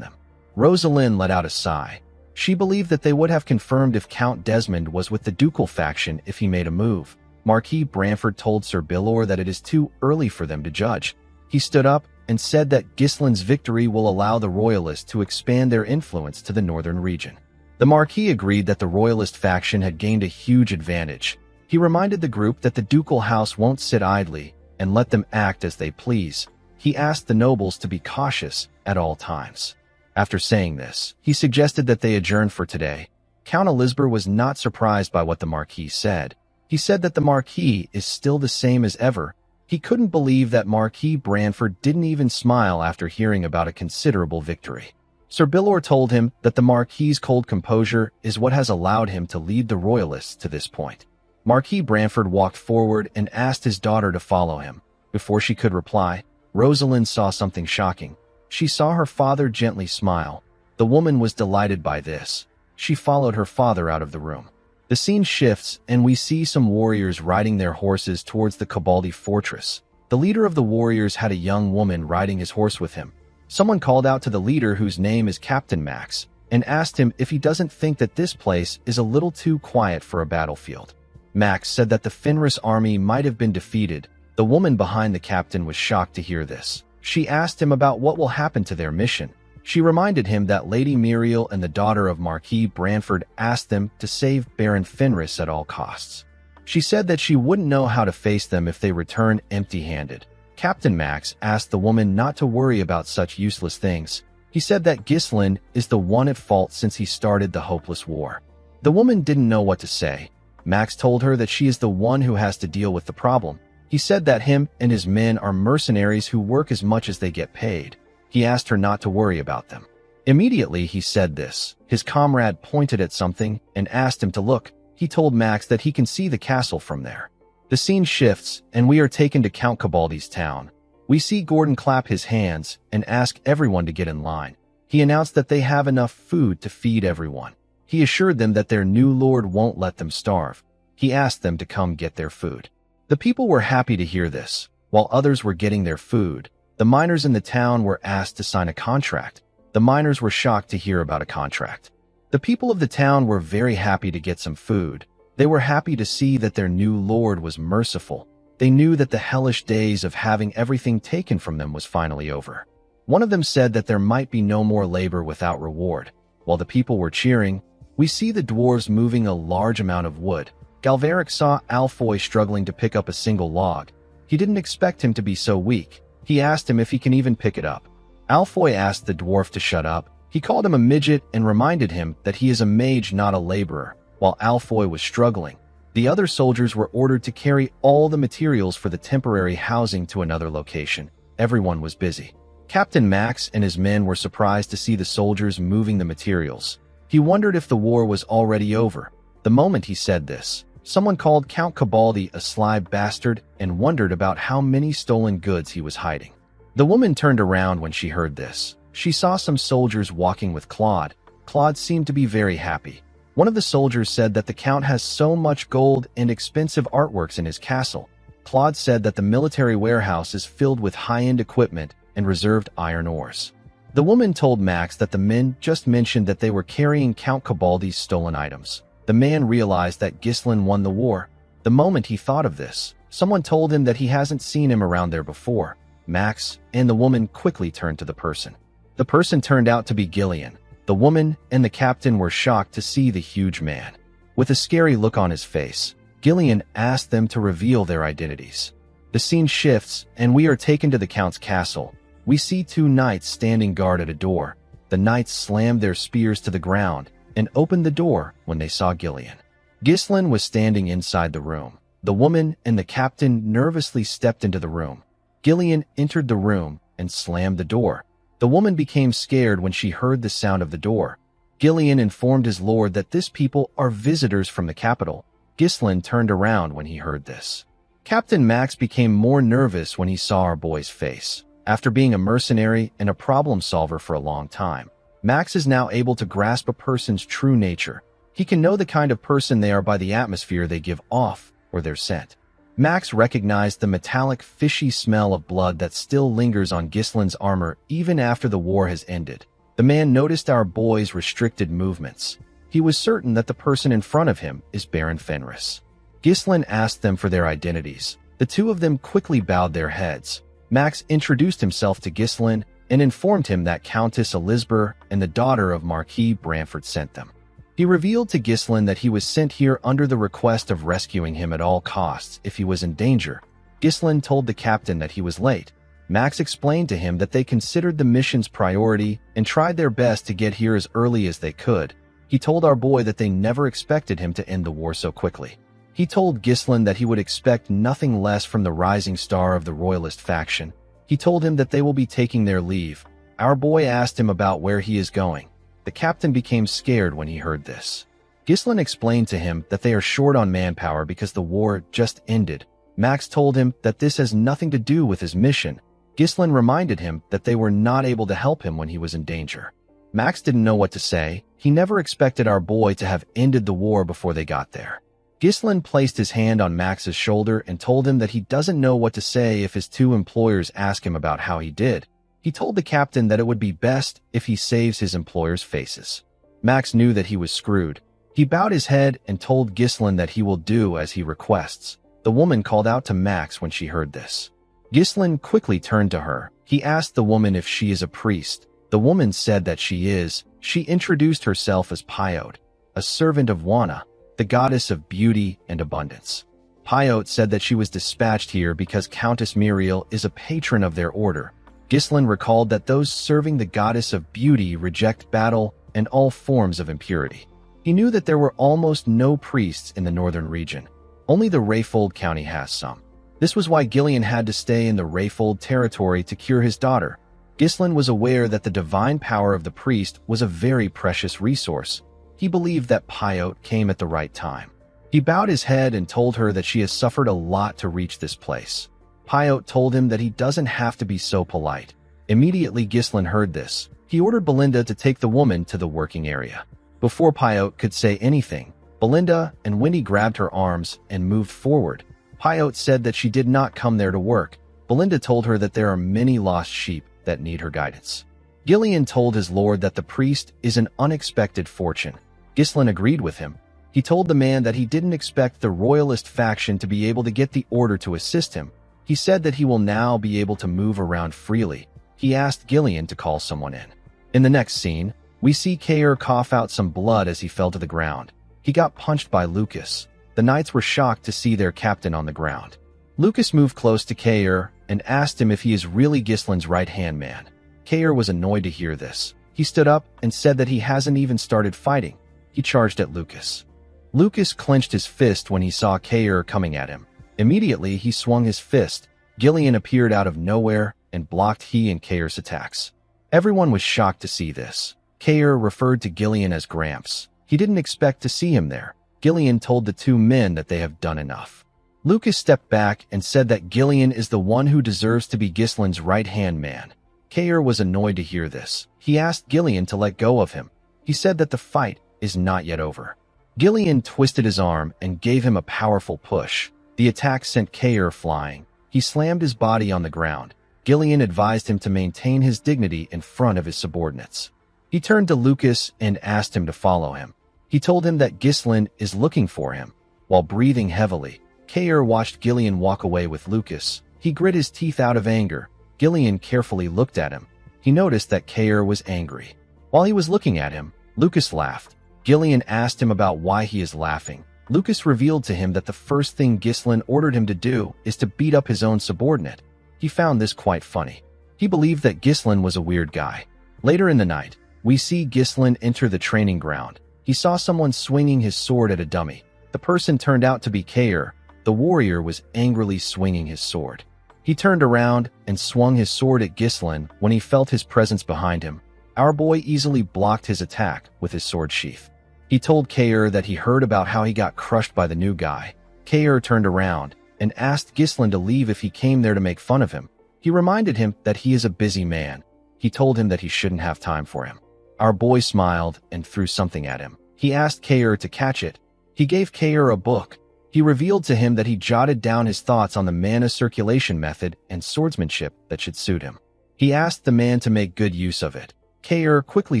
them. Rosalind let out a sigh. She believed that they would have confirmed if Count Desmond was with the ducal faction if he made a move. Marquis Branford told Sir Billor that it is too early for them to judge. He stood up and said that Ghislain's victory will allow the royalists to expand their influence to the northern region. The Marquis agreed that the royalist faction had gained a huge advantage. He reminded the group that the ducal house won't sit idly and let them act as they please. He asked the nobles to be cautious at all times. After saying this, he suggested that they adjourn for today. Count Elizabeth was not surprised by what the Marquis said. He said that the Marquis is still the same as ever. He couldn't believe that Marquis Branford didn't even smile after hearing about a considerable victory. Sir Billor told him that the Marquis's cold composure is what has allowed him to lead the royalists to this point. Marquis Branford walked forward and asked his daughter to follow him. Before she could reply, Rosalind saw something shocking. She saw her father gently smile. The woman was delighted by this. She followed her father out of the room. The scene shifts, and we see some warriors riding their horses towards the Kabaldi fortress. The leader of the warriors had a young woman riding his horse with him. Someone called out to the leader, whose name is Captain Max, and asked him if he doesn't think that this place is a little too quiet for a battlefield. Max said that the Fenris army might have been defeated. The woman behind the captain was shocked to hear this. She asked him about what will happen to their mission. She reminded him that Lady Muriel and the daughter of Marquis Branford asked them to save Baron Fenris at all costs. She said that she wouldn't know how to face them if they return empty-handed. Captain Max asked the woman not to worry about such useless things. He said that Ghislain is the one at fault since he started the hopeless war. The woman didn't know what to say. Max told her that she is the one who has to deal with the problem. He said that him and his men are mercenaries who work as much as they get paid. He asked her not to worry about them. Immediately he said this. His comrade pointed at something and asked him to look. He told Max that he can see the castle from there. The scene shifts, and we are taken to Count Kabaldi's town. We see Gordon clap his hands and ask everyone to get in line. He announced that they have enough food to feed everyone. He assured them that their new lord won't let them starve. He asked them to come get their food. The people were happy to hear this. While others were getting their food, the miners in the town were asked to sign a contract. The miners were shocked to hear about a contract. The people of the town were very happy to get some food. They were happy to see that their new lord was merciful. They knew that the hellish days of having everything taken from them was finally over. One of them said that there might be no more labor without reward. While the people were cheering, we see the dwarves moving a large amount of wood. Galveric saw Alfoy struggling to pick up a single log. He didn't expect him to be so weak. He asked him if he can even pick it up. Alfoy asked the dwarf to shut up. He called him a midget and reminded him that he is a mage, not a laborer. While Alfoy was struggling, the other soldiers were ordered to carry all the materials for the temporary housing to another location. Everyone was busy. Captain Max and his men were surprised to see the soldiers moving the materials. He wondered if the war was already over. The moment he said this, someone called Count Kabaldi a sly bastard and wondered about how many stolen goods he was hiding. The woman turned around when she heard this. She saw some soldiers walking with Claude. Claude seemed to be very happy. One of the soldiers said that the Count has so much gold and expensive artworks in his castle. Claude said that the military warehouse is filled with high-end equipment and reserved iron ores. The woman told Max that the men just mentioned that they were carrying Count Kabaldi's stolen items. The man realized that Ghislain won the war. The moment he thought of this, someone told him that he hasn't seen him around there before. Max and the woman quickly turned to the person. The person turned out to be Gillian. The woman and the captain were shocked to see the huge man. With a scary look on his face, Gillian asked them to reveal their identities. The scene shifts, and we are taken to the Count's castle. We see two knights standing guard at a door. The knights slammed their spears to the ground and opened the door when they saw Gillian. Ghislain was standing inside the room. The woman and the captain nervously stepped into the room. Gillian entered the room and slammed the door. The woman became scared when she heard the sound of the door. Gillian informed his lord that this people are visitors from the capital. Ghislain turned around when he heard this. Captain Max became more nervous when he saw our boy's face. After being a mercenary and a problem solver for a long time, Max is now able to grasp a person's true nature. He can know the kind of person they are by the atmosphere they give off or their scent. Max recognized the metallic, fishy smell of blood that still lingers on Ghislain's armor even after the war has ended. The man noticed our boy's restricted movements. He was certain that the person in front of him is Baron Fenris. Ghislain asked them for their identities. The two of them quickly bowed their heads. Max introduced himself to Ghislain and informed him that Countess Elizabeth and the daughter of Marquis Branford sent them. He revealed to Ghislain that he was sent here under the request of rescuing him at all costs if he was in danger. Ghislain told the captain that he was late. Max explained to him that they considered the mission's priority and tried their best to get here as early as they could. He told our boy that they never expected him to end the war so quickly. He told Ghislain that he would expect nothing less from the rising star of the royalist faction. He told him that they will be taking their leave. Our boy asked him about where he is going. The captain became scared when he heard this. Ghislain explained to him that they are short on manpower because the war just ended. Max told him that this has nothing to do with his mission. Ghislain reminded him that they were not able to help him when he was in danger. Max didn't know what to say. He never expected our boy to have ended the war before they got there. Ghislain placed his hand on Max's shoulder and told him that he doesn't know what to say if his two employers ask him about how he did. He told the captain that it would be best if he saves his employers' faces. Max knew that he was screwed. He bowed his head and told Ghislain that he will do as he requests. The woman called out to Max when she heard this. Ghislain quickly turned to her. He asked the woman if she is a priest. The woman said that she is. She introduced herself as Pyote, a servant of Wana, the goddess of beauty and abundance. Pyote said that she was dispatched here because Countess Muriel is a patron of their order. Ghislain recalled that those serving the goddess of beauty reject battle and all forms of impurity. He knew that there were almost no priests in the northern region. Only the Rayfold County has some. This was why Gillian had to stay in the Rayfold territory to cure his daughter. Ghislain was aware that the divine power of the priest was a very precious resource. He believed that Pyote came at the right time. He bowed his head and told her that she has suffered a lot to reach this place. Pyote told him that he doesn't have to be so polite. Immediately Ghislain heard this. He ordered Belinda to take the woman to the working area. Before Pyote could say anything, Belinda and Winnie grabbed her arms and moved forward. Pyote said that she did not come there to work. Belinda told her that there are many lost sheep that need her guidance. Gillian told his lord that the priest is an unexpected fortune. Ghislain agreed with him. He told the man that he didn't expect the royalist faction to be able to get the order to assist him. He said that he will now be able to move around freely. He asked Gillian to call someone in. In the next scene, we see Kair cough out some blood as he fell to the ground. He got punched by Lucas. The knights were shocked to see their captain on the ground. Lucas moved close to Kair and asked him if he is really Ghislain's right-hand man. Kair was annoyed to hear this. He stood up and said that he hasn't even started fighting. He charged at Lucas. Lucas clenched his fist when he saw Kair coming at him. Immediately, he swung his fist. Gillian appeared out of nowhere and blocked he and Kair's attacks. Everyone was shocked to see this. Kair referred to Gillian as Gramps. He didn't expect to see him there. Gillian told the two men that they have done enough. Lucas stepped back and said that Gillian is the one who deserves to be Ghislain's right-hand man. Kair was annoyed to hear this. He asked Gillian to let go of him. He said that the fight is not yet over. Gillian twisted his arm and gave him a powerful push. The attack sent Kair flying. He slammed his body on the ground. Gillian advised him to maintain his dignity in front of his subordinates. He turned to Lucas and asked him to follow him. He told him that Ghislain is looking for him. While breathing heavily, Kair watched Gillian walk away with Lucas. He grit his teeth out of anger. Gillian carefully looked at him. He noticed that Kair was angry. While he was looking at him, Lucas laughed. Gillian asked him about why he is laughing. Lucas revealed to him that the first thing Ghislain ordered him to do is to beat up his own subordinate. He found this quite funny. He believed that Ghislain was a weird guy. Later in the night, we see Ghislain enter the training ground. He saw someone swinging his sword at a dummy. The person turned out to be Kair. The warrior was angrily swinging his sword. He turned around and swung his sword at Ghislain when he felt his presence behind him. Our boy easily blocked his attack with his sword sheath. He told Kair that he heard about how he got crushed by the new guy. Kair turned around and asked Ghislain to leave if he came there to make fun of him. He reminded him that he is a busy man. He told him that he shouldn't have time for him. Our boy smiled and threw something at him. He asked Kair to catch it. He gave Kair a book. He revealed to him that he jotted down his thoughts on the mana circulation method and swordsmanship that should suit him. He asked the man to make good use of it. Kair quickly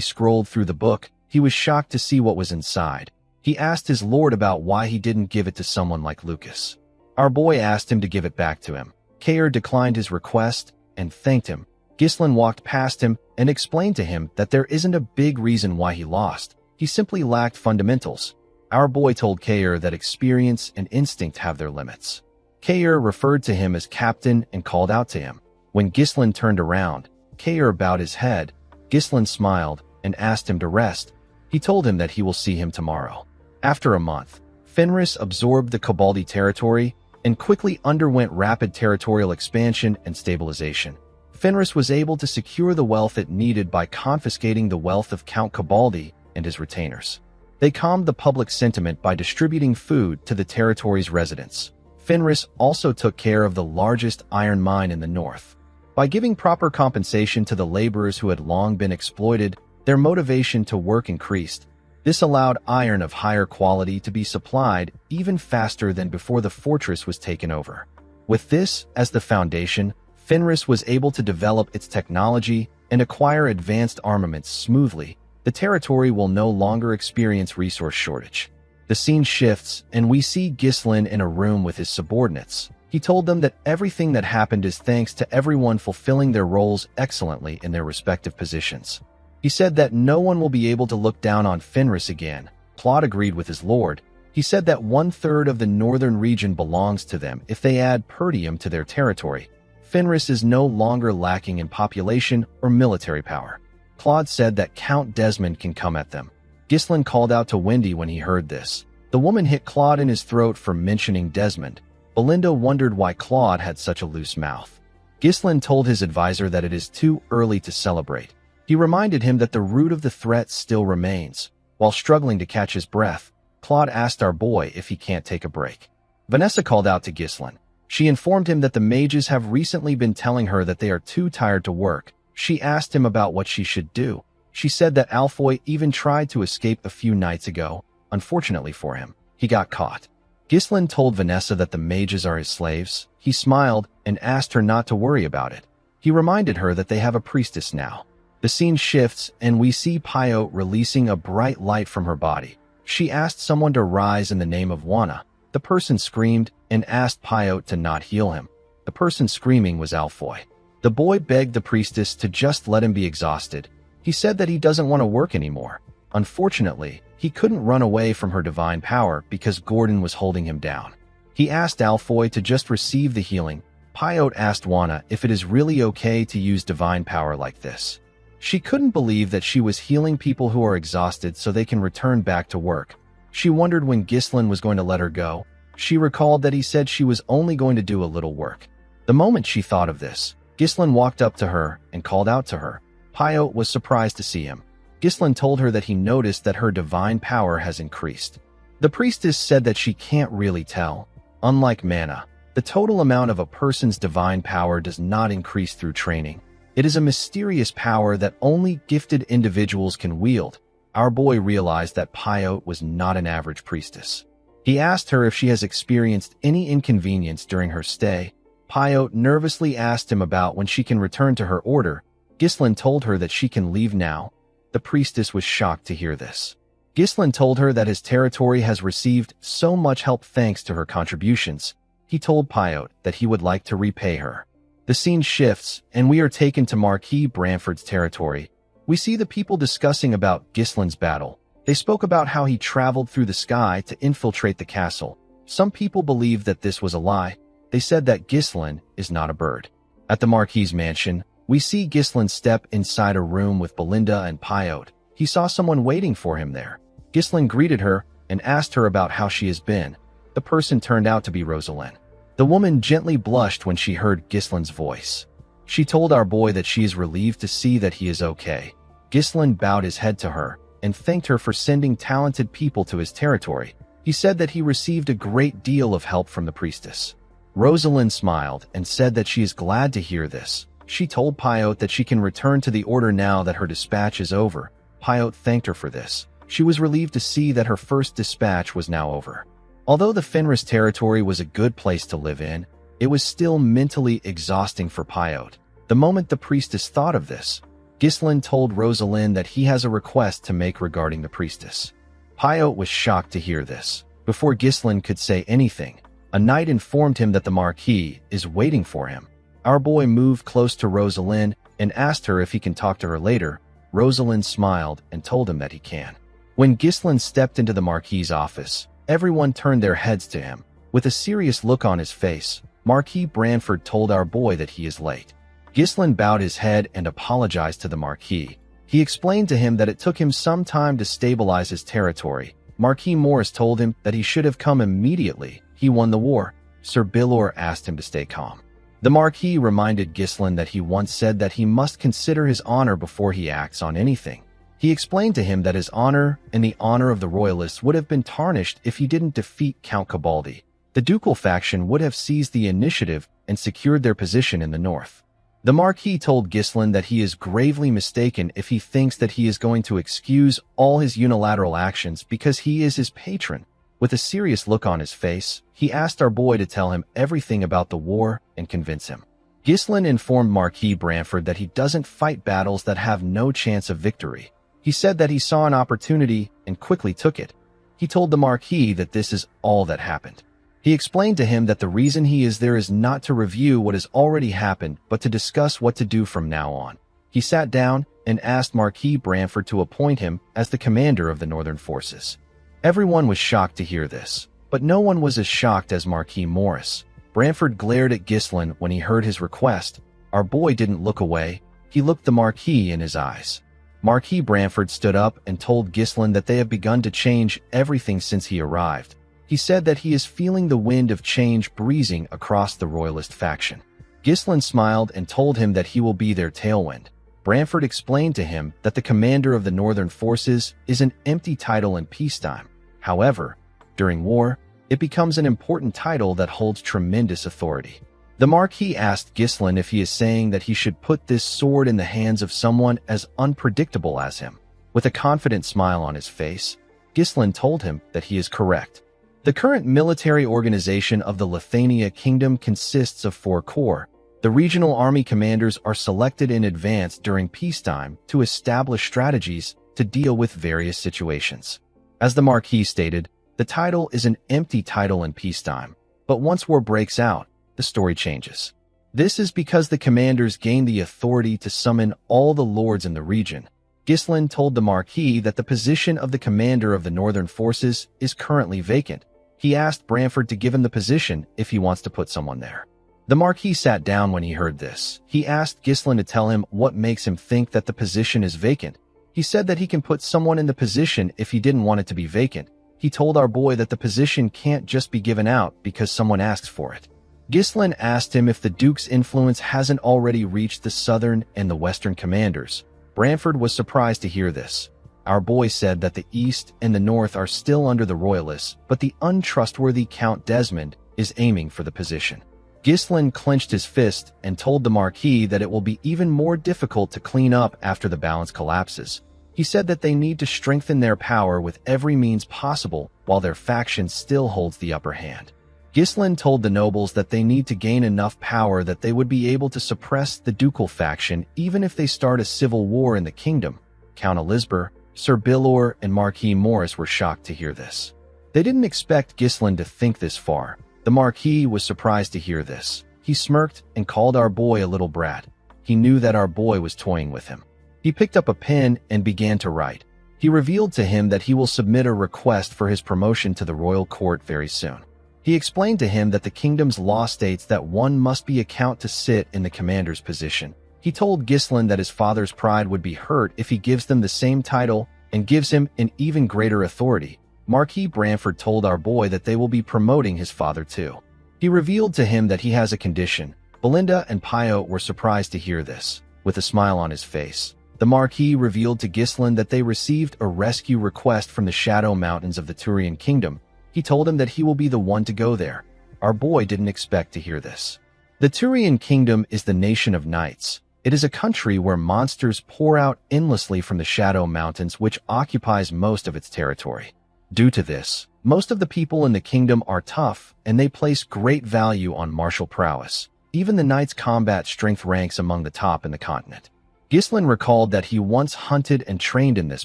scrolled through the book. He was shocked to see what was inside. He asked his lord about why he didn't give it to someone like Lucas. Our boy asked him to give it back to him. Kair declined his request and thanked him. Ghislain walked past him and explained to him that there isn't a big reason why he lost. He simply lacked fundamentals. Our boy told Kair that experience and instinct have their limits. Kair referred to him as captain and called out to him. When Ghislain turned around, Kair bowed his head. Ghislain smiled and asked him to rest. He told him that he will see him tomorrow. After a month, Fenris absorbed the Cabaldi territory and quickly underwent rapid territorial expansion and stabilization. Fenris was able to secure the wealth it needed by confiscating the wealth of Count Cabaldi and his retainers. They calmed the public sentiment by distributing food to the territory's residents. Fenris also took care of the largest iron mine in the north. By giving proper compensation to the laborers who had long been exploited, their motivation to work increased. This allowed iron of higher quality to be supplied even faster than before the fortress was taken over. With this as the foundation, Fenris was able to develop its technology and acquire advanced armaments smoothly. The territory will no longer experience resource shortage. The scene shifts, and we see Ghislain in a room with his subordinates. He told them that everything that happened is thanks to everyone fulfilling their roles excellently in their respective positions. He said that no one will be able to look down on Fenris again. Claude agreed with his lord. He said that 1/3 of the northern region belongs to them if they add Perdium to their territory. Fenris is no longer lacking in population or military power. Claude said that Count Desmond can come at them. Ghislain called out to Wendy when he heard this. The woman hit Claude in his throat for mentioning Desmond. Belinda wondered why Claude had such a loose mouth. Ghislain told his advisor that it is too early to celebrate. He reminded him that the root of the threat still remains. While struggling to catch his breath, Claude asked our boy if he can't take a break. Vanessa called out to Ghislain. She informed him that the mages have recently been telling her that they are too tired to work. She asked him about what she should do. She said that Alfoy even tried to escape a few nights ago. Unfortunately for him, he got caught. Ghislain told Vanessa that the mages are his slaves. He smiled and asked her not to worry about it. He reminded her that they have a priestess now. The scene shifts, and we see Pio releasing a bright light from her body. She asked someone to rise in the name of Wana. The person screamed and asked Pio to not heal him. The person screaming was Alfoy. The boy begged the priestess to just let him be exhausted. He said that he doesn't want to work anymore. Unfortunately, he couldn't run away from her divine power because Gordon was holding him down. He asked Alfoy to just receive the healing. Pio asked Wana if it is really okay to use divine power like this. She couldn't believe that she was healing people who are exhausted so they can return back to work. She wondered when Ghislain was going to let her go. She recalled that he said she was only going to do a little work. The moment she thought of this, Ghislain walked up to her and called out to her. Pio was surprised to see him. Ghislain told her that he noticed that her divine power has increased. The priestess said that she can't really tell. Unlike mana, the total amount of a person's divine power does not increase through training. It is a mysterious power that only gifted individuals can wield. Our boy realized that Pio was not an average priestess. He asked her if she has experienced any inconvenience during her stay. Pio nervously asked him about when she can return to her order. Ghislain told her that she can leave now. The priestess was shocked to hear this. Ghislain told her that his territory has received so much help thanks to her contributions. He told Pio that he would like to repay her. The scene shifts, and we are taken to Marquis Branford's territory. We see the people discussing about Ghislain's battle. They spoke about how he traveled through the sky to infiltrate the castle. Some people believed that this was a lie. They said that Ghislain is not a bird. At the Marquis' mansion, we see Ghislain step inside a room with Belinda and Pio. He saw someone waiting for him there. Ghislain greeted her and asked her about how she has been. The person turned out to be Rosalind. The woman gently blushed when she heard Ghislain's voice. She told our boy that she is relieved to see that he is okay. Ghislain bowed his head to her and thanked her for sending talented people to his territory. He said that he received a great deal of help from the priestess. Rosalind smiled and said that she is glad to hear this. She told Pio that she can return to the order now that her dispatch is over. Pio thanked her for this. She was relieved to see that her first dispatch was now over. Although the Fenris territory was a good place to live in, it was still mentally exhausting for Pio. The moment the priestess thought of this, Ghislain told Rosalind that he has a request to make regarding the priestess. Pio was shocked to hear this. Before Ghislain could say anything, a knight informed him that the Marquis is waiting for him. Our boy moved close to Rosalind and asked her if he can talk to her later. Rosalind smiled and told him that he can. When Ghislain stepped into the Marquis' office, everyone turned their heads to him. With a serious look on his face, Marquis Branford told our boy that he is late. Ghislain bowed his head and apologized to the Marquis. He explained to him that it took him some time to stabilize his territory. Marquis Morris told him that he should have come immediately. He won the war. Sir Bilor asked him to stay calm. The Marquis reminded Ghislain that he once said that he must consider his honor before he acts on anything. He explained to him that his honor and the honor of the royalists would have been tarnished if he didn't defeat Count Cabaldi. The ducal faction would have seized the initiative and secured their position in the north. The Marquis told Ghislain that he is gravely mistaken if he thinks that he is going to excuse all his unilateral actions because he is his patron. With a serious look on his face, he asked our boy to tell him everything about the war and convince him. Ghislain informed Marquis Branford that he doesn't fight battles that have no chance of victory. He said that he saw an opportunity and quickly took it. He told the Marquis that this is all that happened. He explained to him that the reason he is there is not to review what has already happened, but to discuss what to do from now on. He sat down and asked Marquis Branford to appoint him as the commander of the Northern forces. Everyone was shocked to hear this, but no one was as shocked as Marquis Morris. Branford glared at Ghislain when he heard his request. Our boy didn't look away. He looked the Marquis in his eyes. Marquis Branford stood up and told Ghislain that they have begun to change everything since he arrived. He said that he is feeling the wind of change breezing across the Royalist faction. Ghislain smiled and told him that he will be their tailwind. Branford explained to him that the commander of the Northern forces is an empty title in peacetime. However, during war, it becomes an important title that holds tremendous authority. The Marquis asked Ghislain if he is saying that he should put this sword in the hands of someone as unpredictable as him. With a confident smile on his face, Ghislain told him that he is correct. The current military organization of the Lithuania Kingdom consists of 4 corps. The regional army commanders are selected in advance during peacetime to establish strategies to deal with various situations. As the Marquis stated, the title is an empty title in peacetime, but once war breaks out, the story changes. This is because the commanders gain the authority to summon all the lords in the region. Ghislain told the Marquis that the position of the commander of the Northern forces is currently vacant. He asked Branford to give him the position if he wants to put someone there. The Marquis sat down when he heard this. He asked Ghislain to tell him what makes him think that the position is vacant. He said that he can put someone in the position if he didn't want it to be vacant. He told our boy that the position can't just be given out because someone asks for it. Ghislain asked him if the Duke's influence hasn't already reached the Southern and the Western commanders. Branford was surprised to hear this. Our boy said that the East and the North are still under the Royalists, but the untrustworthy Count Desmond is aiming for the position. Ghislain clenched his fist and told the Marquis that it will be even more difficult to clean up after the balance collapses. He said that they need to strengthen their power with every means possible while their faction still holds the upper hand. Ghislain told the nobles that they need to gain enough power that they would be able to suppress the ducal faction even if they start a civil war in the kingdom. Count Elizabeth, Sir Billor, and Marquis Morris were shocked to hear this. They didn't expect Ghislain to think this far. The Marquis was surprised to hear this. He smirked and called our boy a little brat. He knew that our boy was toying with him. He picked up a pen and began to write. He revealed to him that he will submit a request for his promotion to the royal court very soon. He explained to him that the kingdom's law states that one must be a count to sit in the commander's position. He told Ghislain that his father's pride would be hurt if he gives them the same title and gives him an even greater authority. Marquis Branford told our boy that they will be promoting his father too. He revealed to him that he has a condition. Belinda and Pio were surprised to hear this. With a smile on his face, the Marquis revealed to Ghislain that they received a rescue request from the Shadow Mountains of the Turian Kingdom. He told him that he will be the one to go there. Our boy didn't expect to hear this. The Turian Kingdom is the nation of knights. It is a country where monsters pour out endlessly from the Shadow Mountains, which occupies most of its territory. Due to this, most of the people in the kingdom are tough, and they place great value on martial prowess. Even the knights' combat strength ranks among the top in the continent. Ghislain recalled that he once hunted and trained in this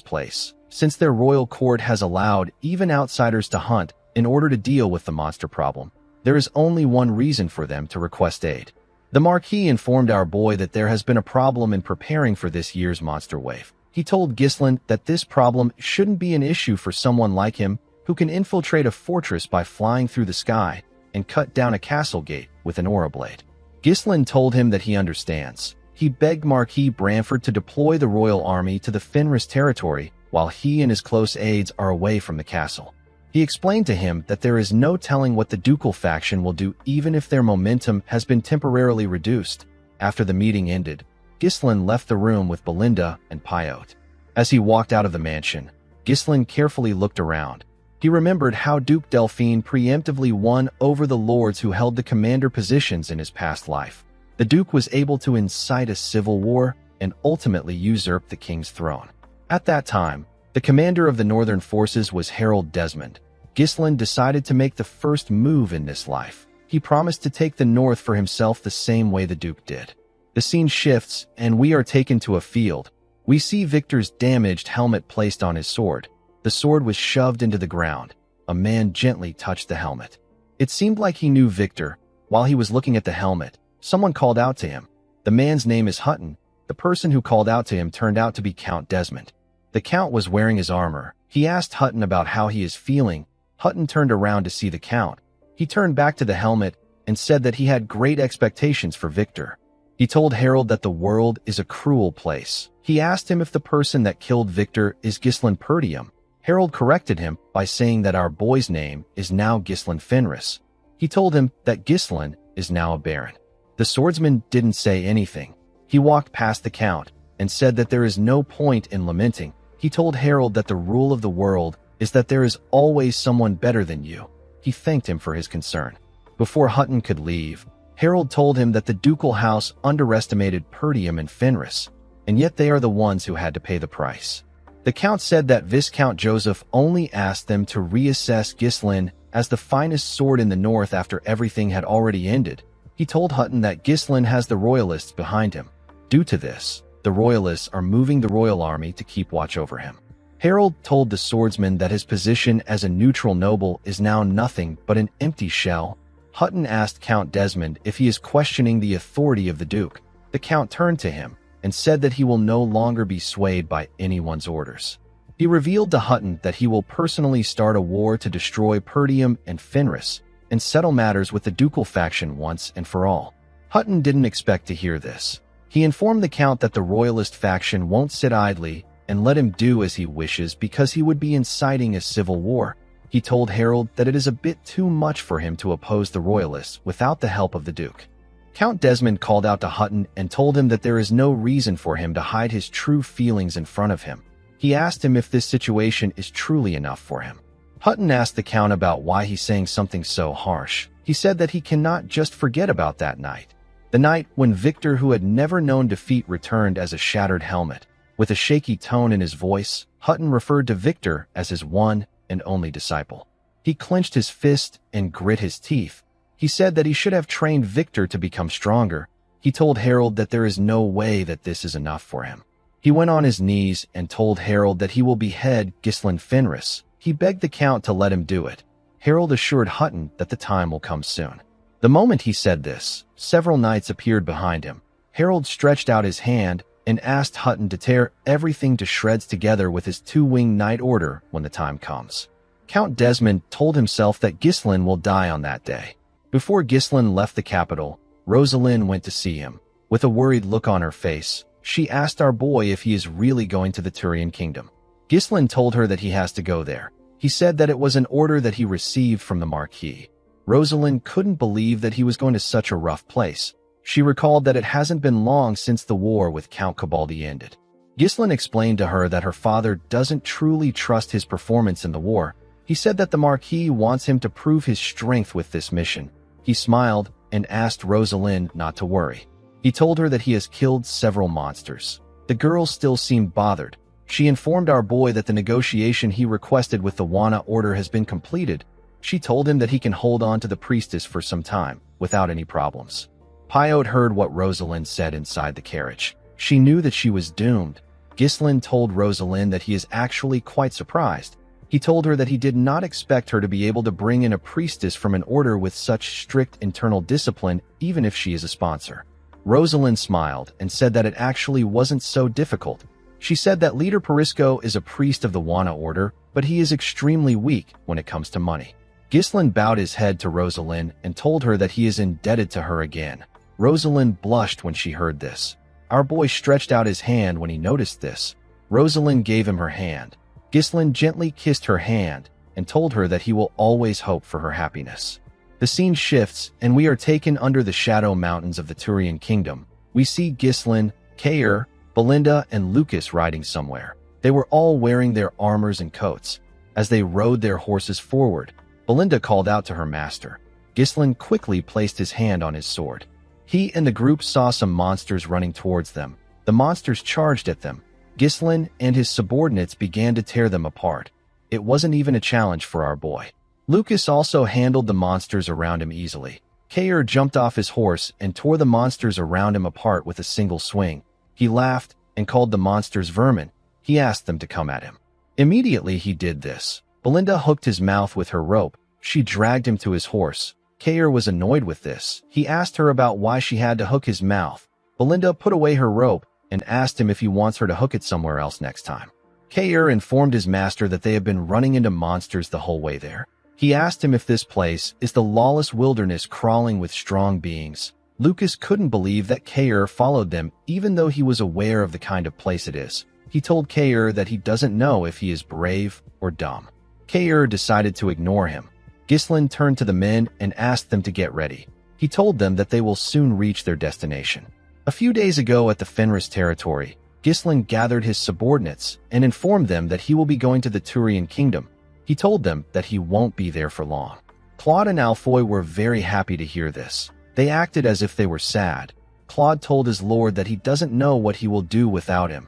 place, since their royal court has allowed even outsiders to hunt in order to deal with the monster problem. There is only one reason for them to request aid. The Marquis informed our boy that there has been a problem in preparing for this year's monster wave. He told Ghislain that this problem shouldn't be an issue for someone like him who can infiltrate a fortress by flying through the sky and cut down a castle gate with an aura blade. Ghislain told him that he understands. He begged Marquis Branford to deploy the royal army to the Fenris territory while he and his close aides are away from the castle. He explained to him that there is no telling what the ducal faction will do even if their momentum has been temporarily reduced. After the meeting ended, Ghislain left the room with Belinda and Pyote. As he walked out of the mansion, Ghislain carefully looked around. He remembered how Duke Delphine preemptively won over the lords who held the commander positions in his past life. The Duke was able to incite a civil war and ultimately usurp the king's throne. At that time, the commander of the northern forces was Harold Desmond. Ghislain decided to make the first move in this life. He promised to take the north for himself the same way the Duke did. The scene shifts, and we are taken to a field. We see Victor's damaged helmet placed on his sword. The sword was shoved into the ground. A man gently touched the helmet. It seemed like he knew Victor. While he was looking at the helmet, someone called out to him. The man's name is Hutton. The person who called out to him turned out to be Count Desmond. The Count was wearing his armor. He asked Hutton about how he is feeling. Hutton turned around to see the Count. He turned back to the helmet and said that he had great expectations for Victor. He told Harold that the world is a cruel place. He asked him if the person that killed Victor is Ghislain Perdium. Harold corrected him by saying that our boy's name is now Ghislain Fenris. He told him that Ghislain is now a baron. The swordsman didn't say anything. He walked past the Count and said that there is no point in lamenting. He told Harold that the rule of the world is that there is always someone better than you. He thanked him for his concern. Before Hutton could leave, Harold told him that the ducal house underestimated Perdium and Fenris, and yet they are the ones who had to pay the price. The Count said that Viscount Joseph only asked them to reassess Ghislain as the finest sword in the north after everything had already ended. He told Hutton that Ghislain has the royalists behind him. Due to this, the royalists are moving the royal army to keep watch over him. Harold told the swordsman that his position as a neutral noble is now nothing but an empty shell. Hutton asked Count Desmond if he is questioning the authority of the Duke. The Count turned to him and said that he will no longer be swayed by anyone's orders. He revealed to Hutton that he will personally start a war to destroy Perdium and Fenris and settle matters with the ducal faction once and for all. Hutton didn't expect to hear this. He informed the Count that the royalist faction won't sit idly and let him do as he wishes because he would be inciting a civil war. He told Harold that it is a bit too much for him to oppose the royalists without the help of the Duke. Count Desmond called out to Hutton and told him that there is no reason for him to hide his true feelings in front of him. He asked him if this situation is truly enough for him. Hutton asked the Count about why he's saying something so harsh. He said that he cannot just forget about that night. The night when Victor, who had never known defeat, returned as a shattered helmet. With a shaky tone in his voice, Hutton referred to Victor as his one and only disciple. He clenched his fist and grit his teeth. He said that he should have trained Victor to become stronger. He told Harold that there is no way that this is enough for him. He went on his knees and told Harold that he will behead Ghislain Fenris. He begged the Count to let him do it. Harold assured Hutton that the time will come soon. The moment he said this, several knights appeared behind him. Harold stretched out his hand and asked Hutton to tear everything to shreds together with his two-winged knight order when the time comes. Count Desmond told himself that Ghislain will die on that day. Before Ghislain left the capital, Rosalind went to see him. With a worried look on her face, she asked our boy if he is really going to the Turian kingdom. Ghislain told her that he has to go there. He said that it was an order that he received from the Marquis. Rosalind couldn't believe that he was going to such a rough place. She recalled that it hasn't been long since the war with Count Cabaldi ended. Ghislain explained to her that her father doesn't truly trust his performance in the war. He said that the Marquis wants him to prove his strength with this mission. He smiled and asked Rosalind not to worry. He told her that he has killed several monsters. The girl still seemed bothered. She informed our boy that the negotiation he requested with the Wana order has been completed. She told him that he can hold on to the priestess for some time, without any problems. Pyode heard what Rosalind said inside the carriage. She knew that she was doomed. Ghislain told Rosalind that he is actually quite surprised. He told her that he did not expect her to be able to bring in a priestess from an order with such strict internal discipline, even if she is a sponsor. Rosalind smiled and said that it actually wasn't so difficult. She said that Leader Perisco is a priest of the Wana order, but he is extremely weak when it comes to money. Ghislain bowed his head to Rosalind and told her that he is indebted to her again. Rosalind blushed when she heard this. Our boy stretched out his hand when he noticed this. Rosalind gave him her hand. Ghislain gently kissed her hand and told her that he will always hope for her happiness. The scene shifts, and we are taken under the shadow mountains of the Turian kingdom. We see Ghislain, Kair, Belinda, and Lucas riding somewhere. They were all wearing their armors and coats. As they rode their horses forward, Belinda called out to her master. Ghislain quickly placed his hand on his sword. He and the group saw some monsters running towards them. The monsters charged at them. Ghislain and his subordinates began to tear them apart. It wasn't even a challenge for our boy. Lucas also handled the monsters around him easily. Kair jumped off his horse and tore the monsters around him apart with a single swing. He laughed and called the monsters vermin. He asked them to come at him. Immediately he did this. Belinda hooked his mouth with her rope. She dragged him to his horse. Kair was annoyed with this. He asked her about why she had to hook his mouth. Belinda put away her rope and asked him if he wants her to hook it somewhere else next time. Kair informed his master that they had been running into monsters the whole way there. He asked him if this place is the lawless wilderness crawling with strong beings. Lucas couldn't believe that Kair followed them even though he was aware of the kind of place it is. He told Kair that he doesn't know if he is brave or dumb. Kair decided to ignore him. Ghislain turned to the men and asked them to get ready. He told them that they will soon reach their destination. A few days ago at the Fenris territory, Ghislain gathered his subordinates and informed them that he will be going to the Turian kingdom. He told them that he won't be there for long. Claude and Alfoy were very happy to hear this. They acted as if they were sad. Claude told his lord that he doesn't know what he will do without him.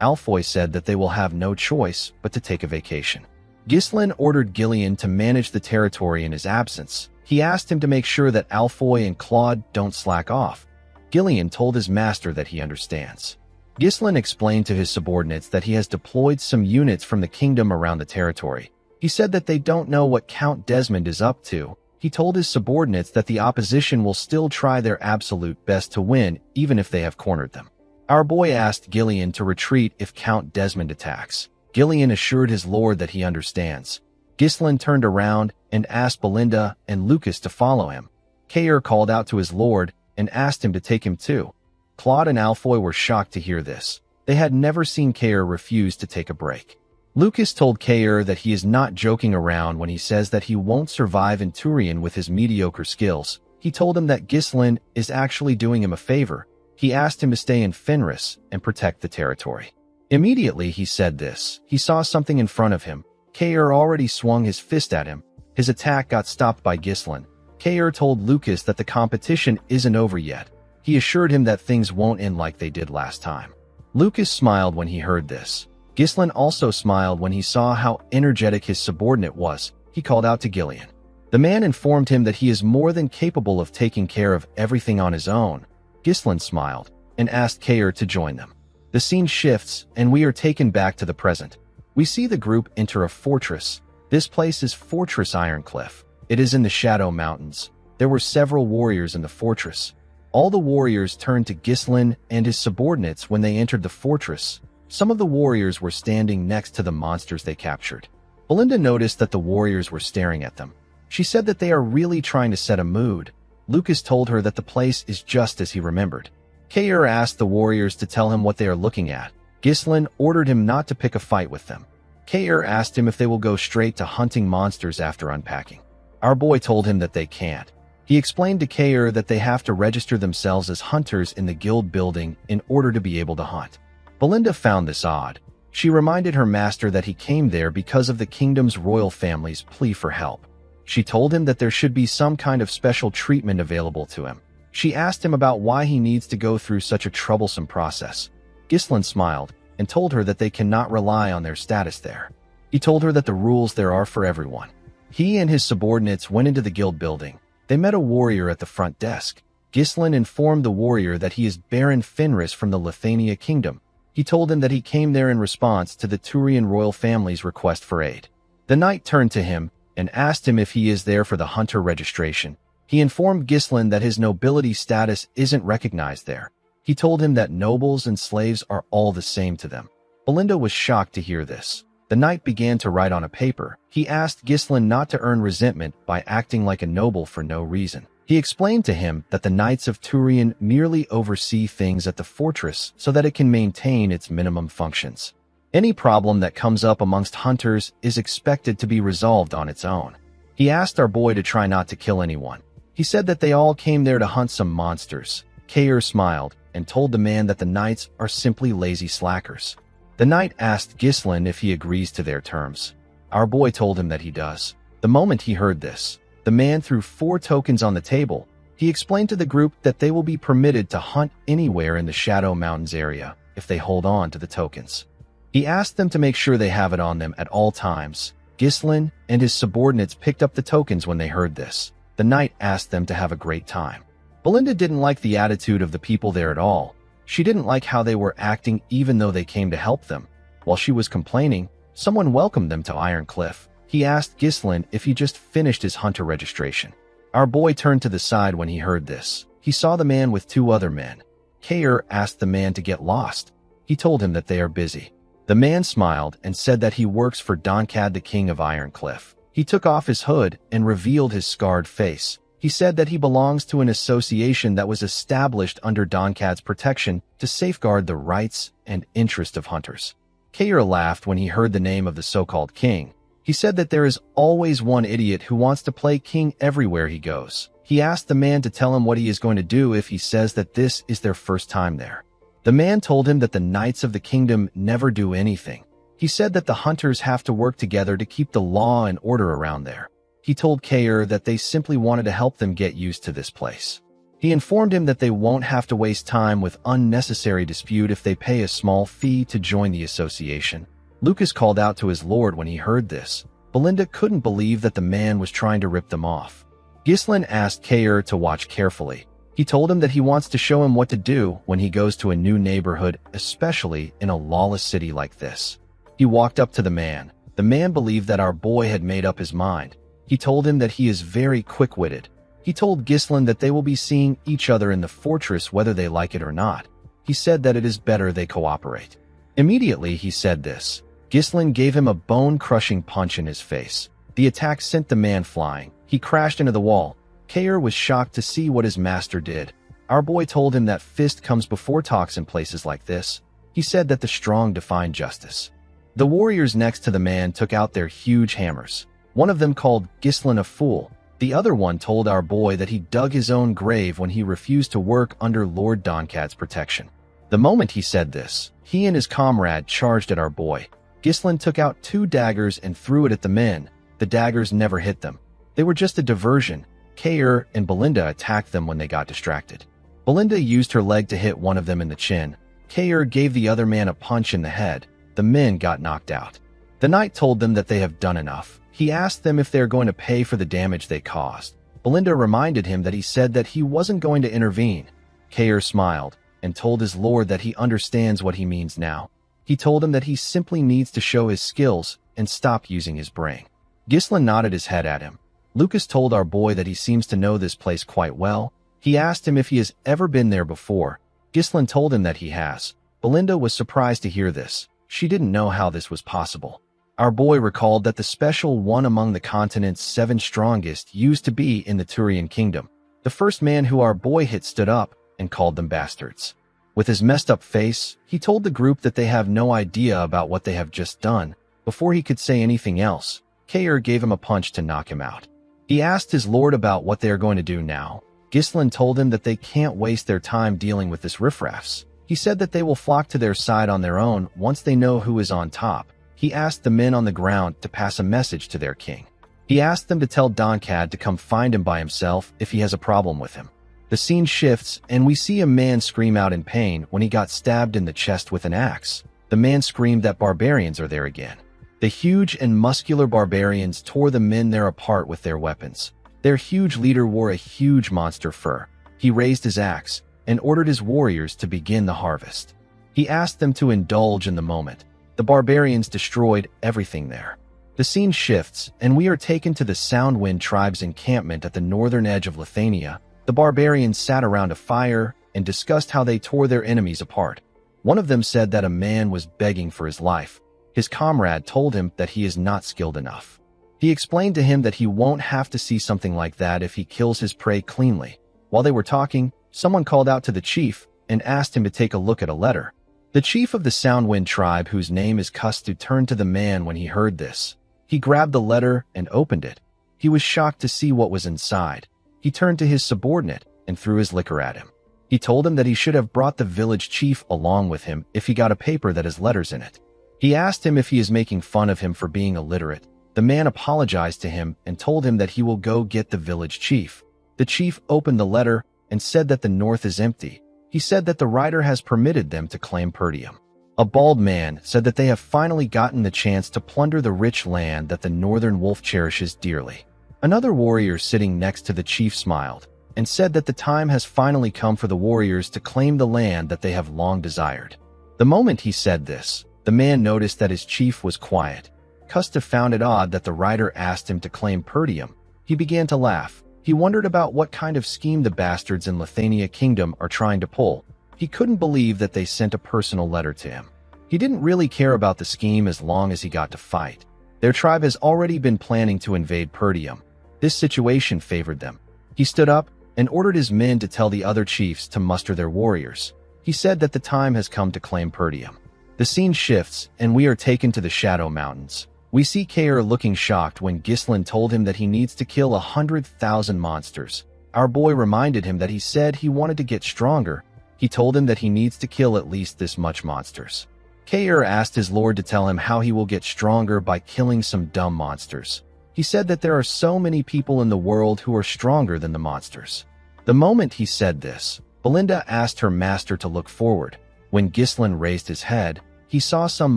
Alfoy said that they will have no choice but to take a vacation. Ghislain ordered Gillian to manage the territory in his absence. He asked him to make sure that Alfoy and Claude don't slack off. Gillian told his master that he understands. Ghislain explained to his subordinates that he has deployed some units from the kingdom around the territory. He said that they don't know what Count Desmond is up to. He told his subordinates that the opposition will still try their absolute best to win, even if they have cornered them. Our boy asked Gillian to retreat if Count Desmond attacks. Gillian assured his lord that he understands. Ghislain turned around and asked Belinda and Lucas to follow him. Kair called out to his lord and asked him to take him too. Claude and Alfoy were shocked to hear this. They had never seen Kair refuse to take a break. Lucas told Kair that he is not joking around when he says that he won't survive in Turian with his mediocre skills. He told him that Ghislain is actually doing him a favor. He asked him to stay in Fenris and protect the territory. Immediately he said this. He saw something in front of him. Kair already swung his fist at him. His attack got stopped by Ghislain. Kair told Lucas that the competition isn't over yet. He assured him that things won't end like they did last time. Lucas smiled when he heard this. Ghislain also smiled when he saw how energetic his subordinate was. He called out to Gillian. The man informed him that he is more than capable of taking care of everything on his own. Ghislain smiled and asked Kair to join them. The scene shifts and we are taken back to the present. We see the group enter a fortress. This place is Fortress Ironcliff. It is in the Shadow Mountains. There were several warriors in the fortress. All the warriors turned to Ghislain and his subordinates when they entered the fortress. Some of the warriors were standing next to the monsters they captured. Belinda noticed that the warriors were staring at them. She said that they are really trying to set a mood. Lucas told her that the place is just as he remembered. Kair asked the warriors to tell him what they are looking at. Ghislain ordered him not to pick a fight with them. Kair asked him if they will go straight to hunting monsters after unpacking. Our boy told him that they can't. He explained to Kair that they have to register themselves as hunters in the guild building in order to be able to hunt. Belinda found this odd. She reminded her master that he came there because of the kingdom's royal family's plea for help. She told him that there should be some kind of special treatment available to him. She asked him about why he needs to go through such a troublesome process. Ghislain smiled and told her that they cannot rely on their status there. He told her that the rules there are for everyone. He and his subordinates went into the guild building. They met a warrior at the front desk. Ghislain informed the warrior that he is Baron Fenris from the Lithania kingdom. He told him that he came there in response to the Turian royal family's request for aid. The knight turned to him and asked him if he is there for the hunter registration. He informed Ghislain that his nobility status isn't recognized there. He told him that nobles and slaves are all the same to them. Belinda was shocked to hear this. The knight began to write on a paper. He asked Ghislain not to earn resentment by acting like a noble for no reason. He explained to him that the Knights of Turian merely oversee things at the fortress so that it can maintain its minimum functions. Any problem that comes up amongst hunters is expected to be resolved on its own. He asked our boy to try not to kill anyone. He said that they all came there to hunt some monsters. Kair smiled and told the man that the knights are simply lazy slackers. The knight asked Ghislain if he agrees to their terms. Our boy told him that he does. The moment he heard this, the man threw 4 tokens on the table. He explained to the group that they will be permitted to hunt anywhere in the Shadow Mountains area if they hold on to the tokens. He asked them to make sure they have it on them at all times. Ghislain and his subordinates picked up the tokens when they heard this. The knight asked them to have a great time. Belinda didn't like the attitude of the people there at all. She didn't like how they were acting even though they came to help them. While she was complaining, someone welcomed them to Iron Cliff. He asked Ghislain if he just finished his hunter registration. Our boy turned to the side when he heard this. He saw the man with two other men. Kair asked the man to get lost. He told him that they are busy. The man smiled and said that he works for Donkad, the king of Iron Cliff. He took off his hood and revealed his scarred face. He said that he belongs to an association that was established under Donkad's protection to safeguard the rights and interest of hunters. Kair laughed when he heard the name of the so-called king. He said that there is always one idiot who wants to play king everywhere he goes. He asked the man to tell him what he is going to do if he says that this is their first time there. The man told him that the knights of the kingdom never do anything. He said that the hunters have to work together to keep the law and order around there. He told Kair that they simply wanted to help them get used to this place. He informed him that they won't have to waste time with unnecessary dispute if they pay a small fee to join the association. Lucas called out to his lord when he heard this. Belinda couldn't believe that the man was trying to rip them off. Ghislain asked Kair to watch carefully. He told him that he wants to show him what to do when he goes to a new neighborhood, especially in a lawless city like this. He walked up to the man. The man believed that our boy had made up his mind. He told him that he is very quick-witted. He told Ghislain that they will be seeing each other in the fortress whether they like it or not. He said that it is better they cooperate. Immediately he said this. Ghislain gave him a bone-crushing punch in his face. The attack sent the man flying. He crashed into the wall. Kair was shocked to see what his master did. Our boy told him that fist comes before talks in places like this. He said that the strong define justice. The warriors next to the man took out their huge hammers. One of them called Ghislain a fool. The other one told our boy that he dug his own grave when he refused to work under Lord Donkad's protection. The moment he said this, he and his comrade charged at our boy. Ghislain took out 2 daggers and threw it at the men. The daggers never hit them. They were just a diversion. Kair and Belinda attacked them when they got distracted. Belinda used her leg to hit one of them in the chin. Kair gave the other man a punch in the head. The men got knocked out. The knight told them that they have done enough. He asked them if they are going to pay for the damage they caused. Belinda reminded him that he said that he wasn't going to intervene. Kair smiled and told his lord that he understands what he means now. He told him that he simply needs to show his skills and stop using his brain. Ghislain nodded his head at him. Lucas told our boy that he seems to know this place quite well. He asked him if he has ever been there before. Ghislain told him that he has. Belinda was surprised to hear this. She didn't know how this was possible. Our boy recalled that the special one among the continent's 7 strongest used to be in the Turian kingdom. The first man who our boy hit stood up and called them bastards. With his messed up face, he told the group that they have no idea about what they have just done. Before he could say anything else, Kair gave him a punch to knock him out. He asked his lord about what they are going to do now. Ghislain told him that they can't waste their time dealing with this riffraffs. He said that they will flock to their side on their own once they know who is on top. He asked the men on the ground to pass a message to their king. He asked them to tell Donkad to come find him by himself if he has a problem with him. The scene shifts, and we see a man scream out in pain when he got stabbed in the chest with an axe. The man screamed that barbarians are there again. The huge and muscular barbarians tore the men there apart with their weapons. Their huge leader wore a huge monster fur. He raised his axe and ordered his warriors to begin the harvest. He asked them to indulge in the moment. The barbarians destroyed everything there. The scene shifts, and we are taken to the Soundwind tribe's encampment at the northern edge of Lithuania. The barbarians sat around a fire and discussed how they tore their enemies apart. One of them said that a man was begging for his life. His comrade told him that he is not skilled enough. He explained to him that he won't have to see something like that if he kills his prey cleanly. While they were talking, someone called out to the chief and asked him to take a look at a letter. The chief of the Soundwind tribe, whose name is Kustu, turned to the man when he heard this. He grabbed the letter and opened it. He was shocked to see what was inside. He turned to his subordinate and threw his liquor at him. He told him that he should have brought the village chief along with him if he got a paper that has letters in it. He asked him if he is making fun of him for being illiterate. The man apologized to him and told him that he will go get the village chief. The chief opened the letter and said that the north is empty. He said that the writer has permitted them to claim Perdium. A bald man said that they have finally gotten the chance to plunder the rich land that the northern wolf cherishes dearly. Another warrior sitting next to the chief smiled and said that the time has finally come for the warriors to claim the land that they have long desired. The moment he said this, the man noticed that his chief was quiet. Kusta found it odd that the writer asked him to claim Perdium. He began to laugh. He wondered about what kind of scheme the bastards in Lithania Kingdom are trying to pull. He couldn't believe that they sent a personal letter to him. He didn't really care about the scheme as long as he got to fight. Their tribe has already been planning to invade Perdium. This situation favored them. He stood up and ordered his men to tell the other chiefs to muster their warriors. He said that the time has come to claim Perdium. The scene shifts, and we are taken to the Shadow Mountains. We see Kair looking shocked when Ghislain told him that he needs to kill 100,000 monsters. Our boy reminded him that he said he wanted to get stronger. He told him that he needs to kill at least this much monsters. Kair asked his lord to tell him how he will get stronger by killing some dumb monsters. He said that there are so many people in the world who are stronger than the monsters. The moment he said this, Belinda asked her master to look forward. When Ghislain raised his head, he saw some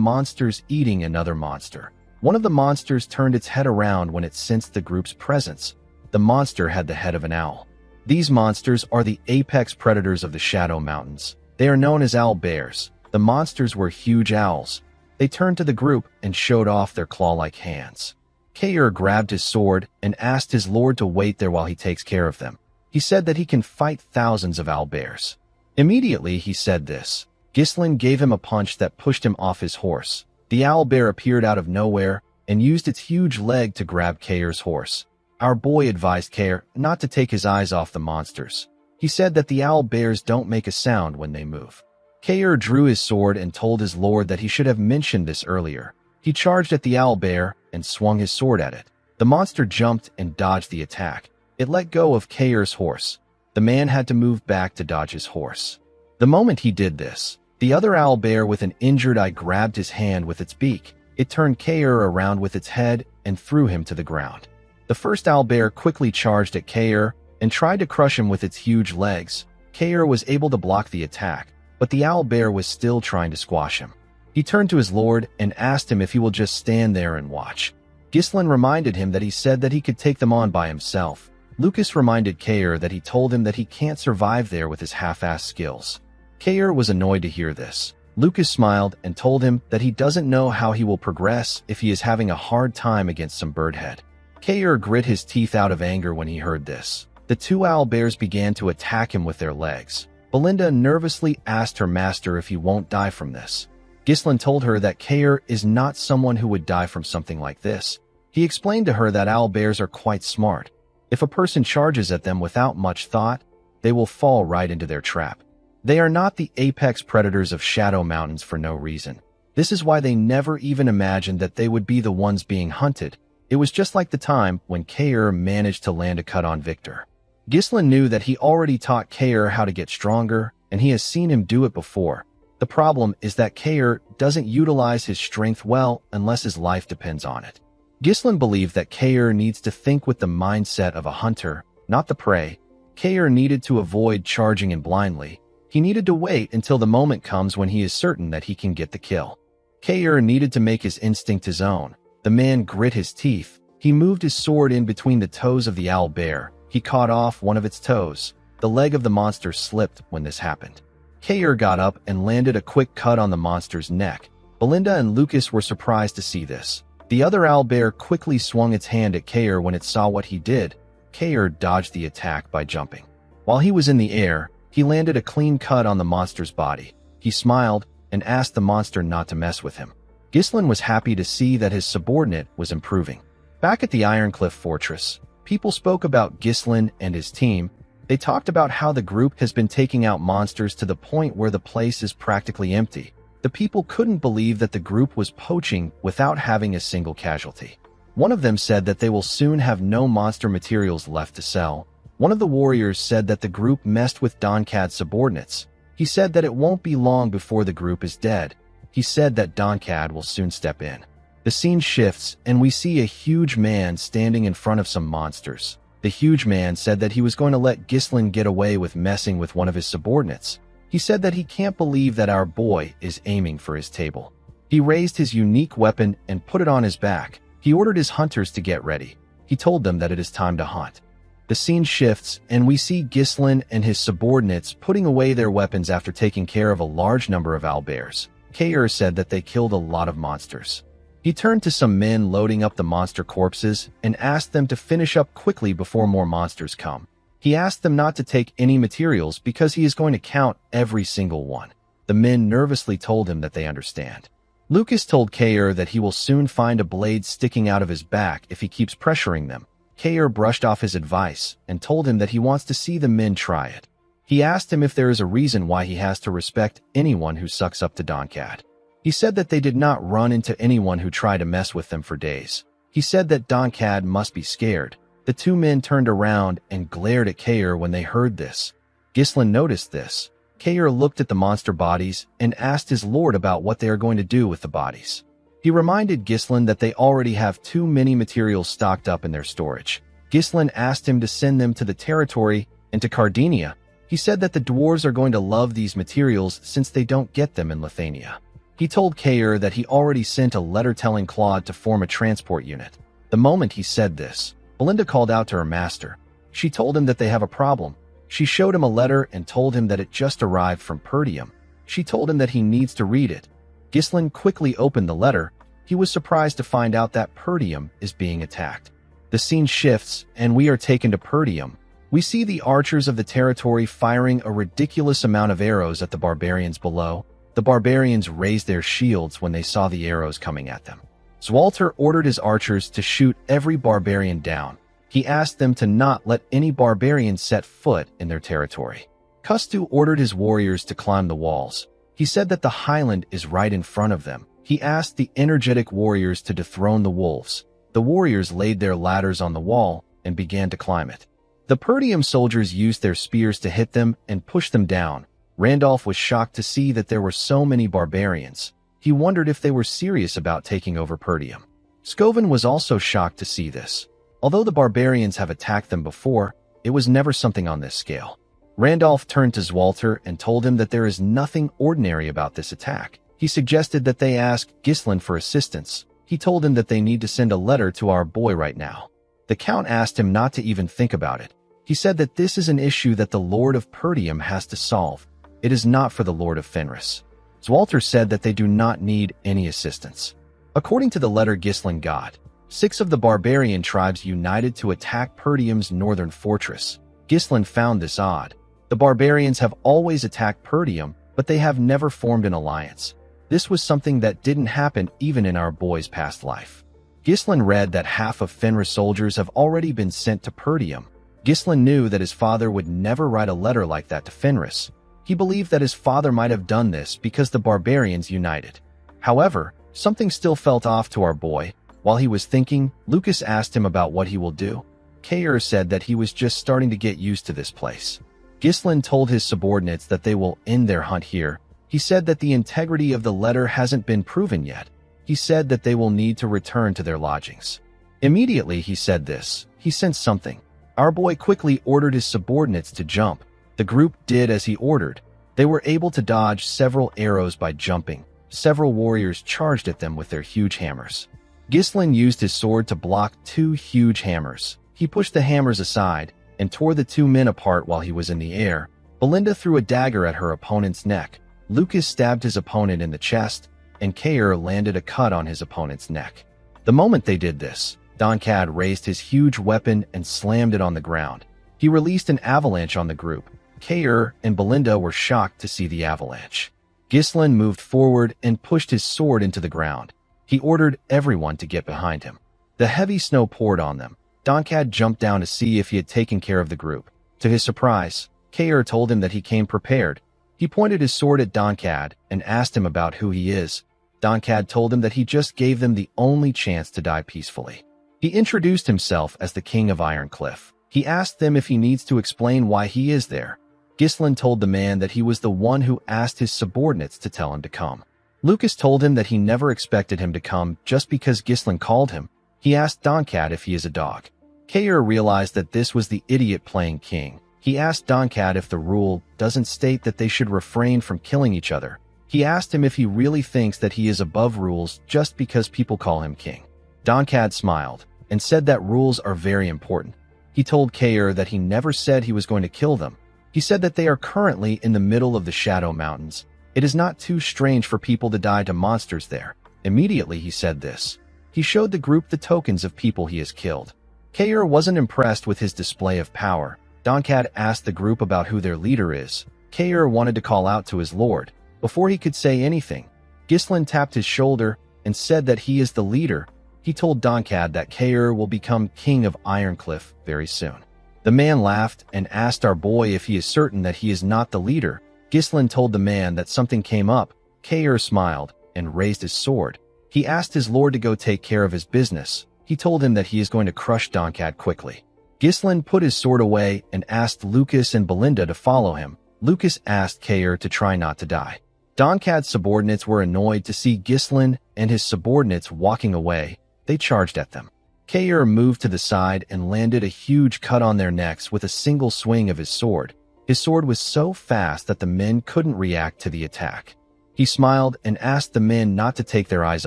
monsters eating another monster. One of the monsters turned its head around when it sensed the group's presence. The monster had the head of an owl. These monsters are the apex predators of the Shadow Mountains. They are known as owl bears. The monsters were huge owls. They turned to the group and showed off their claw-like hands. Kair grabbed his sword and asked his lord to wait there while he takes care of them. He said that he can fight thousands of owl bears. Immediately he said this, Ghislain gave him a punch that pushed him off his horse. The owl bear appeared out of nowhere and used its huge leg to grab Kair's horse. Our boy advised Kair not to take his eyes off the monsters. He said that the owl bears don't make a sound when they move. Kair drew his sword and told his lord that he should have mentioned this earlier. He charged at the owl bear and swung his sword at it. The monster jumped and dodged the attack. It let go of Kair's horse. The man had to move back to dodge his horse. The moment he did this, the other owl bear with an injured eye grabbed his hand with its beak. It turned Kair around with its head and threw him to the ground. The first owl bear quickly charged at Kair and tried to crush him with its huge legs. Kair was able to block the attack, but the owl bear was still trying to squash him. He turned to his lord and asked him if he will just stand there and watch. Ghislain reminded him that he said that he could take them on by himself. Lucas reminded Kair that he told him that he can't survive there with his half-assed skills. Kair was annoyed to hear this. Lucas smiled and told him that he doesn't know how he will progress if he is having a hard time against some birdhead. Kair grit his teeth out of anger when he heard this. The two owl bears began to attack him with their legs. Belinda nervously asked her master if he won't die from this. Ghislain told her that Kair is not someone who would die from something like this. He explained to her that owl bears are quite smart. If a person charges at them without much thought, they will fall right into their trap. They are not the apex predators of Shadow Mountains for no reason. This is why they never even imagined that they would be the ones being hunted. It was just like the time when Kair managed to land a cut on Victor. Ghislain knew that he already taught Kair how to get stronger, and he has seen him do it before. The problem is that Kair doesn't utilize his strength well unless his life depends on it. Ghislain believed that Kair needs to think with the mindset of a hunter, not the prey. Kair needed to avoid charging in blindly. He needed to wait until the moment comes when he is certain that he can get the kill. Kair needed to make his instinct his own. The man grit his teeth. He moved his sword in between the toes of the owl bear. He caught off one of its toes. The leg of the monster slipped when this happened. Kair got up and landed a quick cut on the monster's neck. Belinda and Lucas were surprised to see this. The other owl bear quickly swung its hand at Kair when it saw what he did. Kair dodged the attack by jumping. While he was in the air, he landed a clean cut on the monster's body. He smiled and asked the monster not to mess with him. Ghislain was happy to see that his subordinate was improving. Back at the Ironcliff Fortress, people spoke about Ghislain and his team. They talked about how the group has been taking out monsters to the point where the place is practically empty. The people couldn't believe that the group was poaching without having a single casualty. One of them said that they will soon have no monster materials left to sell. One of the warriors said that the group messed with Donkad's subordinates. He said that it won't be long before the group is dead. He said that Donkad will soon step in. The scene shifts, and we see a huge man standing in front of some monsters. The huge man said that he was going to let Ghislain get away with messing with one of his subordinates. He said that he can't believe that our boy is aiming for his table. He raised his unique weapon and put it on his back. He ordered his hunters to get ready. He told them that it is time to hunt. The scene shifts, and we see Ghislain and his subordinates putting away their weapons after taking care of a large number of owlbears. Kair said that they killed a lot of monsters. He turned to some men loading up the monster corpses and asked them to finish up quickly before more monsters come. He asked them not to take any materials because he is going to count every single one. The men nervously told him that they understand. Lucas told Kair that he will soon find a blade sticking out of his back if he keeps pressuring them. Kair brushed off his advice and told him that he wants to see the men try it. He asked him if there is a reason why he has to respect anyone who sucks up to Doncat. He said that they did not run into anyone who tried to mess with them for days. He said that Doncat must be scared. The two men turned around and glared at Kair when they heard this. Ghislain noticed this. Kair looked at the monster bodies and asked his lord about what they are going to do with the bodies. He reminded Ghislain that they already have too many materials stocked up in their storage. Ghislain asked him to send them to the territory and to Cardinia. He said that the dwarves are going to love these materials since they don't get them in Lithuania. He told Kair that he already sent a letter telling Claude to form a transport unit. The moment he said this, Belinda called out to her master. She told him that they have a problem. She showed him a letter and told him that it just arrived from Perdium. She told him that he needs to read it. Ghislain quickly opened the letter. He was surprised to find out that Perdium is being attacked. The scene shifts, and we are taken to Perdium. We see the archers of the territory firing a ridiculous amount of arrows at the barbarians below. The barbarians raised their shields when they saw the arrows coming at them. Zwalter ordered his archers to shoot every barbarian down. He asked them to not let any barbarian set foot in their territory. Kustu ordered his warriors to climb the walls. He said that the highland is right in front of them. He asked the energetic warriors to dethrone the wolves. The warriors laid their ladders on the wall and began to climb it. The Perdium soldiers used their spears to hit them and push them down. Randolph was shocked to see that there were so many barbarians. He wondered if they were serious about taking over Perdium. Scoven was also shocked to see this. Although the barbarians have attacked them before, it was never something on this scale. Randolph turned to Zwalter and told him that there is nothing ordinary about this attack. He suggested that they ask Ghislain for assistance. He told him that they need to send a letter to our boy right now. The Count asked him not to even think about it. He said that this is an issue that the Lord of Perdium has to solve. It is not for the Lord of Fenris. Zwalter said that they do not need any assistance. According to the letter Ghislain got, 6 of the barbarian tribes united to attack Perdium's northern fortress. Ghislain found this odd. The barbarians have always attacked Perdium, but they have never formed an alliance. This was something that didn't happen even in our boy's past life. Ghislain read that half of Fenris soldiers have already been sent to Perdium. Ghislain knew that his father would never write a letter like that to Fenris. He believed that his father might have done this because the barbarians united. However, something still felt off to our boy. While he was thinking, Lucas asked him about what he will do. Kair said that he was just starting to get used to this place. Ghislain told his subordinates that they will end their hunt here. He said that the integrity of the letter hasn't been proven yet. He said that they will need to return to their lodgings. Immediately he said this. He sensed something. Our boy quickly ordered his subordinates to jump. The group did as he ordered. They were able to dodge several arrows by jumping. Several warriors charged at them with their huge hammers. Ghislain used his sword to block 2 huge hammers. He pushed the hammers aside and tore the 2 men apart while he was in the air. Belinda threw a dagger at her opponent's neck. Lucas stabbed his opponent in the chest, and Kair landed a cut on his opponent's neck. The moment they did this, Doncad raised his huge weapon and slammed it on the ground. He released an avalanche on the group. Kair and Belinda were shocked to see the avalanche. Ghislain moved forward and pushed his sword into the ground. He ordered everyone to get behind him. The heavy snow poured on them. Doncad jumped down to see if he had taken care of the group. To his surprise, Kair told him that he came prepared. He pointed his sword at Doncad and asked him about who he is. Doncad told him that he just gave them the only chance to die peacefully. He introduced himself as the King of Ironcliff. He asked them if he needs to explain why he is there. Ghislain told the man that he was the one who asked his subordinates to tell him to come. Lucas told him that he never expected him to come just because Ghislain called him. He asked Doncad if he is a dog. Kair realized that this was the idiot playing king. He asked Donkat if the rule doesn't state that they should refrain from killing each other. He asked him if he really thinks that he is above rules just because people call him king. Donkat smiled and said that rules are very important. He told Kair that he never said he was going to kill them. He said that they are currently in the middle of the Shadow Mountains. It is not too strange for people to die to monsters there. Immediately he said this. He showed the group the tokens of people he has killed. Kair wasn't impressed with his display of power. Donkat asked the group about who their leader is. Kair wanted to call out to his lord. Before he could say anything, Ghislain tapped his shoulder and said that he is the leader. He told Donkat that Kair will become king of Ironcliff very soon. The man laughed and asked our boy if he is certain that he is not the leader. Ghislain told the man that something came up. Kair smiled and raised his sword. He asked his lord to go take care of his business. He told him that he is going to crush Donkat quickly. Ghislain put his sword away and asked Lucas and Belinda to follow him. Lucas asked Kair to try not to die. Donkat's subordinates were annoyed to see Ghislain and his subordinates walking away. They charged at them. Kair moved to the side and landed a huge cut on their necks with a single swing of his sword. His sword was so fast that the men couldn't react to the attack. He smiled and asked the men not to take their eyes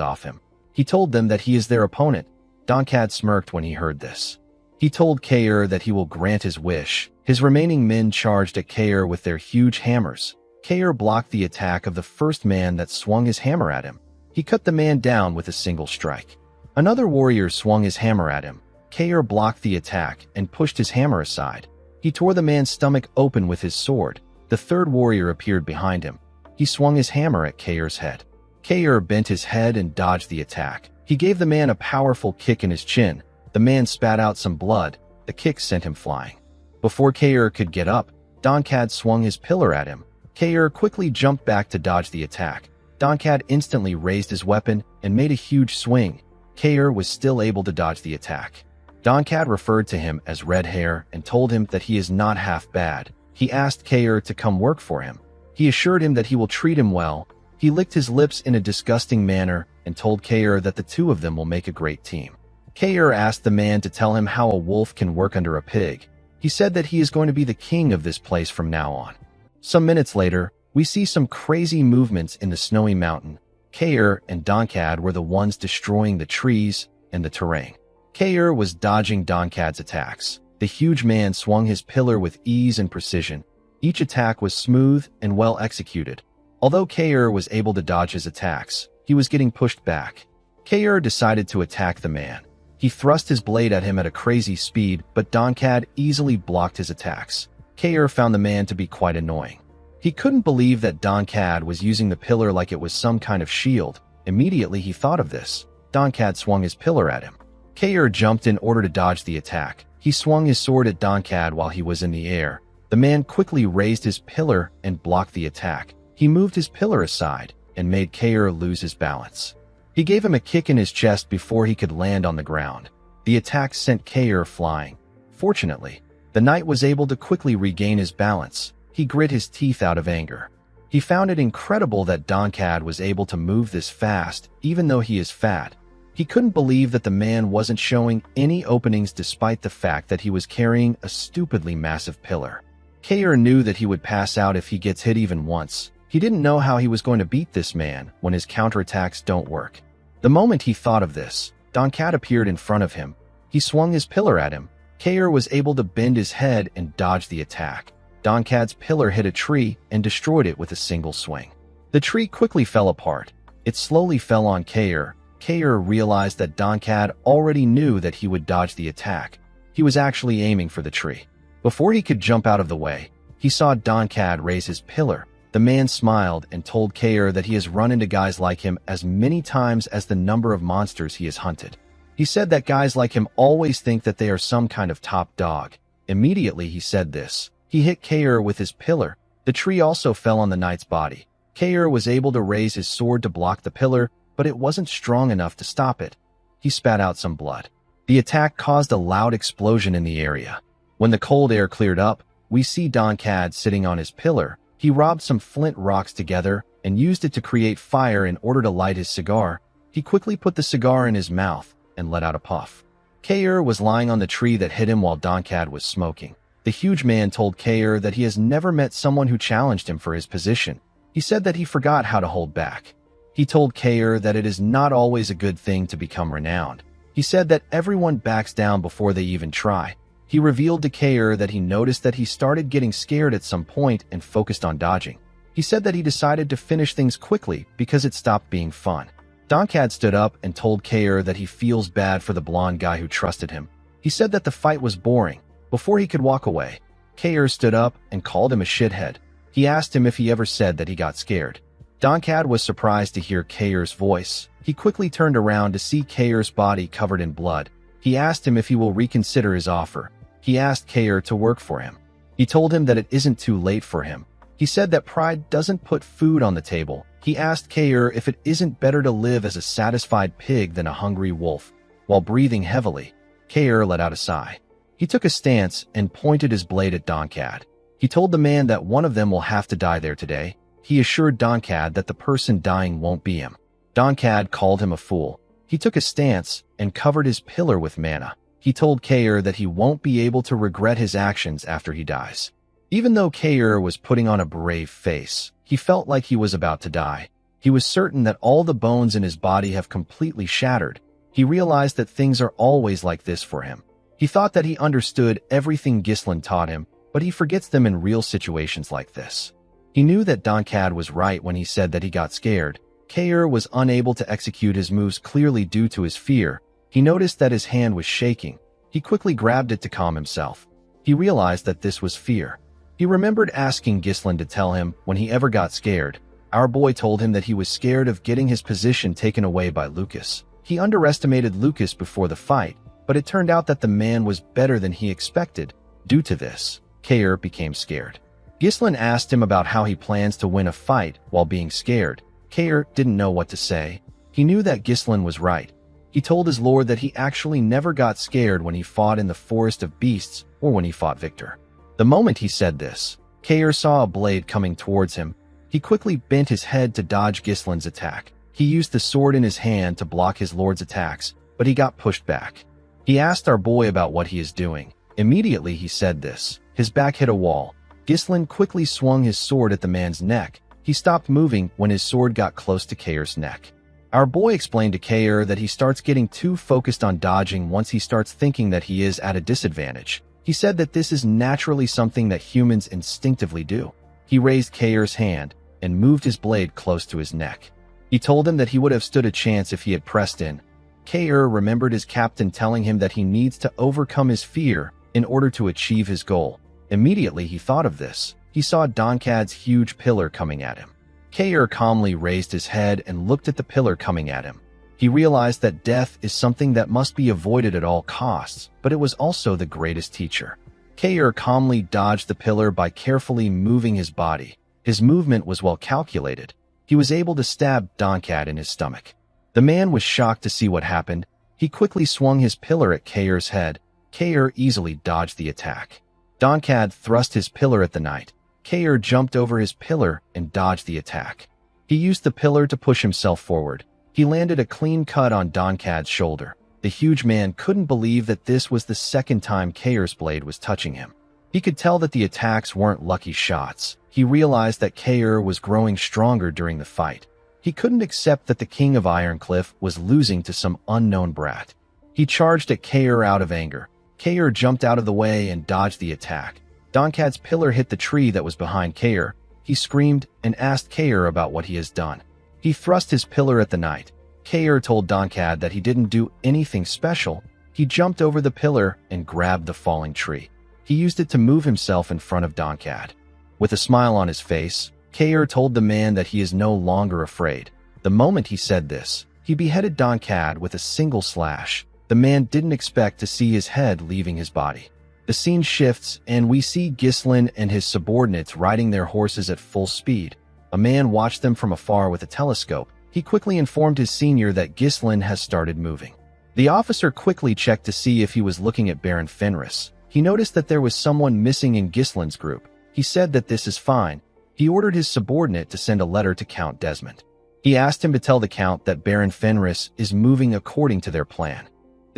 off him. He told them that he is their opponent. Donkat smirked when he heard this. He told Kair that he will grant his wish. His remaining men charged at Kair with their huge hammers. Kair blocked the attack of the first man that swung his hammer at him. He cut the man down with a single strike. Another warrior swung his hammer at him. Kair blocked the attack and pushed his hammer aside. He tore the man's stomach open with his sword. The third warrior appeared behind him. He swung his hammer at Kair's head. Kair bent his head and dodged the attack. He gave the man a powerful kick in his chin. The man spat out some blood. The kick sent him flying. Before Kair could get up, Donkat swung his pillar at him. Kair quickly jumped back to dodge the attack. Donkat instantly raised his weapon and made a huge swing. Kair was still able to dodge the attack. Donkat referred to him as Red Hair and told him that he is not half bad. He asked Kair to come work for him. He assured him that he will treat him well. He licked his lips in a disgusting manner and told Kair that the two of them will make a great team. Kair asked the man to tell him how a wolf can work under a pig. He said that he is going to be the king of this place from now on. Some minutes later, we see some crazy movements in the snowy mountain. Kair and Donkat were the ones destroying the trees and the terrain. Kair was dodging Donkat's attacks. The huge man swung his pillar with ease and precision. Each attack was smooth and well executed. Although Kair was able to dodge his attacks, he was getting pushed back. Kair decided to attack the man. He thrust his blade at him at a crazy speed, but Donkat easily blocked his attacks. Kair found the man to be quite annoying. He couldn't believe that Donkat was using the pillar like it was some kind of shield. Immediately he thought of this. Donkat swung his pillar at him. Kair jumped in order to dodge the attack. He swung his sword at Donkat while he was in the air. The man quickly raised his pillar and blocked the attack. He moved his pillar aside and made Kair lose his balance. He gave him a kick in his chest before he could land on the ground. The attack sent Kair flying. Fortunately, the knight was able to quickly regain his balance. He grit his teeth out of anger. He found it incredible that Donkat was able to move this fast, even though he is fat. He couldn't believe that the man wasn't showing any openings despite the fact that he was carrying a stupidly massive pillar. Kair knew that he would pass out if he gets hit even once. He didn't know how he was going to beat this man when his counterattacks don't work. The moment he thought of this, Donkat appeared in front of him. He swung his pillar at him. Kair was able to bend his head and dodge the attack. Donkat's pillar hit a tree and destroyed it with a single swing. The tree quickly fell apart. It slowly fell on Kair. Kair realized that Donkat already knew that he would dodge the attack. He was actually aiming for the tree. Before he could jump out of the way, he saw Donkat raise his pillar. The man smiled and told Kair that he has run into guys like him as many times as the number of monsters he has hunted. He said that guys like him always think that they are some kind of top dog. Immediately he said this. He hit Kair with his pillar. The tree also fell on the knight's body. Kair was able to raise his sword to block the pillar, but it wasn't strong enough to stop it. He spat out some blood. The attack caused a loud explosion in the area. When the cold air cleared up, we see Donkat sitting on his pillar. He robbed some flint rocks together and used it to create fire in order to light his cigar. He quickly put the cigar in his mouth and let out a puff. Kair was lying on the tree that hit him while Donkad was smoking. The huge man told Kair that he has never met someone who challenged him for his position. He said that he forgot how to hold back. He told Kair that it is not always a good thing to become renowned. He said that everyone backs down before they even try. He revealed to Kair that he noticed that he started getting scared at some point and focused on dodging. He said that he decided to finish things quickly because it stopped being fun. Donkad stood up and told Kair that he feels bad for the blonde guy who trusted him. He said that the fight was boring. Before he could walk away, Kair stood up and called him a shithead. He asked him if he ever said that he got scared. Donkad was surprised to hear Kair's voice. He quickly turned around to see Kair's body covered in blood. He asked him if he will reconsider his offer. He asked Kair to work for him. He told him that it isn't too late for him. He said that pride doesn't put food on the table. He asked Kair if it isn't better to live as a satisfied pig than a hungry wolf. While breathing heavily, Kair let out a sigh. He took a stance and pointed his blade at Donkad. He told the man that one of them will have to die there today. He assured Donkad that the person dying won't be him. Donkad called him a fool. He took a stance and covered his pillar with mana. He told Kair that he won't be able to regret his actions after he dies. Even though Kair was putting on a brave face, he felt like he was about to die. He was certain that all the bones in his body have completely shattered. He realized that things are always like this for him. He thought that he understood everything Ghislain taught him, but he forgets them in real situations like this. He knew that Donkad was right when he said that he got scared. Kair was unable to execute his moves clearly due to his fear. He noticed that his hand was shaking. He quickly grabbed it to calm himself. He realized that this was fear. He remembered asking Ghislain to tell him when he ever got scared. Our boy told him that he was scared of getting his position taken away by Lucas. He underestimated Lucas before the fight, but it turned out that the man was better than he expected. Due to this, Kair became scared. Ghislain asked him about how he plans to win a fight while being scared. Kair didn't know what to say. He knew that Ghislain was right. He told his lord that he actually never got scared when he fought in the Forest of Beasts or when he fought Victor. The moment he said this, Kair saw a blade coming towards him. He quickly bent his head to dodge Ghislain's attack. He used the sword in his hand to block his lord's attacks, but he got pushed back. He asked our boy about what he is doing. Immediately he said this. His back hit a wall. Ghislain quickly swung his sword at the man's neck. He stopped moving when his sword got close to Kair's neck. Our boy explained to Kair that he starts getting too focused on dodging once he starts thinking that he is at a disadvantage. He said that this is naturally something that humans instinctively do. He raised Kair's hand and moved his blade close to his neck. He told him that he would have stood a chance if he had pressed in. Kair remembered his captain telling him that he needs to overcome his fear in order to achieve his goal. Immediately he thought of this. He saw Donkad's huge pillar coming at him. Kair calmly raised his head and looked at the pillar coming at him. He realized that death is something that must be avoided at all costs, but it was also the greatest teacher. Kair calmly dodged the pillar by carefully moving his body. His movement was well calculated. He was able to stab Donkad in his stomach. The man was shocked to see what happened. He quickly swung his pillar at Kair's head. Kair easily dodged the attack. Donkad thrust his pillar at the knight. Kair jumped over his pillar and dodged the attack. He used the pillar to push himself forward. He landed a clean cut on Donkad's shoulder. The huge man couldn't believe that this was the second time Kair's blade was touching him. He could tell that the attacks weren't lucky shots. He realized that Kair was growing stronger during the fight. He couldn't accept that the king of Ironcliff was losing to some unknown brat. He charged at Kair out of anger. Kair jumped out of the way and dodged the attack. Donkad's pillar hit the tree that was behind Kair. He screamed and asked Kair about what he has done. He thrust his pillar at the knight. Kair told Donkad that he didn't do anything special. He jumped over the pillar and grabbed the falling tree. He used it to move himself in front of Donkad. With a smile on his face, Kair told the man that he is no longer afraid. The moment he said this, he beheaded Donkad with a single slash. The man didn't expect to see his head leaving his body. The scene shifts, and we see Ghislain and his subordinates riding their horses at full speed. A man watched them from afar with a telescope. He quickly informed his senior that Ghislain has started moving. The officer quickly checked to see if he was looking at Baron Fenris. He noticed that there was someone missing in Ghislain's group. He said that this is fine. He ordered his subordinate to send a letter to Count Desmond. He asked him to tell the Count that Baron Fenris is moving according to their plan.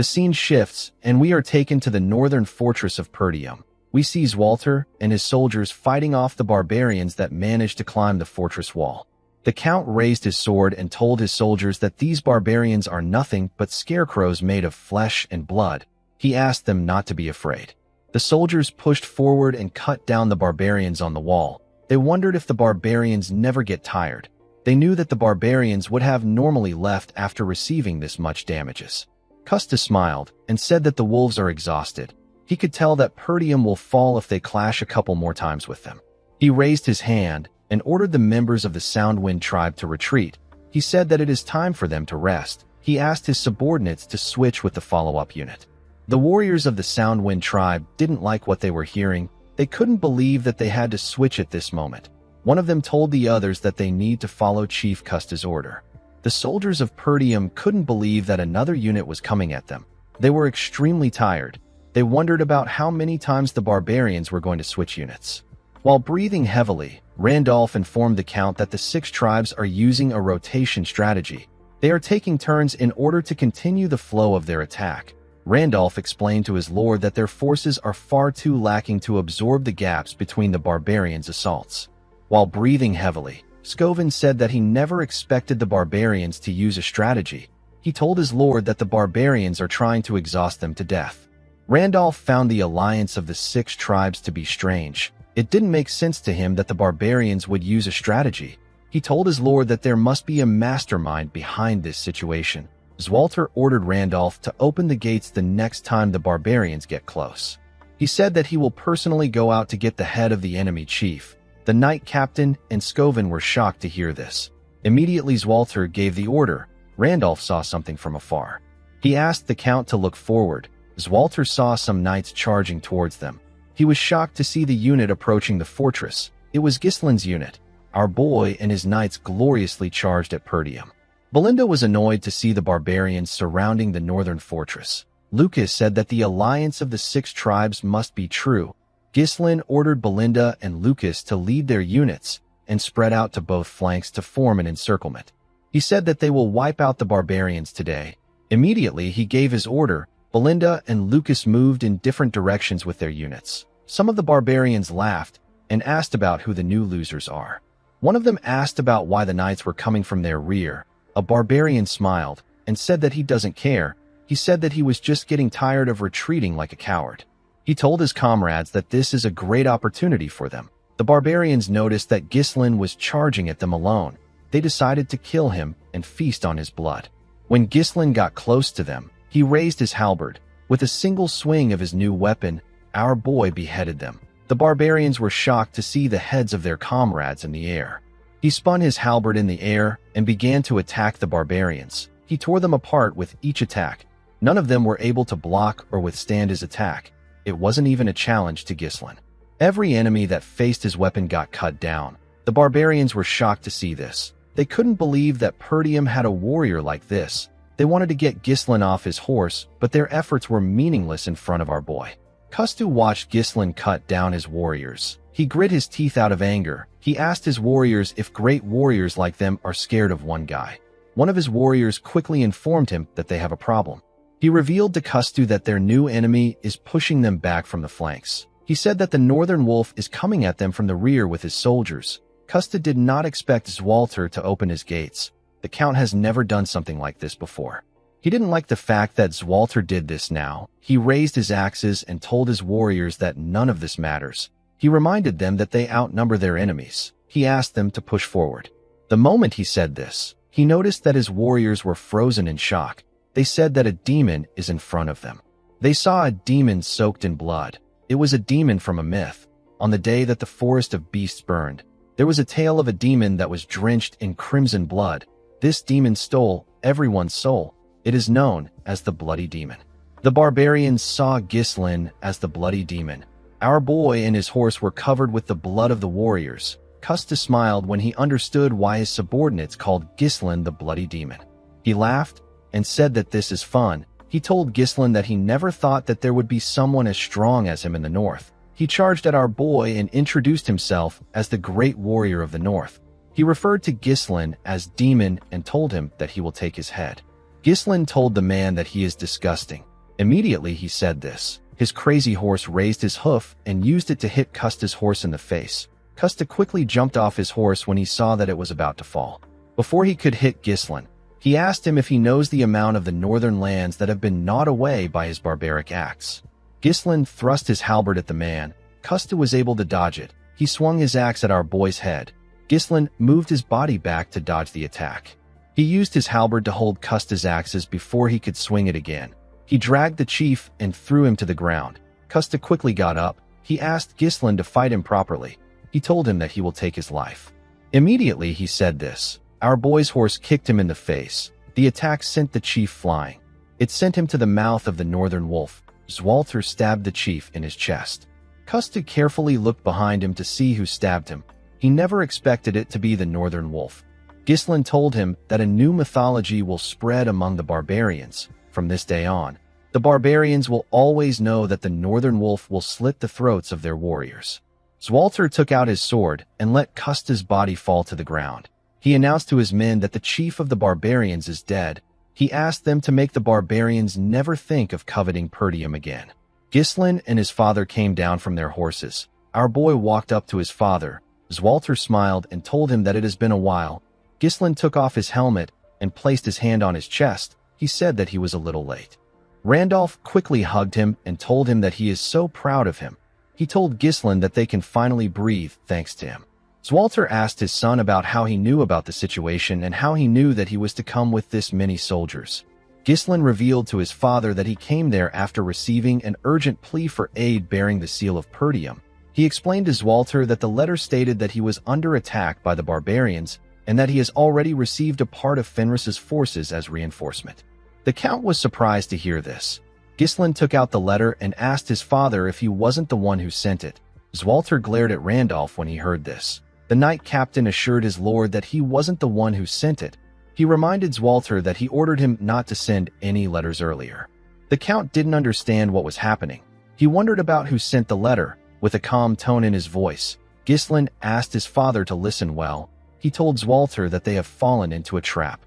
The scene shifts, and we are taken to the northern fortress of Perdium. We see Zwalter and his soldiers fighting off the barbarians that managed to climb the fortress wall. The Count raised his sword and told his soldiers that these barbarians are nothing but scarecrows made of flesh and blood. He asked them not to be afraid. The soldiers pushed forward and cut down the barbarians on the wall. They wondered if the barbarians never get tired. They knew that the barbarians would have normally left after receiving this much damages. Custa smiled and said that the wolves are exhausted. He could tell that Perdium will fall if they clash a couple more times with them. He raised his hand and ordered the members of the Soundwind tribe to retreat. He said that it is time for them to rest. He asked his subordinates to switch with the follow-up unit. The warriors of the Soundwind tribe didn't like what they were hearing. They couldn't believe that they had to switch at this moment. One of them told the others that they need to follow Chief Custa's order. The soldiers of Perdium couldn't believe that another unit was coming at them. They were extremely tired. They wondered about how many times the barbarians were going to switch units. While breathing heavily, Randolph informed the Count that the 6 tribes are using a rotation strategy. They are taking turns in order to continue the flow of their attack. Randolph explained to his lord that their forces are far too lacking to absorb the gaps between the barbarians' assaults. While breathing heavily, Scovin said that he never expected the barbarians to use a strategy. He told his lord that the barbarians are trying to exhaust them to death. Randolph found the alliance of the 6 tribes to be strange. It didn't make sense to him that the barbarians would use a strategy. He told his lord that there must be a mastermind behind this situation. Zwalter ordered Randolph to open the gates the next time the barbarians get close. He said that he will personally go out to get the head of the enemy chief. The knight captain and Scovin were shocked to hear this. Immediately Zwalter gave the order. Randolph saw something from afar. He asked the Count to look forward. Zwalter saw some knights charging towards them. He was shocked to see the unit approaching the fortress. It was Gislin's unit. Our boy and his knights gloriously charged at Perdium. Belinda was annoyed to see the barbarians surrounding the northern fortress. Lucas said that the alliance of the 6 tribes must be true. Gislin ordered Belinda and Lucas to lead their units and spread out to both flanks to form an encirclement. He said that they will wipe out the barbarians today. Immediately, he gave his order. Belinda and Lucas moved in different directions with their units. Some of the barbarians laughed and asked about who the new losers are. One of them asked about why the knights were coming from their rear. A barbarian smiled and said that he doesn't care. He said that he was just getting tired of retreating like a coward. He told his comrades that this is a great opportunity for them. The barbarians noticed that Gislin was charging at them alone. They decided to kill him and feast on his blood. When Gislin got close to them, he raised his halberd. With a single swing of his new weapon, our boy beheaded them. The barbarians were shocked to see the heads of their comrades in the air. He spun his halberd in the air and began to attack the barbarians. He tore them apart with each attack. None of them were able to block or withstand his attack. It wasn't even a challenge to Gislin. Every enemy that faced his weapon got cut down. The barbarians were shocked to see this. They couldn't believe that Perdium had a warrior like this. They wanted to get Gislin off his horse, but their efforts were meaningless in front of our boy. Kustu watched Gislin cut down his warriors. He grit his teeth out of anger. He asked his warriors if great warriors like them are scared of one guy. One of his warriors quickly informed him that they have a problem. He revealed to Kustu that their new enemy is pushing them back from the flanks. He said that the northern wolf is coming at them from the rear with his soldiers. Kustu did not expect Zwalter to open his gates. The Count has never done something like this before. He didn't like the fact that Zwalter did this now. He raised his axes and told his warriors that none of this matters. He reminded them that they outnumber their enemies. He asked them to push forward. The moment he said this, he noticed that his warriors were frozen in shock. They said that a demon is in front of them. They saw a demon soaked in blood. It was a demon from a myth. On the day that the forest of beasts burned, there was a tale of a demon that was drenched in crimson blood. This demon stole everyone's soul. It is known as the Bloody Demon. The barbarians saw Gislin as the Bloody Demon. Our boy and his horse were covered with the blood of the warriors. Kusta smiled when he understood why his subordinates called Gislin the Bloody Demon. He laughed and said that this is fun. He told Gislin that he never thought that there would be someone as strong as him in the north. He charged at our boy and introduced himself as the great warrior of the north. He referred to Gislin as Demon and told him that he will take his head. Gislin told the man that he is disgusting. Immediately he said this. His crazy horse raised his hoof and used it to hit Kusta's horse in the face. Kusta quickly jumped off his horse when he saw that it was about to fall. Before he could hit Ghislain, he asked him if he knows the amount of the northern lands that have been gnawed away by his barbaric axe. Ghislain thrust his halberd at the man. Kusta was able to dodge it. He swung his axe at our boy's head. Ghislain moved his body back to dodge the attack. He used his halberd to hold Kusta's axes before he could swing it again. He dragged the chief and threw him to the ground. Kusta quickly got up. He asked Ghislain to fight him properly. He told him that he will take his life. Immediately he said this. Our boy's horse kicked him in the face. The attack sent the chief flying. It sent him to the mouth of the northern wolf. Zwalter stabbed the chief in his chest. Kusta carefully looked behind him to see who stabbed him. He never expected it to be the northern wolf. Ghislain told him that a new mythology will spread among the barbarians. From this day on, the barbarians will always know that the northern wolf will slit the throats of their warriors. Zwalter took out his sword and let Kusta's body fall to the ground. He announced to his men that the chief of the barbarians is dead. He asked them to make the barbarians never think of coveting Perdium again. Ghislain and his father came down from their horses. Our boy walked up to his father. Zwalter smiled and told him that it has been a while. Ghislain took off his helmet and placed his hand on his chest. He said that he was a little late. Randolph quickly hugged him and told him that he is so proud of him. He told Ghislain that they can finally breathe thanks to him. Zwalter asked his son about how he knew about the situation and how he knew that he was to come with this many soldiers. Ghislain revealed to his father that he came there after receiving an urgent plea for aid bearing the seal of Perdium. He explained to Zwalter that the letter stated that he was under attack by the barbarians and that he has already received a part of Fenris's forces as reinforcement. The Count was surprised to hear this. Ghislain took out the letter and asked his father if he wasn't the one who sent it. Zwalter glared at Randolph when he heard this. The knight captain assured his lord that he wasn't the one who sent it. He reminded Zwalter that he ordered him not to send any letters earlier. The Count didn't understand what was happening. He wondered about who sent the letter. With a calm tone in his voice, Ghislain asked his father to listen well. He told Zwalter that they have fallen into a trap.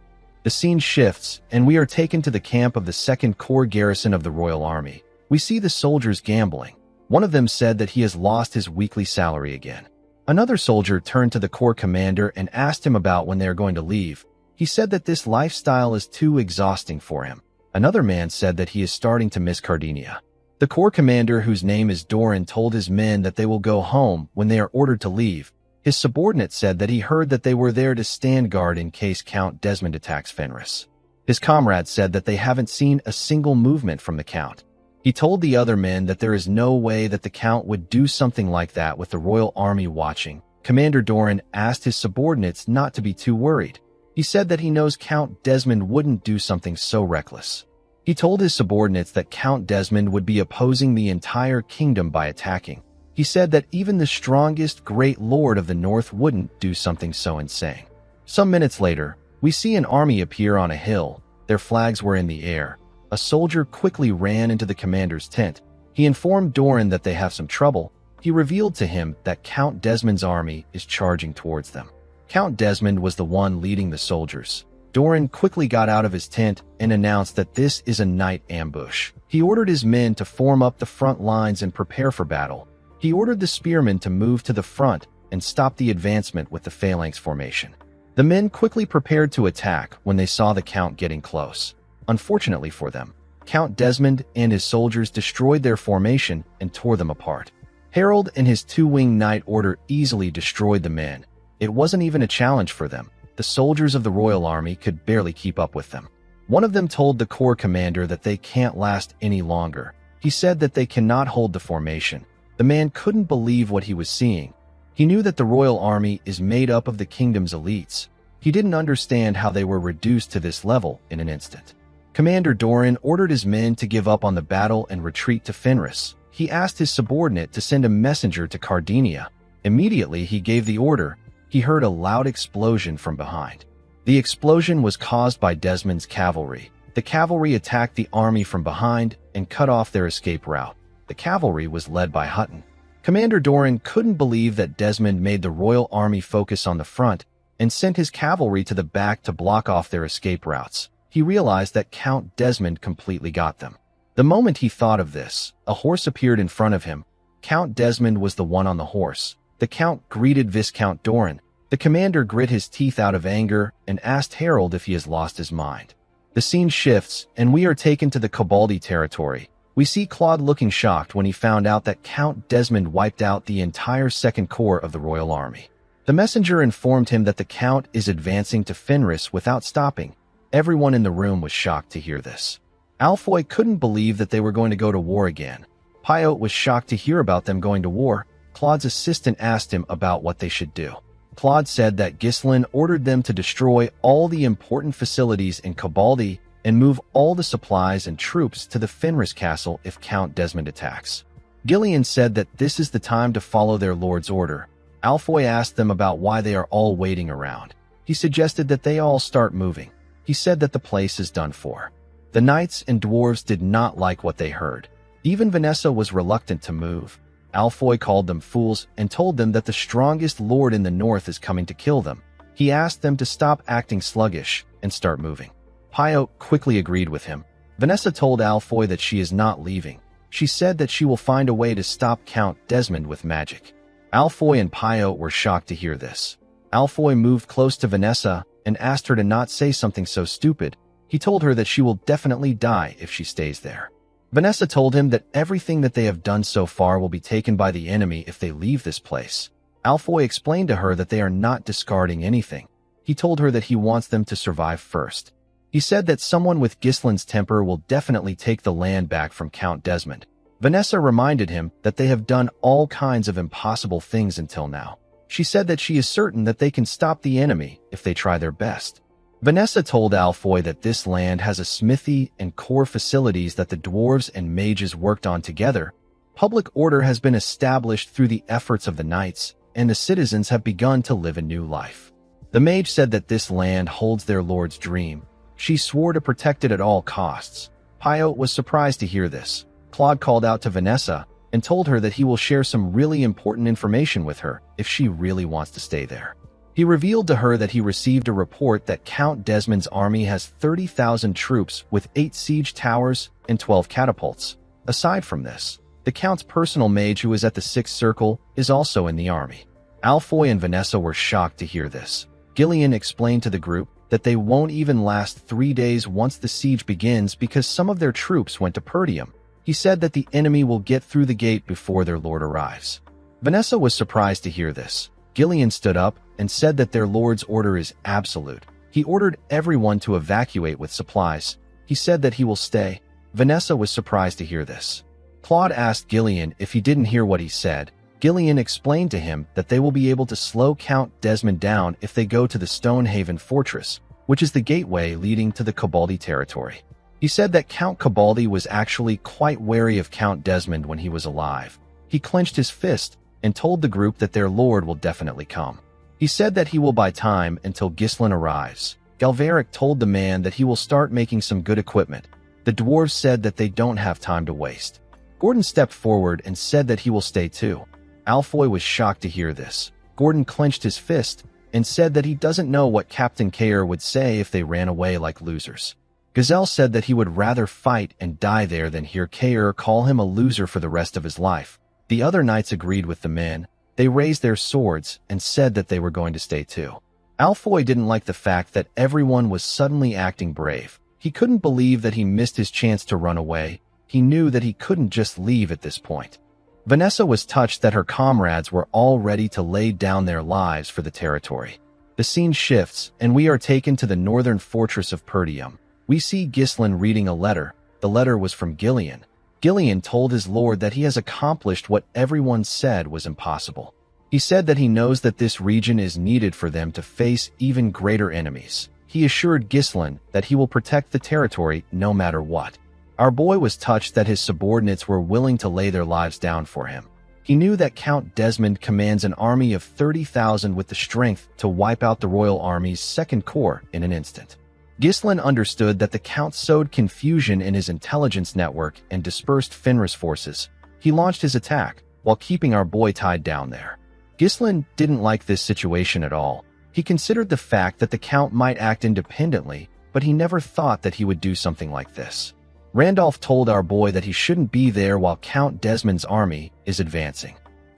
The scene shifts, and we are taken to the camp of the 2nd Corps garrison of the Royal Army. We see the soldiers gambling. One of them said that he has lost his weekly salary again. Another soldier turned to the Corps commander and asked him about when they are going to leave. He said that this lifestyle is too exhausting for him. Another man said that he is starting to miss Cardinia. The Corps commander, whose name is Doran, told his men that they will go home when they are ordered to leave. His subordinate said that he heard that they were there to stand guard in case Count Desmond attacks Fenris. His comrade said that they haven't seen a single movement from the Count. He told the other men that there is no way that the Count would do something like that with the Royal Army watching. Commander Doran asked his subordinates not to be too worried. He said that he knows Count Desmond wouldn't do something so reckless. He told his subordinates that Count Desmond would be opposing the entire kingdom by attacking. He said that even the strongest great lord of the north wouldn't do something so insane. Some minutes later, we see an army appear on a hill. Their flags were in the air. A soldier quickly ran into the commander's tent. He informed Doran that they have some trouble. He revealed to him that Count Desmond's army is charging towards them. Count Desmond was the one leading the soldiers. Doran quickly got out of his tent and announced that this is a night ambush. He ordered his men to form up the front lines and prepare for battle. He ordered the spearmen to move to the front and stop the advancement with the phalanx formation. The men quickly prepared to attack when they saw the Count getting close. Unfortunately for them, Count Desmond and his soldiers destroyed their formation and tore them apart. Harold and his two-winged knight order easily destroyed the men. It wasn't even a challenge for them. The soldiers of the Royal Army could barely keep up with them. One of them told the Corps commander that they can't last any longer. He said that they cannot hold the formation. The man couldn't believe what he was seeing. He knew that the Royal Army is made up of the kingdom's elites. He didn't understand how they were reduced to this level in an instant. Commander Doran ordered his men to give up on the battle and retreat to Fenris. He asked his subordinate to send a messenger to Cardinia. Immediately he gave the order. He heard a loud explosion from behind. The explosion was caused by Desmond's cavalry. The cavalry attacked the army from behind and cut off their escape route. The cavalry was led by Hutton. Commander Doran couldn't believe that Desmond made the Royal Army focus on the front and sent his cavalry to the back to block off their escape routes. He realized that Count Desmond completely got them. The moment he thought of this, a horse appeared in front of him. Count Desmond was the one on the horse. The Count greeted Viscount Doran. The commander grit his teeth out of anger and asked Harold if he has lost his mind. The scene shifts, and we are taken to the Cabaldi territory. We see Claude looking shocked when he found out that Count Desmond wiped out the entire Second Corps of the Royal Army. The messenger informed him that the Count is advancing to Fenris without stopping. Everyone in the room was shocked to hear this. Alfoy couldn't believe that they were going to go to war again. Pyote was shocked to hear about them going to war. Claude's assistant asked him about what they should do. Claude said that Ghislain ordered them to destroy all the important facilities in Cabaldi and move all the supplies and troops to the Fenris castle if Count Desmond attacks. Gillian said that this is the time to follow their lord's order. Alfoy asked them about why they are all waiting around. He suggested that they all start moving. He said that the place is done for. The knights and dwarves did not like what they heard. Even Vanessa was reluctant to move. Alfoy called them fools and told them that the strongest lord in the north is coming to kill them. He asked them to stop acting sluggish and start moving. Pyote quickly agreed with him. Vanessa told Alfoy that she is not leaving. She said that she will find a way to stop Count Desmond with magic. Alfoy and Pyote were shocked to hear this. Alfoy moved close to Vanessa and asked her to not say something so stupid. He told her that she will definitely die if she stays there. Vanessa told him that everything that they have done so far will be taken by the enemy if they leave this place. Alfoy explained to her that they are not discarding anything. He told her that he wants them to survive first. He said that someone with Ghislain's temper will definitely take the land back from Count Desmond. Vanessa reminded him that they have done all kinds of impossible things until now. She said that she is certain that they can stop the enemy if they try their best. Vanessa told Alfoy that this land has a smithy and core facilities that the dwarves and mages worked on together. Public order has been established through the efforts of the knights, and the citizens have begun to live a new life. The mage said that this land holds their lord's dream. She swore to protect it at all costs. Pyote was surprised to hear this. Claude called out to Vanessa and told her that he will share some really important information with her if she really wants to stay there. He revealed to her that he received a report that Count Desmond's army has 30,000 troops with 8 siege towers and 12 catapults. Aside from this, the Count's personal mage who is at the Sixth Circle is also in the army. Alfoy and Vanessa were shocked to hear this. Gillian explained to the group that they won't even last 3 days once the siege begins because some of their troops went to Perdium. He said that the enemy will get through the gate before their lord arrives. Vanessa was surprised to hear this. Gillian stood up and said that their lord's order is absolute. He ordered everyone to evacuate with supplies. He said that he will stay. Vanessa was surprised to hear this. Claude asked Gillian if he didn't hear what he said. Gillian explained to him that they will be able to slow Count Desmond down if they go to the Stonehaven Fortress, which is the gateway leading to the Cabaldi territory. He said that Count Cabaldi was actually quite wary of Count Desmond when he was alive. He clenched his fist and told the group that their lord will definitely come. He said that he will buy time until Ghislain arrives. Galveric told the man that he will start making some good equipment. The dwarves said that they don't have time to waste. Gordon stepped forward and said that he will stay too. Alfoy was shocked to hear this. Gordon clenched his fist and said that he doesn't know what Captain Kair would say if they ran away like losers. Gazelle said that he would rather fight and die there than hear Kair call him a loser for the rest of his life. The other knights agreed with the men. They raised their swords and said that they were going to stay too. Alfoy didn't like the fact that everyone was suddenly acting brave. He couldn't believe that he missed his chance to run away. He knew that he couldn't just leave at this point. Vanessa was touched that her comrades were all ready to lay down their lives for the territory. The scene shifts, and we are taken to the northern fortress of Perdium. We see Ghislain reading a letter. The letter was from Gillian. Gillian told his lord that he has accomplished what everyone said was impossible. He said that he knows that this region is needed for them to face even greater enemies. He assured Ghislain that he will protect the territory no matter what. Our boy was touched that his subordinates were willing to lay their lives down for him. He knew that Count Desmond commands an army of 30,000 with the strength to wipe out the royal army's second corps in an instant. Ghislain understood that the Count sowed confusion in his intelligence network and dispersed Fenris forces. He launched his attack while keeping our boy tied down there. Ghislain didn't like this situation at all. He considered the fact that the Count might act independently, but he never thought that he would do something like this. Randolph told our boy that he shouldn't be there while Count Desmond's army is advancing.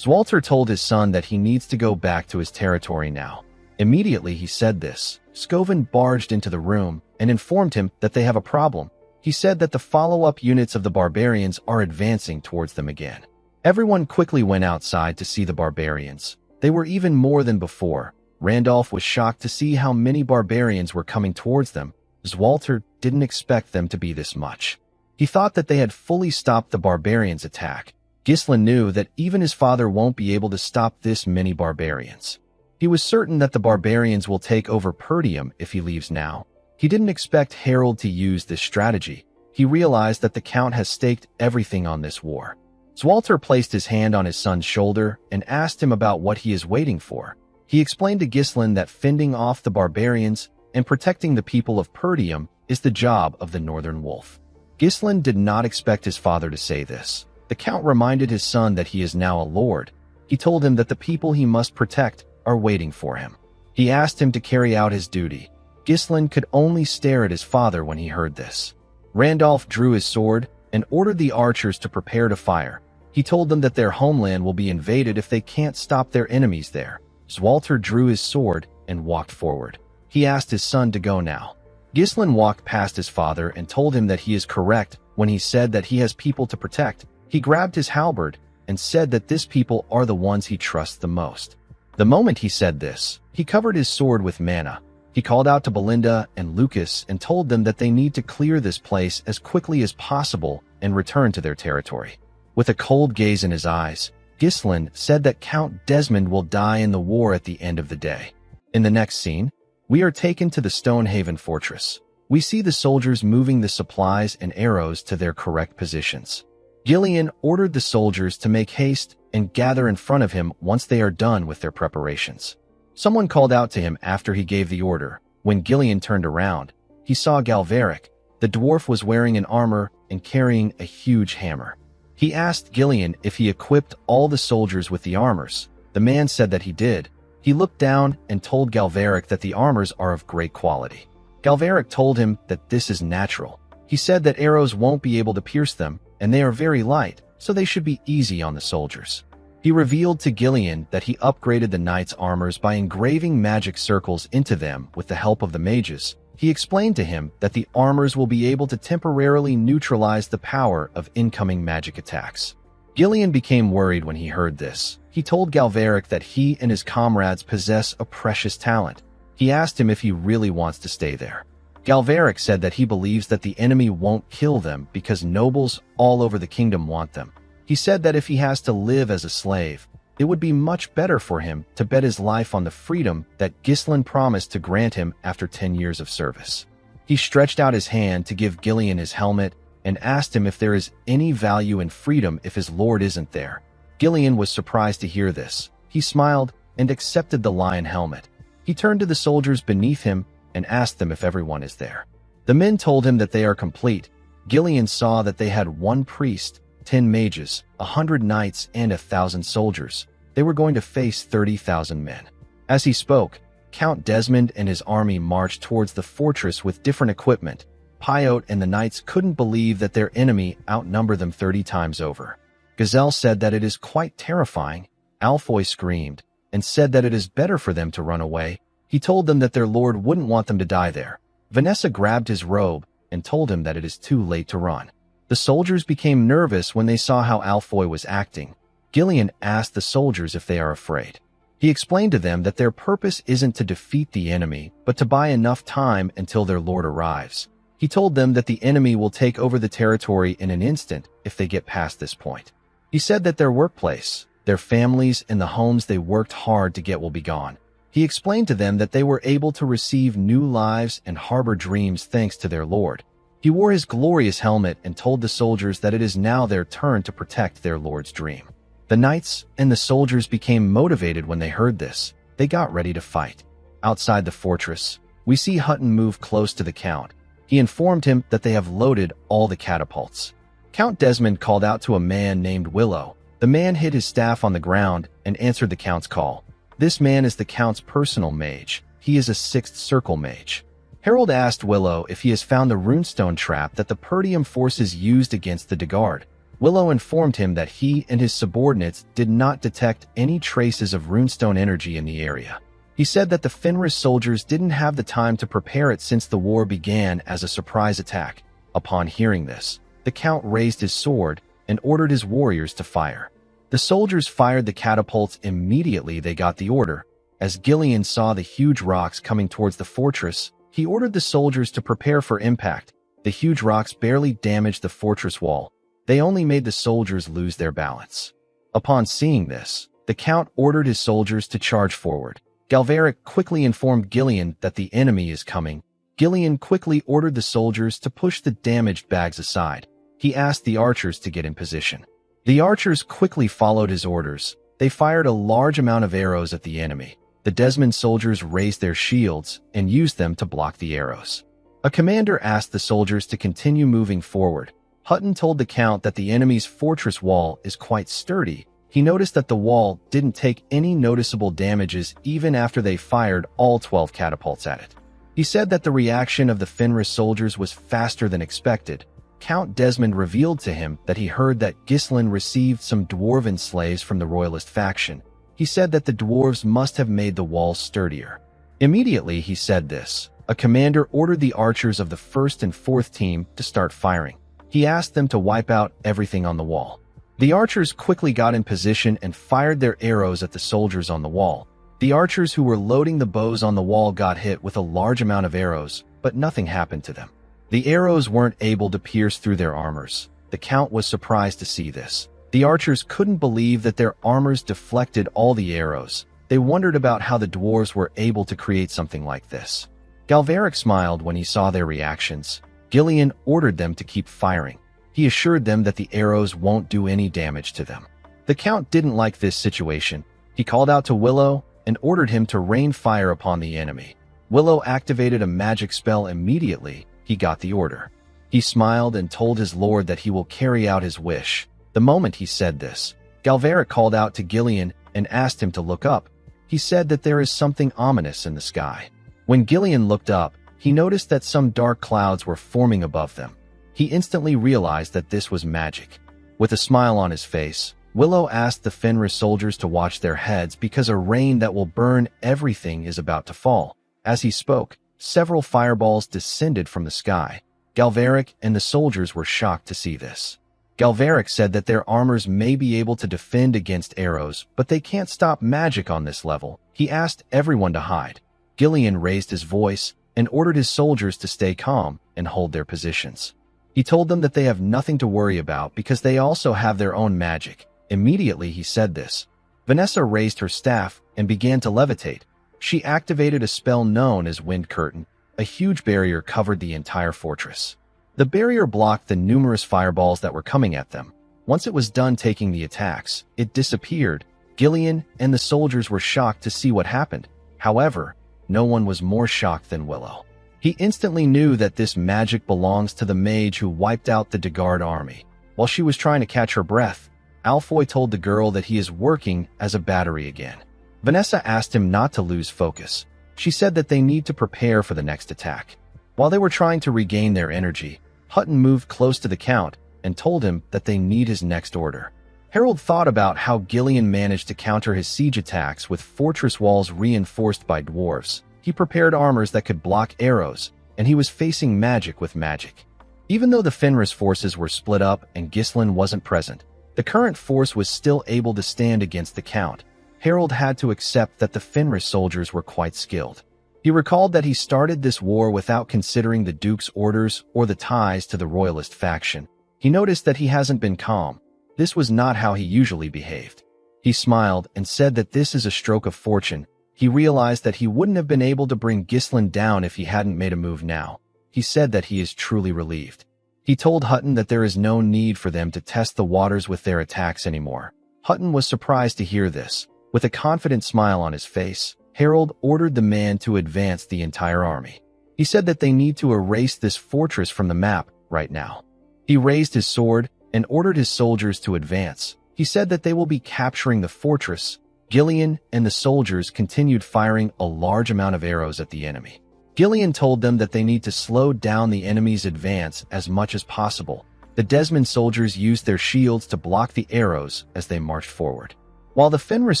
Walter told his son that he needs to go back to his territory now. Immediately he said this, Scoven barged into the room and informed him that they have a problem. He said that the follow-up units of the barbarians are advancing towards them again. Everyone quickly went outside to see the barbarians. They were even more than before. Randolph was shocked to see how many barbarians were coming towards them, as Walter didn't expect them to be this much. He thought that they had fully stopped the barbarians' attack. Ghislain knew that even his father won't be able to stop this many barbarians. He was certain that the barbarians will take over Perdium if he leaves now. He didn't expect Harold to use this strategy. He realized that the Count has staked everything on this war. Walter placed his hand on his son's shoulder and asked him about what he is waiting for. He explained to Ghislain that fending off the barbarians and protecting the people of Perdium is the job of the Northern Wolf. Ghislain did not expect his father to say this. The Count reminded his son that he is now a lord. He told him that the people he must protect are waiting for him. He asked him to carry out his duty. Ghislain could only stare at his father when he heard this. Randolph drew his sword and ordered the archers to prepare to fire. He told them that their homeland will be invaded if they can't stop their enemies there. Walter drew his sword and walked forward. He asked his son to go now. Ghislain walked past his father and told him that he is correct when he said that he has people to protect. He grabbed his halberd and said that this people are the ones he trusts the most. The moment he said this, he covered his sword with mana. He called out to Belinda and Lucas and told them that they need to clear this place as quickly as possible and return to their territory. With a cold gaze in his eyes, Ghislain said that Count Desmond will die in the war at the end of the day. In the next scene, we are taken to the Stonehaven fortress. We see the soldiers moving the supplies and arrows to their correct positions. Gillian ordered the soldiers to make haste and gather in front of him once they are done with their preparations. Someone called out to him after he gave the order. When Gillian turned around, he saw Galveric. The dwarf was wearing an armor and carrying a huge hammer. He asked Gillian if he equipped all the soldiers with the armors. The man said that he did. He looked down and told Galveric that the armors are of great quality. Galveric told him that this is natural. He said that arrows won't be able to pierce them, and they are very light, so they should be easy on the soldiers. He revealed to Gillian that he upgraded the knights' armors by engraving magic circles into them with the help of the mages. He explained to him that the armors will be able to temporarily neutralize the power of incoming magic attacks. Gillian became worried when he heard this. He told Galveric that he and his comrades possess a precious talent. He asked him if he really wants to stay there. Galveric said that he believes that the enemy won't kill them because nobles all over the kingdom want them. He said that if he has to live as a slave, it would be much better for him to bet his life on the freedom that Ghislain promised to grant him after 10 years of service. He stretched out his hand to give Gillian his helmet and asked him if there is any value in freedom if his lord isn't there. Gillian was surprised to hear this. He smiled and accepted the lion helmet. He turned to the soldiers beneath him and asked them if everyone is there. The men told him that they are complete. Gillian saw that they had 1 priest, 10 mages, 100 knights, and 1,000 soldiers. They were going to face 30,000 men. As he spoke, Count Desmond and his army marched towards the fortress with different equipment. Pyote and the knights couldn't believe that their enemy outnumbered them 30 times over. Gazelle said that it is quite terrifying. Alfoy screamed and said that it is better for them to run away. He told them that their lord wouldn't want them to die there. Vanessa grabbed his robe and told him that it is too late to run. The soldiers became nervous when they saw how Alfoy was acting. Gillian asked the soldiers if they are afraid. He explained to them that their purpose isn't to defeat the enemy, but to buy enough time until their lord arrives. He told them that the enemy will take over the territory in an instant if they get past this point. He said that their workplace, their families, and the homes they worked hard to get will be gone. He explained to them that they were able to receive new lives and harbor dreams thanks to their lord. He wore his glorious helmet and told the soldiers that it is now their turn to protect their lord's dream. The knights and the soldiers became motivated when they heard this. They got ready to fight. Outside the fortress, we see Hutton move close to the Count. He informed him that they have loaded all the catapults. Count Desmond called out to a man named Willow. The man hid his staff on the ground and answered the Count's call. This man is the Count's personal mage. He is a 6th circle mage. Harold asked Willow if he has found the runestone trap that the Perdium forces used against the Dagard. Willow informed him that he and his subordinates did not detect any traces of runestone energy in the area. He said that the Fenris soldiers didn't have the time to prepare it since the war began as a surprise attack. Upon hearing this, the Count raised his sword and ordered his warriors to fire. The soldiers fired the catapults immediately they got the order. As Gillian saw the huge rocks coming towards the fortress, he ordered the soldiers to prepare for impact. The huge rocks barely damaged the fortress wall. They only made the soldiers lose their balance. Upon seeing this, the Count ordered his soldiers to charge forward. Galveric quickly informed Gillian that the enemy is coming. Gillian quickly ordered the soldiers to push the damaged bags aside. He asked the archers to get in position. The archers quickly followed his orders. They fired a large amount of arrows at the enemy. The Desmond soldiers raised their shields and used them to block the arrows. A commander asked the soldiers to continue moving forward. Hutton told the Count that the enemy's fortress wall is quite sturdy. He noticed that the wall didn't take any noticeable damages even after they fired all 12 catapults at it. He said that the reaction of the Fenris soldiers was faster than expected. Count Desmond revealed to him that he heard that Ghislain received some dwarven slaves from the royalist faction. He said that the dwarves must have made the walls sturdier. Immediately he said this, a commander ordered the archers of the 1st and 4th team to start firing. He asked them to wipe out everything on the wall. The archers quickly got in position and fired their arrows at the soldiers on the wall. The archers who were loading the bows on the wall got hit with a large amount of arrows, but nothing happened to them. The arrows weren't able to pierce through their armors. The Count was surprised to see this. The archers couldn't believe that their armors deflected all the arrows. They wondered about how the dwarves were able to create something like this. Galveric smiled when he saw their reactions. Gillian ordered them to keep firing. He assured them that the arrows won't do any damage to them. The Count didn't like this situation. He called out to Willow and ordered him to rain fire upon the enemy. Willow activated a magic spell immediately. He got the order. He smiled and told his lord that he will carry out his wish. The moment he said this, Galveric called out to Gillian and asked him to look up. He said that there is something ominous in the sky. When Gillian looked up, he noticed that some dark clouds were forming above them. He instantly realized that this was magic. With a smile on his face, Willow asked the Fenris soldiers to watch their heads because a rain that will burn everything is about to fall. As he spoke, several fireballs descended from the sky. Galveric and the soldiers were shocked to see this. Galveric said that their armors may be able to defend against arrows, but they can't stop magic on this level. He asked everyone to hide. Gillian raised his voice and ordered his soldiers to stay calm and hold their positions. He told them that they have nothing to worry about because they also have their own magic. Immediately he said this. Vanessa raised her staff and began to levitate. She activated a spell known as Wind Curtain. A huge barrier covered the entire fortress. The barrier blocked the numerous fireballs that were coming at them. Once it was done taking the attacks, it disappeared. Gillian and the soldiers were shocked to see what happened. However, no one was more shocked than Willow. He instantly knew that this magic belongs to the mage who wiped out the Dagard army. While she was trying to catch her breath, Alfoy told the girl that he is working as a battery again. Vanessa asked him not to lose focus. She said that they need to prepare for the next attack. While they were trying to regain their energy, Hutton moved close to the Count and told him that they need his next order. Harold thought about how Gillian managed to counter his siege attacks with fortress walls reinforced by dwarves. He prepared armors that could block arrows, and he was facing magic with magic. Even though the Fenris forces were split up and Ghislain wasn't present, the current force was still able to stand against the Count. Harold had to accept that the Fenris soldiers were quite skilled. He recalled that he started this war without considering the Duke's orders or the ties to the royalist faction. He noticed that he hasn't been calm. This was not how he usually behaved. He smiled and said that this is a stroke of fortune. He realized that he wouldn't have been able to bring Ghislain down if he hadn't made a move now. He said that he is truly relieved. He told Hutton that there is no need for them to test the waters with their attacks anymore. Hutton was surprised to hear this. With a confident smile on his face, Harold ordered the man to advance the entire army. He said that they need to erase this fortress from the map right now. He raised his sword and ordered his soldiers to advance. He said that they will be capturing the fortress. Gillian and the soldiers continued firing a large amount of arrows at the enemy. Gillian told them that they need to slow down the enemy's advance as much as possible. The Desmond soldiers used their shields to block the arrows as they marched forward. While the Fenris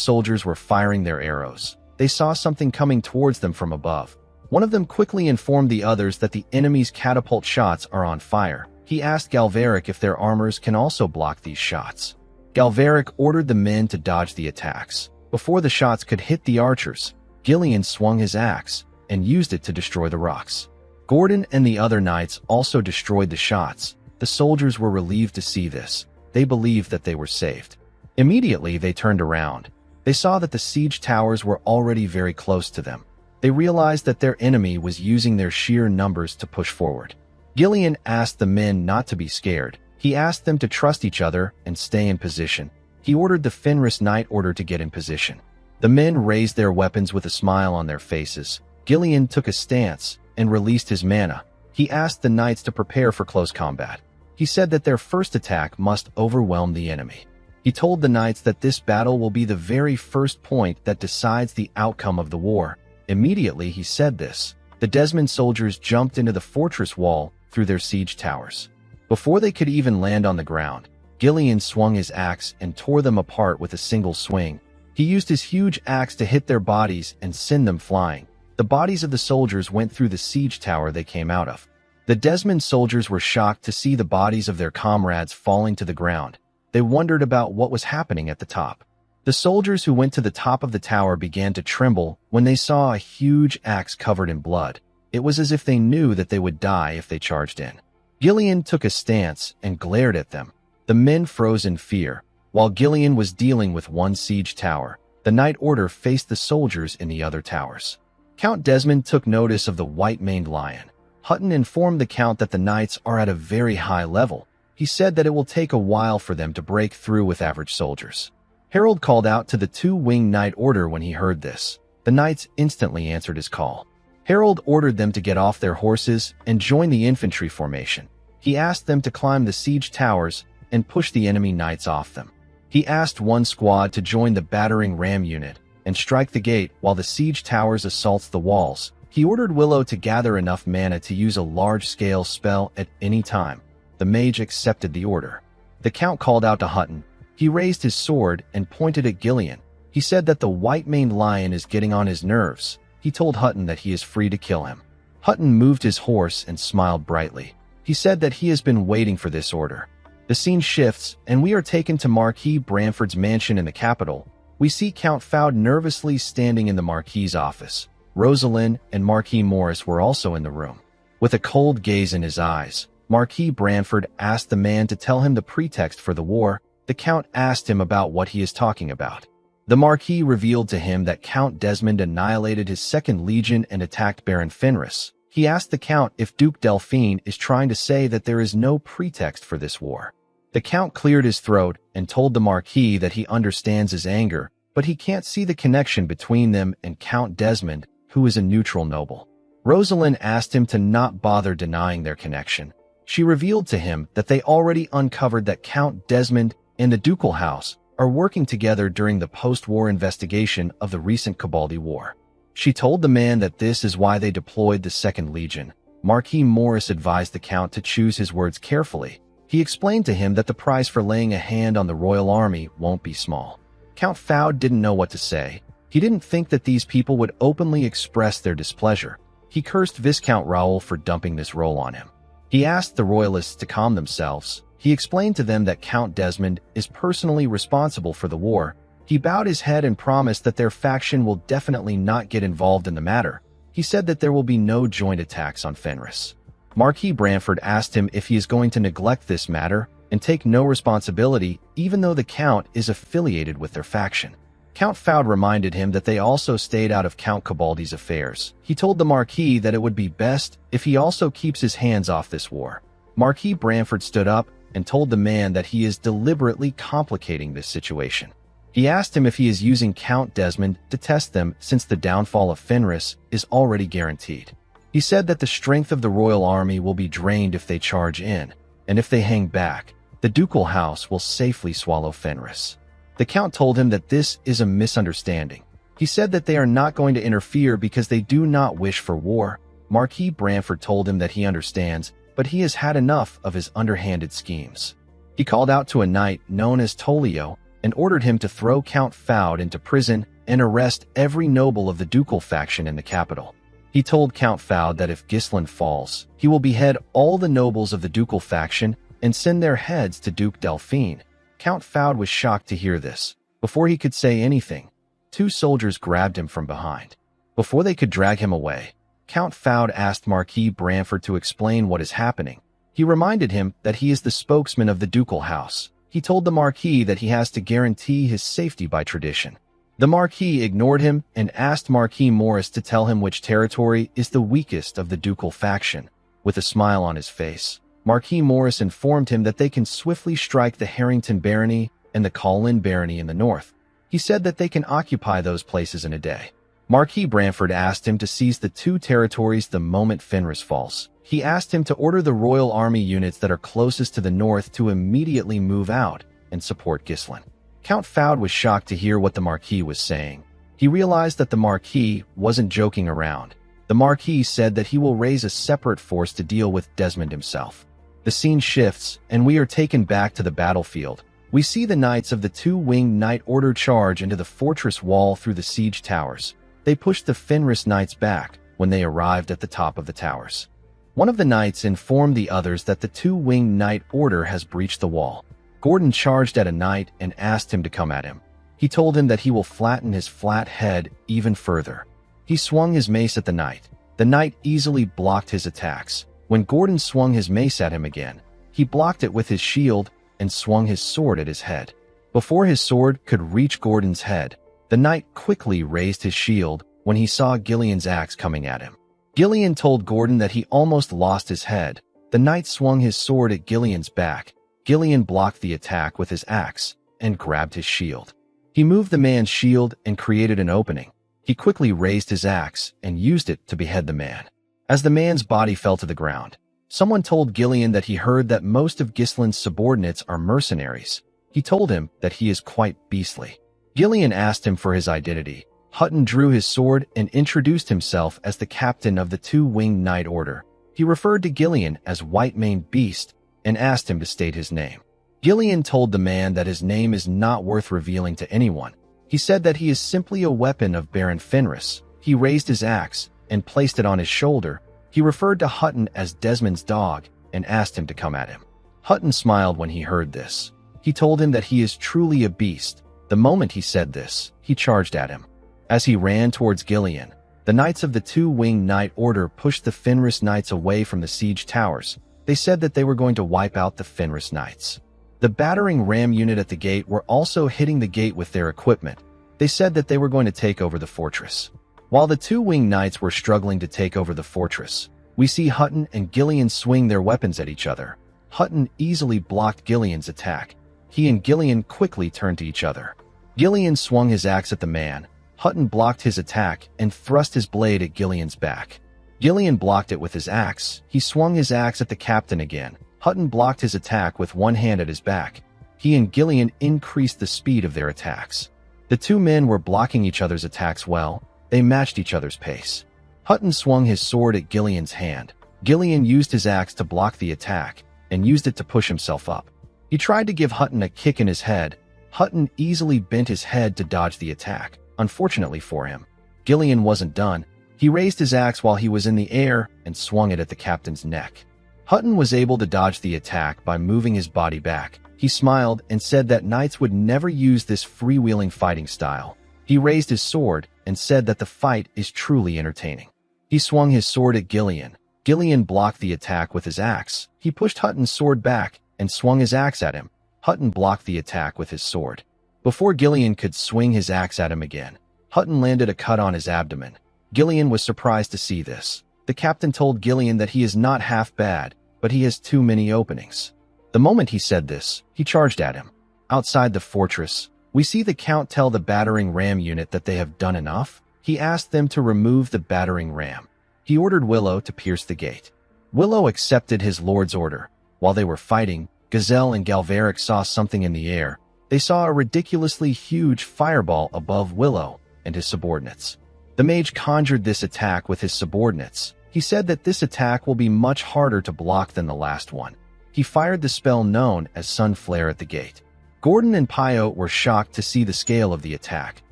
soldiers were firing their arrows, they saw something coming towards them from above. One of them quickly informed the others that the enemy's catapult shots are on fire. He asked Galveric if their armors can also block these shots. Galveric ordered the men to dodge the attacks. Before the shots could hit the archers, Gillian swung his axe and used it to destroy the rocks. Gordon and the other knights also destroyed the shots. The soldiers were relieved to see this. They believed that they were saved. Immediately, they turned around. They saw that the siege towers were already very close to them. They realized that their enemy was using their sheer numbers to push forward. Gillian asked the men not to be scared. He asked them to trust each other and stay in position. He ordered the Fenris Knight Order to get in position. The men raised their weapons with a smile on their faces. Gillian took a stance and released his mana. He asked the knights to prepare for close combat. He said that their first attack must overwhelm the enemy. He told the knights that this battle will be the very first point that decides the outcome of the war. Immediately he said this, the Desmond soldiers jumped into the fortress wall through their siege towers. Before they could even land on the ground, Gillian swung his axe and tore them apart with a single swing. He used his huge axe to hit their bodies and send them flying. The bodies of the soldiers went through the siege tower they came out of. The Desmond soldiers were shocked to see the bodies of their comrades falling to the ground. They wondered about what was happening at the top. The soldiers who went to the top of the tower began to tremble when they saw a huge axe covered in blood. It was as if they knew that they would die if they charged in. Gillian took a stance and glared at them. The men froze in fear. While Gillian was dealing with one siege tower, the Knight Order faced the soldiers in the other towers. Count Desmond took notice of the white-maned lion. Hutton informed the Count that the knights are at a very high level. He said that it will take a while for them to break through with average soldiers. Harold called out to the two-winged Knight Order when he heard this. The knights instantly answered his call. Harold ordered them to get off their horses and join the infantry formation. He asked them to climb the siege towers and push the enemy knights off them. He asked one squad to join the battering ram unit and strike the gate while the siege towers assaults the walls. He ordered Willow to gather enough mana to use a large-scale spell at any time. The mage accepted the order. The Count called out to Hutton. He raised his sword and pointed at Gillian. He said that the white-maned lion is getting on his nerves. He told Hutton that he is free to kill him. Hutton moved his horse and smiled brightly. He said that he has been waiting for this order. The scene shifts, and we are taken to Marquis Branford's mansion in the capital. We see Count Fowd nervously standing in the Marquis's office. Rosalind and Marquis Morris were also in the room. With a cold gaze in his eyes, Marquis Branford asked the man to tell him the pretext for the war. The Count asked him about what he is talking about. The Marquis revealed to him that Count Desmond annihilated his second legion and attacked Baron Fenris. He asked the Count if Duke Delphine is trying to say that there is no pretext for this war. The Count cleared his throat and told the Marquis that he understands his anger, but he can't see the connection between them and Count Desmond, who is a neutral noble. Rosalind asked him to not bother denying their connection. She revealed to him that they already uncovered that Count Desmond and the ducal house are working together during the post-war investigation of the recent Cabaldi War. She told the man that this is why they deployed the Second Legion. Marquis Morris advised the Count to choose his words carefully. He explained to him that the price for laying a hand on the royal army won't be small. Count Fowd didn't know what to say. He didn't think that these people would openly express their displeasure. He cursed Viscount Raoul for dumping this role on him. He asked the royalists to calm themselves. He explained to them that Count Desmond is personally responsible for the war. He bowed his head and promised that their faction will definitely not get involved in the matter. He said that there will be no joint attacks on Fenris. Marquis Branford asked him if he is going to neglect this matter and take no responsibility, even though the Count is affiliated with their faction. Count Fowd reminded him that they also stayed out of Count Cabaldi's affairs. He told the Marquis that it would be best if he also keeps his hands off this war. Marquis Branford stood up and told the man that he is deliberately complicating this situation. He asked him if he is using Count Desmond to test them since the downfall of Fenris is already guaranteed. He said that the strength of the royal army will be drained if they charge in, and if they hang back, the ducal house will safely swallow Fenris. The Count told him that this is a misunderstanding. He said that they are not going to interfere because they do not wish for war. Marquis Branford told him that he understands, but he has had enough of his underhanded schemes. He called out to a knight known as Tolio and ordered him to throw Count Faud into prison and arrest every noble of the ducal faction in the capital. He told Count Faud that if Ghislain falls, he will behead all the nobles of the ducal faction and send their heads to Duke Delphine. Count Faud was shocked to hear this. Before he could say anything, two soldiers grabbed him from behind. Before they could drag him away, Count Faud asked Marquis Branford to explain what is happening. He reminded him that he is the spokesman of the ducal house. He told the Marquis that he has to guarantee his safety by tradition. The Marquis ignored him and asked Marquis Morris to tell him which territory is the weakest of the ducal faction. With a smile on his face, Marquis Morris informed him that they can swiftly strike the Harrington barony and the Colin barony in the north. He said that they can occupy those places in a day. Marquis Branford asked him to seize the two territories the moment Fenris falls. He asked him to order the Royal Army units that are closest to the north to immediately move out and support Ghislain. Count Faud was shocked to hear what the Marquis was saying. He realized that the Marquis wasn't joking around. The Marquis said that he will raise a separate force to deal with Desmond himself. The scene shifts, and we are taken back to the battlefield. We see the knights of the two-winged Knight Order charge into the fortress wall through the siege towers. They pushed the Fenris knights back when they arrived at the top of the towers. One of the knights informed the others that the two-winged Knight Order has breached the wall. Gordon charged at a knight and asked him to come at him. He told him that he will flatten his flat head even further. He swung his mace at the knight. The knight easily blocked his attacks. When Gordon swung his mace at him again, he blocked it with his shield and swung his sword at his head. Before his sword could reach Gordon's head, the knight quickly raised his shield when he saw Gillian's axe coming at him. Gillian told Gordon that he almost lost his head. The knight swung his sword at Gillian's back. Gillian blocked the attack with his axe and grabbed his shield. He moved the man's shield and created an opening. He quickly raised his axe and used it to behead the man. As the man's body fell to the ground, someone told Gillian that he heard that most of Ghislain's subordinates are mercenaries. He told him that he is quite beastly. Gillian asked him for his identity. Hutton drew his sword and introduced himself as the captain of the two-winged Knight Order. He referred to Gillian as White-Maned Beast and asked him to state his name. Gillian told the man that his name is not worth revealing to anyone. He said that he is simply a weapon of Baron Fenris. He raised his axe and placed it on his shoulder. He referred to Hutton as Desmond's dog and asked him to come at him. Hutton smiled when he heard this. He told him that he is truly a beast. The moment he said this, he charged at him. As he ran towards Gillian, the knights of the two-winged Knight Order pushed the Fenris knights away from the siege towers. They said that they were going to wipe out the Fenris knights. The battering ram unit at the gate were also hitting the gate with their equipment. They said that they were going to take over the fortress. While the two-winged knights were struggling to take over the fortress, we see Hutton and Gillian swing their weapons at each other. Hutton easily blocked Gillian's attack. He and Gillian quickly turned to each other. Gillian swung his axe at the man. Hutton blocked his attack and thrust his blade at Gillian's back. Gillian blocked it with his axe. He swung his axe at the captain again. Hutton blocked his attack with one hand at his back. He and Gillian increased the speed of their attacks. The two men were blocking each other's attacks well. They matched each other's pace. Hutton swung his sword at Gillian's hand. Gillian used his axe to block the attack and used it to push himself up. He tried to give Hutton a kick in his head. Hutton easily bent his head to dodge the attack. Unfortunately for him, Gillian wasn't done. He raised his axe while he was in the air and swung it at the captain's neck. Hutton was able to dodge the attack by moving his body back. He smiled and said that knights would never use this freewheeling fighting style. He raised his sword and said that the fight is truly entertaining. He swung his sword at Gillian. Gillian blocked the attack with his axe. He pushed Hutton's sword back and swung his axe at him. Hutton blocked the attack with his sword. Before Gillian could swing his axe at him again, Hutton landed a cut on his abdomen. Gillian was surprised to see this. The captain told Gillian that he is not half bad, but he has too many openings. The moment he said this, he charged at him. Outside the fortress, we see the Count tell the battering ram unit that they have done enough. He asked them to remove the battering ram. He ordered Willow to pierce the gate. Willow accepted his lord's order. While they were fighting, Gazelle and Galveric saw something in the air. They saw a ridiculously huge fireball above Willow and his subordinates. The mage conjured this attack with his subordinates. He said that this attack will be much harder to block than the last one. He fired the spell known as Sun Flare at the gate. Gordon and Pio were shocked to see the scale of the attack.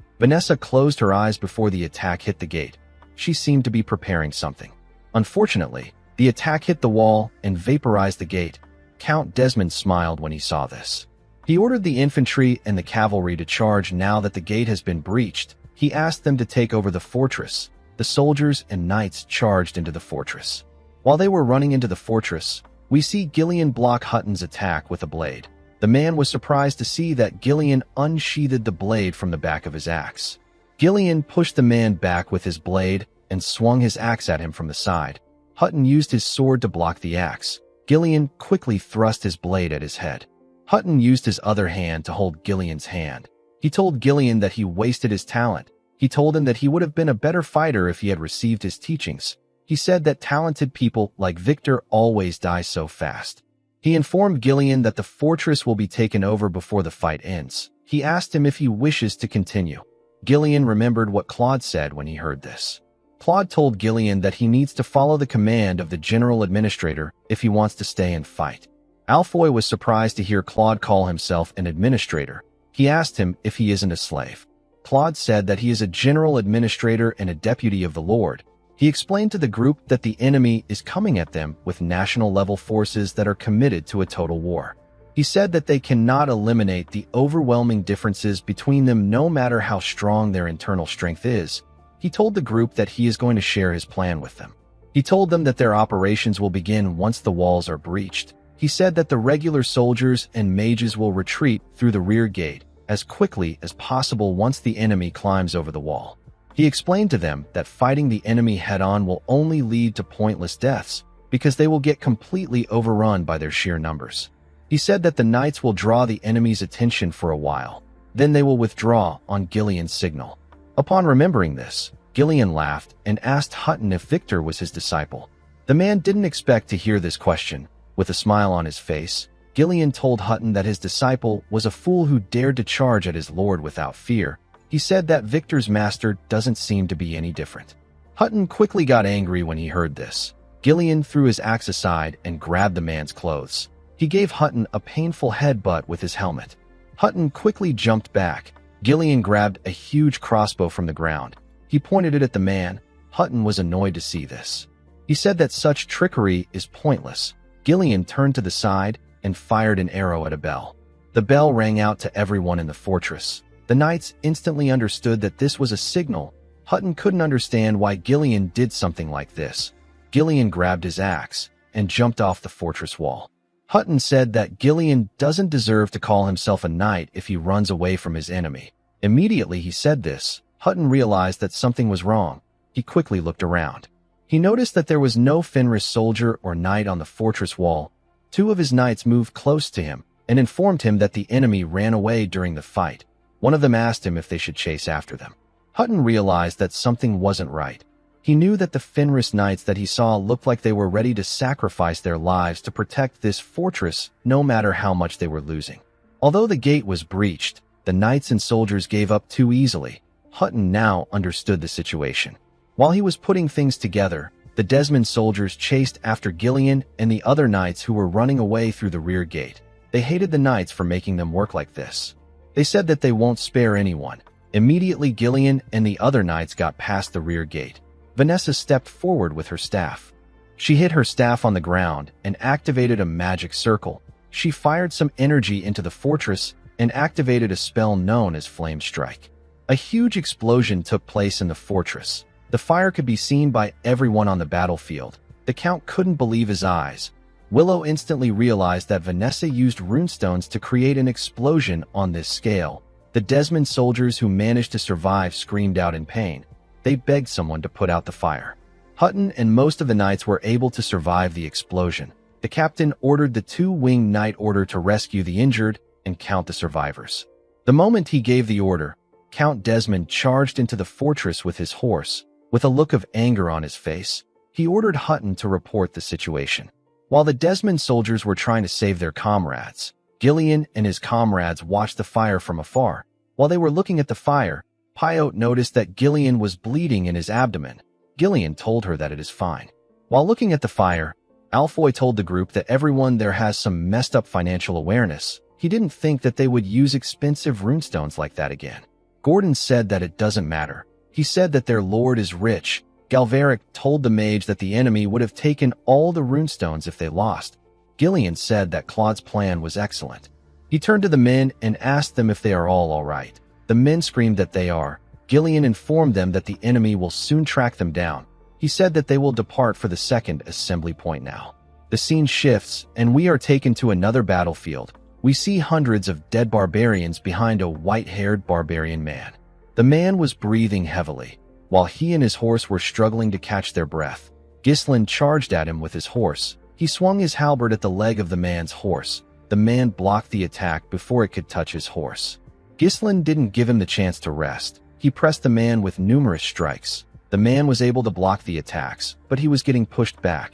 Vanessa closed her eyes before the attack hit the gate. She seemed to be preparing something. Unfortunately, the attack hit the wall and vaporized the gate. Count Desmond smiled when he saw this. He ordered the infantry and the cavalry to charge now that the gate has been breached. He asked them to take over the fortress. The soldiers and knights charged into the fortress. While they were running into the fortress, we see Gillian block Hutton's attack with a blade. The man was surprised to see that Gillian unsheathed the blade from the back of his axe. Gillian pushed the man back with his blade and swung his axe at him from the side. Hutton used his sword to block the axe. Gillian quickly thrust his blade at his head. Hutton used his other hand to hold Gillian's hand. He told Gillian that he wasted his talent. He told him that he would have been a better fighter if he had received his teachings. He said that talented people like Victor always die so fast. He informed Gillian that the fortress will be taken over before the fight ends. He asked him if he wishes to continue. Gillian remembered what Claude said when he heard this. Claude told Gillian that he needs to follow the command of the general administrator if he wants to stay and fight. Alfoy was surprised to hear Claude call himself an administrator. He asked him if he isn't a slave. Claude said that he is a general administrator and a deputy of the Lord. He explained to the group that the enemy is coming at them with national-level forces that are committed to a total war. He said that they cannot eliminate the overwhelming differences between them no matter how strong their internal strength is. He told the group that he is going to share his plan with them. He told them that their operations will begin once the walls are breached. He said that the regular soldiers and mages will retreat through the rear gate as quickly as possible once the enemy climbs over the wall. He explained to them that fighting the enemy head-on will only lead to pointless deaths because they will get completely overrun by their sheer numbers. He said that the knights will draw the enemy's attention for a while. Then they will withdraw on Gillian's signal. Upon remembering this, Gillian laughed and asked Hutton if Victor was his disciple. The man didn't expect to hear this question. With a smile on his face, Gillian told Hutton that his disciple was a fool who dared to charge at his lord without fear. He said that Victor's master doesn't seem to be any different. Hutton quickly got angry when he heard this. Gillian threw his axe aside and grabbed the man's clothes. He gave Hutton a painful headbutt with his helmet. Hutton quickly jumped back. Gillian grabbed a huge crossbow from the ground. He pointed it at the man. Hutton was annoyed to see this. He said that such trickery is pointless. Gillian turned to the side and fired an arrow at a bell. The bell rang out to everyone in the fortress. The knights instantly understood that this was a signal. Hutton couldn't understand why Gillian did something like this. Gillian grabbed his axe and jumped off the fortress wall. Hutton said that Gillian doesn't deserve to call himself a knight if he runs away from his enemy. Immediately he said this, Hutton realized that something was wrong. He quickly looked around. He noticed that there was no Fenris soldier or knight on the fortress wall. Two of his knights moved close to him and informed him that the enemy ran away during the fight. One of them asked him if they should chase after them. Hutton realized that something wasn't right. He knew that the Fenris knights that he saw looked like they were ready to sacrifice their lives to protect this fortress no matter how much they were losing. Although the gate was breached, the knights and soldiers gave up too easily. Hutton now understood the situation. While he was putting things together, the Desmond soldiers chased after Gillian and the other knights who were running away through the rear gate. They hated the knights for making them work like this. They said that they won't spare anyone. Immediately Gillian and the other knights got past the rear gate. Vanessa stepped forward with her staff. She hit her staff on the ground and activated a magic circle. She fired some energy into the fortress and activated a spell known as Flame Strike. A huge explosion took place in the fortress. The fire could be seen by everyone on the battlefield. The Count couldn't believe his eyes. Willow instantly realized that Vanessa used runestones to create an explosion on this scale. The Desmond soldiers who managed to survive screamed out in pain. They begged someone to put out the fire. Hutton and most of the knights were able to survive the explosion. The captain ordered the two-winged knight order to rescue the injured and count the survivors. The moment he gave the order, Count Desmond charged into the fortress with his horse. With a look of anger on his face, he ordered Hutton to report the situation. While the Desmond soldiers were trying to save their comrades, Gillian and his comrades watched the fire from afar. While they were looking at the fire, Pio noticed that Gillian was bleeding in his abdomen. Gillian told her that it is fine. While looking at the fire, Alfoy told the group that everyone there has some messed up financial awareness. He didn't think that they would use expensive runestones like that again. Gordon said that it doesn't matter. He said that their lord is rich. Galveric told the mage that the enemy would have taken all the runestones if they lost. Gillian said that Claude's plan was excellent. He turned to the men and asked them if they are all right. The men screamed that they are. Gillian informed them that the enemy will soon track them down. He said that they will depart for the second assembly point now. The scene shifts, and we are taken to another battlefield. We see hundreds of dead barbarians behind a white-haired barbarian man. The man was breathing heavily. While he and his horse were struggling to catch their breath, Ghislain charged at him with his horse. He swung his halberd at the leg of the man's horse. The man blocked the attack before it could touch his horse. Ghislain didn't give him the chance to rest. He pressed the man with numerous strikes. The man was able to block the attacks, but he was getting pushed back.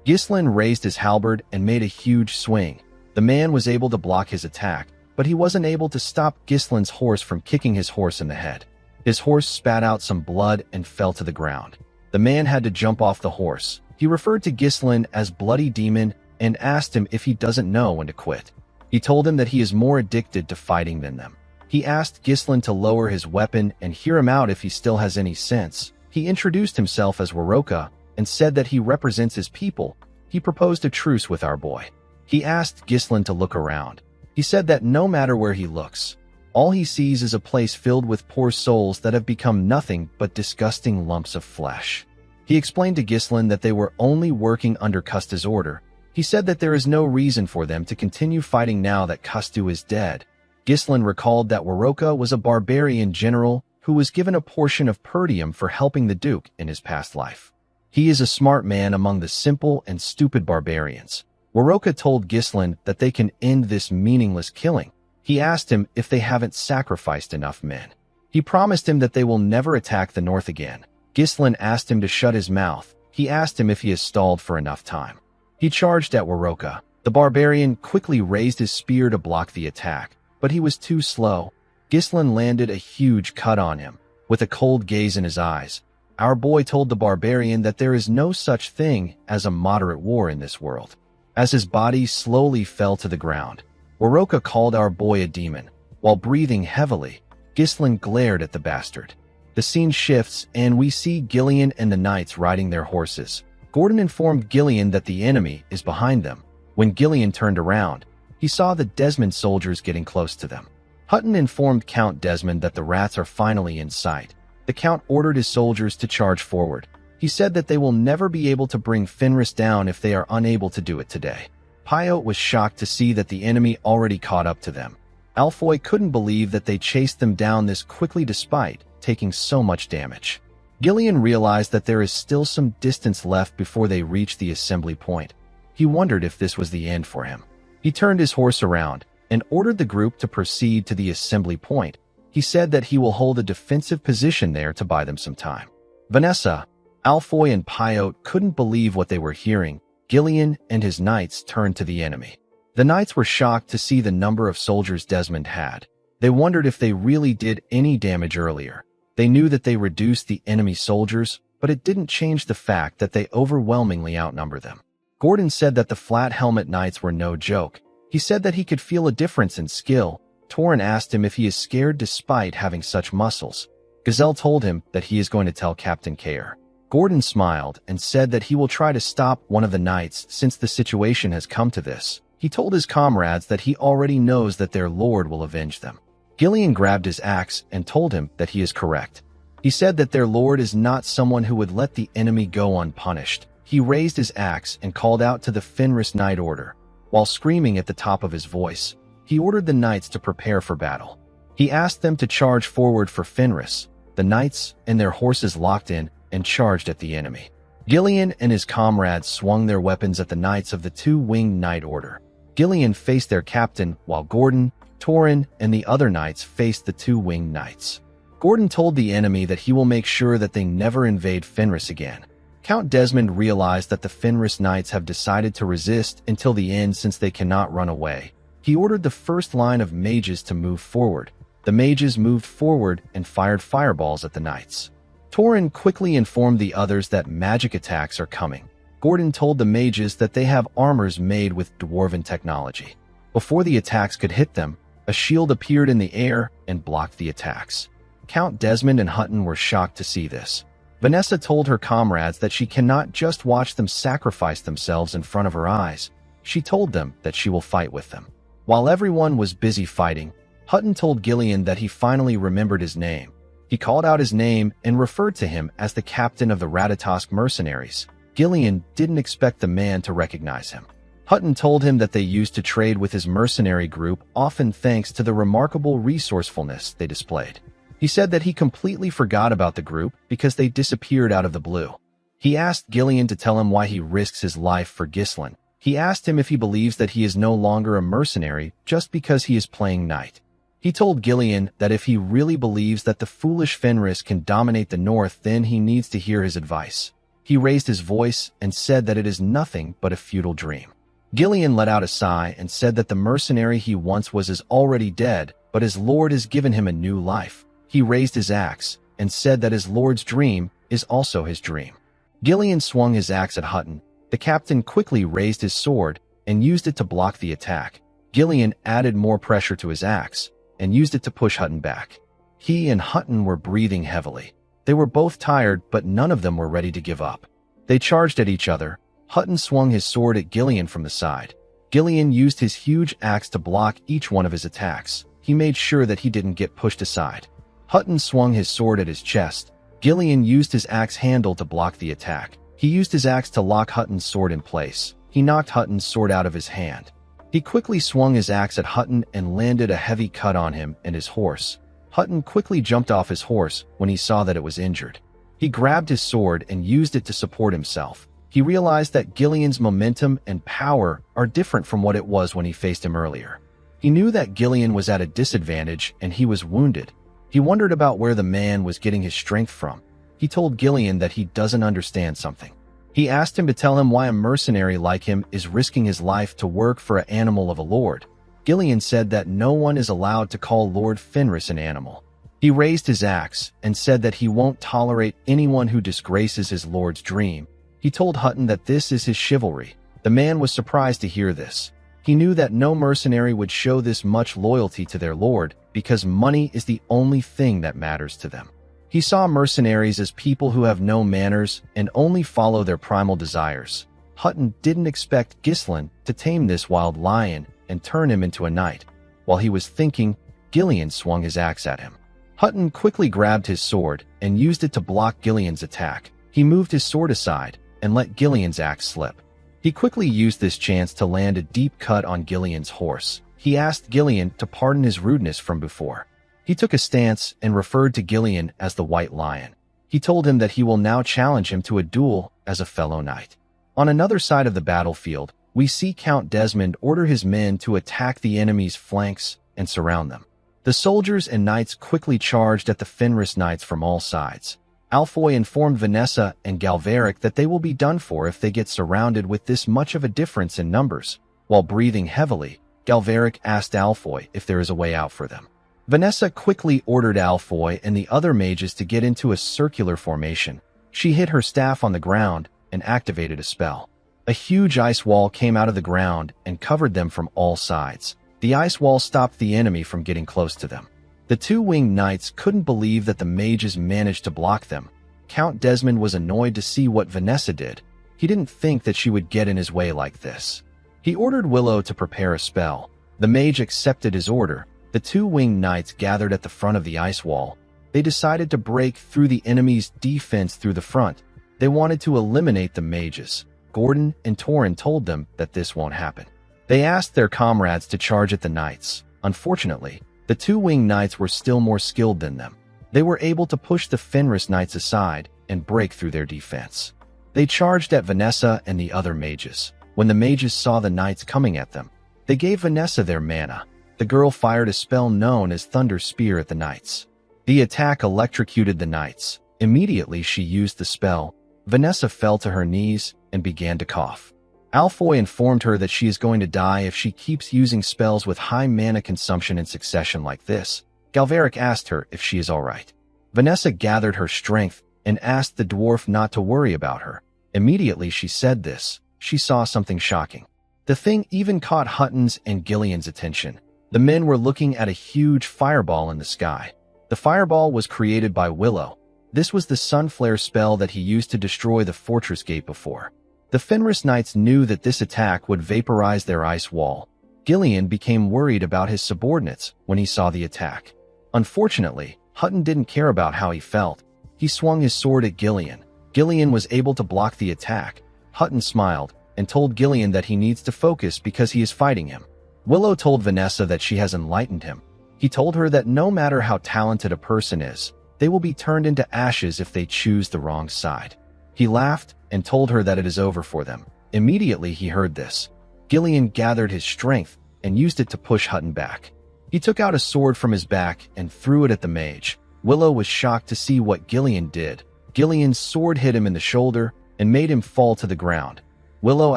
Ghislain raised his halberd and made a huge swing. The man was able to block his attack, but he wasn't able to stop Ghislain's horse from kicking his horse in the head. His horse spat out some blood and fell to the ground. The man had to jump off the horse. He referred to Ghislain as Bloody Demon and asked him if he doesn't know when to quit. He told him that he is more addicted to fighting than them. He asked Ghislain to lower his weapon and hear him out if he still has any sense. He introduced himself as Waroka and said that he represents his people. He proposed a truce with our boy. He asked Ghislain to look around. He said that no matter where he looks, all he sees is a place filled with poor souls that have become nothing but disgusting lumps of flesh. He explained to Ghislain that they were only working under Kusta's order. He said that there is no reason for them to continue fighting now that Kustu is dead. Ghislain recalled that Waroka was a barbarian general who was given a portion of Perdium for helping the Duke in his past life. He is a smart man among the simple and stupid barbarians. Waroka told Ghislain that they can end this meaningless killing. He asked him if they haven't sacrificed enough men. He promised him that they will never attack the north again. Ghislain asked him to shut his mouth. He asked him if he has stalled for enough time. He charged at Waroka. The barbarian quickly raised his spear to block the attack, but he was too slow. Ghislain landed a huge cut on him, with a cold gaze in his eyes. Our boy told the barbarian that there is no such thing as a moderate war in this world. As his body slowly fell to the ground, Waroka called our boy a demon. While breathing heavily, Ghislain glared at the bastard. The scene shifts, and we see Gillian and the knights riding their horses. Gordon informed Gillian that the enemy is behind them. When Gillian turned around, he saw the Desmond soldiers getting close to them. Hutton informed Count Desmond that the rats are finally in sight. The Count ordered his soldiers to charge forward. He said that they will never be able to bring Fenris down if they are unable to do it today. Pyote was shocked to see that the enemy already caught up to them. Alfoy couldn't believe that they chased them down this quickly despite taking so much damage. Gillian realized that there is still some distance left before they reach the assembly point. He wondered if this was the end for him. He turned his horse around and ordered the group to proceed to the assembly point. He said that he will hold a defensive position there to buy them some time. Vanessa, Alfoy, and Pyote couldn't believe what they were hearing. Gillian and his knights turned to the enemy. The knights were shocked to see the number of soldiers Desmond had. They wondered if they really did any damage earlier. They knew that they reduced the enemy soldiers, but it didn't change the fact that they overwhelmingly outnumber them. Gordon said that the flat helmet knights were no joke. He said that he could feel a difference in skill. Torin asked him if he is scared despite having such muscles. Gazelle told him that he is going to tell Captain Care. Gordon smiled and said that he will try to stop one of the knights since the situation has come to this. He told his comrades that he already knows that their lord will avenge them. Gillian grabbed his axe and told him that he is correct. He said that their lord is not someone who would let the enemy go unpunished. He raised his axe and called out to the Fenris Knight Order. While screaming at the top of his voice, he ordered the knights to prepare for battle. He asked them to charge forward for Fenris. The knights and their horses locked in and charged at the enemy. Gillian and his comrades swung their weapons at the knights of the two-winged Knight Order. Gillian faced their captain, while Gordon, Torin, and the other knights faced the two-winged knights. Gordon told the enemy that he will make sure that they never invade Fenris again. Count Desmond realized that the Fenris knights have decided to resist until the end since they cannot run away. He ordered the first line of mages to move forward. The mages moved forward and fired fireballs at the knights. Torin quickly informed the others that magic attacks are coming. Gordon told the mages that they have armors made with dwarven technology. Before the attacks could hit them, a shield appeared in the air and blocked the attacks. Count Desmond and Hutton were shocked to see this. Vanessa told her comrades that she cannot just watch them sacrifice themselves in front of her eyes. She told them that she will fight with them. While everyone was busy fighting, Hutton told Gillian that he finally remembered his name. He called out his name and referred to him as the captain of the Ratatosk mercenaries. Gillian didn't expect the man to recognize him. Hutton told him that they used to trade with his mercenary group, often thanks to the remarkable resourcefulness they displayed. He said that he completely forgot about the group because they disappeared out of the blue. He asked Gillian to tell him why he risks his life for Ghislaine. He asked him if he believes that he is no longer a mercenary just because he is playing knight. He told Gillian that if he really believes that the foolish Fenris can dominate the north, then he needs to hear his advice. He raised his voice and said that it is nothing but a futile dream. Gillian let out a sigh and said that the mercenary he once was is already dead, but his lord has given him a new life. He raised his axe and said that his lord's dream is also his dream. Gillian swung his axe at Hutton. The captain quickly raised his sword and used it to block the attack. Gillian added more pressure to his axe and used it to push Hutton back. He and Hutton were breathing heavily. They were both tired, but none of them were ready to give up. They charged at each other. Hutton swung his sword at Gillian from the side. Gillian used his huge axe to block each one of his attacks. He made sure that he didn't get pushed aside. Hutton swung his sword at his chest. Gillian used his axe handle to block the attack. He used his axe to lock Hutton's sword in place. He knocked Hutton's sword out of his hand. He quickly swung his axe at Hutton and landed a heavy cut on him and his horse. Hutton quickly jumped off his horse when he saw that it was injured. He grabbed his sword and used it to support himself. He realized that Gillian's momentum and power are different from what it was when he faced him earlier. He knew that Gillian was at a disadvantage and he was wounded. He wondered about where the man was getting his strength from. He told Gillian that he doesn't understand something. He asked him to tell him why a mercenary like him is risking his life to work for an animal of a lord. Gillian said that no one is allowed to call Lord Fenris an animal. He raised his axe and said that he won't tolerate anyone who disgraces his lord's dream. He told Hutton that this is his chivalry. The man was surprised to hear this. He knew that no mercenary would show this much loyalty to their lord because money is the only thing that matters to them. He saw mercenaries as people who have no manners and only follow their primal desires. Hutton didn't expect Ghislaine to tame this wild lion and turn him into a knight. While he was thinking, Gillian swung his axe at him. Hutton quickly grabbed his sword and used it to block Gillian's attack. He moved his sword aside and let Gillian's axe slip. He quickly used this chance to land a deep cut on Gillian's horse. He asked Gillian to pardon his rudeness from before. He took a stance and referred to Gillian as the White Lion. He told him that he will now challenge him to a duel as a fellow knight. On another side of the battlefield, we see Count Desmond order his men to attack the enemy's flanks and surround them. The soldiers and knights quickly charged at the Fenris knights from all sides. Alfoy informed Vanessa and Galveric that they will be done for if they get surrounded with this much of a difference in numbers. While breathing heavily, Galveric asked Alfoy if there is a way out for them. Vanessa quickly ordered Alfoy and the other mages to get into a circular formation. She hit her staff on the ground and activated a spell. A huge ice wall came out of the ground and covered them from all sides. The ice wall stopped the enemy from getting close to them. The two winged knights couldn't believe that the mages managed to block them. Count Desmond was annoyed to see what Vanessa did. He didn't think that she would get in his way like this. He ordered Willow to prepare a spell. The mage accepted his order. The two winged knights gathered at the front of the ice wall. They decided to break through the enemy's defense through the front. They wanted to eliminate the mages. Gordon and Torin told them that this won't happen. They asked their comrades to charge at the knights. Unfortunately, the two winged knights were still more skilled than them. They were able to push the Fenris knights aside and break through their defense. They charged at Vanessa and the other mages. When the mages saw the knights coming at them, they gave Vanessa their mana. The girl fired a spell known as Thunder Spear at the knights. The attack electrocuted the knights. Immediately she used the spell. Vanessa fell to her knees and began to cough. Alfoy informed her that she is going to die if she keeps using spells with high mana consumption in succession like this. Galveric asked her if she is alright. Vanessa gathered her strength and asked the dwarf not to worry about her. Immediately she said this, she saw something shocking. The thing even caught Hutton's and Gillian's attention. The men were looking at a huge fireball in the sky. The fireball was created by Willow. This was the sun flare spell that he used to destroy the fortress gate before. The Fenris Knights knew that this attack would vaporize their ice wall. Gillian became worried about his subordinates when he saw the attack. Unfortunately, Hutton didn't care about how he felt. He swung his sword at Gillian. Gillian was able to block the attack. Hutton smiled and told Gillian that he needs to focus because he is fighting him. Willow told Vanessa that she has enlightened him. He told her that no matter how talented a person is, they will be turned into ashes if they choose the wrong side. He laughed and told her that it is over for them. Immediately he heard this. Gillian gathered his strength and used it to push Hutton back. He took out a sword from his back and threw it at the mage. Willow was shocked to see what Gillian did. Gillian's sword hit him in the shoulder and made him fall to the ground. Willow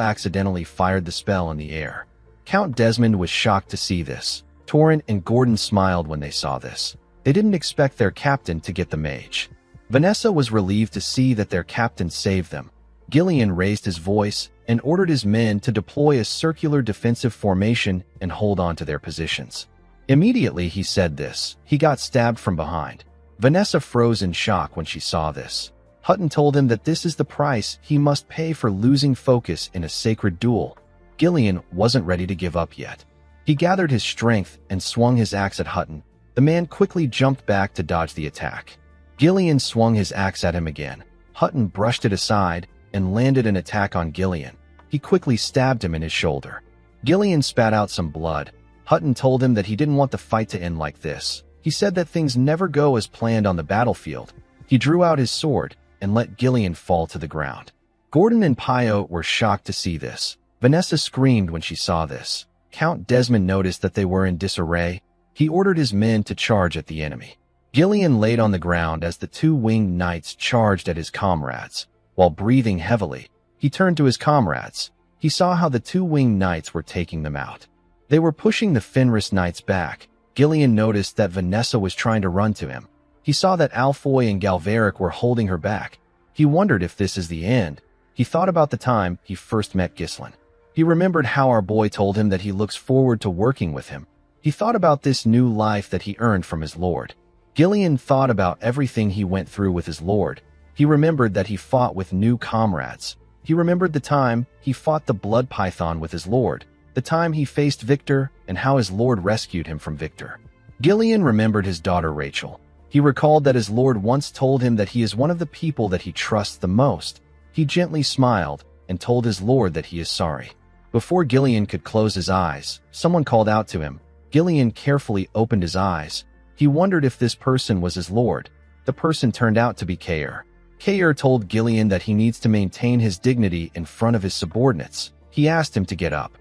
accidentally fired the spell in the air. Count Desmond was shocked to see this. Torrent and Gordon smiled when they saw this. They didn't expect their captain to get the mage. Vanessa was relieved to see that their captain saved them. Gillian raised his voice and ordered his men to deploy a circular defensive formation and hold on to their positions. Immediately he said this, he got stabbed from behind. Vanessa froze in shock when she saw this. Hutton told him that this is the price he must pay for losing focus in a sacred duel. Gillian wasn't ready to give up yet. He gathered his strength and swung his axe at Hutton. The man quickly jumped back to dodge the attack. Gillian swung his axe at him again. Hutton brushed it aside and landed an attack on Gillian. He quickly stabbed him in his shoulder. Gillian spat out some blood. Hutton told him that he didn't want the fight to end like this. He said that things never go as planned on the battlefield. He drew out his sword and let Gillian fall to the ground. Gordon and Pio were shocked to see this. Vanessa screamed when she saw this. Count Desmond noticed that they were in disarray. He ordered his men to charge at the enemy. Gillian laid on the ground as the two winged knights charged at his comrades. While breathing heavily, he turned to his comrades. He saw how the two winged knights were taking them out. They were pushing the Fenris Knights back. Gillian noticed that Vanessa was trying to run to him. He saw that Alfoy and Galveric were holding her back. He wondered if this is the end. He thought about the time he first met Ghislain. He remembered how our boy told him that he looks forward to working with him. He thought about this new life that he earned from his lord. Gillian thought about everything he went through with his lord. He remembered that he fought with new comrades. He remembered the time he fought the blood python with his lord, the time he faced Victor, and how his lord rescued him from Victor. Gillian remembered his daughter Rachel. He recalled that his lord once told him that he is one of the people that he trusts the most. He gently smiled and told his lord that he is sorry. Before Gillian could close his eyes, someone called out to him. Gillian carefully opened his eyes. He wondered if this person was his lord. The person turned out to be Kair. Kair told Gillian that he needs to maintain his dignity in front of his subordinates. He asked him to get up.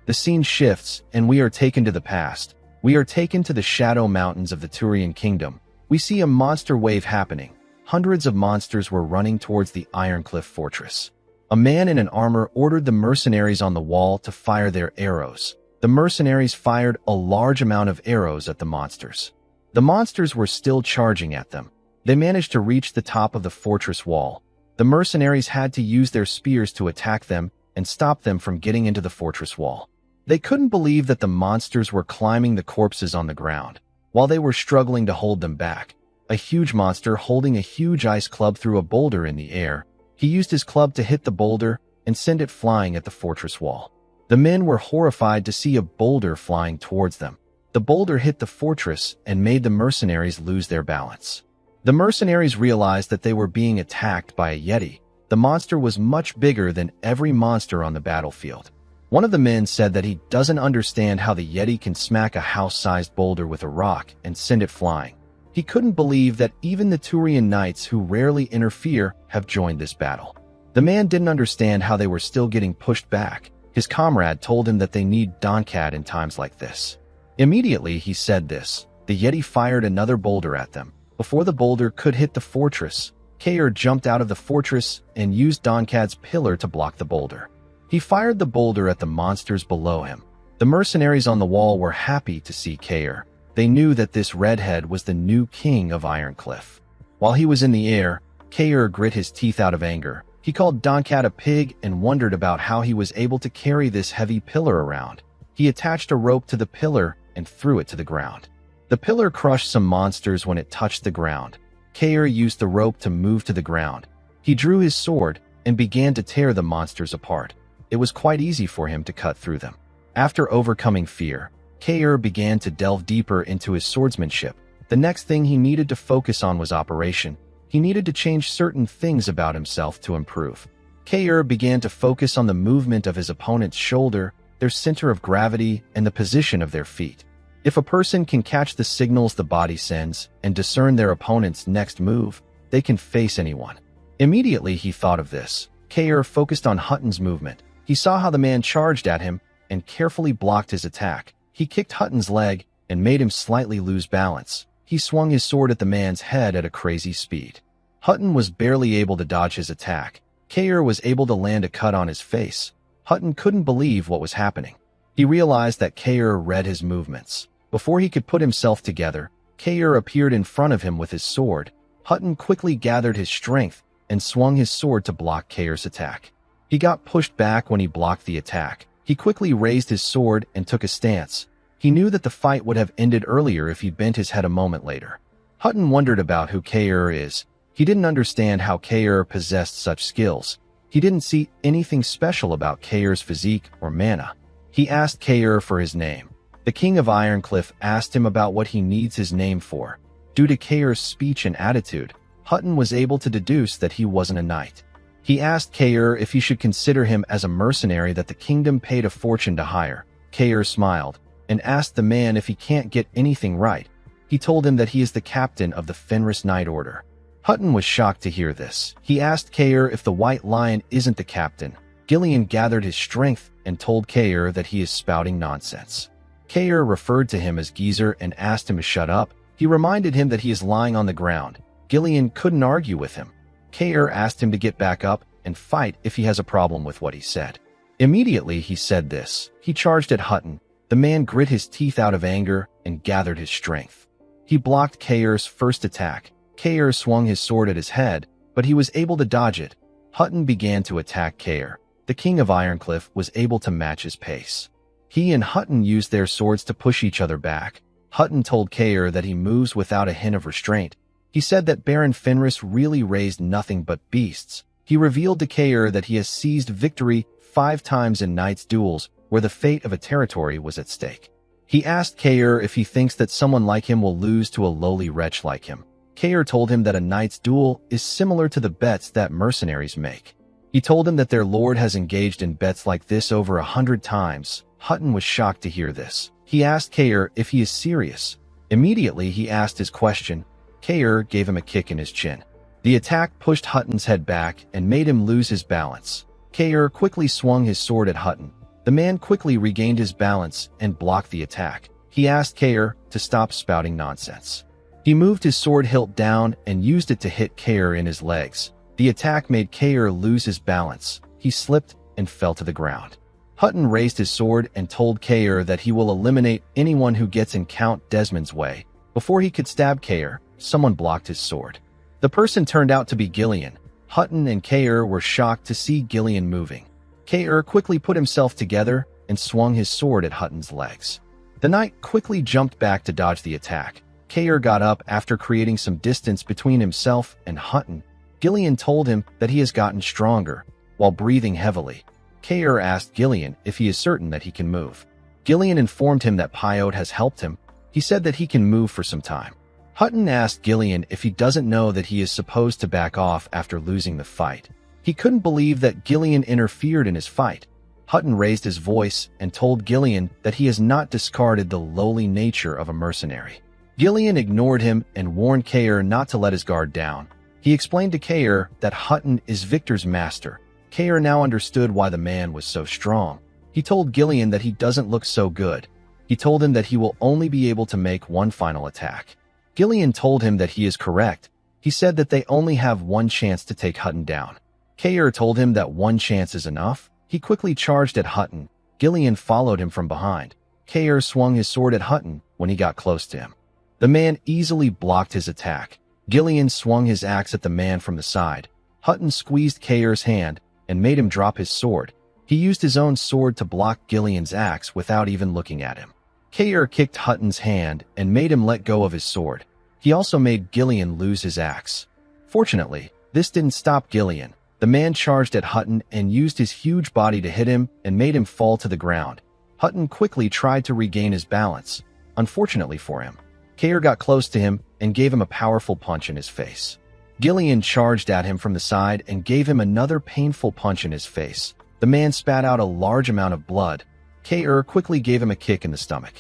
The scene shifts, and we are taken to the past. We are taken to the Shadow Mountains of the Turian Kingdom. We see a monster wave happening. Hundreds of monsters were running towards the Ironcliff fortress. A man in an armor ordered the mercenaries on the wall to fire their arrows. The mercenaries fired a large amount of arrows at the monsters. The monsters were still charging at them. They managed to reach the top of the fortress wall. The mercenaries had to use their spears to attack them and stop them from getting into the fortress wall. They couldn't believe that the monsters were climbing the corpses on the ground. While they were struggling to hold them back, a huge monster holding a huge ice club threw a boulder in the air. He used his club to hit the boulder and send it flying at the fortress wall. The men were horrified to see a boulder flying towards them. The boulder hit the fortress and made the mercenaries lose their balance. The mercenaries realized that they were being attacked by a yeti. The monster was much bigger than every monster on the battlefield. One of the men said that he doesn't understand how the yeti can smack a house-sized boulder with a rock and send it flying. He couldn't believe that even the Turian knights, who rarely interfere, have joined this battle. The man didn't understand how they were still getting pushed back. His comrade told him that they need Donkat in times like this. Immediately he said this. The yeti fired another boulder at them. Before the boulder could hit the fortress, Kair jumped out of the fortress and used Donkad's pillar to block the boulder. He fired the boulder at the monsters below him. The mercenaries on the wall were happy to see Kair. They knew that this redhead was the new king of Ironcliff. While he was in the air, Kair grit his teeth out of anger. He called Doncat a pig and wondered about how he was able to carry this heavy pillar around. He attached a rope to the pillar and threw it to the ground. The pillar crushed some monsters when it touched the ground. Kair used the rope to move to the ground. He drew his sword and began to tear the monsters apart. It was quite easy for him to cut through them. After overcoming fear, Kair began to delve deeper into his swordsmanship. The next thing he needed to focus on was operation. He needed to change certain things about himself to improve. Kair began to focus on the movement of his opponent's shoulder, their center of gravity, and the position of their feet. If a person can catch the signals the body sends and discern their opponent's next move, they can face anyone. Immediately he thought of this. Kair focused on Hutton's movement. He saw how the man charged at him and carefully blocked his attack. He kicked Hutton's leg and made him slightly lose balance. He swung his sword at the man's head at a crazy speed. Hutton was barely able to dodge his attack. Kair was able to land a cut on his face. Hutton couldn't believe what was happening. He realized that Kair read his movements. Before he could put himself together, Kair appeared in front of him with his sword. Hutton quickly gathered his strength and swung his sword to block Kair's attack. He got pushed back when he blocked the attack. He quickly raised his sword and took a stance. He knew that the fight would have ended earlier if he bent his head a moment later. Hutton wondered about who Kair is. He didn't understand how Kair possessed such skills. He didn't see anything special about Kair's physique or mana. He asked Kair for his name. The king of Ironcliff asked him about what he needs his name for. Due to Kair's speech and attitude, Hutton was able to deduce that he wasn't a knight. He asked Kair if he should consider him as a mercenary that the kingdom paid a fortune to hire. Kair smiled and asked the man if he can't get anything right. He told him that he is the captain of the Fenris Knight Order. Hutton was shocked to hear this. He asked Kair if the White Lion isn't the captain. Gillian gathered his strength and told Kair that he is spouting nonsense. Kair referred to him as Geezer and asked him to shut up. He reminded him that he is lying on the ground. Gillian couldn't argue with him. Kair asked him to get back up and fight if he has a problem with what he said. Immediately he said this. He charged at Hutton. The man grit his teeth out of anger and gathered his strength. He blocked Kair's first attack. Kair swung his sword at his head, but he was able to dodge it. Hutton began to attack Kair. The king of Ironcliff was able to match his pace. He and Hutton used their swords to push each other back. Hutton told Kair that he moves without a hint of restraint. He said that Baron Fenris really raised nothing but beasts. He revealed to Kair that he has seized victory 5 times in knights' duels where the fate of a territory was at stake. He asked Kair if he thinks that someone like him will lose to a lowly wretch like him. Kair told him that a knight's duel is similar to the bets that mercenaries make. He told him that their lord has engaged in bets like this over 100 times. Hutton was shocked to hear this. He asked Kair if he is serious. Immediately he asked his question. Kair gave him a kick in his chin. The attack pushed Hutton's head back and made him lose his balance. Kair quickly swung his sword at Hutton. The man quickly regained his balance and blocked the attack. He asked Kair to stop spouting nonsense. He moved his sword hilt down and used it to hit Kair in his legs. The attack made Kair lose his balance. He slipped and fell to the ground. Hutton raised his sword and told Kair that he will eliminate anyone who gets in Count Desmond's way. Before he could stab Kair, someone blocked his sword. The person turned out to be Gillian. Hutton and Kair were shocked to see Gillian moving. Kair quickly put himself together and swung his sword at Hutton's legs. The knight quickly jumped back to dodge the attack. Kair got up after creating some distance between himself and Hutton. Gillian told him that he has gotten stronger. While breathing heavily, Kair asked Gillian if he is certain that he can move. Gillian informed him that Pyot has helped him. He said that he can move for some time. Hutton asked Gillian if he doesn't know that he is supposed to back off after losing the fight. He couldn't believe that Gillian interfered in his fight. Hutton raised his voice and told Gillian that he has not discarded the lowly nature of a mercenary. Gillian ignored him and warned Kair not to let his guard down. He explained to Kair that Hutton is Victor's master. Kair now understood why the man was so strong. He told Gillian that he doesn't look so good. He told him that he will only be able to make one final attack. Gillian told him that he is correct. He said that they only have one chance to take Hutton down. Kair told him that one chance is enough. He quickly charged at Hutton. Gillian followed him from behind. Kair swung his sword at Hutton when he got close to him. The man easily blocked his attack. Gillian swung his axe at the man from the side. Hutton squeezed Kair's hand and made him drop his sword. He used his own sword to block Gillian's axe without even looking at him. Kair kicked Hutton's hand and made him let go of his sword. He also made Gillian lose his axe. Fortunately, this didn't stop Gillian. The man charged at Hutton and used his huge body to hit him and made him fall to the ground. Hutton quickly tried to regain his balance. Unfortunately for him, Kair got close to him and gave him a powerful punch in his face. Gillian charged at him from the side and gave him another painful punch in his face. The man spat out a large amount of blood. Kair quickly gave him a kick in the stomach.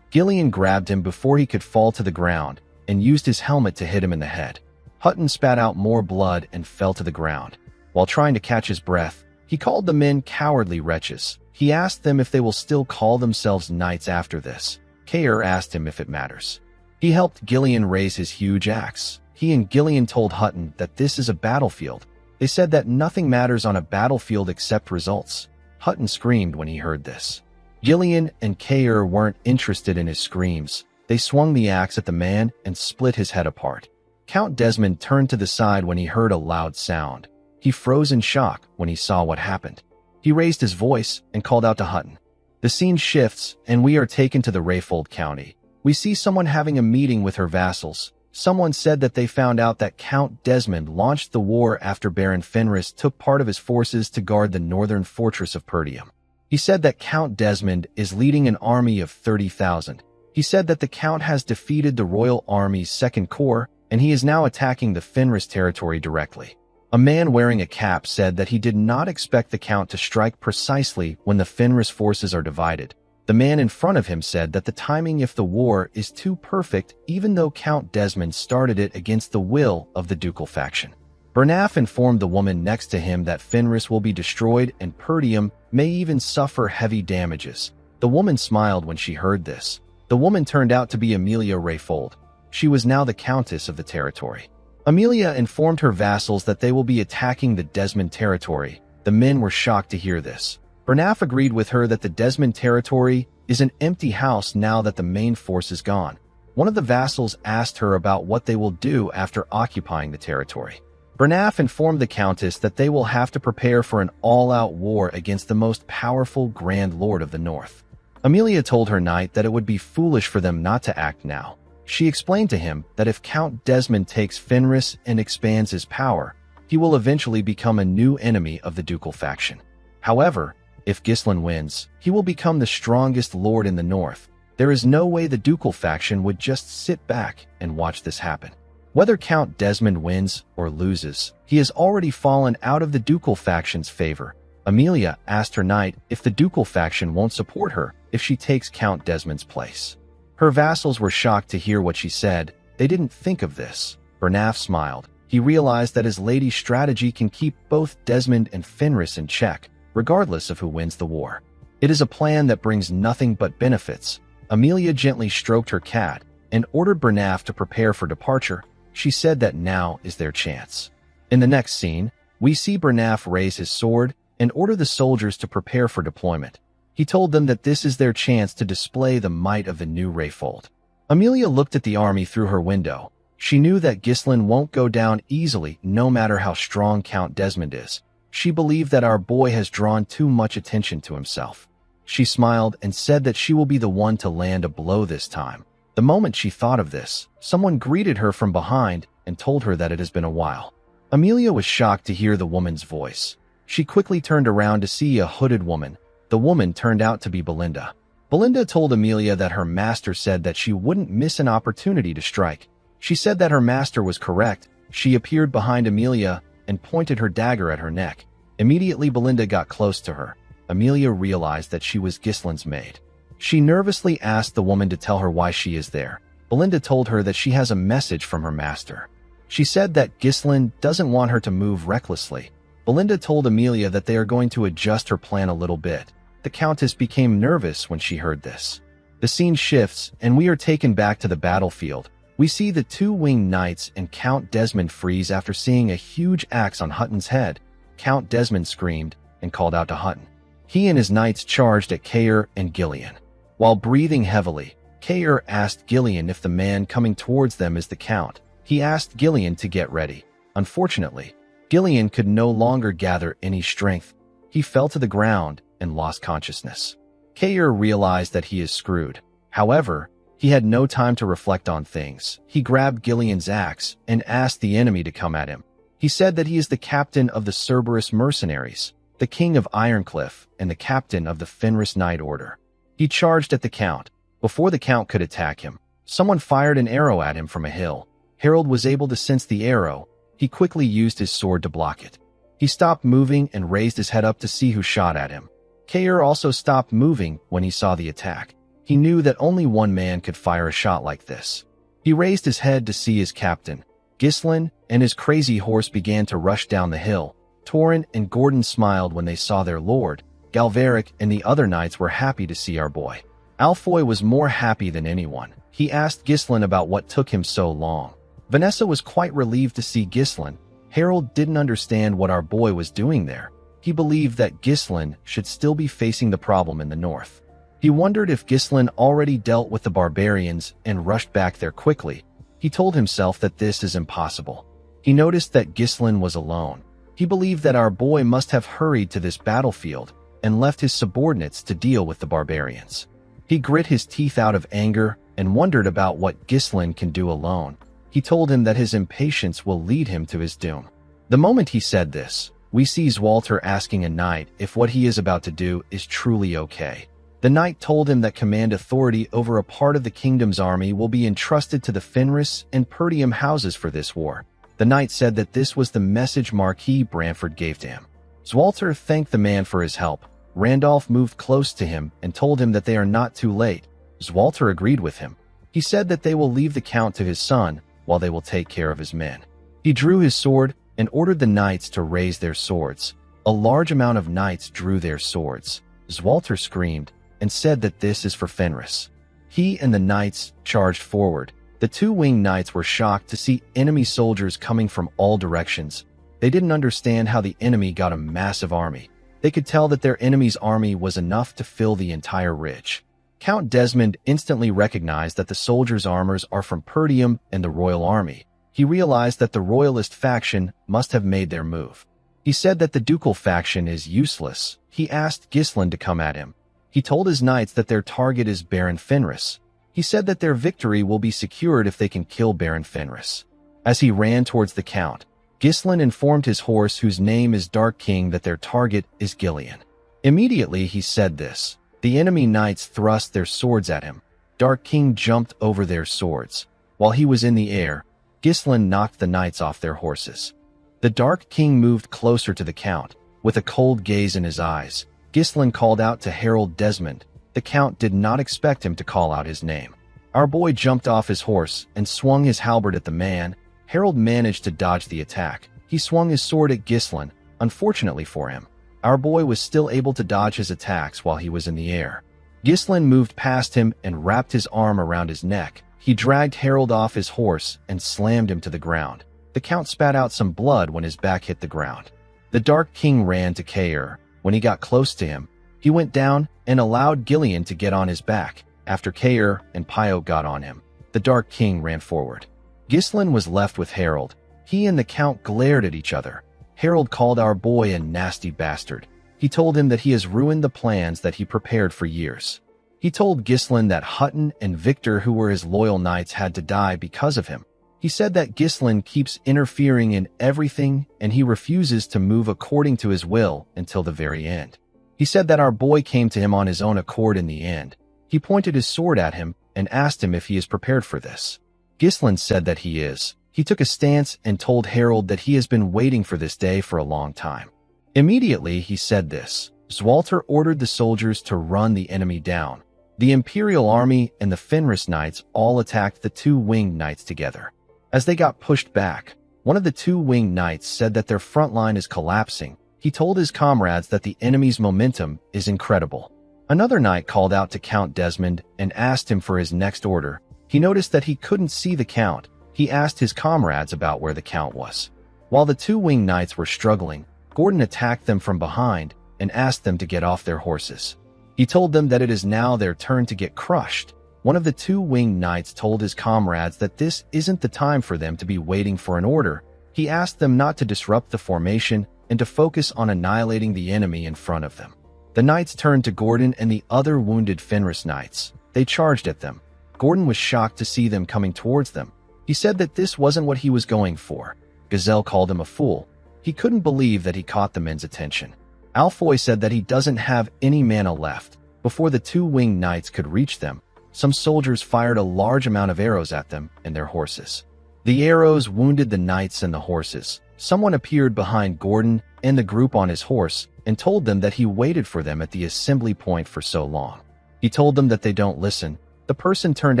Gillian grabbed him before he could fall to the ground and used his helmet to hit him in the head. Hutton spat out more blood and fell to the ground. While trying to catch his breath, he called the men cowardly wretches. He asked them if they will still call themselves knights after this. Kair asked him if it matters. He helped Gillian raise his huge axe. He and Gillian told Hutton that this is a battlefield. They said that nothing matters on a battlefield except results. Hutton screamed when he heard this. Gillian and Kair weren't interested in his screams. They swung the axe at the man and split his head apart. Count Desmond turned to the side when he heard a loud sound. He froze in shock when he saw what happened. He raised his voice and called out to Hutton. The scene shifts, and we are taken to the Rayfold County. We see someone having a meeting with her vassals. Someone said that they found out that Count Desmond launched the war after Baron Fenris took part of his forces to guard the northern fortress of Perdium. He said that Count Desmond is leading an army of 30,000. He said that the Count has defeated the Royal Army's Second Corps, and he is now attacking the Fenris territory directly. A man wearing a cap said that he did not expect the Count to strike precisely when the Fenris forces are divided. The man in front of him said that the timing if the war is too perfect, even though Count Desmond started it against the will of the ducal faction. Bernaf informed the woman next to him that Fenris will be destroyed and Perdium may even suffer heavy damages. The woman smiled when she heard this. The woman turned out to be Amelia Rayfold. She was now the Countess of the territory. Amelia informed her vassals that they will be attacking the Desmond territory. The men were shocked to hear this. Bernaf agreed with her that the Desmond territory is an empty house now that the main force is gone. One of the vassals asked her about what they will do after occupying the territory. Bernaf informed the Countess that they will have to prepare for an all-out war against the most powerful Grand Lord of the North. Amelia told her knight that it would be foolish for them not to act now. She explained to him that if Count Desmond takes Fenris and expands his power, he will eventually become a new enemy of the ducal faction. However, if Ghislain wins, he will become the strongest lord in the north. There is no way the ducal faction would just sit back and watch this happen. Whether Count Desmond wins or loses, he has already fallen out of the ducal faction's favor. Amelia asked her knight if the ducal faction won't support her if she takes Count Desmond's place. Her vassals were shocked to hear what she said. They didn't think of this. Bernaf smiled. He realized that his lady's strategy can keep both Desmond and Fenris in check, regardless of who wins the war. It is a plan that brings nothing but benefits. Amelia gently stroked her cat and ordered Bernaf to prepare for departure. She said that now is their chance. In the next scene, we see Bernaf raise his sword and order the soldiers to prepare for deployment. He told them that this is their chance to display the might of the new Rayfold. Amelia looked at the army through her window. She knew that Ghislain won't go down easily no matter how strong Count Desmond is. She believed that our boy has drawn too much attention to himself. She smiled and said that she will be the one to land a blow this time. The moment she thought of this, someone greeted her from behind and told her that it has been a while. Amelia was shocked to hear the woman's voice. She quickly turned around to see a hooded woman. The woman turned out to be Belinda. Belinda told Amelia that her master said that she wouldn't miss an opportunity to strike. She said that her master was correct. She appeared behind Amelia and pointed her dagger at her neck. Immediately, Belinda got close to her. Amelia realized that she was Ghislain's maid. She nervously asked the woman to tell her why she is there. Belinda told her that she has a message from her master. She said that Ghislain doesn't want her to move recklessly. Belinda told Amelia that they are going to adjust her plan a little bit. The Countess became nervous when she heard this. The scene shifts, and we are taken back to the battlefield. We see the two winged knights and Count Desmond freeze after seeing a huge axe on Hutton's head. Count Desmond screamed and called out to Hutton. He and his knights charged at Kair and Gillian. While breathing heavily, Kair asked Gillian if the man coming towards them is the Count. He asked Gillian to get ready. Unfortunately, Gillian could no longer gather any strength. He fell to the ground and lost consciousness. Kair realized that he is screwed. However, he had no time to reflect on things. He grabbed Gillian's axe and asked the enemy to come at him. He said that he is the captain of the Cerberus Mercenaries, the king of Ironcliff, and the captain of the Fenris Knight Order. He charged at the Count. Before the Count could attack him, someone fired an arrow at him from a hill. Harold was able to sense the arrow. He quickly used his sword to block it. He stopped moving and raised his head up to see who shot at him. Kair also stopped moving when he saw the attack. He knew that only one man could fire a shot like this. He raised his head to see his captain. Ghislain and his crazy horse began to rush down the hill. Torrin and Gordon smiled when they saw their lord. Galveric and the other knights were happy to see our boy. Alfoy was more happy than anyone. He asked Ghislain about what took him so long. Vanessa was quite relieved to see Ghislain. Harold didn't understand what our boy was doing there. He believed that Ghislain should still be facing the problem in the north. He wondered if Ghislain already dealt with the barbarians and rushed back there quickly. He told himself that this is impossible. He noticed that Ghislain was alone. He believed that our boy must have hurried to this battlefield and left his subordinates to deal with the barbarians. He grit his teeth out of anger and wondered about what Ghislain can do alone. He told him that his impatience will lead him to his doom. The moment he said this, we see Zwalter asking a knight if what he is about to do is truly okay. The knight told him that command authority over a part of the kingdom's army will be entrusted to the Fenris and Perdium houses for this war. The knight said that this was the message Marquis Branford gave to him. Zwalter thanked the man for his help. Randolph moved close to him and told him that they are not too late. Zwalter agreed with him. He said that they will leave the count to his son while they will take care of his men. He drew his sword and ordered the knights to raise their swords. A large amount of knights drew their swords. Zwalter screamed and said that this is for Fenris. He and the knights charged forward. The two winged knights were shocked to see enemy soldiers coming from all directions. They didn't understand how the enemy got a massive army. They could tell that their enemy's army was enough to fill the entire ridge. Count Desmond instantly recognized that the soldiers' armors are from Perdium and the royal army. He realized that the royalist faction must have made their move. He said that the ducal faction is useless. He asked Ghislain to come at him. He told his knights that their target is Baron Fenris. He said that their victory will be secured if they can kill Baron Fenris. As he ran towards the count, Ghislain informed his horse, whose name is Dark King, that their target is Gillian. Immediately he said this. The enemy knights thrust their swords at him. Dark King jumped over their swords. While he was in the air, Ghislain knocked the knights off their horses. The Dark King moved closer to the count. With a cold gaze in his eyes, Ghislain called out to Harold Desmond. The count did not expect him to call out his name. Our boy jumped off his horse and swung his halberd at the man. Harold managed to dodge the attack. He swung his sword at Ghislain. Unfortunately for him, our boy was still able to dodge his attacks while he was in the air. Ghislain moved past him and wrapped his arm around his neck. He dragged Harold off his horse and slammed him to the ground. The count spat out some blood when his back hit the ground. The Dark King ran to Kair. When he got close to him, he went down and allowed Gillian to get on his back. After Kair and Pio got on him, the Dark King ran forward. Ghislain was left with Harold. He and the count glared at each other. Harold called our boy a nasty bastard. He told him that he has ruined the plans that he prepared for years. He told Ghislain that Hutton and Victor, who were his loyal knights, had to die because of him. He said that Ghislain keeps interfering in everything and he refuses to move according to his will until the very end. He said that our boy came to him on his own accord in the end. He pointed his sword at him and asked him if he is prepared for this. Ghislain said that he is. He took a stance and told Harold that he has been waiting for this day for a long time. Immediately he said this. Zwalter ordered the soldiers to run the enemy down. The Imperial Army and the Fenris Knights all attacked the two winged knights together. As they got pushed back, one of the two winged knights said that their front line is collapsing. He told his comrades that the enemy's momentum is incredible. Another knight called out to Count Desmond and asked him for his next order. He noticed that he couldn't see the count. He asked his comrades about where the count was. While the two winged knights were struggling, Gordon attacked them from behind and asked them to get off their horses. He told them that it is now their turn to get crushed. One of the two winged knights told his comrades that this isn't the time for them to be waiting for an order. He asked them not to disrupt the formation and to focus on annihilating the enemy in front of them. The knights turned to Gordon and the other wounded Fenris knights. They charged at them. Gordon was shocked to see them coming towards them. He said that this wasn't what he was going for. Gazelle called him a fool. He couldn't believe that he caught the men's attention. Alfoy said that he doesn't have any mana left. Before the two winged knights could reach them, some soldiers fired a large amount of arrows at them and their horses. The arrows wounded the knights and the horses. Someone appeared behind Gordon and the group on his horse and told them that he waited for them at the assembly point for so long. He told them that they don't listen. The person turned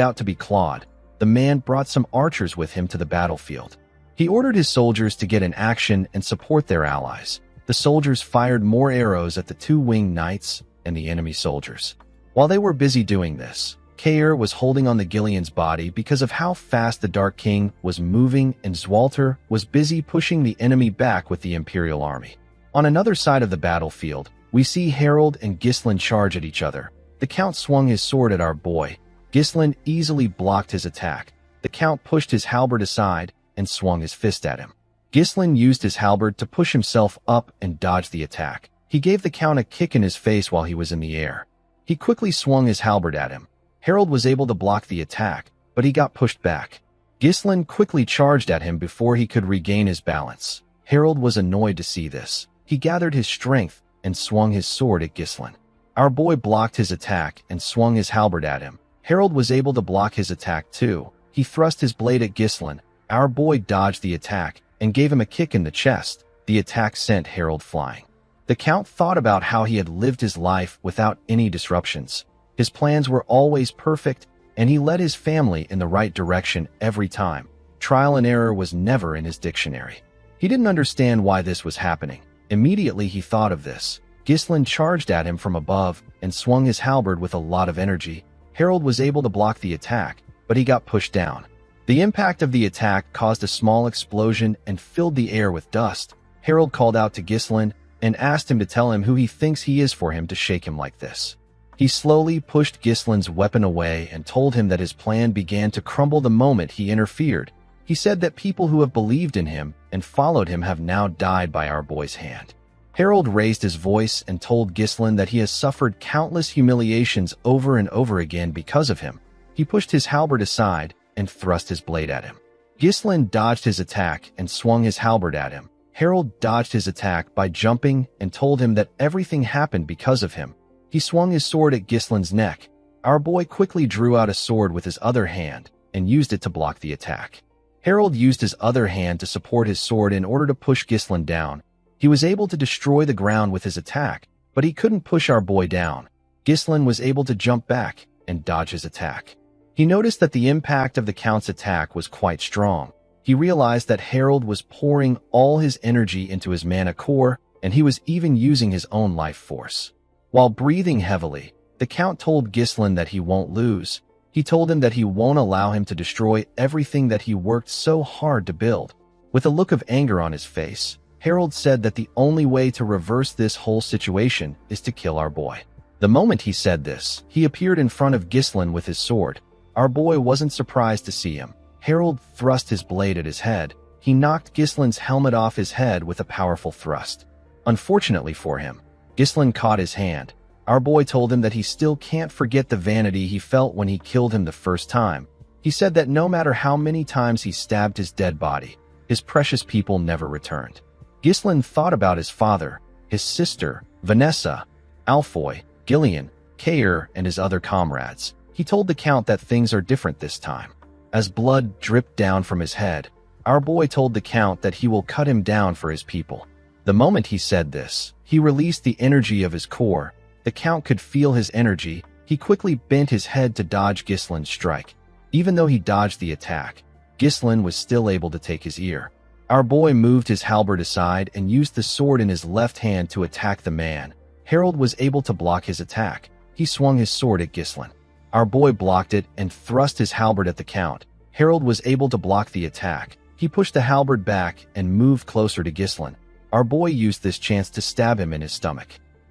out to be Claude. The man brought some archers with him to the battlefield. He ordered his soldiers to get in action and support their allies. The soldiers fired more arrows at the two winged knights and the enemy soldiers. While they were busy doing this, Kair was holding on the Gillian's body because of how fast the Dark King was moving, and Zwalter was busy pushing the enemy back with the Imperial army. On another side of the battlefield, we see Harold and Ghislain charge at each other. The Count swung his sword at our boy. Ghislain easily blocked his attack. The Count pushed his halberd aside and swung his fist at him. Ghislain used his halberd to push himself up and dodge the attack. He gave the Count a kick in his face while he was in the air. He quickly swung his halberd at him. Harold was able to block the attack, but he got pushed back. Ghislain quickly charged at him before he could regain his balance. Harold was annoyed to see this. He gathered his strength and swung his sword at Ghislain. Our boy blocked his attack and swung his halberd at him. Harold was able to block his attack too. He thrust his blade at Ghislain. Our boy dodged the attack and gave him a kick in the chest. The attack sent Harold flying. The Count thought about how he had lived his life without any disruptions. His plans were always perfect, and he led his family in the right direction every time. Trial and error was never in his dictionary. He didn't understand why this was happening. Immediately he thought of this. Ghislain charged at him from above and swung his halberd with a lot of energy. Harold was able to block the attack, but he got pushed down. The impact of the attack caused a small explosion and filled the air with dust. Harold called out to Ghislain and asked him to tell him who he thinks he is for him to shake him like this. He slowly pushed Ghislain's weapon away and told him that his plan began to crumble the moment he interfered. He said that people who have believed in him and followed him have now died by our boy's hand. Harold raised his voice and told Ghislain that he has suffered countless humiliations over and over again because of him. He pushed his halberd aside and thrust his blade at him. Ghislain dodged his attack and swung his halberd at him. Harold dodged his attack by jumping and told him that everything happened because of him. He swung his sword at Ghislain's neck. Our boy quickly drew out a sword with his other hand and used it to block the attack. Harold used his other hand to support his sword in order to push Ghislain down. He was able to destroy the ground with his attack, but he couldn't push our boy down. Ghislain was able to jump back and dodge his attack. He noticed that the impact of the Count's attack was quite strong. He realized that Harold was pouring all his energy into his mana core, and he was even using his own life force. While breathing heavily, the Count told Ghislain that he won't lose. He told him that he won't allow him to destroy everything that he worked so hard to build. With a look of anger on his face, Harold said that the only way to reverse this whole situation is to kill our boy. The moment he said this, he appeared in front of Ghislain with his sword. Our boy wasn't surprised to see him. Harold thrust his blade at his head. He knocked Ghislain's helmet off his head with a powerful thrust. Unfortunately for him, Ghislain caught his hand. Our boy told him that he still can't forget the vanity he felt when he killed him the first time. He said that no matter how many times he stabbed his dead body, his precious people never returned. Ghislain thought about his father, his sister, Vanessa, Alfoy, Gillian, Kair, and his other comrades. He told the Count that things are different this time. As blood dripped down from his head, our boy told the Count that he will cut him down for his people. The moment he said this, he released the energy of his core. The Count could feel his energy. He quickly bent his head to dodge Ghislain's strike. Even though he dodged the attack, Ghislain was still able to take his ear. Our boy moved his halberd aside and used the sword in his left hand to attack the man. Harold was able to block his attack. He swung his sword at Ghislain. Our boy blocked it and thrust his halberd at the Count. Harold was able to block the attack. He pushed the halberd back and moved closer to Ghislain. Our boy used this chance to stab him in his stomach.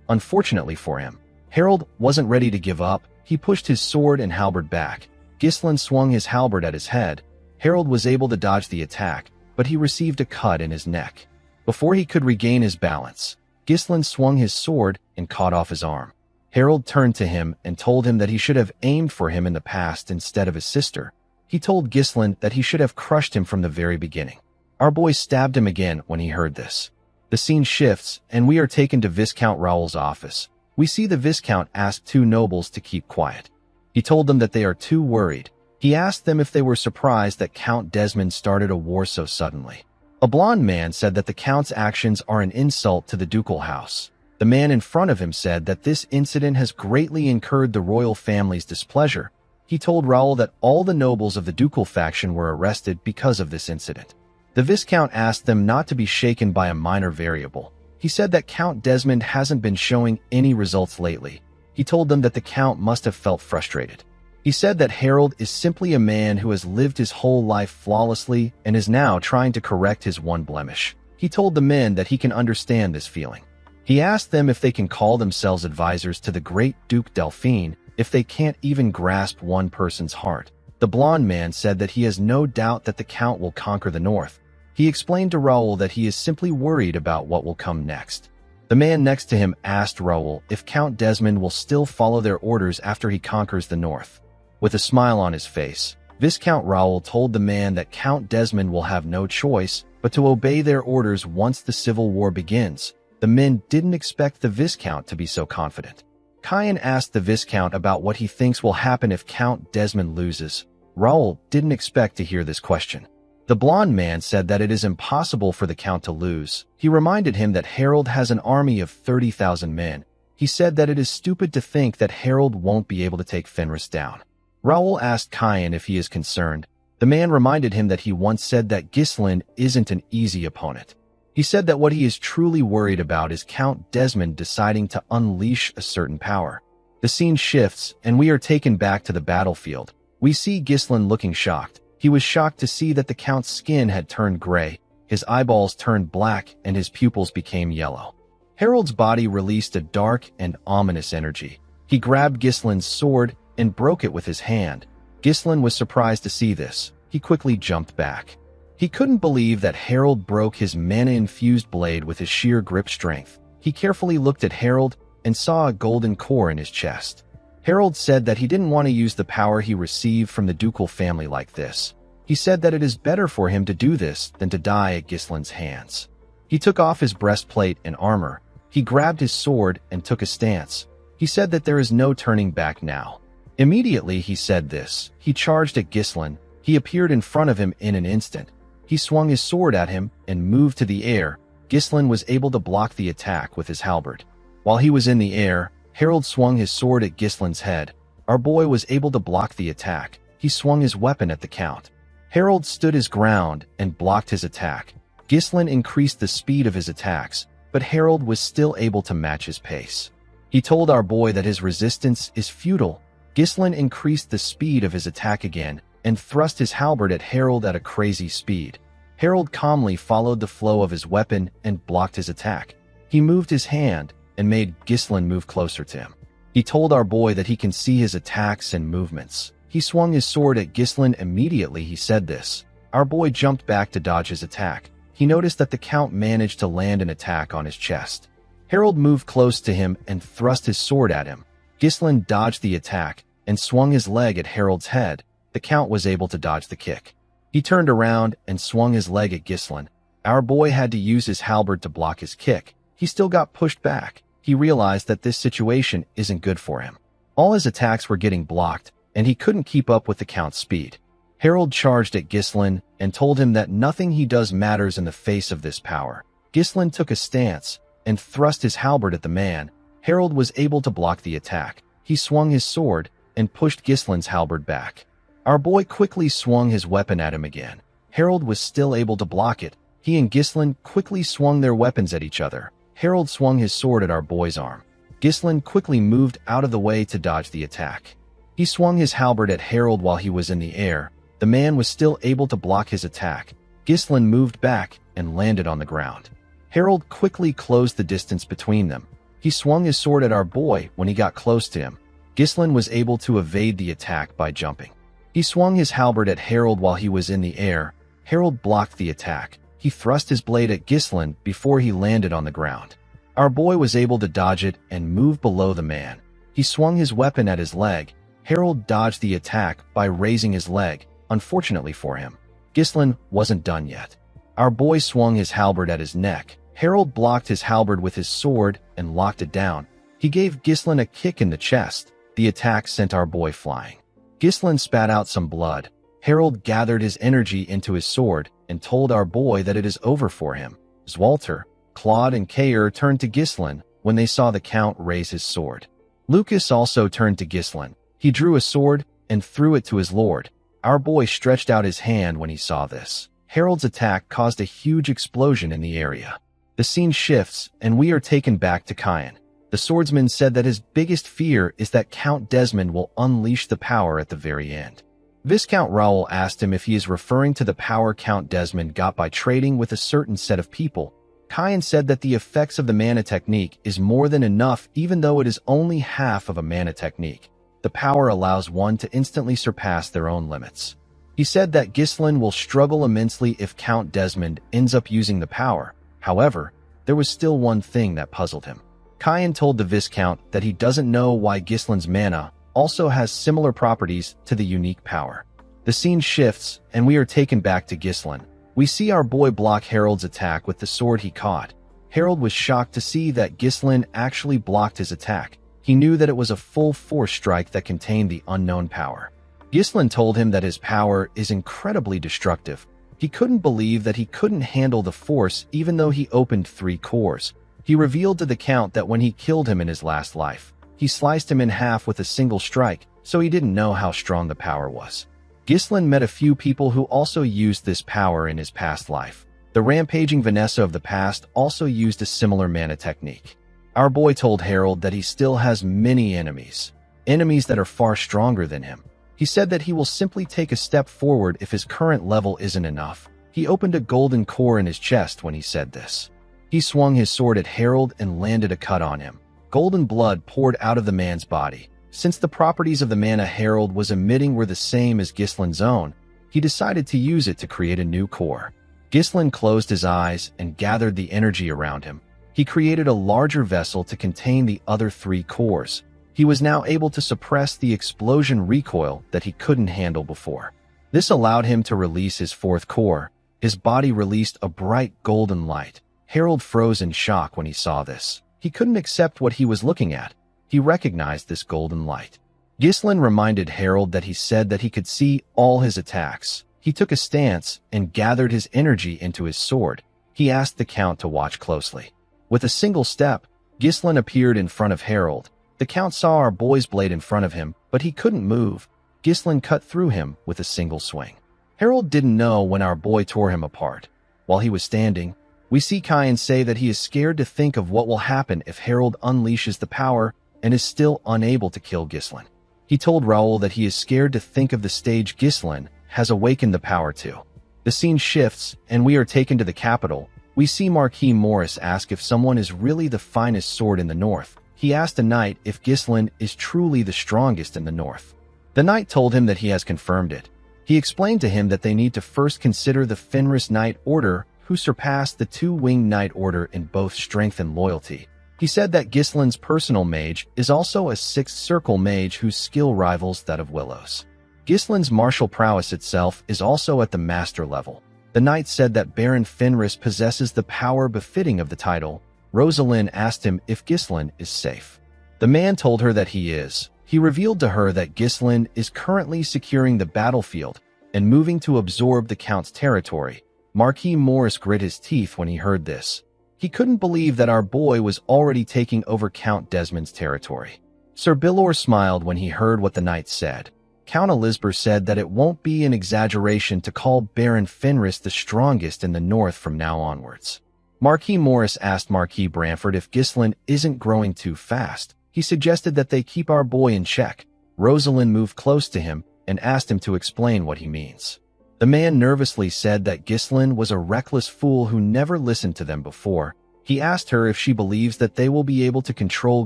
Unfortunately for him, Harold wasn't ready to give up. He pushed his sword and halberd back. Ghislain swung his halberd at his head. Harold was able to dodge the attack, but he received a cut in his neck. Before he could regain his balance, Ghislain swung his sword and caught off his arm. Harold turned to him and told him that he should have aimed for him in the past instead of his sister. He told Ghislain that he should have crushed him from the very beginning. Our boy stabbed him again when he heard this. The scene shifts, and we are taken to Viscount Raoul's office. We see the Viscount ask two nobles to keep quiet. He told them that they are too worried. He asked them if they were surprised that Count Desmond started a war so suddenly. A blond man said that the Count's actions are an insult to the ducal house. The man in front of him said that this incident has greatly incurred the royal family's displeasure. He told Raoul that all the nobles of the ducal faction were arrested because of this incident. The Viscount asked them not to be shaken by a minor variable. He said that Count Desmond hasn't been showing any results lately. He told them that the Count must have felt frustrated. He said that Harold is simply a man who has lived his whole life flawlessly and is now trying to correct his one blemish. He told the men that he can understand this feeling. He asked them if they can call themselves advisors to the great Duke Delphine if they can't even grasp one person's heart. The blond man said that he has no doubt that the Count will conquer the north. He explained to Raoul that he is simply worried about what will come next. The man next to him asked Raoul if Count Desmond will still follow their orders after he conquers the north. With a smile on his face, Viscount Raoul told the man that Count Desmond will have no choice but to obey their orders once the civil war begins. The men didn't expect the Viscount to be so confident. Cayen asked the Viscount about what he thinks will happen if Count Desmond loses. Raoul didn't expect to hear this question. The blond man said that it is impossible for the Count to lose. He reminded him that Harold has an army of 30,000 men. He said that it is stupid to think that Harold won't be able to take Fenris down. Raoul asked Cayen if he is concerned. The man reminded him that he once said that Ghislain isn't an easy opponent. He said that what he is truly worried about is Count Desmond deciding to unleash a certain power. The scene shifts, and we are taken back to the battlefield. We see Ghislain looking shocked. He was shocked to see that the Count's skin had turned gray, his eyeballs turned black, and his pupils became yellow. Harold's body released a dark and ominous energy. He grabbed Ghislain's sword and broke it with his hand. Ghislain was surprised to see this. He quickly jumped back. He couldn't believe that Harold broke his mana-infused blade with his sheer grip strength. He carefully looked at Harold and saw a golden core in his chest. Harold said that he didn't want to use the power he received from the ducal family like this. He said that it is better for him to do this than to die at Ghislain's hands. He took off his breastplate and armor. He grabbed his sword and took a stance. He said that there is no turning back now. Immediately he said this. He charged at Ghislain. He appeared in front of him in an instant. He swung his sword at him and moved to the air. Ghislain was able to block the attack with his halberd. While he was in the air, Harold swung his sword at Ghislain's head. Our boy was able to block the attack. He swung his weapon at the Count. Harold stood his ground and blocked his attack. Ghislain increased the speed of his attacks, but Harold was still able to match his pace. He told our boy that his resistance is futile. Ghislain increased the speed of his attack again and thrust his halberd at Harold at a crazy speed. Harold calmly followed the flow of his weapon and blocked his attack. He moved his hand and made Ghislain move closer to him. He told our boy that he can see his attacks and movements. He swung his sword at Ghislain immediately he said this. Our boy jumped back to dodge his attack. He noticed that the Count managed to land an attack on his chest. Harold moved close to him and thrust his sword at him. Ghislain dodged the attack and swung his leg at Harold's head. The Count was able to dodge the kick. He turned around and swung his leg at Ghislain. Our boy had to use his halberd to block his kick. He still got pushed back. He realized that this situation isn't good for him. All his attacks were getting blocked, and he couldn't keep up with the Count's speed. Harold charged at Ghislain and told him that nothing he does matters in the face of this power. Ghislain took a stance and thrust his halberd at the man. Harold was able to block the attack. He swung his sword and pushed Ghislain's halberd back. Our boy quickly swung his weapon at him again. Harold was still able to block it. He and Ghislain quickly swung their weapons at each other. Harold swung his sword at our boy's arm. Ghislain quickly moved out of the way to dodge the attack. He swung his halberd at Harold while he was in the air. The man was still able to block his attack. Ghislain moved back and landed on the ground. Harold quickly closed the distance between them. He swung his sword at our boy when he got close to him. Ghislain was able to evade the attack by jumping. He swung his halberd at Harold while he was in the air. Harold blocked the attack. He thrust his blade at Ghislain before he landed on the ground. Our boy was able to dodge it and move below the man. He swung his weapon at his leg. Harold dodged the attack by raising his leg, unfortunately for him. Ghislain wasn't done yet. Our boy swung his halberd at his neck. Harold blocked his halberd with his sword and locked it down. He gave Ghislain a kick in the chest. The attack sent our boy flying. Ghislain spat out some blood. Harold gathered his energy into his sword and told our boy that it is over for him. Zwalter, Claude, and Kair turned to Ghislain when they saw the Count raise his sword. Lucas also turned to Ghislain. He drew a sword and threw it to his lord. Our boy stretched out his hand when he saw this. Harold's attack caused a huge explosion in the area. The scene shifts, and we are taken back to Caen. The swordsman said that his biggest fear is that Count Desmond will unleash the power at the very end. Viscount Raoul asked him if he is referring to the power Count Desmond got by trading with a certain set of people. Caen said that the effects of the mana technique is more than enough even though it is only half of a mana technique. The power allows one to instantly surpass their own limits. He said that Ghislain will struggle immensely if Count Desmond ends up using the power. However, there was still one thing that puzzled him. Caen told the Viscount that he doesn't know why Ghislain's mana also has similar properties to the unique power. The scene shifts, and we are taken back to Ghislain. We see our boy block Harold's attack with the sword he caught. Harold was shocked to see that Ghislain actually blocked his attack. He knew that it was a full-force strike that contained the unknown power. Ghislain told him that his power is incredibly destructive. He couldn't believe that he couldn't handle the force even though he opened 3 cores. He revealed to the Count that when he killed him in his last life, he sliced him in half with a single strike, so he didn't know how strong the power was. Ghislain met a few people who also used this power in his past life. The rampaging Vanessa of the past also used a similar mana technique. Our boy told Harold that he still has many enemies that are far stronger than him. He said that he will simply take a step forward if his current level isn't enough. He opened a golden core in his chest when he said this. He swung his sword at Harold and landed a cut on him. Golden blood poured out of the man's body. Since the properties of the mana Harold was emitting were the same as Ghislain's own, he decided to use it to create a new core. Ghislain closed his eyes and gathered the energy around him. He created a larger vessel to contain the other 3 cores. He was now able to suppress the explosion recoil that he couldn't handle before. This allowed him to release his 4th core. His body released a bright golden light. Harold froze in shock when he saw this. He couldn't accept what he was looking at. He recognized this golden light. Ghislain reminded Harold that he said that he could see all his attacks. He took a stance and gathered his energy into his sword. He asked the Count to watch closely. With a single step, Ghislain appeared in front of Harold. The Count saw our boy's blade in front of him, but he couldn't move. Ghislain cut through him with a single swing. Harold didn't know when our boy tore him apart. While he was standing, we see Caen say that he is scared to think of what will happen if Harold unleashes the power and is still unable to kill Ghislain. He told Raoul that he is scared to think of the stage Ghislain has awakened the power to. The scene shifts, and we are taken to the capital. We see Marquis Morris ask if someone is really the finest sword in the north. He asked a knight if Ghislain is truly the strongest in the north. The knight told him that he has confirmed it. He explained to him that they need to first consider the Fenris Knight Order, who surpassed the 2-winged Knight Order in both strength and loyalty. He said that Ghislain's personal mage is also a 6th circle mage whose skill rivals that of Willow's. Ghislain's martial prowess itself is also at the master level. The knight said that Baron Fenris possesses the power befitting of the title. Rosalind asked him if Ghislain is safe. The man told her that he is. He revealed to her that Ghislain is currently securing the battlefield and moving to absorb the Count's territory. Marquis Morris grit his teeth when he heard this. He couldn't believe that our boy was already taking over Count Desmond's territory. Sir Bilor smiled when he heard what the knight said. Count Elizabeth said that it won't be an exaggeration to call Baron Fenris the strongest in the north from now onwards. Marquis Morris asked Marquis Bramford if Ghislain isn't growing too fast. He suggested that they keep our boy in check. Rosalind moved close to him and asked him to explain what he means. The man nervously said that Ghislain was a reckless fool who never listened to them before. He asked her if she believes that they will be able to control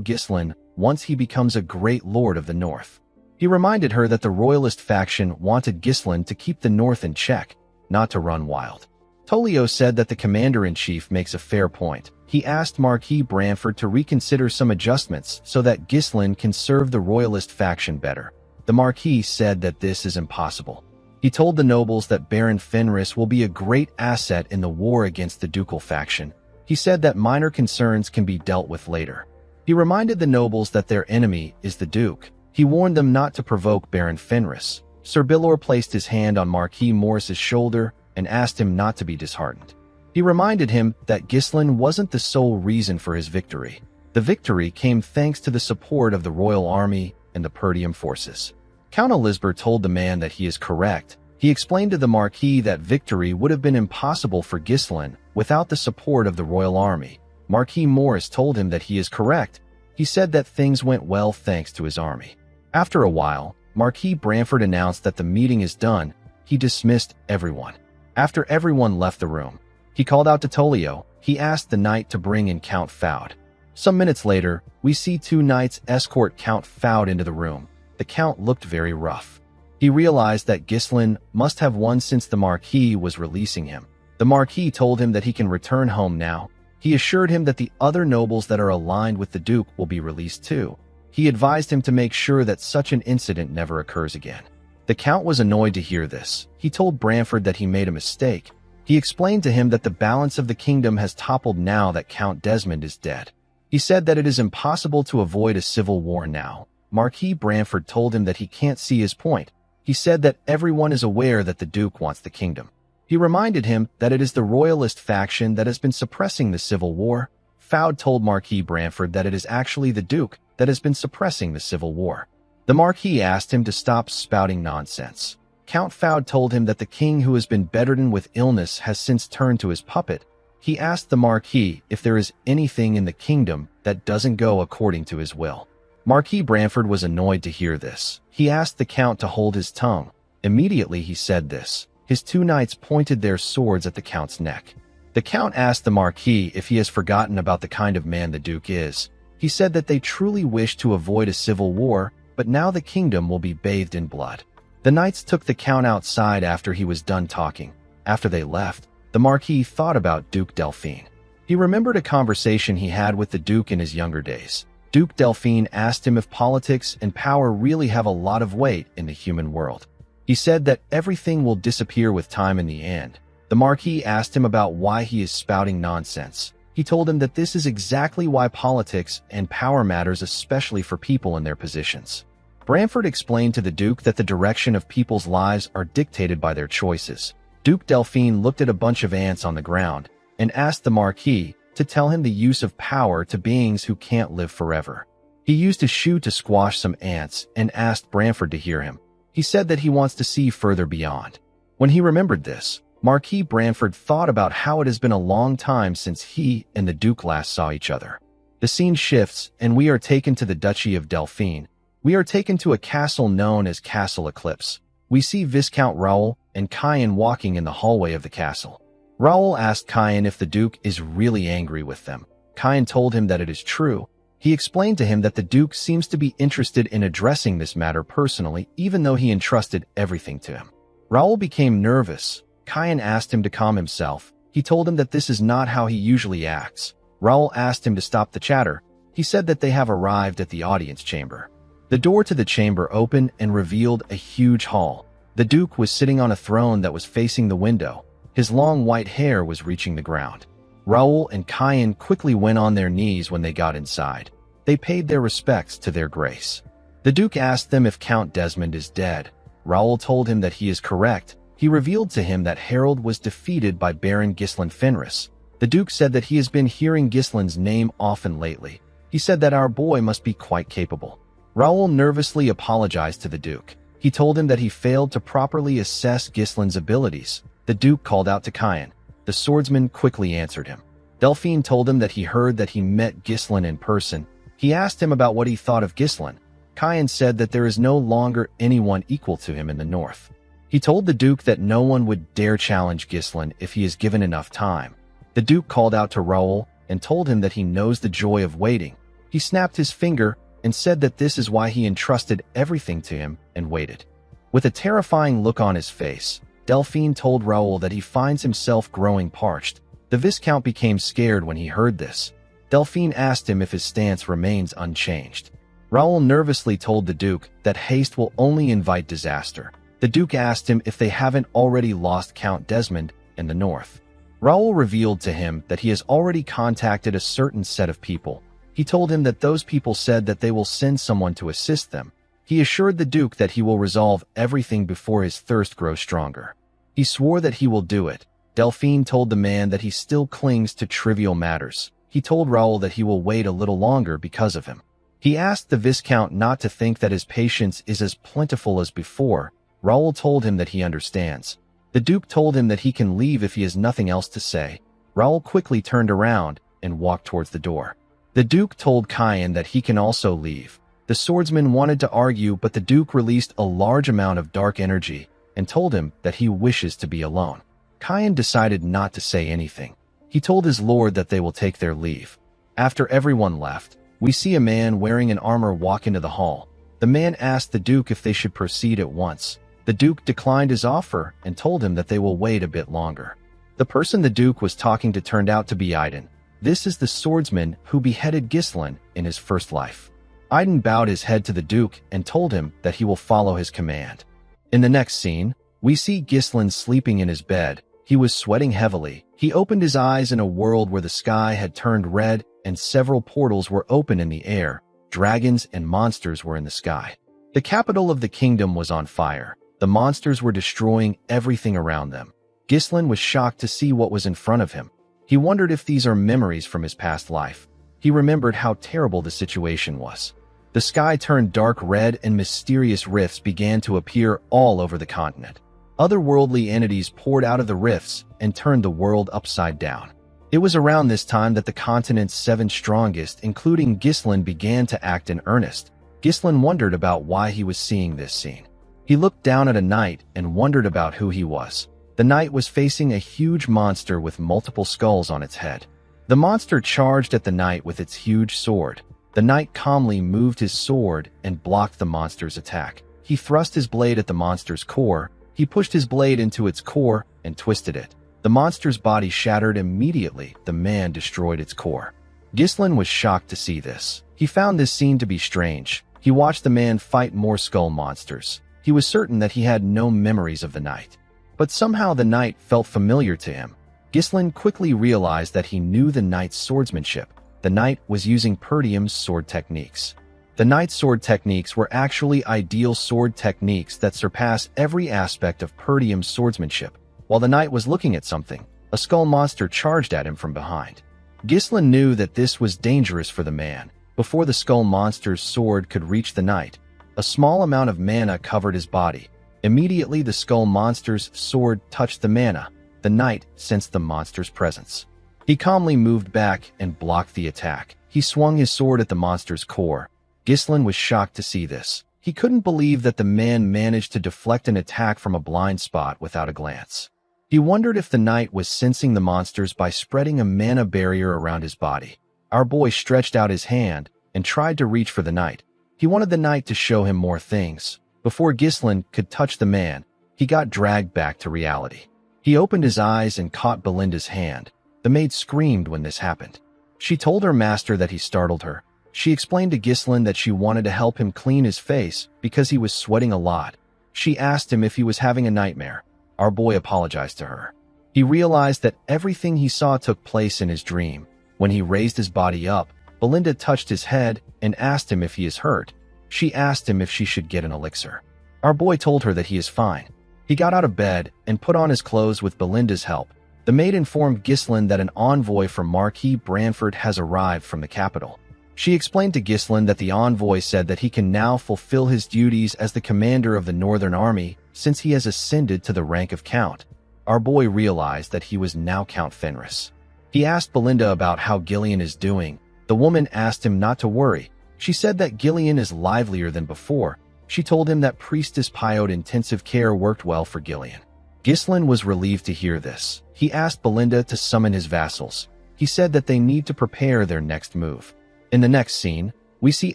Ghislain once he becomes a great lord of the north. He reminded her that the royalist faction wanted Ghislain to keep the north in check. not to run wild. Tolio said that the commander-in-chief makes a fair point. He asked Marquis Branford to reconsider some adjustments so that Ghislain can serve the royalist faction better. The Marquis said that this is impossible. He told the nobles that Baron Fenris will be a great asset in the war against the ducal faction. He said that minor concerns can be dealt with later. He reminded the nobles that their enemy is the Duke. He warned them not to provoke Baron Fenris. Sir Bilor placed his hand on Marquis Morris's shoulder and asked him not to be disheartened. He reminded him that Ghislain wasn't the sole reason for his victory. The victory came thanks to the support of the royal army and the Perdium forces. Count Elisber told the man that he is correct. He explained to the Marquis that victory would have been impossible for Ghislain without the support of the royal army. Marquis Morris told him that he is correct. He said that things went well thanks to his army. After a while, Marquis Branford announced that the meeting is done. He dismissed everyone. After everyone left the room, he called out to Tolio. He asked the knight to bring in Count Foud. Some minutes later, we see two knights escort Count Foud into the room. The count looked very rough. He realized that Ghislain must have won since the Marquis was releasing him. The Marquis told him that he can return home now. He assured him that the other nobles that are aligned with the Duke will be released too. He advised him to make sure that such an incident never occurs again. The Count was annoyed to hear this. He told Branford that he made a mistake. He explained to him that the balance of the kingdom has toppled now that Count Desmond is dead. He said that it is impossible to avoid a civil war now. Marquis Branford told him that he can't see his point. He said that everyone is aware that the Duke wants the kingdom. He reminded him that it is the royalist faction that has been suppressing the civil war. Foud told Marquis Branford that it is actually the Duke that has been suppressing the civil war. The Marquis asked him to stop spouting nonsense. Count Foud told him that the king who has been bedridden with illness has since turned to his puppet. He asked the Marquis if there is anything in the kingdom that doesn't go according to his will. Marquis Branford was annoyed to hear this. He asked the Count to hold his tongue. Immediately he said this. His two knights pointed their swords at the Count's neck. The Count asked the Marquis if he has forgotten about the kind of man the Duke is. He said that they truly wish to avoid a civil war, but now the kingdom will be bathed in blood. The knights took the Count outside after he was done talking. After they left, the Marquis thought about Duke Delphine. He remembered a conversation he had with the Duke in his younger days. Duke Delphine asked him if politics and power really have a lot of weight in the human world. He said that everything will disappear with time in the end. The Marquis asked him about why he is spouting nonsense. He told him that this is exactly why politics and power matters, especially for people in their positions. Branford explained to the Duke that the direction of people's lives are dictated by their choices. Duke Delphine looked at a bunch of ants on the ground and asked the Marquis to tell him the use of power to beings who can't live forever. He used his shoe to squash some ants and asked Branford to hear him. He said that he wants to see further beyond. When he remembered this, Marquis Branford thought about how it has been a long time since he and the Duke last saw each other. The scene shifts, and we are taken to the Duchy of Delphine. We are taken to a castle known as Castle Eclipse. We see Viscount Raoul and Cayenne walking in the hallway of the castle. Raoul asked Cayenne if the Duke is really angry with them. Cayenne told him that it is true. He explained to him that the Duke seems to be interested in addressing this matter personally, even though he entrusted everything to him. Raoul became nervous. Cayenne asked him to calm himself. He told him that this is not how he usually acts. Raoul asked him to stop the chatter. He said that they have arrived at the audience chamber. The door to the chamber opened and revealed a huge hall. The Duke was sitting on a throne that was facing the window. His long white hair was reaching the ground. Raoul and Cayenne quickly went on their knees when they got inside. They paid their respects to their grace. The Duke asked them if Count Desmond is dead. Raoul told him that he is correct. He revealed to him that Harold was defeated by Baron Ghislain Fenris. The Duke said that he has been hearing Ghislain's name often lately. He said that our boy must be quite capable. Raoul nervously apologized to the Duke. He told him that he failed to properly assess Ghislain's abilities. The Duke called out to Cayenne. The swordsman quickly answered him. Delphine told him that he heard that he met Ghislain in person. He asked him about what he thought of Ghislain. Cayenne said that there is no longer anyone equal to him in the north. He told the Duke that no one would dare challenge Ghislain if he is given enough time. The Duke called out to Raoul and told him that he knows the joy of waiting. He snapped his finger and said that this is why he entrusted everything to him and waited. With a terrifying look on his face, Delphine told Raoul that he finds himself growing parched. The Viscount became scared when he heard this. Delphine asked him if his stance remains unchanged. Raoul nervously told the Duke that haste will only invite disaster. The Duke asked him if they haven't already lost Count Desmond in the north. Raoul revealed to him that he has already contacted a certain set of people. He told him that those people said that they will send someone to assist them. He assured the Duke that he will resolve everything before his thirst grows stronger. He swore that he will do it. Delphine told the man that he still clings to trivial matters. He told Raoul that he will wait a little longer because of him. He asked the Viscount not to think that his patience is as plentiful as before. Raoul told him that he understands. The Duke told him that he can leave if he has nothing else to say. Raoul quickly turned around and walked towards the door. The Duke told Cayenne that he can also leave. The swordsman wanted to argue, but the Duke released a large amount of dark energy and told him that he wishes to be alone. Cayenne decided not to say anything. He told his lord that they will take their leave. After everyone left, we see a man wearing an armor walk into the hall. The man asked the Duke if they should proceed at once. The Duke declined his offer and told him that they will wait a bit longer. The person the Duke was talking to turned out to be Aiden. This is the swordsman who beheaded Ghislain in his first life. Aiden bowed his head to the Duke and told him that he will follow his command. In the next scene, we see Ghislain sleeping in his bed. He was sweating heavily. He opened his eyes in a world where the sky had turned red and several portals were open in the air. Dragons and monsters were in the sky. The capital of the kingdom was on fire. The monsters were destroying everything around them. Ghislain was shocked to see what was in front of him. He wondered if these are memories from his past life. He remembered how terrible the situation was. The sky turned dark red and mysterious rifts began to appear all over the continent. Otherworldly entities poured out of the rifts and turned the world upside down. It was around this time that the continent's 7 strongest, including Ghislain, began to act in earnest. Ghislain wondered about why he was seeing this scene. He looked down at a knight and wondered about who he was. The knight was facing a huge monster with multiple skulls on its head. The monster charged at the knight with its huge sword. The knight calmly moved his sword and blocked the monster's attack. He thrust his blade at the monster's core. He pushed his blade into its core and twisted it. The monster's body shattered immediately. The man destroyed its core. Ghislain was shocked to see this. He found this scene to be strange. He watched the man fight more skull monsters. He was certain that he had no memories of the knight. But somehow the knight felt familiar to him. Ghislain quickly realized that he knew the knight's swordsmanship. The knight was using Perdium's sword techniques. The knight's sword techniques were actually ideal sword techniques that surpass every aspect of Perdium's swordsmanship. While the knight was looking at something, a skull monster charged at him from behind. Ghislain knew that this was dangerous for the man. Before the skull monster's sword could reach the knight, a small amount of mana covered his body. Immediately the skull monster's sword touched the mana. The knight sensed the monster's presence. He calmly moved back and blocked the attack. He swung his sword at the monster's core. Ghislain was shocked to see this. He couldn't believe that the man managed to deflect an attack from a blind spot without a glance. He wondered if the knight was sensing the monsters by spreading a mana barrier around his body. Our boy stretched out his hand and tried to reach for the knight. He wanted the knight to show him more things. Before Ghislain could touch the man, he got dragged back to reality. He opened his eyes and caught Belinda's hand. The maid screamed when this happened. She told her master that he startled her. She explained to Ghislain that she wanted to help him clean his face because he was sweating a lot. She asked him if he was having a nightmare. Our boy apologized to her. He realized that everything he saw took place in his dream. When he raised his body up, Belinda touched his head and asked him if he is hurt. She asked him if she should get an elixir. Our boy told her that he is fine. He got out of bed and put on his clothes with Belinda's help. The maid informed Ghislain that an envoy from Marquis Branford has arrived from the capital. She explained to Ghislain that the envoy said that he can now fulfill his duties as the commander of the Northern Army since he has ascended to the rank of Count. Our boy realized that he was now Count Fenris. He asked Belinda about how Gillian is doing. The woman asked him not to worry. She said that Gillian is livelier than before. She told him that Priestess Pyode intensive care worked well for Gillian. Ghislain was relieved to hear this. He asked Belinda to summon his vassals. He said that they need to prepare their next move. In the next scene, we see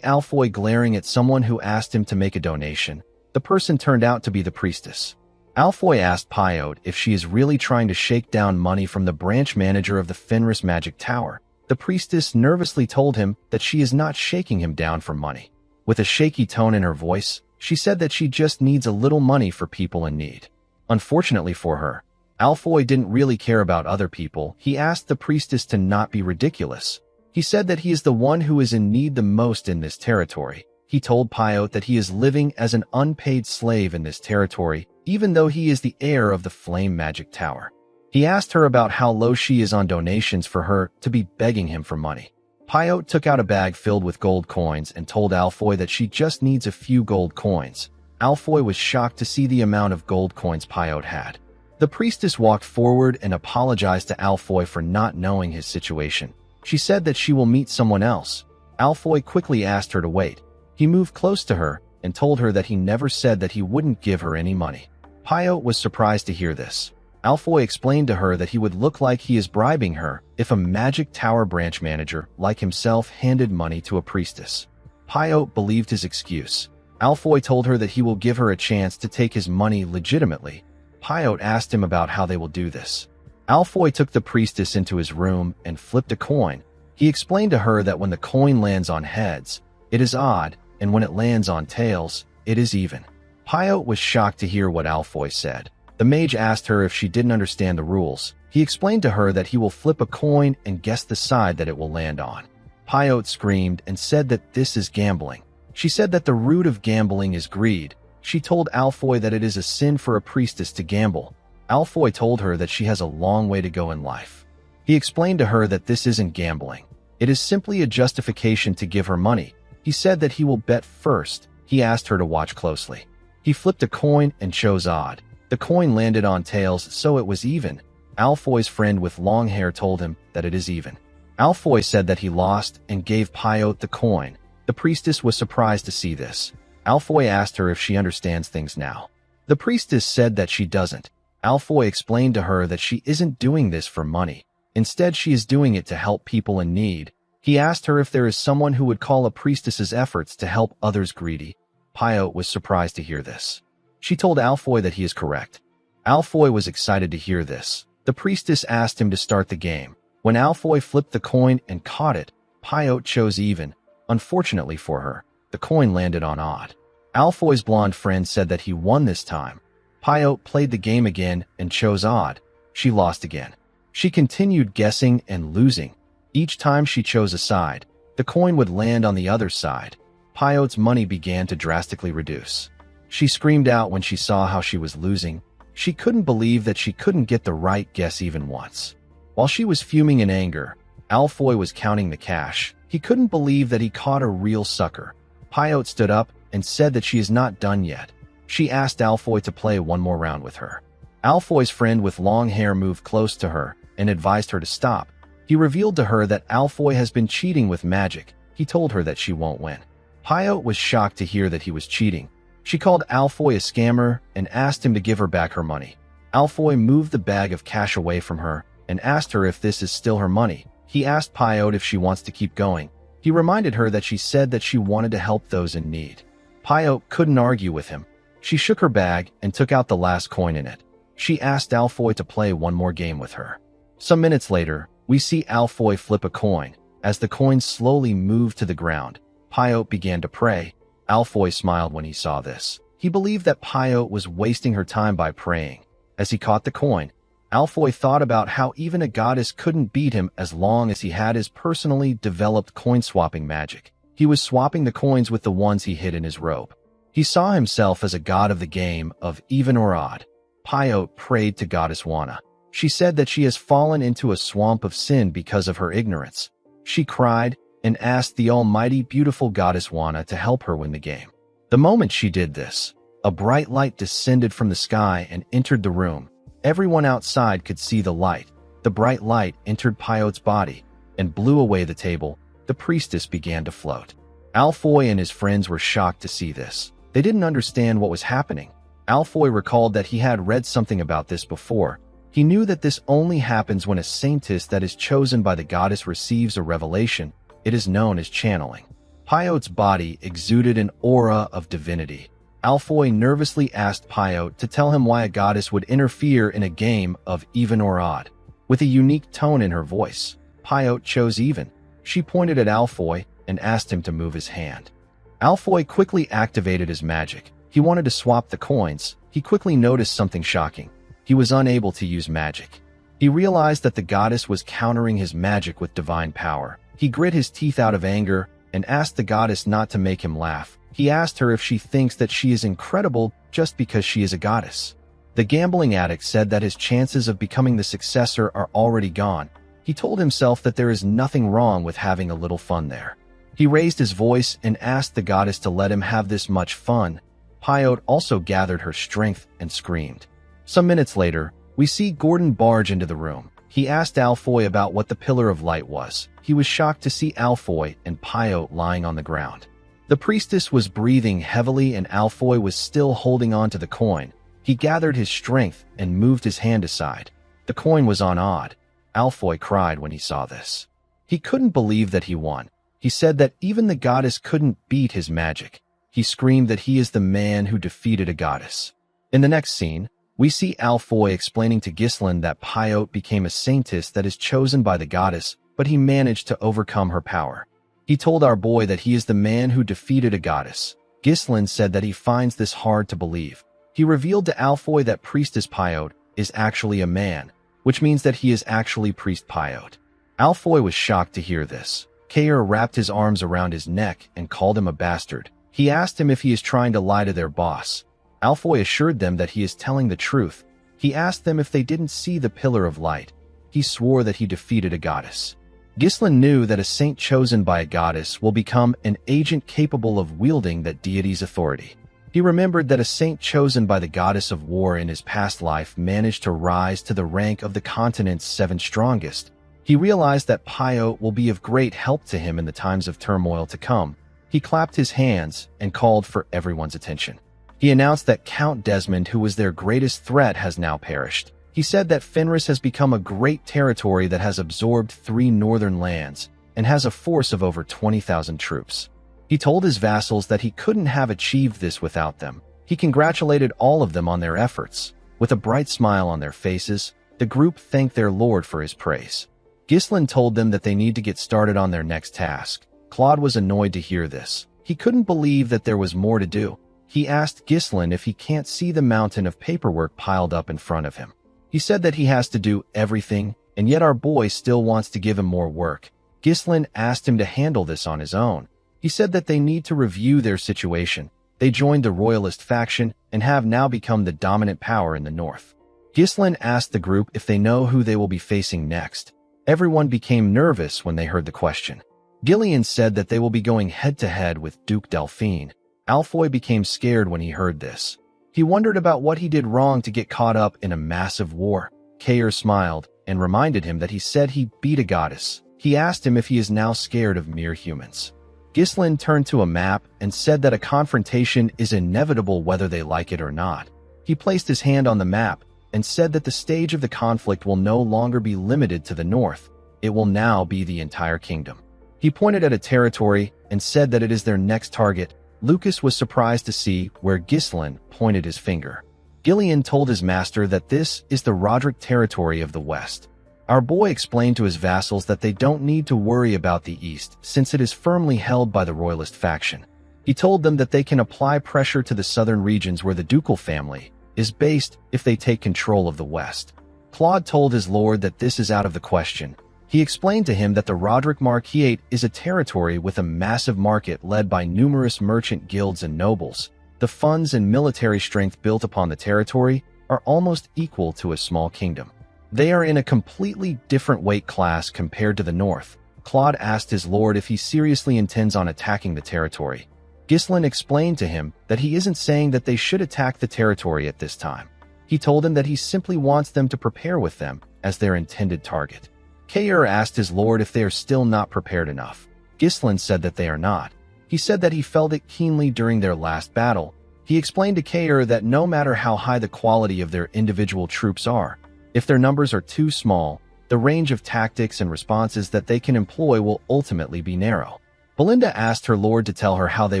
Alfoy glaring at someone who asked him to make a donation. The person turned out to be the priestess. Alfoy asked Pyote if she is really trying to shake down money from the branch manager of the Fenris Magic Tower. The priestess nervously told him that she is not shaking him down for money. With a shaky tone in her voice, she said that she just needs a little money for people in need. Unfortunately for her, Alfoy didn't really care about other people. He asked the priestess to not be ridiculous. He said that he is the one who is in need the most in this territory. He told Pyote that he is living as an unpaid slave in this territory, even though he is the heir of the Flame Magic Tower. He asked her about how low she is on donations for her to be begging him for money. Pyote took out a bag filled with gold coins and told Alfoy that she just needs a few gold coins. Alfoy was shocked to see the amount of gold coins Pyote had. The priestess walked forward and apologized to Alfoy for not knowing his situation. She said that she will meet someone else. Alfoy quickly asked her to wait. He moved close to her and told her that he never said that he wouldn't give her any money. Pyote was surprised to hear this. Alfoy explained to her that he would look like he is bribing her if a Magic Tower branch manager like himself handed money to a priestess. Pyote believed his excuse. Alfoy told her that he will give her a chance to take his money legitimately. Pyote asked him about how they will do this. Alfoy took the priestess into his room and flipped a coin. He explained to her that when the coin lands on heads, it is odd, and when it lands on tails, it is even. Pyote was shocked to hear what Alfoy said. The mage asked her if she didn't understand the rules. He explained to her that he will flip a coin and guess the side that it will land on. Pyote screamed and said that this is gambling. She said that the root of gambling is greed. She told Alfoy that it is a sin for a priestess to gamble. Alfoy told her that she has a long way to go in life. He explained to her that this isn't gambling. It is simply a justification to give her money. He said that he will bet first. He asked her to watch closely. He flipped a coin and chose odd. The coin landed on tails, so it was even. Alfoy's friend with long hair told him that it is even. Alfoy said that he lost and gave Pyote the coin. The priestess was surprised to see this. Alfoy asked her if she understands things now. The priestess said that she doesn't. Alfoy explained to her that she isn't doing this for money. Instead, she is doing it to help people in need. He asked her if there is someone who would call a priestess's efforts to help others greedy. Pyote was surprised to hear this. She told Alfoy that he is correct. Alfoy was excited to hear this. The priestess asked him to start the game. When Alfoy flipped the coin and caught it, Pyote chose even. Unfortunately for her, the coin landed on odd. Alfoy's blonde friend said that he won this time. Pyote played the game again and chose odd. She lost again. She continued guessing and losing. Each time she chose a side, the coin would land on the other side. Pyote's money began to drastically reduce. She screamed out when she saw how she was losing. She couldn't believe that she couldn't get the right guess even once. While she was fuming in anger, Alfoy was counting the cash. He couldn't believe that he caught a real sucker. Pyote stood up and said that she is not done yet. She asked Alfoy to play one more round with her. Alfoy's friend with long hair moved close to her and advised her to stop. He revealed to her that Alfoy has been cheating with magic. He told her that she won't win. Pyote was shocked to hear that he was cheating. She called Alfoy a scammer and asked him to give her back her money. Alfoy moved the bag of cash away from her and asked her if this is still her money. He asked Pyote if she wants to keep going. He reminded her that she said that she wanted to help those in need. Pyote couldn't argue with him. She shook her bag and took out the last coin in it. She asked Alfoy to play one more game with her. Some minutes later, we see Alfoy flip a coin. As the coin slowly moved to the ground, Pyote began to pray. Alfoy smiled when he saw this. He believed that Pyote was wasting her time by praying. As he caught the coin, Alfoy thought about how even a goddess couldn't beat him as long as he had his personally developed coin-swapping magic. He was swapping the coins with the ones he hid in his robe. He saw himself as a god of the game of even or odd. Pyote prayed to Goddess Wana. She said that she has fallen into a swamp of sin because of her ignorance. She cried and asked the almighty beautiful Goddess Wana to help her win the game. The moment she did this, a bright light descended from the sky and entered the room. Everyone outside could see the light. The bright light entered Pyote's body and blew away the table. The priestess began to float. Alfoy and his friends were shocked to see this. They didn't understand what was happening. Alfoy recalled that he had read something about this before. He knew that this only happens when a saintess that is chosen by the goddess receives a revelation. It is known as channeling. Pyote's body exuded an aura of divinity. Alfoy nervously asked Pyote to tell him why a goddess would interfere in a game of even or odd. With a unique tone in her voice, Pyote chose even. She pointed at Alfoy and asked him to move his hand. Alfoy quickly activated his magic. He wanted to swap the coins. He quickly noticed something shocking. He was unable to use magic. He realized that the goddess was countering his magic with divine power. He grit his teeth out of anger and asked the goddess not to make him laugh. He asked her if she thinks that she is incredible just because she is a goddess. The gambling addict said that his chances of becoming the successor are already gone. He told himself that there is nothing wrong with having a little fun there. He raised his voice and asked the goddess to let him have this much fun. Pyote also gathered her strength and screamed. Some minutes later, we see Gordon barge into the room. He asked Alfoy about what the Pillar of Light was. He was shocked to see Alfoy and Pyote lying on the ground. The priestess was breathing heavily and Alfoy was still holding on to the coin. He gathered his strength and moved his hand aside. The coin was on odd. Alfoy cried when he saw this. He couldn't believe that he won. He said that even the goddess couldn't beat his magic. He screamed that he is the man who defeated a goddess. In the next scene, we see Alfoy explaining to Ghislain that Pyote became a saintess that is chosen by the goddess, but he managed to overcome her power. He told our boy that he is the man who defeated a goddess. Ghislain said that he finds this hard to believe. He revealed to Alfoy that Priestess Pyote is actually a man, which means that he is actually Priest Pyote. Alfoy was shocked to hear this. Kair wrapped his arms around his neck and called him a bastard. He asked him if he is trying to lie to their boss. Alfoy assured them that he is telling the truth. He asked them if they didn't see the Pillar of Light. He swore that he defeated a goddess. Ghislain knew that a saint chosen by a goddess will become an agent capable of wielding that deity's authority. He remembered that a saint chosen by the goddess of war in his past life managed to rise to the rank of the continent's 7 strongest. He realized that Pyote will be of great help to him in the times of turmoil to come. He clapped his hands and called for everyone's attention. He announced that Count Desmond, who was their greatest threat, has now perished. He said that Fenris has become a great territory that has absorbed 3 northern lands and has a force of over 20,000 troops. He told his vassals that he couldn't have achieved this without them. He congratulated all of them on their efforts. With a bright smile on their faces, the group thanked their lord for his praise. Ghislain told them that they need to get started on their next task. Claude was annoyed to hear this. He couldn't believe that there was more to do. He asked Ghislain if he can't see the mountain of paperwork piled up in front of him. He said that he has to do everything, and yet our boy still wants to give him more work. Ghislain asked him to handle this on his own. He said that they need to review their situation. They joined the royalist faction and have now become the dominant power in the north. Ghislain asked the group if they know who they will be facing next. Everyone became nervous when they heard the question. Gillian said that they will be going head-to-head with Duke Delphine. Alfoy became scared when he heard this. He wondered about what he did wrong to get caught up in a massive war. Kair smiled and reminded him that he said he beat a goddess. He asked him if he is now scared of mere humans. Ghislain turned to a map and said that a confrontation is inevitable whether they like it or not. He placed his hand on the map and said that the stage of the conflict will no longer be limited to the north. It will now be the entire kingdom. He pointed at a territory and said that it is their next target. Lucas was surprised to see where Ghislain pointed his finger. Gillian told his master that this is the Roderick territory of the west. Our boy explained to his vassals that they don't need to worry about the east since it is firmly held by the royalist faction. He told them that they can apply pressure to the southern regions where the ducal family is based if they take control of the west. Claude told his lord that this is out of the question. He explained to him that the Roderick Marquiate is a territory with a massive market led by numerous merchant guilds and nobles. The funds and military strength built upon the territory are almost equal to a small kingdom. They are in a completely different weight class compared to the north. Claude asked his lord if he seriously intends on attacking the territory. Ghislain explained to him that he isn't saying that they should attack the territory at this time. He told him that he simply wants them to prepare with them as their intended target. Kair asked his lord if they are still not prepared enough. Ghislain said that they are not. He said that he felt it keenly during their last battle. He explained to Kair that no matter how high the quality of their individual troops are, if their numbers are too small, the range of tactics and responses that they can employ will ultimately be narrow. Belinda asked her lord to tell her how they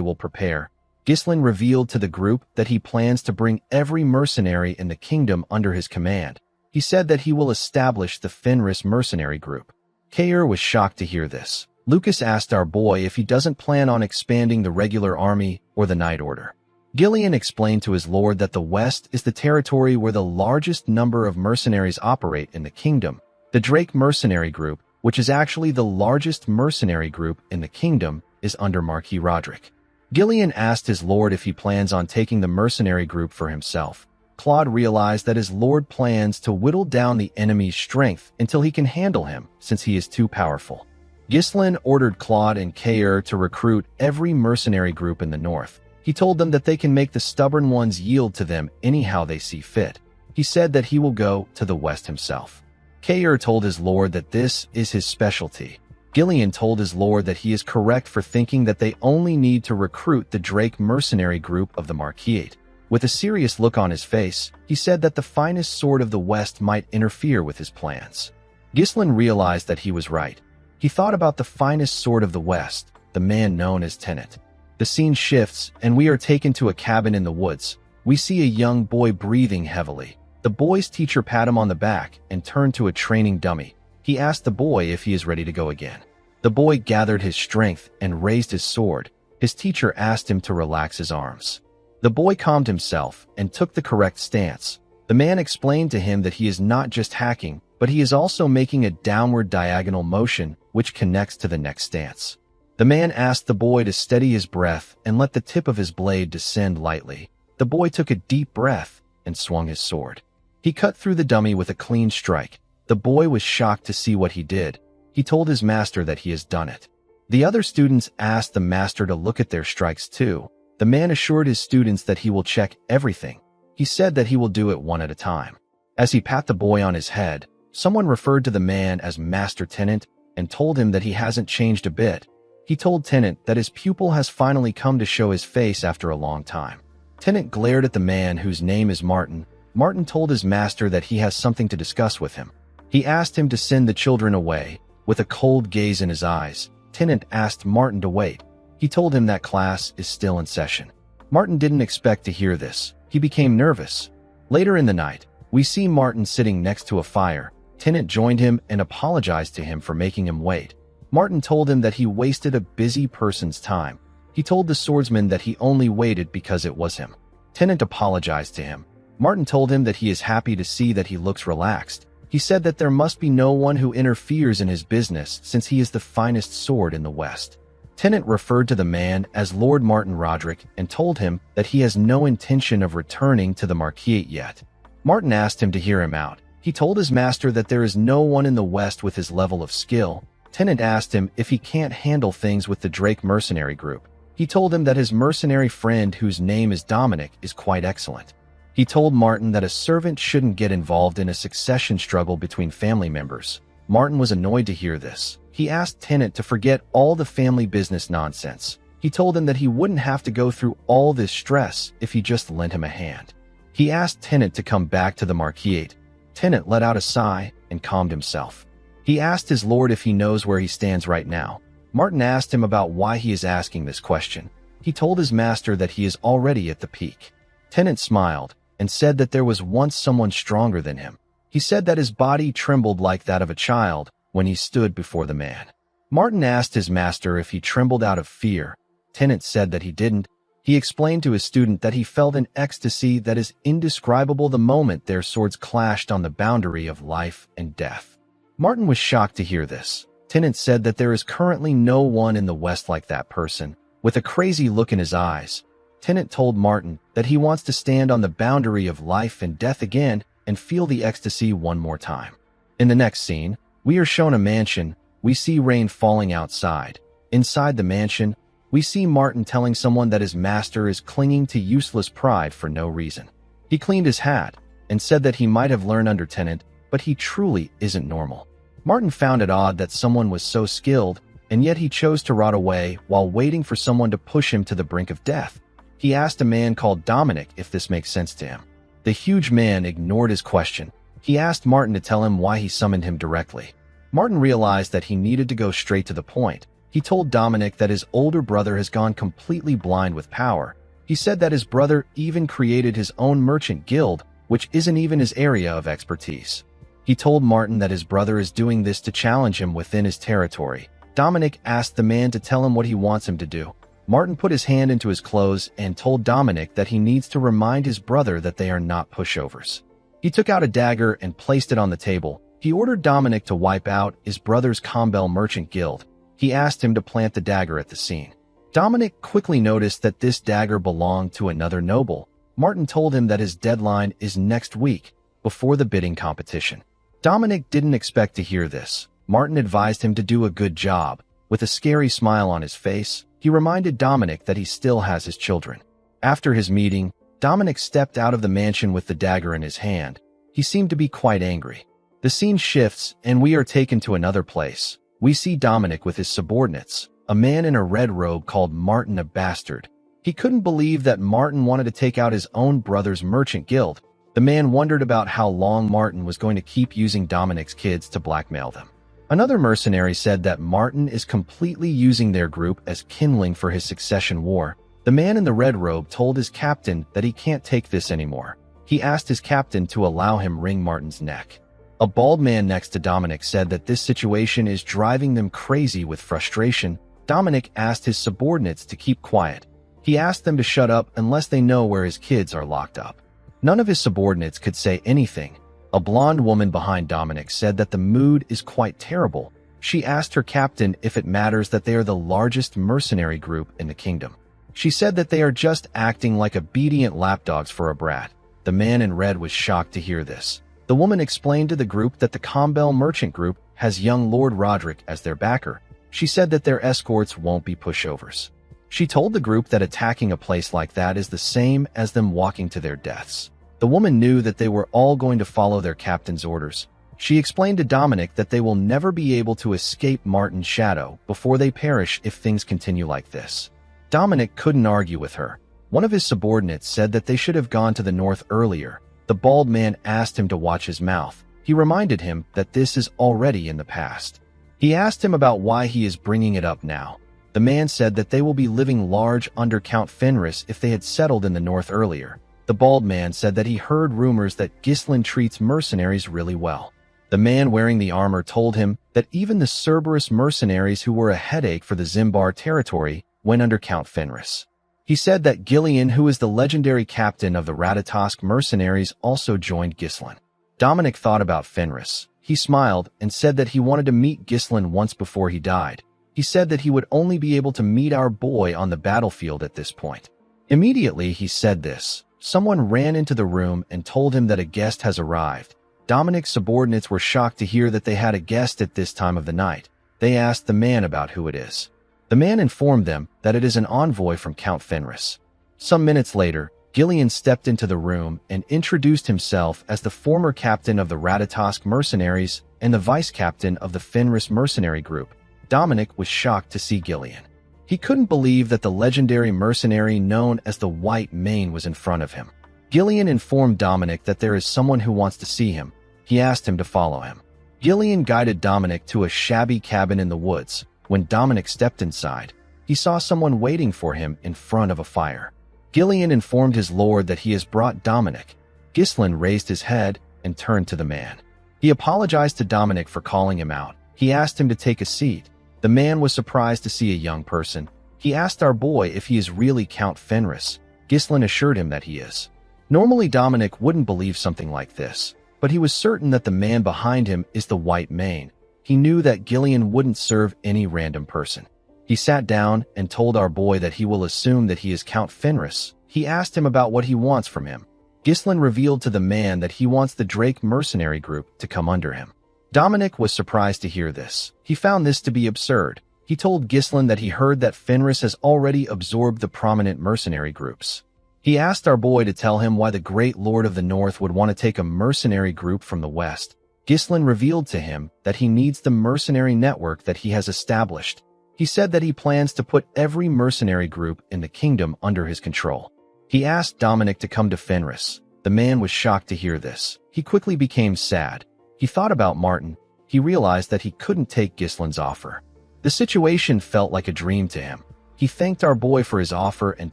will prepare. Ghislain revealed to the group that he plans to bring every mercenary in the kingdom under his command. He said that he will establish the Fenris mercenary group. Kair was shocked to hear this. Lucas asked our boy if he doesn't plan on expanding the regular army or the Night Order. Gillian explained to his lord that the West is the territory where the largest number of mercenaries operate in the kingdom. The Drake Mercenary Group, which is actually the largest mercenary group in the kingdom, is under Marquis Roderick. Gillian asked his lord if he plans on taking the mercenary group for himself. Claude realized that his lord plans to whittle down the enemy's strength until he can handle him, since he is too powerful. Ghislain ordered Claude and Kair to recruit every mercenary group in the north. He told them that they can make the stubborn ones yield to them anyhow they see fit. He said that he will go to the west himself. Kair told his lord that this is his specialty. Gillian told his lord that he is correct for thinking that they only need to recruit the Drake mercenary group of the Marquis. With a serious look on his face, he said that the finest sword of the West might interfere with his plans. Ghislain realized that he was right. He thought about the finest sword of the West, the man known as Tennant. The scene shifts, and we are taken to a cabin in the woods. We see a young boy breathing heavily. The boy's teacher pat him on the back and turned to a training dummy. He asked the boy if he is ready to go again. The boy gathered his strength and raised his sword. His teacher asked him to relax his arms. The boy calmed himself and took the correct stance. The man explained to him that he is not just hacking, but he is also making a downward diagonal motion which connects to the next stance. The man asked the boy to steady his breath and let the tip of his blade descend lightly. The boy took a deep breath and swung his sword. He cut through the dummy with a clean strike. The boy was shocked to see what he did. He told his master that he has done it. The other students asked the master to look at their strikes too. The man assured his students that he will check everything. He said that he will do it one at a time. As he pat the boy on his head, someone referred to the man as Master Tennant and told him that he hasn't changed a bit. He told Tennant that his pupil has finally come to show his face after a long time. Tennant glared at the man whose name is Martin. Martin told his master that he has something to discuss with him. He asked him to send the children away. With a cold gaze in his eyes, Tennant asked Martin to wait. He told him that class is still in session. Martin didn't expect to hear this. He became nervous. Later in the night, we see Martin sitting next to a fire. Tennant joined him and apologized to him for making him wait. Martin told him that he wasted a busy person's time. He told the swordsman that he only waited because it was him. Tennant apologized to him. Martin told him that he is happy to see that he looks relaxed. He said that there must be no one who interferes in his business since he is the finest sword in the West. Tennant referred to the man as Lord Martin Roderick and told him that he has no intention of returning to the Marquis yet. Martin asked him to hear him out. He told his master that there is no one in the West with his level of skill. Tennant asked him if he can't handle things with the Drake Mercenary Group. He told him that his mercenary friend, whose name is Dominic, is quite excellent. He told Martin that a servant shouldn't get involved in a succession struggle between family members. Martin was annoyed to hear this. He asked Tennant to forget all the family business nonsense. He told him that he wouldn't have to go through all this stress if he just lent him a hand. He asked Tennant to come back to the Marquis. Tennant let out a sigh and calmed himself. He asked his lord if he knows where he stands right now. Martin asked him about why he is asking this question. He told his master that he is already at the peak. Tennant smiled and said that there was once someone stronger than him. He said that his body trembled like that of a child when he stood before the man. Martin asked his master if he trembled out of fear. Tennant said that he didn't. He explained to his student that he felt an ecstasy that is indescribable the moment their swords clashed on the boundary of life and death. Martin was shocked to hear this. Tennant said that there is currently no one in the West like that person. With a crazy look in his eyes, Tennant told Martin that he wants to stand on the boundary of life and death again and feel the ecstasy one more time. In the next scene, we are shown a mansion. We see rain falling outside. Inside the mansion, we see Martin telling someone that his master is clinging to useless pride for no reason. He cleaned his hat and said that he might have learned under Tennant, but he truly isn't normal. Martin found it odd that someone was so skilled, and yet he chose to rot away while waiting for someone to push him to the brink of death. He asked a man called Dominic if this makes sense to him. The huge man ignored his question. He asked Martin to tell him why he summoned him directly. Martin realized that he needed to go straight to the point. He told Dominic that his older brother has gone completely blind with power. He said that his brother even created his own merchant guild, which isn't even his area of expertise. He told Martin that his brother is doing this to challenge him within his territory. Dominic asked the man to tell him what he wants him to do. Martin put his hand into his clothes and told Dominic that he needs to remind his brother that they are not pushovers. He took out a dagger and placed it on the table. He ordered Dominic to wipe out his brother's Combel merchant guild. He asked him to plant the dagger at the scene. Dominic quickly noticed that this dagger belonged to another noble. Martin told him that his deadline is next week, before the bidding competition. Dominic didn't expect to hear this. Martin advised him to do a good job. With a scary smile on his face, he reminded Dominic that he still has his children. After his meeting, Dominic stepped out of the mansion with the dagger in his hand. He seemed to be quite angry. The scene shifts, and we are taken to another place. We see Dominic with his subordinates, a man in a red robe called Martin a bastard. He couldn't believe that Martin wanted to take out his own brother's merchant guild. The man wondered about how long Martin was going to keep using Dominic's kids to blackmail them. Another mercenary said that Martin is completely using their group as kindling for his succession war. The man in the red robe told his captain that he can't take this anymore. He asked his captain to allow him wring Martin's neck. A bald man next to Dominic said that this situation is driving them crazy with frustration. Dominic asked his subordinates to keep quiet. He asked them to shut up unless they know where his kids are locked up. None of his subordinates could say anything. A blonde woman behind Dominic said that the mood is quite terrible. She asked her captain if it matters that they are the largest mercenary group in the kingdom. She said that they are just acting like obedient lapdogs for a brat. The man in red was shocked to hear this. The woman explained to the group that the Combel merchant group has young Lord Roderick as their backer. She said that their escorts won't be pushovers. She told the group that attacking a place like that is the same as them walking to their deaths. The woman knew that they were all going to follow their captain's orders. She explained to Dominic that they will never be able to escape Martin's shadow before they perish if things continue like this. Dominic couldn't argue with her. One of his subordinates said that they should have gone to the north earlier. The bald man asked him to watch his mouth. He reminded him that this is already in the past. He asked him about why he is bringing it up now. The man said that they will be living large under Count Fenris if they had settled in the north earlier. The bald man said that he heard rumors that Ghislain treats mercenaries really well. The man wearing the armor told him that even the Cerberus mercenaries who were a headache for the Zimbar territory went under Count Fenris. He said that Gillian, who is the legendary captain of the Ratatosk mercenaries, also joined Ghislain. Dominic thought about Fenris. He smiled and said that he wanted to meet Ghislain once before he died. He said that he would only be able to meet our boy on the battlefield at this point. Immediately he said this, someone ran into the room and told him that a guest has arrived. Dominic's subordinates were shocked to hear that they had a guest at this time of the night. They asked the man about who it is. The man informed them that it is an envoy from Count Fenris. Some minutes later, Gillian stepped into the room and introduced himself as the former captain of the Ratatosk mercenaries and the vice-captain of the Fenris mercenary group. Dominic was shocked to see Gillian. He couldn't believe that the legendary mercenary known as the White Mane was in front of him. Gillian informed Dominic that there is someone who wants to see him. He asked him to follow him. Gillian guided Dominic to a shabby cabin in the woods. When Dominic stepped inside, he saw someone waiting for him in front of a fire. Gillian informed his lord that he has brought Dominic. Ghislain raised his head and turned to the man. He apologized to Dominic for calling him out. He asked him to take a seat. The man was surprised to see a young person. He asked our boy if he is really Count Fenris. Ghislain assured him that he is. Normally Dominic wouldn't believe something like this, but he was certain that the man behind him is the White Mane. He knew that Gillian wouldn't serve any random person. He sat down and told our boy that he will assume that he is Count Fenris. He asked him about what he wants from him. Ghislain revealed to the man that he wants the Drake mercenary group to come under him. Dominic was surprised to hear this. He found this to be absurd. He told Ghislain that he heard that Fenris has already absorbed the prominent mercenary groups. He asked our boy to tell him why the Great Lord of the North would want to take a mercenary group from the West. Ghislain revealed to him that he needs the mercenary network that he has established. He said that he plans to put every mercenary group in the kingdom under his control. He asked Dominic to come to Fenris. The man was shocked to hear this. He quickly became sad. He thought about Martin. He realized that he couldn't take Ghislain's offer. The situation felt like a dream to him. He thanked our boy for his offer and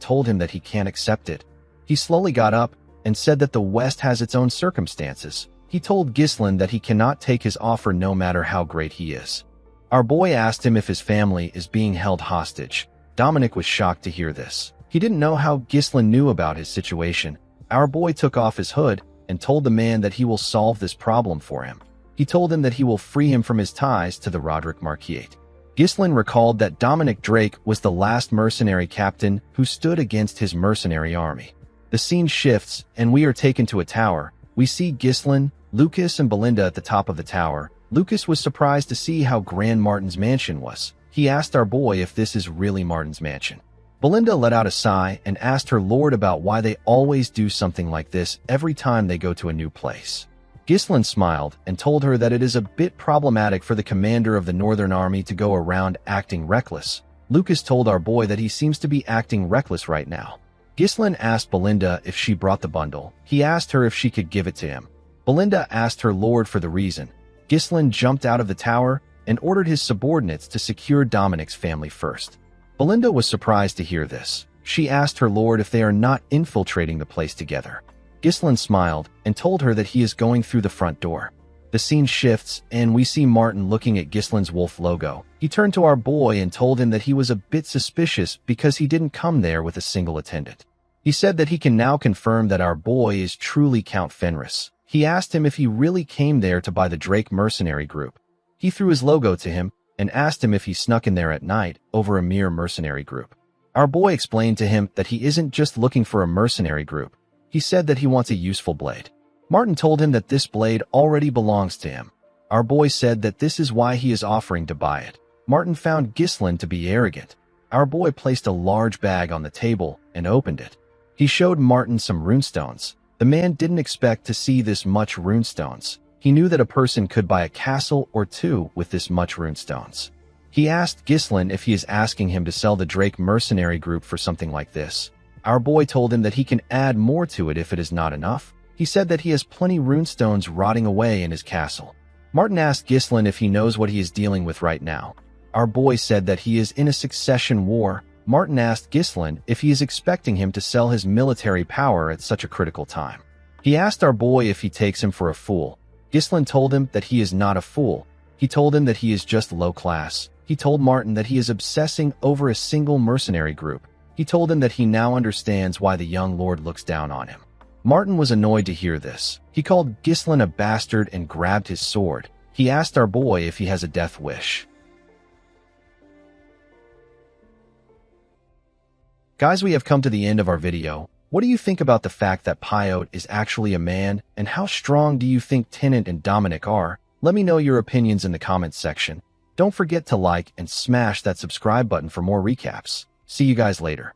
told him that he can't accept it. He slowly got up and said that the West has its own circumstances. He told Ghislain that he cannot take his offer no matter how great he is. Our boy asked him if his family is being held hostage. Dominic was shocked to hear this. He didn't know how Ghislain knew about his situation. Our boy took off his hood and told the man that he will solve this problem for him. He told him that he will free him from his ties to the Roderick Marquiate. Ghislain recalled that Dominic Drake was the last mercenary captain who stood against his mercenary army. The scene shifts, and we are taken to a tower. We see Ghislain, Lucas, and Belinda at the top of the tower. Lucas was surprised to see how grand Martin's mansion was. He asked our boy if this is really Martin's mansion. Belinda let out a sigh and asked her lord about why they always do something like this every time they go to a new place. Ghislain smiled and told her that it is a bit problematic for the commander of the Northern Army to go around acting reckless. Lucas told our boy that he seems to be acting reckless right now. Ghislain asked Belinda if she brought the bundle. He asked her if she could give it to him. Belinda asked her lord for the reason. Ghislain jumped out of the tower and ordered his subordinates to secure Dominic's family first. Belinda was surprised to hear this. She asked her lord if they are not infiltrating the place together. Ghislain smiled and told her that he is going through the front door. The scene shifts, and we see Martin looking at Ghislain's wolf logo. He turned to our boy and told him that he was a bit suspicious because he didn't come there with a single attendant. He said that he can now confirm that our boy is truly Count Fenris. He asked him if he really came there to buy the Drake mercenary group. He threw his logo to him and asked him if he snuck in there at night over a mere mercenary group. Our boy explained to him that he isn't just looking for a mercenary group. He said that he wants a useful blade. Martin told him that this blade already belongs to him. Our boy said that this is why he is offering to buy it. Martin found Ghislain to be arrogant. Our boy placed a large bag on the table and opened it. He showed Martin some runestones. The man didn't expect to see this much runestones. He knew that a person could buy a castle or two with this much runestones. He asked Ghislain if he is asking him to sell the Drake mercenary group for something like this. Our boy told him that he can add more to it if it is not enough. He said that he has plenty runestones rotting away in his castle. Martin asked Ghislain if he knows what he is dealing with right now. Our boy said that he is in a succession war. Martin asked Ghislain if he is expecting him to sell his military power at such a critical time. He asked our boy if he takes him for a fool. Ghislain told him that he is not a fool. He told him that he is just low class. He told Martin that he is obsessing over a single mercenary group. He told him that he now understands why the young lord looks down on him. Martin was annoyed to hear this. He called Ghislain a bastard and grabbed his sword. He asked our boy if he has a death wish. Guys, we have come to the end of our video. What do you think about the fact that Pyote is actually a man, and how strong do you think Tennant and Dominic are? Let me know your opinions in the comments section. Don't forget to like and smash that subscribe button for more recaps. See you guys later.